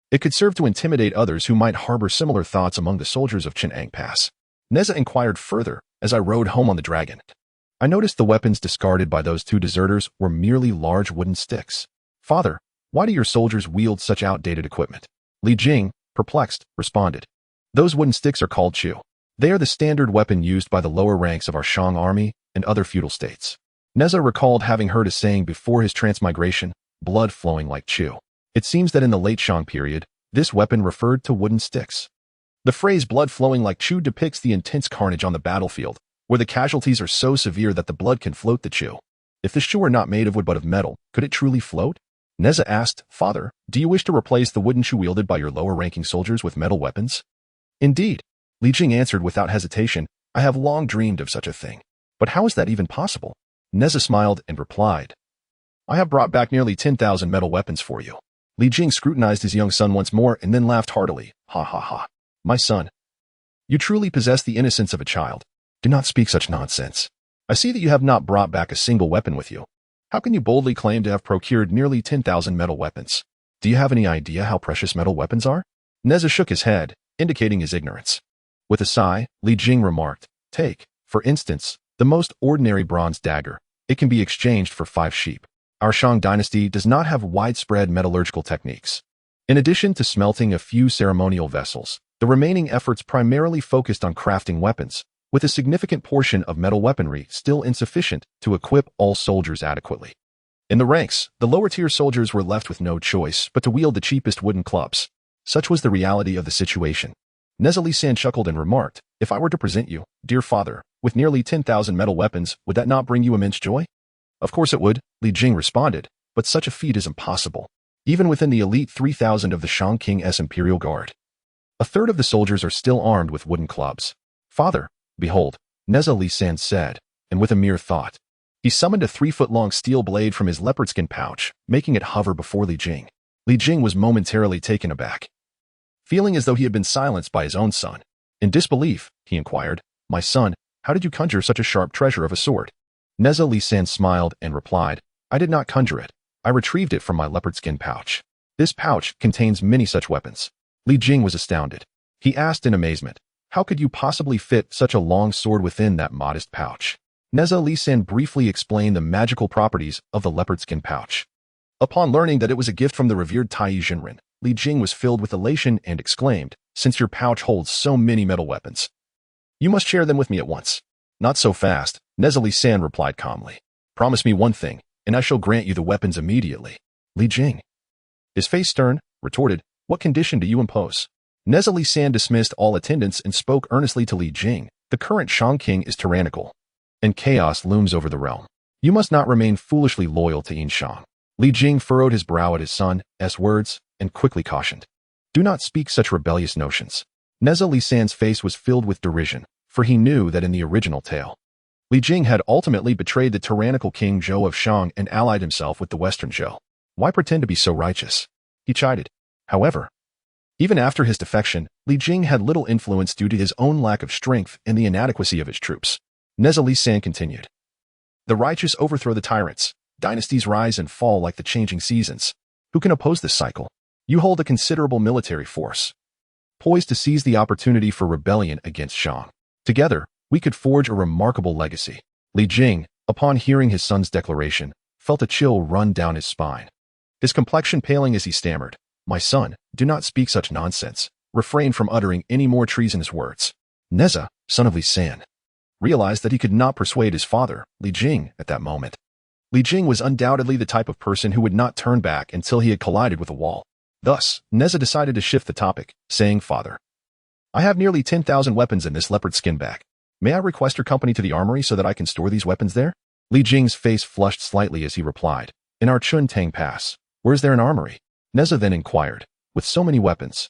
Speaker 1: it could serve to intimidate others who might harbor similar thoughts among the soldiers of Chintang Pass. Nezha inquired further as I rode home on the dragon. I noticed the weapons discarded by those 2 deserters were merely large wooden sticks. Father, why do your soldiers wield such outdated equipment? Li Jing, perplexed, responded. Those wooden sticks are called chu. They are the standard weapon used by the lower ranks of our Shang army and other feudal states. Nezha recalled having heard a saying before his transmigration, blood flowing like chu. It seems that in the late Shang period, this weapon referred to wooden sticks. The phrase blood flowing like chu depicts the intense carnage on the battlefield, where the casualties are so severe that the blood can float the chu. If the chu were not made of wood but of metal, could it truly float? Nezha asked, Father, do you wish to replace the wooden chu wielded by your lower-ranking soldiers with metal weapons? Indeed, Li Jing answered without hesitation, I have long dreamed of such a thing. But how is that even possible? Nezha smiled and replied, I have brought back nearly 10,000 metal weapons for you. Li Jing scrutinized his young son once more and then laughed heartily. Ha ha ha. My son, you truly possess the innocence of a child. Do not speak such nonsense. I see that you have not brought back a single weapon with you. How can you boldly claim to have procured nearly 10,000 metal weapons? Do you have any idea how precious metal weapons are? Nezha shook his head, indicating his ignorance. With a sigh, Li Jing remarked, Take, for instance, the most ordinary bronze dagger. It can be exchanged for 5 sheep. Our Shang Dynasty does not have widespread metallurgical techniques. In addition to smelting a few ceremonial vessels, the remaining efforts primarily focused on crafting weapons, with a significant portion of metal weaponry still insufficient to equip all soldiers adequately. In the ranks, the lower-tier soldiers were left with no choice but to wield the cheapest wooden clubs. Such was the reality of the situation. Nezha chuckled and remarked, "If I were to present you, dear father, with nearly 10,000 metal weapons, would that not bring you immense joy?" "Of course it would," Li Jing responded, "but such a feat is impossible, even within the elite 3,000 of the Shang King's Imperial Guard. A third of the soldiers are still armed with wooden clubs." "Father, behold," Nezha said, and with a mere thought, he summoned a 3-foot-long steel blade from his leopard skin pouch, making it hover before Li Jing. Li Jing was momentarily taken aback, feeling as though he had been silenced by his own son. In disbelief, he inquired, "My son, how did you conjure such a sharp treasure of a sword?" Nezha smiled and replied, "I did not conjure it. I retrieved it from my leopard skin pouch. This pouch contains many such weapons." Li Jing was astounded. He asked in amazement, "How could you possibly fit such a long sword within that modest pouch?" Nezha briefly explained the magical properties of the leopard skin pouch. Upon learning that it was a gift from the revered Tai Jinren, Li Jing was filled with elation and exclaimed, "Since your pouch holds so many metal weapons, you must share them with me at once." "Not so fast," Nezha replied calmly. "Promise me one thing, and I shall grant you the weapons immediately." Li Jing, his face stern, retorted, "What condition do you impose?" Nezha dismissed all attendants and spoke earnestly to Li Jing. "The current Shang King is tyrannical, and chaos looms over the realm. You must not remain foolishly loyal to Yin Shang." Li Jing furrowed his brow at his son's words and quickly cautioned, "Do not speak such rebellious notions." Nezha face was filled with derision, for he knew that in the original tale, Li Jing had ultimately betrayed the tyrannical King Zhou of Shang and allied himself with the Western Zhou. Why pretend to be so righteous? He chided. However, even after his defection, Li Jing had little influence due to his own lack of strength and the inadequacy of his troops. Nezha continued, "The righteous overthrow the tyrants. Dynasties rise and fall like the changing seasons. Who can oppose this cycle? You hold a considerable military force, poised to seize the opportunity for rebellion against Shang. Together, we could forge a remarkable legacy." Li Jing, upon hearing his son's declaration, felt a chill run down his spine, his complexion paling as he stammered, "My son, do not speak such nonsense. Refrain from uttering any more treasonous words." Nezha, son of Li San, realized that he could not persuade his father, Li Jing, at that moment. Li Jing was undoubtedly the type of person who would not turn back until he had collided with a wall. Thus, Nezha decided to shift the topic, saying, "Father, I have nearly 10,000 weapons in this leopard skin bag. May I request your company to the armory so that I can store these weapons there?" Li Jing's face flushed slightly as he replied, "In our Chuntang Pass, where is there an armory?" Nezha then inquired, "With so many weapons,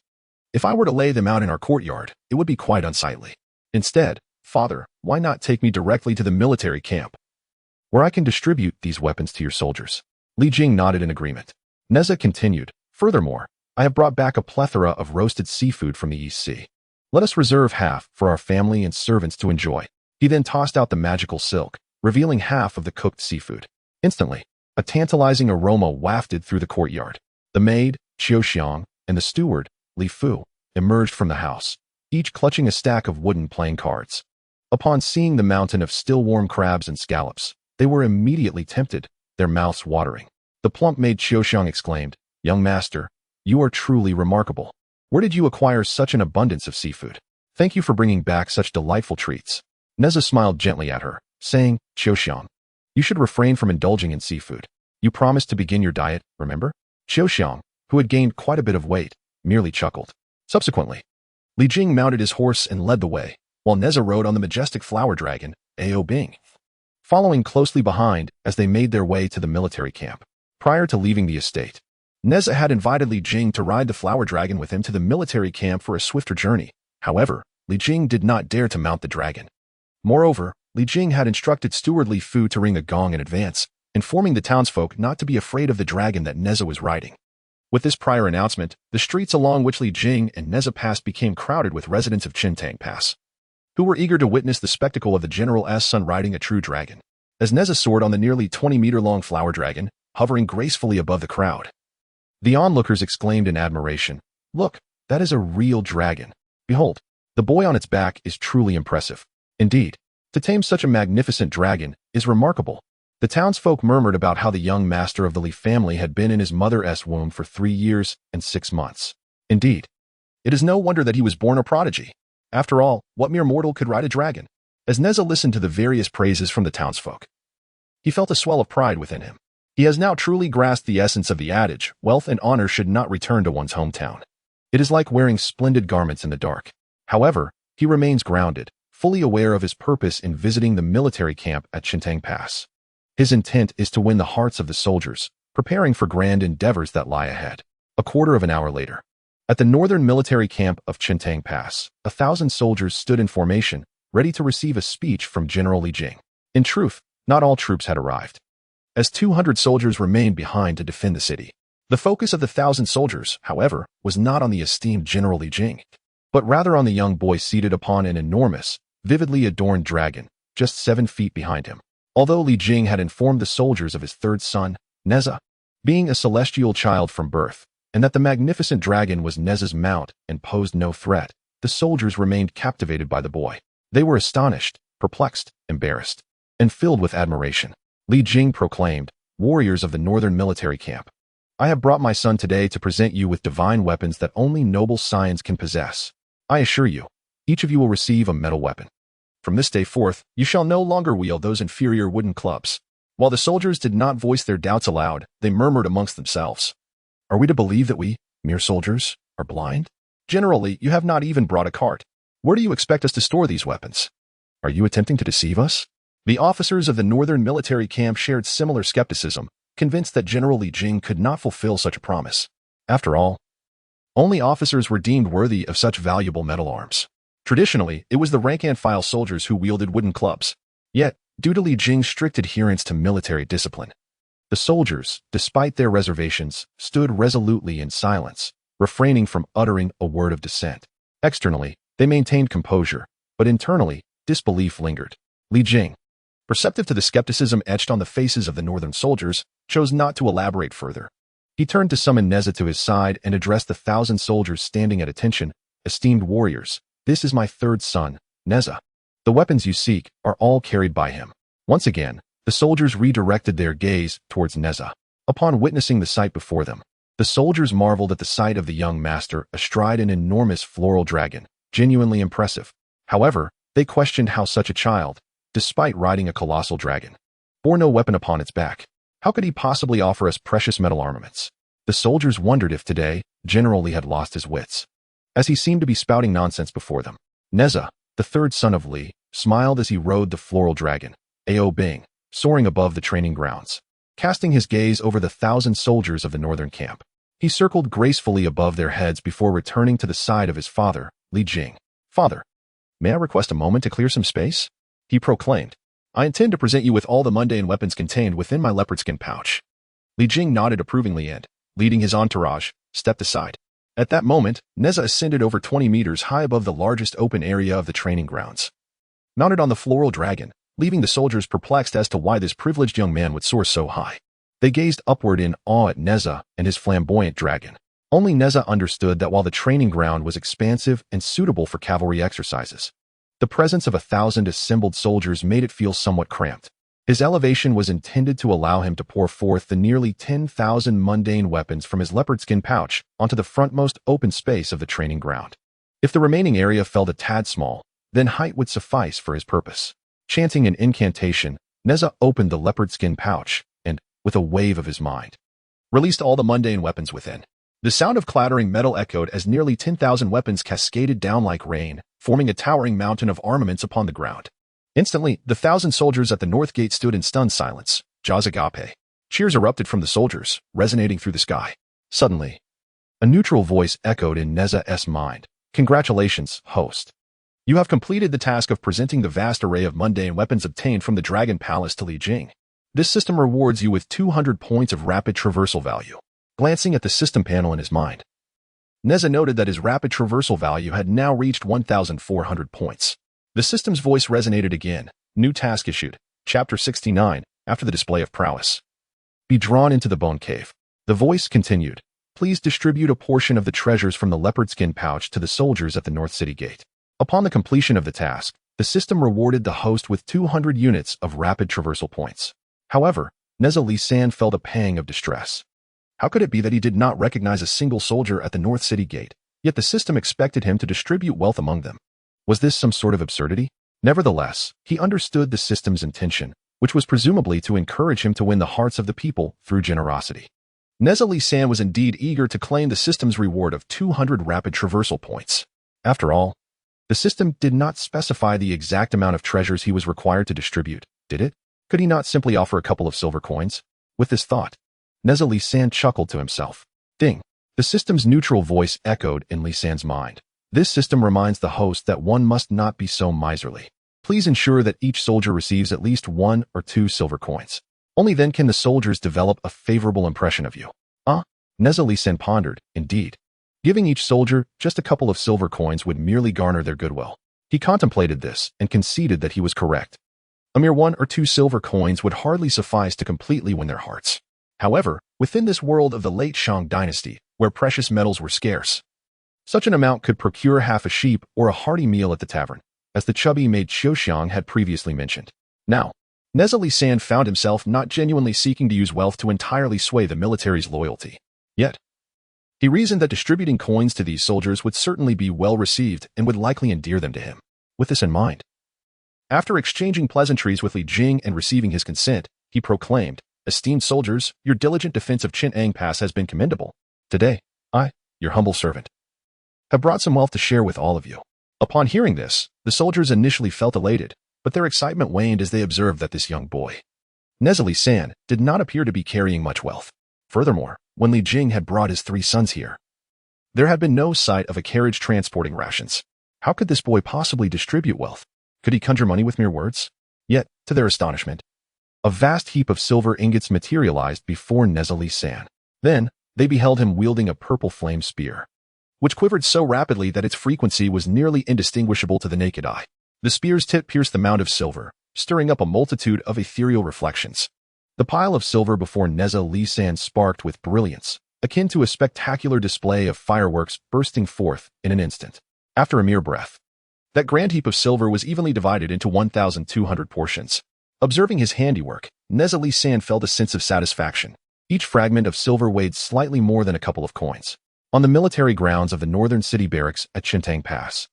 Speaker 1: if I were to lay them out in our courtyard, it would be quite unsightly. Instead, father, why not take me directly to the military camp, where I can distribute these weapons to your soldiers?" Li Jing nodded in agreement. Nezha continued, "Furthermore, I have brought back a plethora of roasted seafood from the East Sea. Let us reserve half for our family and servants to enjoy." He then tossed out the magical silk, revealing half of the cooked seafood. Instantly, a tantalizing aroma wafted through the courtyard. The maid, Xiao, and the steward, Li Fu, emerged from the house, each clutching a stack of wooden playing cards. Upon seeing the mountain of still warm crabs and scallops, they were immediately tempted, their mouths watering. The plump maid Xiao exclaimed, "Young master, you are truly remarkable. Where did you acquire such an abundance of seafood? Thank you for bringing back such delightful treats." Nezha smiled gently at her, saying, "Xiao, you should refrain from indulging in seafood. You promised to begin your diet, remember?" Xiao, who had gained quite a bit of weight, merely chuckled. Subsequently, Li Jing mounted his horse and led the way, while Nezha rode on the majestic flower dragon, Ao Bing, following closely behind as they made their way to the military camp. Prior to leaving the estate, Nezha had invited Li Jing to ride the flower dragon with him to the military camp for a swifter journey. However, Li Jing did not dare to mount the dragon. Moreover, Li Jing had instructed steward Li Fu to ring a gong in advance, informing the townsfolk not to be afraid of the dragon that Nezha was riding. With this prior announcement, the streets along which Li Jing and Nezha passed became crowded with residents of Chuntang Pass, who were eager to witness the spectacle of the general's son riding a true dragon. As Nezha soared on the nearly 20-meter-long flower dragon, hovering gracefully above the crowd, the onlookers exclaimed in admiration, "Look, that is a real dragon. Behold, the boy on its back is truly impressive. Indeed, to tame such a magnificent dragon is remarkable." The townsfolk murmured about how the young master of the Li family had been in his mother's womb for 3 years and 6 months. Indeed, it is no wonder that he was born a prodigy. After all, what mere mortal could ride a dragon? As Nezha listened to the various praises from the townsfolk, he felt a swell of pride within him. He has now truly grasped the essence of the adage, wealth and honor should not return to one's hometown. It is like wearing splendid garments in the dark. However, he remains grounded, fully aware of his purpose in visiting the military camp at Chintang Pass. His intent is to win the hearts of the soldiers, preparing for grand endeavors that lie ahead. A quarter of an hour later, at the northern military camp of Chintang Pass, 1,000 soldiers stood in formation, ready to receive a speech from General Li Jing. In truth, not all troops had arrived, as 200 soldiers remained behind to defend the city. The focus of the 1,000 soldiers, however, was not on the esteemed General Li Jing, but rather on the young boy seated upon an enormous, vividly adorned dragon, just 7 feet behind him. Although Li Jing had informed the soldiers of his third son, Nezha, being a celestial child from birth, and that the magnificent dragon was Nezha's mount and posed no threat, the soldiers remained captivated by the boy. They were astonished, perplexed, embarrassed, and filled with admiration. Li Jing proclaimed, "Warriors of the northern military camp, I have brought my son today to present you with divine weapons that only noble scions can possess. I assure you, each of you will receive a metal weapon. From this day forth, you shall no longer wield those inferior wooden clubs." While the soldiers did not voice their doubts aloud, they murmured amongst themselves, "Are we to believe that we, mere soldiers, are blind? Generally, you have not even brought a cart. Where do you expect us to store these weapons? Are you attempting to deceive us?" The officers of the northern military camp shared similar skepticism, convinced that General Li Jing could not fulfill such a promise. After all, only officers were deemed worthy of such valuable metal arms. Traditionally, it was the rank-and-file soldiers who wielded wooden clubs. Yet, due to Li Jing's strict adherence to military discipline, the soldiers, despite their reservations, stood resolutely in silence, refraining from uttering a word of dissent. Externally, they maintained composure, but internally, disbelief lingered. Li Jing, perceptive to the skepticism etched on the faces of the northern soldiers, chose not to elaborate further. He turned to summon Nezha to his side and addressed the 1,000 soldiers standing at attention. "Esteemed warriors, this is my third son, Nezha. The weapons you seek are all carried by him." Once again, the soldiers redirected their gaze towards Nezha. Upon witnessing the sight before them, the soldiers marveled at the sight of the young master astride an enormous floral dragon, genuinely impressive. However, they questioned how such a child, despite riding a colossal dragon, bore no weapon upon its back. How could he possibly offer us precious metal armaments? The soldiers wondered if today, General Li had lost his wits, as he seemed to be spouting nonsense before them. Nezha, the third son of Li, smiled as he rode the floral dragon, Ao Bing, soaring above the training grounds. Casting his gaze over the 1,000 soldiers of the northern camp, he circled gracefully above their heads before returning to the side of his father, Li Jing. "Father, may I request a moment to clear some space?" he proclaimed. "I intend to present you with all the mundane weapons contained within my leopard skin pouch." Li Jing nodded approvingly and, leading his entourage, stepped aside. At that moment, Nezha ascended over 20 meters high above the largest open area of the training grounds, mounted on the floral dragon, leaving the soldiers perplexed as to why this privileged young man would soar so high. They gazed upward in awe at Nezha and his flamboyant dragon. Only Nezha understood that while the training ground was expansive and suitable for cavalry exercises, the presence of 1,000 assembled soldiers made it feel somewhat cramped. His elevation was intended to allow him to pour forth the nearly 10,000 mundane weapons from his leopard skin pouch onto the frontmost open space of the training ground. If the remaining area felt a tad small, then height would suffice for his purpose. Chanting an incantation, Nezha opened the leopard skin pouch and, with a wave of his mind, released all the mundane weapons within. The sound of clattering metal echoed as nearly 10,000 weapons cascaded down like rain, forming a towering mountain of armaments upon the ground. Instantly, the 1,000 soldiers at the north gate stood in stunned silence. Jaws agape. Cheers erupted from the soldiers, resonating through the sky. Suddenly, a neutral voice echoed in Nezha's mind. "Congratulations, host. You have completed the task of presenting the vast array of mundane weapons obtained from the Dragon Palace to Li Jing. This system rewards you with 200 points of rapid traversal value." Glancing at the system panel in his mind, Nezha noted that his rapid traversal value had now reached 1,400 points. The system's voice resonated again. New task issued. Chapter 69, after the display of prowess. Be drawn into the bone cave. The voice continued. Please distribute a portion of the treasures from the leopard skin pouch to the soldiers at the North City Gate. Upon the completion of the task, the system rewarded the host with 200 units of rapid traversal points. However, Nezha Li San felt a pang of distress. How could it be that he did not recognize a single soldier at the North City Gate, yet the system expected him to distribute wealth among them? Was this some sort of absurdity? Nevertheless, he understood the system's intention, which was presumably to encourage him to win the hearts of the people through generosity. Nezha Li San was indeed eager to claim the system's reward of 200 rapid traversal points. After all, the system did not specify the exact amount of treasures he was required to distribute, did it? Could he not simply offer a couple of silver coins? With this thought, Nezha Li San chuckled to himself. Ding! The system's neutral voice echoed in Li San's mind. This system reminds the host that one must not be so miserly. Please ensure that each soldier receives at least 1 or 2 silver coins. Only then can the soldiers develop a favorable impression of you. Nezha Li San pondered, indeed. Giving each soldier just a couple of silver coins would merely garner their goodwill. He contemplated this and conceded that he was correct. A mere 1 or 2 silver coins would hardly suffice to completely win their hearts. However, within this world of the late Shang Dynasty, where precious metals were scarce, such an amount could procure half a sheep or a hearty meal at the tavern, as the chubby maid Xiaoxiang had previously mentioned. Now, Nezha Li San found himself not genuinely seeking to use wealth to entirely sway the military's loyalty. Yet, he reasoned that distributing coins to these soldiers would certainly be well received and would likely endear them to him. With this in mind, after exchanging pleasantries with Li Jing and receiving his consent, he proclaimed, "Esteemed soldiers, your diligent defense of Chintang Pass has been commendable. Today, I, your humble servant, have brought some wealth to share with all of you." Upon hearing this, the soldiers initially felt elated, but their excitement waned as they observed that this young boy, Nezha Li San, did not appear to be carrying much wealth. Furthermore, when Li Jing had brought his 3 sons here, there had been no sight of a carriage transporting rations. How could this boy possibly distribute wealth? Could he conjure money with mere words? Yet, to their astonishment, a vast heap of silver ingots materialized before Nezha Li San. Then, they beheld him wielding a purple flame spear, which quivered so rapidly that its frequency was nearly indistinguishable to the naked eye. The spear's tip pierced the mound of silver, stirring up a multitude of ethereal reflections. The pile of silver before Nezha Li San sparked with brilliance, akin to a spectacular display of fireworks bursting forth in an instant. After a mere breath, that grand heap of silver was evenly divided into 1,200 portions. Observing his handiwork, Nezha Li San felt a sense of satisfaction. Each fragment of silver weighed slightly more than a couple of coins. On the military grounds of the northern city barracks at Chintang Pass,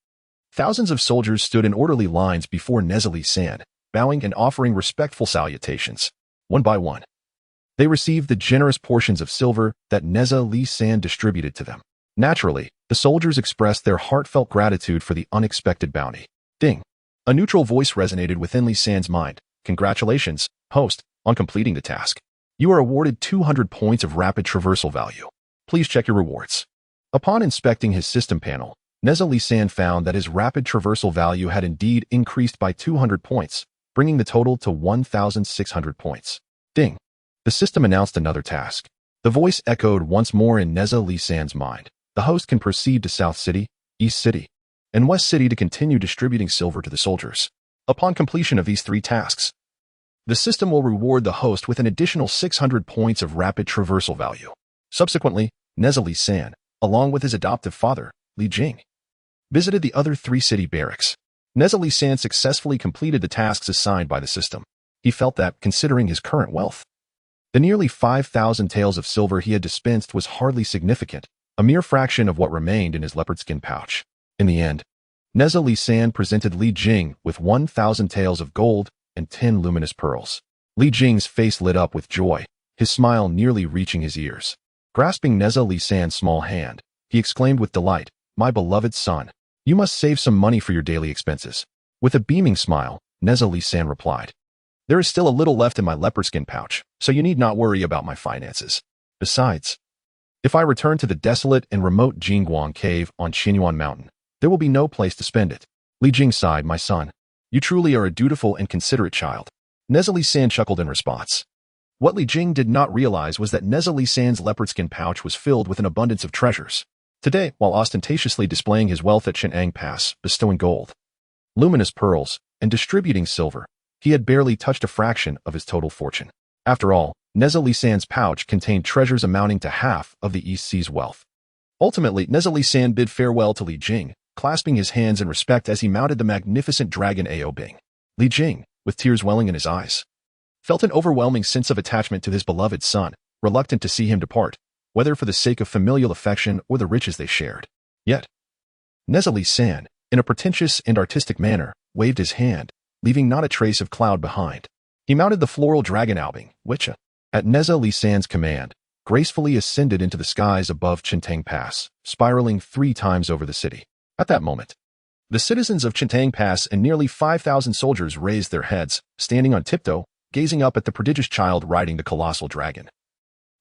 Speaker 1: thousands of soldiers stood in orderly lines before Nezha Li San, bowing and offering respectful salutations. One by one, they received the generous portions of silver that Nezha Li San distributed to them. Naturally, the soldiers expressed their heartfelt gratitude for the unexpected bounty. Ding! A neutral voice resonated within Li San's mind. Congratulations, host, on completing the task. You are awarded 200 points of rapid traversal value. Please check your rewards. Upon inspecting his system panel, Nezha Li San found that his rapid traversal value had indeed increased by 200 points, bringing the total to 1,600 points. Ding! The system announced another task. The voice echoed once more in Nezha Li San's mind. The host can proceed to South City, East City, and West City to continue distributing silver to the soldiers. Upon completion of these 3 tasks, the system will reward the host with an additional 600 points of rapid traversal value. Subsequently, Nezha Li San, along with his adoptive father, Li Jing, visited the other 3 city barracks. Nezha Li San successfully completed the tasks assigned by the system. He felt that, considering his current wealth, the nearly 5,000 taels of silver he had dispensed was hardly significant, a mere fraction of what remained in his leopard skin pouch. In the end, Nezha Li San presented Li Jing with 1,000 taels of gold and 10 luminous pearls. Li Jing's face lit up with joy, his smile nearly reaching his ears. Grasping Nezha Li San's small hand, he exclaimed with delight, "My beloved son, you must save some money for your daily expenses." With a beaming smile, Nezha Li San replied, "There is still a little left in my leopard skin pouch, so you need not worry about my finances. Besides, if I return to the desolate and remote Jingguang cave on Qinyuan Mountain, there will be no place to spend it." Li Jing sighed, "My son, you truly are a dutiful and considerate child." Nezha Li San chuckled in response. What Li Jing did not realize was that Nezha Li San's leopard skin pouch was filled with an abundance of treasures. Today, while ostentatiously displaying his wealth at Chintang Pass, bestowing gold, luminous pearls, and distributing silver, he had barely touched a fraction of his total fortune. After all, Nezha Li San's pouch contained treasures amounting to half of the East Sea's wealth. Ultimately, Nezha Li San bid farewell to Li Jing, clasping his hands in respect as he mounted the magnificent dragon Ao Bing. Li Jing, with tears welling in his eyes, felt an overwhelming sense of attachment to his beloved son, reluctant to see him depart, whether for the sake of familial affection or the riches they shared. Yet, Nezha Lee-san, in a pretentious and artistic manner, waved his hand, leaving not a trace of cloud behind. He mounted the floral dragon Albing, which, at Nezha Lee-san's command, gracefully ascended into the skies above Chintang Pass, spiraling 3 times over the city. At that moment, the citizens of Chintang Pass and nearly 5,000 soldiers raised their heads, standing on tiptoe, gazing up at the prodigious child riding the colossal dragon,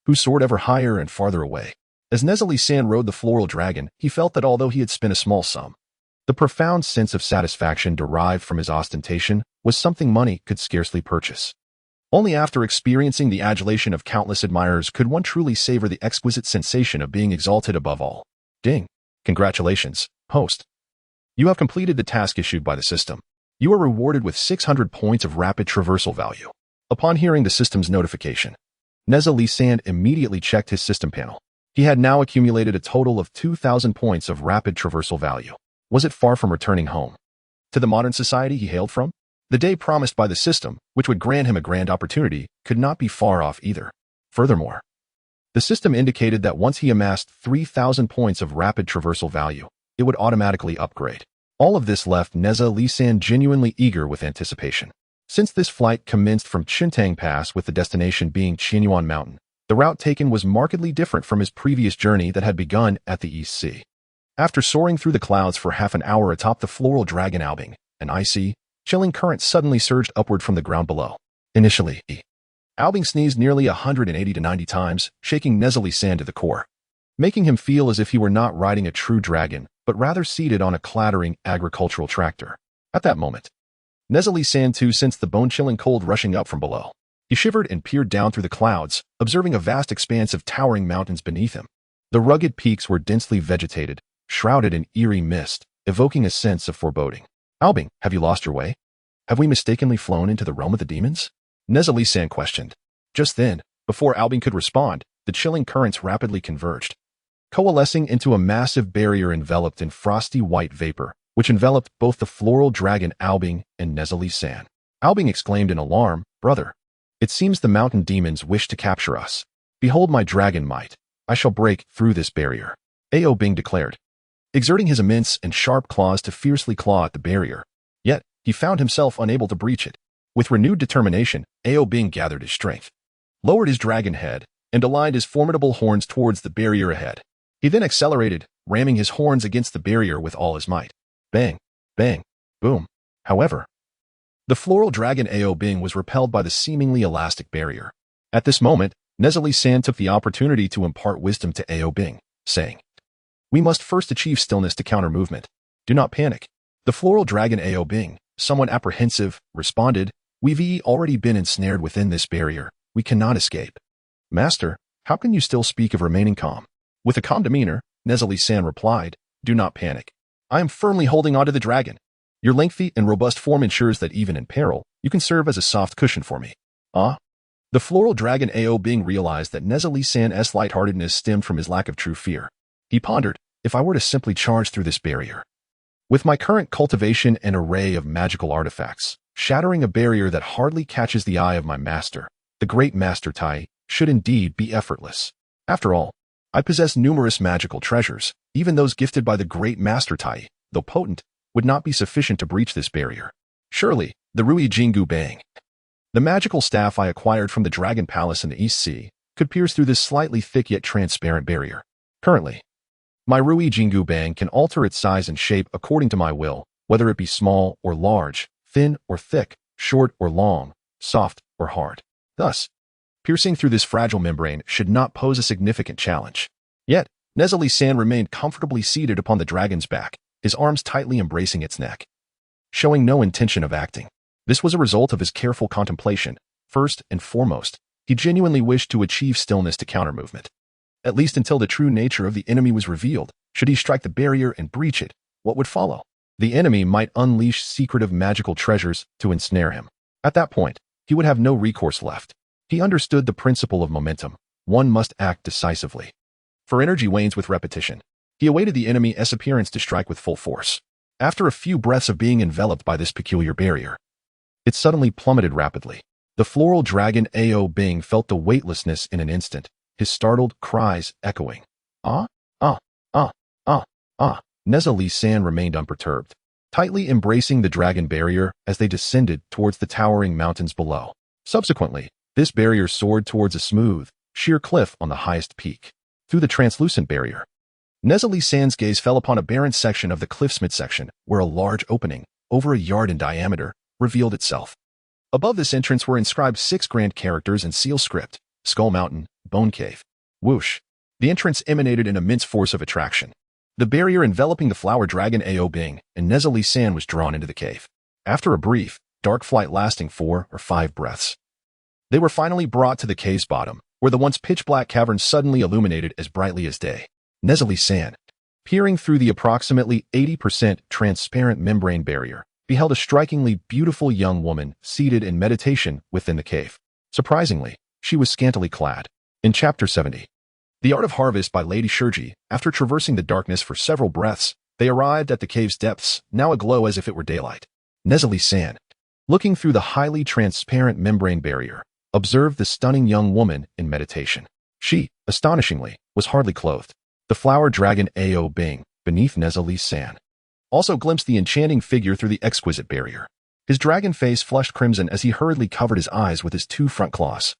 Speaker 1: who soared ever higher and farther away. As Nezha Lee-san rode the floral dragon, he felt that although he had spent a small sum, the profound sense of satisfaction derived from his ostentation was something money could scarcely purchase. Only after experiencing the adulation of countless admirers could one truly savor the exquisite sensation of being exalted above all. Ding! Congratulations, host. You have completed the task issued by the system. You are rewarded with 600 points of rapid traversal value. Upon hearing the system's notification, Nezha Lee-san immediately checked his system panel. He had now accumulated a total of 2,000 points of rapid traversal value. Was it far from returning home to the modern society he hailed from? The day promised by the system, which would grant him a grand opportunity, could not be far off either. Furthermore, the system indicated that once he amassed 3,000 points of rapid traversal value, it would automatically upgrade. All of this left Nezha Lee-san genuinely eager with anticipation. Since this flight commenced from Chintang Pass with the destination being Qianyuan Mountain, the route taken was markedly different from his previous journey that had begun at the East Sea. After soaring through the clouds for half an hour atop the floral dragon Albing, an icy, chilling current suddenly surged upward from the ground below. Initially, Albing sneezed nearly 180 to 90 times, shaking Nezha Lee-san to the core, making him feel as if he were not riding a true dragon, but rather seated on a clattering agricultural tractor. At that moment, Nezha Lee-san too sensed the bone-chilling cold rushing up from below. He shivered and peered down through the clouds, observing a vast expanse of towering mountains beneath him. The rugged peaks were densely vegetated, shrouded in eerie mist, evoking a sense of foreboding. Albing, have you lost your way? Have we mistakenly flown into the realm of the demons? Nezha Lee-san questioned. Just then, before Albing could respond, the chilling currents rapidly converged, coalescing into a massive barrier enveloped in frosty white vapor, which enveloped both the floral dragon Albing and Nezha Lee-san. Albing exclaimed in alarm, "Brother, it seems the mountain demons wish to capture us. Behold my dragon might. I shall break through this barrier," Ao Bing declared, exerting his immense and sharp claws to fiercely claw at the barrier. Yet, he found himself unable to breach it. With renewed determination, Ao Bing gathered his strength, lowered his dragon head, and aligned his formidable horns towards the barrier ahead. He then accelerated, ramming his horns against the barrier with all his might. Bang, bang, boom. However, the floral dragon Ao Bing was repelled by the seemingly elastic barrier. At this moment, Nezha Lee-san took the opportunity to impart wisdom to Ao Bing, saying, "We must first achieve stillness to counter movement. Do not panic." The floral dragon Ao Bing, somewhat apprehensive, responded, "We've already been ensnared within this barrier. We cannot escape." "Master, how can you still speak of remaining calm?" With a calm demeanor, Nezha Lee-san replied, "Do not panic. I am firmly holding onto the dragon. Your lengthy and robust form ensures that even in peril, you can serve as a soft cushion for me." Ah? The floral dragon Ao Bing realized that Nezha Lee-san's lightheartedness stemmed from his lack of true fear. He pondered, "If I were to simply charge through this barrier, with my current cultivation and array of magical artifacts, shattering a barrier that hardly catches the eye of my master, the great Master Tai, should indeed be effortless. After all, I possess numerous magical treasures, even those gifted by the great Master Tai, though potent, would not be sufficient to breach this barrier. Surely, the Rui Jingu Bang, the magical staff I acquired from the Dragon Palace in the East Sea, could pierce through this slightly thick yet transparent barrier. Currently, my Rui Jingu Bang can alter its size and shape according to my will, whether it be small or large, thin or thick, short or long, soft or hard. Thus, piercing through this fragile membrane should not pose a significant challenge." Yet, Nezha Lee-san remained comfortably seated upon the dragon's back, his arms tightly embracing its neck, showing no intention of acting. This was a result of his careful contemplation. First and foremost, he genuinely wished to achieve stillness to counter movement. At least until the true nature of the enemy was revealed, should he strike the barrier and breach it, what would follow? The enemy might unleash secretive magical treasures to ensnare him. At that point, he would have no recourse left. He understood the principle of momentum. One must act decisively, for energy wanes with repetition. He awaited the enemy's appearance to strike with full force. After a few breaths of being enveloped by this peculiar barrier, it suddenly plummeted rapidly. The floral dragon Ao Bing felt the weightlessness in an instant, his startled cries echoing. Ah, ah, ah, ah, ah. Nezha Li San remained unperturbed, tightly embracing the dragon barrier as they descended towards the towering mountains below. Subsequently, this barrier soared towards a smooth, sheer cliff on the highest peak. Through the translucent barrier, Nezha Li San's gaze fell upon a barren section of the cliff's midsection, where a large opening, over a yard in diameter, revealed itself. Above this entrance were inscribed 6 grand characters in seal script: Skull Mountain, Bone Cave. Whoosh! The entrance emanated an immense force of attraction. The barrier enveloping the flower dragon Ao Bing and Nezha Li San was drawn into the cave. After a brief, dark flight lasting 4 or 5 breaths, they were finally brought to the cave's bottom, where the once pitch-black cavern suddenly illuminated as brightly as day. Nezha Li San, peering through the approximately 80% transparent membrane barrier, beheld a strikingly beautiful young woman seated in meditation within the cave. Surprisingly, she was scantily clad. In Chapter 70, The Art of Harvest by Lady Shurji, after traversing the darkness for several breaths, they arrived at the cave's depths, now aglow as if it were daylight. Nezha Li San, looking through the highly transparent membrane barrier, observed the stunning young woman in meditation. She, astonishingly, was hardly clothed. The flower dragon Ao Bing, beneath Nezha Li San, also glimpsed the enchanting figure through the exquisite barrier. His dragon face flushed crimson as he hurriedly covered his eyes with his 2 front claws.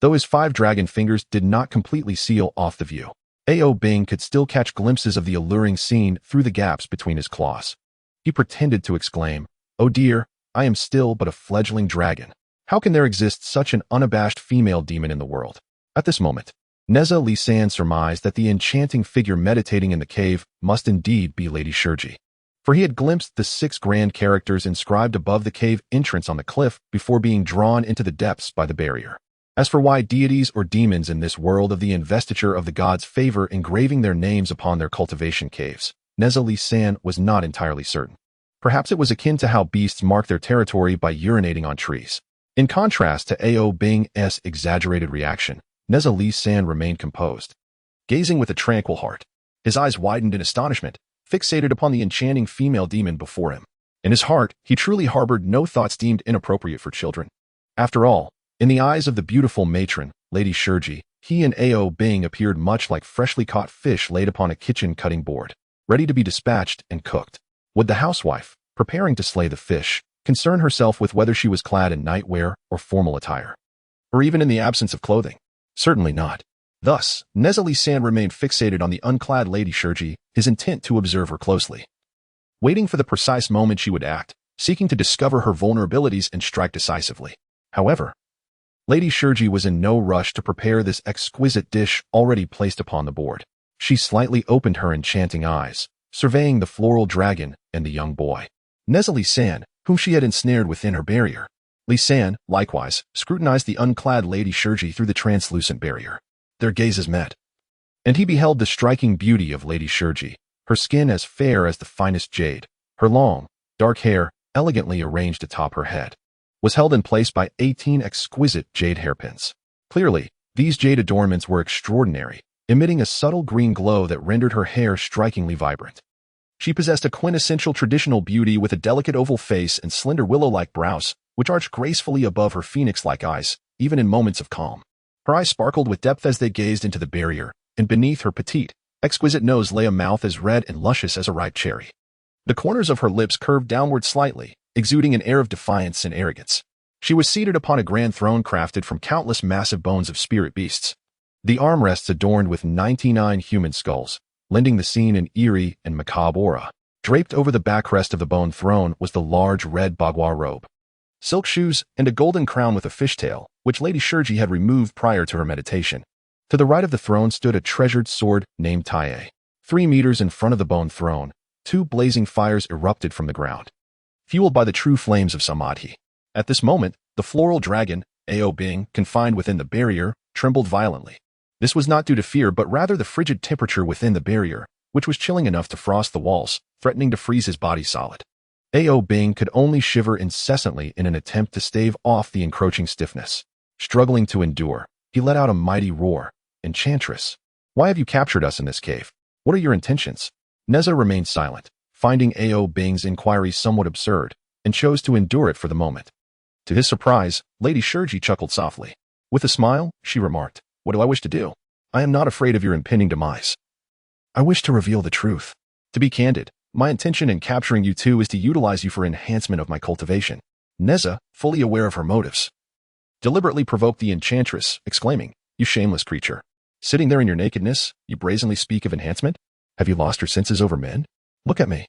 Speaker 1: Though his 5 dragon fingers did not completely seal off the view, Ao Bing could still catch glimpses of the alluring scene through the gaps between his claws. He pretended to exclaim, "Oh dear, I am still but a fledgling dragon. How can there exist such an unabashed female demon in the world?" At this moment, Nezha Li San surmised that the enchanting figure meditating in the cave must indeed be Lady Shurji, for he had glimpsed the 6 grand characters inscribed above the cave entrance on the cliff before being drawn into the depths by the barrier. As for why deities or demons in this world of the investiture of the gods favor engraving their names upon their cultivation caves, Nezha Li San was not entirely certain. Perhaps it was akin to how beasts mark their territory by urinating on trees. In contrast to Ao Bing's exaggerated reaction, Nezha Li San remained composed, gazing with a tranquil heart. His eyes widened in astonishment, fixated upon the enchanting female demon before him. In his heart, he truly harbored no thoughts deemed inappropriate for children. After all, in the eyes of the beautiful matron, Lady Shurji, he and Ao Bing appeared much like freshly caught fish laid upon a kitchen cutting board, ready to be dispatched and cooked. Would the housewife, preparing to slay the fish, concern herself with whether she was clad in nightwear or formal attire, or even in the absence of clothing? Certainly not. Thus, Nezha Li San remained fixated on the unclad Lady Shurji, his intent to observe her closely, waiting for the precise moment she would act, seeking to discover her vulnerabilities and strike decisively. However, Lady Shurji was in no rush to prepare this exquisite dish already placed upon the board. She slightly opened her enchanting eyes, surveying the floral dragon and the young boy. Nezha Li San, whom she had ensnared within her barrier. Li San, likewise, scrutinized the unclad Lady Shurji through the translucent barrier. Their gazes met, and he beheld the striking beauty of Lady Shurji, her skin as fair as the finest jade, her long, dark hair, elegantly arranged atop her head, was held in place by 18 exquisite jade hairpins. Clearly, these jade adornments were extraordinary, emitting a subtle green glow that rendered her hair strikingly vibrant. She possessed a quintessential traditional beauty with a delicate oval face and slender willow-like brows, which arched gracefully above her phoenix-like eyes, even in moments of calm. Her eyes sparkled with depth as they gazed into the barrier, and beneath her petite, exquisite nose lay a mouth as red and luscious as a ripe cherry. The corners of her lips curved downward slightly, exuding an air of defiance and arrogance. She was seated upon a grand throne crafted from countless massive bones of spirit beasts, the armrests adorned with 99 human skulls, lending the scene an eerie and macabre aura. Draped over the backrest of the bone throne was the large red bagua robe, silk shoes, and a golden crown with a fishtail, which Lady Shurji had removed prior to her meditation. To the right of the throne stood a treasured sword named Taie. 3 meters in front of the bone throne, 2 blazing fires erupted from the ground, fueled by the true flames of Samadhi. At this moment, the floral dragon, Ao Bing, confined within the barrier, trembled violently. This was not due to fear, but rather the frigid temperature within the barrier, which was chilling enough to frost the walls, threatening to freeze his body solid. Ao Bing could only shiver incessantly in an attempt to stave off the encroaching stiffness. Struggling to endure, he let out a mighty roar. "Enchantress, why have you captured us in this cave? What are your intentions?" Nezha remained silent, finding Ao Bing's inquiry somewhat absurd, and chose to endure it for the moment. To his surprise, Lady Shurji chuckled softly. With a smile, she remarked, "What do I wish to do? I am not afraid of your impending demise. I wish to reveal the truth. To be candid, my intention in capturing you two is to utilize you for enhancement of my cultivation." Nezha, fully aware of her motives, deliberately provoked the enchantress, exclaiming, "You shameless creature. Sitting there in your nakedness, you brazenly speak of enhancement? Have you lost your senses over men? Look at me.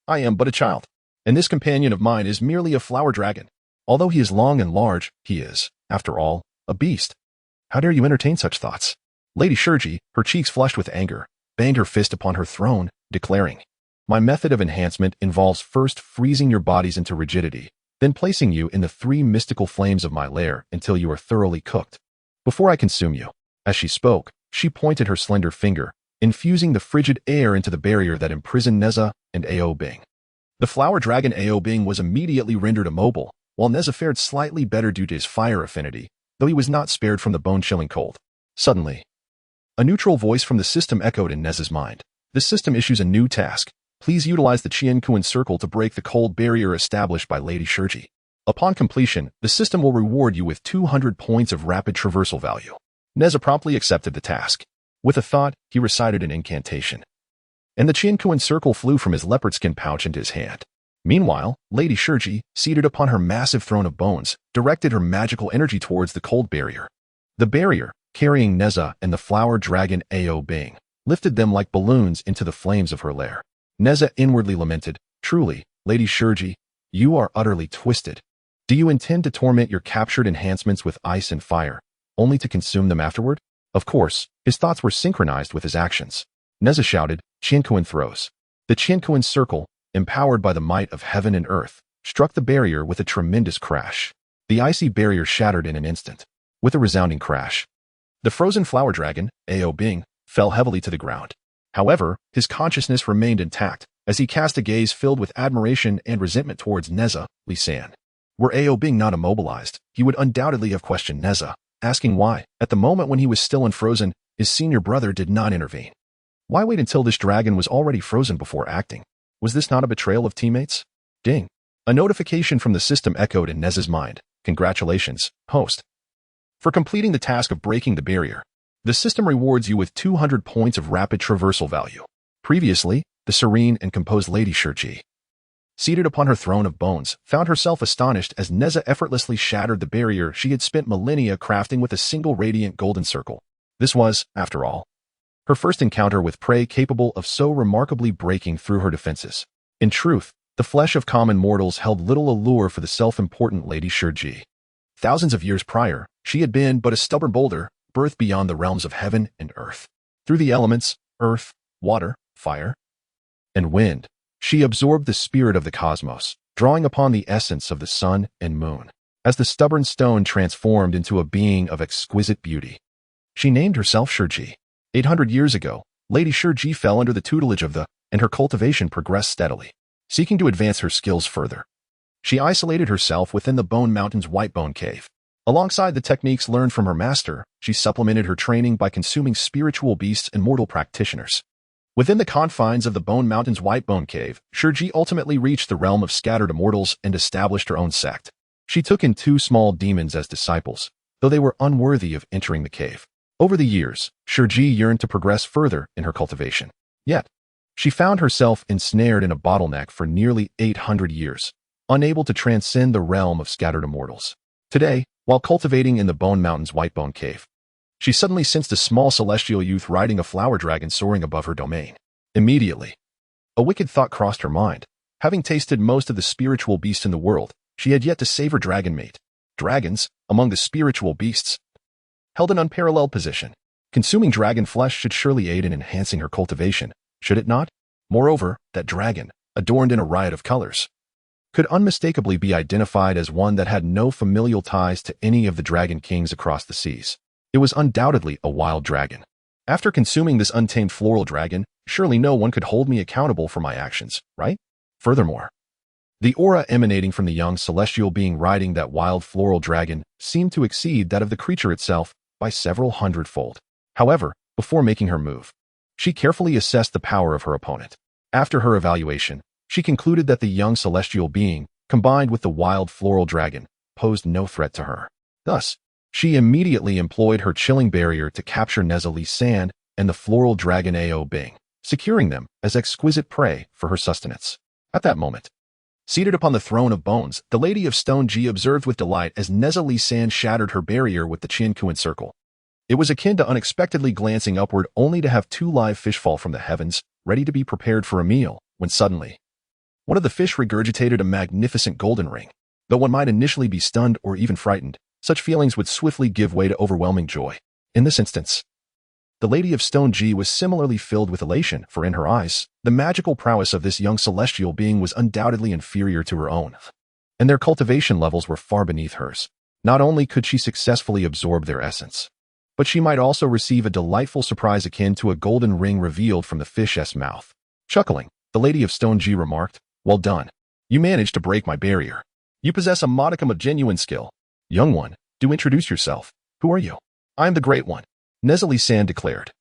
Speaker 1: I am but a child, and this companion of mine is merely a flower dragon. Although he is long and large, he is, after all, a beast. How dare you entertain such thoughts?" Lady Shurji, her cheeks flushed with anger, banged her fist upon her throne, declaring, "My method of enhancement involves first freezing your bodies into rigidity, then placing you in the 3 mystical flames of my lair until you are thoroughly cooked, before I consume you." As she spoke, she pointed her slender finger, infusing the frigid air into the barrier that imprisoned Nezha and Ao Bing. The flower dragon Ao Bing was immediately rendered immobile, while Nezha fared slightly better due to his fire affinity, though he was not spared from the bone-chilling cold. Suddenly, a neutral voice from the system echoed in Nezha's mind. This system issues a new task. Please utilize the Qiankuan circle to break the cold barrier established by Lady Shurji. Upon completion, the system will reward you with 200 points of rapid traversal value. Nezha promptly accepted the task. With a thought, he recited an incantation, and the Qiankuan circle flew from his leopard skin pouch into his hand. Meanwhile, Lady Shurji, seated upon her massive throne of bones, directed her magical energy towards the cold barrier. The barrier, carrying Nezha and the flower dragon Ao Bing, lifted them like balloons into the flames of her lair. Nezha inwardly lamented, "Truly, Lady Shurji, you are utterly twisted. Do you intend to torment your captured enhancements with ice and fire, only to consume them afterward?" Of course, his thoughts were synchronized with his actions. Nezha shouted, "Qiankuan throws." The Qiankuan circle, empowered by the might of heaven and earth, struck the barrier with a tremendous crash. The icy barrier shattered in an instant. With a resounding crash, the frozen flower dragon, Ao Bing, fell heavily to the ground. However, his consciousness remained intact, as he cast a gaze filled with admiration and resentment towards Nezha, Lisan. Were Ao Bing not immobilized, he would undoubtedly have questioned Nezha, asking why, at the moment when he was still unfrozen, his senior brother did not intervene. Why wait until this dragon was already frozen before acting? Was this not a betrayal of teammates? Ding. A notification from the system echoed in Nezha's mind. "Congratulations, host, for completing the task of breaking the barrier. The system rewards you with 200 points of rapid traversal value." Previously, the serene and composed Lady Shurji, seated upon her throne of bones, found herself astonished as Nezha effortlessly shattered the barrier she had spent millennia crafting with a single radiant golden circle. This was, after all, her first encounter with prey capable of so remarkably breaking through her defenses. In truth, the flesh of common mortals held little allure for the self-important Lady Shurji. Thousands of years prior, she had been but a stubborn boulder, birthed beyond the realms of heaven and earth. Through the elements, earth, water, fire, and wind, she absorbed the spirit of the cosmos, drawing upon the essence of the sun and moon. As the stubborn stone transformed into a being of exquisite beauty, she named herself Shurji. 800 years ago, Lady Shurji fell under the tutelage of and her cultivation progressed steadily. Seeking to advance her skills further, she isolated herself within the Bone Mountain's Whitebone Cave. Alongside the techniques learned from her master, she supplemented her training by consuming spiritual beasts and mortal practitioners. Within the confines of the Bone Mountain's Whitebone Cave, Shurji ultimately reached the realm of scattered immortals and established her own sect. She took in 2 small demons as disciples, though they were unworthy of entering the cave. Over the years, Shurji yearned to progress further in her cultivation. Yet, she found herself ensnared in a bottleneck for nearly 800 years, unable to transcend the realm of scattered immortals. Today, while cultivating in the Bone Mountain's Whitebone Cave, she suddenly sensed a small celestial youth riding a flower dragon soaring above her domain. Immediately, a wicked thought crossed her mind. Having tasted most of the spiritual beasts in the world, she had yet to savor dragon meat. Dragons, among the spiritual beasts, held an unparalleled position. Consuming dragon flesh should surely aid in enhancing her cultivation, should it not? Moreover, that dragon, adorned in a riot of colors, could unmistakably be identified as one that had no familial ties to any of the dragon kings across the seas. It was undoubtedly a wild dragon. After consuming this untamed floral dragon, surely no one could hold me accountable for my actions, right? Furthermore, the aura emanating from the young celestial being riding that wild floral dragon seemed to exceed that of the creature itself by several hundredfold. However, before making her move, she carefully assessed the power of her opponent. After her evaluation, she concluded that the young celestial being, combined with the wild floral dragon, posed no threat to her. Thus, she immediately employed her chilling barrier to capture Nezha Li San and the floral dragon Ao Bing, securing them as exquisite prey for her sustenance. At that moment, seated upon the throne of bones, the Lady of Stone Ji observed with delight as Nezha Li San shattered her barrier with the Qianquan circle. It was akin to unexpectedly glancing upward only to have 2 live fish fall from the heavens, ready to be prepared for a meal, when suddenly, one of the fish regurgitated a magnificent golden ring. Though one might initially be stunned or even frightened, such feelings would swiftly give way to overwhelming joy. In this instance, the Lady of Stone Ji was similarly filled with elation, for in her eyes, the magical prowess of this young celestial being was undoubtedly inferior to her own, and their cultivation levels were far beneath hers. Not only could she successfully absorb their essence, but she might also receive a delightful surprise akin to a golden ring revealed from the fish's mouth. Chuckling, the Lady of Stone Ji remarked, "Well done. You managed to break my barrier. You possess a modicum of genuine skill. Young one, do introduce yourself. Who are you?" "I am the Great One," Nezha Li San declared.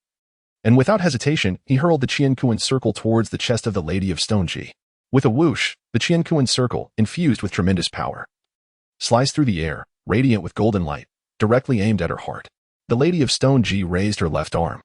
Speaker 1: And without hesitation, he hurled the Qianquan circle towards the chest of the Lady of Stone Ji. With a whoosh, the Qianquan circle, infused with tremendous power, sliced through the air, radiant with golden light, directly aimed at her heart. The Lady of Stone Ji raised her left arm,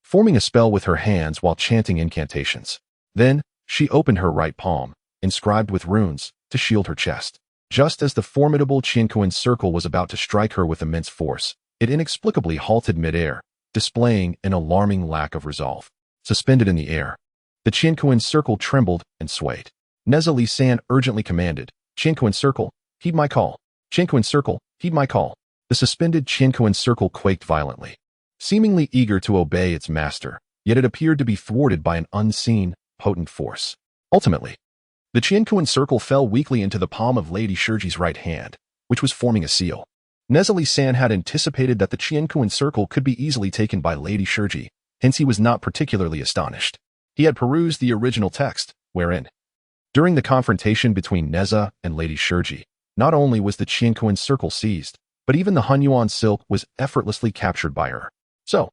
Speaker 1: forming a spell with her hands while chanting incantations. Then, she opened her right palm, inscribed with runes, to shield her chest. Just as the formidable Qianquan circle was about to strike her with immense force, it inexplicably halted midair, displaying an alarming lack of resolve. Suspended in the air, the Qianquan circle trembled and swayed. Nezha Li San urgently commanded, "Qianquan circle, heed my call. Qianquan circle, heed my call." The suspended Qianquan circle quaked violently, seemingly eager to obey its master, yet it appeared to be thwarted by an unseen, potent force. Ultimately, the Qianquan circle fell weakly into the palm of Lady Shiji's right hand, which was forming a seal. Nezha Li San had anticipated that the Qianquan circle could be easily taken by Lady Shiji, hence he was not particularly astonished. He had perused the original text, wherein, during the confrontation between Nezha and Lady Shiji, not only was the Qianquan circle seized, but even the Hunyuan silk was effortlessly captured by her. So,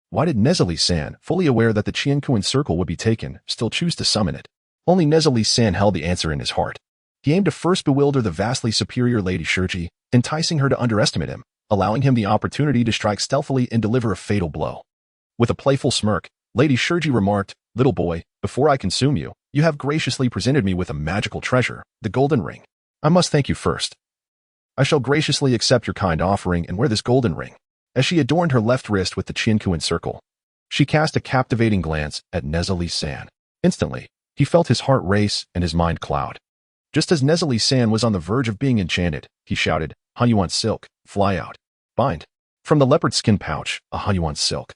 Speaker 1: why did Nezha Li San, fully aware that the Qianquan circle would be taken, still choose to summon it? Only Nezha Li San held the answer in his heart. He aimed to first bewilder the vastly superior Lady Shiji, enticing her to underestimate him, allowing him the opportunity to strike stealthily and deliver a fatal blow. With a playful smirk, Lady Shiji remarked, "Little boy, before I consume you, you have graciously presented me with a magical treasure, the golden ring. I must thank you first. I shall graciously accept your kind offering and wear this golden ring." As she adorned her left wrist with the Qianquan circle, she cast a captivating glance at Nezha Li San. Instantly, he felt his heart race and his mind cloud. Just as Nezha Li San was on the verge of being enchanted, he shouted, "Hunyuan silk, fly out. Bind." From the leopard skin pouch, a Hunyuan silk,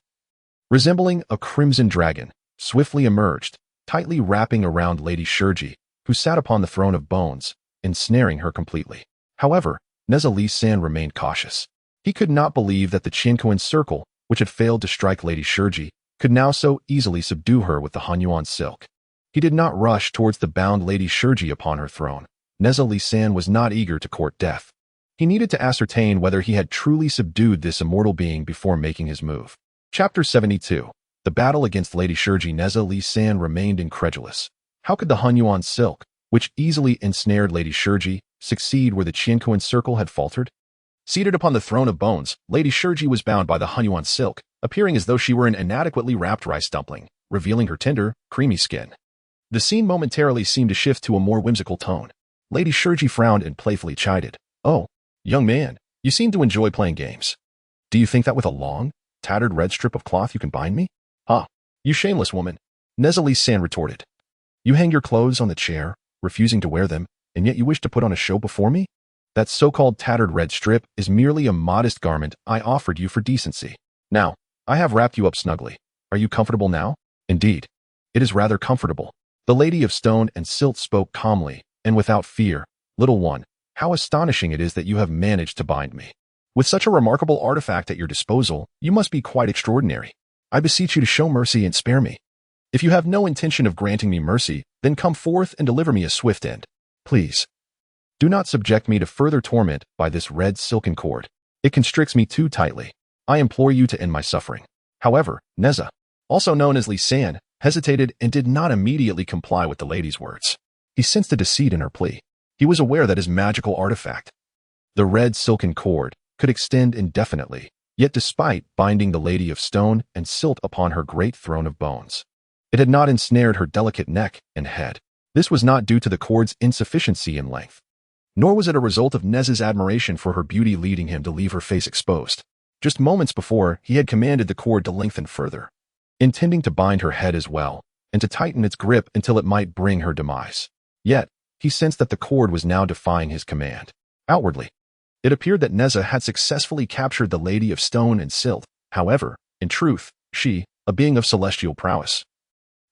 Speaker 1: resembling a crimson dragon, swiftly emerged, tightly wrapping around Lady Shiji, who sat upon the throne of bones, ensnaring her completely. However, Nezha Li San remained cautious. He could not believe that the Qianquan circle, which had failed to strike Lady Shiji, could now so easily subdue her with the Hunyuan silk. He did not rush towards the bound Lady Shiji upon her throne. Nezha Li San was not eager to court death. He needed to ascertain whether he had truly subdued this immortal being before making his move. Chapter 72. The battle against Lady Shiji. Nezha Li San remained incredulous. How could the Hunyuan silk, which easily ensnared Lady Shiji, succeed where the Qianquan circle had faltered? Seated upon the throne of bones, Lady Shiji was bound by the Hunyuan silk, appearing as though she were an inadequately wrapped rice dumpling, revealing her tender, creamy skin. The scene momentarily seemed to shift to a more whimsical tone. Lady Shiji frowned and playfully chided, "Oh, young man, you seem to enjoy playing games. Do you think that with a long, tattered red strip of cloth you can bind me? Ah, you shameless woman," Nezha Li San retorted. "You hang your clothes on the chair, refusing to wear them, and yet you wish to put on a show before me? That so-called tattered red strip is merely a modest garment I offered you for decency. Now, I have wrapped you up snugly. Are you comfortable now?" "Indeed, it is rather comfortable." The Lady of Stone and Silt spoke calmly and without fear. "Little one, how astonishing it is that you have managed to bind me. With such a remarkable artifact at your disposal, you must be quite extraordinary. I beseech you to show mercy and spare me. If you have no intention of granting me mercy, then come forth and deliver me a swift end. Please, do not subject me to further torment by this red silken cord. It constricts me too tightly. I implore you to end my suffering." However, Nezha, also known as Li San, hesitated and did not immediately comply with the lady's words. He sensed a deceit in her plea. He was aware that his magical artifact, The red silken cord could extend indefinitely, yet despite binding the Lady of Stone and Silt upon her great throne of bones, it had not ensnared her delicate neck and head. This was not due to the cord's insufficiency in length, nor was it a result of Nezha's admiration for her beauty leading him to leave her face exposed. Just moments before, he had commanded the cord to lengthen further, intending to bind her head as well, and to tighten its grip until it might bring her demise. Yet, he sensed that the cord was now defying his command. Outwardly, it appeared that Nezha had successfully captured the Lady of Stone and Silt. However, in truth, she, a being of celestial prowess,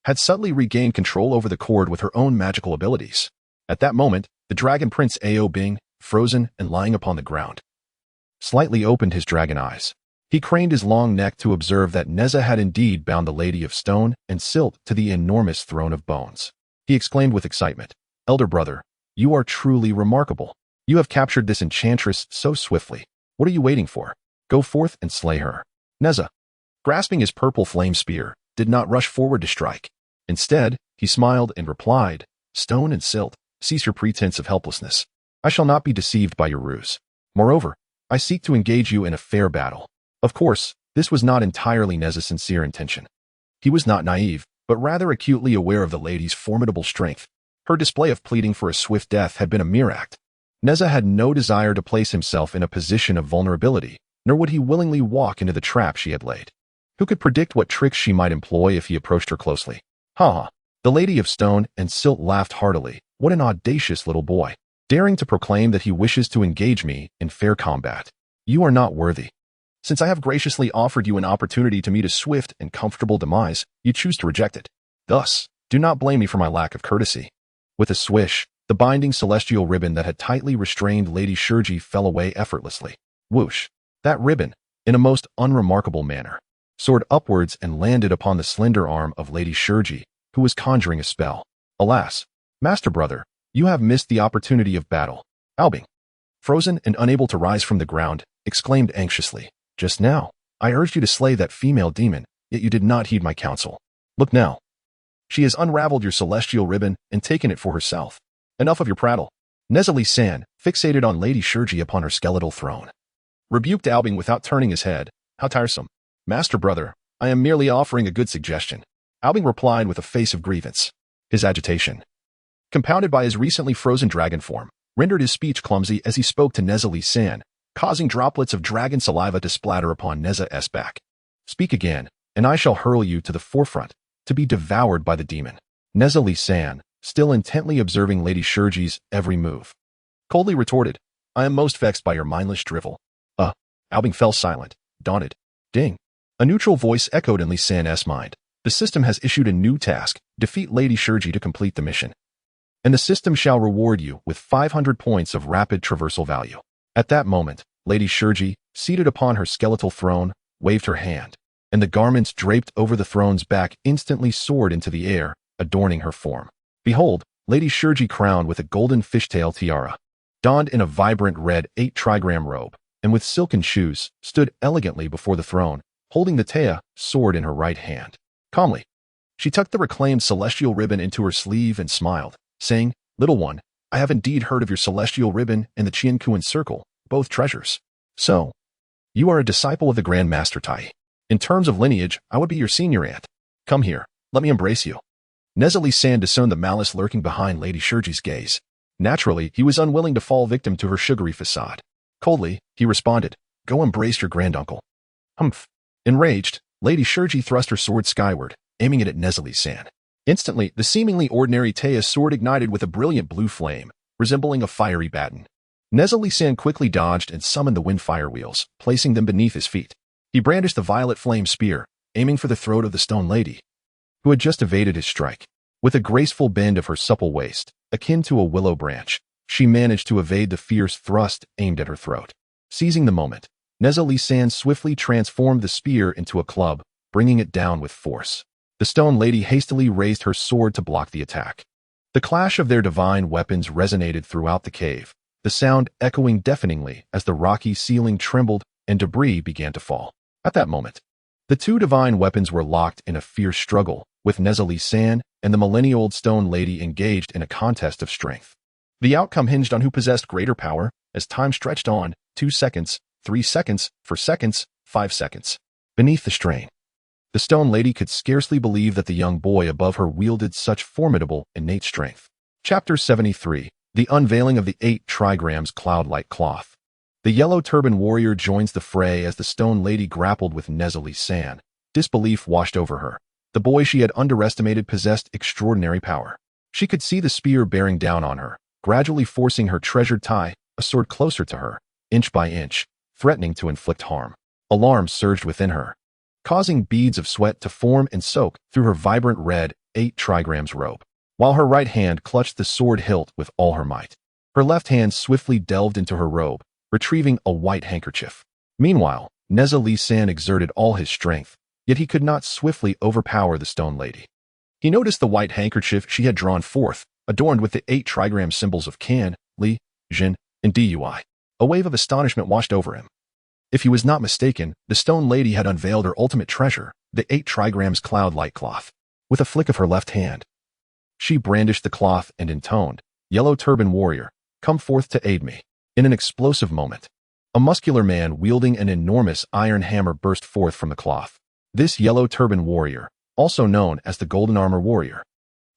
Speaker 1: had subtly regained control over the cord with her own magical abilities. At that moment, the Dragon Prince Ao Bing, frozen and lying upon the ground, slightly opened his dragon eyes. He craned his long neck to observe that Nezha had indeed bound the Lady of Stone and Silt to the enormous throne of bones. He exclaimed with excitement, "Elder brother, you are truly remarkable. You have captured this enchantress so swiftly. What are you waiting for? Go forth and slay her." Nezha, grasping his purple flame spear, did not rush forward to strike. Instead, he smiled and replied, "Stone and Silt, cease your pretense of helplessness. I shall not be deceived by your ruse. Moreover, I seek to engage you in a fair battle." Of course, this was not entirely Nezha's sincere intention. He was not naive, but rather acutely aware of the lady's formidable strength. Her display of pleading for a swift death had been a mere act. Nezha had no desire to place himself in a position of vulnerability, nor would he willingly walk into the trap she had laid. Who could predict what tricks she might employ if he approached her closely? Ha ha! The Lady of Stone and Silt laughed heartily. What an audacious little boy, daring to proclaim that he wishes to engage me in fair combat. You are not worthy. Since I have graciously offered you an opportunity to meet a swift and comfortable demise, you choose to reject it. Thus, do not blame me for my lack of courtesy. With a swish, the binding celestial ribbon that had tightly restrained Lady Shurji fell away effortlessly. Whoosh! That ribbon, in a most unremarkable manner, soared upwards and landed upon the slender arm of Lady Shurji, who was conjuring a spell. Alas, Master Brother, you have missed the opportunity of battle. Albing, frozen and unable to rise from the ground, exclaimed anxiously, "Just now, I urged you to slay that female demon, yet you did not heed my counsel. Look now. She has unraveled your celestial ribbon and taken it for herself. Enough of your prattle." Nezha San, fixated on Lady Shurji upon her skeletal throne, rebuked Albing without turning his head. "How tiresome. Master Brother, I am merely offering a good suggestion." Albing replied with a face of grievance. His agitation, compounded by his recently frozen dragon form, rendered his speech clumsy as he spoke to Nezha San, causing droplets of dragon saliva to splatter upon Nezha's back. "Speak again, and I shall hurl you to the forefront, to be devoured by the demon." Nezha San, still intently observing Lady Shurji's every move, coldly retorted, "I am most vexed by your mindless drivel." Albing fell silent, daunted. Ding! A neutral voice echoed in Li San's mind. "The system has issued a new task. Defeat Lady Shurji to complete the mission, and the system shall reward you with 500 points of rapid traversal value." At that moment, Lady Shurji, seated upon her skeletal throne, waved her hand, and the garments draped over the throne's back instantly soared into the air, adorning her form. Behold, Lady Shurji crowned with a golden fishtail tiara, donned in a vibrant red 8-trigram robe, and with silken shoes, stood elegantly before the throne, holding the Tea sword in her right hand. Calmly, she tucked the reclaimed celestial ribbon into her sleeve and smiled, saying, "Little one, I have indeed heard of your celestial ribbon and the Qiankuan circle, both treasures. So, you are a disciple of the Grand Master Tai. In terms of lineage, I would be your senior aunt. Come here, let me embrace you." Nezha San discerned the malice lurking behind Lady Shurji's gaze. Naturally, he was unwilling to fall victim to her sugary facade. Coldly, he responded, "Go embrace your granduncle." Humph. Enraged, Lady Shurji thrust her sword skyward, aiming it at Nezha San. Instantly, the seemingly ordinary Tea's sword ignited with a brilliant blue flame, resembling a fiery baton. Nezha San quickly dodged and summoned the wind fire wheels, placing them beneath his feet. He brandished the violet flame spear, aiming for the throat of the stone lady, who had just evaded his strike. With a graceful bend of her supple waist, akin to a willow branch, she managed to evade the fierce thrust aimed at her throat. Seizing the moment, Nezha San swiftly transformed the spear into a club, bringing it down with force. The stone lady hastily raised her sword to block the attack. The clash of their divine weapons resonated throughout the cave, the sound echoing deafeningly as the rocky ceiling trembled and debris began to fall. At that moment, the two divine weapons were locked in a fierce struggle, with Nezha San and the millennia-old stone lady engaged in a contest of strength. The outcome hinged on who possessed greater power, as time stretched on, 2 seconds, 3 seconds, 4 seconds, 5 seconds. Beneath the strain, the stone lady could scarcely believe that the young boy above her wielded such formidable, innate strength. Chapter 73. The Unveiling of the 8 Trigrams Cloud-like Cloth. The yellow turban warrior joins the fray as the stone lady grappled with Nezha San. Disbelief washed over her. The boy she had underestimated possessed extraordinary power. She could see the spear bearing down on her, gradually forcing her treasured Tai, a sword, closer to her, inch by inch, threatening to inflict harm. Alarm surged within her, causing beads of sweat to form and soak through her vibrant red 8 trigrams robe, while her right hand clutched the sword hilt with all her might. Her left hand swiftly delved into her robe, retrieving a white handkerchief. Meanwhile, Nezha San exerted all his strength, yet he could not swiftly overpower the stone lady. He noticed the white handkerchief she had drawn forth, adorned with the 8 trigram symbols of Kan, Li, Jin, and Dui. A wave of astonishment washed over him. If he was not mistaken, the stone lady had unveiled her ultimate treasure, the 8 trigrams cloud-like cloth. With a flick of her left hand, she brandished the cloth and intoned, "Yellow turban warrior, come forth to aid me." In an explosive moment, a muscular man wielding an enormous iron hammer burst forth from the cloth. This yellow turban warrior, also known as the Golden Armor Warrior,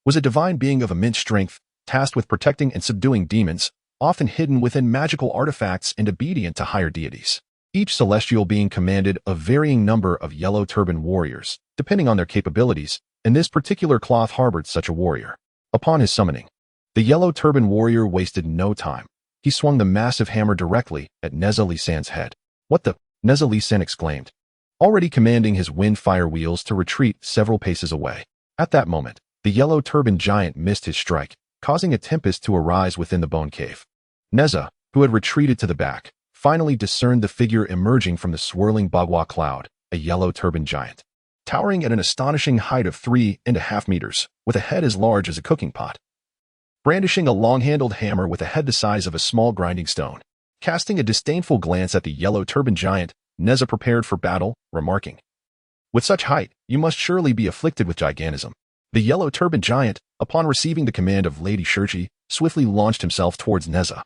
Speaker 1: was a divine being of immense strength, tasked with protecting and subduing demons, often hidden within magical artifacts and obedient to higher deities. Each celestial being commanded a varying number of yellow turban warriors, depending on their capabilities, and this particular cloth harbored such a warrior. Upon his summoning, the yellow turban warrior wasted no time. He swung the massive hammer directly at Nezha San's head. "What the?" Nezha San exclaimed, already commanding his wind fire wheels to retreat several paces away. At that moment, the yellow turban giant missed his strike, causing a tempest to arise within the bone cave. Nezha, who had retreated to the back, finally discerned the figure emerging from the swirling bagua cloud, a yellow turban giant, towering at an astonishing height of 3.5 meters, with a head as large as a cooking pot. Brandishing a long-handled hammer with a head the size of a small grinding stone. Casting a disdainful glance at the yellow turban giant, Nezha prepared for battle, remarking, "With such height, you must surely be afflicted with gigantism." The yellow turban giant, upon receiving the command of Lady Shurji, swiftly launched himself towards Nezha,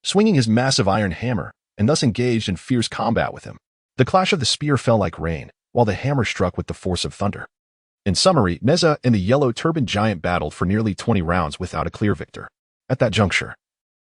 Speaker 1: swinging his massive iron hammer, and thus engaged in fierce combat with him. The clash of the spear fell like rain, while the hammer struck with the force of thunder. In summary, Nezha and the yellow turban giant battled for nearly 20 rounds without a clear victor. At that juncture,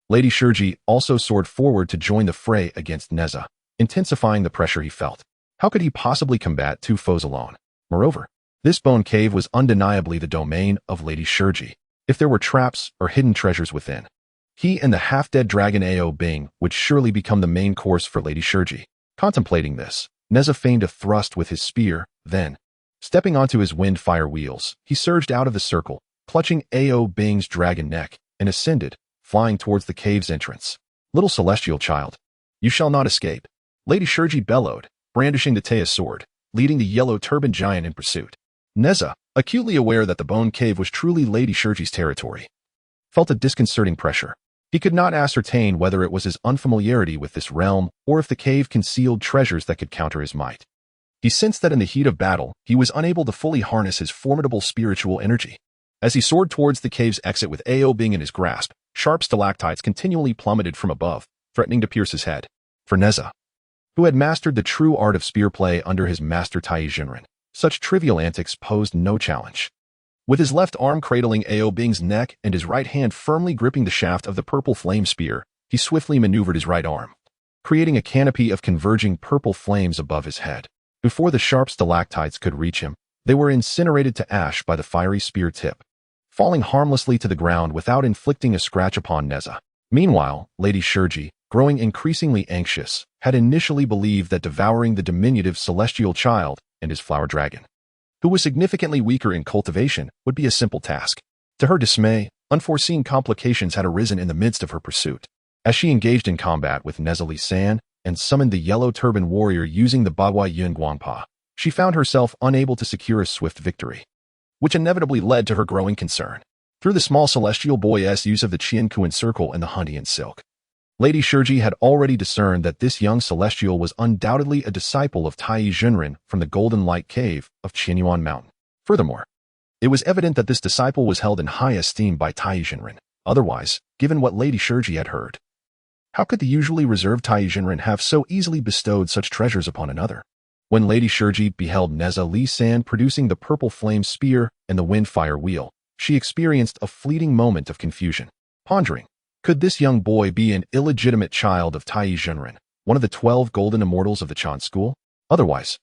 Speaker 1: Lady Shurji also soared forward to join the fray against Nezha, intensifying the pressure he felt. How could he possibly combat 2 foes alone? Moreover, this bone cave was undeniably the domain of Lady Shurji. If there were traps or hidden treasures within, he and the half-dead dragon Ao Bing would surely become the main course for Lady Shurji. Contemplating this, Nezha feigned a thrust with his spear, then, stepping onto his wind fire wheels, he surged out of the circle, clutching Ao Bing's dragon neck, and ascended, flying towards the cave's entrance. "Little celestial child, you shall not escape," Lady Shurji bellowed, brandishing the Taya sword, leading the yellow turban giant in pursuit. Nezha, acutely aware that the bone cave was truly Lady Shurji's territory, felt a disconcerting pressure. He could not ascertain whether it was his unfamiliarity with this realm or if the cave concealed treasures that could counter his might. He sensed that in the heat of battle, he was unable to fully harness his formidable spiritual energy. As he soared towards the cave's exit with Ao Bing in his grasp, sharp stalactites continually plummeted from above, threatening to pierce his head. For Nezha, who had mastered the true art of spear play under his master Tai Jinren, such trivial antics posed no challenge. With his left arm cradling Ao Bing's neck and his right hand firmly gripping the shaft of the purple flame spear, he swiftly maneuvered his right arm, creating a canopy of converging purple flames above his head. Before the sharp stalactites could reach him, they were incinerated to ash by the fiery spear tip, falling harmlessly to the ground without inflicting a scratch upon Nezha. Meanwhile, Lady Shurji, growing increasingly anxious, had initially believed that devouring the diminutive celestial child and his flower dragon, who was significantly weaker in cultivation, would be a simple task. To her dismay, unforeseen complications had arisen in the midst of her pursuit. As she engaged in combat with Nezha San and summoned the yellow turban warrior using the Bagua Yun Guangpa, she found herself unable to secure a swift victory, which inevitably led to her growing concern. Through the small celestial boy's use of the Qian Kuan circle and the Hundian silk, Lady Shurji had already discerned that this young celestial was undoubtedly a disciple of Tai Jinren from the Golden Light Cave of Qianyuan Mountain. Furthermore, it was evident that this disciple was held in high esteem by Tai Jinren. Otherwise, given what Lady Shurji had heard, How could the usually reserved Tai Jinren have so easily bestowed such treasures upon another? When Lady Shurji beheld Nezha Lee San producing the purple flame spear and the wind-fire wheel, she experienced a fleeting moment of confusion, pondering, could this young boy be an illegitimate child of Tai Jinren, one of the 12 golden immortals of the Chan school? Otherwise,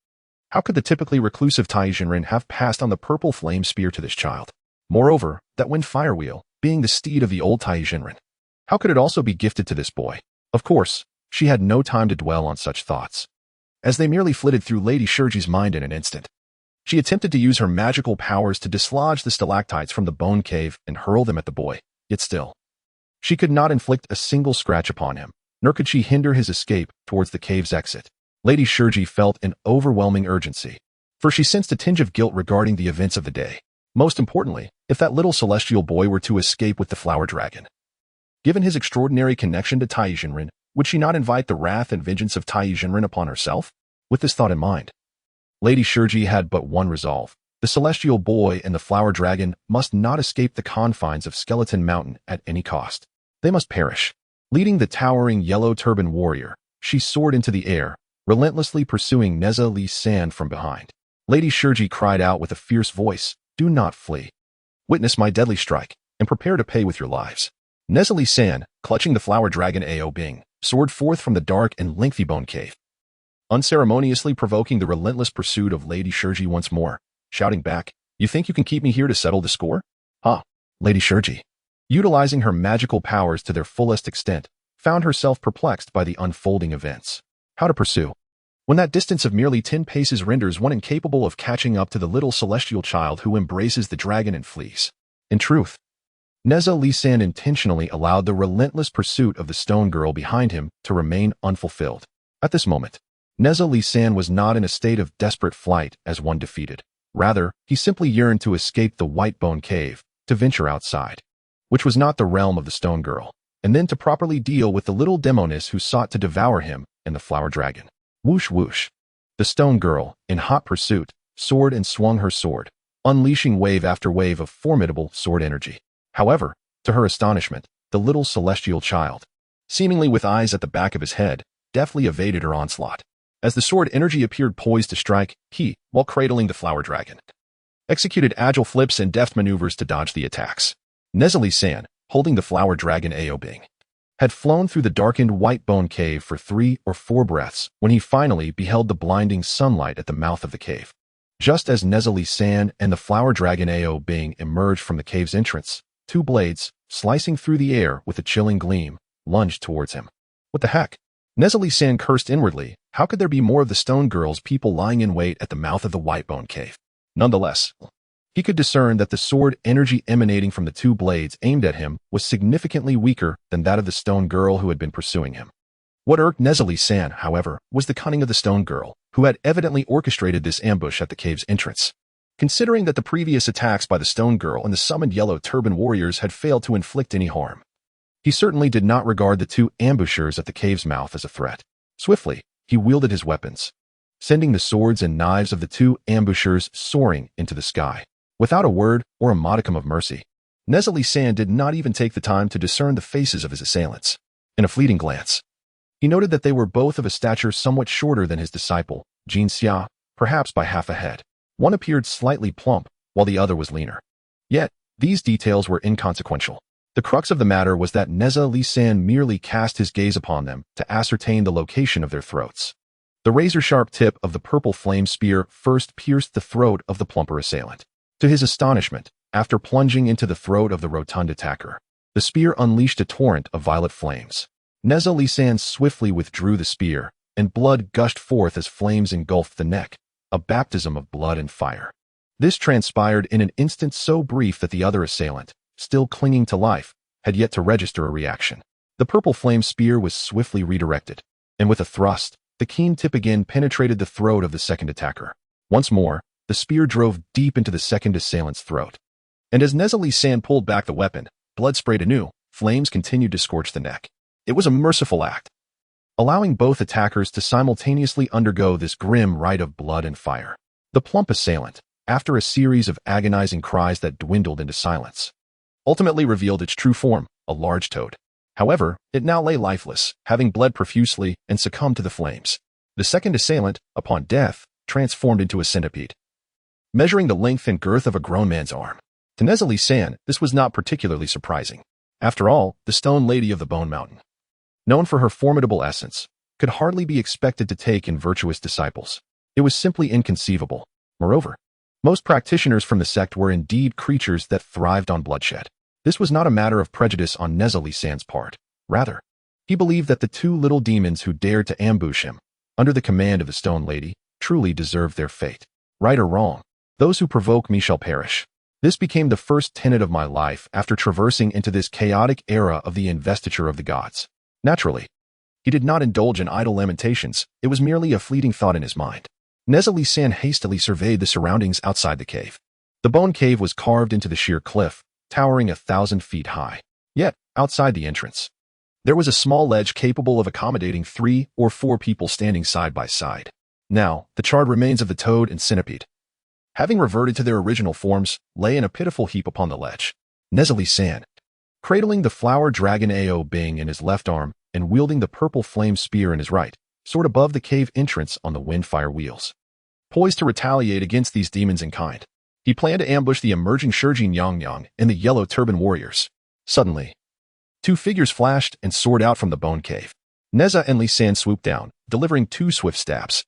Speaker 1: how could the typically reclusive Tai Jinren have passed on the purple flame spear to this child? Moreover, that wind-fire wheel, being the steed of the old Tai Jinren, how could it also be gifted to this boy? Of course, she had no time to dwell on such thoughts, as they merely flitted through Lady Shurji's mind in an instant. She attempted to use her magical powers to dislodge the stalactites from the bone cave and hurl them at the boy, yet still, she could not inflict a single scratch upon him, nor could she hinder his escape towards the cave's exit. Lady Shurji felt an overwhelming urgency, for she sensed a tinge of guilt regarding the events of the day. Most importantly, if that little celestial boy were to escape with the flower dragon. Given his extraordinary connection to Tai Jinren, would she not invite the wrath and vengeance of Tai Jinren upon herself? With this thought in mind, Lady Shurji had but one resolve. The celestial boy and the flower dragon must not escape the confines of Skeleton Mountain at any cost. They must perish. Leading the towering yellow turban warrior, she soared into the air, relentlessly pursuing Nezha Lee San from behind. Lady Shurji cried out with a fierce voice, "Do not flee. Witness my deadly strike, and prepare to pay with your lives." Nezha Lee San, clutching the flower dragon Ao Bing, soared forth from the dark and lengthy bone cave, unceremoniously provoking the relentless pursuit of Lady Shurji once more, shouting back, "You think you can keep me here to settle the score? Huh?" Lady Shurji, utilizing her magical powers to their fullest extent, found herself perplexed by the unfolding events. How to pursue? When that distance of merely 10 paces renders one incapable of catching up to the little celestial child who embraces the dragon and flees. In truth, Nezha Lee San intentionally allowed the relentless pursuit of the stone girl behind him to remain unfulfilled. At this moment, Nezha Lee San was not in a state of desperate flight as one defeated. Rather, he simply yearned to escape the white bone cave, to venture outside, which was not the realm of the stone girl, and then to properly deal with the little demoness who sought to devour him and the flower dragon. Whoosh whoosh. The stone girl, in hot pursuit, soared and swung her sword, unleashing wave after wave of formidable sword energy. However, to her astonishment, the little celestial child, seemingly with eyes at the back of his head, deftly evaded her onslaught. As the sword energy appeared poised to strike, he, while cradling the flower dragon, executed agile flips and deft maneuvers to dodge the attacks. Nezha Lee San, holding the flower dragon Ao Bing, had flown through the darkened white bone cave for 3 or 4 breaths when he finally beheld the blinding sunlight at the mouth of the cave. Just as Nezha Lee San and the flower dragon Ao Bing emerged from the cave's entrance, 2 blades, slicing through the air with a chilling gleam, lunged towards him. What the heck? Nezha Lee San cursed inwardly. How could there be more of the stone girl's people lying in wait at the mouth of the white bone cave? Nonetheless, he could discern that the sword energy emanating from the 2 blades aimed at him was significantly weaker than that of the stone girl who had been pursuing him. What irked Nezha Lee San, however, was the cunning of the stone girl, who had evidently orchestrated this ambush at the cave's entrance. Considering that the previous attacks by the stone girl and the summoned yellow turban warriors had failed to inflict any harm, he certainly did not regard the 2 ambushers at the cave's mouth as a threat. Swiftly, he wielded his weapons, sending the swords and knives of the 2 ambushers soaring into the sky. Without a word or a modicum of mercy, Nezha Lee San did not even take the time to discern the faces of his assailants. In a fleeting glance, he noted that they were both of a stature somewhat shorter than his disciple, Jin Xia, perhaps by half a head. One appeared slightly plump, while the other was leaner. Yet, these details were inconsequential. The crux of the matter was that Nezha Lee San merely cast his gaze upon them to ascertain the location of their throats. The razor-sharp tip of the purple flame spear first pierced the throat of the plumper assailant. To his astonishment, after plunging into the throat of the rotund attacker, the spear unleashed a torrent of violet flames. Nezha Lee San swiftly withdrew the spear, and blood gushed forth as flames engulfed the neck, a baptism of blood and fire. This transpired in an instant so brief that the other assailant, still clinging to life, had yet to register a reaction. The purple flame spear was swiftly redirected, and with a thrust, the keen tip again penetrated the throat of the second attacker. Once more, the spear drove deep into the second assailant's throat. And as Nezha Lee San pulled back the weapon, blood sprayed anew, flames continued to scorch the neck. It was a merciful act, allowing both attackers to simultaneously undergo this grim rite of blood and fire. The plump assailant, after a series of agonizing cries that dwindled into silence, ultimately revealed its true form, a large toad. However, it now lay lifeless, having bled profusely and succumbed to the flames. The second assailant, upon death, transformed into a centipede, measuring the length and girth of a grown man's arm. To Nezha Lee-san, this was not particularly surprising. After all, the Stone Lady of the Bone Mountain, known for her formidable essence, could hardly be expected to take in virtuous disciples. It was simply inconceivable. Moreover, most practitioners from the sect were indeed creatures that thrived on bloodshed. This was not a matter of prejudice on Nezha Lee-san's part. Rather, he believed that the two little demons who dared to ambush him, under the command of the Stone Lady, truly deserved their fate. Right or wrong, those who provoke me shall perish. This became the first tenet of my life after traversing into this chaotic era of the investiture of the gods. Naturally, he did not indulge in idle lamentations. It was merely a fleeting thought in his mind. Nezha Lee-san hastily surveyed the surroundings outside the cave. The bone cave was carved into the sheer cliff, towering 1,000 feet high. Yet, outside the entrance, there was a small ledge capable of accommodating 3 or 4 people standing side by side. Now, the charred remains of the toad and centipede, having reverted to their original forms, lay in a pitiful heap upon the ledge. Nezha Lee-san, cradling the flower dragon Ao Bing in his left arm and wielding the purple flame spear in his right, soared above the cave entrance on the windfire wheels. Poised to retaliate against these demons in kind, he planned to ambush the emerging Shurjin Yangyang and the yellow turban warriors. Suddenly, 2 figures flashed and soared out from the bone cave. Nezha and Lee-san swooped down, delivering 2 swift stabs.